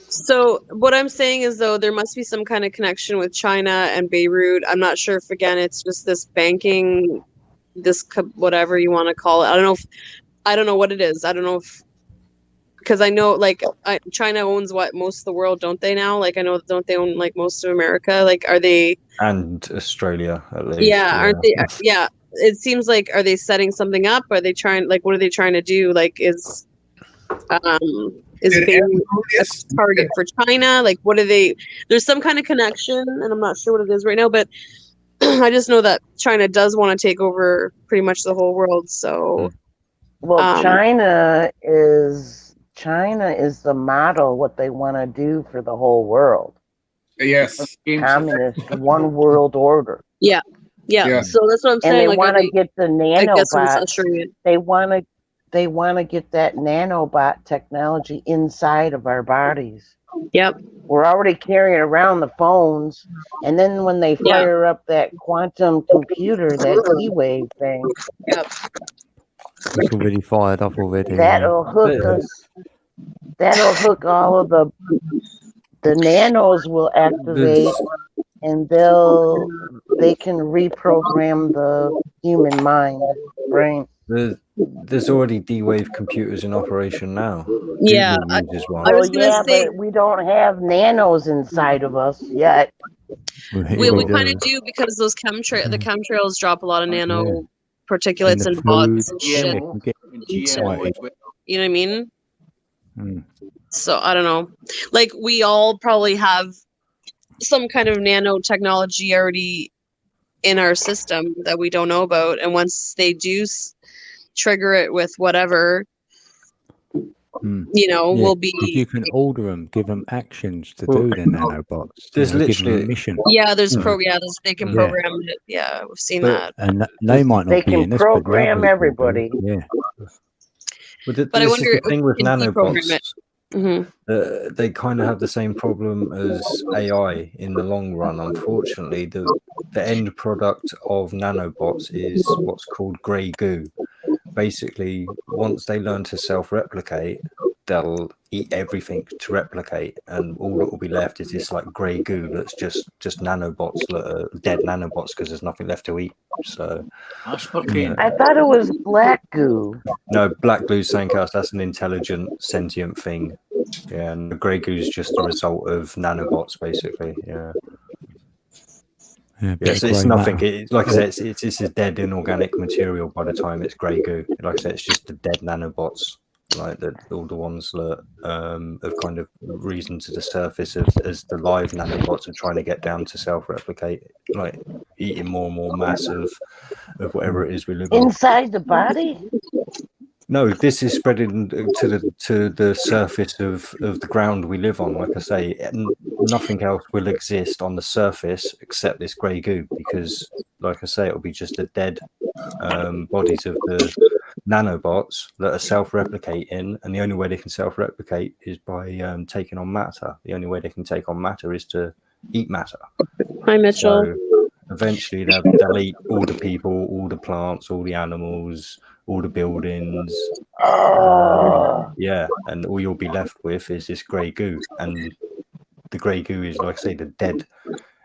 Speaker 7: So what I'm saying is, though, there must be some kind of connection with China and Beirut. I'm not sure if, again, it's just this banking, this whatever you want to call it. I don't know what it is. I don't know if, because I know like China owns most of the world, don't they now? Like I know, don't they own like most of America? Like are they?
Speaker 14: And Australia at least.
Speaker 7: Yeah, aren't they? Yeah. It seems like, are they setting something up? Are they trying, like, what are they trying to do? Like, is being a target for China? Like, what are they? There's some kind of connection, and I'm not sure what it is right now, but I just know that China does want to take over pretty much the whole world. So,
Speaker 10: well, China is the model. What they want to do for the whole world.
Speaker 9: Yes.
Speaker 10: Communist one world order.
Speaker 7: Yeah. So that's what I'm saying.
Speaker 10: And they
Speaker 7: like,
Speaker 10: want to get the
Speaker 7: nanobots.
Speaker 10: They want to get that nanobot technology inside of our bodies.
Speaker 7: Yep.
Speaker 10: We're already carrying around the phones, and then when they fire up that quantum computer, that E-wave thing,
Speaker 1: It's already fired up already.
Speaker 10: that'll hook us. That'll hook all of the nanos will activate, and they can reprogram the human mind, brain.
Speaker 14: There's already D-Wave computers in operation now.
Speaker 7: Yeah,
Speaker 14: Google uses one.
Speaker 10: Well, yeah, but we don't have nanos inside of us yet.
Speaker 7: We kind of do because those the chemtrails drop a lot of nano particulates and bots and shit. You know what I mean? So I don't know. Like, we all probably have some kind of nanotechnology already in our system that we don't know about, and once they do trigger it with whatever, we'll be.
Speaker 1: You can order them, give them actions to do the nanobots.
Speaker 14: There's literally
Speaker 1: a mission.
Speaker 7: Yeah, they can program it. Yeah, we've seen that.
Speaker 1: And they might not be in this.
Speaker 10: They can program everybody.
Speaker 1: Yeah.
Speaker 14: But
Speaker 7: I wonder
Speaker 14: is the thing with nanobots.
Speaker 7: Mm-hmm.
Speaker 14: They kind of have the same problem as AI in the long run. Unfortunately, the end product of nanobots is what's called grey goo. Basically, once they learn to self-replicate, they'll eat everything to replicate, and all that will be left is this like grey goo that's just nanobots that are dead nanobots because there's nothing left to eat. So
Speaker 10: I thought it was black goo.
Speaker 14: No, black glue's something else. That's an intelligent, sentient thing. Yeah, and the grey goo is just a result of nanobots, basically. Yeah. So it's nothing. Like I said, it's a dead inorganic material by the time it's grey goo. Like I said, it's just the dead nanobots, like all the ones that have kind of risen to the surface as the live nanobots are trying to get down to self-replicate, like eating more and more mass of whatever it is we live
Speaker 10: inside the body.
Speaker 14: No, this is spreading to the surface of the ground we live on. Like I say, nothing else will exist on the surface except this grey goo, because, like I say, it'll be just the dead bodies of the nanobots that are self-replicating, and the only way they can self-replicate is by taking on matter. The only way they can take on matter is to eat matter.
Speaker 7: Hi, Mitchell.
Speaker 14: So eventually, they'll eat all the people, all the plants, all the animals, all the buildings. And all you'll be left with is this grey goo, and the grey goo is, like I say, the dead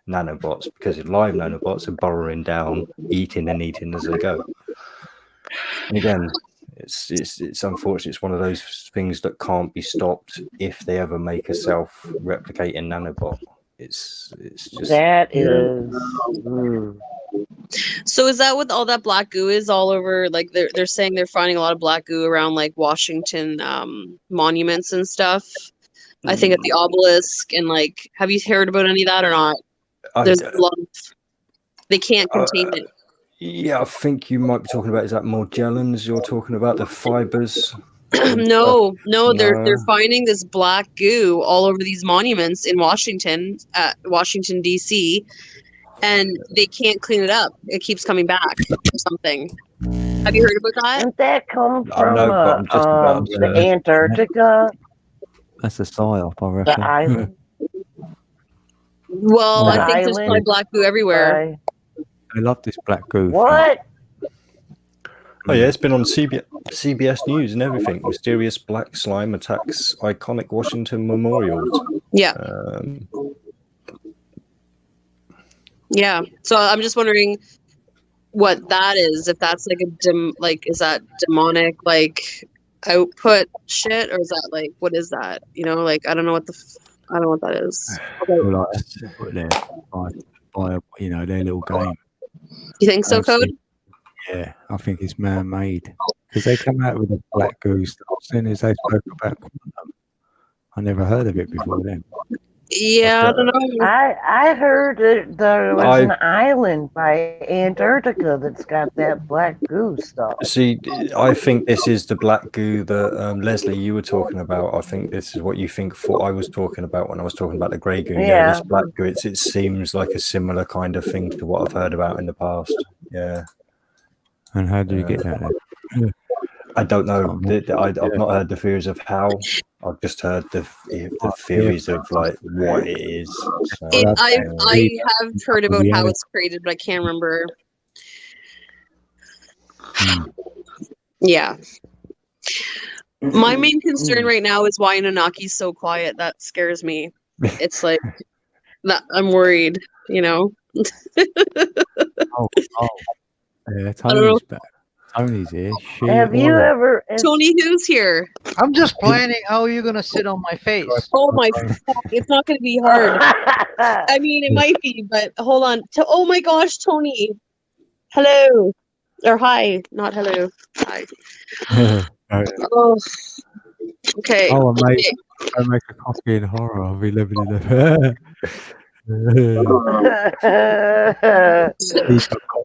Speaker 14: nanobots, because live nanobots are burrowing down, eating as they go. And again, it's unfortunate. It's one of those things that can't be stopped if they ever make a self-replicating nanobot. It's just
Speaker 10: that is.
Speaker 7: So is that what all that black goo is all over? Like they're saying they're finding a lot of black goo around like Washington monuments and stuff. I think at the obelisk, and like, have you heard about any of that or not? There's a lot of, they can't contain it.
Speaker 14: Yeah, I think you might be talking about, is that Morgellons you're talking about, the fibers?
Speaker 7: No, they're finding this black goo all over these monuments in Washington, DC, and they can't clean it up. It keeps coming back or something. Have you heard about that?
Speaker 10: Doesn't that come from the Antarctica?
Speaker 1: That's a psyop, I reckon.
Speaker 10: The island.
Speaker 7: Well, I think there's probably black goo everywhere.
Speaker 1: I love this black goo.
Speaker 10: What?
Speaker 14: Oh yeah, it's been on CBS News and everything. Mysterious black slime attacks iconic Washington memorials.
Speaker 7: Yeah. Yeah. So I'm just wondering what that is. If that's like is that demonic like output shit, or is that like, what is that? You know, like I don't know what that is.
Speaker 1: By their little game.
Speaker 7: You think so, Code?
Speaker 1: Yeah, I think it's man-made. Because they come out with a black goo stuff as soon as they spoke about quantum. I never heard of it before then.
Speaker 7: Yeah, I don't know.
Speaker 10: I heard that there was an island by Antarctica that's got that black goo stuff.
Speaker 14: See, I think this is the black goo that Leslie, you were talking about. I think this is what you think I was talking about when I was talking about the grey goo. Yeah,
Speaker 10: Yeah.
Speaker 14: this black goo, it seems like a similar kind of thing to what I've heard about in the past. Yeah.
Speaker 1: And how do you get that then?
Speaker 14: I don't know. I've not heard the theories of how. I've just heard the theories of like what it is. So,
Speaker 7: I have heard about how it's created, but I can't remember. Yeah. My main concern right now is why Anunnaki's so quiet. That scares me. It's like that I'm worried, you know.
Speaker 1: Yeah, Tony's back. Tony's here.
Speaker 10: Have you ever?
Speaker 7: Tony, who's here?
Speaker 13: I'm just planning how you're gonna sit on my face.
Speaker 7: Oh my fuck! It's not gonna be hard. I mean, it might be, but hold on. Oh my gosh, Tony. Hello. Or hi, not hello. Hi. Oh. Okay.
Speaker 1: Oh, I make a coffee in horror. I'll be living in it.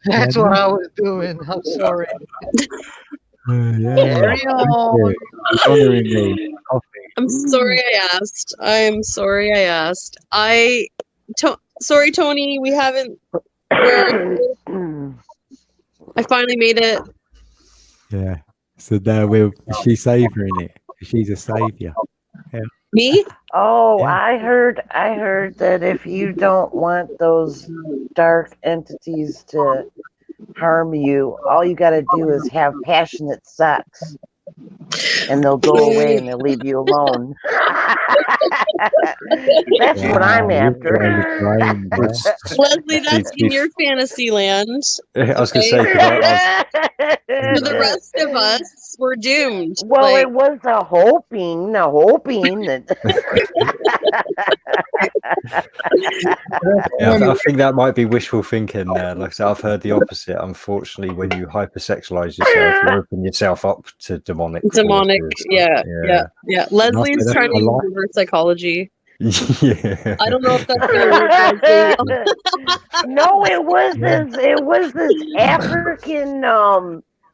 Speaker 13: That's what I was doing. I'm sorry.
Speaker 1: Yeah.
Speaker 13: Carry on.
Speaker 1: Honoring me. Coffee.
Speaker 7: I'm sorry I asked. I'm sorry I asked. Sorry, Tony. We haven't. I finally made it.
Speaker 1: Yeah. So now she's savouring it. She's a saviour. Yeah.
Speaker 7: Me?
Speaker 10: Oh,
Speaker 1: Yeah.
Speaker 10: I heard that if you don't want those dark entities to harm you, all you got to do is have passionate sex, and they'll go away and they'll leave you alone. That's what I'm after.
Speaker 7: Leslie, that's in your fantasy land.
Speaker 14: I was going to say,
Speaker 7: For the rest of us, we're doomed.
Speaker 10: Well, it was a hoping that.
Speaker 14: Yeah, I think that might be wishful thinking. Like I said, I've heard the opposite. Unfortunately, when you hypersexualize yourself, you open yourself up to demonic. Forces.
Speaker 7: Yeah. Leslie's trying to reverse psychology.
Speaker 14: Yeah.
Speaker 7: I don't know if that's gonna work. Leslie.
Speaker 10: No, it was this African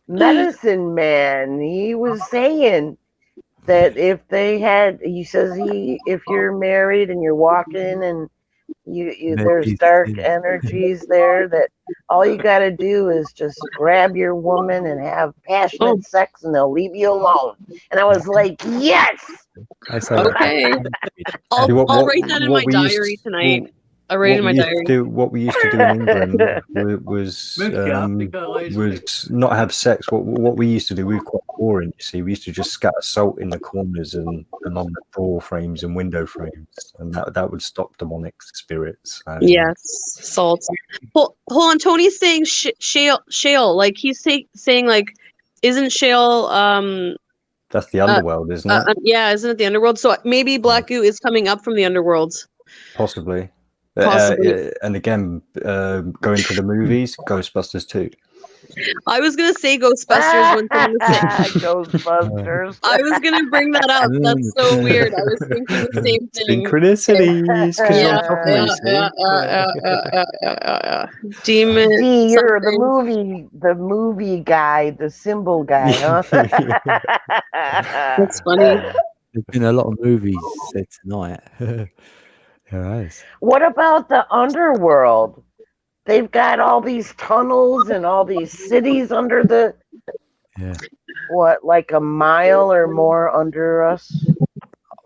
Speaker 10: medicine man. He was saying that if you're married and you're walking and there's dark energies there, that all you got to do is just grab your woman and have passionate sex and they'll leave you alone. And I was like, yes.
Speaker 7: Okay. I'll write that in my diary tonight. I write in my diary.
Speaker 14: What we used to do in England was not have sex. What we used to do, we were quite boring. You see, we used to just scatter salt in the corners and on the door frames and window frames, and that would stop demonic spirits.
Speaker 7: Yes, salt. Hold on, Tony's saying shale. Like he's saying like, isn't shale?
Speaker 14: That's the underworld, isn't it?
Speaker 7: Yeah, isn't it the underworld? So maybe black goo is coming up from the underworld.
Speaker 14: Possibly.
Speaker 7: Possibly.
Speaker 14: And again, going to the movies, Ghostbusters 2.
Speaker 7: I was gonna say Ghostbusters when someone was saying
Speaker 10: Ghostbusters.
Speaker 7: I was gonna bring that up. That's so weird. I was thinking the same thing.
Speaker 14: Synchronicities, because you're on top of me.
Speaker 7: Demon.
Speaker 10: See, you're the movie guy, the symbol guy, huh?
Speaker 7: That's funny.
Speaker 1: There's been a lot of movies said tonight. Yes.
Speaker 10: What about the underworld? They've got all these tunnels and all these cities under the like a mile or more under us?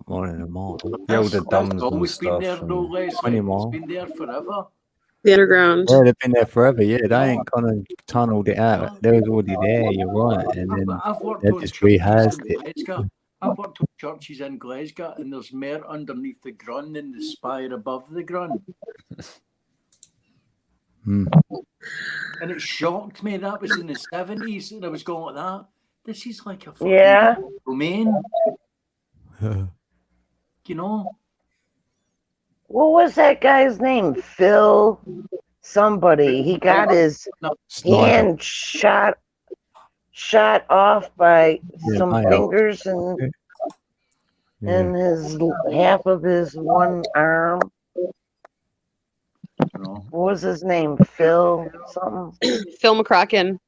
Speaker 1: More than a mile.
Speaker 14: The older dumbs and stuff.
Speaker 8: Been there, no, Leslie.
Speaker 1: 20 miles.
Speaker 8: It's been there forever.
Speaker 7: The underground.
Speaker 1: Yeah, they've been there forever. Yeah, they ain't gonna tunneled it out. They was already there. You're right, and then they just rehoused it.
Speaker 8: I've worked on churches in Glasgow, and there's more underneath the grun than the spire above the grun. And it shocked me. That was in the 70s, and I was going like that. This is like a fucking domain. You know?
Speaker 10: What was that guy's name? Phil somebody. He got his hand shot shot off by some
Speaker 1: I-
Speaker 10: fingers and his half of his one arm.
Speaker 8: No.
Speaker 10: What was his name? Phil something?
Speaker 7: Phil McCracken.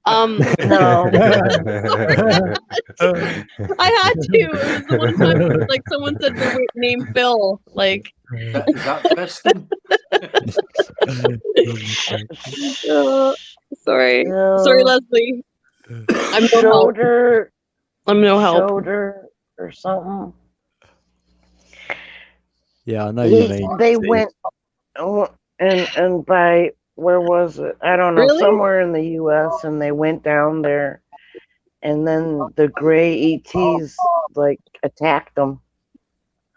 Speaker 10: No.
Speaker 7: I had to. It was the one time like someone said the name Phil. Like
Speaker 8: Is that fisting?
Speaker 7: Sorry.
Speaker 10: No.
Speaker 7: Sorry, Leslie. I'm no help.
Speaker 10: Shoulder.
Speaker 7: I'm no help.
Speaker 10: Shoulder or something.
Speaker 1: Yeah, I know you mean.
Speaker 10: They
Speaker 1: Steve.
Speaker 10: went and by where was it? I don't know,
Speaker 7: Really?
Speaker 10: somewhere in the U.S. and they went down there, and then the gray ETs like attacked them.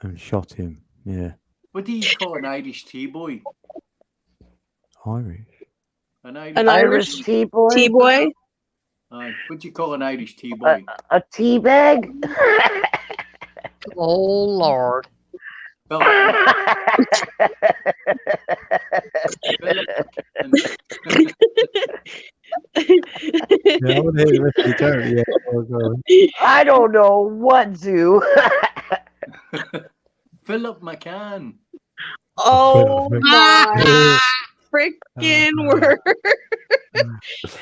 Speaker 1: And shot him. Yeah.
Speaker 8: What do you call an Irish T-boy?
Speaker 1: Irish.
Speaker 8: An
Speaker 7: An
Speaker 10: Irish T-boy?
Speaker 7: T-boy?
Speaker 8: What do you call an Irish T-boy?
Speaker 10: A tea bag?
Speaker 13: Oh Lord.
Speaker 8: Phil,
Speaker 1: Yeah, I want to hear the rest of the joke. Yeah. Oh, God.
Speaker 10: I don't know what to.
Speaker 8: Philip McCann.
Speaker 7: Oh my freaking word.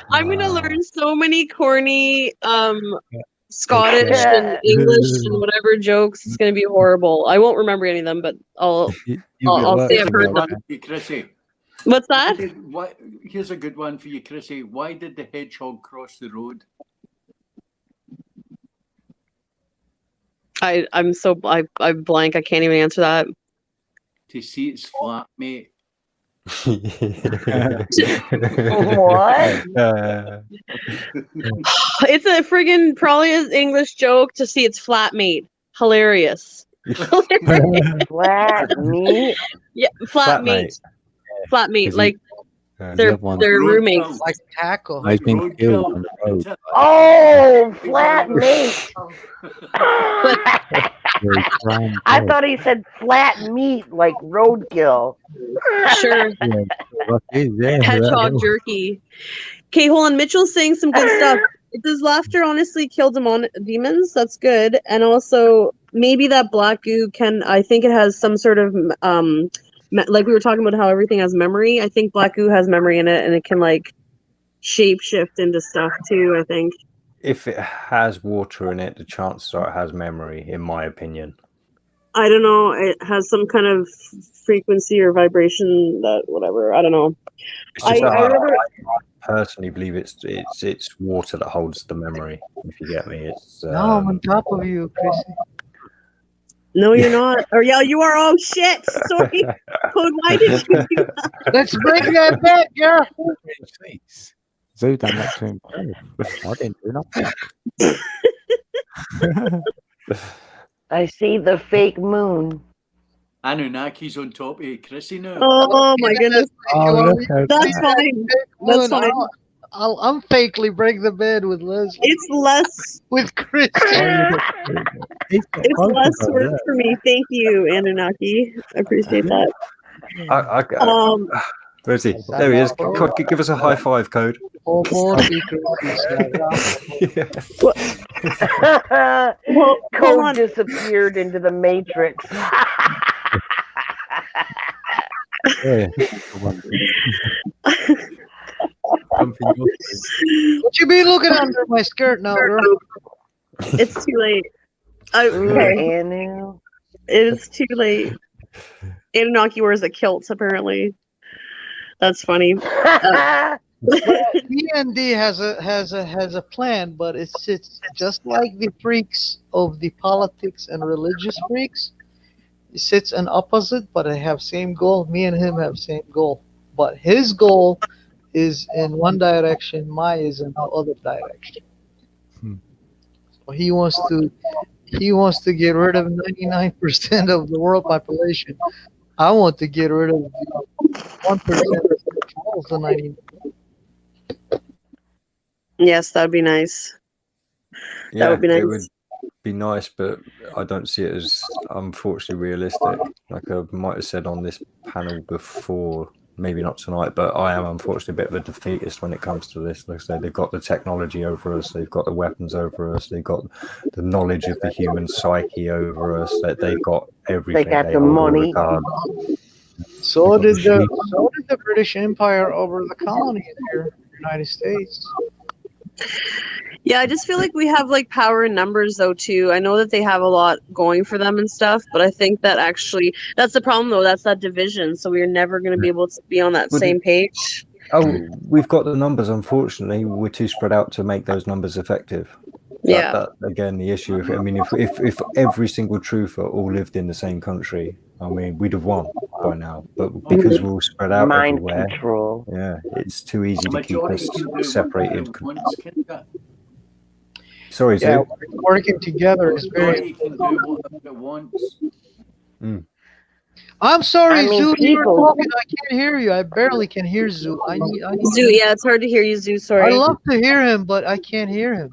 Speaker 7: I'm gonna learn so many corny Scottish and English and whatever jokes. It's gonna be horrible. I won't remember any of them, but I'll say I've heard them.
Speaker 8: Chrissy.
Speaker 7: What's that?
Speaker 8: Here's a good one for you, Chrissy. Why did the hedgehog cross the road?
Speaker 7: I'm blank. I can't even answer that.
Speaker 8: To see its flatmate.
Speaker 10: What?
Speaker 7: It's a friggin' probably an English joke to see its flatmate. Hilarious.
Speaker 10: Flat meat?
Speaker 7: Yeah, flatmate. Flatmate, like they're roommates.
Speaker 13: Like taco.
Speaker 1: He's been killed on the road.
Speaker 10: Oh, flat meat. I thought he said flat meat, like roadkill.
Speaker 7: Sure. Hedgehog jerky. Okay, hold on. Mitchell's saying some good stuff. Does laughter honestly kill demons? That's good. And also, maybe that black goo can. I think it has some sort of like we were talking about how everything has memory. I think black goo has memory in it, and it can like shape shift into stuff too. I think.
Speaker 14: If it has water in it, the chances are it has memory, in my opinion.
Speaker 7: I don't know. It has some kind of frequency or vibration that whatever. I don't know.
Speaker 14: I personally believe it's water that holds the memory. If you get me, it's.
Speaker 13: No, I'm on top of you, Chrissy.
Speaker 7: No, you're not. Or yeah, you are. Oh shit! Sorry, Code. Why did you do that?
Speaker 13: Let's bring that back, yeah.
Speaker 1: Zoo done that to him. I didn't do nothing.
Speaker 10: I see the fake moon.
Speaker 8: Anunnaki's on top of Chrissy now.
Speaker 7: Oh my goodness! That's fine. That's fine.
Speaker 13: I'll fakely break the bed with Leslie.
Speaker 7: It's less
Speaker 13: with Chris.
Speaker 7: It's less work for me. Thank you, Anunnaki. I appreciate that.
Speaker 14: Where is he? There he is. Give us a high five, Code.
Speaker 10: Code disappeared into the Matrix.
Speaker 13: What you be looking under my skirt now, girl?
Speaker 7: It's too late. Okay. It's too late. Anunnaki wears a kilt, apparently. That's funny.
Speaker 13: D&D has a plan, but it's just like the freaks of the politics and religious freaks. It sits an opposite, but they have same goal. Me and him have same goal, but his goal is in one direction. Mine is in the other direction. So he wants to get rid of 99% of the world population. I want to get rid of the 1% that controls the 99%.
Speaker 7: Yes, that'd be nice.
Speaker 14: Yeah,
Speaker 7: that would be nice.
Speaker 14: It would be nice, but I don't see it as unfortunately realistic. Like I might have said on this panel before, maybe not tonight, but I am unfortunately a bit of a defeatist when it comes to this. Like I say, they've got the technology over us, they've got the weapons over us, they've got the knowledge of the human psyche over us, that they've got everything.
Speaker 10: They got the
Speaker 14: hold in
Speaker 10: money.
Speaker 14: regard.
Speaker 13: So did the British Empire over the colony here, the United States.
Speaker 7: Yeah, I just feel like we have like power in numbers though too. I know that they have a lot going for them and stuff, but I think that actually that's the problem though. That's that division. So we're never going to be able to be on that same page.
Speaker 14: Oh, we've got the numbers. Unfortunately, we're too spread out to make those numbers effective.
Speaker 7: Yeah.
Speaker 14: That again, the issue. I mean, if every single truther all lived in the same country, I mean, we'd have won by now. But because we're all spread out
Speaker 10: Mind
Speaker 14: everywhere,
Speaker 10: control.
Speaker 14: yeah, it's too easy to keep us
Speaker 8: Majority can do
Speaker 14: separated.
Speaker 8: what once, can't they?
Speaker 14: Sorry,
Speaker 13: Yeah,
Speaker 14: Zoo.
Speaker 13: working together is very.
Speaker 8: Majority can do whatever it wants.
Speaker 13: I'm sorry,
Speaker 10: I mean,
Speaker 13: Zoo. You were
Speaker 10: people-
Speaker 13: talking. I can't hear you. I barely can hear Zoo. I need
Speaker 7: Zoo, yeah, it's hard to hear you, Zoo. Sorry.
Speaker 13: I love to hear him, but I can't hear him.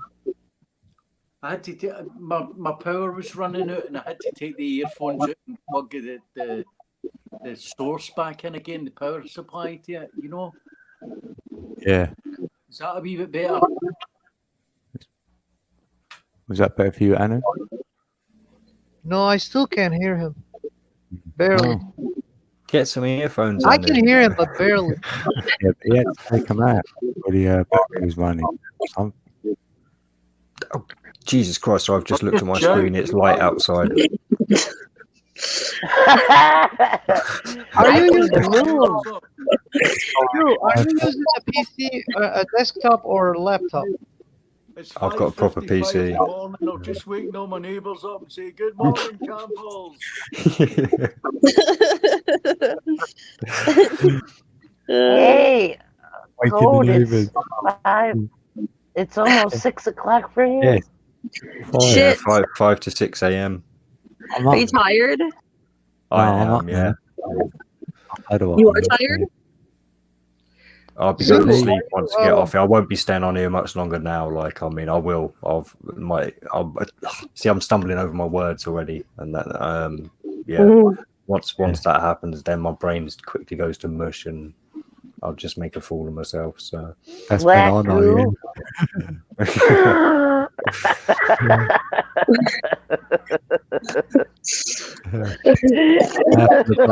Speaker 8: I had to my power was running out, and I had to take the earphones out and plug the source back in again, the power supply to it. You know,
Speaker 1: Yeah.
Speaker 8: is that a wee bit better?
Speaker 1: Was that better for you, Anna?
Speaker 13: No, I still can't hear him. Barely.
Speaker 1: Oh.
Speaker 14: Get some earphones.
Speaker 13: I
Speaker 14: on
Speaker 13: can
Speaker 14: then.
Speaker 13: hear him, but barely.
Speaker 1: Yeah, but he had to take them out. But the battery was running.
Speaker 14: Oh, Jesus Christ! So I've just looked at my screen. It's light outside.
Speaker 13: Are you using
Speaker 10: move?
Speaker 13: Drew, are you using a PC, a desktop, or a laptop?
Speaker 8: It's
Speaker 14: I've got a proper
Speaker 8: 5:55 in
Speaker 14: PC.
Speaker 8: the morning. I'll just waking all my neighbours up and say, "Good morning, Campbells."
Speaker 10: Hey,
Speaker 1: Waking
Speaker 10: Code,
Speaker 1: the
Speaker 10: it's
Speaker 1: neighbours.
Speaker 10: 5. It's almost 6 o'clock for you.
Speaker 1: Yeah.
Speaker 14: Yeah,
Speaker 7: Shit.
Speaker 14: 5 to 6 a.m.
Speaker 1: I'm
Speaker 7: Are
Speaker 1: up.
Speaker 7: you tired?
Speaker 14: I
Speaker 1: I'm
Speaker 14: am.
Speaker 1: up,
Speaker 14: Yeah.
Speaker 1: man. I don't
Speaker 7: You
Speaker 1: want
Speaker 7: are
Speaker 1: to-
Speaker 7: tired?
Speaker 14: I'll be going to
Speaker 13: So,
Speaker 14: sleep once I get off here. I won't be staying on here much longer now. Like, I mean, I will. See, I'm stumbling over my words already, and that, yeah.
Speaker 7: Mhm.
Speaker 14: Once that happens, then my brain quickly goes to mush, and I'll just make a fool of myself. So
Speaker 1: That's
Speaker 10: Black
Speaker 1: been on,
Speaker 10: goo.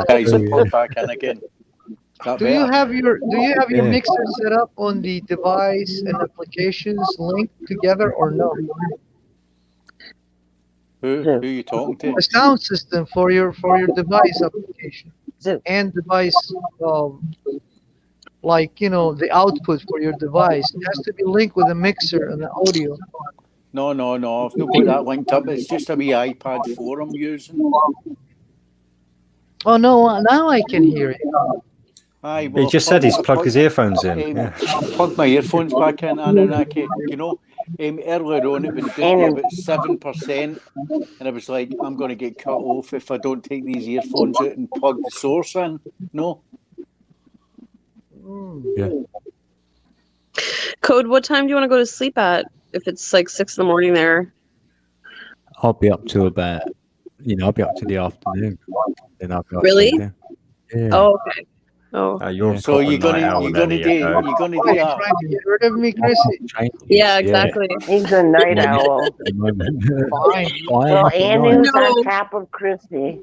Speaker 8: Guys, I'll pop back in again.
Speaker 13: Do you have your
Speaker 1: Yeah.
Speaker 13: mixer set up on the device and applications linked together or no?
Speaker 8: Who are you talking to?
Speaker 13: A sound system for your device application
Speaker 10: Zoo.
Speaker 13: and device, like the output for your device it has to be linked with a mixer and the audio.
Speaker 8: No. I've not got that linked up. It's just a wee iPad 4 I'm using.
Speaker 13: Oh no! Now I can hear you.
Speaker 8: Aye,
Speaker 14: he
Speaker 8: well,
Speaker 14: just said he's plugged his earphones in. Yeah.
Speaker 8: Plug my earphones back in, Anunnaki. You know, earlier on it would be about 7%, and I was like, I'm going to get cut off if I don't take these earphones out and plug the source in. No.
Speaker 1: Yeah.
Speaker 7: Code, what time do you want to go to sleep at? If it's like 6 in the morning there.
Speaker 1: I'll be up to about, I'll be up to the afternoon. Then I'll be up
Speaker 7: Really?
Speaker 1: to Yeah.
Speaker 7: Oh, okay. Oh.
Speaker 14: You're
Speaker 8: So you're gonna do
Speaker 13: Are you trying to get rid of me, Chrissy?
Speaker 7: Yeah, exactly.
Speaker 10: He's a night owl.
Speaker 13: Fine.
Speaker 10: Well, Anu's
Speaker 7: No.
Speaker 10: on top of Chrissy.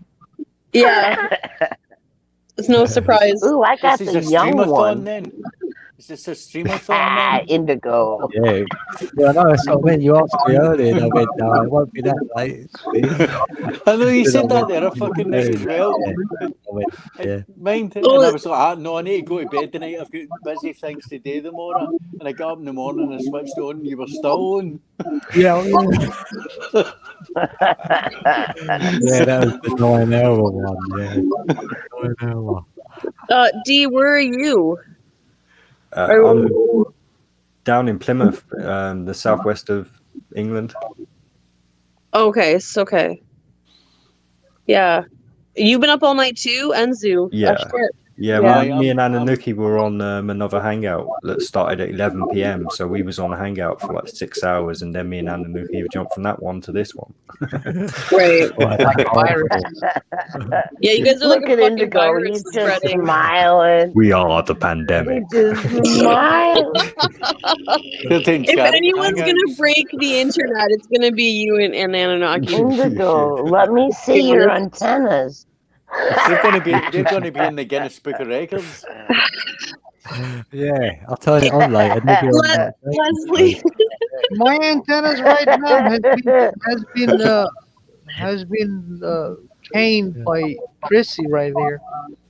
Speaker 7: Yeah. It's no surprise.
Speaker 10: Ooh, I got
Speaker 8: This is
Speaker 10: the
Speaker 8: a
Speaker 10: young
Speaker 8: streamathon
Speaker 10: one.
Speaker 8: then. Is this a streamathon
Speaker 10: Ah,
Speaker 8: then?
Speaker 10: Indigo.
Speaker 1: Yeah. Yeah, no, that's what I meant. You asked me earlier, and I went, no, it won't be that late.
Speaker 8: I know you
Speaker 1: Then
Speaker 8: said
Speaker 1: I
Speaker 8: that
Speaker 1: went,
Speaker 8: there a fucking night as well.
Speaker 1: Yeah. I went, yeah.
Speaker 8: Mine, and I was like, no, I need to go to bed tonight. I've got busy things to do tomorrow. And I got up in the morning and switched on, and you were still on.
Speaker 1: Yeah, yeah, that was the 9-hour one. Yeah, 9-hour.
Speaker 7: D, where are you?
Speaker 14: I'm down in Plymouth, the southwest of England.
Speaker 7: Okay, it's okay. Yeah. You've been up all night too, and Zoo.
Speaker 14: Yeah.
Speaker 7: Oh, shit.
Speaker 14: Yeah,
Speaker 6: Yeah.
Speaker 14: me and Ananuki were on another hangout that started at 11 p.m. So we was on a hangout for like 6 hours, and then me and Ananuki have jumped from that one to this one.
Speaker 7: Right.
Speaker 13: Like a virus.
Speaker 7: Yeah, you guys are like
Speaker 10: Look
Speaker 7: a
Speaker 10: at
Speaker 7: fucking
Speaker 10: Indigo.
Speaker 7: virus
Speaker 10: He's just
Speaker 7: spreading.
Speaker 10: smiling.
Speaker 14: We are the pandemic.
Speaker 10: He's just smiling.
Speaker 7: If anyone's gonna break the internet, it's gonna be you and Anunnaki.
Speaker 10: Indigo, let me see
Speaker 7: Be
Speaker 10: your
Speaker 7: honest.
Speaker 10: antennas.
Speaker 8: They're going to be in the Guinness Book of Records.
Speaker 1: Yeah, I'll turn it on later. Maybe on
Speaker 7: Leslie.
Speaker 13: My antennas right now has been caned by Chrissy right there.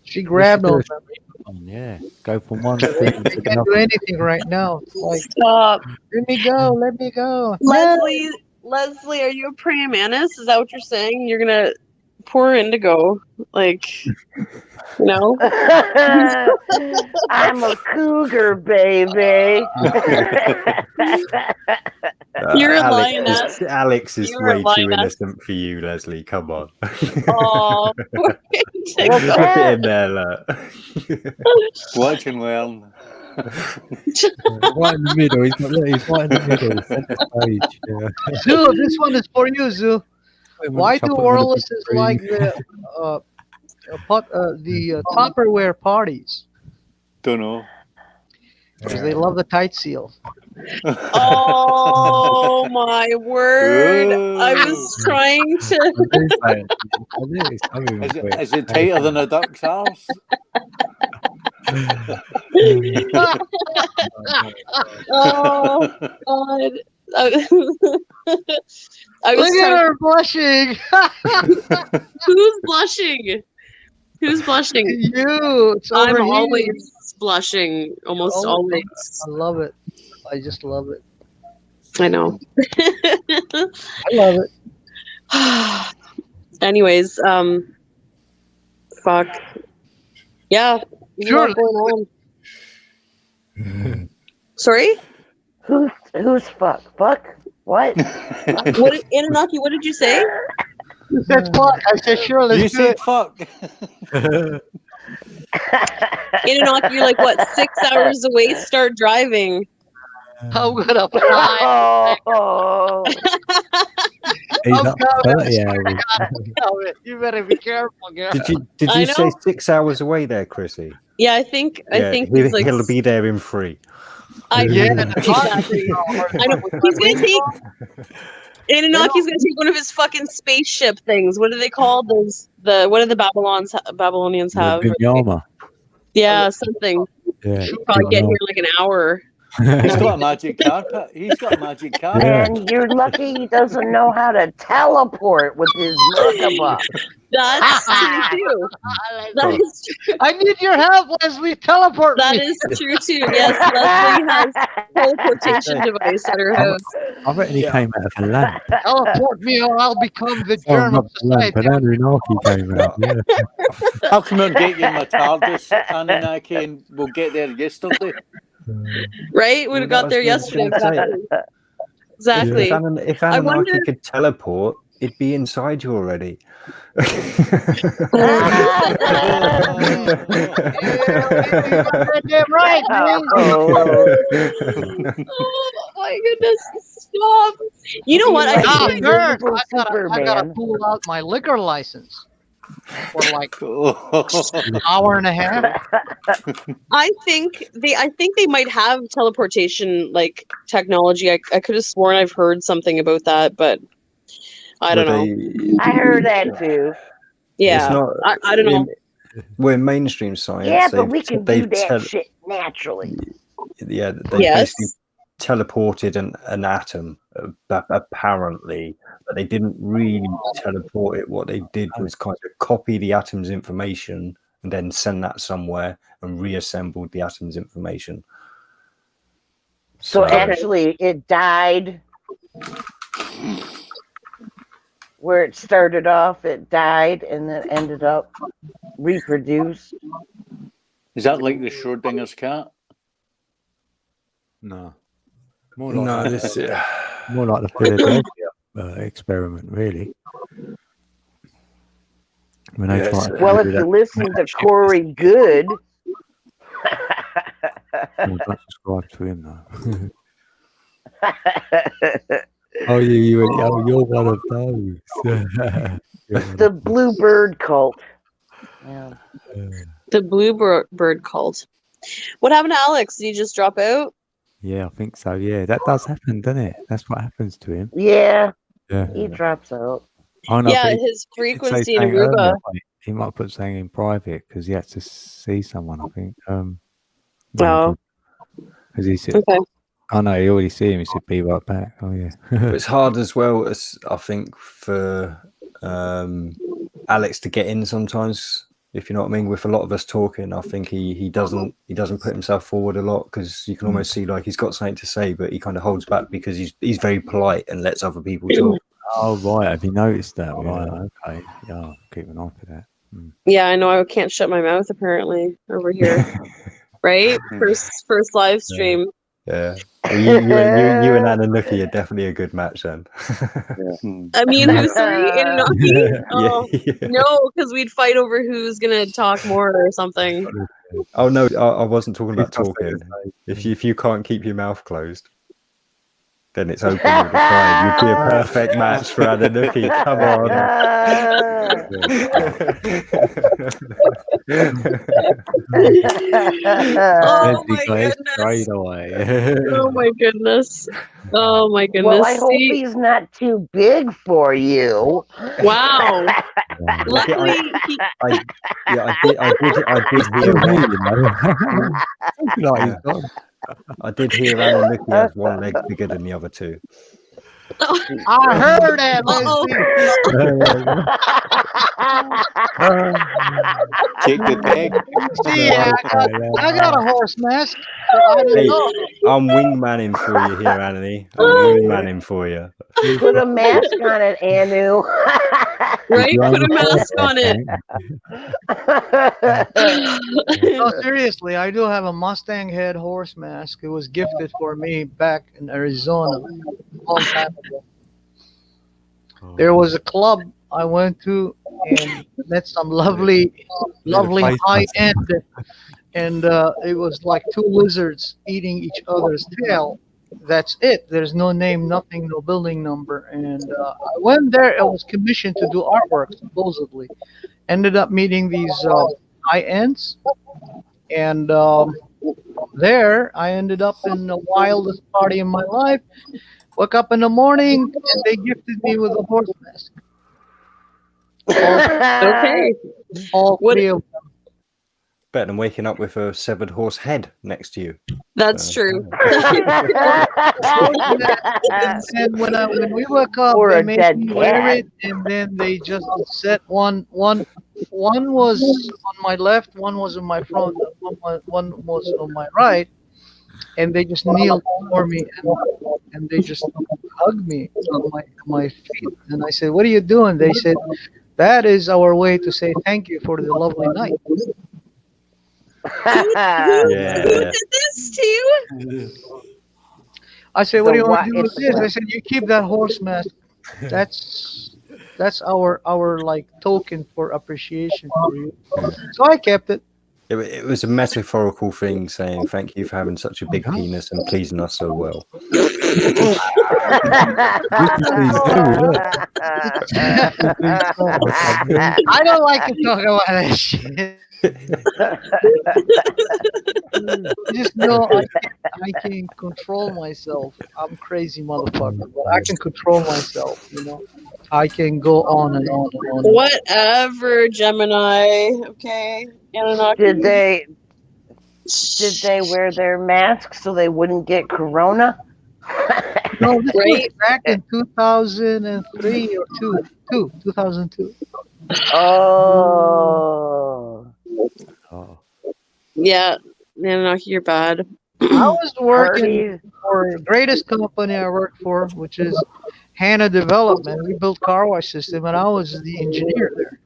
Speaker 13: She grabbed on them.
Speaker 1: Yeah, go from one
Speaker 13: They
Speaker 1: thing to
Speaker 13: can't
Speaker 1: another.
Speaker 13: do anything right now. It's like,
Speaker 7: Stop.
Speaker 13: let me go, let me go.
Speaker 7: Leslie, are you a praying mantis? Is that what you're saying? You're gonna pour Indigo, like, you know?
Speaker 10: I'm a cougar, baby.
Speaker 7: You're a
Speaker 14: Alex is
Speaker 7: You're a
Speaker 14: way too
Speaker 7: lioness.
Speaker 14: innocent for you, Leslie. Come on.
Speaker 7: Oh,
Speaker 14: Slip it in there, look.
Speaker 8: Watch and learn.
Speaker 1: Right in the middle. He's right in the middle. Center stage. Yeah.
Speaker 13: Zoo, this one is for you, Zoo. Why
Speaker 1: Shall I
Speaker 13: do
Speaker 1: put him in a big
Speaker 13: Orlises
Speaker 1: tree?
Speaker 13: like the Tupperware parties?
Speaker 8: Don't know.
Speaker 13: Because they love the tight seal.
Speaker 7: Oh my word! I was trying to.
Speaker 8: Is it tighter than a duck's arse?
Speaker 7: Oh God! I was
Speaker 13: Look at
Speaker 7: trying.
Speaker 13: her blushing.
Speaker 7: Who's blushing? Who's blushing?
Speaker 13: You. It's
Speaker 7: I'm
Speaker 13: over here.
Speaker 7: always blushing. Almost always.
Speaker 13: I love it. I just love it.
Speaker 7: I know.
Speaker 13: I love it.
Speaker 7: Anyways, fuck. Yeah. there's a
Speaker 13: Sure.
Speaker 7: lot going on. Sorry?
Speaker 10: Who's fuck? Fuck? What?
Speaker 7: What, Anunnaki? What did you say?
Speaker 13: You said fuck. I said sure. Let's
Speaker 8: You
Speaker 13: do
Speaker 8: said
Speaker 13: it.
Speaker 8: fuck.
Speaker 7: Anunnaki, you're like what? 6 hours away. Start driving.
Speaker 13: I'm gonna fly.
Speaker 1: He's
Speaker 13: I'm
Speaker 1: up
Speaker 13: coming.
Speaker 1: 30 hours.
Speaker 13: You better be careful, girl.
Speaker 14: Did
Speaker 7: I
Speaker 14: you say
Speaker 7: know.
Speaker 14: 6 hours away there, Chrissy?
Speaker 7: Yeah, I think
Speaker 14: he'll,
Speaker 7: he's like.
Speaker 14: he'll be there in 3.
Speaker 7: Exactly. I know. He's gonna take. Anunnaki's gonna take one of his fucking spaceship things. What are they called? Those what do the Babylonians have?
Speaker 1: Vinyama.
Speaker 7: Yeah, something.
Speaker 1: Yeah.
Speaker 7: He'll probably get here in like an hour.
Speaker 8: He's got a magic carpet. He's got a magic carpet.
Speaker 10: And you're lucky he doesn't know how to teleport with his Merkaba.
Speaker 7: That's true too. That is true.
Speaker 13: I need your help, Leslie. Teleport
Speaker 7: That
Speaker 13: me.
Speaker 7: is true too. Yes, Leslie has teleportation device at her house.
Speaker 1: I reckon he came out of a lamp.
Speaker 13: Teleport me or I'll become the
Speaker 1: Oh,
Speaker 13: germ
Speaker 1: not
Speaker 13: of
Speaker 1: the lamp,
Speaker 13: society.
Speaker 1: but Anunnaki came out. Yeah.
Speaker 8: I'll come and get you in my TARDIS, Anunnaki, and we'll get there yesterday.
Speaker 7: Right? We'd have got there yesterday. Exactly.
Speaker 14: If
Speaker 7: I
Speaker 14: Anunnaki
Speaker 7: wonder.
Speaker 14: could teleport, it'd be inside you already.
Speaker 13: Damn right, man.
Speaker 7: Oh my goodness! Stop. You know what? I think
Speaker 13: First, I gotta pull out my liquor license for like an hour and a half.
Speaker 7: I think they might have teleportation like technology. I could have sworn I've heard something about that, but I don't know.
Speaker 10: I heard that too.
Speaker 7: Yeah,
Speaker 14: It's not,
Speaker 7: I don't know.
Speaker 14: We're mainstream science.
Speaker 10: Yeah, but we
Speaker 14: they've-
Speaker 10: can do
Speaker 14: they've
Speaker 10: that
Speaker 14: tele-
Speaker 10: shit naturally.
Speaker 14: Yeah, they
Speaker 7: Yes.
Speaker 14: basically teleported an atom, apparently, but they didn't really teleport it. What they did was kind of copy the atom's information and then send that somewhere and reassembled the atom's information.
Speaker 10: So actually, it died where it started off. It died and then ended up reproduced.
Speaker 8: Is that like the Schrodinger's cat?
Speaker 1: No.
Speaker 14: No,
Speaker 1: like
Speaker 14: this
Speaker 1: more like the Philadelphia experiment, really. When they try to
Speaker 10: Well,
Speaker 1: do
Speaker 10: if you
Speaker 1: that
Speaker 10: listen to
Speaker 1: shit,
Speaker 10: Corey Good,
Speaker 1: don't subscribe to him though. Oh, you're one of those.
Speaker 10: the Bluebird cult. Yeah.
Speaker 7: The Bluebird cult. What happened to Alex? Did he just drop out?
Speaker 1: Yeah, I think so. Yeah, that does happen, doesn't it? That's what happens to him.
Speaker 10: Yeah.
Speaker 1: Yeah.
Speaker 10: He drops out.
Speaker 1: Oh no,
Speaker 7: Yeah,
Speaker 1: but
Speaker 7: his
Speaker 1: he did say
Speaker 7: frequency in
Speaker 1: something
Speaker 7: Aruba.
Speaker 1: earlier. Like, he might put something in private because he had to see someone. I think.
Speaker 7: Oh.
Speaker 1: Because he said,
Speaker 7: Okay.
Speaker 1: "Oh no, he already see him." He said, "Be right back." Oh yeah.
Speaker 14: But it's hard as well as I think for Alex to get in sometimes. If you know what I mean, with a lot of us talking, I think he doesn't put himself forward a lot because you can almost see like he's got something to say, but he kind of holds back because he's very polite and lets other people talk.
Speaker 1: Oh right, have you noticed that? Right, okay. Yeah, I'll keep an eye for that.
Speaker 7: Yeah, I know. I can't shut my mouth apparently over here. Right? First live stream.
Speaker 14: Yeah. Well, you and Anunnaki are definitely a good match then.
Speaker 7: I mean, who's three? Anunnaki? Oh,
Speaker 14: Yeah.
Speaker 7: no, because we'd fight over who's going to talk more or something.
Speaker 14: Oh no, I wasn't talking about talking. If you can't keep your mouth closed, then it's open all the time. You'd be a perfect match for Anunnaki. Come on.
Speaker 7: Oh my goodness. Oh my goodness. Oh my goodness.
Speaker 10: Well, I hope
Speaker 7: See?
Speaker 10: he's not too big for you.
Speaker 7: Wow. Luckily,
Speaker 14: I did hear Anunnaki has one leg bigger than the other two.
Speaker 13: I heard that,
Speaker 8: Take the tag.
Speaker 13: See, I got a horse mask. So I don't
Speaker 14: Hey,
Speaker 13: know.
Speaker 14: I'm wingmanning for you here, Annie. I'm wingmanning for you.
Speaker 10: Put a mask on it, Anu.
Speaker 7: Right? Put a mask on it.
Speaker 13: No, seriously, I do have a Mustang head horse mask. It was gifted for me back in Arizona a long time ago. There was a club I went to and met some lovely high end, and it was like two lizards eating each other's tail. That's it. There's no name, nothing, no building number. And I went there. I was commissioned to do artwork, supposedly. Ended up meeting these high ends, and there I ended up in the wildest party in my life. Woke up in the morning and they gifted me with a horse mask.
Speaker 7: Okay.
Speaker 13: All three of them.
Speaker 14: Better than waking up with a severed horse head next to you.
Speaker 7: That's true.
Speaker 13: And when we woke up,
Speaker 10: Or
Speaker 13: they
Speaker 10: a
Speaker 13: made
Speaker 10: dead
Speaker 13: me wear
Speaker 10: cat.
Speaker 13: it, and then they just set one was on my left, one was on my front, one was on my right, and they just kneeled for me and they just hugged me on my feet. And I said, "What are you doing?" They said, "That is our way to say thank you for the lovely night."
Speaker 7: Who did this to you?
Speaker 13: I said, "What do you want to do with
Speaker 10: it's-
Speaker 13: this?" I said, "You keep that horse mask. That's our like token for appreciation for you." So I kept it.
Speaker 14: It was a metaphorical thing saying thank you for having such a big penis and pleasing us so well.
Speaker 13: I don't like to talk about that shit. Just know I can control myself. I'm crazy motherfucker, but I can control myself, you know. I can go on and on and on.
Speaker 7: Whatever, Gemini. Okay. Anunnaki.
Speaker 10: Did they wear their masks so they wouldn't get corona?
Speaker 13: No, this was
Speaker 7: Right?
Speaker 13: back in 2003 or 2002.
Speaker 10: Oh.
Speaker 7: Yeah. Anunnaki, you're bad.
Speaker 13: I was working
Speaker 10: Parties.
Speaker 13: for the greatest company I worked for, which is Hanna Development. We built car wash system, and I was the engineer there,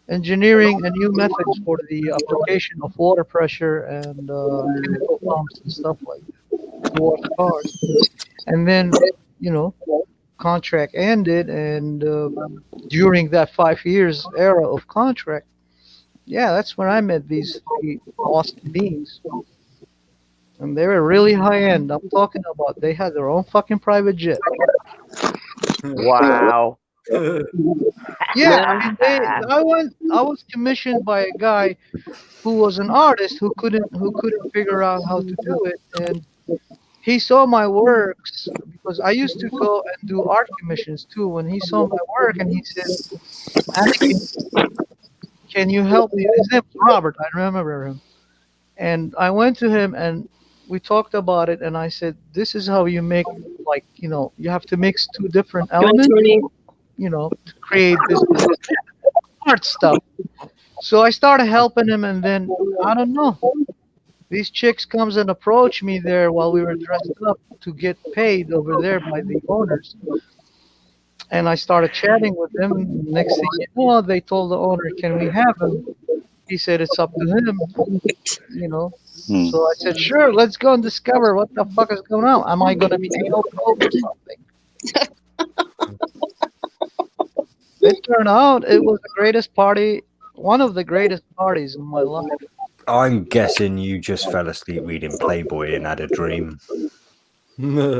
Speaker 13: engineering a new methods for the application of water pressure and chemical pumps and stuff like that to wash cars. And then, you know, contract ended, and during that 5 years era of contract, yeah, that's when I met these three awesome beings. And they were really high end. I'm talking about they had their own fucking private jet.
Speaker 10: Wow.
Speaker 13: Yeah, I mean, I was commissioned by a guy who was an artist who couldn't figure out how to do it, and he saw my works because I used to go and do art commissions too. When he saw my work, and he said, "Anakin, can you help me?" His name was Robert. I remember him. And I went to him and we talked about it. And I said, "This is how you make, like, you have to mix two different elements, to create this art stuff." So I started helping him, and then I don't know. These chicks comes and approach me there while we were dressed up to get paid over there by the owners. And I started chatting with them. Next thing you know, they told the owner, "Can we have him?" He said it's up to him, So I said, "Sure, let's go and discover what the fuck is going on. Am I going to be anal probe or something?" It turned out it was the greatest party, one of the greatest parties in my life.
Speaker 14: I'm guessing you just fell asleep reading Playboy and had a dream.
Speaker 13: People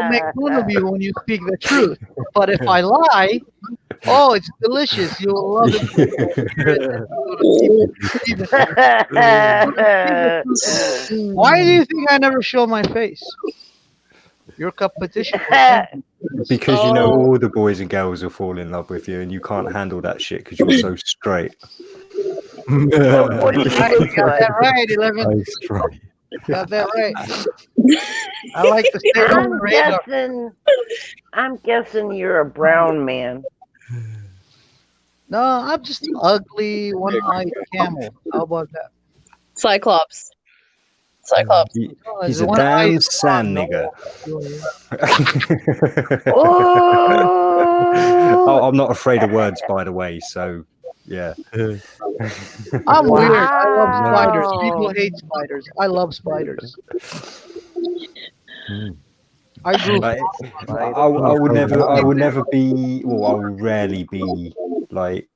Speaker 13: make fun of you when you speak the truth, but if I lie, oh, it's delicious. You will love it. Why do you think I never show my face? Your competition.
Speaker 14: Because you know all the boys and girls will fall in love with you, and you can't handle that shit because you're so straight.
Speaker 10: What do you
Speaker 13: Got
Speaker 10: look like?
Speaker 13: that right, 11. Got that right. I like to stay on the radar.
Speaker 10: I'm guessing you're a brown man.
Speaker 13: No, I'm just ugly, one-eyed camel. How about that?
Speaker 7: Cyclops.
Speaker 14: He's a damn sand nigger. Oh, I'm not afraid of words, by the way. So, yeah.
Speaker 13: I'm weird. I love spiders. People hate spiders. I love spiders. I grew.
Speaker 14: I will never be. Well, I will rarely be like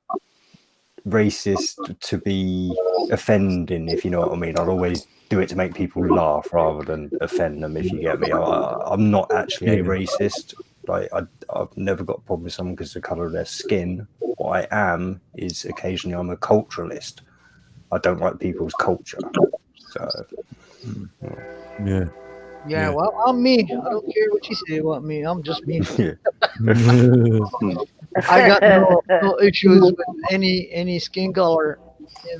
Speaker 14: racist to be offending, if you know what I mean. I'll always do it to make people laugh rather than offend them, if you get me. I'm not actually a racist. Like I've never got a problem with someone because of the colour of their skin. What I am is occasionally I'm a culturalist. I don't like people's culture. So
Speaker 13: Yeah, well, I'm me. I don't care what you say about me. I'm just me. I got no issues with any skin color.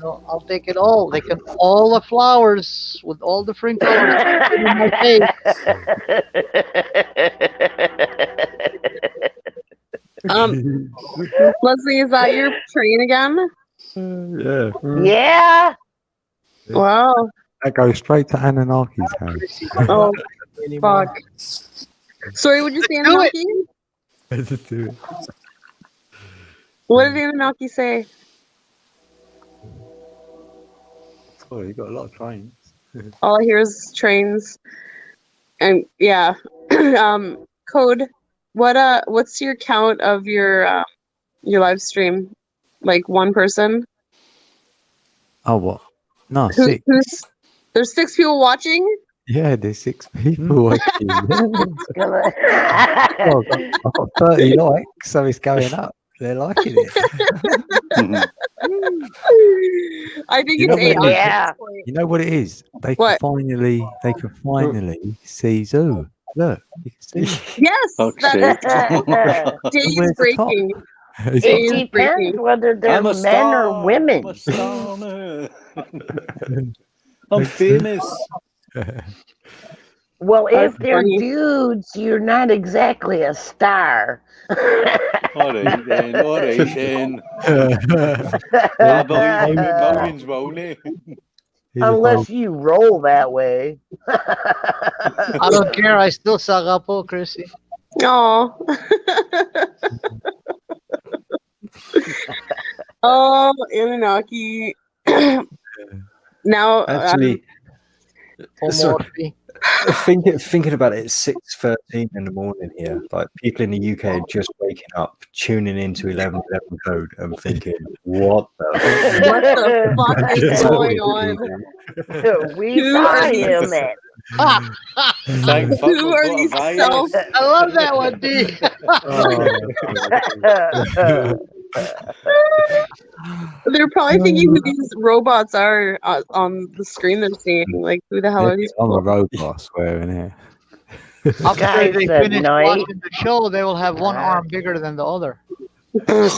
Speaker 13: I'll take it all. They can all the flowers with all different colors in my face.
Speaker 7: Leslie, is that your train again?
Speaker 1: Yeah.
Speaker 10: Yeah.
Speaker 7: Wow.
Speaker 1: That goes straight to Ananarchy's house.
Speaker 7: Oh, fuck. Sorry, would you say Anunnaki?
Speaker 1: Let's do it.
Speaker 7: What did the Anunnaki say?
Speaker 1: Oh, you got a lot of trains.
Speaker 7: All I hear is trains. And yeah. Code. What's your count of your live stream? Like one person?
Speaker 1: Oh, what? No, 6.
Speaker 7: There's 6 people watching?
Speaker 1: Yeah, there's 6 people watching. I've got 30 likes, so it's going up. They're liking it.
Speaker 7: I think it's AI.
Speaker 10: Yeah.
Speaker 1: You know what it is? They can finally see Zoo. Look, you can see.
Speaker 7: Yes,
Speaker 8: Okay.
Speaker 7: day is breaking.
Speaker 10: It depends whether they're men or women.
Speaker 8: I'm famous.
Speaker 10: Well, if they're
Speaker 7: funny.
Speaker 10: dudes, you're not exactly a star.
Speaker 8: All right then. I believe you get millions, won't it?
Speaker 10: Unless you roll that way.
Speaker 13: I don't care. I still suck up, Chrissy.
Speaker 7: Oh. Oh, Anunnaki. Now,
Speaker 14: actually,
Speaker 13: Homorphy.
Speaker 14: Thinking about it, it's 6:13 in the morning here. Like people in the UK are just waking up, tuning into 1111 code, and thinking, "What the
Speaker 7: fuck is going on?
Speaker 10: We
Speaker 7: Who
Speaker 10: saw
Speaker 7: are these?
Speaker 10: him at.
Speaker 8: Thank fuck
Speaker 7: Who
Speaker 8: we've
Speaker 7: are
Speaker 8: got a
Speaker 7: these
Speaker 8: virus.
Speaker 13: I love that one, D.
Speaker 7: They're probably thinking who these robots are on the screen they're seeing. Like, who the hell are these
Speaker 1: I'm a
Speaker 7: people?
Speaker 1: robot, I swear, innit?
Speaker 13: After
Speaker 10: Guys,
Speaker 13: they
Speaker 10: at
Speaker 13: finish
Speaker 10: night.
Speaker 13: watching the show, they will have one arm bigger than the other.
Speaker 7: A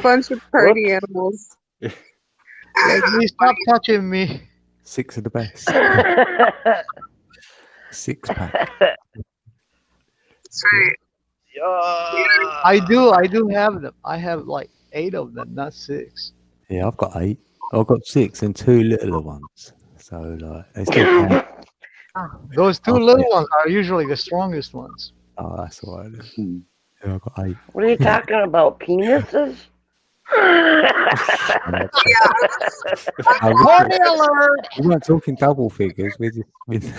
Speaker 7: bunch of party animals.
Speaker 13: Please stop touching me.
Speaker 1: 6 of the best. 6 pack.
Speaker 7: That's right.
Speaker 13: I do have them. I have like 8 of them, not 6.
Speaker 1: Yeah, I've got 8. I've got 6 and 2 littler ones. So like they still count.
Speaker 13: Those 2 little ones are usually the strongest ones.
Speaker 1: Oh, that's all right. Yeah, I've got 8.
Speaker 10: What are you talking about? Penises?
Speaker 13: Horny alert!
Speaker 1: We weren't talking double figures. We're just
Speaker 7: Honestly,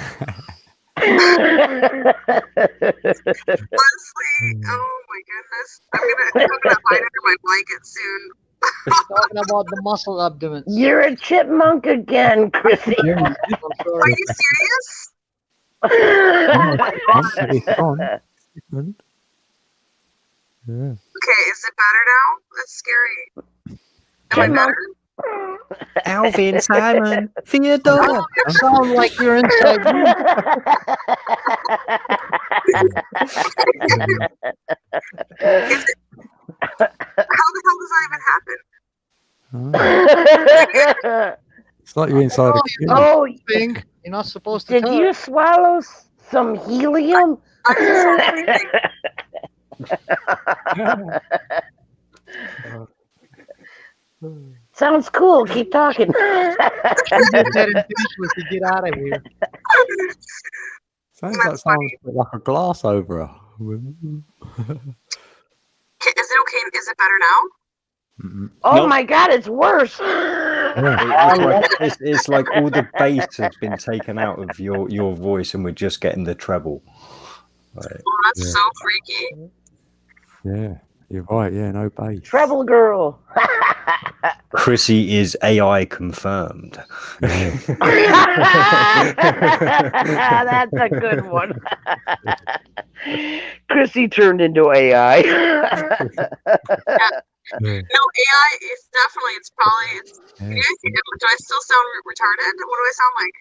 Speaker 7: oh my goodness. I'm gonna hide under my blanket soon.
Speaker 13: Talking about the muscle abdomens.
Speaker 10: You're a chipmunk again, Chrissy.
Speaker 7: Are you serious?
Speaker 1: Yeah.
Speaker 7: Okay, is it better now? That's scary. Am I better?
Speaker 14: Alvin, Simon, Theodore.
Speaker 13: You sound like you're inside me.
Speaker 7: How the hell does that even happen?
Speaker 1: It's like you're inside a kid.
Speaker 10: Oh,
Speaker 13: thing. You're not supposed to
Speaker 10: did
Speaker 13: touch.
Speaker 10: you swallow some helium? Sounds cool. Keep talking.
Speaker 13: Get that intentionally to get out of here.
Speaker 1: Sounds like someone's put like a glass over her.
Speaker 7: Is it okay? Is it better now?
Speaker 10: Oh my God, it's worse.
Speaker 14: It's like all the bass has been taken out of your voice, and we're just getting the treble. Right.
Speaker 7: Oh, that's so freaky.
Speaker 1: Yeah, you're right. Yeah, no bass.
Speaker 10: Treble girl.
Speaker 14: Chrissy is AI confirmed.
Speaker 10: That's a good one. Chrissy turned into AI.
Speaker 7: No, AI is definitely, it's probably, do I still sound retarded? What do I sound like?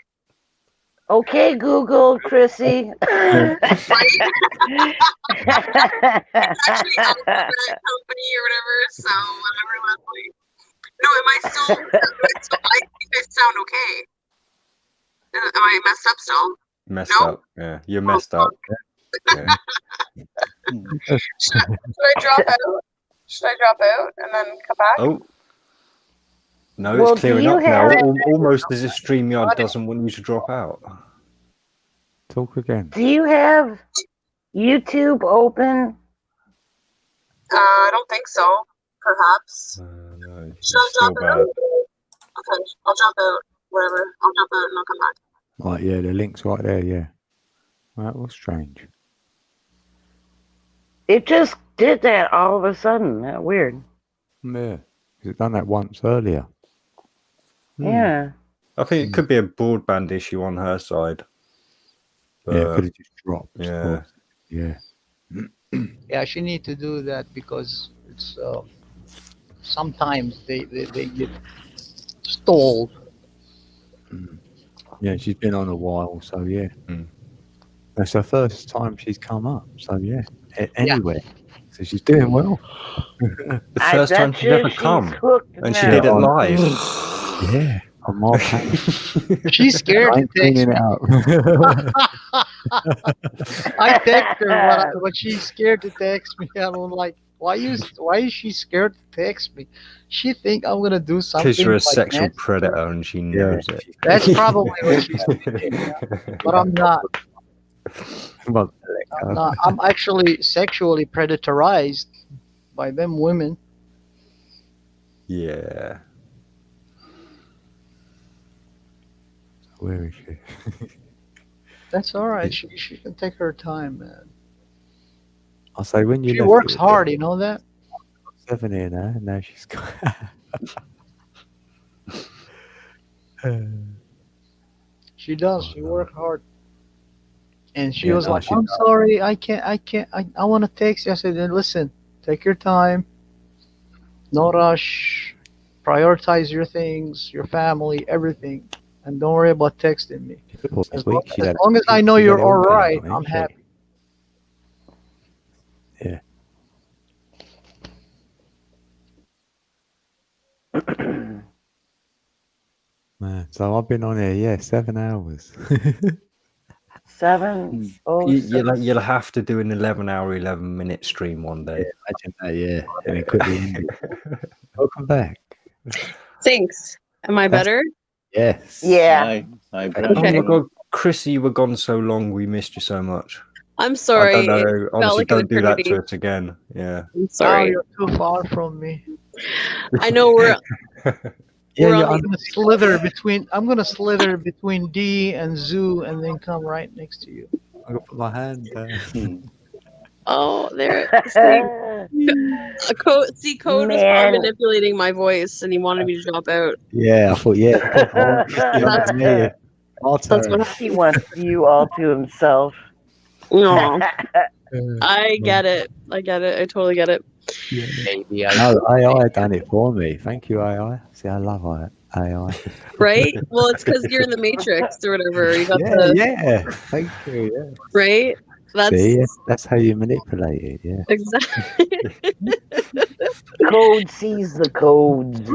Speaker 10: Okay, Google, Chrissy.
Speaker 7: It's actually Alphabet Company or whatever, so whatever, Leslie. No, am I still, I think I sound okay. Am I messed up still?
Speaker 14: Messed up, yeah. You're messed up. Yeah.
Speaker 7: Should I drop out? Should I drop out and then come back?
Speaker 14: Oh. No,
Speaker 10: Well,
Speaker 14: it's clearing
Speaker 10: do you
Speaker 14: up now.
Speaker 10: have-
Speaker 14: Almost as if StreamYard doesn't want you to drop out.
Speaker 1: Talk again.
Speaker 10: Do you have YouTube open?
Speaker 7: I don't think so. Perhaps.
Speaker 14: No, it's
Speaker 7: Should I
Speaker 14: still
Speaker 7: drop out?
Speaker 14: bad.
Speaker 7: Okay, I'll drop out. Whatever. I'll drop out and I'll come back.
Speaker 1: Right, yeah, the link's right there. Yeah, that was strange.
Speaker 10: It just did that all of a sudden. That weird.
Speaker 1: Yeah, because it done that once earlier.
Speaker 10: Yeah.
Speaker 14: I think it could be a broadband issue on her side.
Speaker 1: Yeah, it could have just dropped.
Speaker 14: Yeah.
Speaker 1: Yeah.
Speaker 13: Yeah, she need to do that because it's sometimes they get stalled.
Speaker 1: Yeah, she's been on a while, so yeah. That's her first time she's come up, so yeah. Anyway, so she's doing well.
Speaker 14: The first time she's ever come, and she did it live.
Speaker 1: Yeah, on my page.
Speaker 13: She's scared to text
Speaker 1: it
Speaker 13: me.
Speaker 1: out.
Speaker 13: I text her, but she's scared to text me. I'm like, why is she scared to text me? She think I'm gonna do something.
Speaker 14: Because you're a
Speaker 13: like
Speaker 14: sexual
Speaker 13: that.
Speaker 14: predator and she knows it.
Speaker 13: That's probably what she's thinking, but I'm not.
Speaker 1: Well,
Speaker 13: I'm actually sexually predatorized by them women.
Speaker 14: Yeah.
Speaker 1: Where is she?
Speaker 13: That's all right. She can take her time, man.
Speaker 1: I say when you
Speaker 13: She
Speaker 1: left
Speaker 13: works
Speaker 1: it,
Speaker 13: hard, you know that?
Speaker 1: 7 here now, and now she's got.
Speaker 13: She does. She worked hard. And she
Speaker 1: Yeah,
Speaker 13: was
Speaker 1: no,
Speaker 13: like,
Speaker 1: she
Speaker 13: I'm
Speaker 1: does.
Speaker 13: sorry, I want to text you. I said, then listen, take your time. No rush. Prioritize your things, your family, everything. And don't worry about texting me. As long as, I know you're all right, I'm happy.
Speaker 1: Yeah. Man, so I've been on here, 7 hours.
Speaker 10: 7. Oh,
Speaker 14: You'll have to do an 11-hour, 11-minute stream one day.
Speaker 1: Yeah, imagine that, yeah. And then quickly end it. Welcome back.
Speaker 7: Thanks. Am I better?
Speaker 1: Yes.
Speaker 10: Yeah.
Speaker 8: Hi,
Speaker 14: Oh my God, Chrissy, you were gone so long. We missed you so much.
Speaker 7: I'm sorry.
Speaker 14: I don't know.
Speaker 7: It felt
Speaker 14: Honestly,
Speaker 7: like an
Speaker 14: don't do that
Speaker 7: eternity.
Speaker 14: to us again. Yeah.
Speaker 7: I'm
Speaker 13: Oh,
Speaker 7: sorry.
Speaker 13: you're too far from me.
Speaker 7: I know we're
Speaker 1: Yeah,
Speaker 7: on
Speaker 13: I'm gonna slither between. I'm gonna slither between D and Zoo, and then come right next to you.
Speaker 1: I'm gonna put my hand down.
Speaker 7: Oh, there. See, Code was
Speaker 10: Man.
Speaker 7: manipulating my voice, and he wanted me to drop out.
Speaker 1: Yeah, I thought,
Speaker 7: That's what
Speaker 10: He wants you all to himself.
Speaker 7: No, I get it. I get it. I totally get it.
Speaker 1: No, AI done it for me. Thank you, AI. See, I love AI.
Speaker 7: Right? Well, it's because you're in the Matrix or whatever. You got
Speaker 1: Yeah. Thank you. Yeah.
Speaker 7: Right?
Speaker 1: That's how you manipulate it. Yeah.
Speaker 7: Exactly.
Speaker 10: Code sees the codes.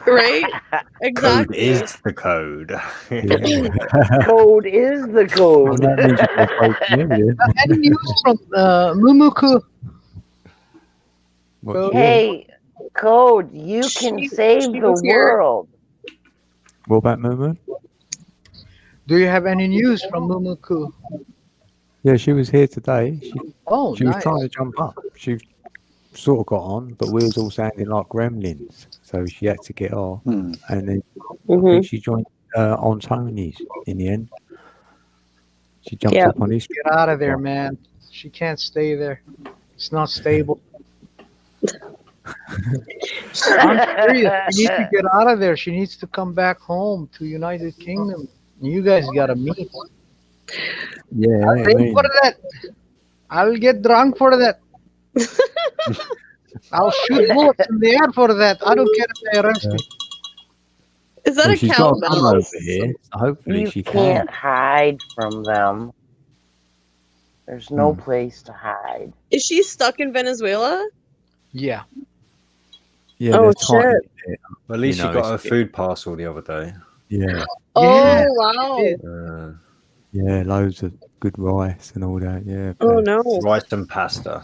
Speaker 7: Right? Exactly.
Speaker 14: Code is the code.
Speaker 10: Code is the code.
Speaker 13: Any news from Mumuku?
Speaker 10: Hey, Code, you can save the
Speaker 7: was here.
Speaker 10: world.
Speaker 1: What about Mumu?
Speaker 13: Do you have any news from Mumuku?
Speaker 1: Yeah, she was here today. She was
Speaker 13: nice.
Speaker 1: trying to jump up. She sort of got on, but we was all sounding like gremlins, so she had to get off. And then I think she joined on Tony's in the end. She jumped up on his.
Speaker 13: Get out of there, man. She can't stay there. It's not stable. I'm serious. She needs to get out of there. She needs to come back home to United Kingdom. You guys gotta meet.
Speaker 1: Yeah,
Speaker 13: I'll pay for that. I'll get drunk for that. I'll shoot bullets in the air for that. I don't care if they arrest me.
Speaker 7: Is that a
Speaker 1: she's
Speaker 7: cowbell?
Speaker 1: got come over here. So hopefully
Speaker 10: You
Speaker 1: she
Speaker 10: can't
Speaker 1: can.
Speaker 10: hide from them. There's no place to hide.
Speaker 7: Is she stuck in Venezuela?
Speaker 13: Yeah.
Speaker 1: Yeah.
Speaker 7: Oh,
Speaker 1: they're
Speaker 7: shit.
Speaker 14: Well, at least
Speaker 1: You
Speaker 14: she
Speaker 1: know,
Speaker 14: got her food parcel the other day.
Speaker 1: Yeah.
Speaker 7: Oh, wow.
Speaker 1: Yeah, loads of good rice and all that. Yeah.
Speaker 7: Oh, no.
Speaker 14: Rice and pasta.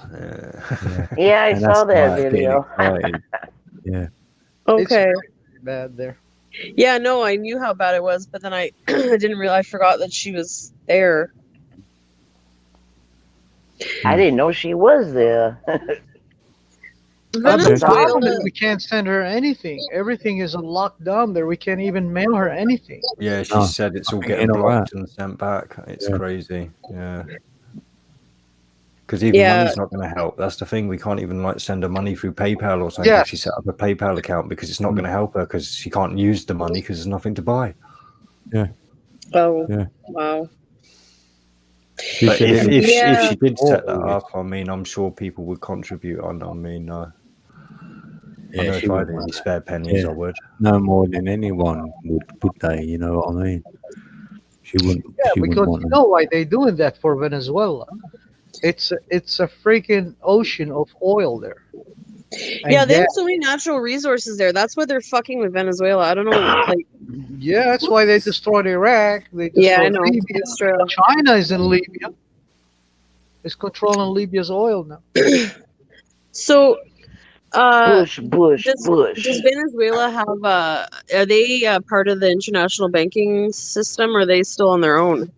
Speaker 10: Yeah, I
Speaker 1: And
Speaker 10: saw
Speaker 1: that's
Speaker 10: that
Speaker 1: like getting
Speaker 10: video.
Speaker 1: excited. Yeah.
Speaker 7: Okay.
Speaker 13: It's bad there.
Speaker 7: Yeah, no, I knew how bad it was, but then I didn't realize, I forgot that she was there.
Speaker 10: I didn't know she was there.
Speaker 13: The problem is
Speaker 7: Venezuela.
Speaker 13: we can't send her anything. Everything is locked down there. We can't even mail her anything.
Speaker 14: Yeah, she
Speaker 1: Oh,
Speaker 14: said it's all
Speaker 1: I think
Speaker 14: getting
Speaker 1: in a
Speaker 14: blocked and sent back. It's
Speaker 1: Yeah.
Speaker 14: crazy. Yeah. Because even
Speaker 7: Yeah.
Speaker 14: money's not going to help. That's the thing. We can't even like send her money through PayPal or something
Speaker 13: Yes.
Speaker 14: if she set up a PayPal account because it's not going to help her because she can't use the money because there's nothing to buy.
Speaker 1: Yeah.
Speaker 7: Oh,
Speaker 1: Yeah.
Speaker 7: wow.
Speaker 1: She
Speaker 14: But
Speaker 1: said
Speaker 14: if,
Speaker 1: it
Speaker 14: if,
Speaker 1: was
Speaker 14: she, if
Speaker 7: Yeah.
Speaker 14: she did set that
Speaker 1: awful.
Speaker 14: up, I mean, I'm sure people would contribute. I mean, I
Speaker 1: Yeah,
Speaker 14: know
Speaker 1: she
Speaker 14: if I
Speaker 1: would
Speaker 14: had any
Speaker 1: want
Speaker 14: spare pennies,
Speaker 1: Yeah.
Speaker 14: I would.
Speaker 1: no more than anyone would they? You know what I mean? She wouldn't.
Speaker 13: Yeah,
Speaker 1: She wouldn't
Speaker 13: because
Speaker 1: want
Speaker 13: you
Speaker 1: them.
Speaker 13: know why they doing that for Venezuela. It's a freaking ocean of oil there. And
Speaker 7: Yeah, they have
Speaker 13: gas.
Speaker 7: so many natural resources there. That's why they're fucking with Venezuela. I don't know, like,
Speaker 13: Yeah, that's why they destroyed Iraq. They destroyed
Speaker 7: yeah, I know.
Speaker 13: Libya.
Speaker 7: It's true.
Speaker 13: China is in Libya. It's controlling Libya's oil now.
Speaker 7: So,
Speaker 10: Bush.
Speaker 7: does Venezuela have are they part of the international banking system, or are they still on their own?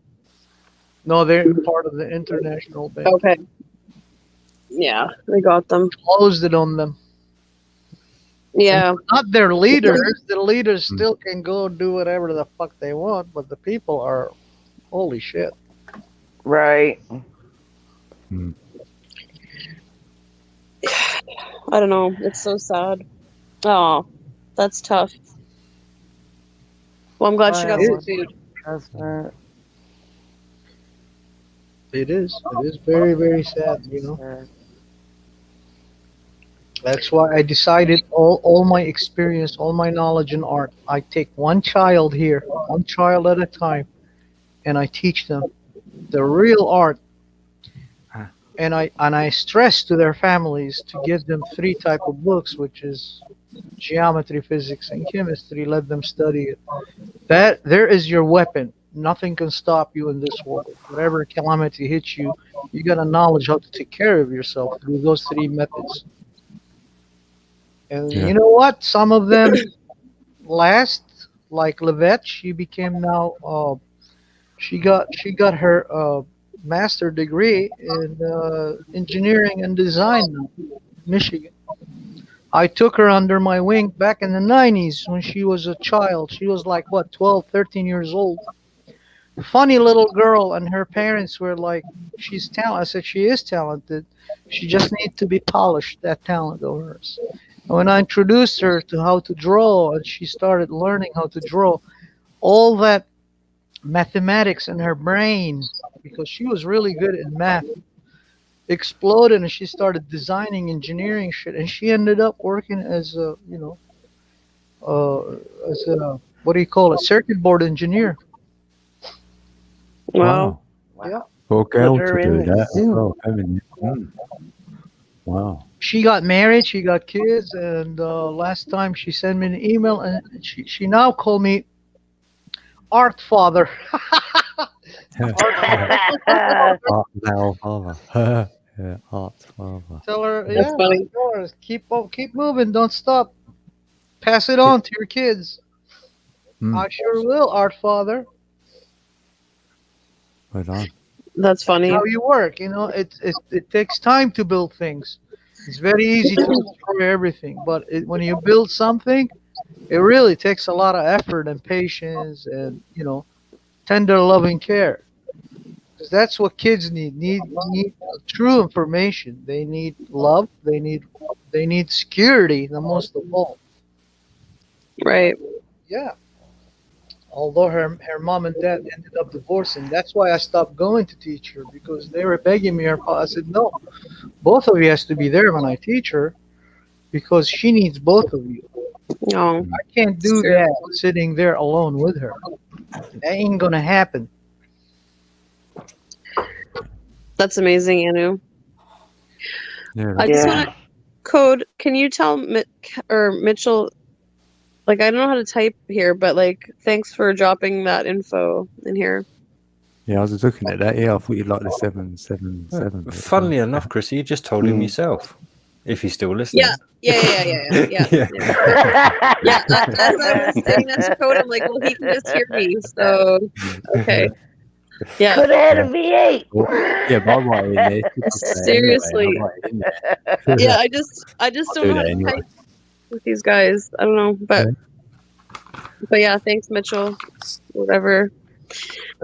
Speaker 13: No, they're part of the international bank.
Speaker 7: Okay. Yeah, they got them.
Speaker 13: Closed it on them.
Speaker 7: Yeah.
Speaker 13: Not their leaders. The leaders still can go do whatever the fuck they want, but the people are, holy shit.
Speaker 10: Right.
Speaker 7: I don't know. It's so sad. Oh, that's tough. Well, I'm glad she got some food.
Speaker 13: It is. It is very, very sad, you know. That's why I decided all my experience, all my knowledge in art, I take one child here, one child at a time, and I teach them the real art. And I stress to their families to give them 3 type of books, which is geometry, physics, and chemistry. Let them study it. That there is your weapon. Nothing can stop you in this world. Whatever calamity hits you, you got a knowledge how to take care of yourself through those 3 methods. And you know what? Some of them last, like Levette. She became now. She got her master degree in engineering and design now, Michigan. I took her under my wing back in the 90s when she was a child. She was like, what, 12, 13 years old. Funny little girl, and her parents were like, she's talented. I said, she is talented. She just needs to be polished, that talent of hers. And when I introduced her to how to draw, and she started learning how to draw, all that mathematics in her brain, because she was really good in math, exploded, and she started designing engineering shit, and she ended up working as a as a, what do you call it, circuit board engineer.
Speaker 7: Wow.
Speaker 13: Yeah.
Speaker 1: For a girl to
Speaker 10: her in
Speaker 1: do
Speaker 10: the
Speaker 1: that as
Speaker 10: zoo.
Speaker 1: well, haven't you? Wow.
Speaker 13: She got married, she got kids, and last time she sent me an email, and she now called me Art Father.
Speaker 1: Art now father. Yeah, art father.
Speaker 13: Tell her,
Speaker 7: That's
Speaker 13: yeah,
Speaker 7: funny.
Speaker 13: tell her, keep moving, don't stop. Pass it on to your kids. I sure will, Art Father.
Speaker 1: Well done.
Speaker 7: That's funny.
Speaker 13: How you work, you know, it takes time to build things. It's very easy to destroy everything, but when you build something, it really takes a lot of effort and patience and, you know, tender loving care. 'Cause that's what kids need true information. They need love, they need security, the most of all.
Speaker 7: Right.
Speaker 13: Yeah. Although her mom and dad ended up divorcing, that's why I stopped going to teach her, because they were begging me. I said, no, both of you has to be there when I teach her, because she needs both of you.
Speaker 7: No.
Speaker 13: I can't do that sitting there alone with her. That ain't gonna happen.
Speaker 7: That's amazing, Anu.
Speaker 1: Yeah,
Speaker 7: I just want to code. Can you tell Mitchell? Like, I don't know how to type here, but like, thanks for dropping that info in here.
Speaker 1: Yeah, I was just looking at that. Yeah, I thought you'd like the 777.
Speaker 14: Funnily enough, Chris, you just told him yourself. If he's still listening.
Speaker 7: Yeah. Yeah. As I was saying that to code, I'm like, well, he can just hear me. So, okay. Yeah.
Speaker 10: Could have had a V8.
Speaker 1: Yeah, but I'm right in there.
Speaker 7: Seriously.
Speaker 1: Anyway, I'm right in there.
Speaker 7: Yeah, I just don't know how to type with these guys. I don't know, but yeah, thanks, Mitchell. Whatever.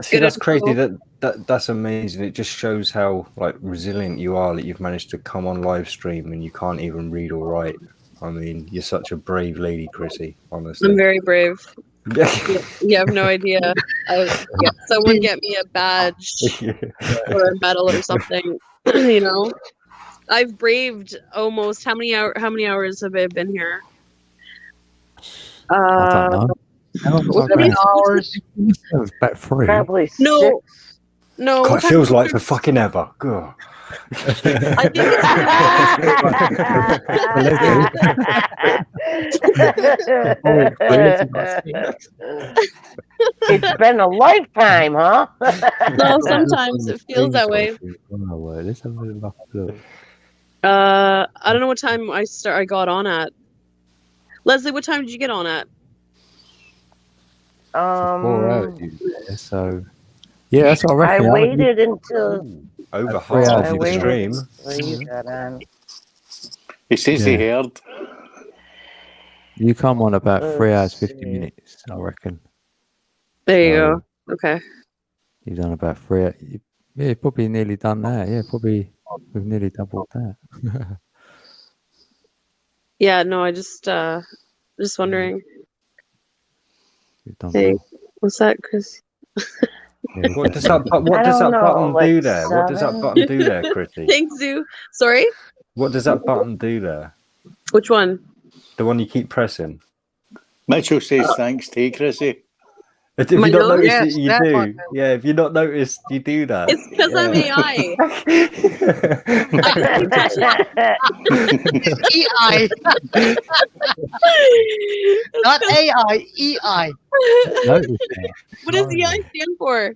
Speaker 14: See, that's crazy. That's amazing. It just shows how like resilient you are. That you've managed to come on live stream and you can't even read or write. I mean, you're such a brave lady, Chrissy. Honestly,
Speaker 7: I'm very brave. You have no idea. Someone get me a badge or a medal or something. You know, I've braved almost how many hours have I been here?
Speaker 1: I don't know. How long was I
Speaker 13: 7
Speaker 1: going?
Speaker 13: hours.
Speaker 1: It was about 3.
Speaker 10: Probably
Speaker 7: No.
Speaker 10: 6.
Speaker 7: No,
Speaker 14: God, it feels like for fucking ever. God.
Speaker 7: I think
Speaker 10: It's been a lifetime, huh?
Speaker 7: No, sometimes it feels that way.
Speaker 1: Let's have a look.
Speaker 7: I don't know what time I got on at. Leslie, what time did you get on at?
Speaker 1: 4 hours, you there, so Yeah, that's what I
Speaker 10: I
Speaker 1: reckon.
Speaker 10: waited until
Speaker 14: Over
Speaker 1: At 3
Speaker 14: half
Speaker 1: hours
Speaker 10: I
Speaker 14: of
Speaker 1: you
Speaker 14: the
Speaker 1: got
Speaker 10: waited
Speaker 14: stream.
Speaker 10: until you got on.
Speaker 8: He says he
Speaker 1: Yeah.
Speaker 8: heard.
Speaker 1: You come on about 3 hours,
Speaker 10: Let's
Speaker 1: 50
Speaker 10: see.
Speaker 1: minutes, I reckon.
Speaker 7: There you
Speaker 1: So
Speaker 7: go. Okay.
Speaker 1: you've done about 3 yeah, probably nearly done that. Yeah, probably we've nearly doubled that.
Speaker 7: Yeah, no, I just wondering.
Speaker 1: You've done
Speaker 7: Hey,
Speaker 1: well.
Speaker 7: what's that, Chris?
Speaker 1: Yeah,
Speaker 14: What does that button do there? What does that button do there, Chrissy?
Speaker 7: Thanks, Zoo. Sorry?
Speaker 14: What does that button do there?
Speaker 7: Which one?
Speaker 14: The one you keep pressing.
Speaker 8: Mitchell says thanks to you, Chrissy.
Speaker 14: If you
Speaker 7: My
Speaker 14: not
Speaker 7: nose?
Speaker 14: noticed
Speaker 13: Yes,
Speaker 14: it, you
Speaker 13: that
Speaker 14: do.
Speaker 13: one.
Speaker 14: Yeah, if you not noticed, you do that.
Speaker 7: It's because I'm AI. I just keep touching
Speaker 13: EI. Not AI, EI.
Speaker 7: What does EI stand for?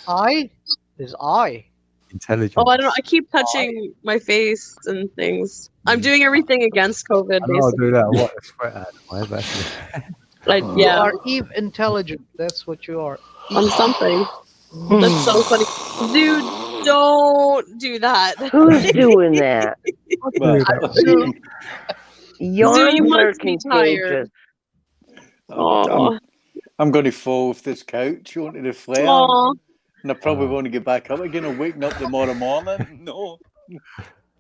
Speaker 13: I is I.
Speaker 1: Intelligence.
Speaker 7: Oh, I don't know. I keep touching my face and things. I'm doing everything against COVID,
Speaker 1: I know I'll do
Speaker 7: basically.
Speaker 1: that. What a sweat out of my way,
Speaker 7: Like,
Speaker 13: You
Speaker 7: yeah,
Speaker 13: are Eve intelligent. That's what you are.
Speaker 7: I'm something. That's so funny. Dude, don't do that.
Speaker 10: Who's doing that?
Speaker 8: Well,
Speaker 7: Zoo, you
Speaker 10: Yawns are
Speaker 7: must be tired.
Speaker 10: contagious.
Speaker 8: I'm going to fall off this couch onto the flare.
Speaker 7: Aw.
Speaker 8: And I probably want to get back up again and waking up tomorrow morning. No.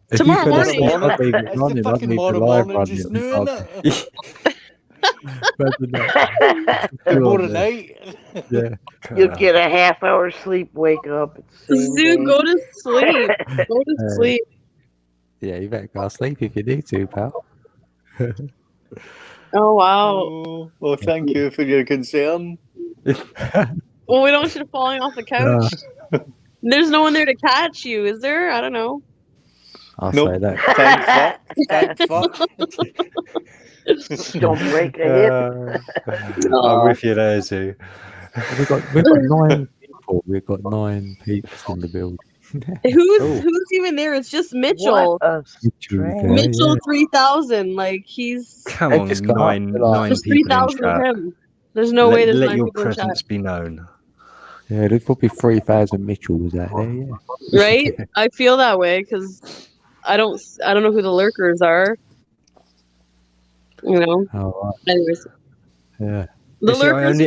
Speaker 1: If
Speaker 7: Tomorrow
Speaker 1: you
Speaker 7: morning?
Speaker 1: finish I'll leave it
Speaker 8: It's
Speaker 1: running.
Speaker 8: the
Speaker 1: I'll
Speaker 8: fucking
Speaker 1: leave the
Speaker 8: tomorrow
Speaker 1: live
Speaker 8: morning just
Speaker 1: running.
Speaker 8: noon. Tomorrow night.
Speaker 1: Yeah.
Speaker 10: You'll get a half-hour sleep, wake up. It's the same
Speaker 7: Zoo,
Speaker 10: day.
Speaker 7: go to sleep. Go to sleep.
Speaker 1: Yeah, you better go to sleep if you need to, pal.
Speaker 7: Oh, wow.
Speaker 8: Oh, well, thank you for your concern.
Speaker 7: Well, we don't want you falling off the couch. There's no one there to catch you, is there? I don't know.
Speaker 1: I'll
Speaker 8: Nope.
Speaker 1: say that.
Speaker 8: Thank fuck. Thank fuck.
Speaker 10: Don't break a hip.
Speaker 14: I'm with you there, Zoo.
Speaker 1: We've got 9 people. We've got 9 peeps in the building.
Speaker 7: Who's even there? It's just Mitchell.
Speaker 10: What a strange.
Speaker 7: Mitchell 3000. Like he's
Speaker 14: Come on,
Speaker 1: just got up
Speaker 14: nine
Speaker 1: to, like-
Speaker 7: there's
Speaker 14: people in
Speaker 7: 3000 of
Speaker 14: chat.
Speaker 7: him. There's no way there's
Speaker 14: Let
Speaker 7: 9
Speaker 14: your
Speaker 7: people in chat.
Speaker 14: presence be known.
Speaker 1: Yeah, there's probably 3,000 Mitchells out there. Yeah.
Speaker 7: Right? I feel that way because I don't know who the lurkers are. You know.
Speaker 1: Oh, right.
Speaker 7: Anyways,
Speaker 1: Yeah.
Speaker 7: the
Speaker 14: You see,
Speaker 7: lurkers.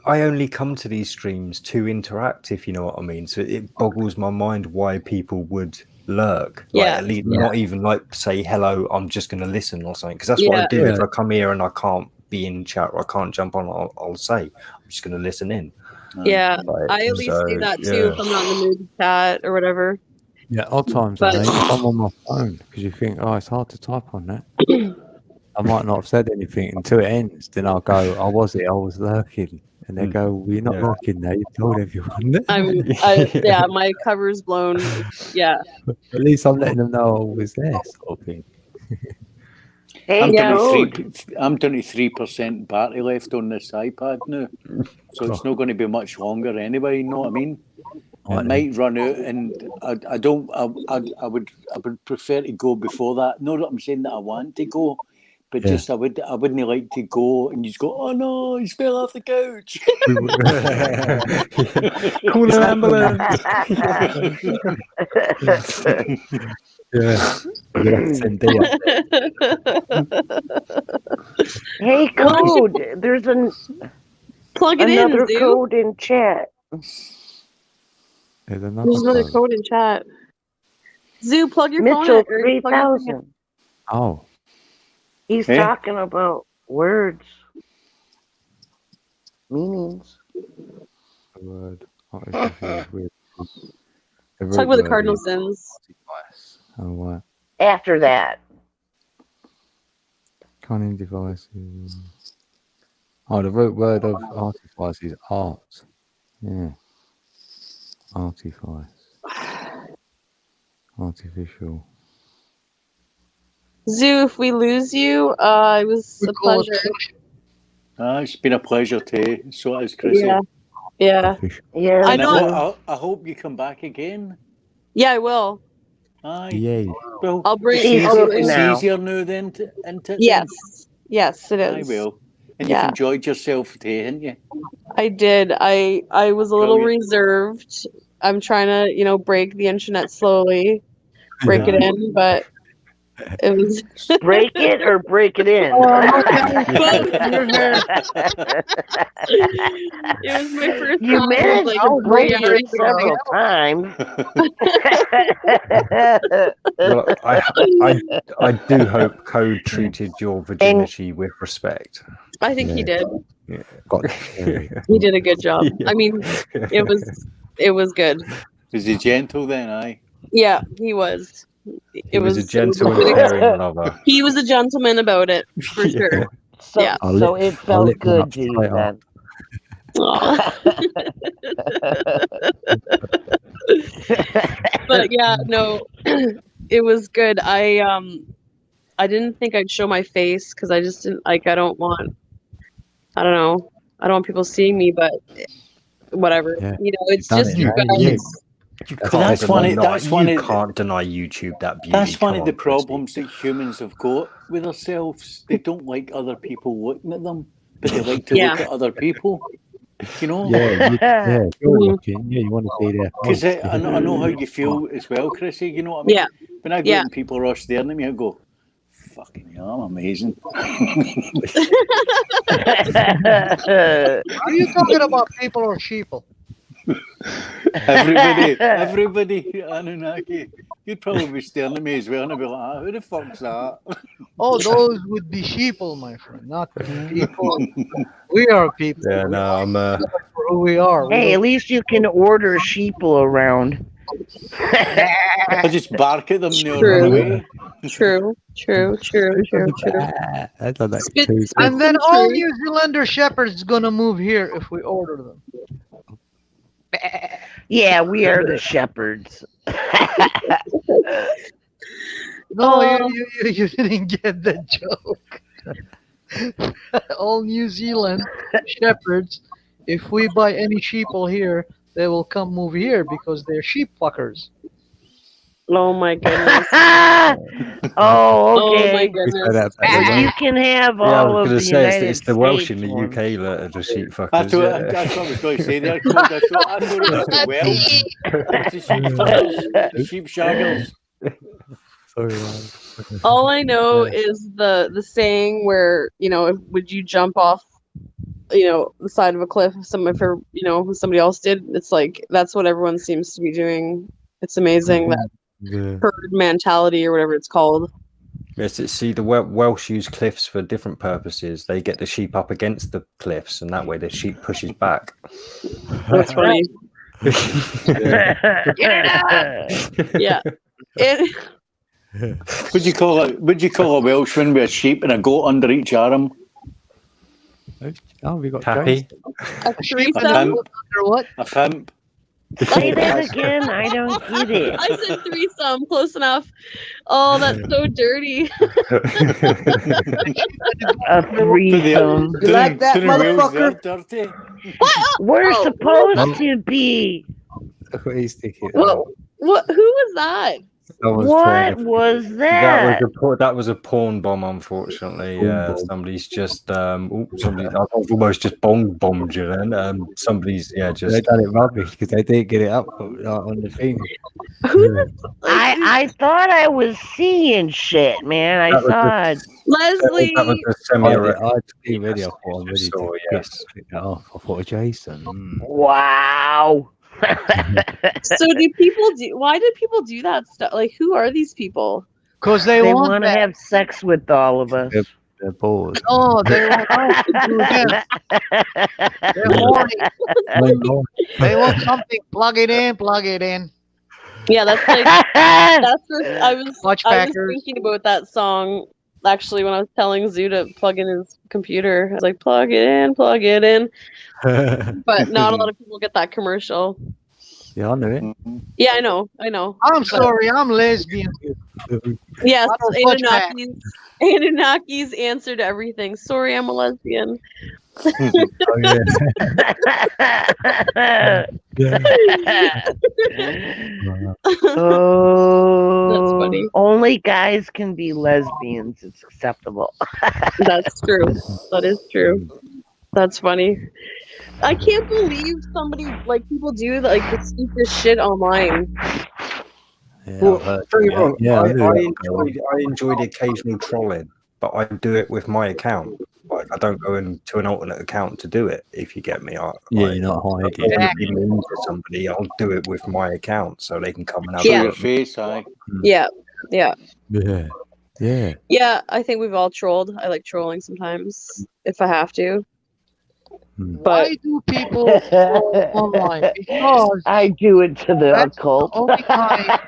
Speaker 14: I only come to these streams to interact, if you know what I mean. So it boggles my mind why people would lurk. Like,
Speaker 7: Yeah.
Speaker 14: at least
Speaker 1: Yeah.
Speaker 14: not even like say hello. I'm just going to listen or something. Because that's what I
Speaker 7: Yeah.
Speaker 14: do. If
Speaker 1: Yeah.
Speaker 14: I come here and I can't be in chat or I can't jump on, I'll say I'm just going to listen in.
Speaker 7: Yeah,
Speaker 14: Like,
Speaker 7: I at least
Speaker 14: so,
Speaker 7: do that too
Speaker 14: yeah.
Speaker 7: if I'm not in the mood to chat or whatever.
Speaker 1: Yeah, odd times,
Speaker 7: But-
Speaker 1: I mean, if I'm on my phone, because you think, oh, it's hard to type on that. I might not have said anything until it ends. Then I'll go, I was lurking. And they go, well, you're not
Speaker 14: Yeah.
Speaker 1: lurking now. You've told everyone.
Speaker 7: Yeah, my cover's blown. Yeah.
Speaker 1: At least I'm letting them know I was there, sort of thing.
Speaker 10: Hey,
Speaker 8: I'm
Speaker 7: Yeah.
Speaker 8: 23% battery left on this iPad now, so it's not going to be much longer anyway. You know what I mean?
Speaker 1: Right
Speaker 8: It might run out, and I would prefer to go before that. Not that I'm saying that I want to go, but
Speaker 1: Yeah.
Speaker 8: just I wouldn't like to go and you just go, oh no, he's fell off the couch.
Speaker 14: Call an ambulance.
Speaker 1: Yeah. I'm gonna have to send D up there.
Speaker 10: Hey, code. There's
Speaker 7: Plug it
Speaker 10: another
Speaker 7: in, Zoo.
Speaker 10: code in chat.
Speaker 1: There's
Speaker 7: There's another code in chat. Zoo, plug your phone
Speaker 10: Mitchell
Speaker 7: in. or plug your thing in.
Speaker 10: 3000.
Speaker 1: Oh.
Speaker 10: He's
Speaker 8: Hey?
Speaker 10: talking about words, meanings.
Speaker 1: The word. Oh, it's just weird. The
Speaker 7: Talk
Speaker 1: root
Speaker 7: about the
Speaker 1: word
Speaker 7: cardinal
Speaker 1: is
Speaker 7: sins.
Speaker 1: device. Oh, right.
Speaker 10: After that.
Speaker 1: Cunning devices. Oh, the root word of artifice is art. Yeah. Artifice. Artificial.
Speaker 7: Zoo, if we lose you, it was a
Speaker 13: call it
Speaker 7: pleasure.
Speaker 8: It's been a pleasure to. So it is, Chrissy.
Speaker 7: Yeah. Yeah.
Speaker 10: Yeah.
Speaker 7: I
Speaker 8: And
Speaker 7: know.
Speaker 8: I hope you come back again.
Speaker 7: Yeah, I will.
Speaker 8: Aye.
Speaker 1: Yay.
Speaker 8: Well,
Speaker 7: I'll bring
Speaker 8: it's
Speaker 10: He's
Speaker 8: easier,
Speaker 10: hooked
Speaker 8: it's
Speaker 10: now.
Speaker 8: easier now than into it.
Speaker 7: Yes. Yes, it is.
Speaker 8: I will. And
Speaker 7: Yeah.
Speaker 8: you've enjoyed yourself today, haven't you?
Speaker 7: I did. I was a little reserved. I'm trying to, break the internet slowly, break it in, but it was
Speaker 10: break it or break it in.
Speaker 7: It was my first
Speaker 10: You
Speaker 7: time
Speaker 10: managed
Speaker 7: like
Speaker 10: to
Speaker 7: 3
Speaker 10: break
Speaker 7: years
Speaker 10: it several
Speaker 7: ago.
Speaker 10: times.
Speaker 14: Well, I do hope Code treated your virginity with respect.
Speaker 7: I think he did.
Speaker 14: Yeah.
Speaker 7: He did a good job. I mean, it was good.
Speaker 8: Was he gentle then? Aye.
Speaker 7: Yeah, he was.
Speaker 14: He was a gentle and caring lover.
Speaker 7: He was a gentleman about it, for sure.
Speaker 10: So,
Speaker 7: Yeah.
Speaker 10: so it felt good, G, then.
Speaker 7: But yeah, no, it was good. I didn't think I'd show my face because I just didn't I don't know. I don't want people seeing me, but whatever.
Speaker 1: Yeah.
Speaker 7: It's just you guys.
Speaker 14: You
Speaker 8: That's
Speaker 14: can't deny YouTube that beauty.
Speaker 8: That's one of the problems that humans have got with themselves. They don't like other people looking at them, but they like to look at other people. You know?
Speaker 1: Yeah, you're looking. Yeah, you want to see their
Speaker 8: Because
Speaker 1: face.
Speaker 8: I know how you feel as well, Chrissy. You know what I mean?
Speaker 7: Yeah.
Speaker 8: When I go out and people are staring at me, I go, fucking hell, I'm amazing.
Speaker 13: Are you talking about people or sheeple?
Speaker 8: Everybody, Anunnaki. You'd probably be staring at me as well, and I'd be like, who the fuck's that?
Speaker 13: Oh, those would be sheeple, my friend, not people. We are people.
Speaker 14: Yeah, no, I'm
Speaker 13: for who we are.
Speaker 10: Hey, at least you can order sheeple around.
Speaker 8: I just bark at them and they'll
Speaker 7: True.
Speaker 8: run away.
Speaker 7: True.
Speaker 13: And then all New Zealander shepherds gonna move here if we order them.
Speaker 10: Yeah, we are the shepherds.
Speaker 13: No, you didn't get the joke. All New Zealand shepherds, if we buy any sheeple here, they will come move here because they're sheep fuckers.
Speaker 7: Oh my goodness.
Speaker 10: Oh, okay.
Speaker 7: Oh my goodness.
Speaker 10: But you can have all of the United
Speaker 14: it's the Welsh
Speaker 10: States
Speaker 14: in the
Speaker 10: ones.
Speaker 14: UK that are the sheep fuckers.
Speaker 8: That's what I was going to say there. I thought it was the Welsh. It's the sheep fuckers, the sheep shaggers.
Speaker 1: Sorry,
Speaker 7: All I know is the saying where, would you jump off, the side of a cliff if somebody else did? It's like that's what everyone seems to be doing. It's amazing that herd mentality or whatever it's called.
Speaker 14: Yes, see, the Welsh use cliffs for different purposes. They get the sheep up against the cliffs, and that way the sheep pushes back.
Speaker 7: That's funny. Yeah.
Speaker 8: Would you call a Welshman with a sheep and a goat under each arm?
Speaker 1: Oh, we got
Speaker 14: Happy.
Speaker 7: A threesome?
Speaker 13: What?
Speaker 8: A pimp.
Speaker 10: Say that again. I don't get it.
Speaker 7: I said threesome. Close enough. Oh, that's so dirty.
Speaker 10: A threesome.
Speaker 8: You like that, motherfucker? Dirty.
Speaker 10: We're supposed to be.
Speaker 7: What? Who was that?
Speaker 10: What was that?
Speaker 14: That was a porn bomb, unfortunately. Somebody's just I've almost just bombed you then. Somebody's just
Speaker 1: they done it rubbish because they didn't get it up on the thing.
Speaker 10: I thought I was seeing shit, man. I saw it.
Speaker 7: Leslie.
Speaker 14: That was a
Speaker 1: I'd seen ready. I thought I'm ready to click that off. I thought Jason.
Speaker 10: Wow.
Speaker 7: So why do people do that stuff? Like, who are these people?
Speaker 13: Because they
Speaker 10: want to have sex with all of us.
Speaker 1: They're bored.
Speaker 13: Oh, they want us to do that. They're horny. They want something. Plug it in.
Speaker 7: Yeah, that's like I was thinking about that song actually when I was telling Zoo to plug in his computer. I was like, plug it in. But not a lot of people get that commercial.
Speaker 1: Yeah, I knew it.
Speaker 7: Yeah, I know.
Speaker 13: I'm sorry, I'm lesbian.
Speaker 7: Yes,
Speaker 13: I don't touch back.
Speaker 7: Anunnaki's answer to everything. Sorry, I'm a lesbian.
Speaker 1: Oh yeah.
Speaker 10: Oh,
Speaker 7: That's funny.
Speaker 10: only guys can be lesbians. It's acceptable.
Speaker 7: That's true. That is true. That's funny. I can't believe people do like the stupidest shit online.
Speaker 14: Well, don't get me wrong.
Speaker 1: Yeah, I knew
Speaker 14: I enjoy the occasional trolling, but I do it with my account. Like, I don't go into an alternate account to do it. If you get me,
Speaker 1: you're not hiding.
Speaker 14: If I want to be mean to somebody, I'll do it with my account so they can come and have
Speaker 8: Show
Speaker 14: a
Speaker 8: your
Speaker 14: look.
Speaker 8: face, aye.
Speaker 7: Yeah.
Speaker 1: Yeah.
Speaker 7: Yeah, I think we've all trolled. I like trolling sometimes if I have to.
Speaker 13: Why do people troll online? Because
Speaker 10: I do it to the
Speaker 13: that's
Speaker 10: occult.
Speaker 13: the only time.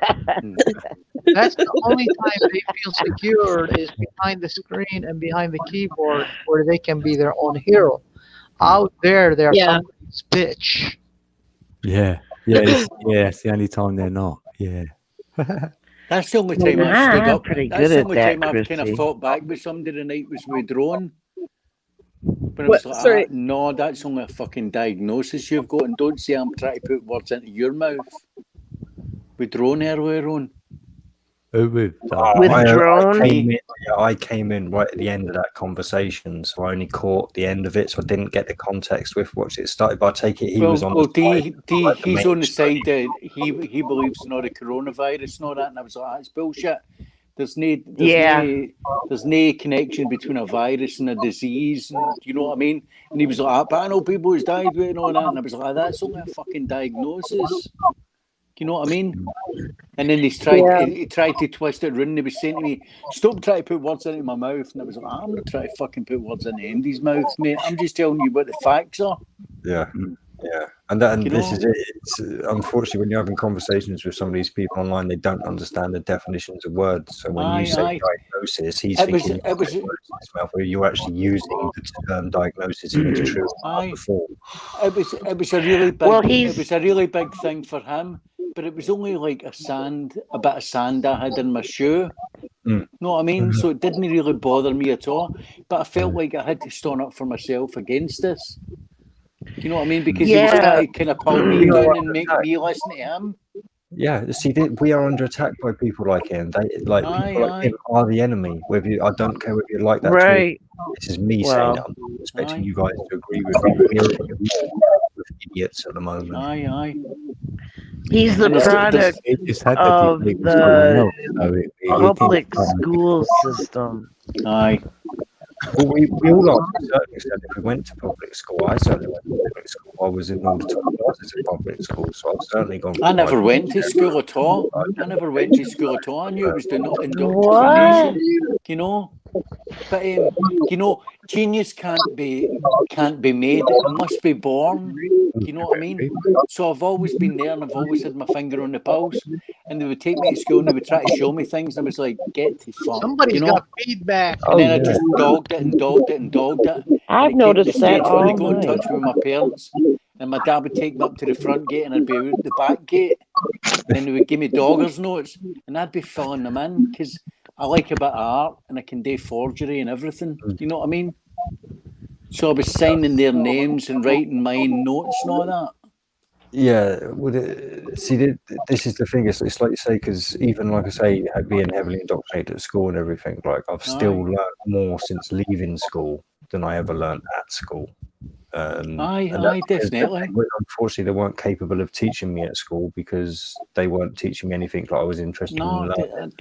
Speaker 13: That's the only time they feel secure is behind the screen and behind the keyboard, where they can be their own hero. Out there, they're somebody's bitch.
Speaker 1: Yeah. It's the only time they're not. Yeah.
Speaker 8: That's the only time I've stood
Speaker 10: I'm
Speaker 8: up.
Speaker 10: pretty
Speaker 8: That's
Speaker 10: good
Speaker 8: the
Speaker 10: at
Speaker 8: only
Speaker 10: that,
Speaker 8: time I've kind of
Speaker 10: Chrissy.
Speaker 8: fought back with somebody tonight was with drone. When I
Speaker 7: What?
Speaker 8: was like,
Speaker 7: Sorry.
Speaker 8: no, that's only a fucking diagnosis you've got, and don't say I'm trying to put words into your mouth. With drone earlier on.
Speaker 10: With
Speaker 14: I
Speaker 10: drone?
Speaker 14: I came in right at the end of that conversation, so I only caught the end of it, so I didn't get the context with which it started. But I take it he was on the side.
Speaker 8: He's on the side that he believes in all the coronavirus and all that, and I was like, that's bullshit. There's no connection between a virus and a disease, and you know what I mean? And he was like, but I know people who's died with it and all that, and I was like, that's only a fucking diagnosis. You know what I mean? And then he tried to twist it around. He was saying to me, stop trying to put words into my mouth. And I was like, I'm not trying to fucking put words into Andy's mouth, mate. I'm just telling you what the facts are.
Speaker 14: Yeah. And this is it. It's, unfortunately, when you're having conversations with some of these people online, they don't understand the definitions of words. So when you say diagnosis, he's thinking you're actually using the term diagnosis in its true form.
Speaker 8: It was a really big it was a really big thing for him, but it was only like a bit of sand I had in my shoe. Know what I mean? So it didn't really bother me at all. But I felt like I had to stand up for myself against this. Do you know what I mean? Because he was trying to kind of pull me down and make me listen to him.
Speaker 14: Yeah, see, we are under attack by people like him. People like him are the enemy. Whether I don't care whether you like that.
Speaker 10: Right.
Speaker 14: This is me saying it. I'm not expecting you guys to agree with me. We're with idiots at the moment.
Speaker 10: He's the product of the public school system.
Speaker 14: Well, we all are to a certain extent. If we went to public school, I certainly went to public school. I was in order to classes at public school, so I've certainly gone.
Speaker 8: I never went to school at all. I knew it was the indoctrination. You know, but you know, genius can't be made. It must be born. You know what I mean? So I've always been there, and I've always had my finger on the pulse. And they would take me to school, and they would try to show me things, and I was like, "Get the fuck!"
Speaker 13: Somebody's got feedback.
Speaker 8: And then I just dogged it.
Speaker 10: I've noticed that all
Speaker 8: when they got in
Speaker 10: night.
Speaker 8: touch with my parents, and my dad would take me up to the front gate, and I'd be out the back gate. And then they would give me doggers notes, and I'd be filling them in because I like a bit of art, and I can do forgery and everything. You know what I mean? So I was signing their names and writing my own notes and all that.
Speaker 14: Yeah, this is the thing. It's like you say, because even like I say, being heavily indoctrinated at school and everything, like I've still learned more since leaving school than I ever learned at school.
Speaker 8: Definitely.
Speaker 14: Unfortunately, they weren't capable of teaching me at school because they weren't teaching me anything that I was interested in learning.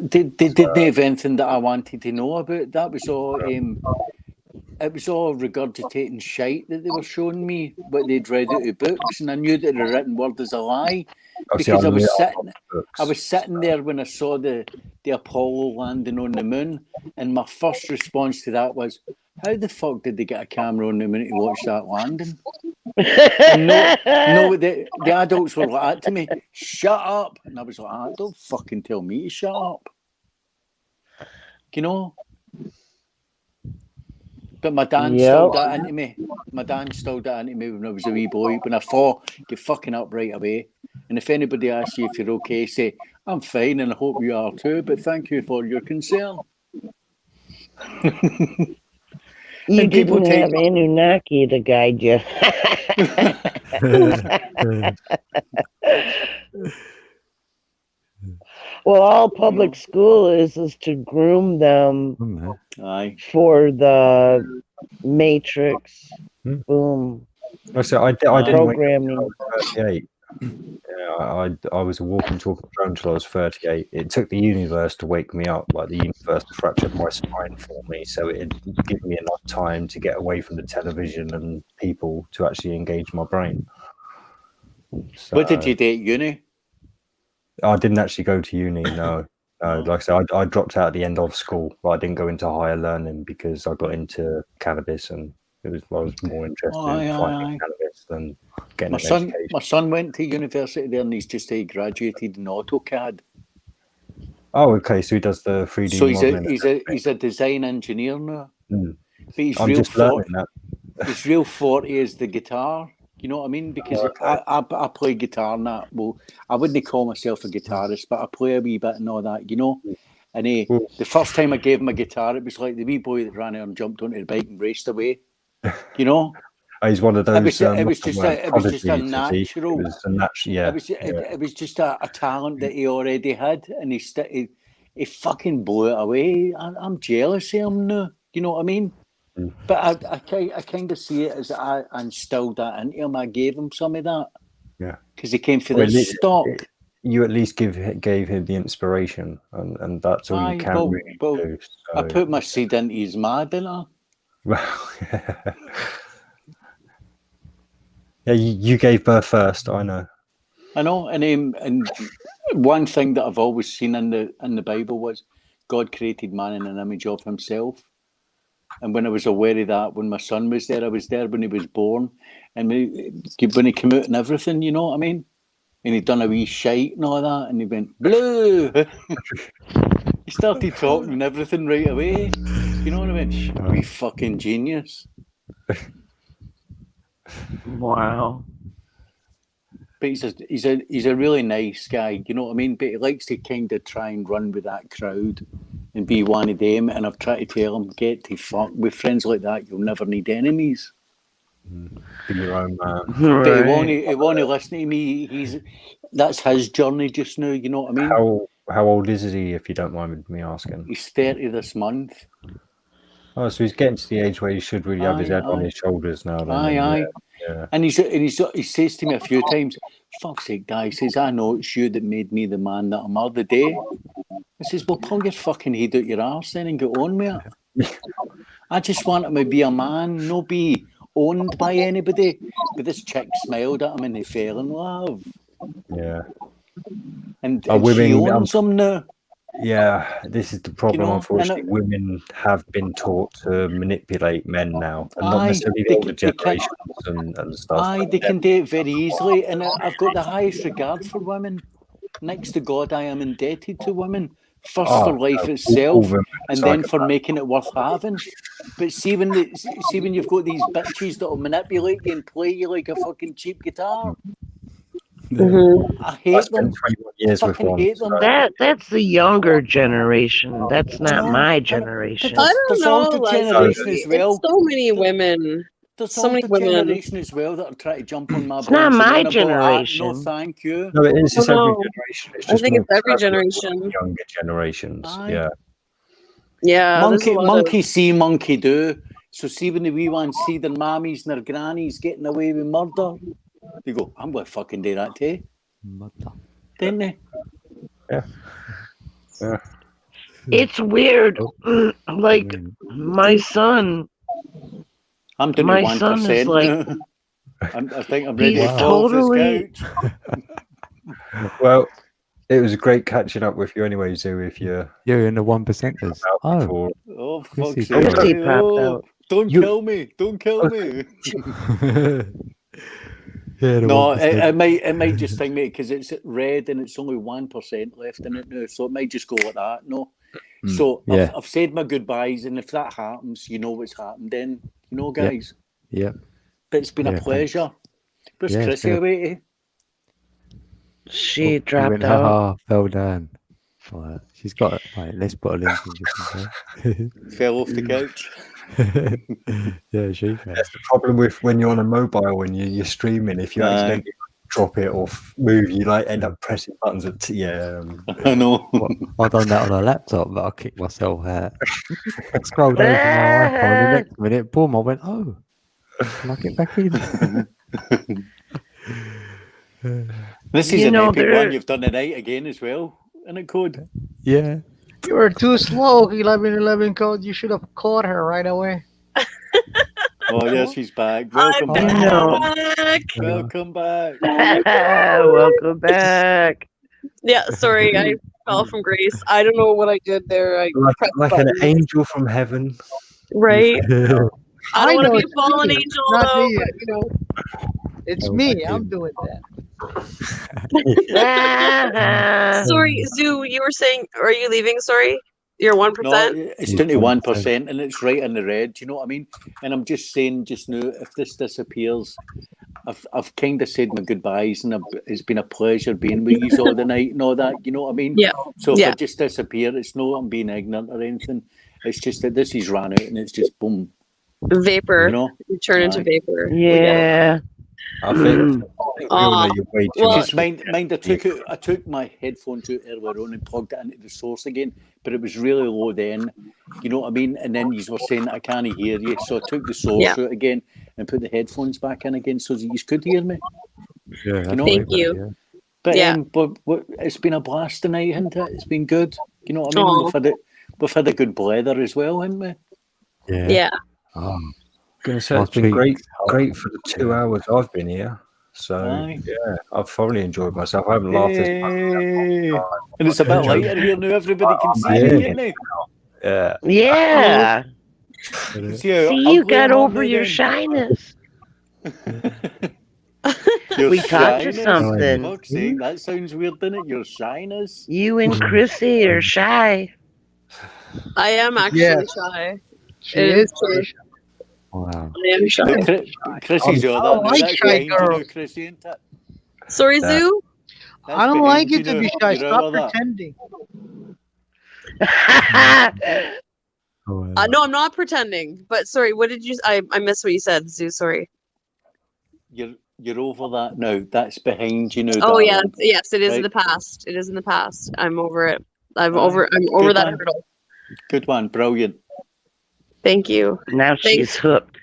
Speaker 8: They didn't have anything that I wanted to know about. That was all. It was all regurgitating shite that they were showing me, what they'd read out of books, and I knew that the written word is a lie because I was sitting there when I saw the Apollo landing on the moon, and my first response to that was, "How the fuck did they get a camera on the moon to watch that landing?" And the adults were like that to me, "Shut up!" And I was like, "Don't fucking tell me to shut up," you know. But my dad instilled that into me. My dad instilled that into me when I was a wee boy. When I fall, get fucking up right away. And if anybody asks you if you're okay, say, I'm fine and I hope you are too, but thank you for your concern.
Speaker 10: You didn't have Anunnaki to guide you. Well, all public school is to groom them for the Matrix. Boom.
Speaker 14: So I didn't wake up
Speaker 10: programming.
Speaker 14: until I was 38. Yeah, I was a walking, talking drone until I was 38. It took the universe to wake me up, like the universe fractured my spine for me, so it gave me enough time to get away from the television and people to actually engage my brain. So,
Speaker 8: what did you do at uni?
Speaker 14: I didn't actually go to uni, no. Like I said, I dropped out at the end of school, but I didn't go into higher learning because I got into cannabis and I was more interested in finding cannabis than getting an education.
Speaker 8: My son went to university there and he's just graduated in AutoCAD.
Speaker 14: Oh, okay. So he does the 3D
Speaker 8: So
Speaker 14: modeling.
Speaker 8: he's a design engineer now.
Speaker 14: Mm.
Speaker 8: But he's
Speaker 14: I'm
Speaker 8: real
Speaker 14: just learning that.
Speaker 8: His real forte is the guitar. You know what I mean? Because I play guitar and that. Well, I wouldn't call myself a guitarist, but I play a wee bit and all that, you know. And the first time I gave him a guitar, it was like the wee boy that ran out and jumped onto the bike and raced away. You know.
Speaker 14: He's one of those.
Speaker 8: It was just a natural.
Speaker 14: It was a natural. Yeah.
Speaker 8: It was just a talent that he already had, and he fucking blew it away. I'm jealous of him now. You know what I mean? But I kind of see it as I instilled that into him. I gave him some of that.
Speaker 14: Yeah.
Speaker 8: Because he came for the stock.
Speaker 14: You at least gave him the inspiration, and that's all you can really do. So.
Speaker 8: I put my seed into his mad, didn't I?
Speaker 14: Well, yeah, you gave birth first. I know.
Speaker 8: I know, and one thing that I've always seen in the Bible was God created man in an image of Himself. And when I was aware of that, when my son was there, I was there when he was born, and when he came out and everything, you know what I mean? And he'd done a wee shite and all that, and he went blue. He started talking and everything right away. You know what I mean? Wee fucking genius.
Speaker 10: Wow.
Speaker 8: But he's a really nice guy, you know what I mean? But he likes to kind of try and run with that crowd and be one of them. And I've tried to tell him, get to fuck. With friends like that, you'll never need enemies.
Speaker 14: Be your own man.
Speaker 8: But he won't listen to me. That's his journey just now, you know what I mean?
Speaker 14: How old is he, if you don't mind me asking?
Speaker 8: He's 30 this month.
Speaker 14: Oh, so he's getting to the age where he should really have his head on his shoulders now. Then,
Speaker 8: Yeah. And he says to me a few times, fuck's sake, Dad, he says, I know it's you that made me the man that I'm the day. I says, well, pull your fucking head out your arse then and get on with it. I just want him to be a man, not be owned by anybody. But this chick smiled at him and they fell in love.
Speaker 14: Yeah.
Speaker 8: And she owns him now.
Speaker 14: Yeah, this is the problem. Unfortunately, women have been taught to manipulate men now, and not necessarily the older generations and stuff.
Speaker 8: They can do it very easily, and I've got the highest regard for women. Next to God, I am indebted to women. First for life itself, and then for making it worth having. But see when you've got these bitches that will manipulate you and play you like a fucking cheap guitar.
Speaker 10: Mm-hmm.
Speaker 8: I hate them.
Speaker 14: 21 years with one.
Speaker 8: Hate them.
Speaker 10: That's the younger generation. That's not my generation.
Speaker 7: I don't know,
Speaker 8: older
Speaker 7: Leslie.
Speaker 8: generation as well.
Speaker 7: It's so many women.
Speaker 8: There's
Speaker 7: so many
Speaker 8: older
Speaker 7: women.
Speaker 8: generation as well that are trying to jump on my.
Speaker 10: It's not my generation.
Speaker 8: No, thank you.
Speaker 14: No, it is. It's every generation. It's just
Speaker 7: I think it's every generation.
Speaker 14: Younger generations.
Speaker 8: Aye.
Speaker 7: Yeah.
Speaker 8: Monkey see, monkey do. So see when the wee ones see their mammies and their grannies getting away with murder, they go, I'm going to fucking do that too. Didn't they?
Speaker 14: Yeah.
Speaker 10: It's weird. Like my son.
Speaker 8: I'm doing
Speaker 10: my
Speaker 8: 1%.
Speaker 10: son is like.
Speaker 8: I think I'm ready to
Speaker 10: fall off this
Speaker 8: couch.
Speaker 14: Well, it was great catching up with you anyway, Zoo. If you're
Speaker 1: in the 1%ers.
Speaker 8: Oh, fuck's
Speaker 1: Chrissy.
Speaker 8: sake. Don't kill me. Don't kill me. No, it might just think, mate, because it's red and it's only 1% left in it now, so it might just go like that. No, so I've said my goodbyes, and if that happens, you know what's happened. Then you know, guys.
Speaker 1: Yeah.
Speaker 8: But it's been a pleasure. Where's Chrissy away?
Speaker 10: She
Speaker 1: He
Speaker 10: dropped
Speaker 1: went,
Speaker 10: out.
Speaker 1: haha, fell down. Right. She's got, right, let's put a link in just in case.
Speaker 8: Fell off the couch.
Speaker 1: Yeah, she fell.
Speaker 14: That's the problem with when you're on a mobile and you're streaming. If you
Speaker 8: Aye.
Speaker 14: accidentally drop it or move, you like end up pressing buttons.
Speaker 8: I know.
Speaker 1: I've done that on a laptop, but I kicked myself out. I scrolled over my iPhone, and the next minute, boom, I went, oh, can I get back in?
Speaker 8: This is
Speaker 10: You
Speaker 8: an
Speaker 10: know,
Speaker 8: epic
Speaker 10: there-
Speaker 8: one you've done tonight again as well, isn't it, Code?
Speaker 1: Yeah.
Speaker 13: You were too slow, 1111 Code. You should have caught her right away.
Speaker 8: Oh, there she's back. Welcome
Speaker 10: You
Speaker 8: back.
Speaker 10: know.
Speaker 8: Adam. Welcome back.
Speaker 10: Welcome back.
Speaker 7: Yeah, sorry, I fell from grace. I don't know what I did there. I pressed
Speaker 14: like an
Speaker 7: buttons.
Speaker 14: angel from heaven.
Speaker 7: Right. I don't want to
Speaker 13: know
Speaker 7: be a
Speaker 13: it's
Speaker 7: fallen
Speaker 13: me,
Speaker 7: angel
Speaker 13: not
Speaker 7: though.
Speaker 13: me.
Speaker 7: But, you know.
Speaker 13: It's
Speaker 1: Oh,
Speaker 13: me.
Speaker 1: fucking-
Speaker 13: I'm doing that.
Speaker 7: Sorry, Zoo, you were saying, are you leaving? Sorry, you're 1%.
Speaker 8: No, it's 21%, and it's right in the red. Do you know what I mean? And I'm just saying, just now, if this disappears, I've kind of said my goodbyes, and it's been a pleasure being with you all the night and all that. You know what I mean?
Speaker 7: Yeah.
Speaker 8: So if
Speaker 7: Yeah.
Speaker 8: I just disappear, it's not I'm being ignorant or anything. It's just that this is ran out, and it's just boom.
Speaker 7: Vapor.
Speaker 8: You know?
Speaker 7: You turn into
Speaker 8: Aye.
Speaker 7: vapor.
Speaker 10: Yeah.
Speaker 14: I think we all know you're way too
Speaker 8: Because
Speaker 14: much.
Speaker 8: mind, I took my headphones out earlier on and plugged it into the source again, but it was really low then. You know what I mean? And then you were saying I can't hear you, so I took the source out again and put the headphones back in again so that you could hear me.
Speaker 1: Yeah,
Speaker 8: You know?
Speaker 7: Thank you.
Speaker 8: But
Speaker 7: Yeah.
Speaker 8: but it's been a blast tonight, hasn't it? It's been good. You know what I mean?
Speaker 7: Aw.
Speaker 8: We've had a good blather as well, haven't we?
Speaker 1: Yeah.
Speaker 7: Yeah.
Speaker 1: Oh,
Speaker 14: Gonna say
Speaker 1: I'll
Speaker 14: it's been
Speaker 1: tweet.
Speaker 14: great for the 2 hours I've been here. So
Speaker 8: Aye.
Speaker 14: yeah, I've thoroughly enjoyed myself. I haven't laughed this much.
Speaker 8: Hey. And it's a bit lighter here now. Everybody can see
Speaker 14: Yeah.
Speaker 8: me, can't they?
Speaker 14: Yeah.
Speaker 10: Yeah.
Speaker 8: See, how
Speaker 10: See, you
Speaker 8: ugly
Speaker 10: got
Speaker 8: I'm
Speaker 10: over
Speaker 8: now
Speaker 10: your
Speaker 8: then?
Speaker 10: shyness.
Speaker 8: Your
Speaker 10: We taught you
Speaker 8: shyness?
Speaker 10: something.
Speaker 8: Fuck's sake, that sounds weird, doesn't it? Your shyness.
Speaker 10: You and Chrissy are shy.
Speaker 7: I am actually
Speaker 13: Yes.
Speaker 7: shy.
Speaker 13: She
Speaker 7: It
Speaker 13: is
Speaker 7: is true.
Speaker 13: shy.
Speaker 1: Wow.
Speaker 7: I am shy.
Speaker 8: Chrissy's all
Speaker 13: I
Speaker 8: that
Speaker 13: don't
Speaker 8: now.
Speaker 13: like
Speaker 8: That's
Speaker 13: shy
Speaker 8: behind you now,
Speaker 13: girls.
Speaker 8: Chrissy, ain't it?
Speaker 7: Sorry,
Speaker 14: That-
Speaker 7: Zoo.
Speaker 8: That's
Speaker 13: I don't
Speaker 8: behind
Speaker 13: like
Speaker 8: you
Speaker 13: it to
Speaker 8: now.
Speaker 13: be shy.
Speaker 8: You're out
Speaker 13: Stop
Speaker 8: of that.
Speaker 13: pretending.
Speaker 1: Oh,
Speaker 7: No, I'm not pretending. But sorry, what did you? I missed what you said, Zoo. Sorry.
Speaker 8: You're over that now. That's behind you now.
Speaker 7: Oh yeah,
Speaker 8: darling.
Speaker 7: yes, it is in
Speaker 8: Right.
Speaker 7: the past. It is in the past. I'm over it. I'm
Speaker 8: Aye.
Speaker 7: over
Speaker 8: Good
Speaker 7: that
Speaker 8: one.
Speaker 7: hurdle.
Speaker 8: Good one. Brilliant.
Speaker 7: Thank you.
Speaker 10: Now she's hooked.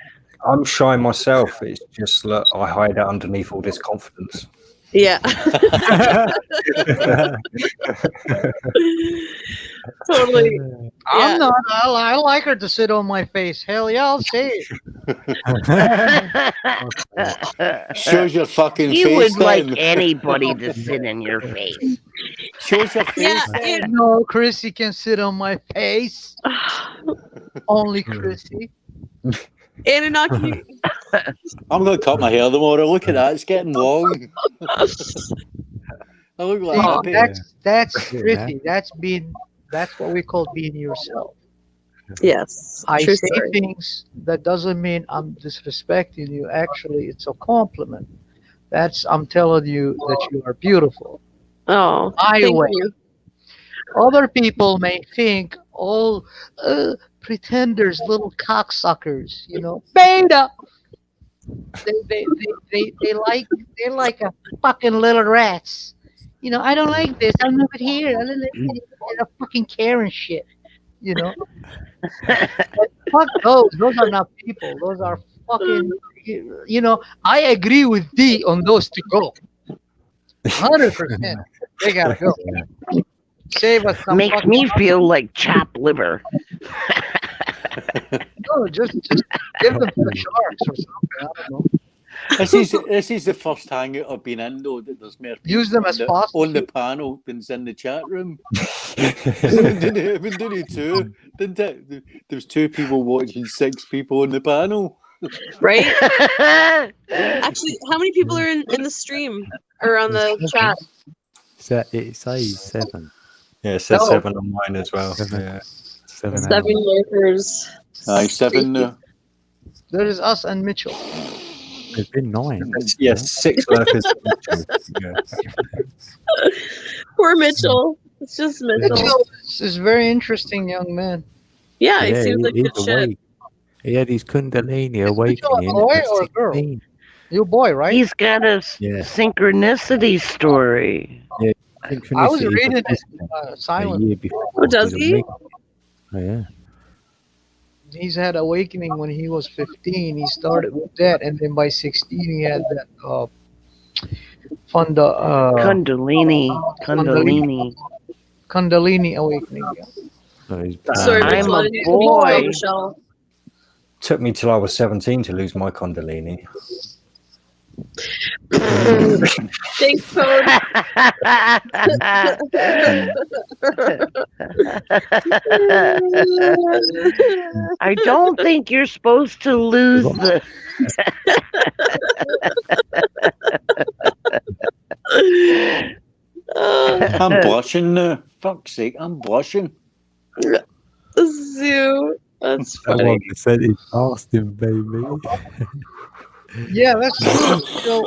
Speaker 14: I'm shy myself. It's just that I hide it underneath all this confidence.
Speaker 7: Yeah. Totally.
Speaker 13: I'm not. I like her to sit on my face. Hell yeah, I'll say it.
Speaker 8: Shows your fucking
Speaker 10: You
Speaker 8: face
Speaker 10: would like
Speaker 8: then.
Speaker 10: anybody to sit in your face.
Speaker 8: Shows your face
Speaker 7: Yeah,
Speaker 8: then.
Speaker 13: No, Chrissy can sit on my face. Only Chrissy.
Speaker 7: Anunnaki.
Speaker 8: I'm going to cut my hair tomorrow. Look at that. It's getting long. I look like
Speaker 13: See,
Speaker 8: a bit.
Speaker 13: that's
Speaker 1: Yeah,
Speaker 13: Chrissy. That's what we call being yourself.
Speaker 7: Yes.
Speaker 13: I
Speaker 7: True
Speaker 13: say
Speaker 7: story.
Speaker 13: things that doesn't mean I'm disrespecting you. Actually, it's a compliment. I'm telling you that you are beautiful.
Speaker 7: Oh,
Speaker 13: My
Speaker 7: thank
Speaker 13: way.
Speaker 7: you.
Speaker 13: Other people may think all pretenders, little cocksuckers, beta. They like a fucking little rats. I don't like this. I'll move it here. I don't like it. They're fucking Karen shit. But fuck those. Those are not people. Those are fucking. I agree with D on those to go. 100%. They gotta go. Save us some.
Speaker 10: Makes me feel like chopped liver.
Speaker 13: No, just give them to the sharks or something. I don't know.
Speaker 8: This is the first hangout I've been in though that there's more people
Speaker 13: Use them as fossil
Speaker 8: on the panel than's in the chat room. Didn't it two? Didn't it? There was 2 people watching, 6 people on the panel.
Speaker 7: Right? Actually, how many people are in the stream or on the chat?
Speaker 1: It says 7.
Speaker 14: Yeah, it says
Speaker 7: Oh.
Speaker 14: 7 on mine as well.
Speaker 1: 7.
Speaker 14: Yeah.
Speaker 1: 7
Speaker 7: 7 lurkers.
Speaker 8: Aye, 7 now.
Speaker 13: There is us and Mitchell.
Speaker 1: There's been 9.
Speaker 14: Yes, 6 lurkers. Yeah.
Speaker 7: Poor Mitchell. It's just Mitchell.
Speaker 13: Mitchell is a very interesting young man.
Speaker 7: Yeah, he
Speaker 1: Yeah,
Speaker 7: seems like
Speaker 1: he's
Speaker 7: good shit.
Speaker 1: awake. He had his Kundalini awakening.
Speaker 13: a boy
Speaker 1: at
Speaker 13: or a girl?
Speaker 1: 16.
Speaker 13: You boy, right?
Speaker 10: He's got a
Speaker 1: Yeah.
Speaker 10: synchronicity story.
Speaker 1: Yeah,
Speaker 13: I was
Speaker 1: Synchronicities
Speaker 13: reading
Speaker 1: of
Speaker 13: it
Speaker 1: a
Speaker 13: silent.
Speaker 1: year before.
Speaker 7: Oh, does
Speaker 1: his
Speaker 7: he?
Speaker 1: awakening. Oh, yeah.
Speaker 13: He's had awakening when he was 15. He started with that, and then by 16 he had that Kundalini awakening. Yeah.
Speaker 7: Sorry,
Speaker 14: I'm
Speaker 7: Mitchell,
Speaker 14: a
Speaker 7: I didn't mean to
Speaker 10: boy.
Speaker 7: tell Michelle.
Speaker 14: Took me till I was 17 to lose my Kundalini.
Speaker 7: Thanks, Code.
Speaker 10: I don't think you're supposed to lose the.
Speaker 8: I'm blushing now. Fuck's sake, I'm blushing.
Speaker 7: Zoo. That's funny.
Speaker 1: Percentage Austin, baby.
Speaker 13: Yeah, that's true. So,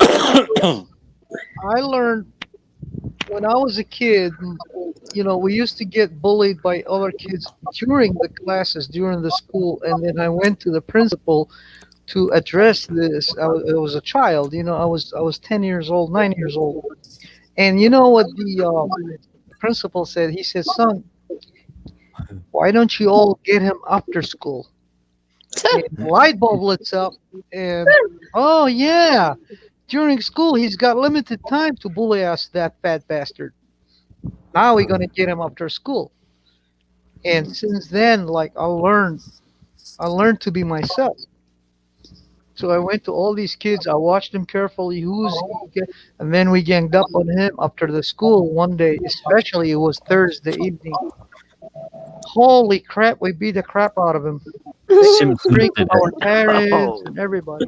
Speaker 13: I learned when I was a kid, we used to get bullied by other kids during the classes, during the school, and then I went to the principal to address this. I was a child, I was 10 years old, 9 years old. And you know what the principal said? He said, "Son, why don't you all get him after school?" And the light bulb lights up, and oh yeah, during school he's got limited time to bully us, that fat bastard. Now we're gonna get him after school. And since then, like I learned to be myself. So I went to all these kids. I watched them carefully, and then we ganged up on him after the school one day. Especially it was Thursday evening. Holy crap! We beat the crap out of him.
Speaker 14: Simpsons did
Speaker 13: Our
Speaker 14: it.
Speaker 13: parents and everybody.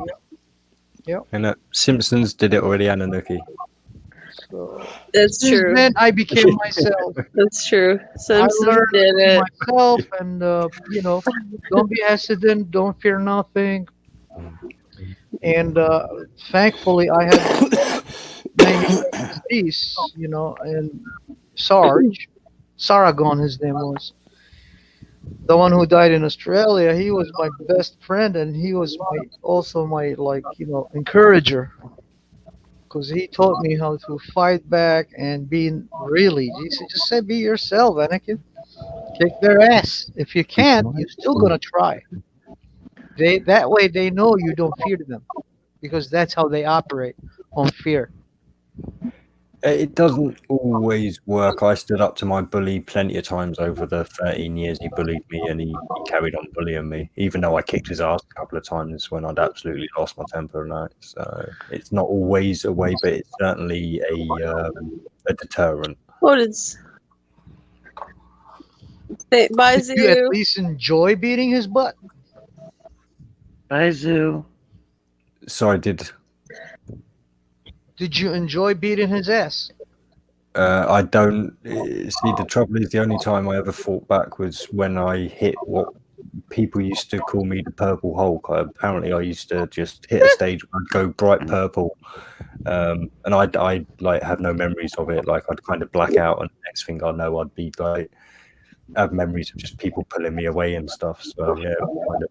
Speaker 13: Yep.
Speaker 14: And Simpsons did it already, Ananuki.
Speaker 13: So,
Speaker 7: That's
Speaker 13: since
Speaker 7: true.
Speaker 13: then I became myself.
Speaker 7: That's true.
Speaker 13: I
Speaker 7: Simpsons
Speaker 13: learned
Speaker 7: did
Speaker 13: to be
Speaker 7: it.
Speaker 13: myself, and don't be hesitant, don't fear nothing. And thankfully, I had these, and Saragon, his name was. The one who died in Australia, he was my best friend, and he was also my encourager, because he taught me how to fight back and he just said, be yourself, Anakin. Kick their ass. If you can't, you're still gonna try. That way they know you don't fear them, because that's how they operate, on fear.
Speaker 14: It doesn't always work. I stood up to my bully plenty of times over the 13 years he bullied me, and he carried on bullying me, even though I kicked his ass a couple of times when I'd absolutely lost my temper and that. So it's not always a way, but it's certainly a deterrent.
Speaker 7: What is? Hey, bye,
Speaker 13: Did you at
Speaker 7: Zoo.
Speaker 13: least enjoy beating his butt?
Speaker 10: Bye, Zoo.
Speaker 14: So
Speaker 13: Did you enjoy beating his ass?
Speaker 14: I don't see. The trouble is, the only time I ever fought back was when I hit what people used to call me the Purple Hulk. Apparently, I used to just hit a stage where I'd go bright purple, and I like have no memories of it. Like I'd kind of black out, and the next thing I know, I'd be like have memories of just people pulling me away and stuff. So yeah, kind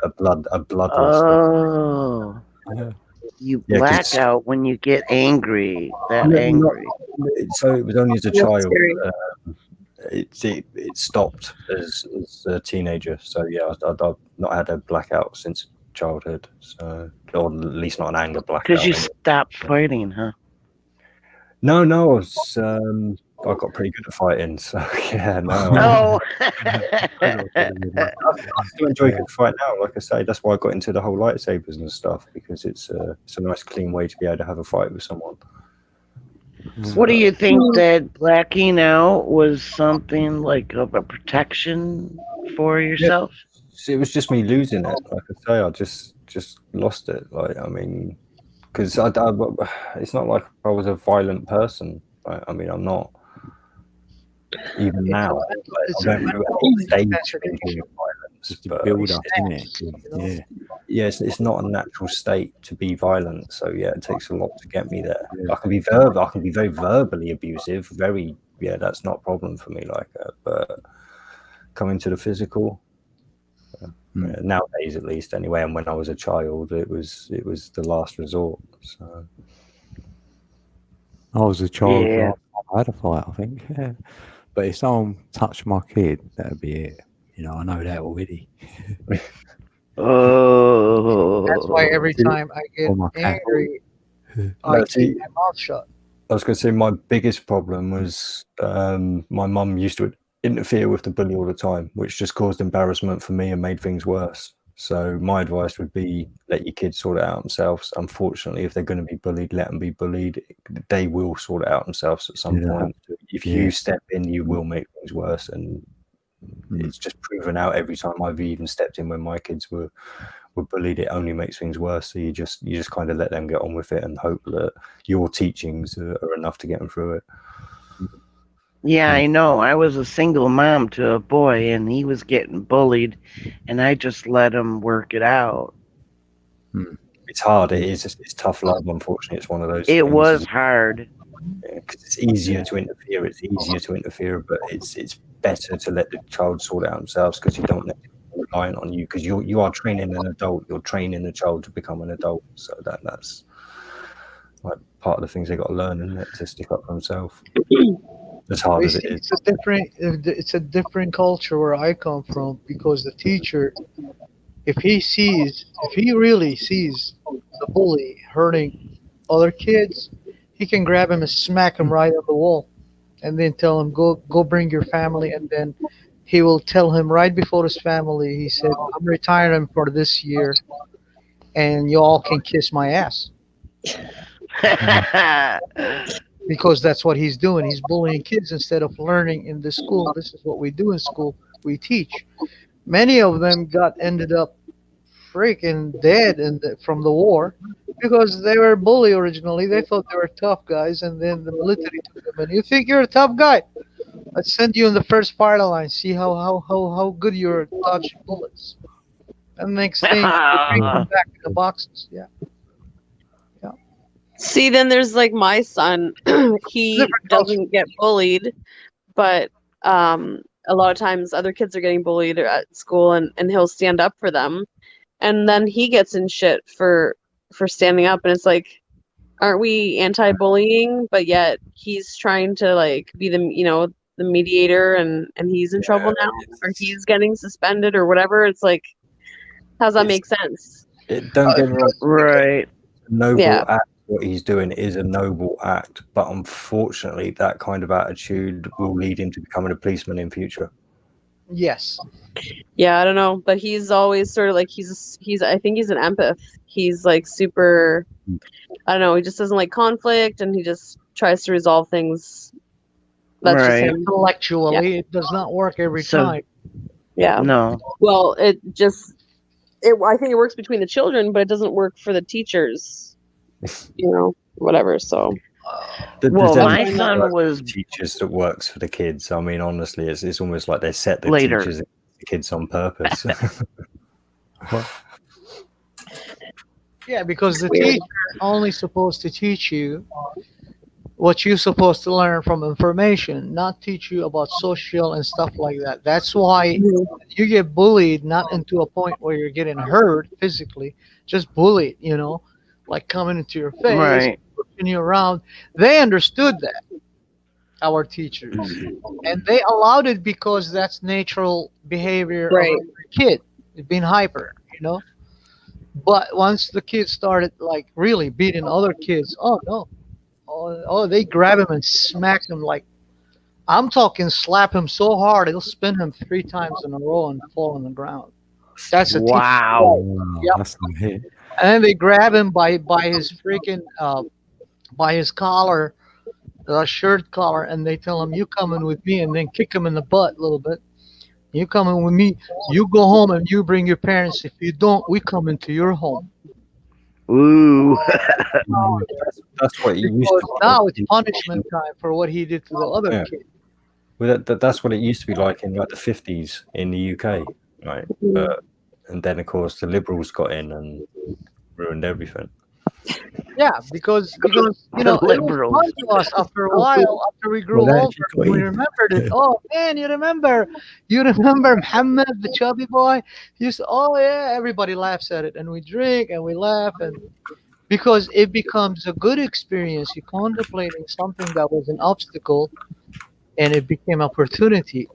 Speaker 14: of a blood.
Speaker 10: Oh.
Speaker 14: Yeah.
Speaker 10: You black out when you get angry. Angry.
Speaker 14: So it was only as a child. It stopped as a teenager. So yeah, I've not had a blackout since childhood. So, or at least not an anger blackout.
Speaker 10: Because you stopped fighting, huh?
Speaker 14: No, I got pretty good at fighting. So yeah, no.
Speaker 10: Oh.
Speaker 14: I still enjoy a good fight now. Like I say, that's why I got into the whole lightsabers and stuff, because it's a nice, clean way to be able to have a fight with someone.
Speaker 10: What do you think, that blacking out was something like of a protection for yourself?
Speaker 14: It was just me losing it. Like I say, I just lost it. Like, I mean, because it's not like I was a violent person. Right? I mean, I'm not. Even now, I don't know any stage of violence,
Speaker 1: to build up, isn't it? Yeah.
Speaker 14: yeah, it's not a natural state to be violent. So yeah, it takes a lot to get me there.
Speaker 1: Yeah.
Speaker 14: I can be very verbally abusive, that's not a problem for me like that. But coming to the physical, nowadays at least anyway, and when I was a child, it was the last resort. So
Speaker 1: I was a child.
Speaker 10: Yeah.
Speaker 1: I had a fight, I think. Yeah. But if someone touched my kid, that'd be it. I know that already.
Speaker 10: Oh.
Speaker 13: That's why every time I get
Speaker 1: Or my cat.
Speaker 13: angry, I keep my mouth shut.
Speaker 14: I was going to say my biggest problem was my mum used to interfere with the bully all the time, which just caused embarrassment for me and made things worse. So my advice would be let your kids sort it out themselves. Unfortunately, if they're going to be bullied, let them be bullied. They will sort it out themselves at some point. If you step in, you will make things worse. And it's just proven out every time I've even stepped in when my kids were bullied. It only makes things worse. So you just kind of let them get on with it and hope that your teachings are enough to get them through it.
Speaker 10: Yeah, I know. I was a single mom to a boy, and he was getting bullied, and I just let him work it out.
Speaker 14: It's hard. It is. It's tough love. Unfortunately, it's one of those.
Speaker 10: It
Speaker 14: things.
Speaker 10: was hard.
Speaker 14: Because it's easier to interfere. It's easier to interfere, but it's better to let the child sort it out themselves because you don't let them relying on you because you are training an adult. You're training the child to become an adult. So that's like part of the things they got to learn, isn't it, to stick up for themselves. As hard as it is.
Speaker 13: It's a different culture where I come from because the teacher, if he really sees the bully hurting other kids, he can grab him and smack him right on the wall, and then tell him go bring your family, and then he will tell him right before his family. He said, "I'm retiring for this year, and you all can kiss my ass." Because that's what he's doing. He's bullying kids instead of learning in the school. This is what we do in school. We teach. Many of them ended up freaking dead from the war because they were bullied originally. They thought they were tough guys, and then the military took them. And you think you're a tough guy? Let's send you in the first fire line. See how good you're at dodging bullets. And next thing, they bring them back in the boxes. Yeah.
Speaker 7: See, then there's like my son. He doesn't get bullied, but a lot of times other kids are getting bullied at school, and he'll stand up for them, and then he gets in shit for standing up, and it's like, aren't we anti-bullying? But yet he's trying to like be the the mediator, and he's in trouble now, or he's getting suspended or whatever. It's like, how's that make sense?
Speaker 14: Don't get me wrong.
Speaker 10: Right.
Speaker 14: Noble act. What he's doing is a noble act, but unfortunately, that kind of attitude will lead him to becoming a policeman in future.
Speaker 13: Yes.
Speaker 7: Yeah, I don't know, but he's always sort of like he's I think he's an empath. He's like super. I don't know. He just doesn't like conflict, and he just tries to resolve things. That's just him.
Speaker 13: Intellectually, it does not work every time.
Speaker 7: Yeah.
Speaker 10: No.
Speaker 7: Well, I think it works between the children, but it doesn't work for the teachers. Whatever. So.
Speaker 10: Well, my son was
Speaker 14: teachers that works for the kids. I mean, honestly, it's almost like they set the
Speaker 10: Later.
Speaker 14: teachers and the kids on purpose.
Speaker 13: Yeah, because the teacher is only supposed to teach you what you're supposed to learn from information, not teach you about social and stuff like that. That's why you get bullied, not into a point where you're getting hurt physically, just bullied, like coming into your face,
Speaker 10: Right.
Speaker 13: pushing you around. They understood that, our teachers, and they allowed it because that's natural behavior of a kid, being hyper, But once the kids started like really beating other kids, oh no. Oh, they grab him and smack him like, I'm talking slap him so hard it'll spin him 3 times in a row and fall on the ground. That's a
Speaker 10: wow.
Speaker 13: Yep.
Speaker 1: That's some hit.
Speaker 13: And then they grab him by his freaking by his collar, shirt collar, and they tell him, "You coming with me," and then kick him in the butt a little bit. You coming with me? You go home and you bring your parents. If you don't, we come into your home.
Speaker 10: Ooh.
Speaker 14: That's what you used to.
Speaker 13: Now it's punishment time for what he did to the other kid.
Speaker 14: Well, that's what it used to be like in like the 50s in the UK, right? But and then of course the Liberals got in and ruined everything.
Speaker 13: Yeah, because you know it was fun to us after a while. After we grew
Speaker 1: Well,
Speaker 13: older,
Speaker 1: got
Speaker 13: we
Speaker 1: in.
Speaker 13: remembered it. Oh man, you remember Muhammad, the chubby boy? He used to, oh yeah, everybody laughs at it, and we drink and we laugh, and because it becomes a good experience. You're contemplating something that was an obstacle, and it became opportunity.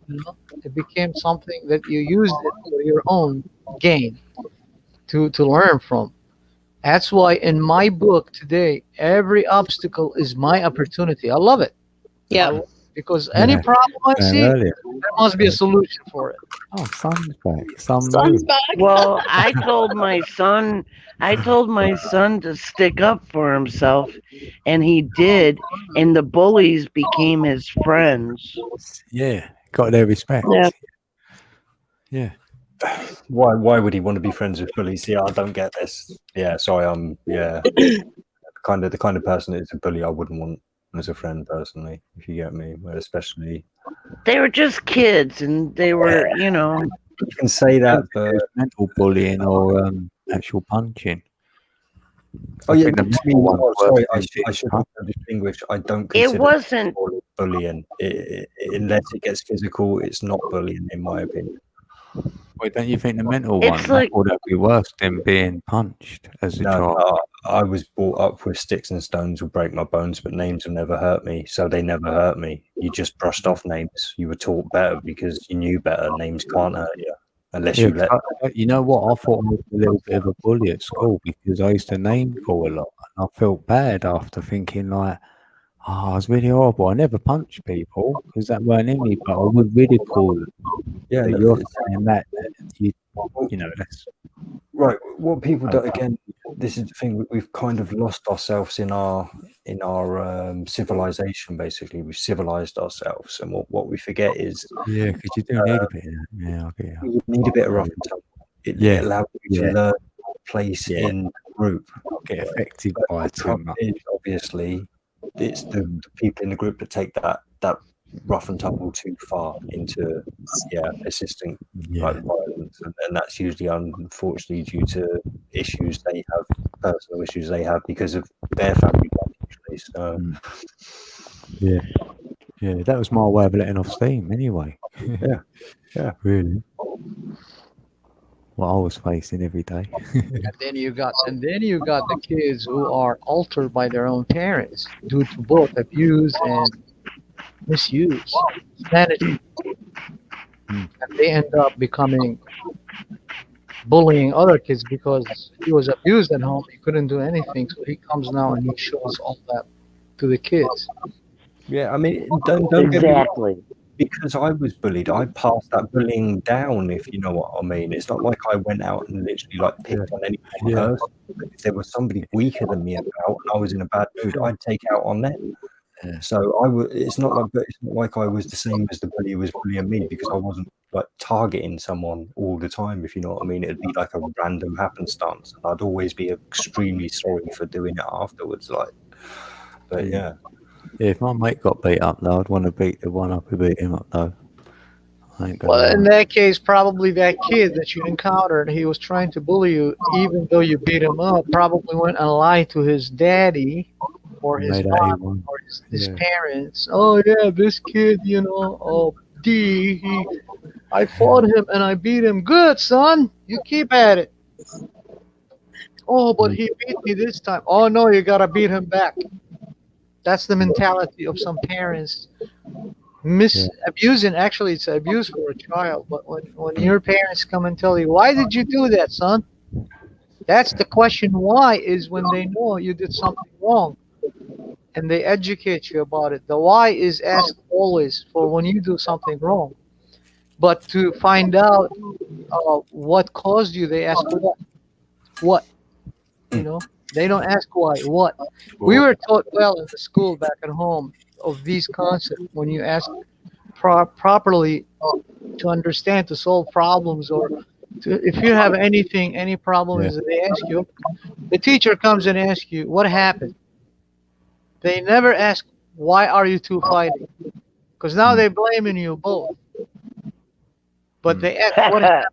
Speaker 13: You know, it became something that you used it for your own gain to learn from. That's why in my book today, every obstacle is my opportunity. I love it.
Speaker 7: Yeah.
Speaker 13: Because any
Speaker 1: Yeah.
Speaker 13: problem I see,
Speaker 1: Earlier.
Speaker 13: there must be a solution for it.
Speaker 1: Oh, sun's back. Sun
Speaker 7: Sun's
Speaker 1: moon.
Speaker 7: back.
Speaker 10: Well, I told my son to stick up for himself, and he did, and the bullies became his friends.
Speaker 1: Yeah, got their respect.
Speaker 7: Yeah.
Speaker 1: Yeah.
Speaker 14: Why would he want to be friends with bullies? Yeah, I don't get this. Yeah, sorry, the kind of person that is a bully I wouldn't want as a friend personally, if you get me. Especially
Speaker 10: They were just kids, and they were, you know.
Speaker 14: you can say that, but
Speaker 1: mental bullying or actual punching.
Speaker 14: oh
Speaker 1: I
Speaker 14: yeah,
Speaker 1: think the
Speaker 14: to me,
Speaker 1: mental one's worse
Speaker 14: sorry,
Speaker 1: than
Speaker 14: I
Speaker 1: getting
Speaker 14: should
Speaker 1: punched.
Speaker 14: also distinguish. I don't
Speaker 10: It
Speaker 14: consider
Speaker 10: wasn't.
Speaker 14: bullying unless it gets physical. It's not bullying, in my opinion.
Speaker 1: Wait, don't you think the mental
Speaker 10: It's
Speaker 1: one
Speaker 10: like
Speaker 1: would that be worse than being punched as a child?
Speaker 14: No, I was brought up with sticks and stones will break my bones, but names will never hurt me. So they never hurt me. You just brushed off names. You were taught better because you knew better. Names can't hurt you unless
Speaker 1: Yeah,
Speaker 14: you let.
Speaker 1: you know what? I thought I was a little bit of a bully at school because I used to name call a lot, and I felt bad after thinking like, "Oh, I was really horrible. I never punched people because that weren't in me, but I would ridicule them."
Speaker 14: Yeah,
Speaker 1: But
Speaker 14: no,
Speaker 1: you're
Speaker 14: it's-
Speaker 1: saying that you know that's
Speaker 14: right. What people
Speaker 1: Oh,
Speaker 14: don't again. This is the thing. We've kind of lost ourselves in our civilization. Basically, we've civilized ourselves, and what we forget is
Speaker 1: yeah, because you do need a bit of that. Yeah, I get you.
Speaker 14: you need a bit of rough and tumble. It
Speaker 1: Yeah,
Speaker 14: allows you to
Speaker 1: yeah.
Speaker 14: learn place
Speaker 1: Yeah.
Speaker 14: in the group.
Speaker 1: Not get affected
Speaker 14: But
Speaker 1: by
Speaker 14: the
Speaker 1: too
Speaker 14: problem
Speaker 1: much.
Speaker 14: is, obviously, it's the people in the group that take that rough and tumble too far into assisting like violence, and that's usually unfortunately due to issues they have, personal issues they have because of their family usually. So
Speaker 1: Yeah, that was my way of letting off steam anyway.
Speaker 14: yeah,
Speaker 1: really. What I was facing every day.
Speaker 13: And then you got the kids who are altered by their own parents due to both abuse and misuse, management, and they end up becoming bullying other kids because he was abused at home. He couldn't do anything, so he comes now and he shows all that to the kids.
Speaker 14: yeah. I mean, don't get me wrong.
Speaker 10: Exactly.
Speaker 14: Because I was bullied, I passed that bullying down, if you know what I mean. It's not like I went out and literally like picked on any one person. But if there was somebody weaker than me about and I was in a bad mood, I'd take out on them. So it's not like I was the same as the bully who was bullying me, because I wasn't like targeting someone all the time, if you know what I mean. It'd be like a random happenstance, and I'd always be extremely sorry for doing it afterwards. But yeah.
Speaker 1: Yeah, if my mate got beat up though, I'd want to beat the one up who beat him up though. I ain't gonna
Speaker 13: Well,
Speaker 1: lie.
Speaker 13: in that case, probably that kid that you encountered, he was trying to bully you, even though you beat him up, probably went and lied to his daddy or his
Speaker 1: Made
Speaker 13: mom
Speaker 1: A1.
Speaker 13: or his
Speaker 1: Yeah.
Speaker 13: parents. Oh yeah, this kid, I fought him and I beat him. Good, son. You keep at it. Oh, but he beat me this time. Oh no, you gotta beat him back. That's the mentality of some parents. Abusing, actually, it's abuse for a child. But when your parents come and tell you, why did you do that, son? That's the question. Why is when they know you did something wrong, and they educate you about it. The why is asked always for when you do something wrong. But to find out what caused you, they ask what. What? You know, they don't ask why. What? We were taught well in the school back at home of these concepts. When you ask properly to understand, to solve problems, or if you have any problems that they ask you, the teacher comes and asks you, what happened? They never ask, why are you two fighting? Because now they're blaming you both. But they ask, what happened?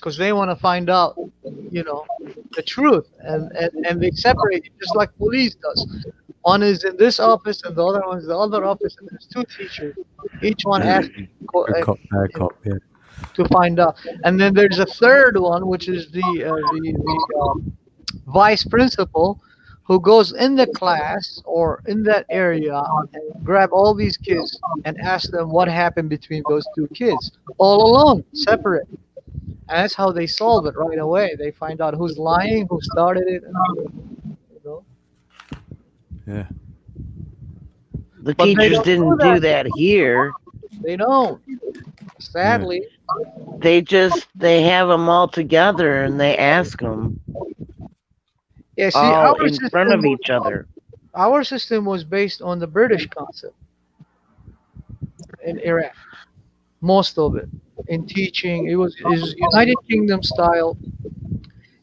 Speaker 13: because they want to find out, the truth, and they separate it just like police does. One is in this office, and the other one is the other office, and there's two teachers. Each one asks
Speaker 1: Good cop, bad cop. Yeah.
Speaker 13: to find out, and then there's a third one, which is the vice principal, who goes in the class or in that area and grab all these kids and ask them what happened between those two kids, all alone, separate. And that's how they solve it right away. They find out who's lying, who started it,
Speaker 1: Yeah.
Speaker 10: The
Speaker 13: But they
Speaker 10: teachers
Speaker 13: don't
Speaker 10: didn't do that here.
Speaker 13: They don't. Sadly.
Speaker 10: They have them all together and they ask them
Speaker 13: Yeah, see,
Speaker 10: all
Speaker 13: our
Speaker 10: in front
Speaker 13: system
Speaker 10: of each other.
Speaker 13: Our system was based on the British concept in Iraq. Most of it in teaching, it was United Kingdom style.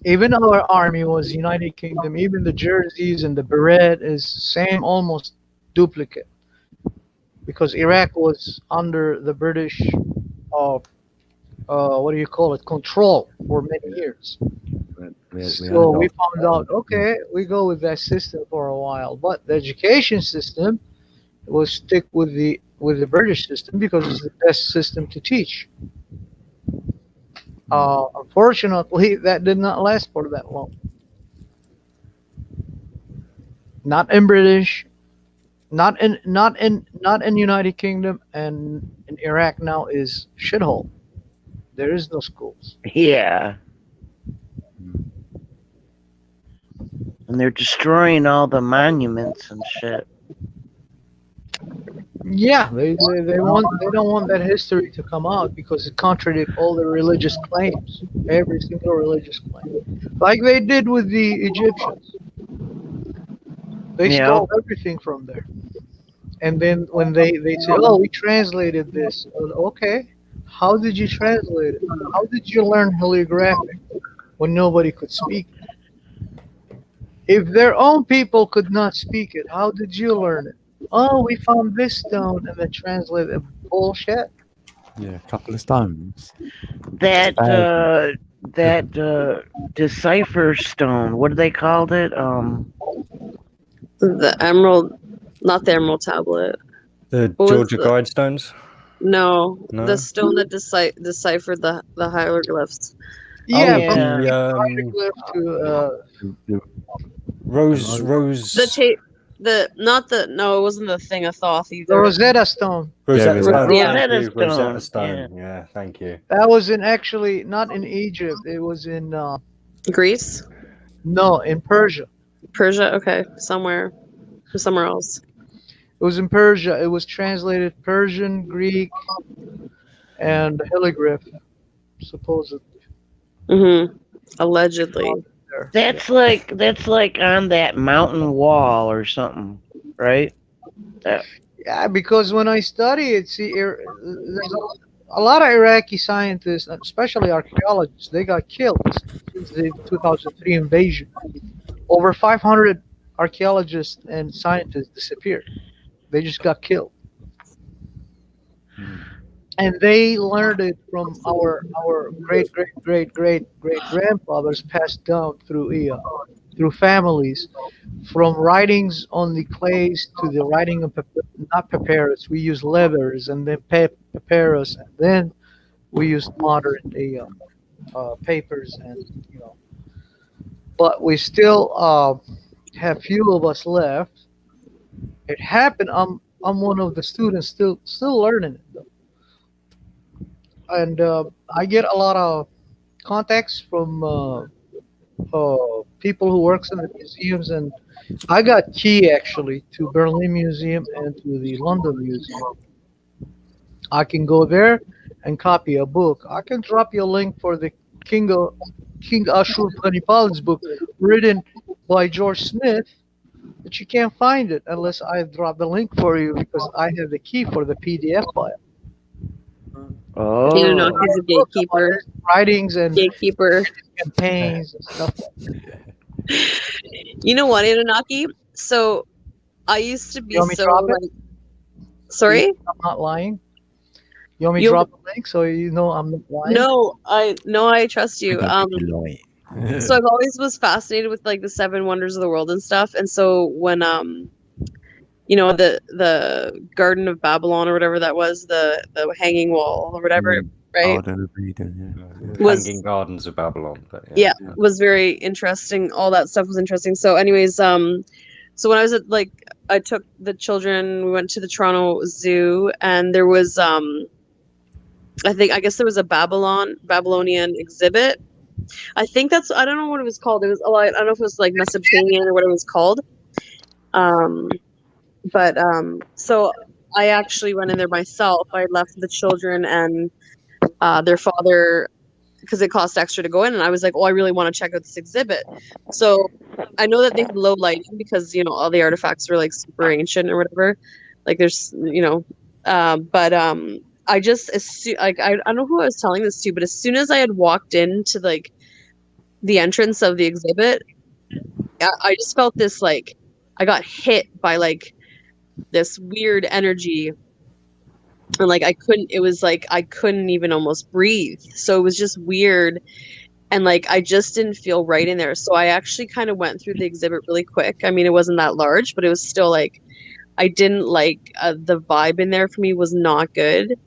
Speaker 13: Even our army was United Kingdom. Even the jerseys and the beret is same, almost duplicate. Because Iraq was under the British, what do you call it, control for many years. So we found out, okay, we go with that system for a while. But the education system will stick with the British system because it's the best system to teach. Unfortunately, that did not last for that long. Not in British, not in United Kingdom, and in Iraq now is shithole. There is no schools.
Speaker 10: Yeah. And they're destroying all the monuments and shit.
Speaker 13: Yeah, they don't want that history to come out because it contradicts all the religious claims, every single religious claim, like they did with the Egyptians. They stole everything from there, and then when they say, "Oh, we translated this," okay, how did you translate it? How did you learn heliographic when nobody could speak? If their own people could not speak it, how did you learn it? Oh, we found this stone and then translate it. Bullshit.
Speaker 1: Yeah, a couple of stones.
Speaker 10: That decipher stone. What do they called it?
Speaker 7: The emerald, not the emerald tablet.
Speaker 14: The Georgia Guidestones?
Speaker 7: No, the stone that deciphered the hieroglyphs.
Speaker 13: Yeah,
Speaker 14: from
Speaker 13: the hieroglyph to
Speaker 14: Rose.
Speaker 7: No, it wasn't the thing of Thoth either.
Speaker 13: the Rosetta Stone.
Speaker 14: Rosetta Stone.
Speaker 7: Yeah.
Speaker 14: Rosetta Stone. Yeah, thank you.
Speaker 13: That was actually not in Egypt. It was in
Speaker 7: Greece.
Speaker 13: No, in Persia.
Speaker 7: Persia, okay, somewhere else.
Speaker 13: It was in Persia. It was translated Persian, Greek, and hieroglyph, supposedly.
Speaker 7: Allegedly.
Speaker 10: That's like on that mountain wall or something, right?
Speaker 13: Yeah, because when I study it, see, there's a lot of Iraqi scientists, especially archaeologists, they got killed since the 2003 invasion. Over 500 archaeologists and scientists disappeared. They just got killed. And they learned it from our great grandfathers, passed down through families, from writings on the clays to the writing of not papyrus. We use leathers, and then papyrus, and then we use modern papers, and But we still have few of us left. It happened. I'm one of the students still learning it though. And I get a lot of contacts from people who works in the museums, and I got key actually to Berlin Museum and to the London Museum. I can go there and copy a book. I can drop you a link for the King Ashurbanipal's book written by George Smith, but you can't find it unless I drop the link for you because I have the key for the PDF file.
Speaker 10: Oh,
Speaker 7: Anunnaki is a gatekeeper.
Speaker 13: Writings and
Speaker 7: gatekeeper
Speaker 13: campaigns and stuff like that.
Speaker 7: You know what, Anunnaki? So I used to be
Speaker 13: You want me to
Speaker 7: so
Speaker 13: drop it?
Speaker 7: like. Sorry?
Speaker 13: I'm not lying. You want me to drop the link so you know I'm not lying?
Speaker 7: No, I trust you.
Speaker 1: Lie.
Speaker 7: So I've always was fascinated with like the seven wonders of the world and stuff. And so when you know, the Garden of Babylon or whatever that was, the hanging wall or whatever, right?
Speaker 14: Hanging Gardens of Babylon. But
Speaker 7: Yeah, was very interesting. All that stuff was interesting. So anyways, so when I was at like I took the children, we went to the Toronto Zoo, and there was I guess there was a Babylonian exhibit. I think that's I don't know what it was called. It was I don't know if it was like Mesopotamian or what it was called. So I actually went in there myself. I left the children and their father because it cost extra to go in, and I was like, oh, I really want to check out this exhibit. So I know that they had low lighting because you know all the artifacts were like super ancient or whatever. Like there's I just like I don't know who I was telling this to, but as soon as I had walked into like the entrance of the exhibit, I just felt this like I got hit by like this weird energy, and like I couldn't even almost breathe. So it was just weird, and like I just didn't feel right in there. So I actually kind of went through the exhibit really quick. I mean, it wasn't that large, but it was still like I didn't like the vibe in there for me was not good.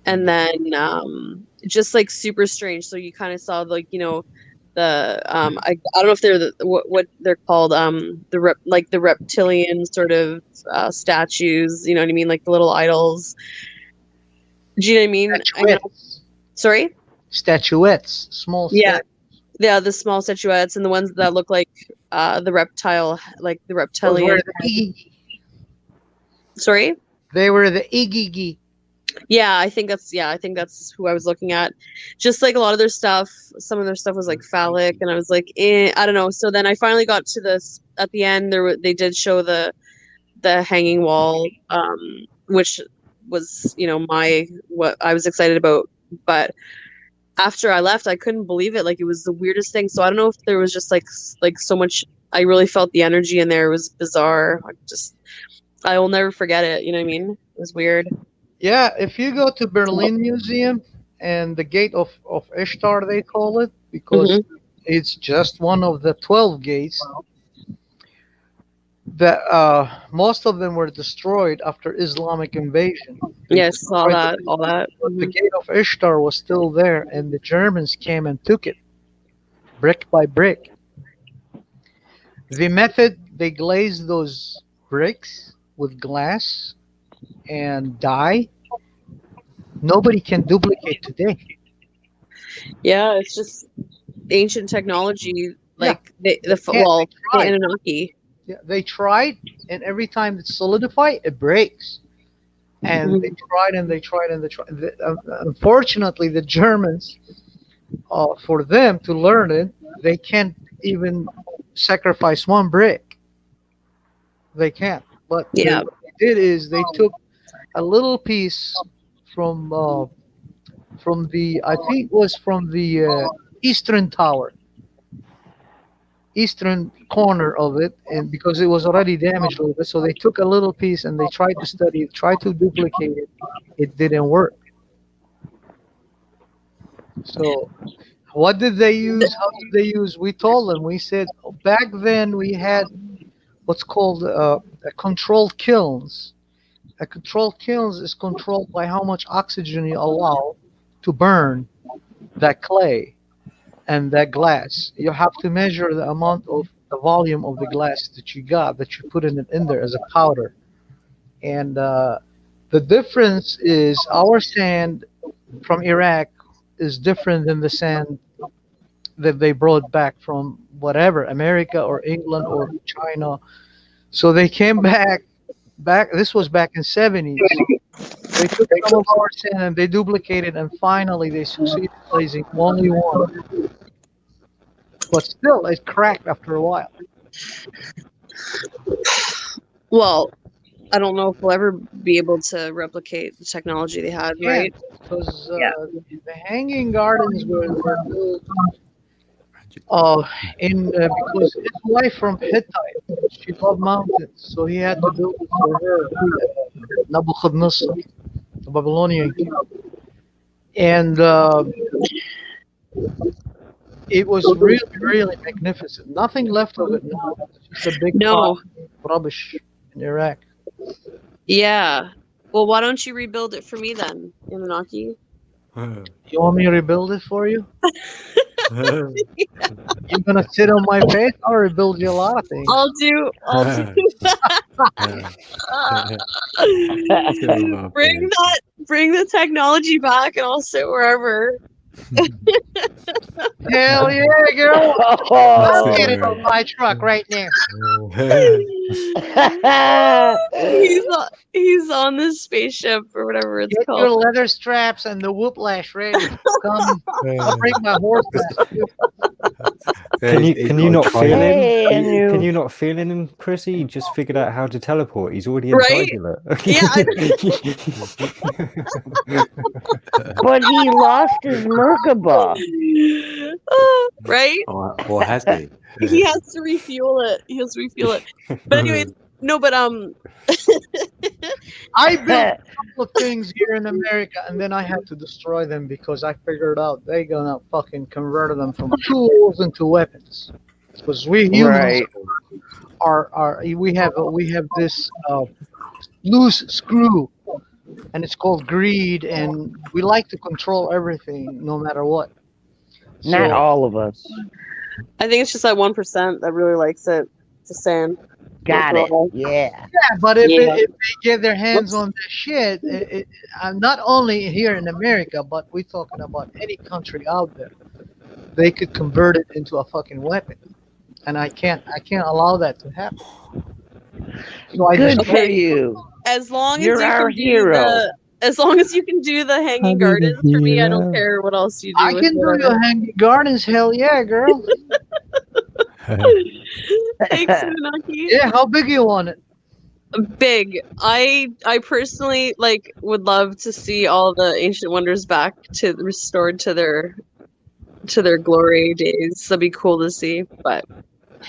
Speaker 7: And then just like super strange. So you kind of saw like, you know, the I don't know if they're what they're called, the reptilian sort of statues, you know what I mean, like the little idols. Do you know what I mean?
Speaker 13: Statuettes.
Speaker 7: Sorry?
Speaker 13: Statuettes, small statuettes.
Speaker 7: Yeah, the small statuettes and the ones that look like the reptile, like the reptilian. Sorry?
Speaker 13: They were the Igigi.
Speaker 7: Yeah, I think that's who I was looking at. Just like a lot of their stuff, some of their stuff was like phallic, and I was like, I don't know. So then I finally got to this at the end. They did show the hanging wall, which was what I was excited about. But after I left, I couldn't believe it. Like it was the weirdest thing. So I don't know if there was just like so much. I really felt the energy in there. It was bizarre. I will never forget it. You know what I mean? It was weird.
Speaker 13: Yeah, if you go to Berlin Museum and the Gate of Ishtar, they call it, because it's just one of the 12 gates. That most of them were destroyed after Islamic invasion.
Speaker 7: Yes, all that.
Speaker 13: But the Gate of Ishtar was still there, and the Germans came and took it, brick by brick. The method they glazed those bricks with glass and dye, nobody can duplicate today.
Speaker 7: Yeah, it's just ancient technology, like the Anunnaki.
Speaker 13: Yeah, they tried, and every time it solidifies, it breaks. And they tried and they tried and they tried. Unfortunately, the Germans, for them to learn it, they can't even sacrifice one brick. They can't. But what they did is they took a little piece from the, I think it was from the eastern tower, eastern corner of it, and because it was already damaged a little bit, so they took a little piece and they tried to study it, tried to duplicate it. It didn't work. So what did they use? How did they use? We told them, we said back then we had what's called controlled kilns. A controlled kilns is controlled by how much oxygen you allow to burn that clay and that glass. You have to measure the amount of the volume of the glass that you got, that you put in there as a powder. And the difference is our sand from Iraq is different than the sand that they brought back from whatever, America or England or China. So they came back, this was back in 70s. They took some of our sand and they duplicated, and finally they succeeded placing only one. But still, it cracked after a while.
Speaker 7: Well, I don't know if we'll ever be able to replicate the technology they had, right?
Speaker 13: Because the Hanging Gardens were built because his wife from Hittite, she loved mountains, so he had to build it for her, Nabucodonosor, the Babylonian king, and it was really, really magnificent. Nothing left of it now. It's just a big pile of rubbish in Iraq.
Speaker 7: Yeah. Well, why don't you rebuild it for me then, Anunnaki?
Speaker 13: You want me to rebuild it for you? You're gonna sit on my face? I'll rebuild you a lot of things.
Speaker 7: I'll do bring the technology back and I'll sit wherever.
Speaker 13: Hell yeah, girl! I'll get it on my truck right now.
Speaker 7: he's on this spaceship or whatever it's
Speaker 13: Get
Speaker 7: called.
Speaker 13: your leather straps and the whooplash ready. Come, I'll bring my horse back.
Speaker 14: Can you not feel him?
Speaker 10: Hey,
Speaker 14: Can you not feel him, Chrissy? He just figured out how to teleport. He's already
Speaker 7: Right?
Speaker 14: inside you. Look.
Speaker 7: Yeah.
Speaker 10: but he lost his Merkaba.
Speaker 7: Right?
Speaker 1: Or has he?
Speaker 7: He has to refuel it. But anyways, no, but
Speaker 13: I built a couple of things here in America, and then I had to destroy them because I figured out they're gonna fucking convert them from tools into weapons. Because we humans we have this loose screw, and it's called greed, and we like to control everything, no matter what.
Speaker 10: Not all of us.
Speaker 7: I think it's just that 1% that really likes it. Just saying.
Speaker 10: Got it. Yeah.
Speaker 13: Yeah, but if they get their hands on the shit, not only here in America, but we're talking about any country out there, they could convert it into a fucking weapon, and I can't allow that to happen. So I
Speaker 10: Good
Speaker 13: just
Speaker 10: for you.
Speaker 7: As long
Speaker 10: You're
Speaker 7: as you
Speaker 10: our
Speaker 7: can
Speaker 10: hero.
Speaker 7: as long as you can do the hanging gardens for me, I don't care what else you do.
Speaker 13: I can do your hanging gardens. Hell yeah, girl.
Speaker 7: Thanks, Anunnaki.
Speaker 13: Yeah, how big you want it?
Speaker 7: Big. I personally would love to see all the ancient wonders back to restored to their glory days. That'd be cool to see, but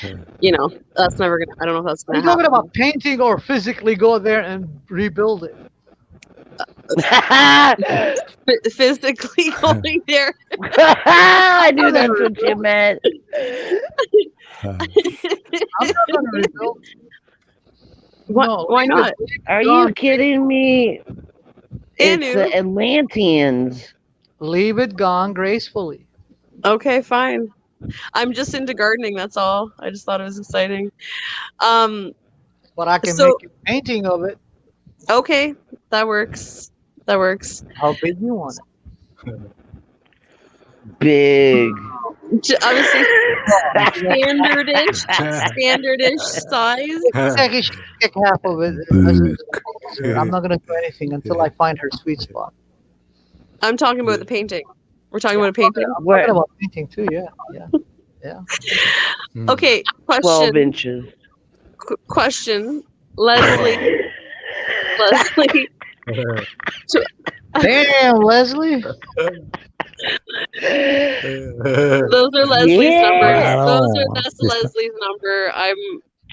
Speaker 7: that's never gonna. I don't know if that's
Speaker 13: Are
Speaker 7: gonna
Speaker 13: you talking
Speaker 7: happen.
Speaker 13: about painting or physically go there and rebuild it?
Speaker 7: Physically going there.
Speaker 10: I knew that's what you meant.
Speaker 13: I'm not gonna rebuild.
Speaker 7: Why not?
Speaker 10: Are you kidding me? It's the Atlanteans.
Speaker 13: Leave it gone gracefully.
Speaker 7: Okay, fine. I'm just into gardening. That's all. I just thought it was exciting.
Speaker 13: But I can make a painting of it.
Speaker 7: Okay, that works. That works.
Speaker 13: How big you want it?
Speaker 10: Big.
Speaker 7: Obviously, standardish size.
Speaker 13: Take half of it. I'm not gonna do anything until I find her sweet spot.
Speaker 7: I'm talking about the painting. We're talking about a painting.
Speaker 13: I'm talking about painting too. Yeah.
Speaker 7: Okay. Question.
Speaker 10: 12 inches.
Speaker 7: Question, Leslie.
Speaker 13: Damn, Leslie.
Speaker 7: Those are Leslie's numbers.
Speaker 10: Wow.
Speaker 7: That's Leslie's number. I'm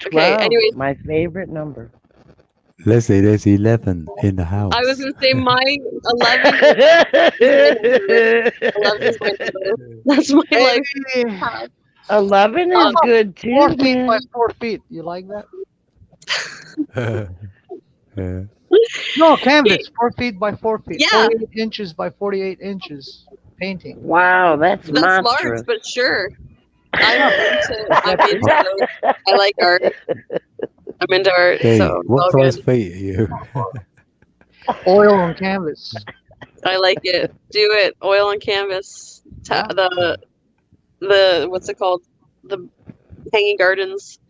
Speaker 7: okay.
Speaker 10: 12,
Speaker 7: Anyways,
Speaker 10: my favorite number.
Speaker 1: Leslie, there's 11 in the house.
Speaker 7: I was gonna say my 11. 11 is my number. That's my life.
Speaker 10: 11 is good too.
Speaker 13: 4 feet
Speaker 10: man.
Speaker 13: by 4 feet. You like that? No, canvas. 4 feet by 4 feet.
Speaker 7: Yeah.
Speaker 13: 48 inches by 48 inches. Painting.
Speaker 10: Wow, that's
Speaker 7: That's
Speaker 10: monstrous.
Speaker 7: large, but sure. I'm into those. I like art. I'm into art.
Speaker 1: Hey,
Speaker 7: So
Speaker 1: what
Speaker 7: all
Speaker 1: size
Speaker 7: good.
Speaker 1: feet are you?
Speaker 13: Oil on canvas.
Speaker 7: I like it. Do it. Oil on canvas. The what's it called? The hanging gardens.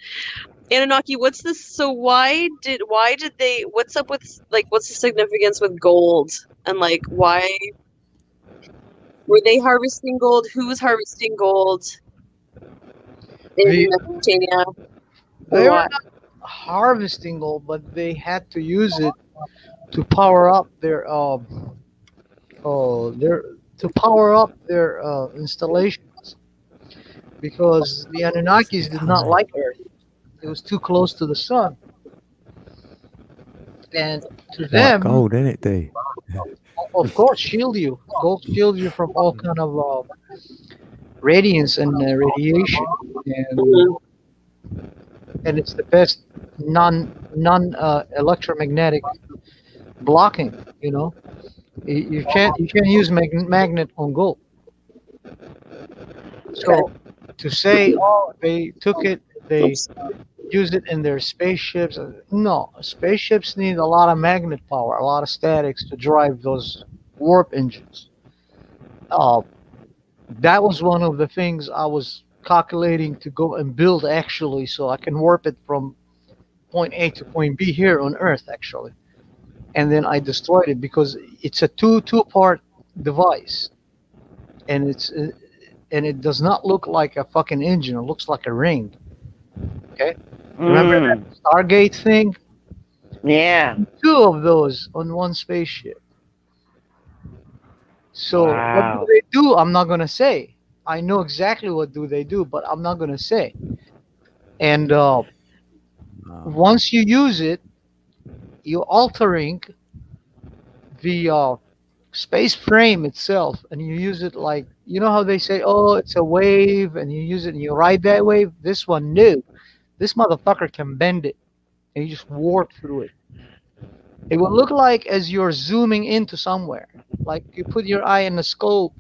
Speaker 7: Anunnaki, what's this? So why did they? What's up with what's the significance with gold and why were they harvesting gold? Who was harvesting gold in Mesopotamia?
Speaker 13: They were not harvesting gold, but they had to use it to power up their installations, because the Anunnakis did not like Earth. It was too close to the sun, and to them,
Speaker 1: White gold, isn't it, D?
Speaker 13: of course, shield you. Gold shields you from all kind of radiance and radiation, and and it's the best non electromagnetic blocking. You know, you can't use magnet on gold. So to say, oh, they took it, they use it in their spaceships. No, spaceships need a lot of magnet power, a lot of statics to drive those warp engines. Uh, that was one of the things I was calculating to go and build actually, so I can warp it from point A to point B here on Earth actually. And then I destroyed it because it's a two-part device, and it does not look like a fucking engine. It looks like a ring. Okay, remember that Stargate thing?
Speaker 10: Yeah.
Speaker 13: Two of those on one spaceship. So what do they do? I'm not gonna say. I know exactly what do they do, but I'm not gonna say. And once you use it, you're altering the space frame itself, and you use it like, you know how they say, oh, it's a wave, and you use it and you ride that wave. This one, no. This motherfucker can bend it, and you just warp through it. It will look like as you're zooming into somewhere, like you put your eye in the scope,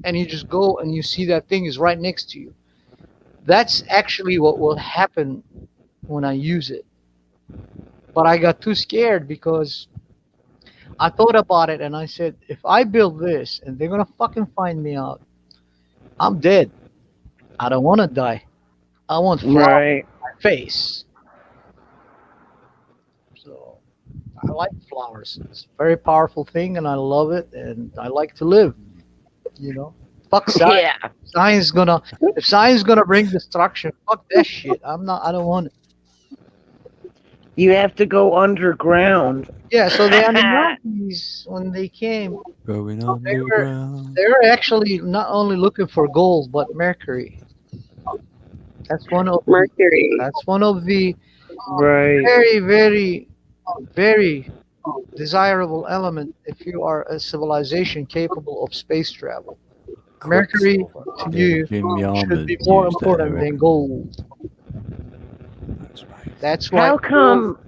Speaker 13: and you just go and you see that thing is right next to you. That's actually what will happen when I use it. But I got too scared because I thought about it and I said, if I build this and they're gonna fucking find me out, I'm dead. I don't want to die. I want flowers on my face. So I like flowers. It's a very powerful thing, and I love it, and I like to live. You know, fuck science.
Speaker 10: Yeah.
Speaker 13: If science is gonna bring destruction, fuck that shit. I don't want it.
Speaker 10: You have to go underground.
Speaker 13: Yeah, so the Anunnakis, when they came,
Speaker 1: Going
Speaker 13: they
Speaker 1: underground.
Speaker 13: were actually not only looking for gold, but mercury. That's one of
Speaker 7: Mercury.
Speaker 13: That's one of the
Speaker 10: Right.
Speaker 13: very, very, very desirable element if you are a civilization capable of space travel. Mercury to you should be more important than gold. That's why.
Speaker 10: How come?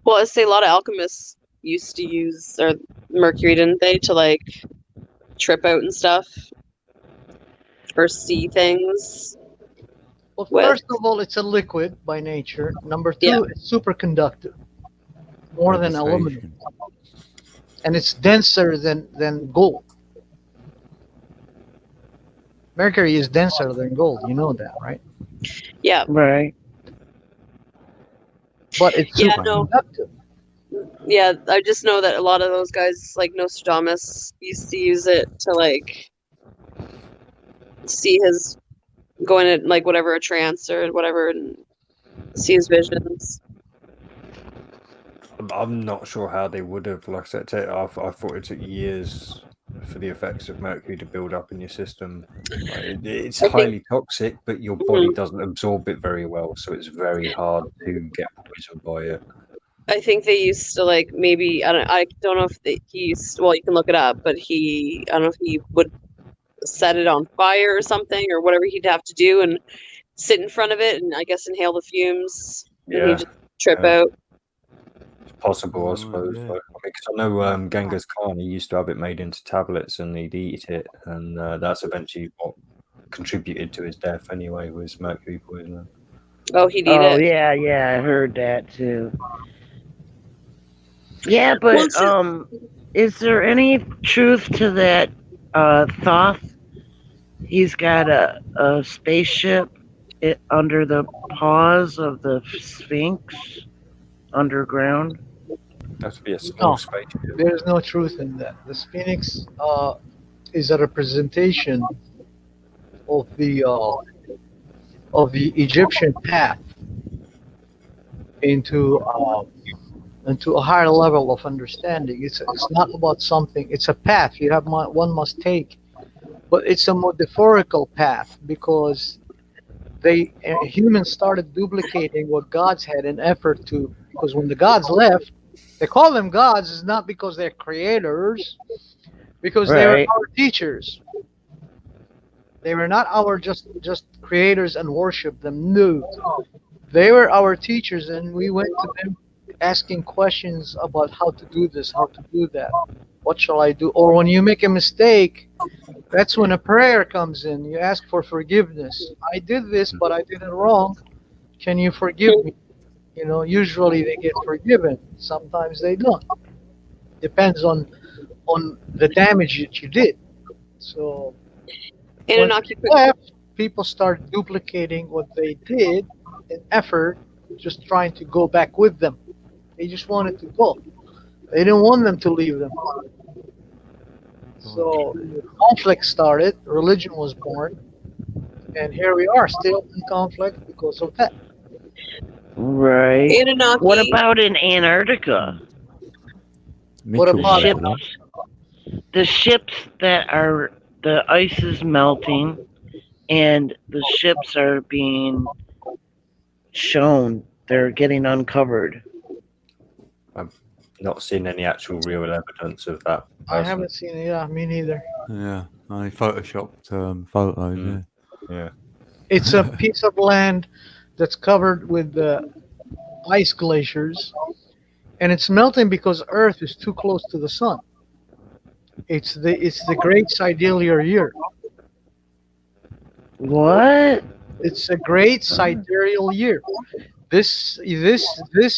Speaker 7: Well, I say a lot of alchemists used to use mercury, didn't they, to like trip out and stuff, or see things.
Speaker 13: Well, first of all, it's a liquid by nature. Number two, it's superconductive, more than aluminum, and it's denser than gold. Mercury is denser than gold. You know that, right?
Speaker 7: Yeah.
Speaker 10: Right.
Speaker 13: But it's superconductive.
Speaker 7: Yeah, I just know that a lot of those guys, like Nostradamus, used to use it to like see his going at like whatever, a trance or whatever, and see his visions.
Speaker 14: I'm not sure how they would have. Like I said, I thought it took years for the effects of mercury to build up in your system. Like, it's highly toxic, but your body doesn't absorb it very well, so it's very hard to get poisoned by it.
Speaker 7: I think they used to like maybe I don't know if he used, well, you can look it up, but I don't know if he would set it on fire or something or whatever he'd have to do and sit in front of it and I guess inhale the fumes and he'd just trip out.
Speaker 14: It's possible, I suppose. Because I know Genghis Khan, he used to have it made into tablets and he'd eat it, and that's eventually what contributed to his death anyway, was mercury poisoning.
Speaker 7: Oh, he'd eat it?
Speaker 10: Oh, yeah, I heard that too. Yeah, but is there any truth to that Thoth? He's got a spaceship under the paws of the Sphinx underground.
Speaker 14: That's be a small spaceship.
Speaker 13: There's no truth in that. The Sphinx is a representation of the Egyptian path into a higher level of understanding. It's not about something. It's a path one must take, but it's a metaphorical path because humans started duplicating what gods had in effort to because when the gods left, they call them gods is not because they're creators, because they were
Speaker 10: Right.
Speaker 13: our teachers. They were not our just creators and worship them. No, they were our teachers, and we went to them asking questions about how to do this, how to do that. What shall I do? Or when you make a mistake, that's when a prayer comes in. You ask for forgiveness. I did this, but I did it wrong. Can you forgive me? You know, usually they get forgiven. Sometimes they don't. Depends on the damage that you did. So when
Speaker 7: Anunnaki,
Speaker 13: they left, people start duplicating what they did in effort, just trying to go back with them. They just wanted to go. They didn't want them to leave them. So conflict started, religion was born, and here we are still in conflict because of that.
Speaker 10: Right.
Speaker 7: Anunnaki.
Speaker 10: What about in Antarctica?
Speaker 13: What
Speaker 10: The
Speaker 13: about
Speaker 10: ships, the ships that are, the ice is melting, and the ships are being shown. They're getting uncovered.
Speaker 14: I've not seen any actual real evidence of that.
Speaker 13: I haven't seen it. Yeah, me neither.
Speaker 1: Yeah, I photoshopped photos. Yeah.
Speaker 14: Yeah.
Speaker 13: It's a piece of land that's covered with ice glaciers, and it's melting because Earth is too close to the sun. It's the Great Sidereal Year.
Speaker 10: What?
Speaker 13: It's a Great Sidereal Year. This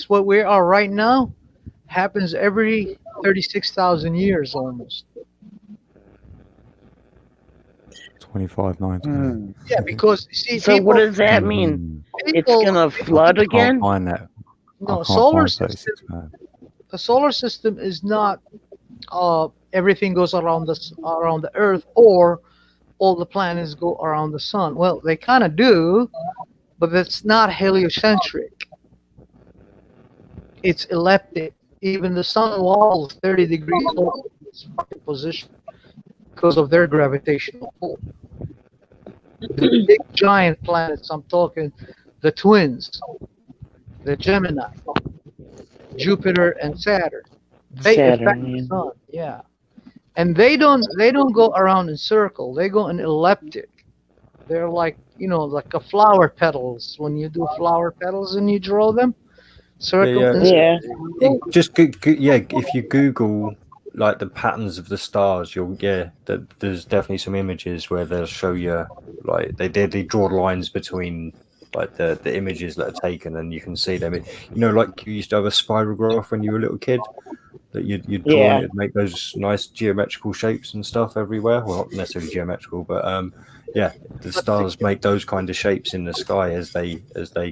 Speaker 13: what we are right now happens every 36,000 years almost.
Speaker 1: 2519.
Speaker 13: Yeah, because you see,
Speaker 10: So
Speaker 13: people,
Speaker 10: what does that mean? It's
Speaker 13: people-
Speaker 10: gonna flood
Speaker 1: I
Speaker 10: again?
Speaker 1: can't find that.
Speaker 13: No,
Speaker 1: I can't
Speaker 13: solar
Speaker 1: find
Speaker 13: system.
Speaker 1: 36
Speaker 13: The solar system is not everything goes around the Earth, or all the planets go around the sun. Well, they kind of do, but it's not heliocentric. It's elliptic. Even the sun walls 30 degrees over its fucking position because of their gravitational pull. The big giant planets, I'm talking the twins, the Gemini, Jupiter and Saturn. They affect
Speaker 10: Saturn,
Speaker 13: the
Speaker 10: yeah.
Speaker 13: sun, yeah. And they don't go around in circle. They go in elliptic. They're like, like a flower petals. When you do flower petals and you draw them, circle and circle.
Speaker 14: Just if you Google like the patterns of the stars, there's definitely some images where they'll show you like they draw lines between like the images that are taken, and you can see them. Like you used to have a spirograph when you were a little kid, that you'd draw and it'd make those nice geometrical shapes and stuff everywhere. Well, not necessarily geometrical, but the stars make those kind of shapes in the sky as they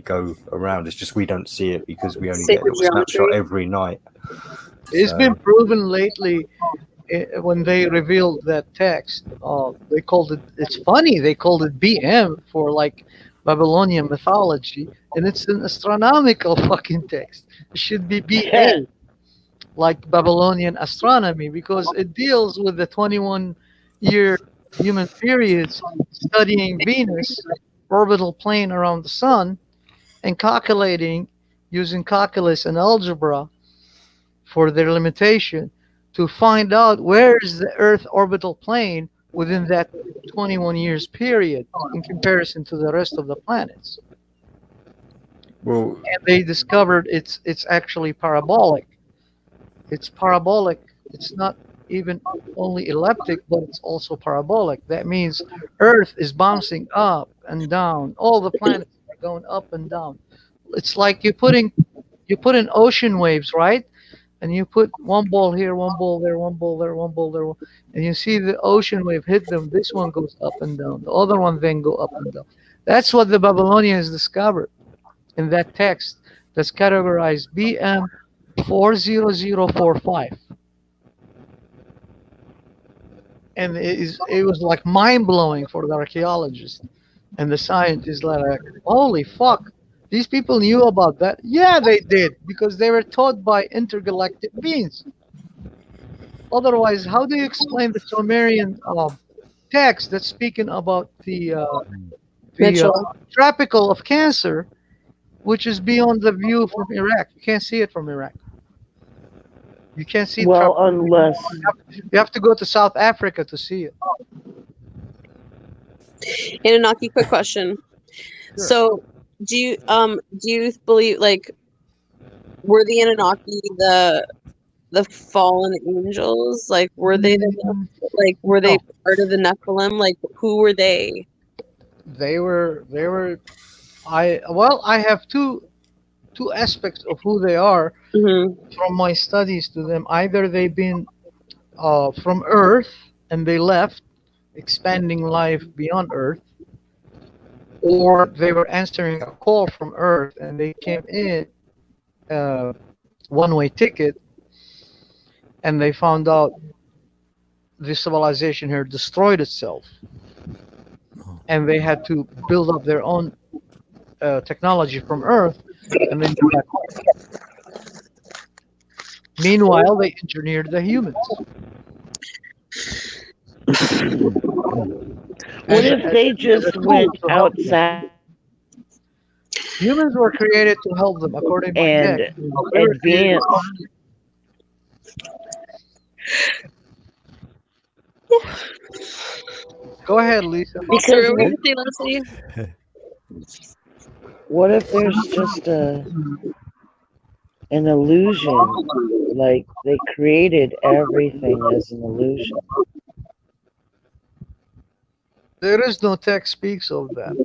Speaker 14: go around. It's just we don't see it because we only get a little snapshot every night.
Speaker 13: It's been proven lately when they revealed that text. They called it. It's funny. They called it BM for like Babylonian mythology, and it's an astronomical fucking text. It should be BA, like Babylonian astronomy, because it deals with the 21-year human periods, studying Venus orbital plane around the sun, and calculating using calculus and algebra for their limitation to find out where is the Earth orbital plane within that 21 years period in comparison to the rest of the planets.
Speaker 14: Well,
Speaker 13: and they discovered it's actually parabolic. It's parabolic. It's not even only elliptic, but it's also parabolic. That means Earth is bouncing up and down. All the planets are going up and down. It's like you put in ocean waves, right? And you put one ball here, one ball there, one ball there, one ball there, and you see the ocean wave hit them. This one goes up and down. The other one then go up and down. That's what the Babylonians discovered in that text that's categorized BM 40045. And it was like mind-blowing for the archaeologists and the scientists. Like, holy fuck, these people knew about that. Yeah, they did, because they were taught by intergalactic beings. Otherwise, how do you explain the Sumerian text that's speaking about the tropical of Cancer which is beyond the view from Iraq. You can't see it from Iraq. You can't see it.
Speaker 6: Well, unless
Speaker 13: you have to go to South Africa to see it.
Speaker 7: Anunnaki, quick question.
Speaker 13: Sure.
Speaker 7: So, do you believe, like, were the Anunnaki the fallen angels? Like, were they were they part of the Nephilim? Like, who were they?
Speaker 13: They were. I have two aspects of who they are from my studies to them. Either they've been from Earth and they left, expanding life beyond Earth, or they were answering a call from Earth and they came in one-way ticket, and they found out the civilization here destroyed itself, and they had to build up their own technology from Earth and then go back home. Meanwhile, they engineered the humans.
Speaker 6: what if they just went outside
Speaker 13: Humans were created to help them, according to
Speaker 6: and
Speaker 13: Nick.
Speaker 6: advance?
Speaker 13: Go ahead, Lisa.
Speaker 6: Because
Speaker 7: What did you say, Leslie?
Speaker 6: what if there's just an illusion? Like they created everything as an illusion.
Speaker 13: There is no text speaks of that.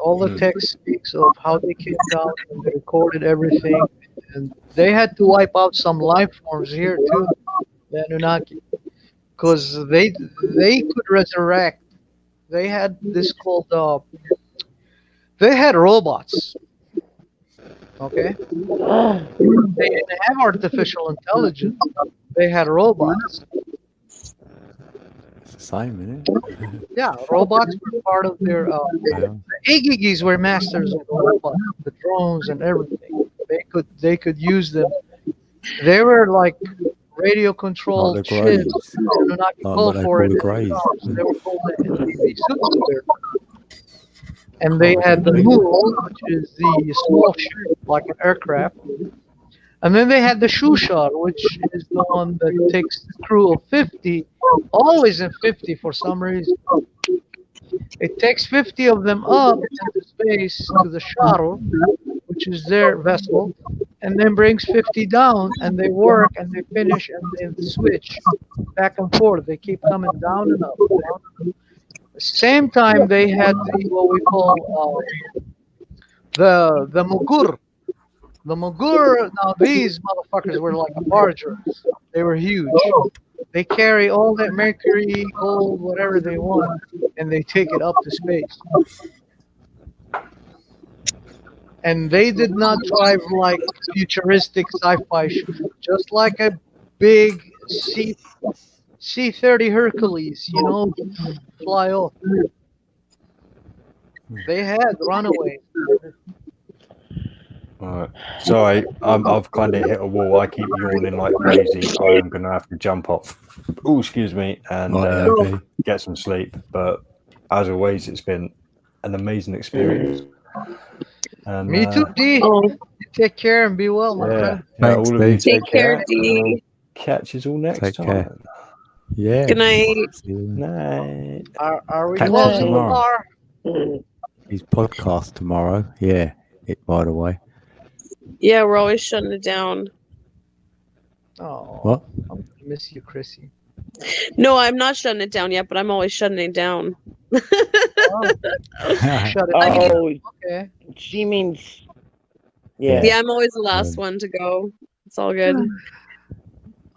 Speaker 13: All the text speaks of how they came down and they recorded everything, and they had to wipe out some life forms here too, the Anunnaki, because they could resurrect. They had this called they had robots. Okay, they didn't have artificial intelligence. They had robots.
Speaker 1: It's the same, isn't it?
Speaker 13: Yeah, robots were part of their. The Igigis were masters of the robots, the drones, and everything. They could use them. They were like radio controlled
Speaker 1: Like the
Speaker 13: ships.
Speaker 1: Greys.
Speaker 13: They're not
Speaker 1: Like
Speaker 13: called
Speaker 1: what they
Speaker 13: for
Speaker 1: call
Speaker 13: it.
Speaker 1: the Greys.
Speaker 13: They were called the Super. And they had the Mool, which is the small ship, like an aircraft. And then they had the Shushar, which is the one that takes the crew of 50, always in 50 for some reason. It takes 50 of them up into space to the shuttle, which is their vessel, and then brings 50 down, and they work, and they finish, and they switch back and forth. They keep coming down and up. Down and up. Same time, they had what we call the Mugur. The Mugur, now these motherfuckers were like bargers. They were huge. They carry all that mercury, gold, whatever they want, and they take it up to space. And they did not drive like futuristic sci-fi ships, just like a big C-30 Hercules, fly off. They had runaways.
Speaker 14: Alright. Sorry, I've kind of hit a wall. I keep yawning like crazy. I am going to have to jump off. Oh, excuse me, and get some sleep. But as always, it's been an amazing experience. And,
Speaker 13: me too, D. Take care and be well, my friend.
Speaker 14: All of you
Speaker 7: Take care, D.
Speaker 14: Catch us all next
Speaker 1: Take
Speaker 14: time.
Speaker 1: care. Yeah.
Speaker 7: Good night.
Speaker 14: Night.
Speaker 13: Are we
Speaker 1: Catch you
Speaker 13: closing
Speaker 1: tomorrow.
Speaker 13: tomorrow?
Speaker 1: His podcast tomorrow. Yeah. By the way.
Speaker 7: Yeah, we're always shutting it down.
Speaker 13: Oh,
Speaker 1: What?
Speaker 13: I miss you, Chrissy.
Speaker 7: No, I'm not shutting it down yet, but I'm always shutting it down.
Speaker 13: Shut it down.
Speaker 6: Oh,
Speaker 13: Okay.
Speaker 6: she means
Speaker 7: Yeah, I'm always the last one to go. It's all good.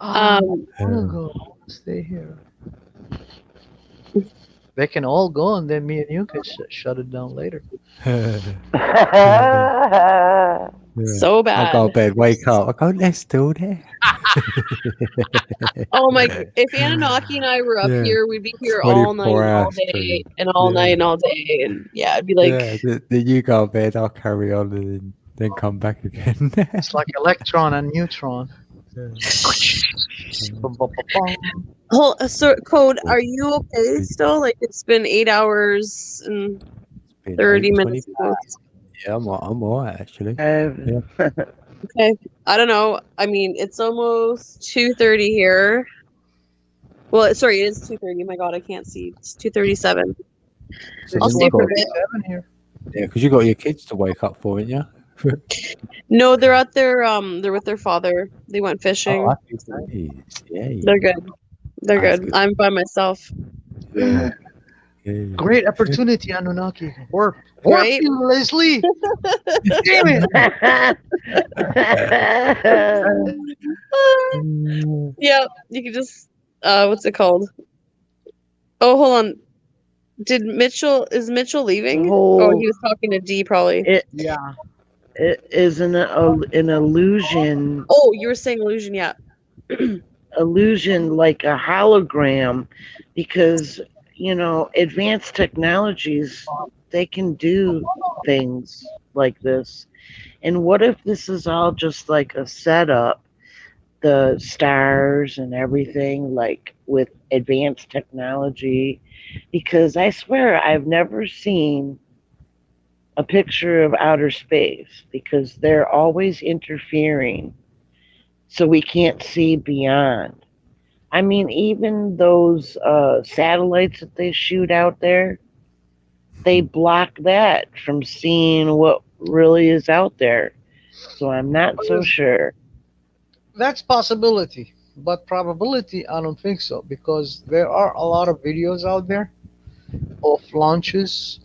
Speaker 13: I want to go. Stay here. They can all go, and then me and you can shut it down later.
Speaker 7: So bad.
Speaker 1: I go to bed, wake up. I go, they're still there.
Speaker 7: Oh my! If Anunnaki and I were up here, we'd be here all night,
Speaker 1: 24
Speaker 7: and all
Speaker 1: hours
Speaker 7: day, and all night and all day, and yeah, it'd be like
Speaker 1: then you go to bed, I'll carry on, and then come back again.
Speaker 13: It's like electron and neutron.
Speaker 7: So, Code, are you okay still? Like, it's been 8 hours and 30 minutes.
Speaker 1: Yeah, I'm alright actually.
Speaker 6: Yeah.
Speaker 7: Okay. I don't know. I mean, it's almost 2:30 here. Well, sorry, it is 2:30. My God, I can't see. It's 2:37.
Speaker 1: So
Speaker 7: I'll
Speaker 1: then
Speaker 7: stay
Speaker 1: you
Speaker 7: for a
Speaker 1: got
Speaker 7: bit.
Speaker 13: Here.
Speaker 1: yeah, because you got your kids to wake up for, ain't you?
Speaker 7: No, they're at their they're with their father. They went
Speaker 1: Oh,
Speaker 7: fishing.
Speaker 1: happy days. Yay.
Speaker 7: They're good. They're
Speaker 1: That's
Speaker 7: good.
Speaker 1: good.
Speaker 7: I'm by myself.
Speaker 1: Yeah. Yeah.
Speaker 13: Great opportunity, Anunnaki. Work,
Speaker 7: Right?
Speaker 13: you, Leslie. Damn it.
Speaker 7: Yeah, you could just what's it called? Oh, hold on. Is Mitchell leaving? Oh, he was talking to D probably.
Speaker 6: It
Speaker 13: Yeah.
Speaker 6: it is an illusion.
Speaker 7: Oh, you were saying illusion, yeah.
Speaker 6: Illusion like a hologram, because advanced technologies, they can do things like this. And what if this is all just like a setup, the stars and everything, like with advanced technology? Because I swear I've never seen a picture of outer space, because they're always interfering so we can't see beyond. I mean, even those satellites that they shoot out there, they block that from seeing what really is out there. So I'm not so sure.
Speaker 13: That's possibility, but probability, I don't think so, because there are a lot of videos out there of launches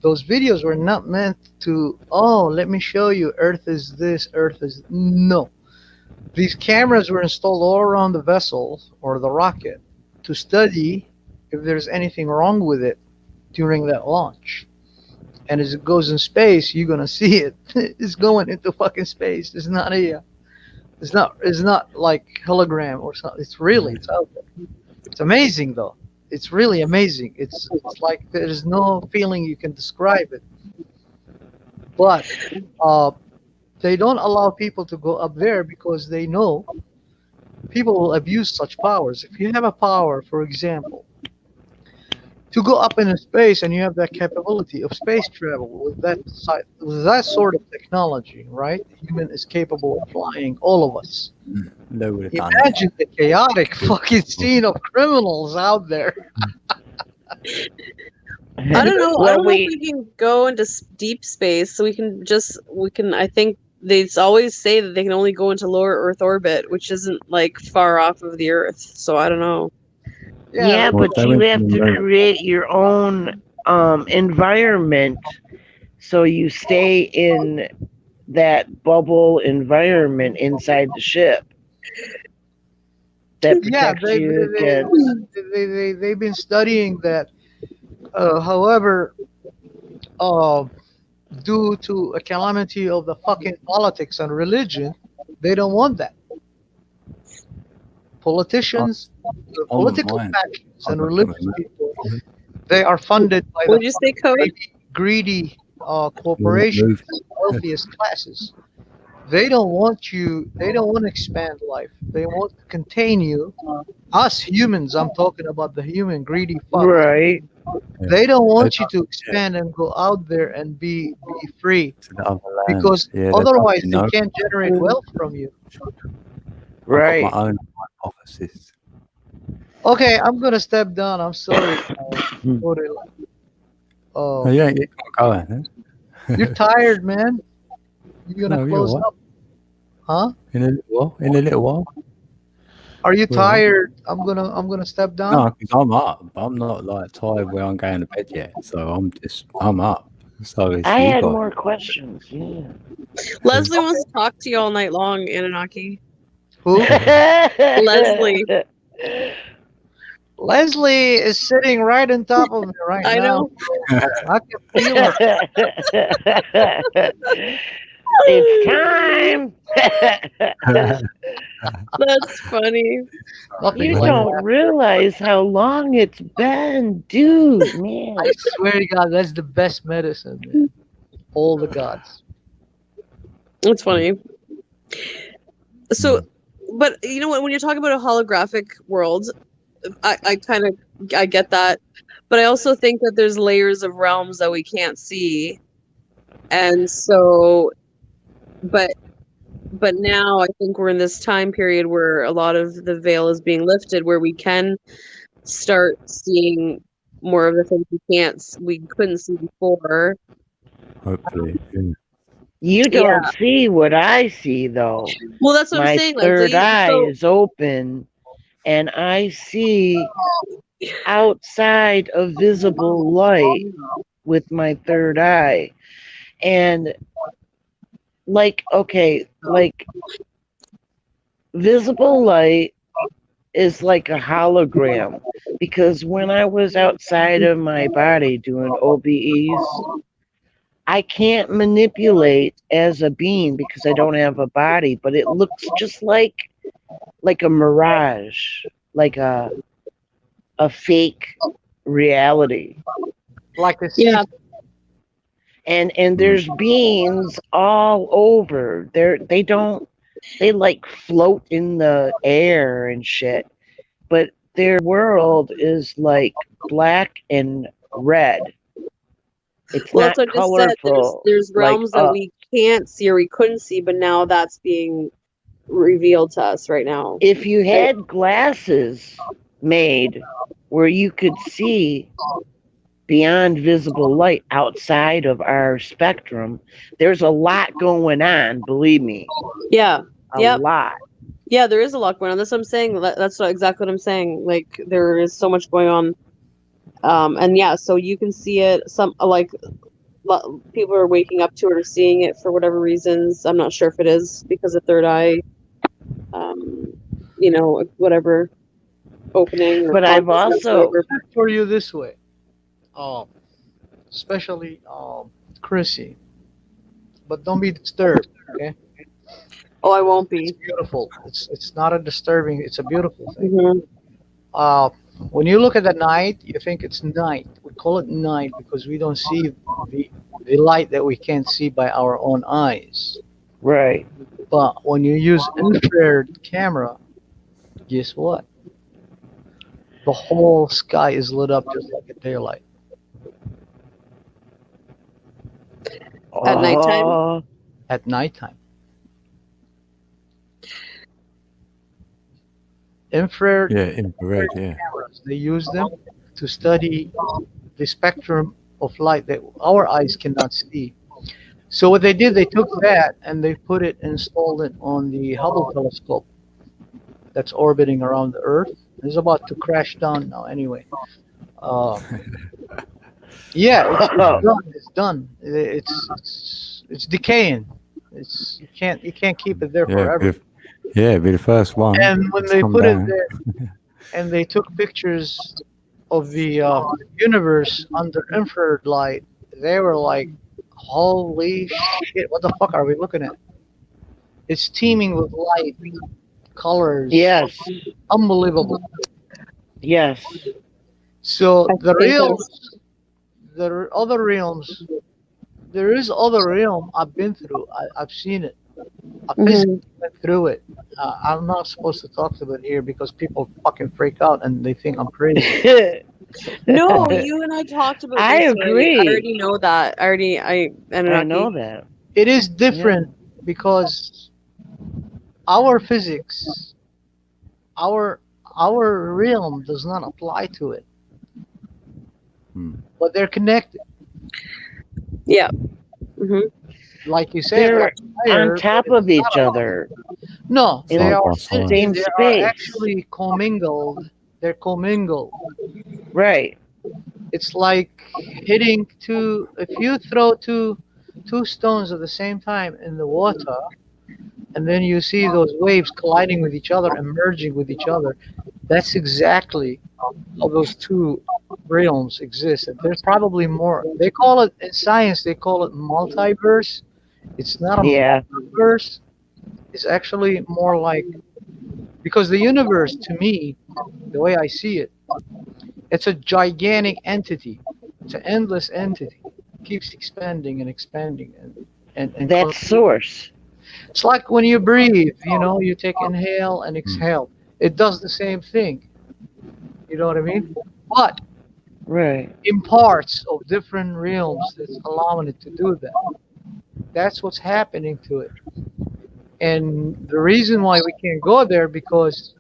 Speaker 13: those videos were not meant to, oh, let me show you Earth is this, Earth is no. These cameras were installed all around the vessel or the rocket to study if there's anything wrong with it during that launch. And as it goes in space, you're gonna see it. It's going into fucking space. It's not like hologram or something. It's out there. It's amazing though. It's really amazing. It's like there's no feeling you can describe it. But they don't allow people to go up there because they know people will abuse such powers. If you have a power, for example, to go up into space and you have that capability of space travel with that sort of technology, right? The human is capable of flying, all of us.
Speaker 1: They would have done
Speaker 13: Imagine the chaotic fucking scene of criminals out there.
Speaker 7: I don't know. I
Speaker 6: Well,
Speaker 7: don't know if we can go into deep space. So we can. I think they always say that they can only go into lower Earth orbit, which isn't like far off of the Earth. So I don't know.
Speaker 6: Yeah,
Speaker 1: Well,
Speaker 6: but
Speaker 1: they
Speaker 6: you
Speaker 1: went
Speaker 6: have
Speaker 1: to
Speaker 6: to
Speaker 1: the moon.
Speaker 6: create your own environment, so you stay in that bubble environment inside the ship that
Speaker 13: Yeah,
Speaker 6: protects you against.
Speaker 13: they've been studying that. However, due to a calamity of the fucking politics and religion, they don't want that. Politicians, the
Speaker 1: On
Speaker 13: political
Speaker 1: mine.
Speaker 13: factions,
Speaker 1: I'm
Speaker 13: and
Speaker 1: not
Speaker 13: religious
Speaker 1: coming,
Speaker 13: people, they are funded by
Speaker 7: What'd
Speaker 13: the
Speaker 7: you say, Cody?
Speaker 13: greedy
Speaker 1: Move.
Speaker 13: corporations, and wealthiest classes. They don't want you. They don't want to expand life. They want to contain you. Us humans, I'm talking about the human greedy fucks.
Speaker 6: Right.
Speaker 13: They don't want you to expand and go out there and be free,
Speaker 1: To the other land.
Speaker 13: because
Speaker 1: Yeah,
Speaker 13: otherwise
Speaker 1: they
Speaker 13: they
Speaker 1: don't
Speaker 13: can't generate wealth from you.
Speaker 6: Right.
Speaker 1: I've got my own hypothesis.
Speaker 13: Okay, I'm gonna step down. I'm sorry.
Speaker 1: Oh, you ain't going, huh?
Speaker 13: You're tired, man. You're gonna
Speaker 1: No, you're
Speaker 13: close
Speaker 1: what?
Speaker 13: up, huh?
Speaker 1: In a little while. In a little while.
Speaker 13: Are you
Speaker 1: Well,
Speaker 13: tired? I'm gonna step down.
Speaker 1: No, because I'm up. I'm not like tired where I'm going to bed yet. So I'm up. So it's
Speaker 6: I
Speaker 1: you
Speaker 6: had
Speaker 1: guys.
Speaker 6: more questions. Yeah.
Speaker 7: Leslie wants to talk to you all night long, Anunnaki.
Speaker 13: Who?
Speaker 7: Leslie.
Speaker 13: Leslie is sitting right on top of me right
Speaker 7: I
Speaker 13: now.
Speaker 7: know.
Speaker 13: I can feel her.
Speaker 6: It's time.
Speaker 7: That's funny.
Speaker 6: You don't realize how long it's been, dude, man.
Speaker 13: I swear to God, that's the best medicine, man. All the gods.
Speaker 7: It's funny. So, but you know what? When you're talking about a holographic world, I kind of get that, but I also think that there's layers of realms that we can't see, And so, but now I think we're in this time period where a lot of the veil is being lifted, where we can start seeing more of the things we couldn't see before.
Speaker 1: Hopefully.
Speaker 10: You don't see what I see, though.
Speaker 7: Well, that's what
Speaker 10: My
Speaker 7: I'm saying.
Speaker 10: third
Speaker 7: Leslie.
Speaker 10: eye
Speaker 7: So,
Speaker 10: is open, and I see outside of visible light with my third eye. And like visible light is like a hologram, because when I was outside of my body doing OBEs, I can't manipulate as a being because I don't have a body, but it looks just like a mirage, like a fake reality.
Speaker 13: Like a
Speaker 7: yeah.
Speaker 10: And there's beings all over. They like float in the air and shit. But their world is like black and red. It's
Speaker 7: Well,
Speaker 10: not
Speaker 7: that's what I just said.
Speaker 10: colorful.
Speaker 7: There's realms
Speaker 10: like
Speaker 7: that we can't see or we couldn't see, but now that's being revealed to us right now.
Speaker 10: If you had glasses made where you could see beyond visible light outside of our spectrum, there's a lot going on, believe me.
Speaker 7: Yeah.
Speaker 10: A lot.
Speaker 7: Yeah, there is a lot going on. That's what I'm saying. That's exactly what I'm saying. Like, there is so much going on. And yeah, so you can see it. Some people are waking up to it or seeing it for whatever reasons. I'm not sure if it is because of third eye, whatever opening. Or
Speaker 10: but I've also
Speaker 13: for you this way, especially Chrissy. But don't be disturbed, okay?
Speaker 7: Oh, I won't be.
Speaker 13: It's beautiful. It's not a disturbing. It's a beautiful thing.
Speaker 7: Mm-hmm.
Speaker 13: When you look at the night, you think it's night. We call it night because we don't see the light that we can't see by our own eyes.
Speaker 10: Right.
Speaker 13: But when you use infrared camera, guess what? The whole sky is lit up just like a daylight.
Speaker 7: At nighttime?
Speaker 13: At nighttime. Infrared cameras, they use them to study the spectrum of light that our eyes cannot see. So what they did, they took that and they installed it on the Hubble telescope that's orbiting around the Earth. It's about to crash down now anyway. Yeah, it's done. It's decaying. You can't keep it there forever.
Speaker 1: Be the first one.
Speaker 13: And when they put it there, and they took pictures of the universe under infrared light, they were like, "Holy shit! What the fuck are we looking at?" It's teeming with light, colors.
Speaker 10: Yes.
Speaker 13: Unbelievable.
Speaker 10: Yes.
Speaker 13: So the other realms. There is other realm I've been through. I've seen it. I physically went through it. I'm not supposed to talk about it here because people fucking freak out and they think I'm crazy.
Speaker 7: No, you and I talked about this.
Speaker 10: I agree.
Speaker 7: I already know that. I
Speaker 10: know that.
Speaker 13: It is different because our physics, our realm does not apply to it. But they're connected.
Speaker 7: Yeah. Mm-hmm.
Speaker 13: Like you said,
Speaker 10: they're on top of each other.
Speaker 13: No,
Speaker 10: in
Speaker 13: they are
Speaker 10: same
Speaker 13: they
Speaker 10: space.
Speaker 13: are actually commingled. They're commingled.
Speaker 10: Right.
Speaker 13: It's like hitting if you throw two stones at the same time in the water, and then you see those waves colliding with each other and merging with each other. That's exactly how those two realms exist. And there's probably more. They call it in science. They call it multiverse. It's not a multiverse. It's actually more like, because the universe, to me, the way I see it, it's a gigantic entity. It's an endless entity. It keeps expanding and expanding and
Speaker 10: that source.
Speaker 13: It's like when you breathe, you take inhale and exhale. It does the same thing. You know what I mean? But in parts of different realms, that's allowing it to do that. That's what's happening to it. And the reason why we can't go there because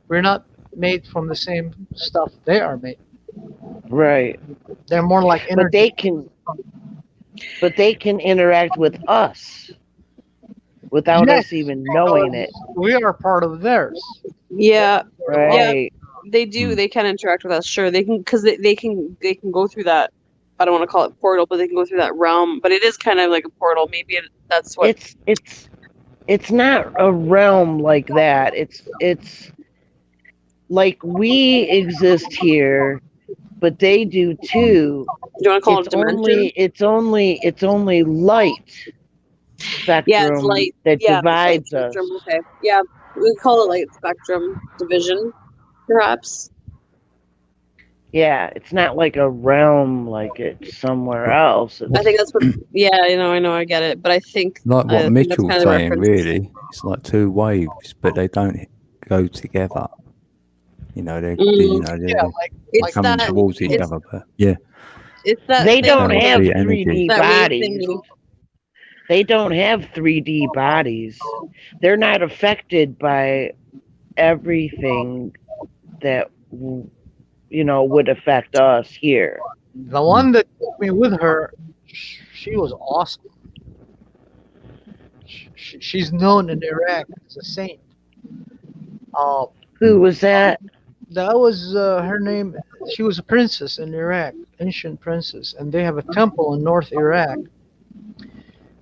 Speaker 13: we're not made from the same stuff they are made.
Speaker 10: Right.
Speaker 13: They're more like energy.
Speaker 10: But they can interact with us without
Speaker 13: Yes,
Speaker 10: us even knowing it.
Speaker 13: we are part of theirs.
Speaker 7: Yeah.
Speaker 10: Right.
Speaker 7: Yeah, they do. They can interact with us. Sure, they can because they can go through that. I don't want to call it portal, but they can go through that realm. But it is kind of like a portal. Maybe that's what
Speaker 10: It's not a realm like that. It's like we exist here, but they do too.
Speaker 7: You want to call it a dimension?
Speaker 10: It's only light spectrum
Speaker 7: Yeah, it's light.
Speaker 10: that
Speaker 7: Yeah, it's light
Speaker 10: divides us.
Speaker 7: spectrum. Okay. Yeah, we call it light spectrum division, perhaps.
Speaker 10: Yeah, it's not like a realm like it's somewhere else.
Speaker 7: I think that's what. Yeah, I know, I get it. But I think
Speaker 1: Like what
Speaker 7: I think that's
Speaker 1: Mitchell's
Speaker 7: kind of the
Speaker 1: saying,
Speaker 7: reference.
Speaker 1: really, it's like two waves, but they don't go together. You know, they're
Speaker 7: It's
Speaker 1: coming
Speaker 7: that-
Speaker 1: towards each
Speaker 7: it's-
Speaker 1: other. But yeah,
Speaker 7: It's that
Speaker 10: They
Speaker 7: thing
Speaker 10: don't
Speaker 7: with
Speaker 10: have
Speaker 1: the
Speaker 10: 3D
Speaker 1: energy.
Speaker 7: that wave
Speaker 10: bodies.
Speaker 7: thingy.
Speaker 10: They don't have 3D bodies. They're not affected by everything that would affect us here.
Speaker 13: The one that took me with her, she was awesome. She's known in Iraq as a saint.
Speaker 10: Who was that?
Speaker 13: That was her name. She was a princess in Iraq, ancient princess, and they have a temple in North Iraq.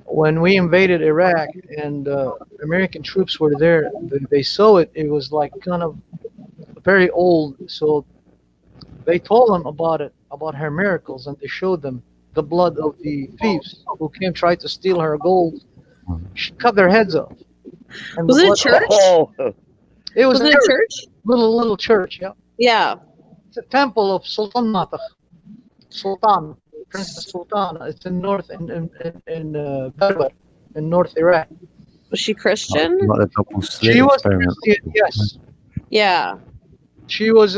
Speaker 13: When we invaded Iraq and American troops were there, they saw it. It was like kind of very old, so they told them about it, about her miracles, and they showed them the blood of the thieves who came try to steal her gold. She cut their heads off. And
Speaker 7: Was
Speaker 13: the
Speaker 7: it a
Speaker 13: blood-
Speaker 7: church?
Speaker 10: Oh,
Speaker 13: It was
Speaker 7: Wasn't it a church?
Speaker 13: Little church, yeah.
Speaker 7: Yeah.
Speaker 13: It's a temple of Sultan Matakh. Sultan, Princess Sultana. It's in Berber, in North Iraq.
Speaker 7: Was she Christian?
Speaker 1: Like the double slit
Speaker 13: She was
Speaker 1: experiment.
Speaker 13: Christian, yes.
Speaker 7: Yeah.
Speaker 13: She was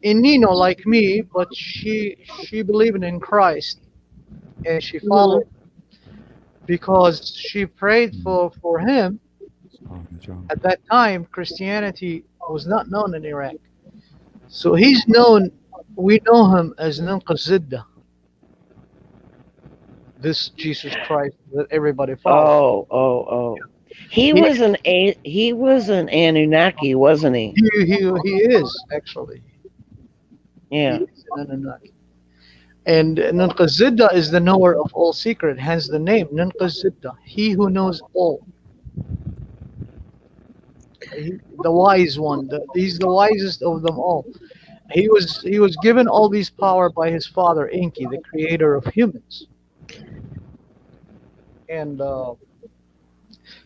Speaker 13: Inino like me, but she believed in Christ, and she followed because she prayed for him. At that time, Christianity was not known in Iraq, so he's known. We know him as Nanqazidda, this Jesus Christ that everybody follows.
Speaker 10: Oh. He was an Anunnaki, wasn't he?
Speaker 13: He is actually.
Speaker 10: Yeah.
Speaker 13: He is an Anunnaki. And Nanqazidda is the knower of all secret, hence the name Nanqazidda, he who knows all. The wise one, he's the wisest of them all. He was given all these power by his father Enki, the creator of humans. And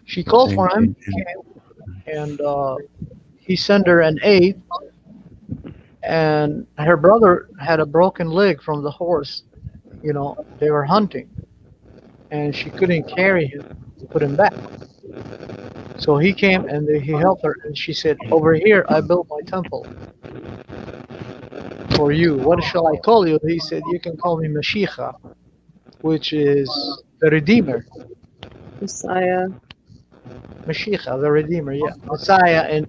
Speaker 13: she called for him, he came, and he sent her an aid. And her brother had a broken leg from the horse. They were hunting, and she couldn't carry him to put him back. So he came and he helped her, and she said, "Over here, I built my temple for you. What shall I call you?" He said, "You can call me Mashiach, which is the Redeemer."
Speaker 7: Messiah.
Speaker 13: Mashiach, the Redeemer, yeah. Messiah in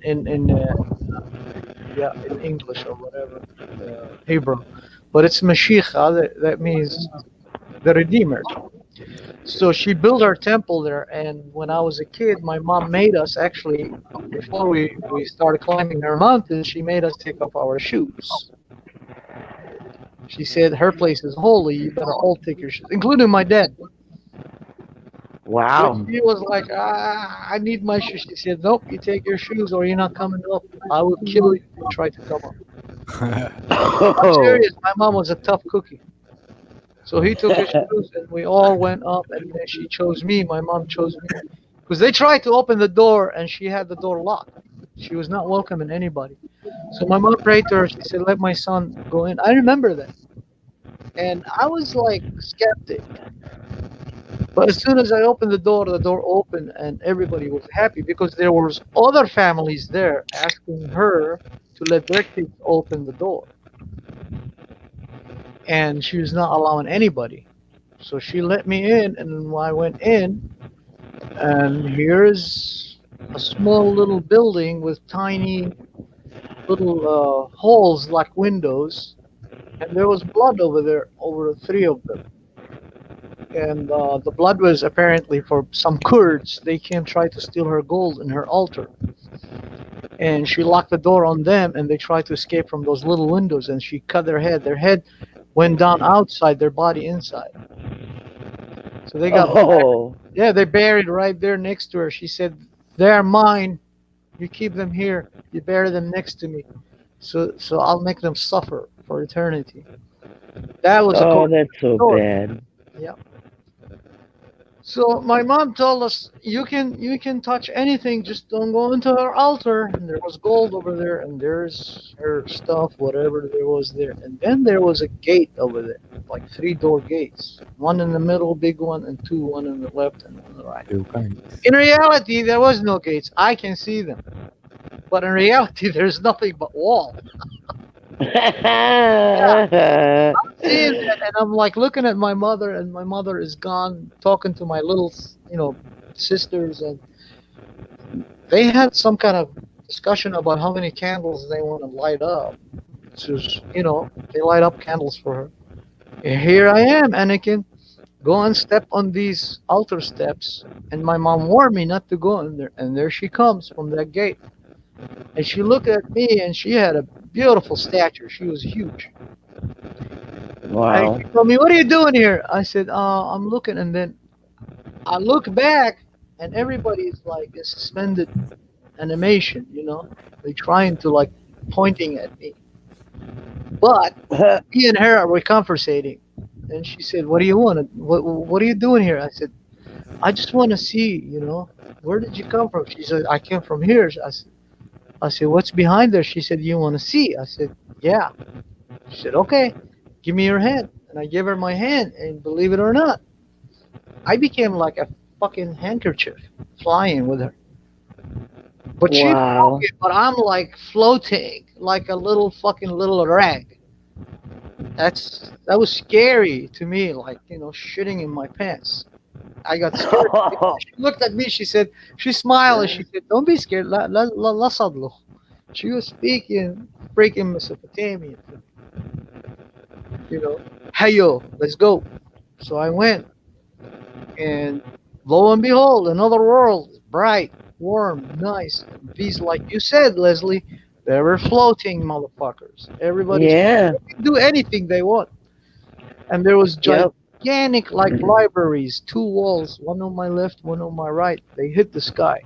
Speaker 13: English or whatever, Hebrew. But it's Mashiach, that means the Redeemer. So she built her temple there, and when I was a kid, my mom made us actually, before we started climbing her mountain, she made us take off our shoes. She said, her place is holy, you better all take your shoes, including my dad.
Speaker 10: Wow.
Speaker 13: But he was like, I need my shoes. She said, nope, you take your shoes or you're not coming up. I will kill you if you try to come up. I'm serious, my mom was a tough cookie. So he took his shoes and we all went up, and then she chose me, my mom chose me. Because they tried to open the door and she had the door locked. She was not welcoming anybody. So my mom prayed to her, she said, let my son go in. I remember that. And I was like skeptic. But as soon as I opened the door opened and everybody was happy because there was other families there asking her to let their kids open the door. And she was not allowing anybody. So she let me in, and I went in, and here's a small little building with tiny little holes like windows, and there was blood over there, over three of them. And the blood was apparently for some Kurds. They came try to steal her gold in her altar. And she locked the door on them, and they tried to escape from those little windows, and she cut their head. Their head went down outside, their body inside. So they got
Speaker 10: Oh.
Speaker 13: yeah, they buried right there next to her. She said, "They're mine. You keep them here. You bury them next to me. So I'll make them suffer for eternity." That was
Speaker 10: Oh,
Speaker 13: according to
Speaker 10: that's
Speaker 13: the
Speaker 10: so
Speaker 13: story.
Speaker 10: bad.
Speaker 13: Yeah. So my mom told us, you can touch anything, just don't go into her altar. And there was gold over there, and there's her stuff, whatever there was there. And then there was a gate over there, like 3 door gates, one in the middle, big one, and two, one on the left and on the right. In reality, there was no gates. I can see them, but in reality, there's nothing but wall. Yeah, I'm seeing that, and I'm like looking at my mother, and my mother is gone, talking to my little, sisters, and they had some kind of discussion about how many candles they want to light up. So, they light up candles for her. And here I am, Anakin. Go and step on these altar steps. And my mom warned me not to go in there. And there she comes from that gate. And she looked at me, and she had a beautiful stature. She was huge.
Speaker 10: Wow.
Speaker 13: And she told me, "What are you doing here?" I said, "I'm looking." And then I look back, and everybody's like in suspended animation, They're trying to like pointing at me. But me and her were conversating. And she said, "What do you want? What are you doing here?" I said, "I just want to see, where did you come from?" She said, "I came from here." I said, "What's behind there?" She said, "You want to see?" I said, "Yeah." She said, "Okay, give me your hand." And I gave her my hand, and believe it or not, I became like a fucking handkerchief flying with her. But she's
Speaker 10: Wow.
Speaker 13: walking, but I'm like floating like a little rag. That was scary to me, like, shitting in my pants. I got scared. She looked at me, she smiled, and she said, "Don't be scared. La sadlo." She was speaking freaking Mesopotamian. Hey yo, let's go. So I went, and lo and behold, another world, bright, warm, nice. These, like you said, Leslie, they were floating motherfuckers. Everybody's
Speaker 10: Yeah.
Speaker 13: they can do anything they want. And there was
Speaker 10: Yep.
Speaker 13: gigantic like libraries, 2 walls, one on my left, one on my right. They hit the sky.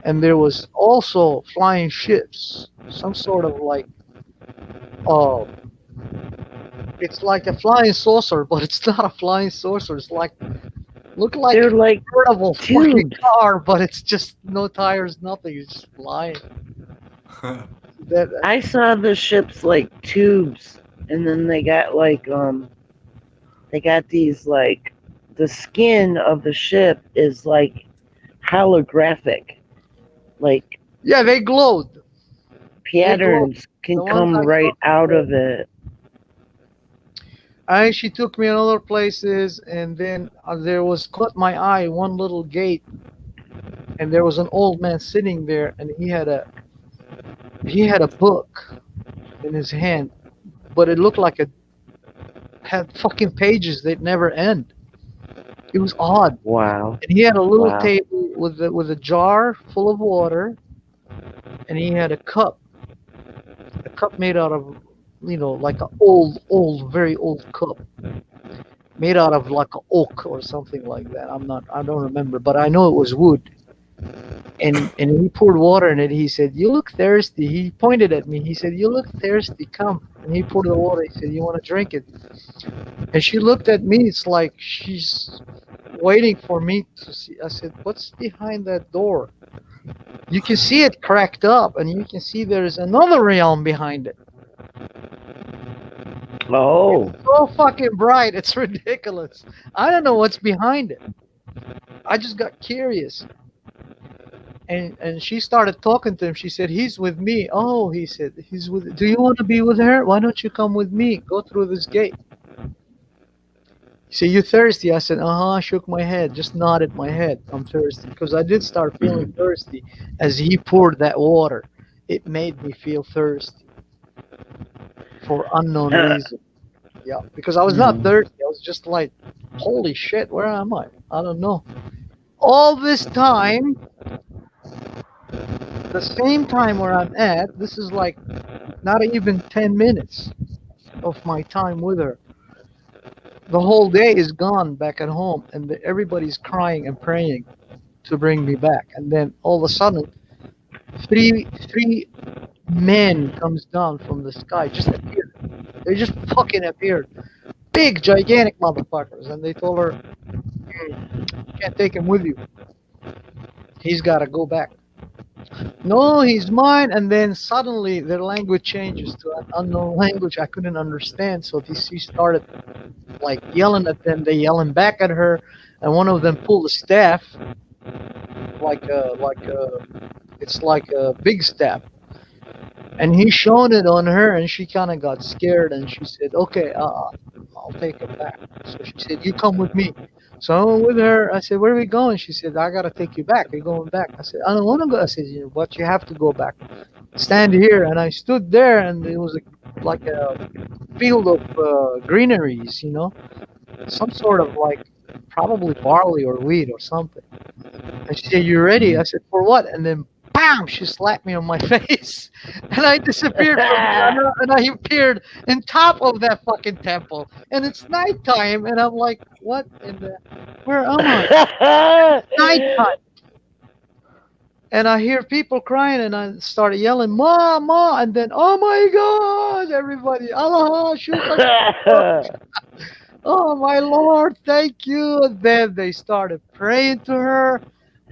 Speaker 13: And there was also flying ships, some sort of like, uh, it's like a flying saucer, but it's not a flying saucer. It's like, look like
Speaker 10: They're
Speaker 13: a
Speaker 10: like
Speaker 13: portable fucking
Speaker 10: tubes.
Speaker 13: car, but it's just no tires, nothing. It's just flying.
Speaker 10: I saw the ships like tubes, and then they got like they got these like the skin of the ship is like holographic, like
Speaker 13: Yeah, they glowed.
Speaker 10: patterns can
Speaker 13: The ones
Speaker 10: come
Speaker 13: I
Speaker 10: right
Speaker 13: saw
Speaker 10: out
Speaker 13: glowed.
Speaker 10: of it.
Speaker 13: And she took me in other places, and then there was caught my eye one little gate, and there was an old man sitting there, and he had a book in his hand, but it looked like it had fucking pages that never end. It was odd.
Speaker 10: Wow.
Speaker 13: And he had a little
Speaker 10: Wow.
Speaker 13: table with a jar full of water, and he had a cup made out of, like an old, very old cup, made out of like an oak or something like that. I don't remember, but I know it was wood. And he poured water in it. He said, "You look thirsty." He pointed at me. He said, "You look thirsty. Come." And he poured the water. He said, "You want to drink it?" And she looked at me. It's like she's waiting for me to see. I said, "What's behind that door?" You can see it cracked up, and you can see there's another realm behind it.
Speaker 10: Oh.
Speaker 13: It's so fucking bright. It's ridiculous. I don't know what's behind it. I just got curious. And she started talking to him. She said, "He's with me." "Oh," he said, "he's with. Do you want to be with her? Why don't you come with me? Go through this gate." He He said, "You thirsty?" I said, I shook my head, just nodded my head. I'm thirsty. Because I did start feeling thirsty as he poured that water. It made me feel thirsty for unknown reason. Yeah, because I was not thirsty. I was just like, holy shit, where am I? I don't know. All this time, the same time where I'm at, this is like not even 10 minutes of my time with her. The whole day is gone back at home, and everybody's crying and praying to bring me back. And then all of a sudden, three men comes down from the sky, just appeared. They just fucking appeared, big, gigantic motherfuckers. And they told her, "Can't take him with you. He's got to go back." No, he's mine. And then suddenly their language changes to an unknown language I couldn't understand. So she started like yelling at them. They yelling back at her, and one of them pulled a staff, it's like a big staff, and he shone it on her, and she kind of got scared, and she said, "Okay, I'll take it back." So she said, "You come with me." So I went with her. I said, "Where are we going?" She said, "I gotta take you back. We're going back." I said, "I don't want to go." I said, "But you have to go back. Stand here." And I stood there, and it was like a field of greeneries, some sort of like probably barley or wheat or something. And she said, "You ready?" I said, "For what?" And then bam, she slapped me on my face, and I disappeared from her, and I appeared in top of that fucking temple, and it's nighttime, and I'm like, "What in the? Where am I?" It's nighttime, and I hear people crying, and I started yelling, "Ma, ma!" And then, oh my God, everybody, Allah, shukr. Oh my Lord, thank you. And then they started praying to her.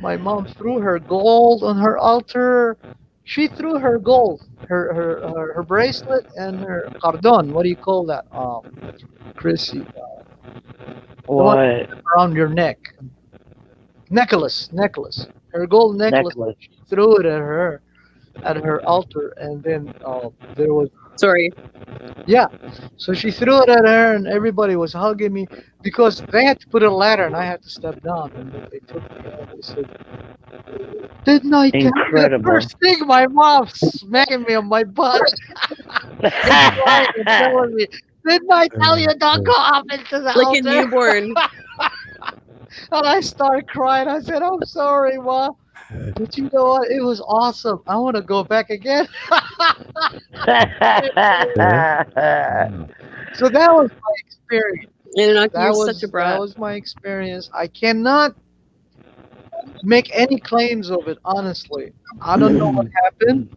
Speaker 13: My mom threw her gold on her altar. She threw her gold, her bracelet and her cordon. What do you call that, Chrissy? The one
Speaker 10: What?
Speaker 13: around your neck. Necklace. Her gold necklace. She threw it at her altar, and then there was.
Speaker 7: Sorry.
Speaker 13: Yeah, so she threw it at her, and everybody was hugging me because they had to put a ladder, and I had to step down. And then they took me out. They said, "Didn't I tell you?" The first thing, my mom smacking me on my butt and crying and telling me, "Didn't I tell you don't go up into the
Speaker 7: Like
Speaker 13: altar?"
Speaker 7: a newborn.
Speaker 13: And I started crying. I said, "I'm sorry, Mom." But you know what? It was awesome. I want to go back again. So that was my experience. That was my experience. I cannot make any claims of it, honestly. I don't know what happened.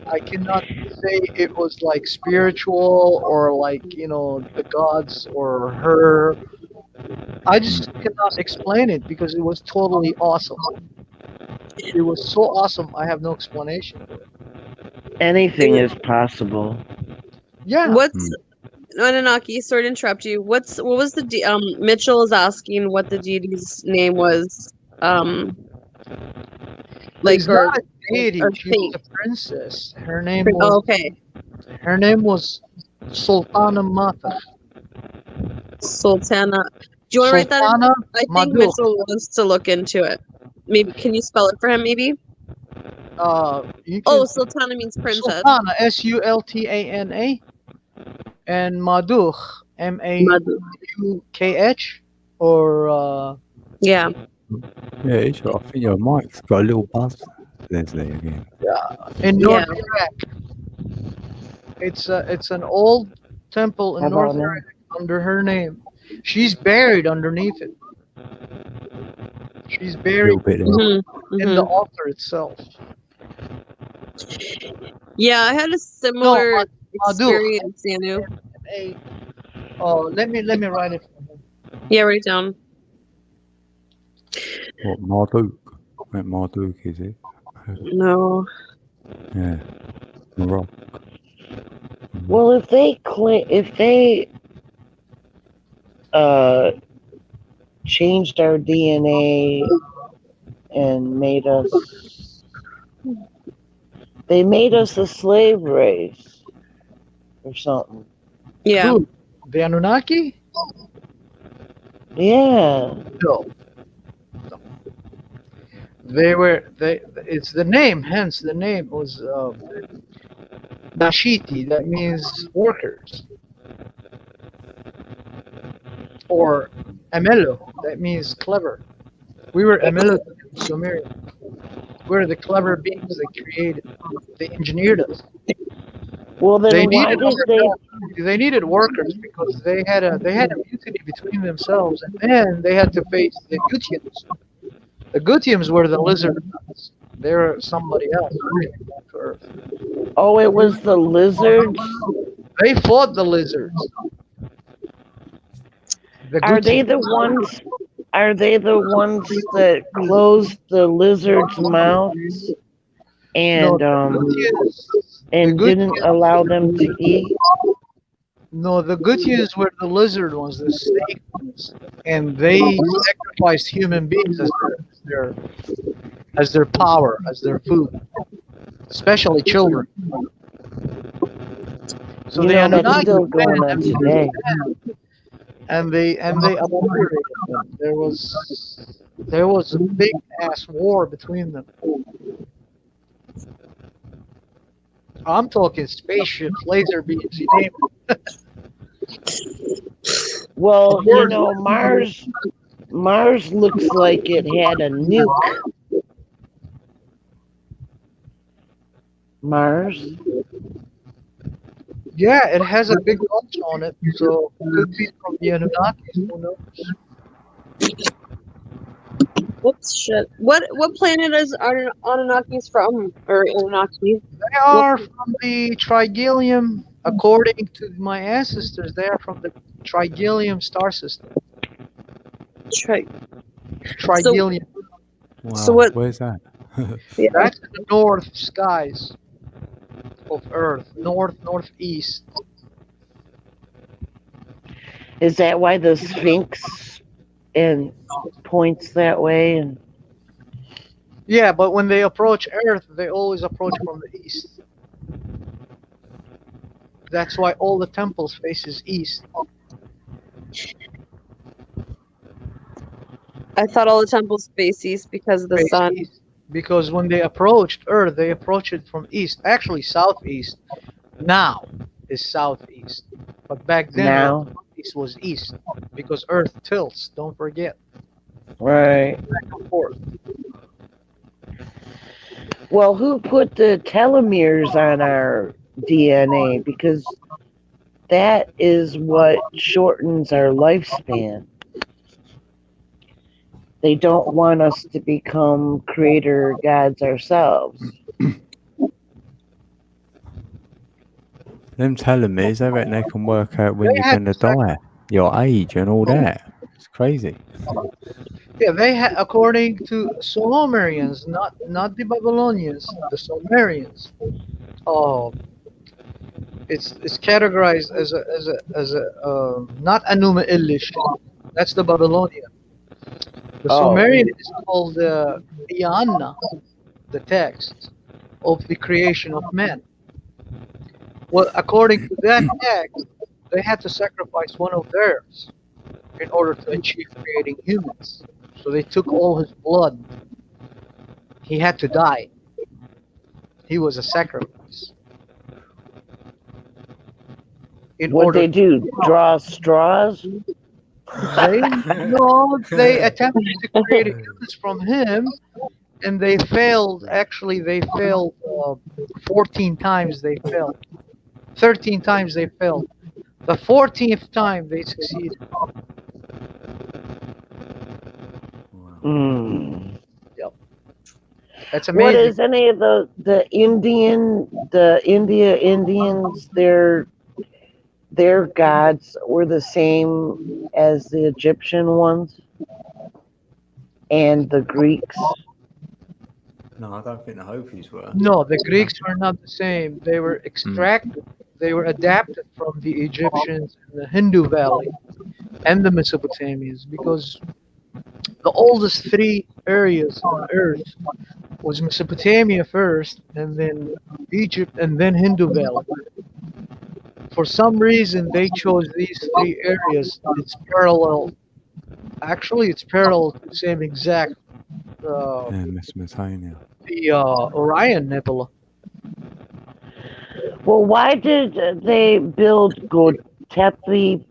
Speaker 13: I cannot say it was like spiritual or like, the gods or her. I just cannot explain it because it was totally awesome. It was so awesome. I have no explanation for it.
Speaker 10: Anything is possible.
Speaker 13: Yeah.
Speaker 7: What's Anunnaki? Sorry to interrupt you. What was the Mitchell is asking what the deity's name was.
Speaker 13: She's not a deity. She was a princess. Her name was.
Speaker 7: Okay.
Speaker 13: Her name was Sultana Mata.
Speaker 7: Sultana. Do you want to write that? I think
Speaker 13: Maduk.
Speaker 7: Mitchell wants to look into it. Maybe can you spell it for him? Maybe. Sultana means princess.
Speaker 13: Sultana, Sultana, and Maduk, Maukh, or
Speaker 7: yeah.
Speaker 1: Yeah, it's, I think your mic's got a little buzz, Leslie, again.
Speaker 13: Yeah, in North Iraq. It's an old temple in North Iraq under her name. She's buried underneath it. She's buried in the altar itself.
Speaker 7: Yeah, I had a similar experience, Sanu.
Speaker 13: Let me write it for him.
Speaker 7: Yeah, write it down.
Speaker 1: What, Marduk? Wait, Marduk, is it?
Speaker 7: No.
Speaker 1: Yeah. Morocco.
Speaker 10: Well, if they changed our DNA and made us a slave race or something.
Speaker 7: Yeah.
Speaker 13: Who? The Anunnaki?
Speaker 6: Yeah.
Speaker 13: No. It's the name, hence the name was Nashiti, that means workers. Or Amelo, that means clever. We were Amelo Sumerian. We're the clever beings they created. They engineered us.
Speaker 6: Well, then
Speaker 13: They
Speaker 6: why
Speaker 13: needed
Speaker 6: did they?
Speaker 13: they needed workers because they had a mutiny between themselves, and then they had to face the Gutians. The Gutians were the lizard gods. They were somebody else who came down to Earth.
Speaker 6: Oh, it was the lizards.
Speaker 13: They fought the lizards.
Speaker 6: Are they the ones? Are they the ones that closed the lizards' mouths and didn't allow them to eat?
Speaker 13: No, the Gutians were the lizard ones, the snake ones, and they sacrificed human beings as their power, as their food, especially children. So the
Speaker 6: that's still going on today.
Speaker 13: And they obliterated them. There was a big ass war between them. I'm talking spaceships, laser beams, you name it.
Speaker 6: Well, Mars looks like it had a nuke. Mars?
Speaker 13: Yeah, it has a big launch on it, so could be from the Anunnakis, who knows?
Speaker 7: Whoops, shit. What planet is Anunnakis from? Or Anunnaki?
Speaker 13: They are from the Trigalium, according to my ancestors, they are from the Trigalium star system. Trigalium.
Speaker 1: Wow.
Speaker 7: So what?
Speaker 1: Where's that?
Speaker 13: That's in the north skies of Earth, northeast.
Speaker 6: Is that why the Sphinx points that way? And
Speaker 13: yeah, but when they approach Earth, they always approach from the east. That's why all the temples faces east.
Speaker 7: I thought all the temples face east because of the sun.
Speaker 13: East. Because when they approached Earth, they approached it from east. Actually, southeast. Now is southeast. But back then, southeast was east. Because Earth tilts, don't forget.
Speaker 6: Right.
Speaker 13: Back and forth.
Speaker 6: Well, who put the telomeres on our DNA? Because that is what shortens our lifespan. They don't want us to become creator gods ourselves.
Speaker 1: Them telomeres, they reckon they can work out when you're going to die, your age and all that. It's crazy.
Speaker 13: Yeah, they had, according to Sumerians, not the Babylonians, the Sumerians. Oh, it's categorized as a not Anuma Elish. That's the Babylonian. The Sumerian is called Ianna, the text of the creation of man. Well, according to that text, they had to sacrifice one of theirs in order to achieve creating humans. So they took all his blood. He had to die. He was a sacrifice.
Speaker 6: What they do? Draw straws?
Speaker 13: They attempted to create humans from him, and they failed. Actually, they failed 14 times. They failed. 13 times they failed. The 14th time they succeeded. Yep. That's amazing.
Speaker 6: What is any of the India Indians? Their gods were the same as the Egyptian ones and the Greeks.
Speaker 1: No, I don't think the Hopis were.
Speaker 13: No, the Greeks were not the same. They were extracted. They were adapted from the Egyptians in the Hindu Valley and the Mesopotamians, because the oldest three areas on Earth was Mesopotamia first, and then Egypt, and then Hindu Valley. For some reason, they chose these three areas. It's parallel Actually, it's parallel to the same exact
Speaker 1: Mesopotamia.
Speaker 13: the Orion Nebula.
Speaker 10: Well, why did they build Gobekli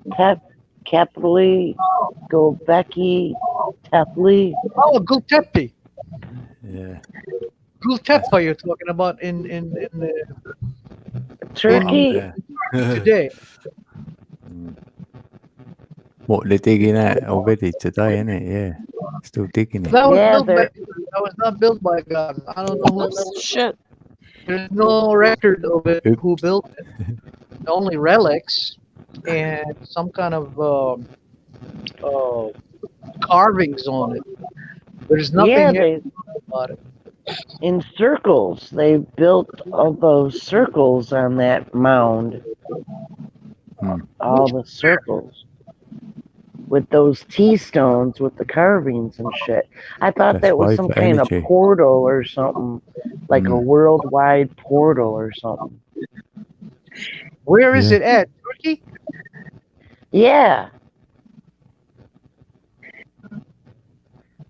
Speaker 10: Tepe?
Speaker 13: Oh, Gultepe.
Speaker 1: Yeah.
Speaker 13: Gultepe you're talking about in
Speaker 10: Turkey?
Speaker 13: today.
Speaker 1: What, they're digging out already today, isn't it? Yeah. Still digging it.
Speaker 13: That was,
Speaker 10: Yeah,
Speaker 13: built by, that was not built by God. I don't know who.
Speaker 7: Shit.
Speaker 13: There's no record of it. Who built it? Only relics and some kind of carvings on it. There's nothing
Speaker 10: Yeah,
Speaker 13: yet about it.
Speaker 10: in circles. They built all those circles on that mound. All the circles. With those T-stones with the carvings and shit. I thought
Speaker 1: That's
Speaker 10: that was
Speaker 1: why
Speaker 10: some
Speaker 1: for
Speaker 10: kind
Speaker 1: energy.
Speaker 10: of portal or something. Like a worldwide portal or something.
Speaker 13: Where is it at? Turkey?
Speaker 10: Yeah.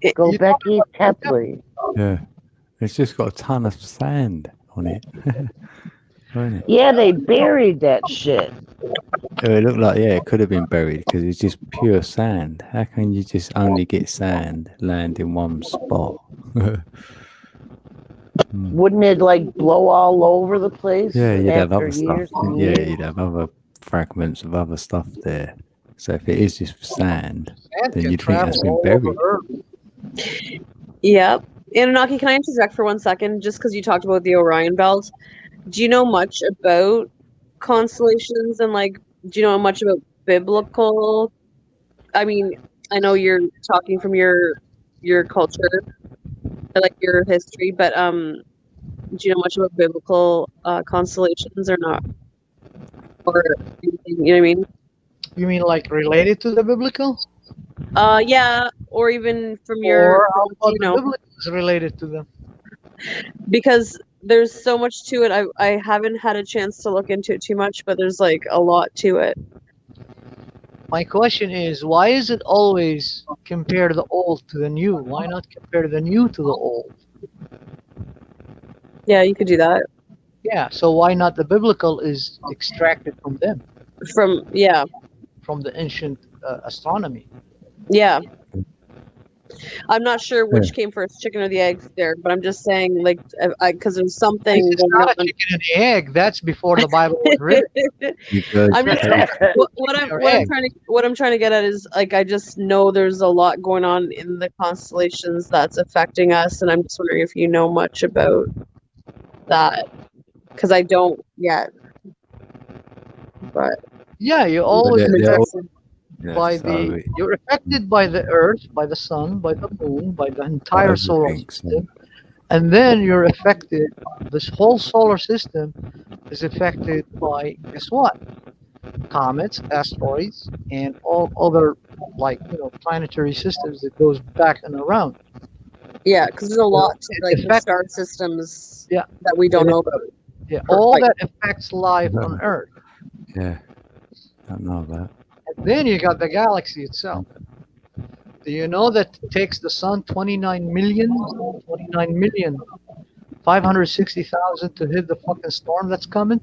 Speaker 10: Gobekli Tepe.
Speaker 1: Yeah. It's just got a ton of sand on it. Isn't it?
Speaker 10: Yeah, they buried that shit.
Speaker 1: It looked like, it could have been buried because it's just pure sand. How can you just only get sand land in one spot?
Speaker 10: Wouldn't it like blow all over the place
Speaker 1: Yeah, you'd have
Speaker 10: after
Speaker 1: other stuff.
Speaker 10: years and
Speaker 1: Yeah,
Speaker 10: years?
Speaker 1: you'd have other fragments of other stuff there. So if it is just sand, then you'd think that's been buried.
Speaker 7: Yep. Anunnaki, can I interject for 1 second? Just because you talked about the Orion Belt. Do you know much about constellations and do you know much about biblical? I mean, I know you're talking from your culture, like your history, but do you know much about biblical constellations or not? Or anything, you know what I mean?
Speaker 13: You mean like related to the biblical?
Speaker 7: Yeah, or even from
Speaker 13: Or
Speaker 7: your,
Speaker 13: how about
Speaker 7: you
Speaker 13: the
Speaker 7: know,
Speaker 13: biblical is related to them?
Speaker 7: because there's so much to it. I haven't had a chance to look into it too much, but there's like a lot to it.
Speaker 13: My question is, why is it always compare the old to the new? Why not compare the new to the old?
Speaker 7: Yeah, you could do that.
Speaker 13: Yeah, so why not the biblical is extracted from them?
Speaker 7: From
Speaker 13: the ancient astronomy.
Speaker 7: Yeah. I'm not sure which came first, chicken or the egg there, but I'm just saying, because there's something
Speaker 13: It's
Speaker 7: going
Speaker 13: not
Speaker 7: on.
Speaker 13: a chicken and the egg. That's before the Bible was written.
Speaker 7: I'm just what I'm trying to get at is I just know there's a lot going on in the constellations that's affecting us, and I'm just wondering if you know much about that, because I don't yet. But
Speaker 13: yeah, you always
Speaker 1: affected
Speaker 13: you're affected by the earth, by the sun, by the moon, by the entire solar system, and then you're affected. This whole solar system is affected by, guess what? Comets, asteroids, and all other planetary systems that goes back and around.
Speaker 7: Yeah, because there's a lot to the star systems that we don't know about.
Speaker 13: Yeah, all that affects life on Earth.
Speaker 1: Yeah, I know that.
Speaker 13: And then you got the galaxy itself. Do you know that it takes the sun 29,560,000 to hit the fucking storm that's coming?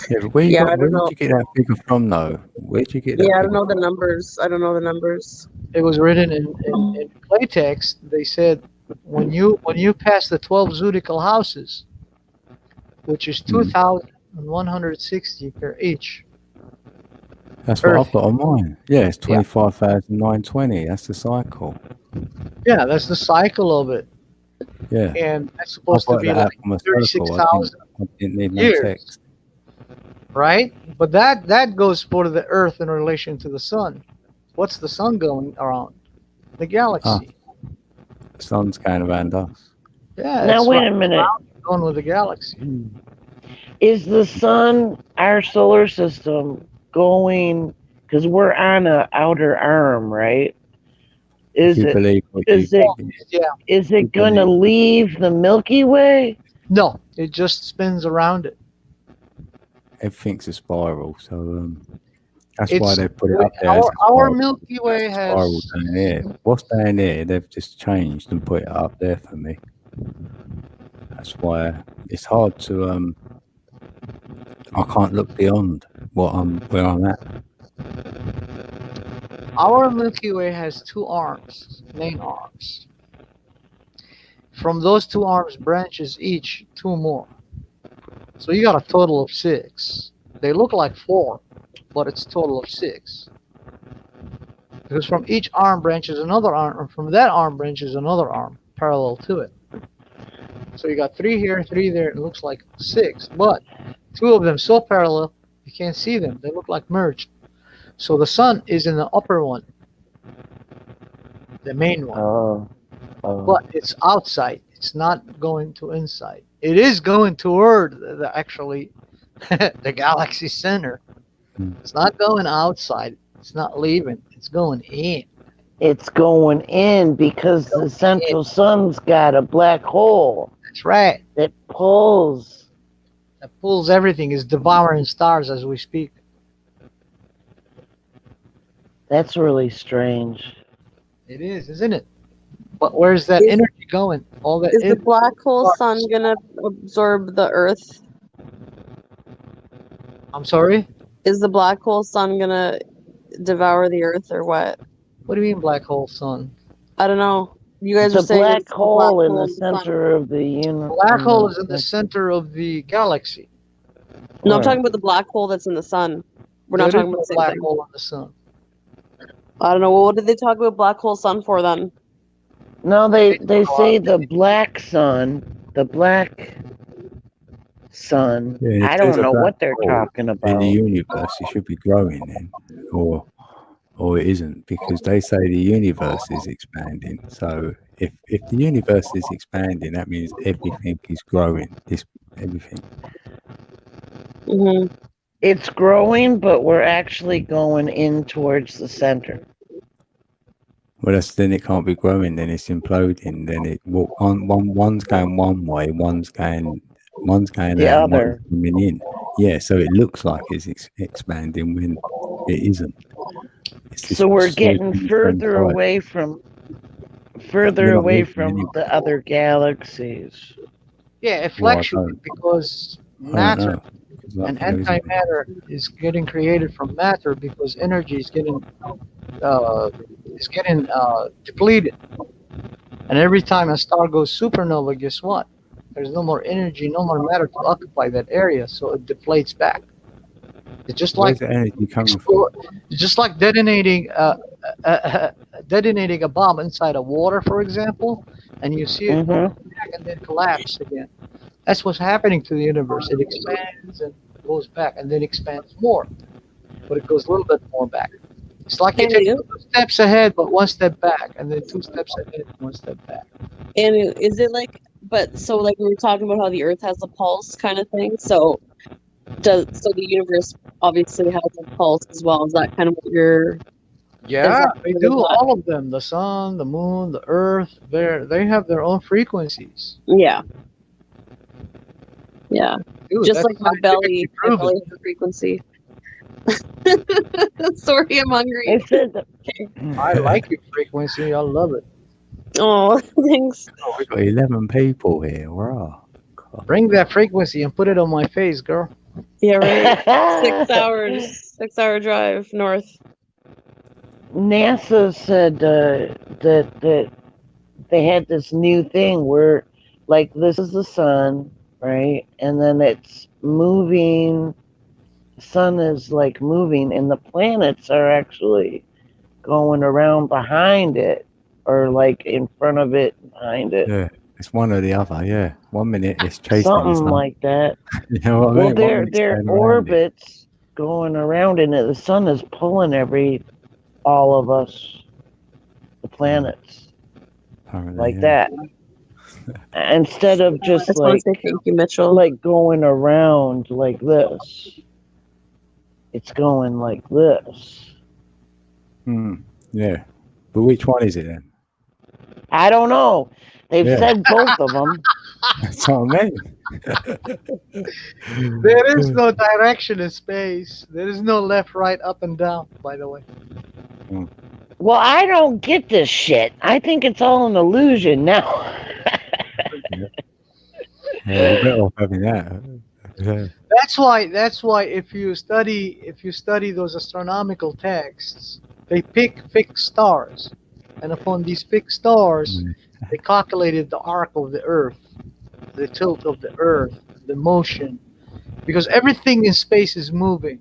Speaker 1: Yeah, but where did you get that figure from, though? Where'd you get that?
Speaker 7: Yeah, I don't know the numbers. I don't know the numbers.
Speaker 13: It was written in playtext. They said when you pass the 12 zodiacal houses, which is 2,160 per each.
Speaker 1: That's what I've got on mine. Yeah, it's 25,920. That's the cycle.
Speaker 13: Yeah, that's the cycle of it.
Speaker 1: Yeah.
Speaker 13: And that's supposed to be like 36,000 years. Text. Right? But that goes for the Earth in relation to the sun. What's the sun going around? The galaxy.
Speaker 1: The sun's going around us.
Speaker 13: Yeah.
Speaker 10: Now wait a minute.
Speaker 13: Going with the galaxy.
Speaker 10: Is the sun, our solar system, going? Because we're on an outer arm, right? Is it going to leave the Milky Way?
Speaker 13: No, it just spins around it.
Speaker 1: Everything's a spiral, so That's why
Speaker 13: It's
Speaker 1: they put it up there as a
Speaker 13: our
Speaker 1: spiral.
Speaker 13: Milky Way
Speaker 1: As a spiral
Speaker 13: has.
Speaker 1: down there. What's down there? They've just changed and put it up there for me. That's why it's hard to I can't look beyond where I'm at.
Speaker 13: Our Milky Way has 2 arms, main arms. From those 2 arms branches each 2 more. So you got a total of 6. They look like 4, but it's a total of 6. Because from each arm branches another arm, and from that arm branches another arm parallel to it. So you got 3 here, 3 there, it looks like 6. But 2 of them so parallel, you can't see them. They look like merged. So the sun is in the upper one, the main one. But it's outside. It's not going to inside. It is going toward actually the galaxy center. It's not going outside. It's not leaving. It's going in.
Speaker 10: It's going in because the central sun's got a black hole.
Speaker 13: That's right.
Speaker 10: That pulls.
Speaker 13: That pulls everything. Is devouring stars as we speak.
Speaker 10: That's really strange.
Speaker 13: It is, isn't it? But where's that energy going? All that
Speaker 7: is the black hole sun gonna absorb the Earth?
Speaker 13: I'm sorry?
Speaker 7: Is the black hole sun gonna devour the Earth or what?
Speaker 13: What do you mean black hole sun?
Speaker 7: I don't know. You guys
Speaker 10: The
Speaker 7: are saying
Speaker 10: black
Speaker 7: it's
Speaker 10: hole in
Speaker 7: hole
Speaker 10: the center of the universe.
Speaker 13: Black hole is in the center of the galaxy.
Speaker 7: No, I'm talking about the black hole that's in the sun. We're not
Speaker 13: There
Speaker 7: talking
Speaker 13: is
Speaker 7: about the same
Speaker 13: black
Speaker 7: thing.
Speaker 13: hole in the sun.
Speaker 7: I don't know. Well, what did they talk about black hole sun for then?
Speaker 10: No, they say the black sun, the black sun.
Speaker 1: Yeah,
Speaker 10: I
Speaker 1: if there's
Speaker 10: don't
Speaker 1: a
Speaker 10: know
Speaker 1: black
Speaker 10: what they're
Speaker 1: hole
Speaker 10: talking
Speaker 1: in the
Speaker 10: about.
Speaker 1: universe, it should be growing then, or it isn't, because they say the universe is expanding. So if the universe is expanding, that means everything is growing. Everything.
Speaker 7: Mm-hmm.
Speaker 10: It's growing, but we're actually going in towards the center.
Speaker 1: Well, then it can't be growing. Then it's imploding. Then one's going one way, one's going
Speaker 10: The
Speaker 1: out,
Speaker 10: other.
Speaker 1: one's coming in. Yeah, so it looks like it's expanding when it isn't. It's this
Speaker 10: So we're
Speaker 1: small
Speaker 10: getting
Speaker 1: thing
Speaker 10: further
Speaker 1: inside.
Speaker 10: away from
Speaker 1: We're not moving
Speaker 10: the
Speaker 1: anyway.
Speaker 10: other galaxies.
Speaker 13: Yeah, it
Speaker 1: Well, I
Speaker 13: fluctuates because
Speaker 1: I don't
Speaker 13: matter
Speaker 1: know. Because
Speaker 13: and
Speaker 1: nothing isn't it?
Speaker 13: antimatter is getting created from matter because energy is getting depleted. And every time a star goes supernova, guess what? There's no more energy, no more matter to occupy that area, so it deflates back. It's just
Speaker 1: Where's
Speaker 13: like
Speaker 1: the energy coming from?
Speaker 13: it's just like detonating a bomb inside of water, for example, and you see it go back and then collapse again. That's what's happening to the universe. It expands and goes back, and then expands more, but it goes a little bit more back. It's like you take 2 steps ahead, but 1 step back, and then 2 steps ahead, 1 step back.
Speaker 7: And is it like, but so like we were talking about how the Earth has a pulse kind of thing. So the universe obviously has a pulse as well. Is that kind of what you're?
Speaker 13: Yeah, they do. All of them. The sun, the moon, the earth. They have their own frequencies.
Speaker 7: Yeah. Yeah.
Speaker 13: Dude,
Speaker 7: just
Speaker 13: that's
Speaker 7: like my belly has a frequency. Sorry, I'm hungry.
Speaker 10: I said that.
Speaker 13: I like your frequency. I love it.
Speaker 7: Oh, thanks.
Speaker 1: Oh, we've got 11 people here. Wow.
Speaker 13: Bring that frequency and put it on my face, girl.
Speaker 7: Yeah, right. 6 hours. 6-hour drive north.
Speaker 10: NASA said that they had this new thing where, like, this is the sun, right? And then it's moving. The sun is like moving, and the planets are actually going around behind it, or like in front of it, behind it.
Speaker 1: Yeah, it's one or the other. Yeah, 1 minute it's chasing
Speaker 10: Something like that.
Speaker 1: You know what I
Speaker 10: Well,
Speaker 1: mean? 1 minute it's
Speaker 10: their
Speaker 1: going around it.
Speaker 10: orbits going around, and the sun is pulling all of us, the planets,
Speaker 1: Apparently,
Speaker 10: like
Speaker 1: yeah.
Speaker 10: that. Instead of just
Speaker 7: I just want to say thank you, Mitchell.
Speaker 10: like going around like this, it's going like this.
Speaker 1: Yeah, but which one is it then?
Speaker 10: I don't know. They've
Speaker 1: Yeah.
Speaker 10: said both of them.
Speaker 1: That's what I mean.
Speaker 13: There is no direction in space. There is no left, right, up, and down, by the way.
Speaker 10: Well, I don't get this shit. I think it's all an illusion now.
Speaker 1: Yeah, you're better off having that. Yeah.
Speaker 13: That's why if you study those astronomical texts, they pick fixed stars, and upon these fixed stars, they calculated the arc of the Earth, the tilt of the Earth, the motion, because everything in space is moving.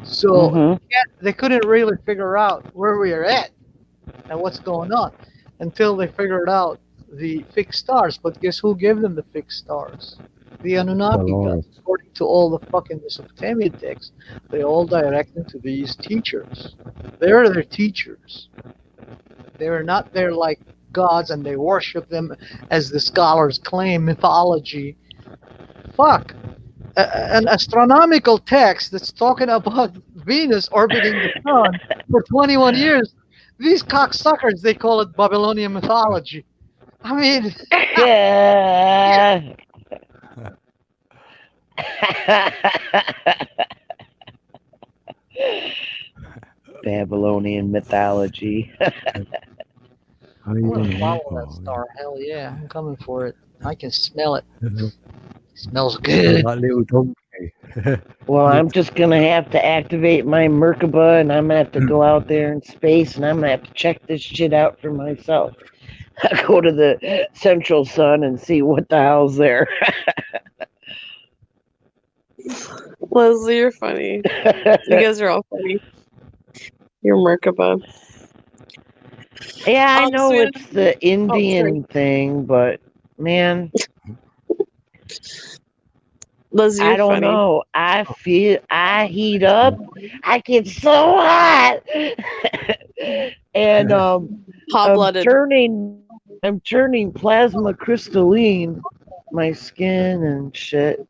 Speaker 13: So they couldn't really figure out where we are at and what's going on until they figured out the fixed stars. But guess who gave them the fixed stars? The Anunnaki gods. According to all the fucking Mesopotamian texts, they all direct them to these teachers. They're their teachers. They're not there like gods and they worship them as the scholars claim, mythology. Fuck. An astronomical text that's talking about Venus orbiting the sun for 21 years. These cocksuckers, they call it Babylonian mythology. I mean...
Speaker 10: Yeah. Babylonian mythology.
Speaker 13: I'm gonna follow that star. Hell yeah, I'm coming for it. I can smell it. Smells good.
Speaker 1: That little donkey.
Speaker 10: Well, I'm just gonna have to activate my Merkaba, and I'm gonna have to go out there in space, and I'm gonna have to check this shit out for myself. Go to the central sun and see what the hell's there.
Speaker 7: Leslie, you're funny. You guys are all funny. You're Merkaba.
Speaker 10: Yeah, I know
Speaker 7: so
Speaker 10: it's the Indian thing, but man,
Speaker 7: Leslie,
Speaker 10: I
Speaker 7: you're
Speaker 10: don't
Speaker 7: funny.
Speaker 10: know. I heat up. I get so hot, and
Speaker 7: Hot-blooded.
Speaker 10: I'm turning plasma crystalline, my skin and shit.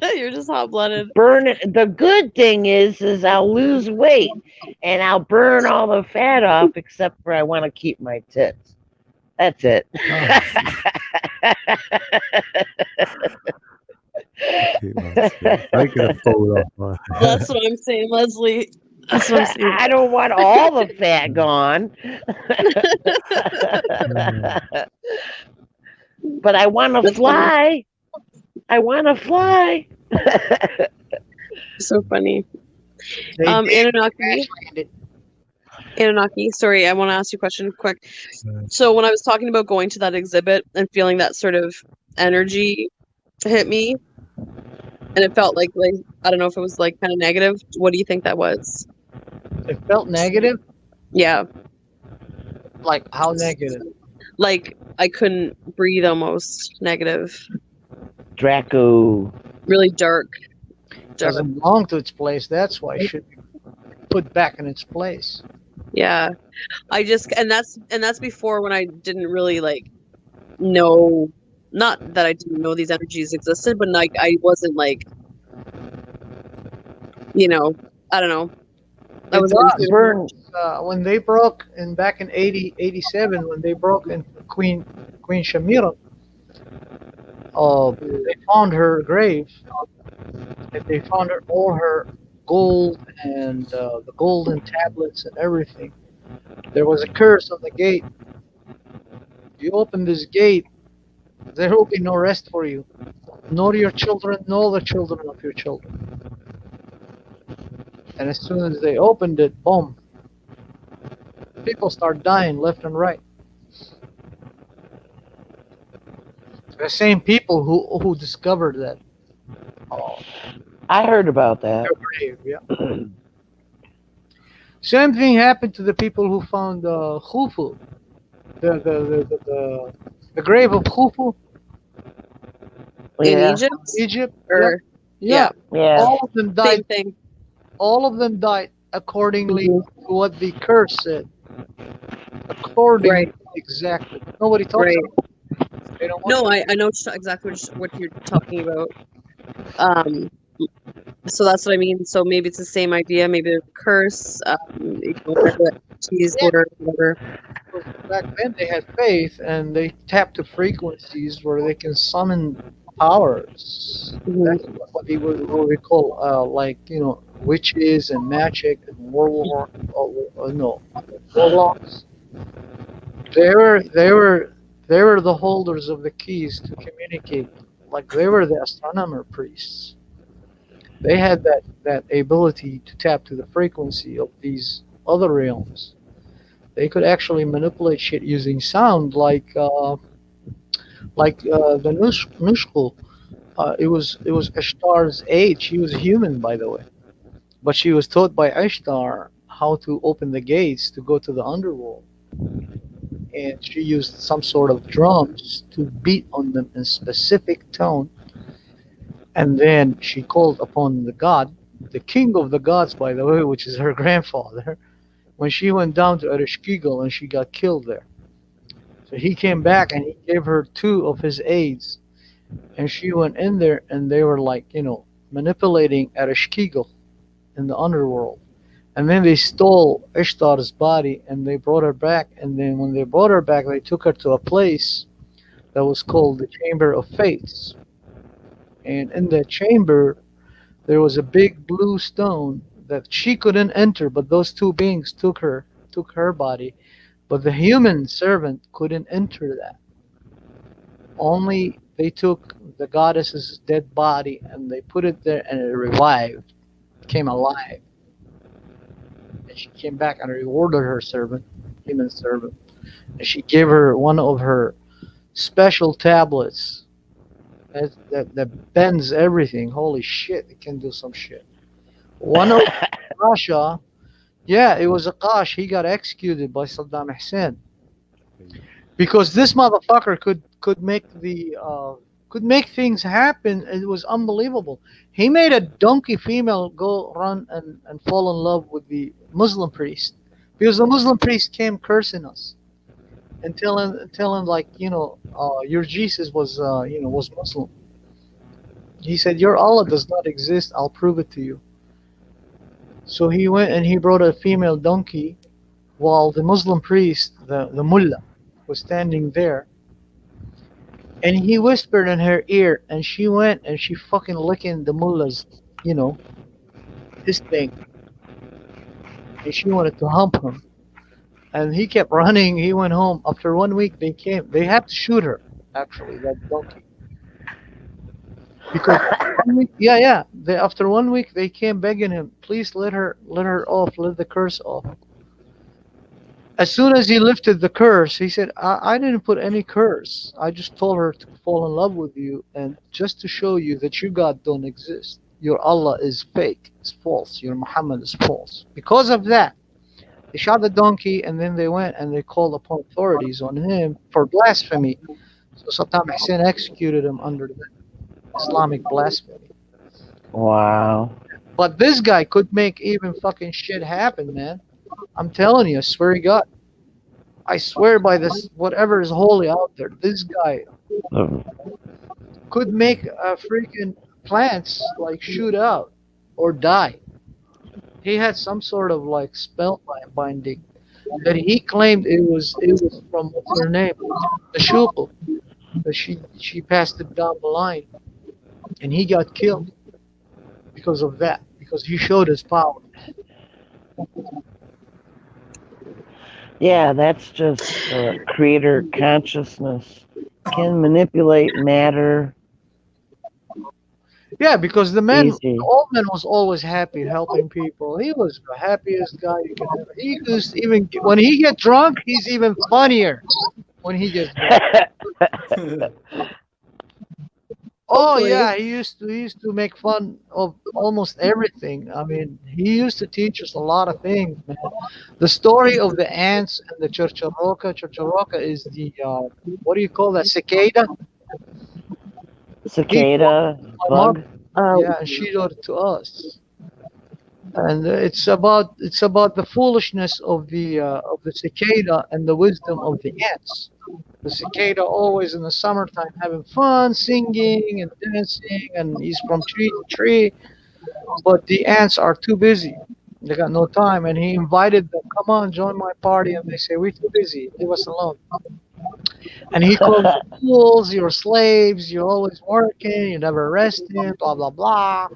Speaker 7: You're just hot-blooded.
Speaker 10: Burn it. The good thing is I'll lose weight and I'll burn all the fat off, except for I want to keep my tits. That's it.
Speaker 1: I gonna fall off.
Speaker 7: That's what I'm saying, Leslie. That's what I'm saying.
Speaker 10: I don't want all the fat gone. But I want to fly. I want to fly.
Speaker 7: So funny. Anunnaki, sorry, I want to ask you a question quick. So when I was talking about going to that exhibit and feeling that sort of energy hit me, and it felt like I don't know if it was like kind of negative. What do you think that was?
Speaker 13: It felt negative?
Speaker 7: Yeah.
Speaker 13: Like how negative?
Speaker 7: Like I couldn't breathe, almost negative.
Speaker 10: Draco.
Speaker 13: Really dark. Doesn't belong to its place. That's why it should be put back in its place.
Speaker 7: Yeah, I just and that's before when I didn't really know. Not that I didn't know these energies existed, but like I wasn't like, I don't know. I was
Speaker 13: when they broke back in 87 when they broke in Queen Shamira. They found her grave. And they found all her gold and the golden tablets and everything. There was a curse on the gate. If you open this gate, there will be no rest for you, nor your children, nor the children of your children. And as soon as they opened it, boom, people start dying left and right. The same people who discovered that.
Speaker 10: I heard about that.
Speaker 13: Yeah. Same thing happened to the people who found Khufu, the grave of Khufu
Speaker 7: in Egypt.
Speaker 13: Egypt.
Speaker 7: Or,
Speaker 13: yeah. All of them died.
Speaker 7: Same thing.
Speaker 13: All of them died accordingly to what the curse said. According exactly. Nobody talks about it. They don't want
Speaker 7: I know exactly what you're talking about. So that's what I mean. So maybe it's the same idea. Maybe a curse. Whatever.
Speaker 13: because back then they had faith and they tapped to frequencies where they can summon powers. That's what we call like witches and magic and no warlocks. They were the holders of the keys to communicate. Like they were the astronomer priests. They had that ability to tap to the frequency of these other realms. They could actually manipulate shit using sound, like the Nushku. It was Ishtar's age. She was human, by the way, but she was taught by Ishtar how to open the gates to go to the underworld, and she used some sort of drums to beat on them in specific tone, and then she called upon the god, the king of the gods, by the way, which is her grandfather, when she went down to Ereshkigal and she got killed there. So he came back and he gave her two of his aides, and she went in there and they were like, manipulating Ereshkigal in the underworld. And then they stole Ishtar's body and they brought her back. And then when they brought her back, they took her to a place that was called the Chamber of Fates. And in that chamber, there was a big blue stone that she couldn't enter, but those two beings took her body. But the human servant couldn't enter that. Only they took the goddess's dead body and they put it there and it revived, came alive. And she came back and rewarded her servant, human servant. And she gave her one of her special tablets that bends everything. Holy shit, it can do some shit. One of Russia, yeah, it was Akash. He got executed by Saddam Hussein because this motherfucker could make things happen. It was unbelievable. He made a donkey female go run and fall in love with the Muslim priest because the Muslim priest came cursing us and telling like your Jesus was Muslim. He said your Allah does not exist. I'll prove it to you. So he went and he brought a female donkey while the Muslim priest, the mullah, was standing there. And he whispered in her ear, and she went and she fucking licking the mullah's, his thing. And she wanted to hump him. And he kept running. He went home. After 1 week, they had to shoot her, actually, that donkey. Because after 1 week, they came begging him, please let her off, let the curse off. As soon as he lifted the curse, he said, I didn't put any curse. I just told her to fall in love with you and just to show you that your God don't exist. Your Allah is fake, it's false. Your Muhammad is false. Because of that, they shot the donkey and then they went and they called upon authorities on him for blasphemy. So Saddam Hussein executed him under the Islamic blasphemy.
Speaker 10: Wow.
Speaker 13: But this guy could make even fucking shit happen, man. I'm telling you, I swear to God. I swear by this, whatever is holy out there, this guy could make freaking plants like shoot out or die. He had some sort of like spell binding that he claimed it was from what's her name, the Shukul, that she passed it down the line, and he got killed because of that, because he showed his power.
Speaker 10: Yeah, that's just creator consciousness can manipulate matter.
Speaker 13: Yeah, because the
Speaker 10: Easy.
Speaker 13: old man was always happy helping people. He was the happiest guy you can ever. He used even when he get drunk, he's even funnier when he gets drunk. Oh yeah, he used to make fun of almost everything. I mean, he used to teach us a lot of things, man. The story of the ants and the chorchoroca. Chorchoroca is the what do you call that? Cicada.
Speaker 10: Cicada bug.
Speaker 13: Yeah, and she taught it to us. And it's about the foolishness of the cicada and the wisdom of the ants. The cicada always in the summertime having fun, singing and dancing, and he's from tree to tree. But the ants are too busy. They got no time, and he invited them. Come on, join my party, and they say we're too busy. Leave us alone. And he calls them fools. You're slaves. You're always working. You never resting. Blah blah blah.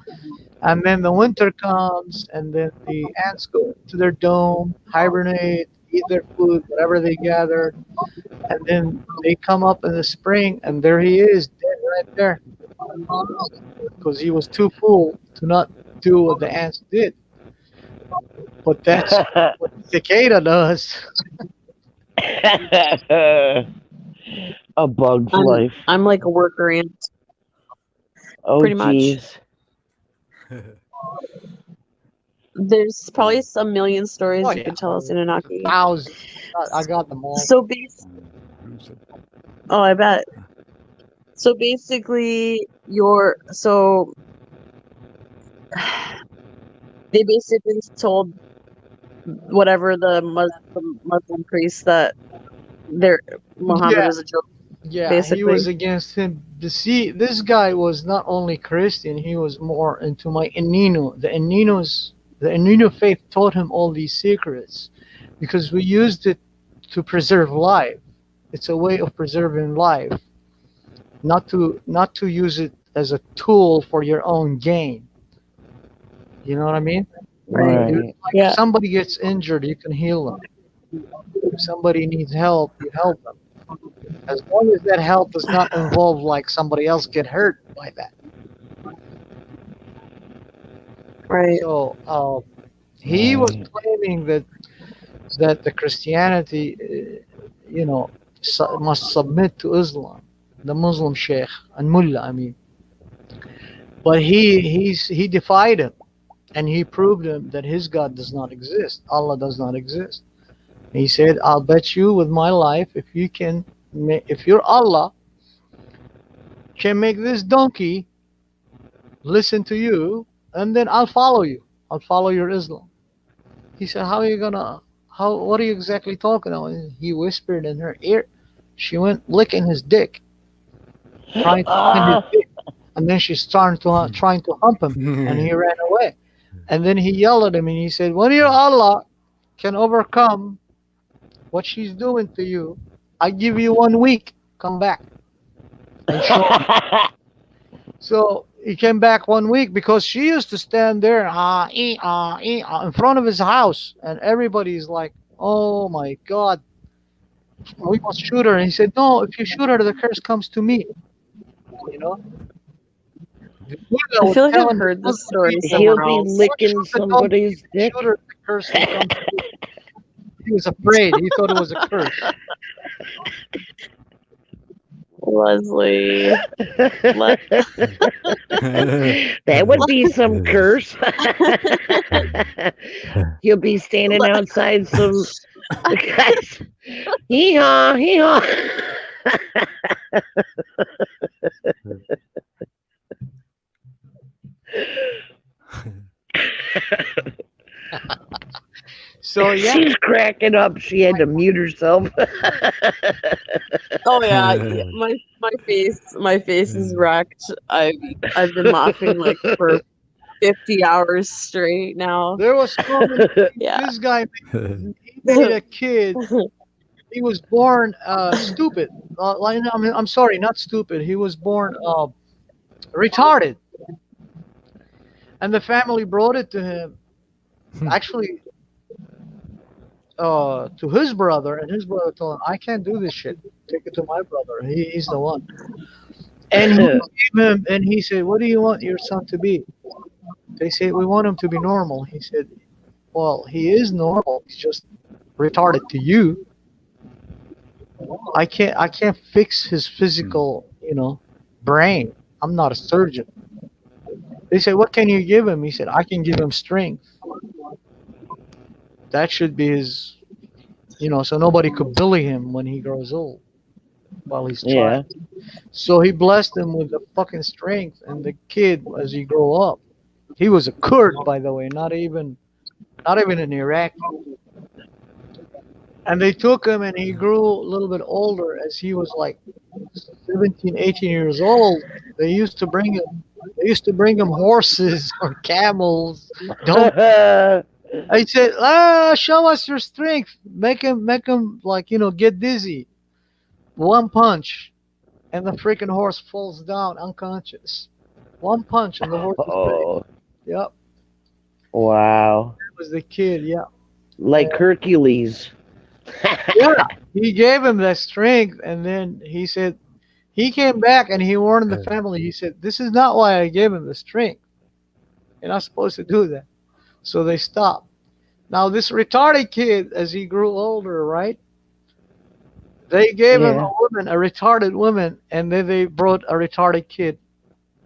Speaker 13: And then the winter comes, and then the ants go into their dome, hibernate, eat their food, whatever they gathered, and then they come up in the spring, and there he is, dead right there, because he was too full to not do what the ants did. But that's what the cicada does.
Speaker 10: A bug's life.
Speaker 7: I'm like a worker ant.
Speaker 10: Oh,
Speaker 7: pretty much.
Speaker 10: geez.
Speaker 7: There's probably some million stories you could tell us, Anunnaki.
Speaker 13: Thousands. I got them all.
Speaker 7: So oh, I bet. So basically, they basically told whatever the Muslim priests that Muhammad was a joke.
Speaker 13: Yeah,
Speaker 7: basically.
Speaker 13: he was against him. See, this guy was not only Christian; he was more into my Enino. The Enino faith taught him all these secrets, because we used it to preserve life. It's a way of preserving life, not to use it as a tool for your own gain. You know what I mean?
Speaker 10: Right.
Speaker 13: Like if somebody gets injured, you can heal them. If somebody needs help, you help them. As long as that help does not involve like somebody else get hurt by that.
Speaker 7: Right.
Speaker 13: So he was claiming that the Christianity, must submit to Islam, the Muslim sheikh and mullah. I mean, but he defied him, and he proved him that his God does not exist. Allah does not exist. He said, "I'll bet you with my life if your Allah can make this donkey listen to you, and then I'll follow you. I'll follow your Islam." He said, what are you exactly talking about? He whispered in her ear. She went licking his dick, trying to find his dick. And then she started trying to hump him, and he ran away. And then he yelled at him, and he said, when your Allah can overcome what she's doing to you, I give you 1 week. Come back. And show me. So he came back 1 week, because she used to stand there in front of his house, and everybody's like, oh my God, we must shoot her. And he said, no, if you shoot her, the curse comes to me. You know?
Speaker 7: I feel like I've heard this story somewhere
Speaker 10: He'll be licking somebody's dick.
Speaker 13: Shoot her, the curse will come to me. He was afraid. He thought it was a curse.
Speaker 7: Leslie.
Speaker 10: That would be some curse. You'll be standing outside some guys. Hee-haw, hee-haw.
Speaker 13: So yeah,
Speaker 10: she's cracking up. She had to mute herself.
Speaker 7: Oh yeah, my face is wrecked. I've been laughing like for 50 hours straight now.
Speaker 13: There was this guy, he made a kid. He was born stupid. I'm sorry, not stupid. He was born retarded, and the family brought it to him. Actually, to his brother, and his brother told him, I can't do this shit. Take it to my brother. He's the one. And he gave him, and he said, what do you want your son to be? They said, we want him to be normal. He said, well, he is normal. He's just retarded to you. I can't fix his physical, brain. I'm not a surgeon. They said, what can you give him? He said, I can give him strength. That should be his, so nobody could bully him when he grows old while he's trying. Yeah. So he blessed him with the fucking strength, and the kid, as he grew up, he was a Kurd, by the way, not even an Iraqi. And they took him, and he grew a little bit older. As he was like 17, 18 years old, they used to bring him horses or camels, I said, show us your strength. Make him like, get dizzy. One punch, and the freaking horse falls down unconscious. One punch, and the horse is dead.
Speaker 10: Oh,
Speaker 13: Yep,
Speaker 10: wow.
Speaker 13: that was the kid. Yeah,
Speaker 10: Like Hercules.
Speaker 13: yeah. He gave him that strength, and then he said he came back and he warned the family. He said, "This is not why I gave him the strength. You're not supposed to do that." So they stopped. Now this retarded kid, as he grew older, right? They gave him
Speaker 10: Yeah.
Speaker 13: a retarded woman, and then they brought a retarded kid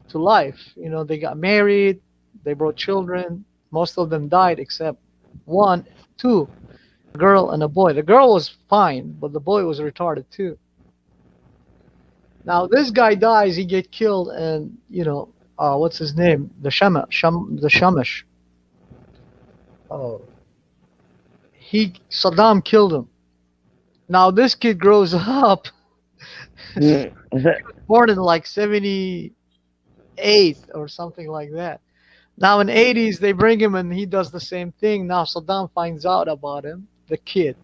Speaker 13: to life. They got married, they brought children. Most of them died except two, a girl and a boy. The girl was fine, but the boy was retarded too. Now this guy dies, he get killed, and what's his name? The Shamash. Oh, Saddam killed him. Now this kid grows up. He was born in like 78 or something like that. Now in 80s they bring him and he does the same thing. Now Saddam finds out about him, the kid,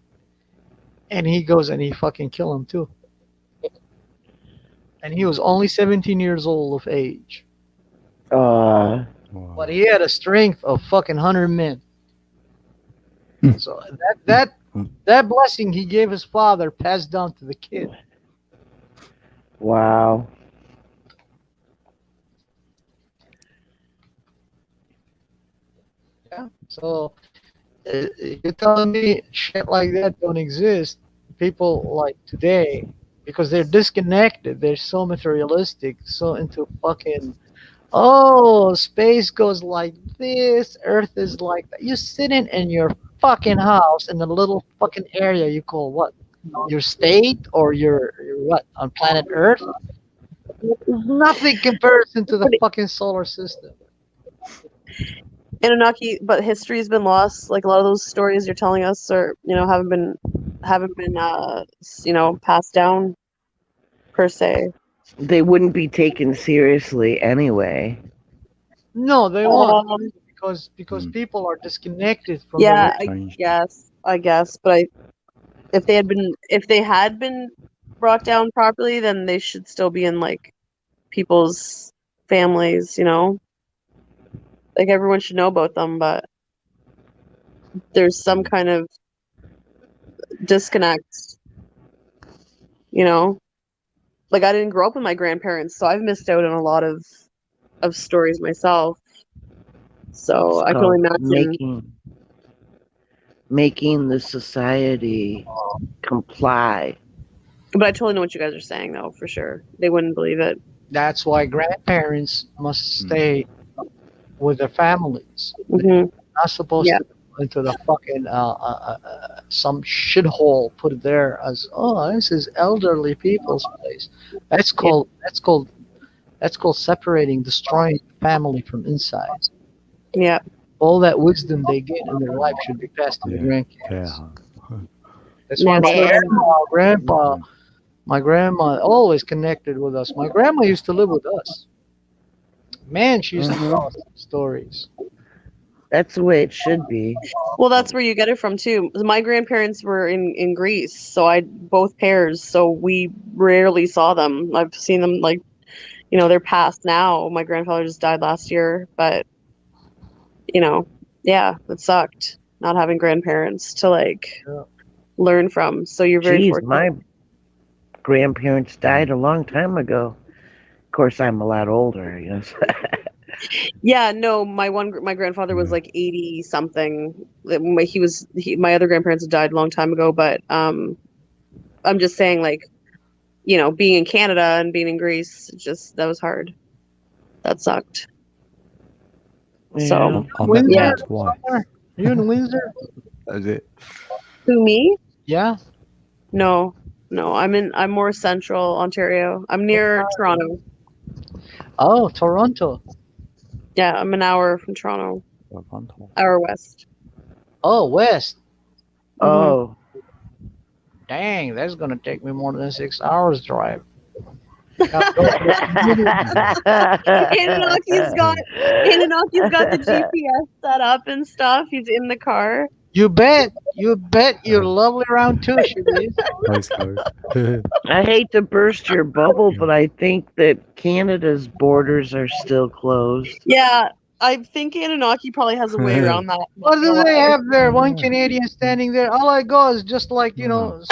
Speaker 13: and he goes and he fucking kill him too. And he was only 17 years old of age. But he had a strength of fucking 100 men. So that blessing he gave his father passed down to the kid.
Speaker 10: Wow.
Speaker 13: Yeah. So you're telling me shit like that don't exist? People like today, because they're disconnected, they're so materialistic, so into fucking, space goes like this, Earth is like that. You're sitting in your fucking house in a little fucking area you call what? Your state or your what? On planet Earth? Nothing comparison to the fucking solar system.
Speaker 7: Anunnaki, but history's been lost. Like a lot of those stories you're telling us are, haven't been passed down per se.
Speaker 10: They wouldn't be taken seriously anyway.
Speaker 13: No, they won't, because people are disconnected from
Speaker 7: Yeah,
Speaker 13: the
Speaker 7: I guess, but if they had been brought down properly, then they should still be in like people's families, like everyone should know about them, but there's some kind of disconnect, like I didn't grow up with my grandparents, so I've missed out on a lot of stories myself, so I can only imagine
Speaker 10: making the society comply.
Speaker 7: But I totally know what you guys are saying, though, for sure. They wouldn't believe it.
Speaker 13: That's why grandparents must stay with their families.
Speaker 7: Mm-hmm.
Speaker 13: They're not supposed to go into the fucking some shithole put there as, this is elderly people's place. That's called separating, destroying family from inside.
Speaker 7: Yeah.
Speaker 13: All that wisdom they get in their life should be passed to the grandkids. That's why my grandma always connected with us. My grandma used to live with us. Man, she used to tell us stories.
Speaker 10: That's the way it should be.
Speaker 7: Well, that's where you get it from too. My grandparents were in Greece, so both pairs, so we rarely saw them. I've seen them they're past now. My grandfather just died last year, but it sucked not having grandparents to learn from. So you're very fortunate.
Speaker 10: My grandparents died a long time ago. Of course, I'm a lot older, I guess.
Speaker 7: Yeah, no, my grandfather was like 80 something. My other grandparents had died a long time ago, but I'm just saying, being in Canada and being in Greece, that was hard. That sucked. So
Speaker 13: Windsor? You in Windsor?
Speaker 1: That's it.
Speaker 7: Who, me?
Speaker 13: Yeah.
Speaker 7: No, I'm more central Ontario. I'm near Toronto.
Speaker 13: Oh, Toronto.
Speaker 7: Yeah, I'm an hour from Toronto. Hour west.
Speaker 13: Oh, west.
Speaker 10: Oh.
Speaker 13: Dang, that's gonna take me more than 6 hours drive.
Speaker 7: Ananoki's got the GPS set up and stuff. He's in the car.
Speaker 13: You bet. You're lovely around too, she is.
Speaker 10: I hate to burst your bubble, but I think that Canada's borders are still closed.
Speaker 7: Yeah, I think Ananoki probably has a way around that.
Speaker 13: What do they have there? One Canadian standing there. All I go is just like, say, howdy,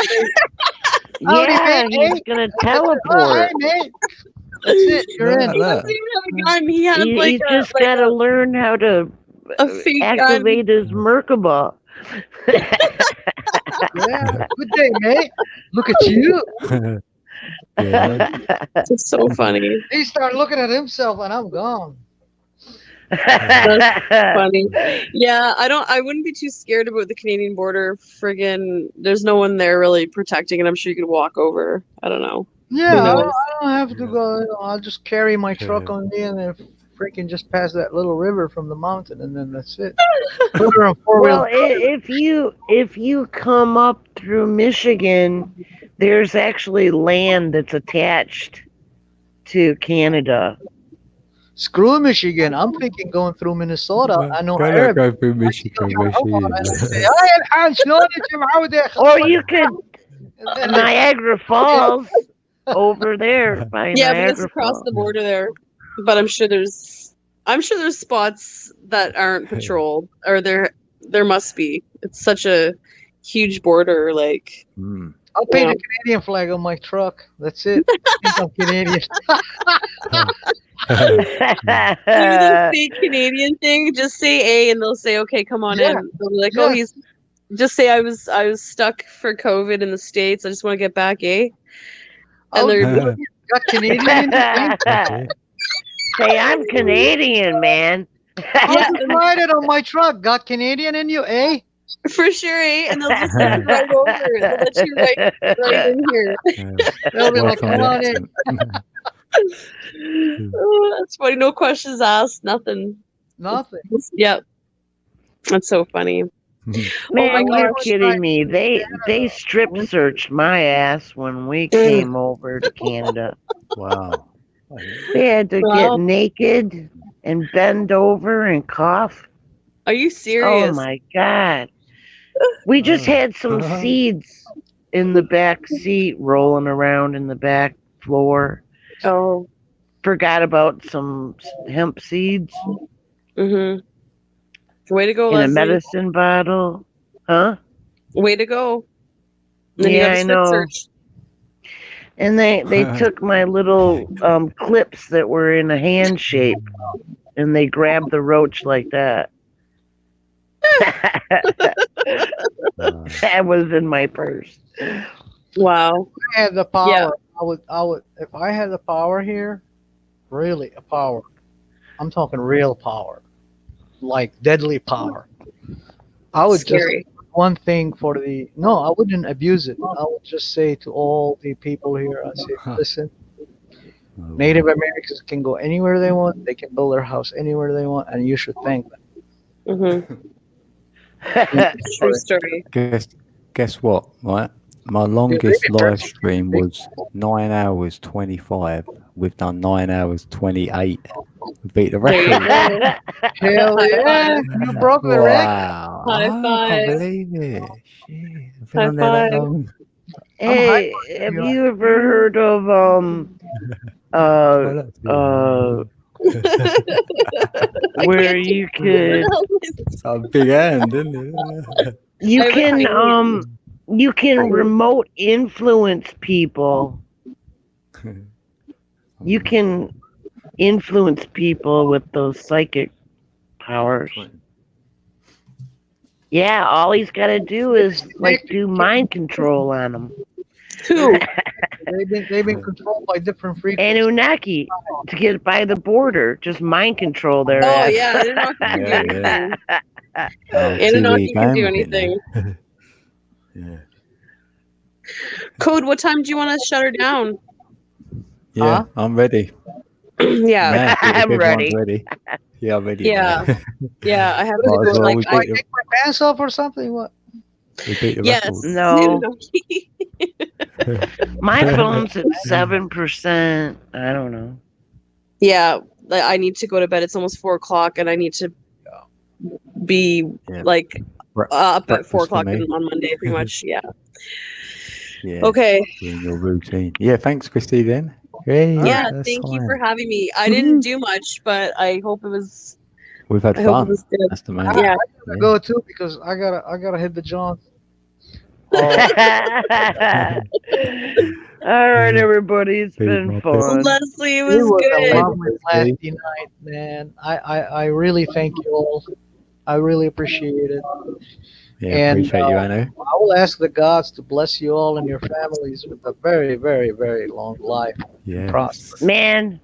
Speaker 10: Yeah,
Speaker 13: mate,
Speaker 10: he's
Speaker 13: eh?
Speaker 10: gonna
Speaker 13: Hi,
Speaker 10: teleport.
Speaker 13: mate. That's it. You're in.
Speaker 7: He doesn't even have a gun. He has
Speaker 10: He's just gotta learn how to
Speaker 7: a fake
Speaker 10: activate his Merkaba.
Speaker 13: Yeah. Good day, mate. Look at you.
Speaker 7: It's so funny.
Speaker 13: He started looking at himself, and I'm gone.
Speaker 7: That's funny. Yeah, I wouldn't be too scared about the Canadian border. Friggin', there's no one there really protecting it. I'm sure you could walk over. I don't know.
Speaker 13: Yeah, I don't have to go. I'll just carry my truck on me and then freaking just pass that little river from the mountain, and then that's it.
Speaker 10: Well, if you come up through Michigan, there's actually land that's attached to Canada.
Speaker 13: Screw Michigan. I'm thinking going through Minnesota. I know Arab.
Speaker 1: Go through Michigan.
Speaker 10: Or you could Niagara Falls over there by
Speaker 7: Yeah, but
Speaker 10: Niagara
Speaker 7: it's across
Speaker 10: Falls.
Speaker 7: the border there. But I'm sure there's spots that aren't patrolled, or there must be. It's such a huge border, like.
Speaker 13: I'll paint a Canadian flag on my truck. That's it. I'm Canadian.
Speaker 7: Do the fake Canadian thing. Just say A, and they'll say, "Okay, come on in." They'll be like, "Oh, he's." Just say I was stuck for COVID in the States. I just want to get back, eh? And they're
Speaker 13: got Canadian in the thing?
Speaker 10: Say I'm Canadian, man.
Speaker 13: I'll just write it on my truck. Got Canadian in you, eh?
Speaker 7: For sure, eh? And they'll just send right over. They'll let you right in here.
Speaker 13: They'll be like, come on in.
Speaker 7: Oh, that's funny. No questions asked. Nothing.
Speaker 13: Nothing.
Speaker 7: Yep. That's so funny.
Speaker 10: Man, you're kidding me. They strip searched my ass when we came over to Canada.
Speaker 1: Wow.
Speaker 10: We had to get naked and bend over and cough.
Speaker 7: Are you serious?
Speaker 10: Oh my God. We just had some seeds in the back seat rolling around in the back floor.
Speaker 7: Oh.
Speaker 10: Forgot about some hemp seeds.
Speaker 7: Mm-hmm. Way to go,
Speaker 10: in
Speaker 7: Leslie.
Speaker 10: a medicine bottle. Huh?
Speaker 7: Way to go. And then
Speaker 10: yeah,
Speaker 7: you got
Speaker 10: I know.
Speaker 7: search.
Speaker 10: And they took my little clips that were in a hand shape, and they grabbed the roach like that. That was in my purse.
Speaker 7: Wow.
Speaker 13: If I had the power, yeah. I would. If I had the power here, really a power. I'm talking real power, like deadly power. I would
Speaker 7: Scary.
Speaker 13: just one thing for the. No, I wouldn't abuse it. I would just say to all the people here, I say, listen. Native Americans can go anywhere they want. They can build their house anywhere they want, and you should thank them.
Speaker 7: Mm-hmm. True story.
Speaker 1: Guess what? Right, my longest live stream was 9 hours 25. We've done 9 hours 28. We beat the record.
Speaker 13: Hell yeah! You broke the record.
Speaker 1: Wow!
Speaker 7: High
Speaker 1: I
Speaker 7: five.
Speaker 1: can't believe it. Shit, I've been
Speaker 7: High
Speaker 1: on there that
Speaker 7: five.
Speaker 1: long.
Speaker 10: Hey, have you ever heard of where you could
Speaker 1: It's a big hand, isn't it?
Speaker 10: you can remote influence people. You can influence people with those psychic powers. Yeah, all he's got to do is do mind control on them.
Speaker 7: Who?
Speaker 13: They've been controlled by different frequencies.
Speaker 10: Anunnaki to get by the border, just mind control their ass.
Speaker 7: Yeah, Anunnaki can do anything.
Speaker 1: Yeah.
Speaker 7: Code, what time do you want to shut her down?
Speaker 1: Yeah, I'm ready.
Speaker 7: Yeah,
Speaker 1: Man,
Speaker 10: I'm ready.
Speaker 1: Yeah, I'm ready.
Speaker 7: Yeah, yeah. I have to
Speaker 1: Might as
Speaker 7: go.
Speaker 1: well
Speaker 7: Like,
Speaker 1: we
Speaker 13: I take my pants off or something. What?
Speaker 1: We beat the
Speaker 7: Yes.
Speaker 1: record.
Speaker 10: No.
Speaker 7: Synchronicities.
Speaker 10: My phone's at 7%. I don't know.
Speaker 7: Yeah, I need to go to bed. It's almost 4 o'clock, and I need to be like up at 4
Speaker 1: Breakfast for
Speaker 7: o'clock
Speaker 1: me.
Speaker 7: on Monday, pretty much. Yeah.
Speaker 1: Yeah.
Speaker 7: Okay.
Speaker 1: Doing your routine. Yeah, thanks, Christy, then. Hey,
Speaker 7: Yeah,
Speaker 1: that's
Speaker 7: thank you
Speaker 1: fine.
Speaker 7: for having me. I didn't do much, but I hope it was.
Speaker 1: We've had
Speaker 7: I hope it
Speaker 1: fun.
Speaker 7: was good.
Speaker 1: That's the main.
Speaker 7: Yeah.
Speaker 13: I gotta go too because I gotta hit the John.
Speaker 10: All right, everybody. It's been fun.
Speaker 7: Leslie, it
Speaker 13: It
Speaker 7: was
Speaker 13: was a
Speaker 7: good.
Speaker 13: lovely last night, man. I really thank you all. I really appreciate it.
Speaker 1: Yeah,
Speaker 13: And
Speaker 1: appreciate you, Anno.
Speaker 13: I will ask the gods to bless you all and your families with a very, very, very long life.
Speaker 1: Yeah.
Speaker 13: Prosperous.
Speaker 10: Man,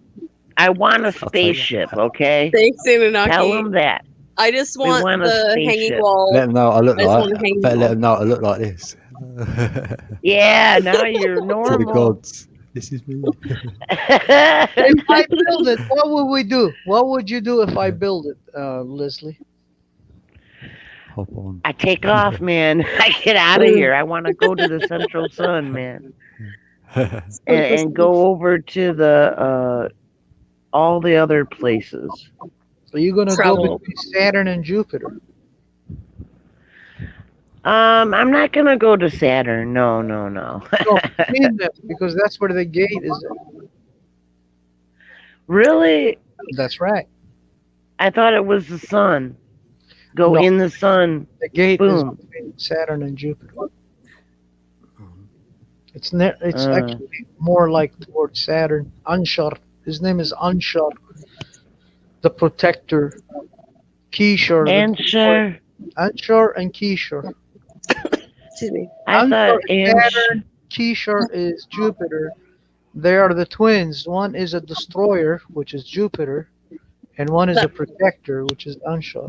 Speaker 10: I want a spaceship, okay?
Speaker 7: Thanks, Anunnaki.
Speaker 10: Tell them that.
Speaker 7: I just
Speaker 10: We
Speaker 7: want
Speaker 10: want a
Speaker 7: the hanging
Speaker 10: spaceship.
Speaker 7: wall.
Speaker 1: Let them know what I look
Speaker 7: I just
Speaker 1: like.
Speaker 7: want a hanging
Speaker 1: Better let
Speaker 7: wall.
Speaker 1: them know what I look like this.
Speaker 10: Yeah, now you're
Speaker 1: To the
Speaker 10: normal.
Speaker 1: gods. This is me.
Speaker 13: If I build it, what would we do? What would you do if I build it, Leslie?
Speaker 1: Hop on.
Speaker 10: I take off, man. I get out of here. I want to go to the Central Sun, man. And go over to the all the other places.
Speaker 13: So you're gonna
Speaker 7: Travel.
Speaker 13: go between Saturn and Jupiter.
Speaker 10: I'm not gonna go to Saturn. No.
Speaker 13: No, between them, because that's where the gate is.
Speaker 10: Really?
Speaker 13: That's right.
Speaker 10: I thought it was the sun. Go
Speaker 13: No.
Speaker 10: in the sun.
Speaker 13: The gate
Speaker 10: Boom.
Speaker 13: is between Saturn and Jupiter. It's
Speaker 10: Uh.
Speaker 13: actually more like towards Saturn. Anshar. His name is Anshar, the protector. Kishar.
Speaker 10: Anshar.
Speaker 13: Anshar and Kishar.
Speaker 7: Excuse me.
Speaker 10: I thought
Speaker 13: Anshar is Saturn. Kishar is Jupiter. They are the twins. One is a destroyer, which is Jupiter, and one is a protector, which is Anshar.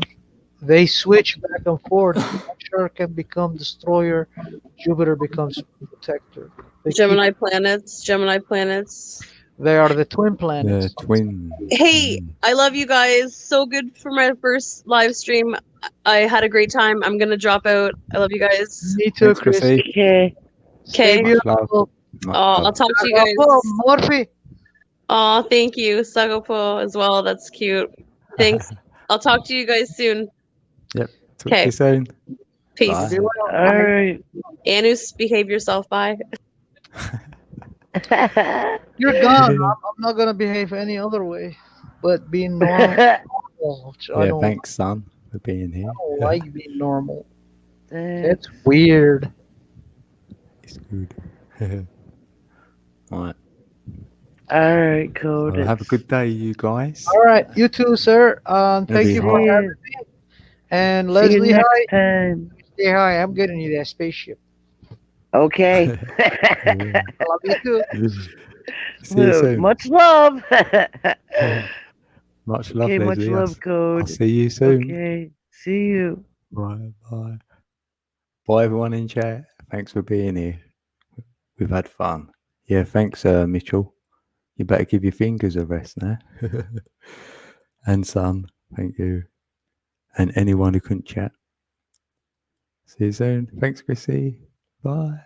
Speaker 13: They switch back and forth. Anshar can become destroyer. Jupiter becomes protector.
Speaker 7: Gemini planets.
Speaker 13: They are the twin planets.
Speaker 1: The twin.
Speaker 7: Hey, I love you guys. So good for my first live stream. I had a great time. I'm gonna drop out. I love you guys.
Speaker 13: Me too,
Speaker 1: Thanks,
Speaker 13: Chris.
Speaker 1: Chrissy.
Speaker 10: Okay.
Speaker 13: Stay
Speaker 7: Okay.
Speaker 13: beautiful.
Speaker 7: I'll talk to you guys.
Speaker 13: Morphe.
Speaker 7: Oh, thank you, Sagopo as well. That's cute. Thanks. I'll talk to you guys soon.
Speaker 1: Yep. Talk to
Speaker 7: Okay.
Speaker 1: you soon.
Speaker 7: Peace.
Speaker 1: Bye.
Speaker 10: All right.
Speaker 7: Anus, behave yourself. Bye.
Speaker 13: You're gone. I'm not gonna behave any other way, but being normal. I
Speaker 1: Yeah,
Speaker 13: don't,
Speaker 1: thanks, son, for being here.
Speaker 13: I don't like being normal. It's weird.
Speaker 1: It's good. Right.
Speaker 10: All right, Code.
Speaker 1: Well, have a good day, you guys.
Speaker 13: All right, you too, sir. Thank
Speaker 1: Maybe
Speaker 13: you for
Speaker 1: hi.
Speaker 13: having me. And
Speaker 10: See you
Speaker 13: Leslie,
Speaker 10: next
Speaker 13: hi.
Speaker 10: time.
Speaker 13: Say hi. I'm getting you that spaceship.
Speaker 10: Okay.
Speaker 13: I love you too.
Speaker 1: See you soon.
Speaker 10: Much love.
Speaker 1: Much love,
Speaker 10: Okay, much
Speaker 1: Leslie.
Speaker 10: love, Code.
Speaker 1: I'll see you soon.
Speaker 10: Okay, see you.
Speaker 1: Bye. Bye. Bye, everyone in chat. Thanks for being here. We've had fun. Yeah, thanks, Mitchell. You better give your fingers a rest now. And son, thank you. And anyone who couldn't chat. See you soon. Thanks, Chrissy. Bye.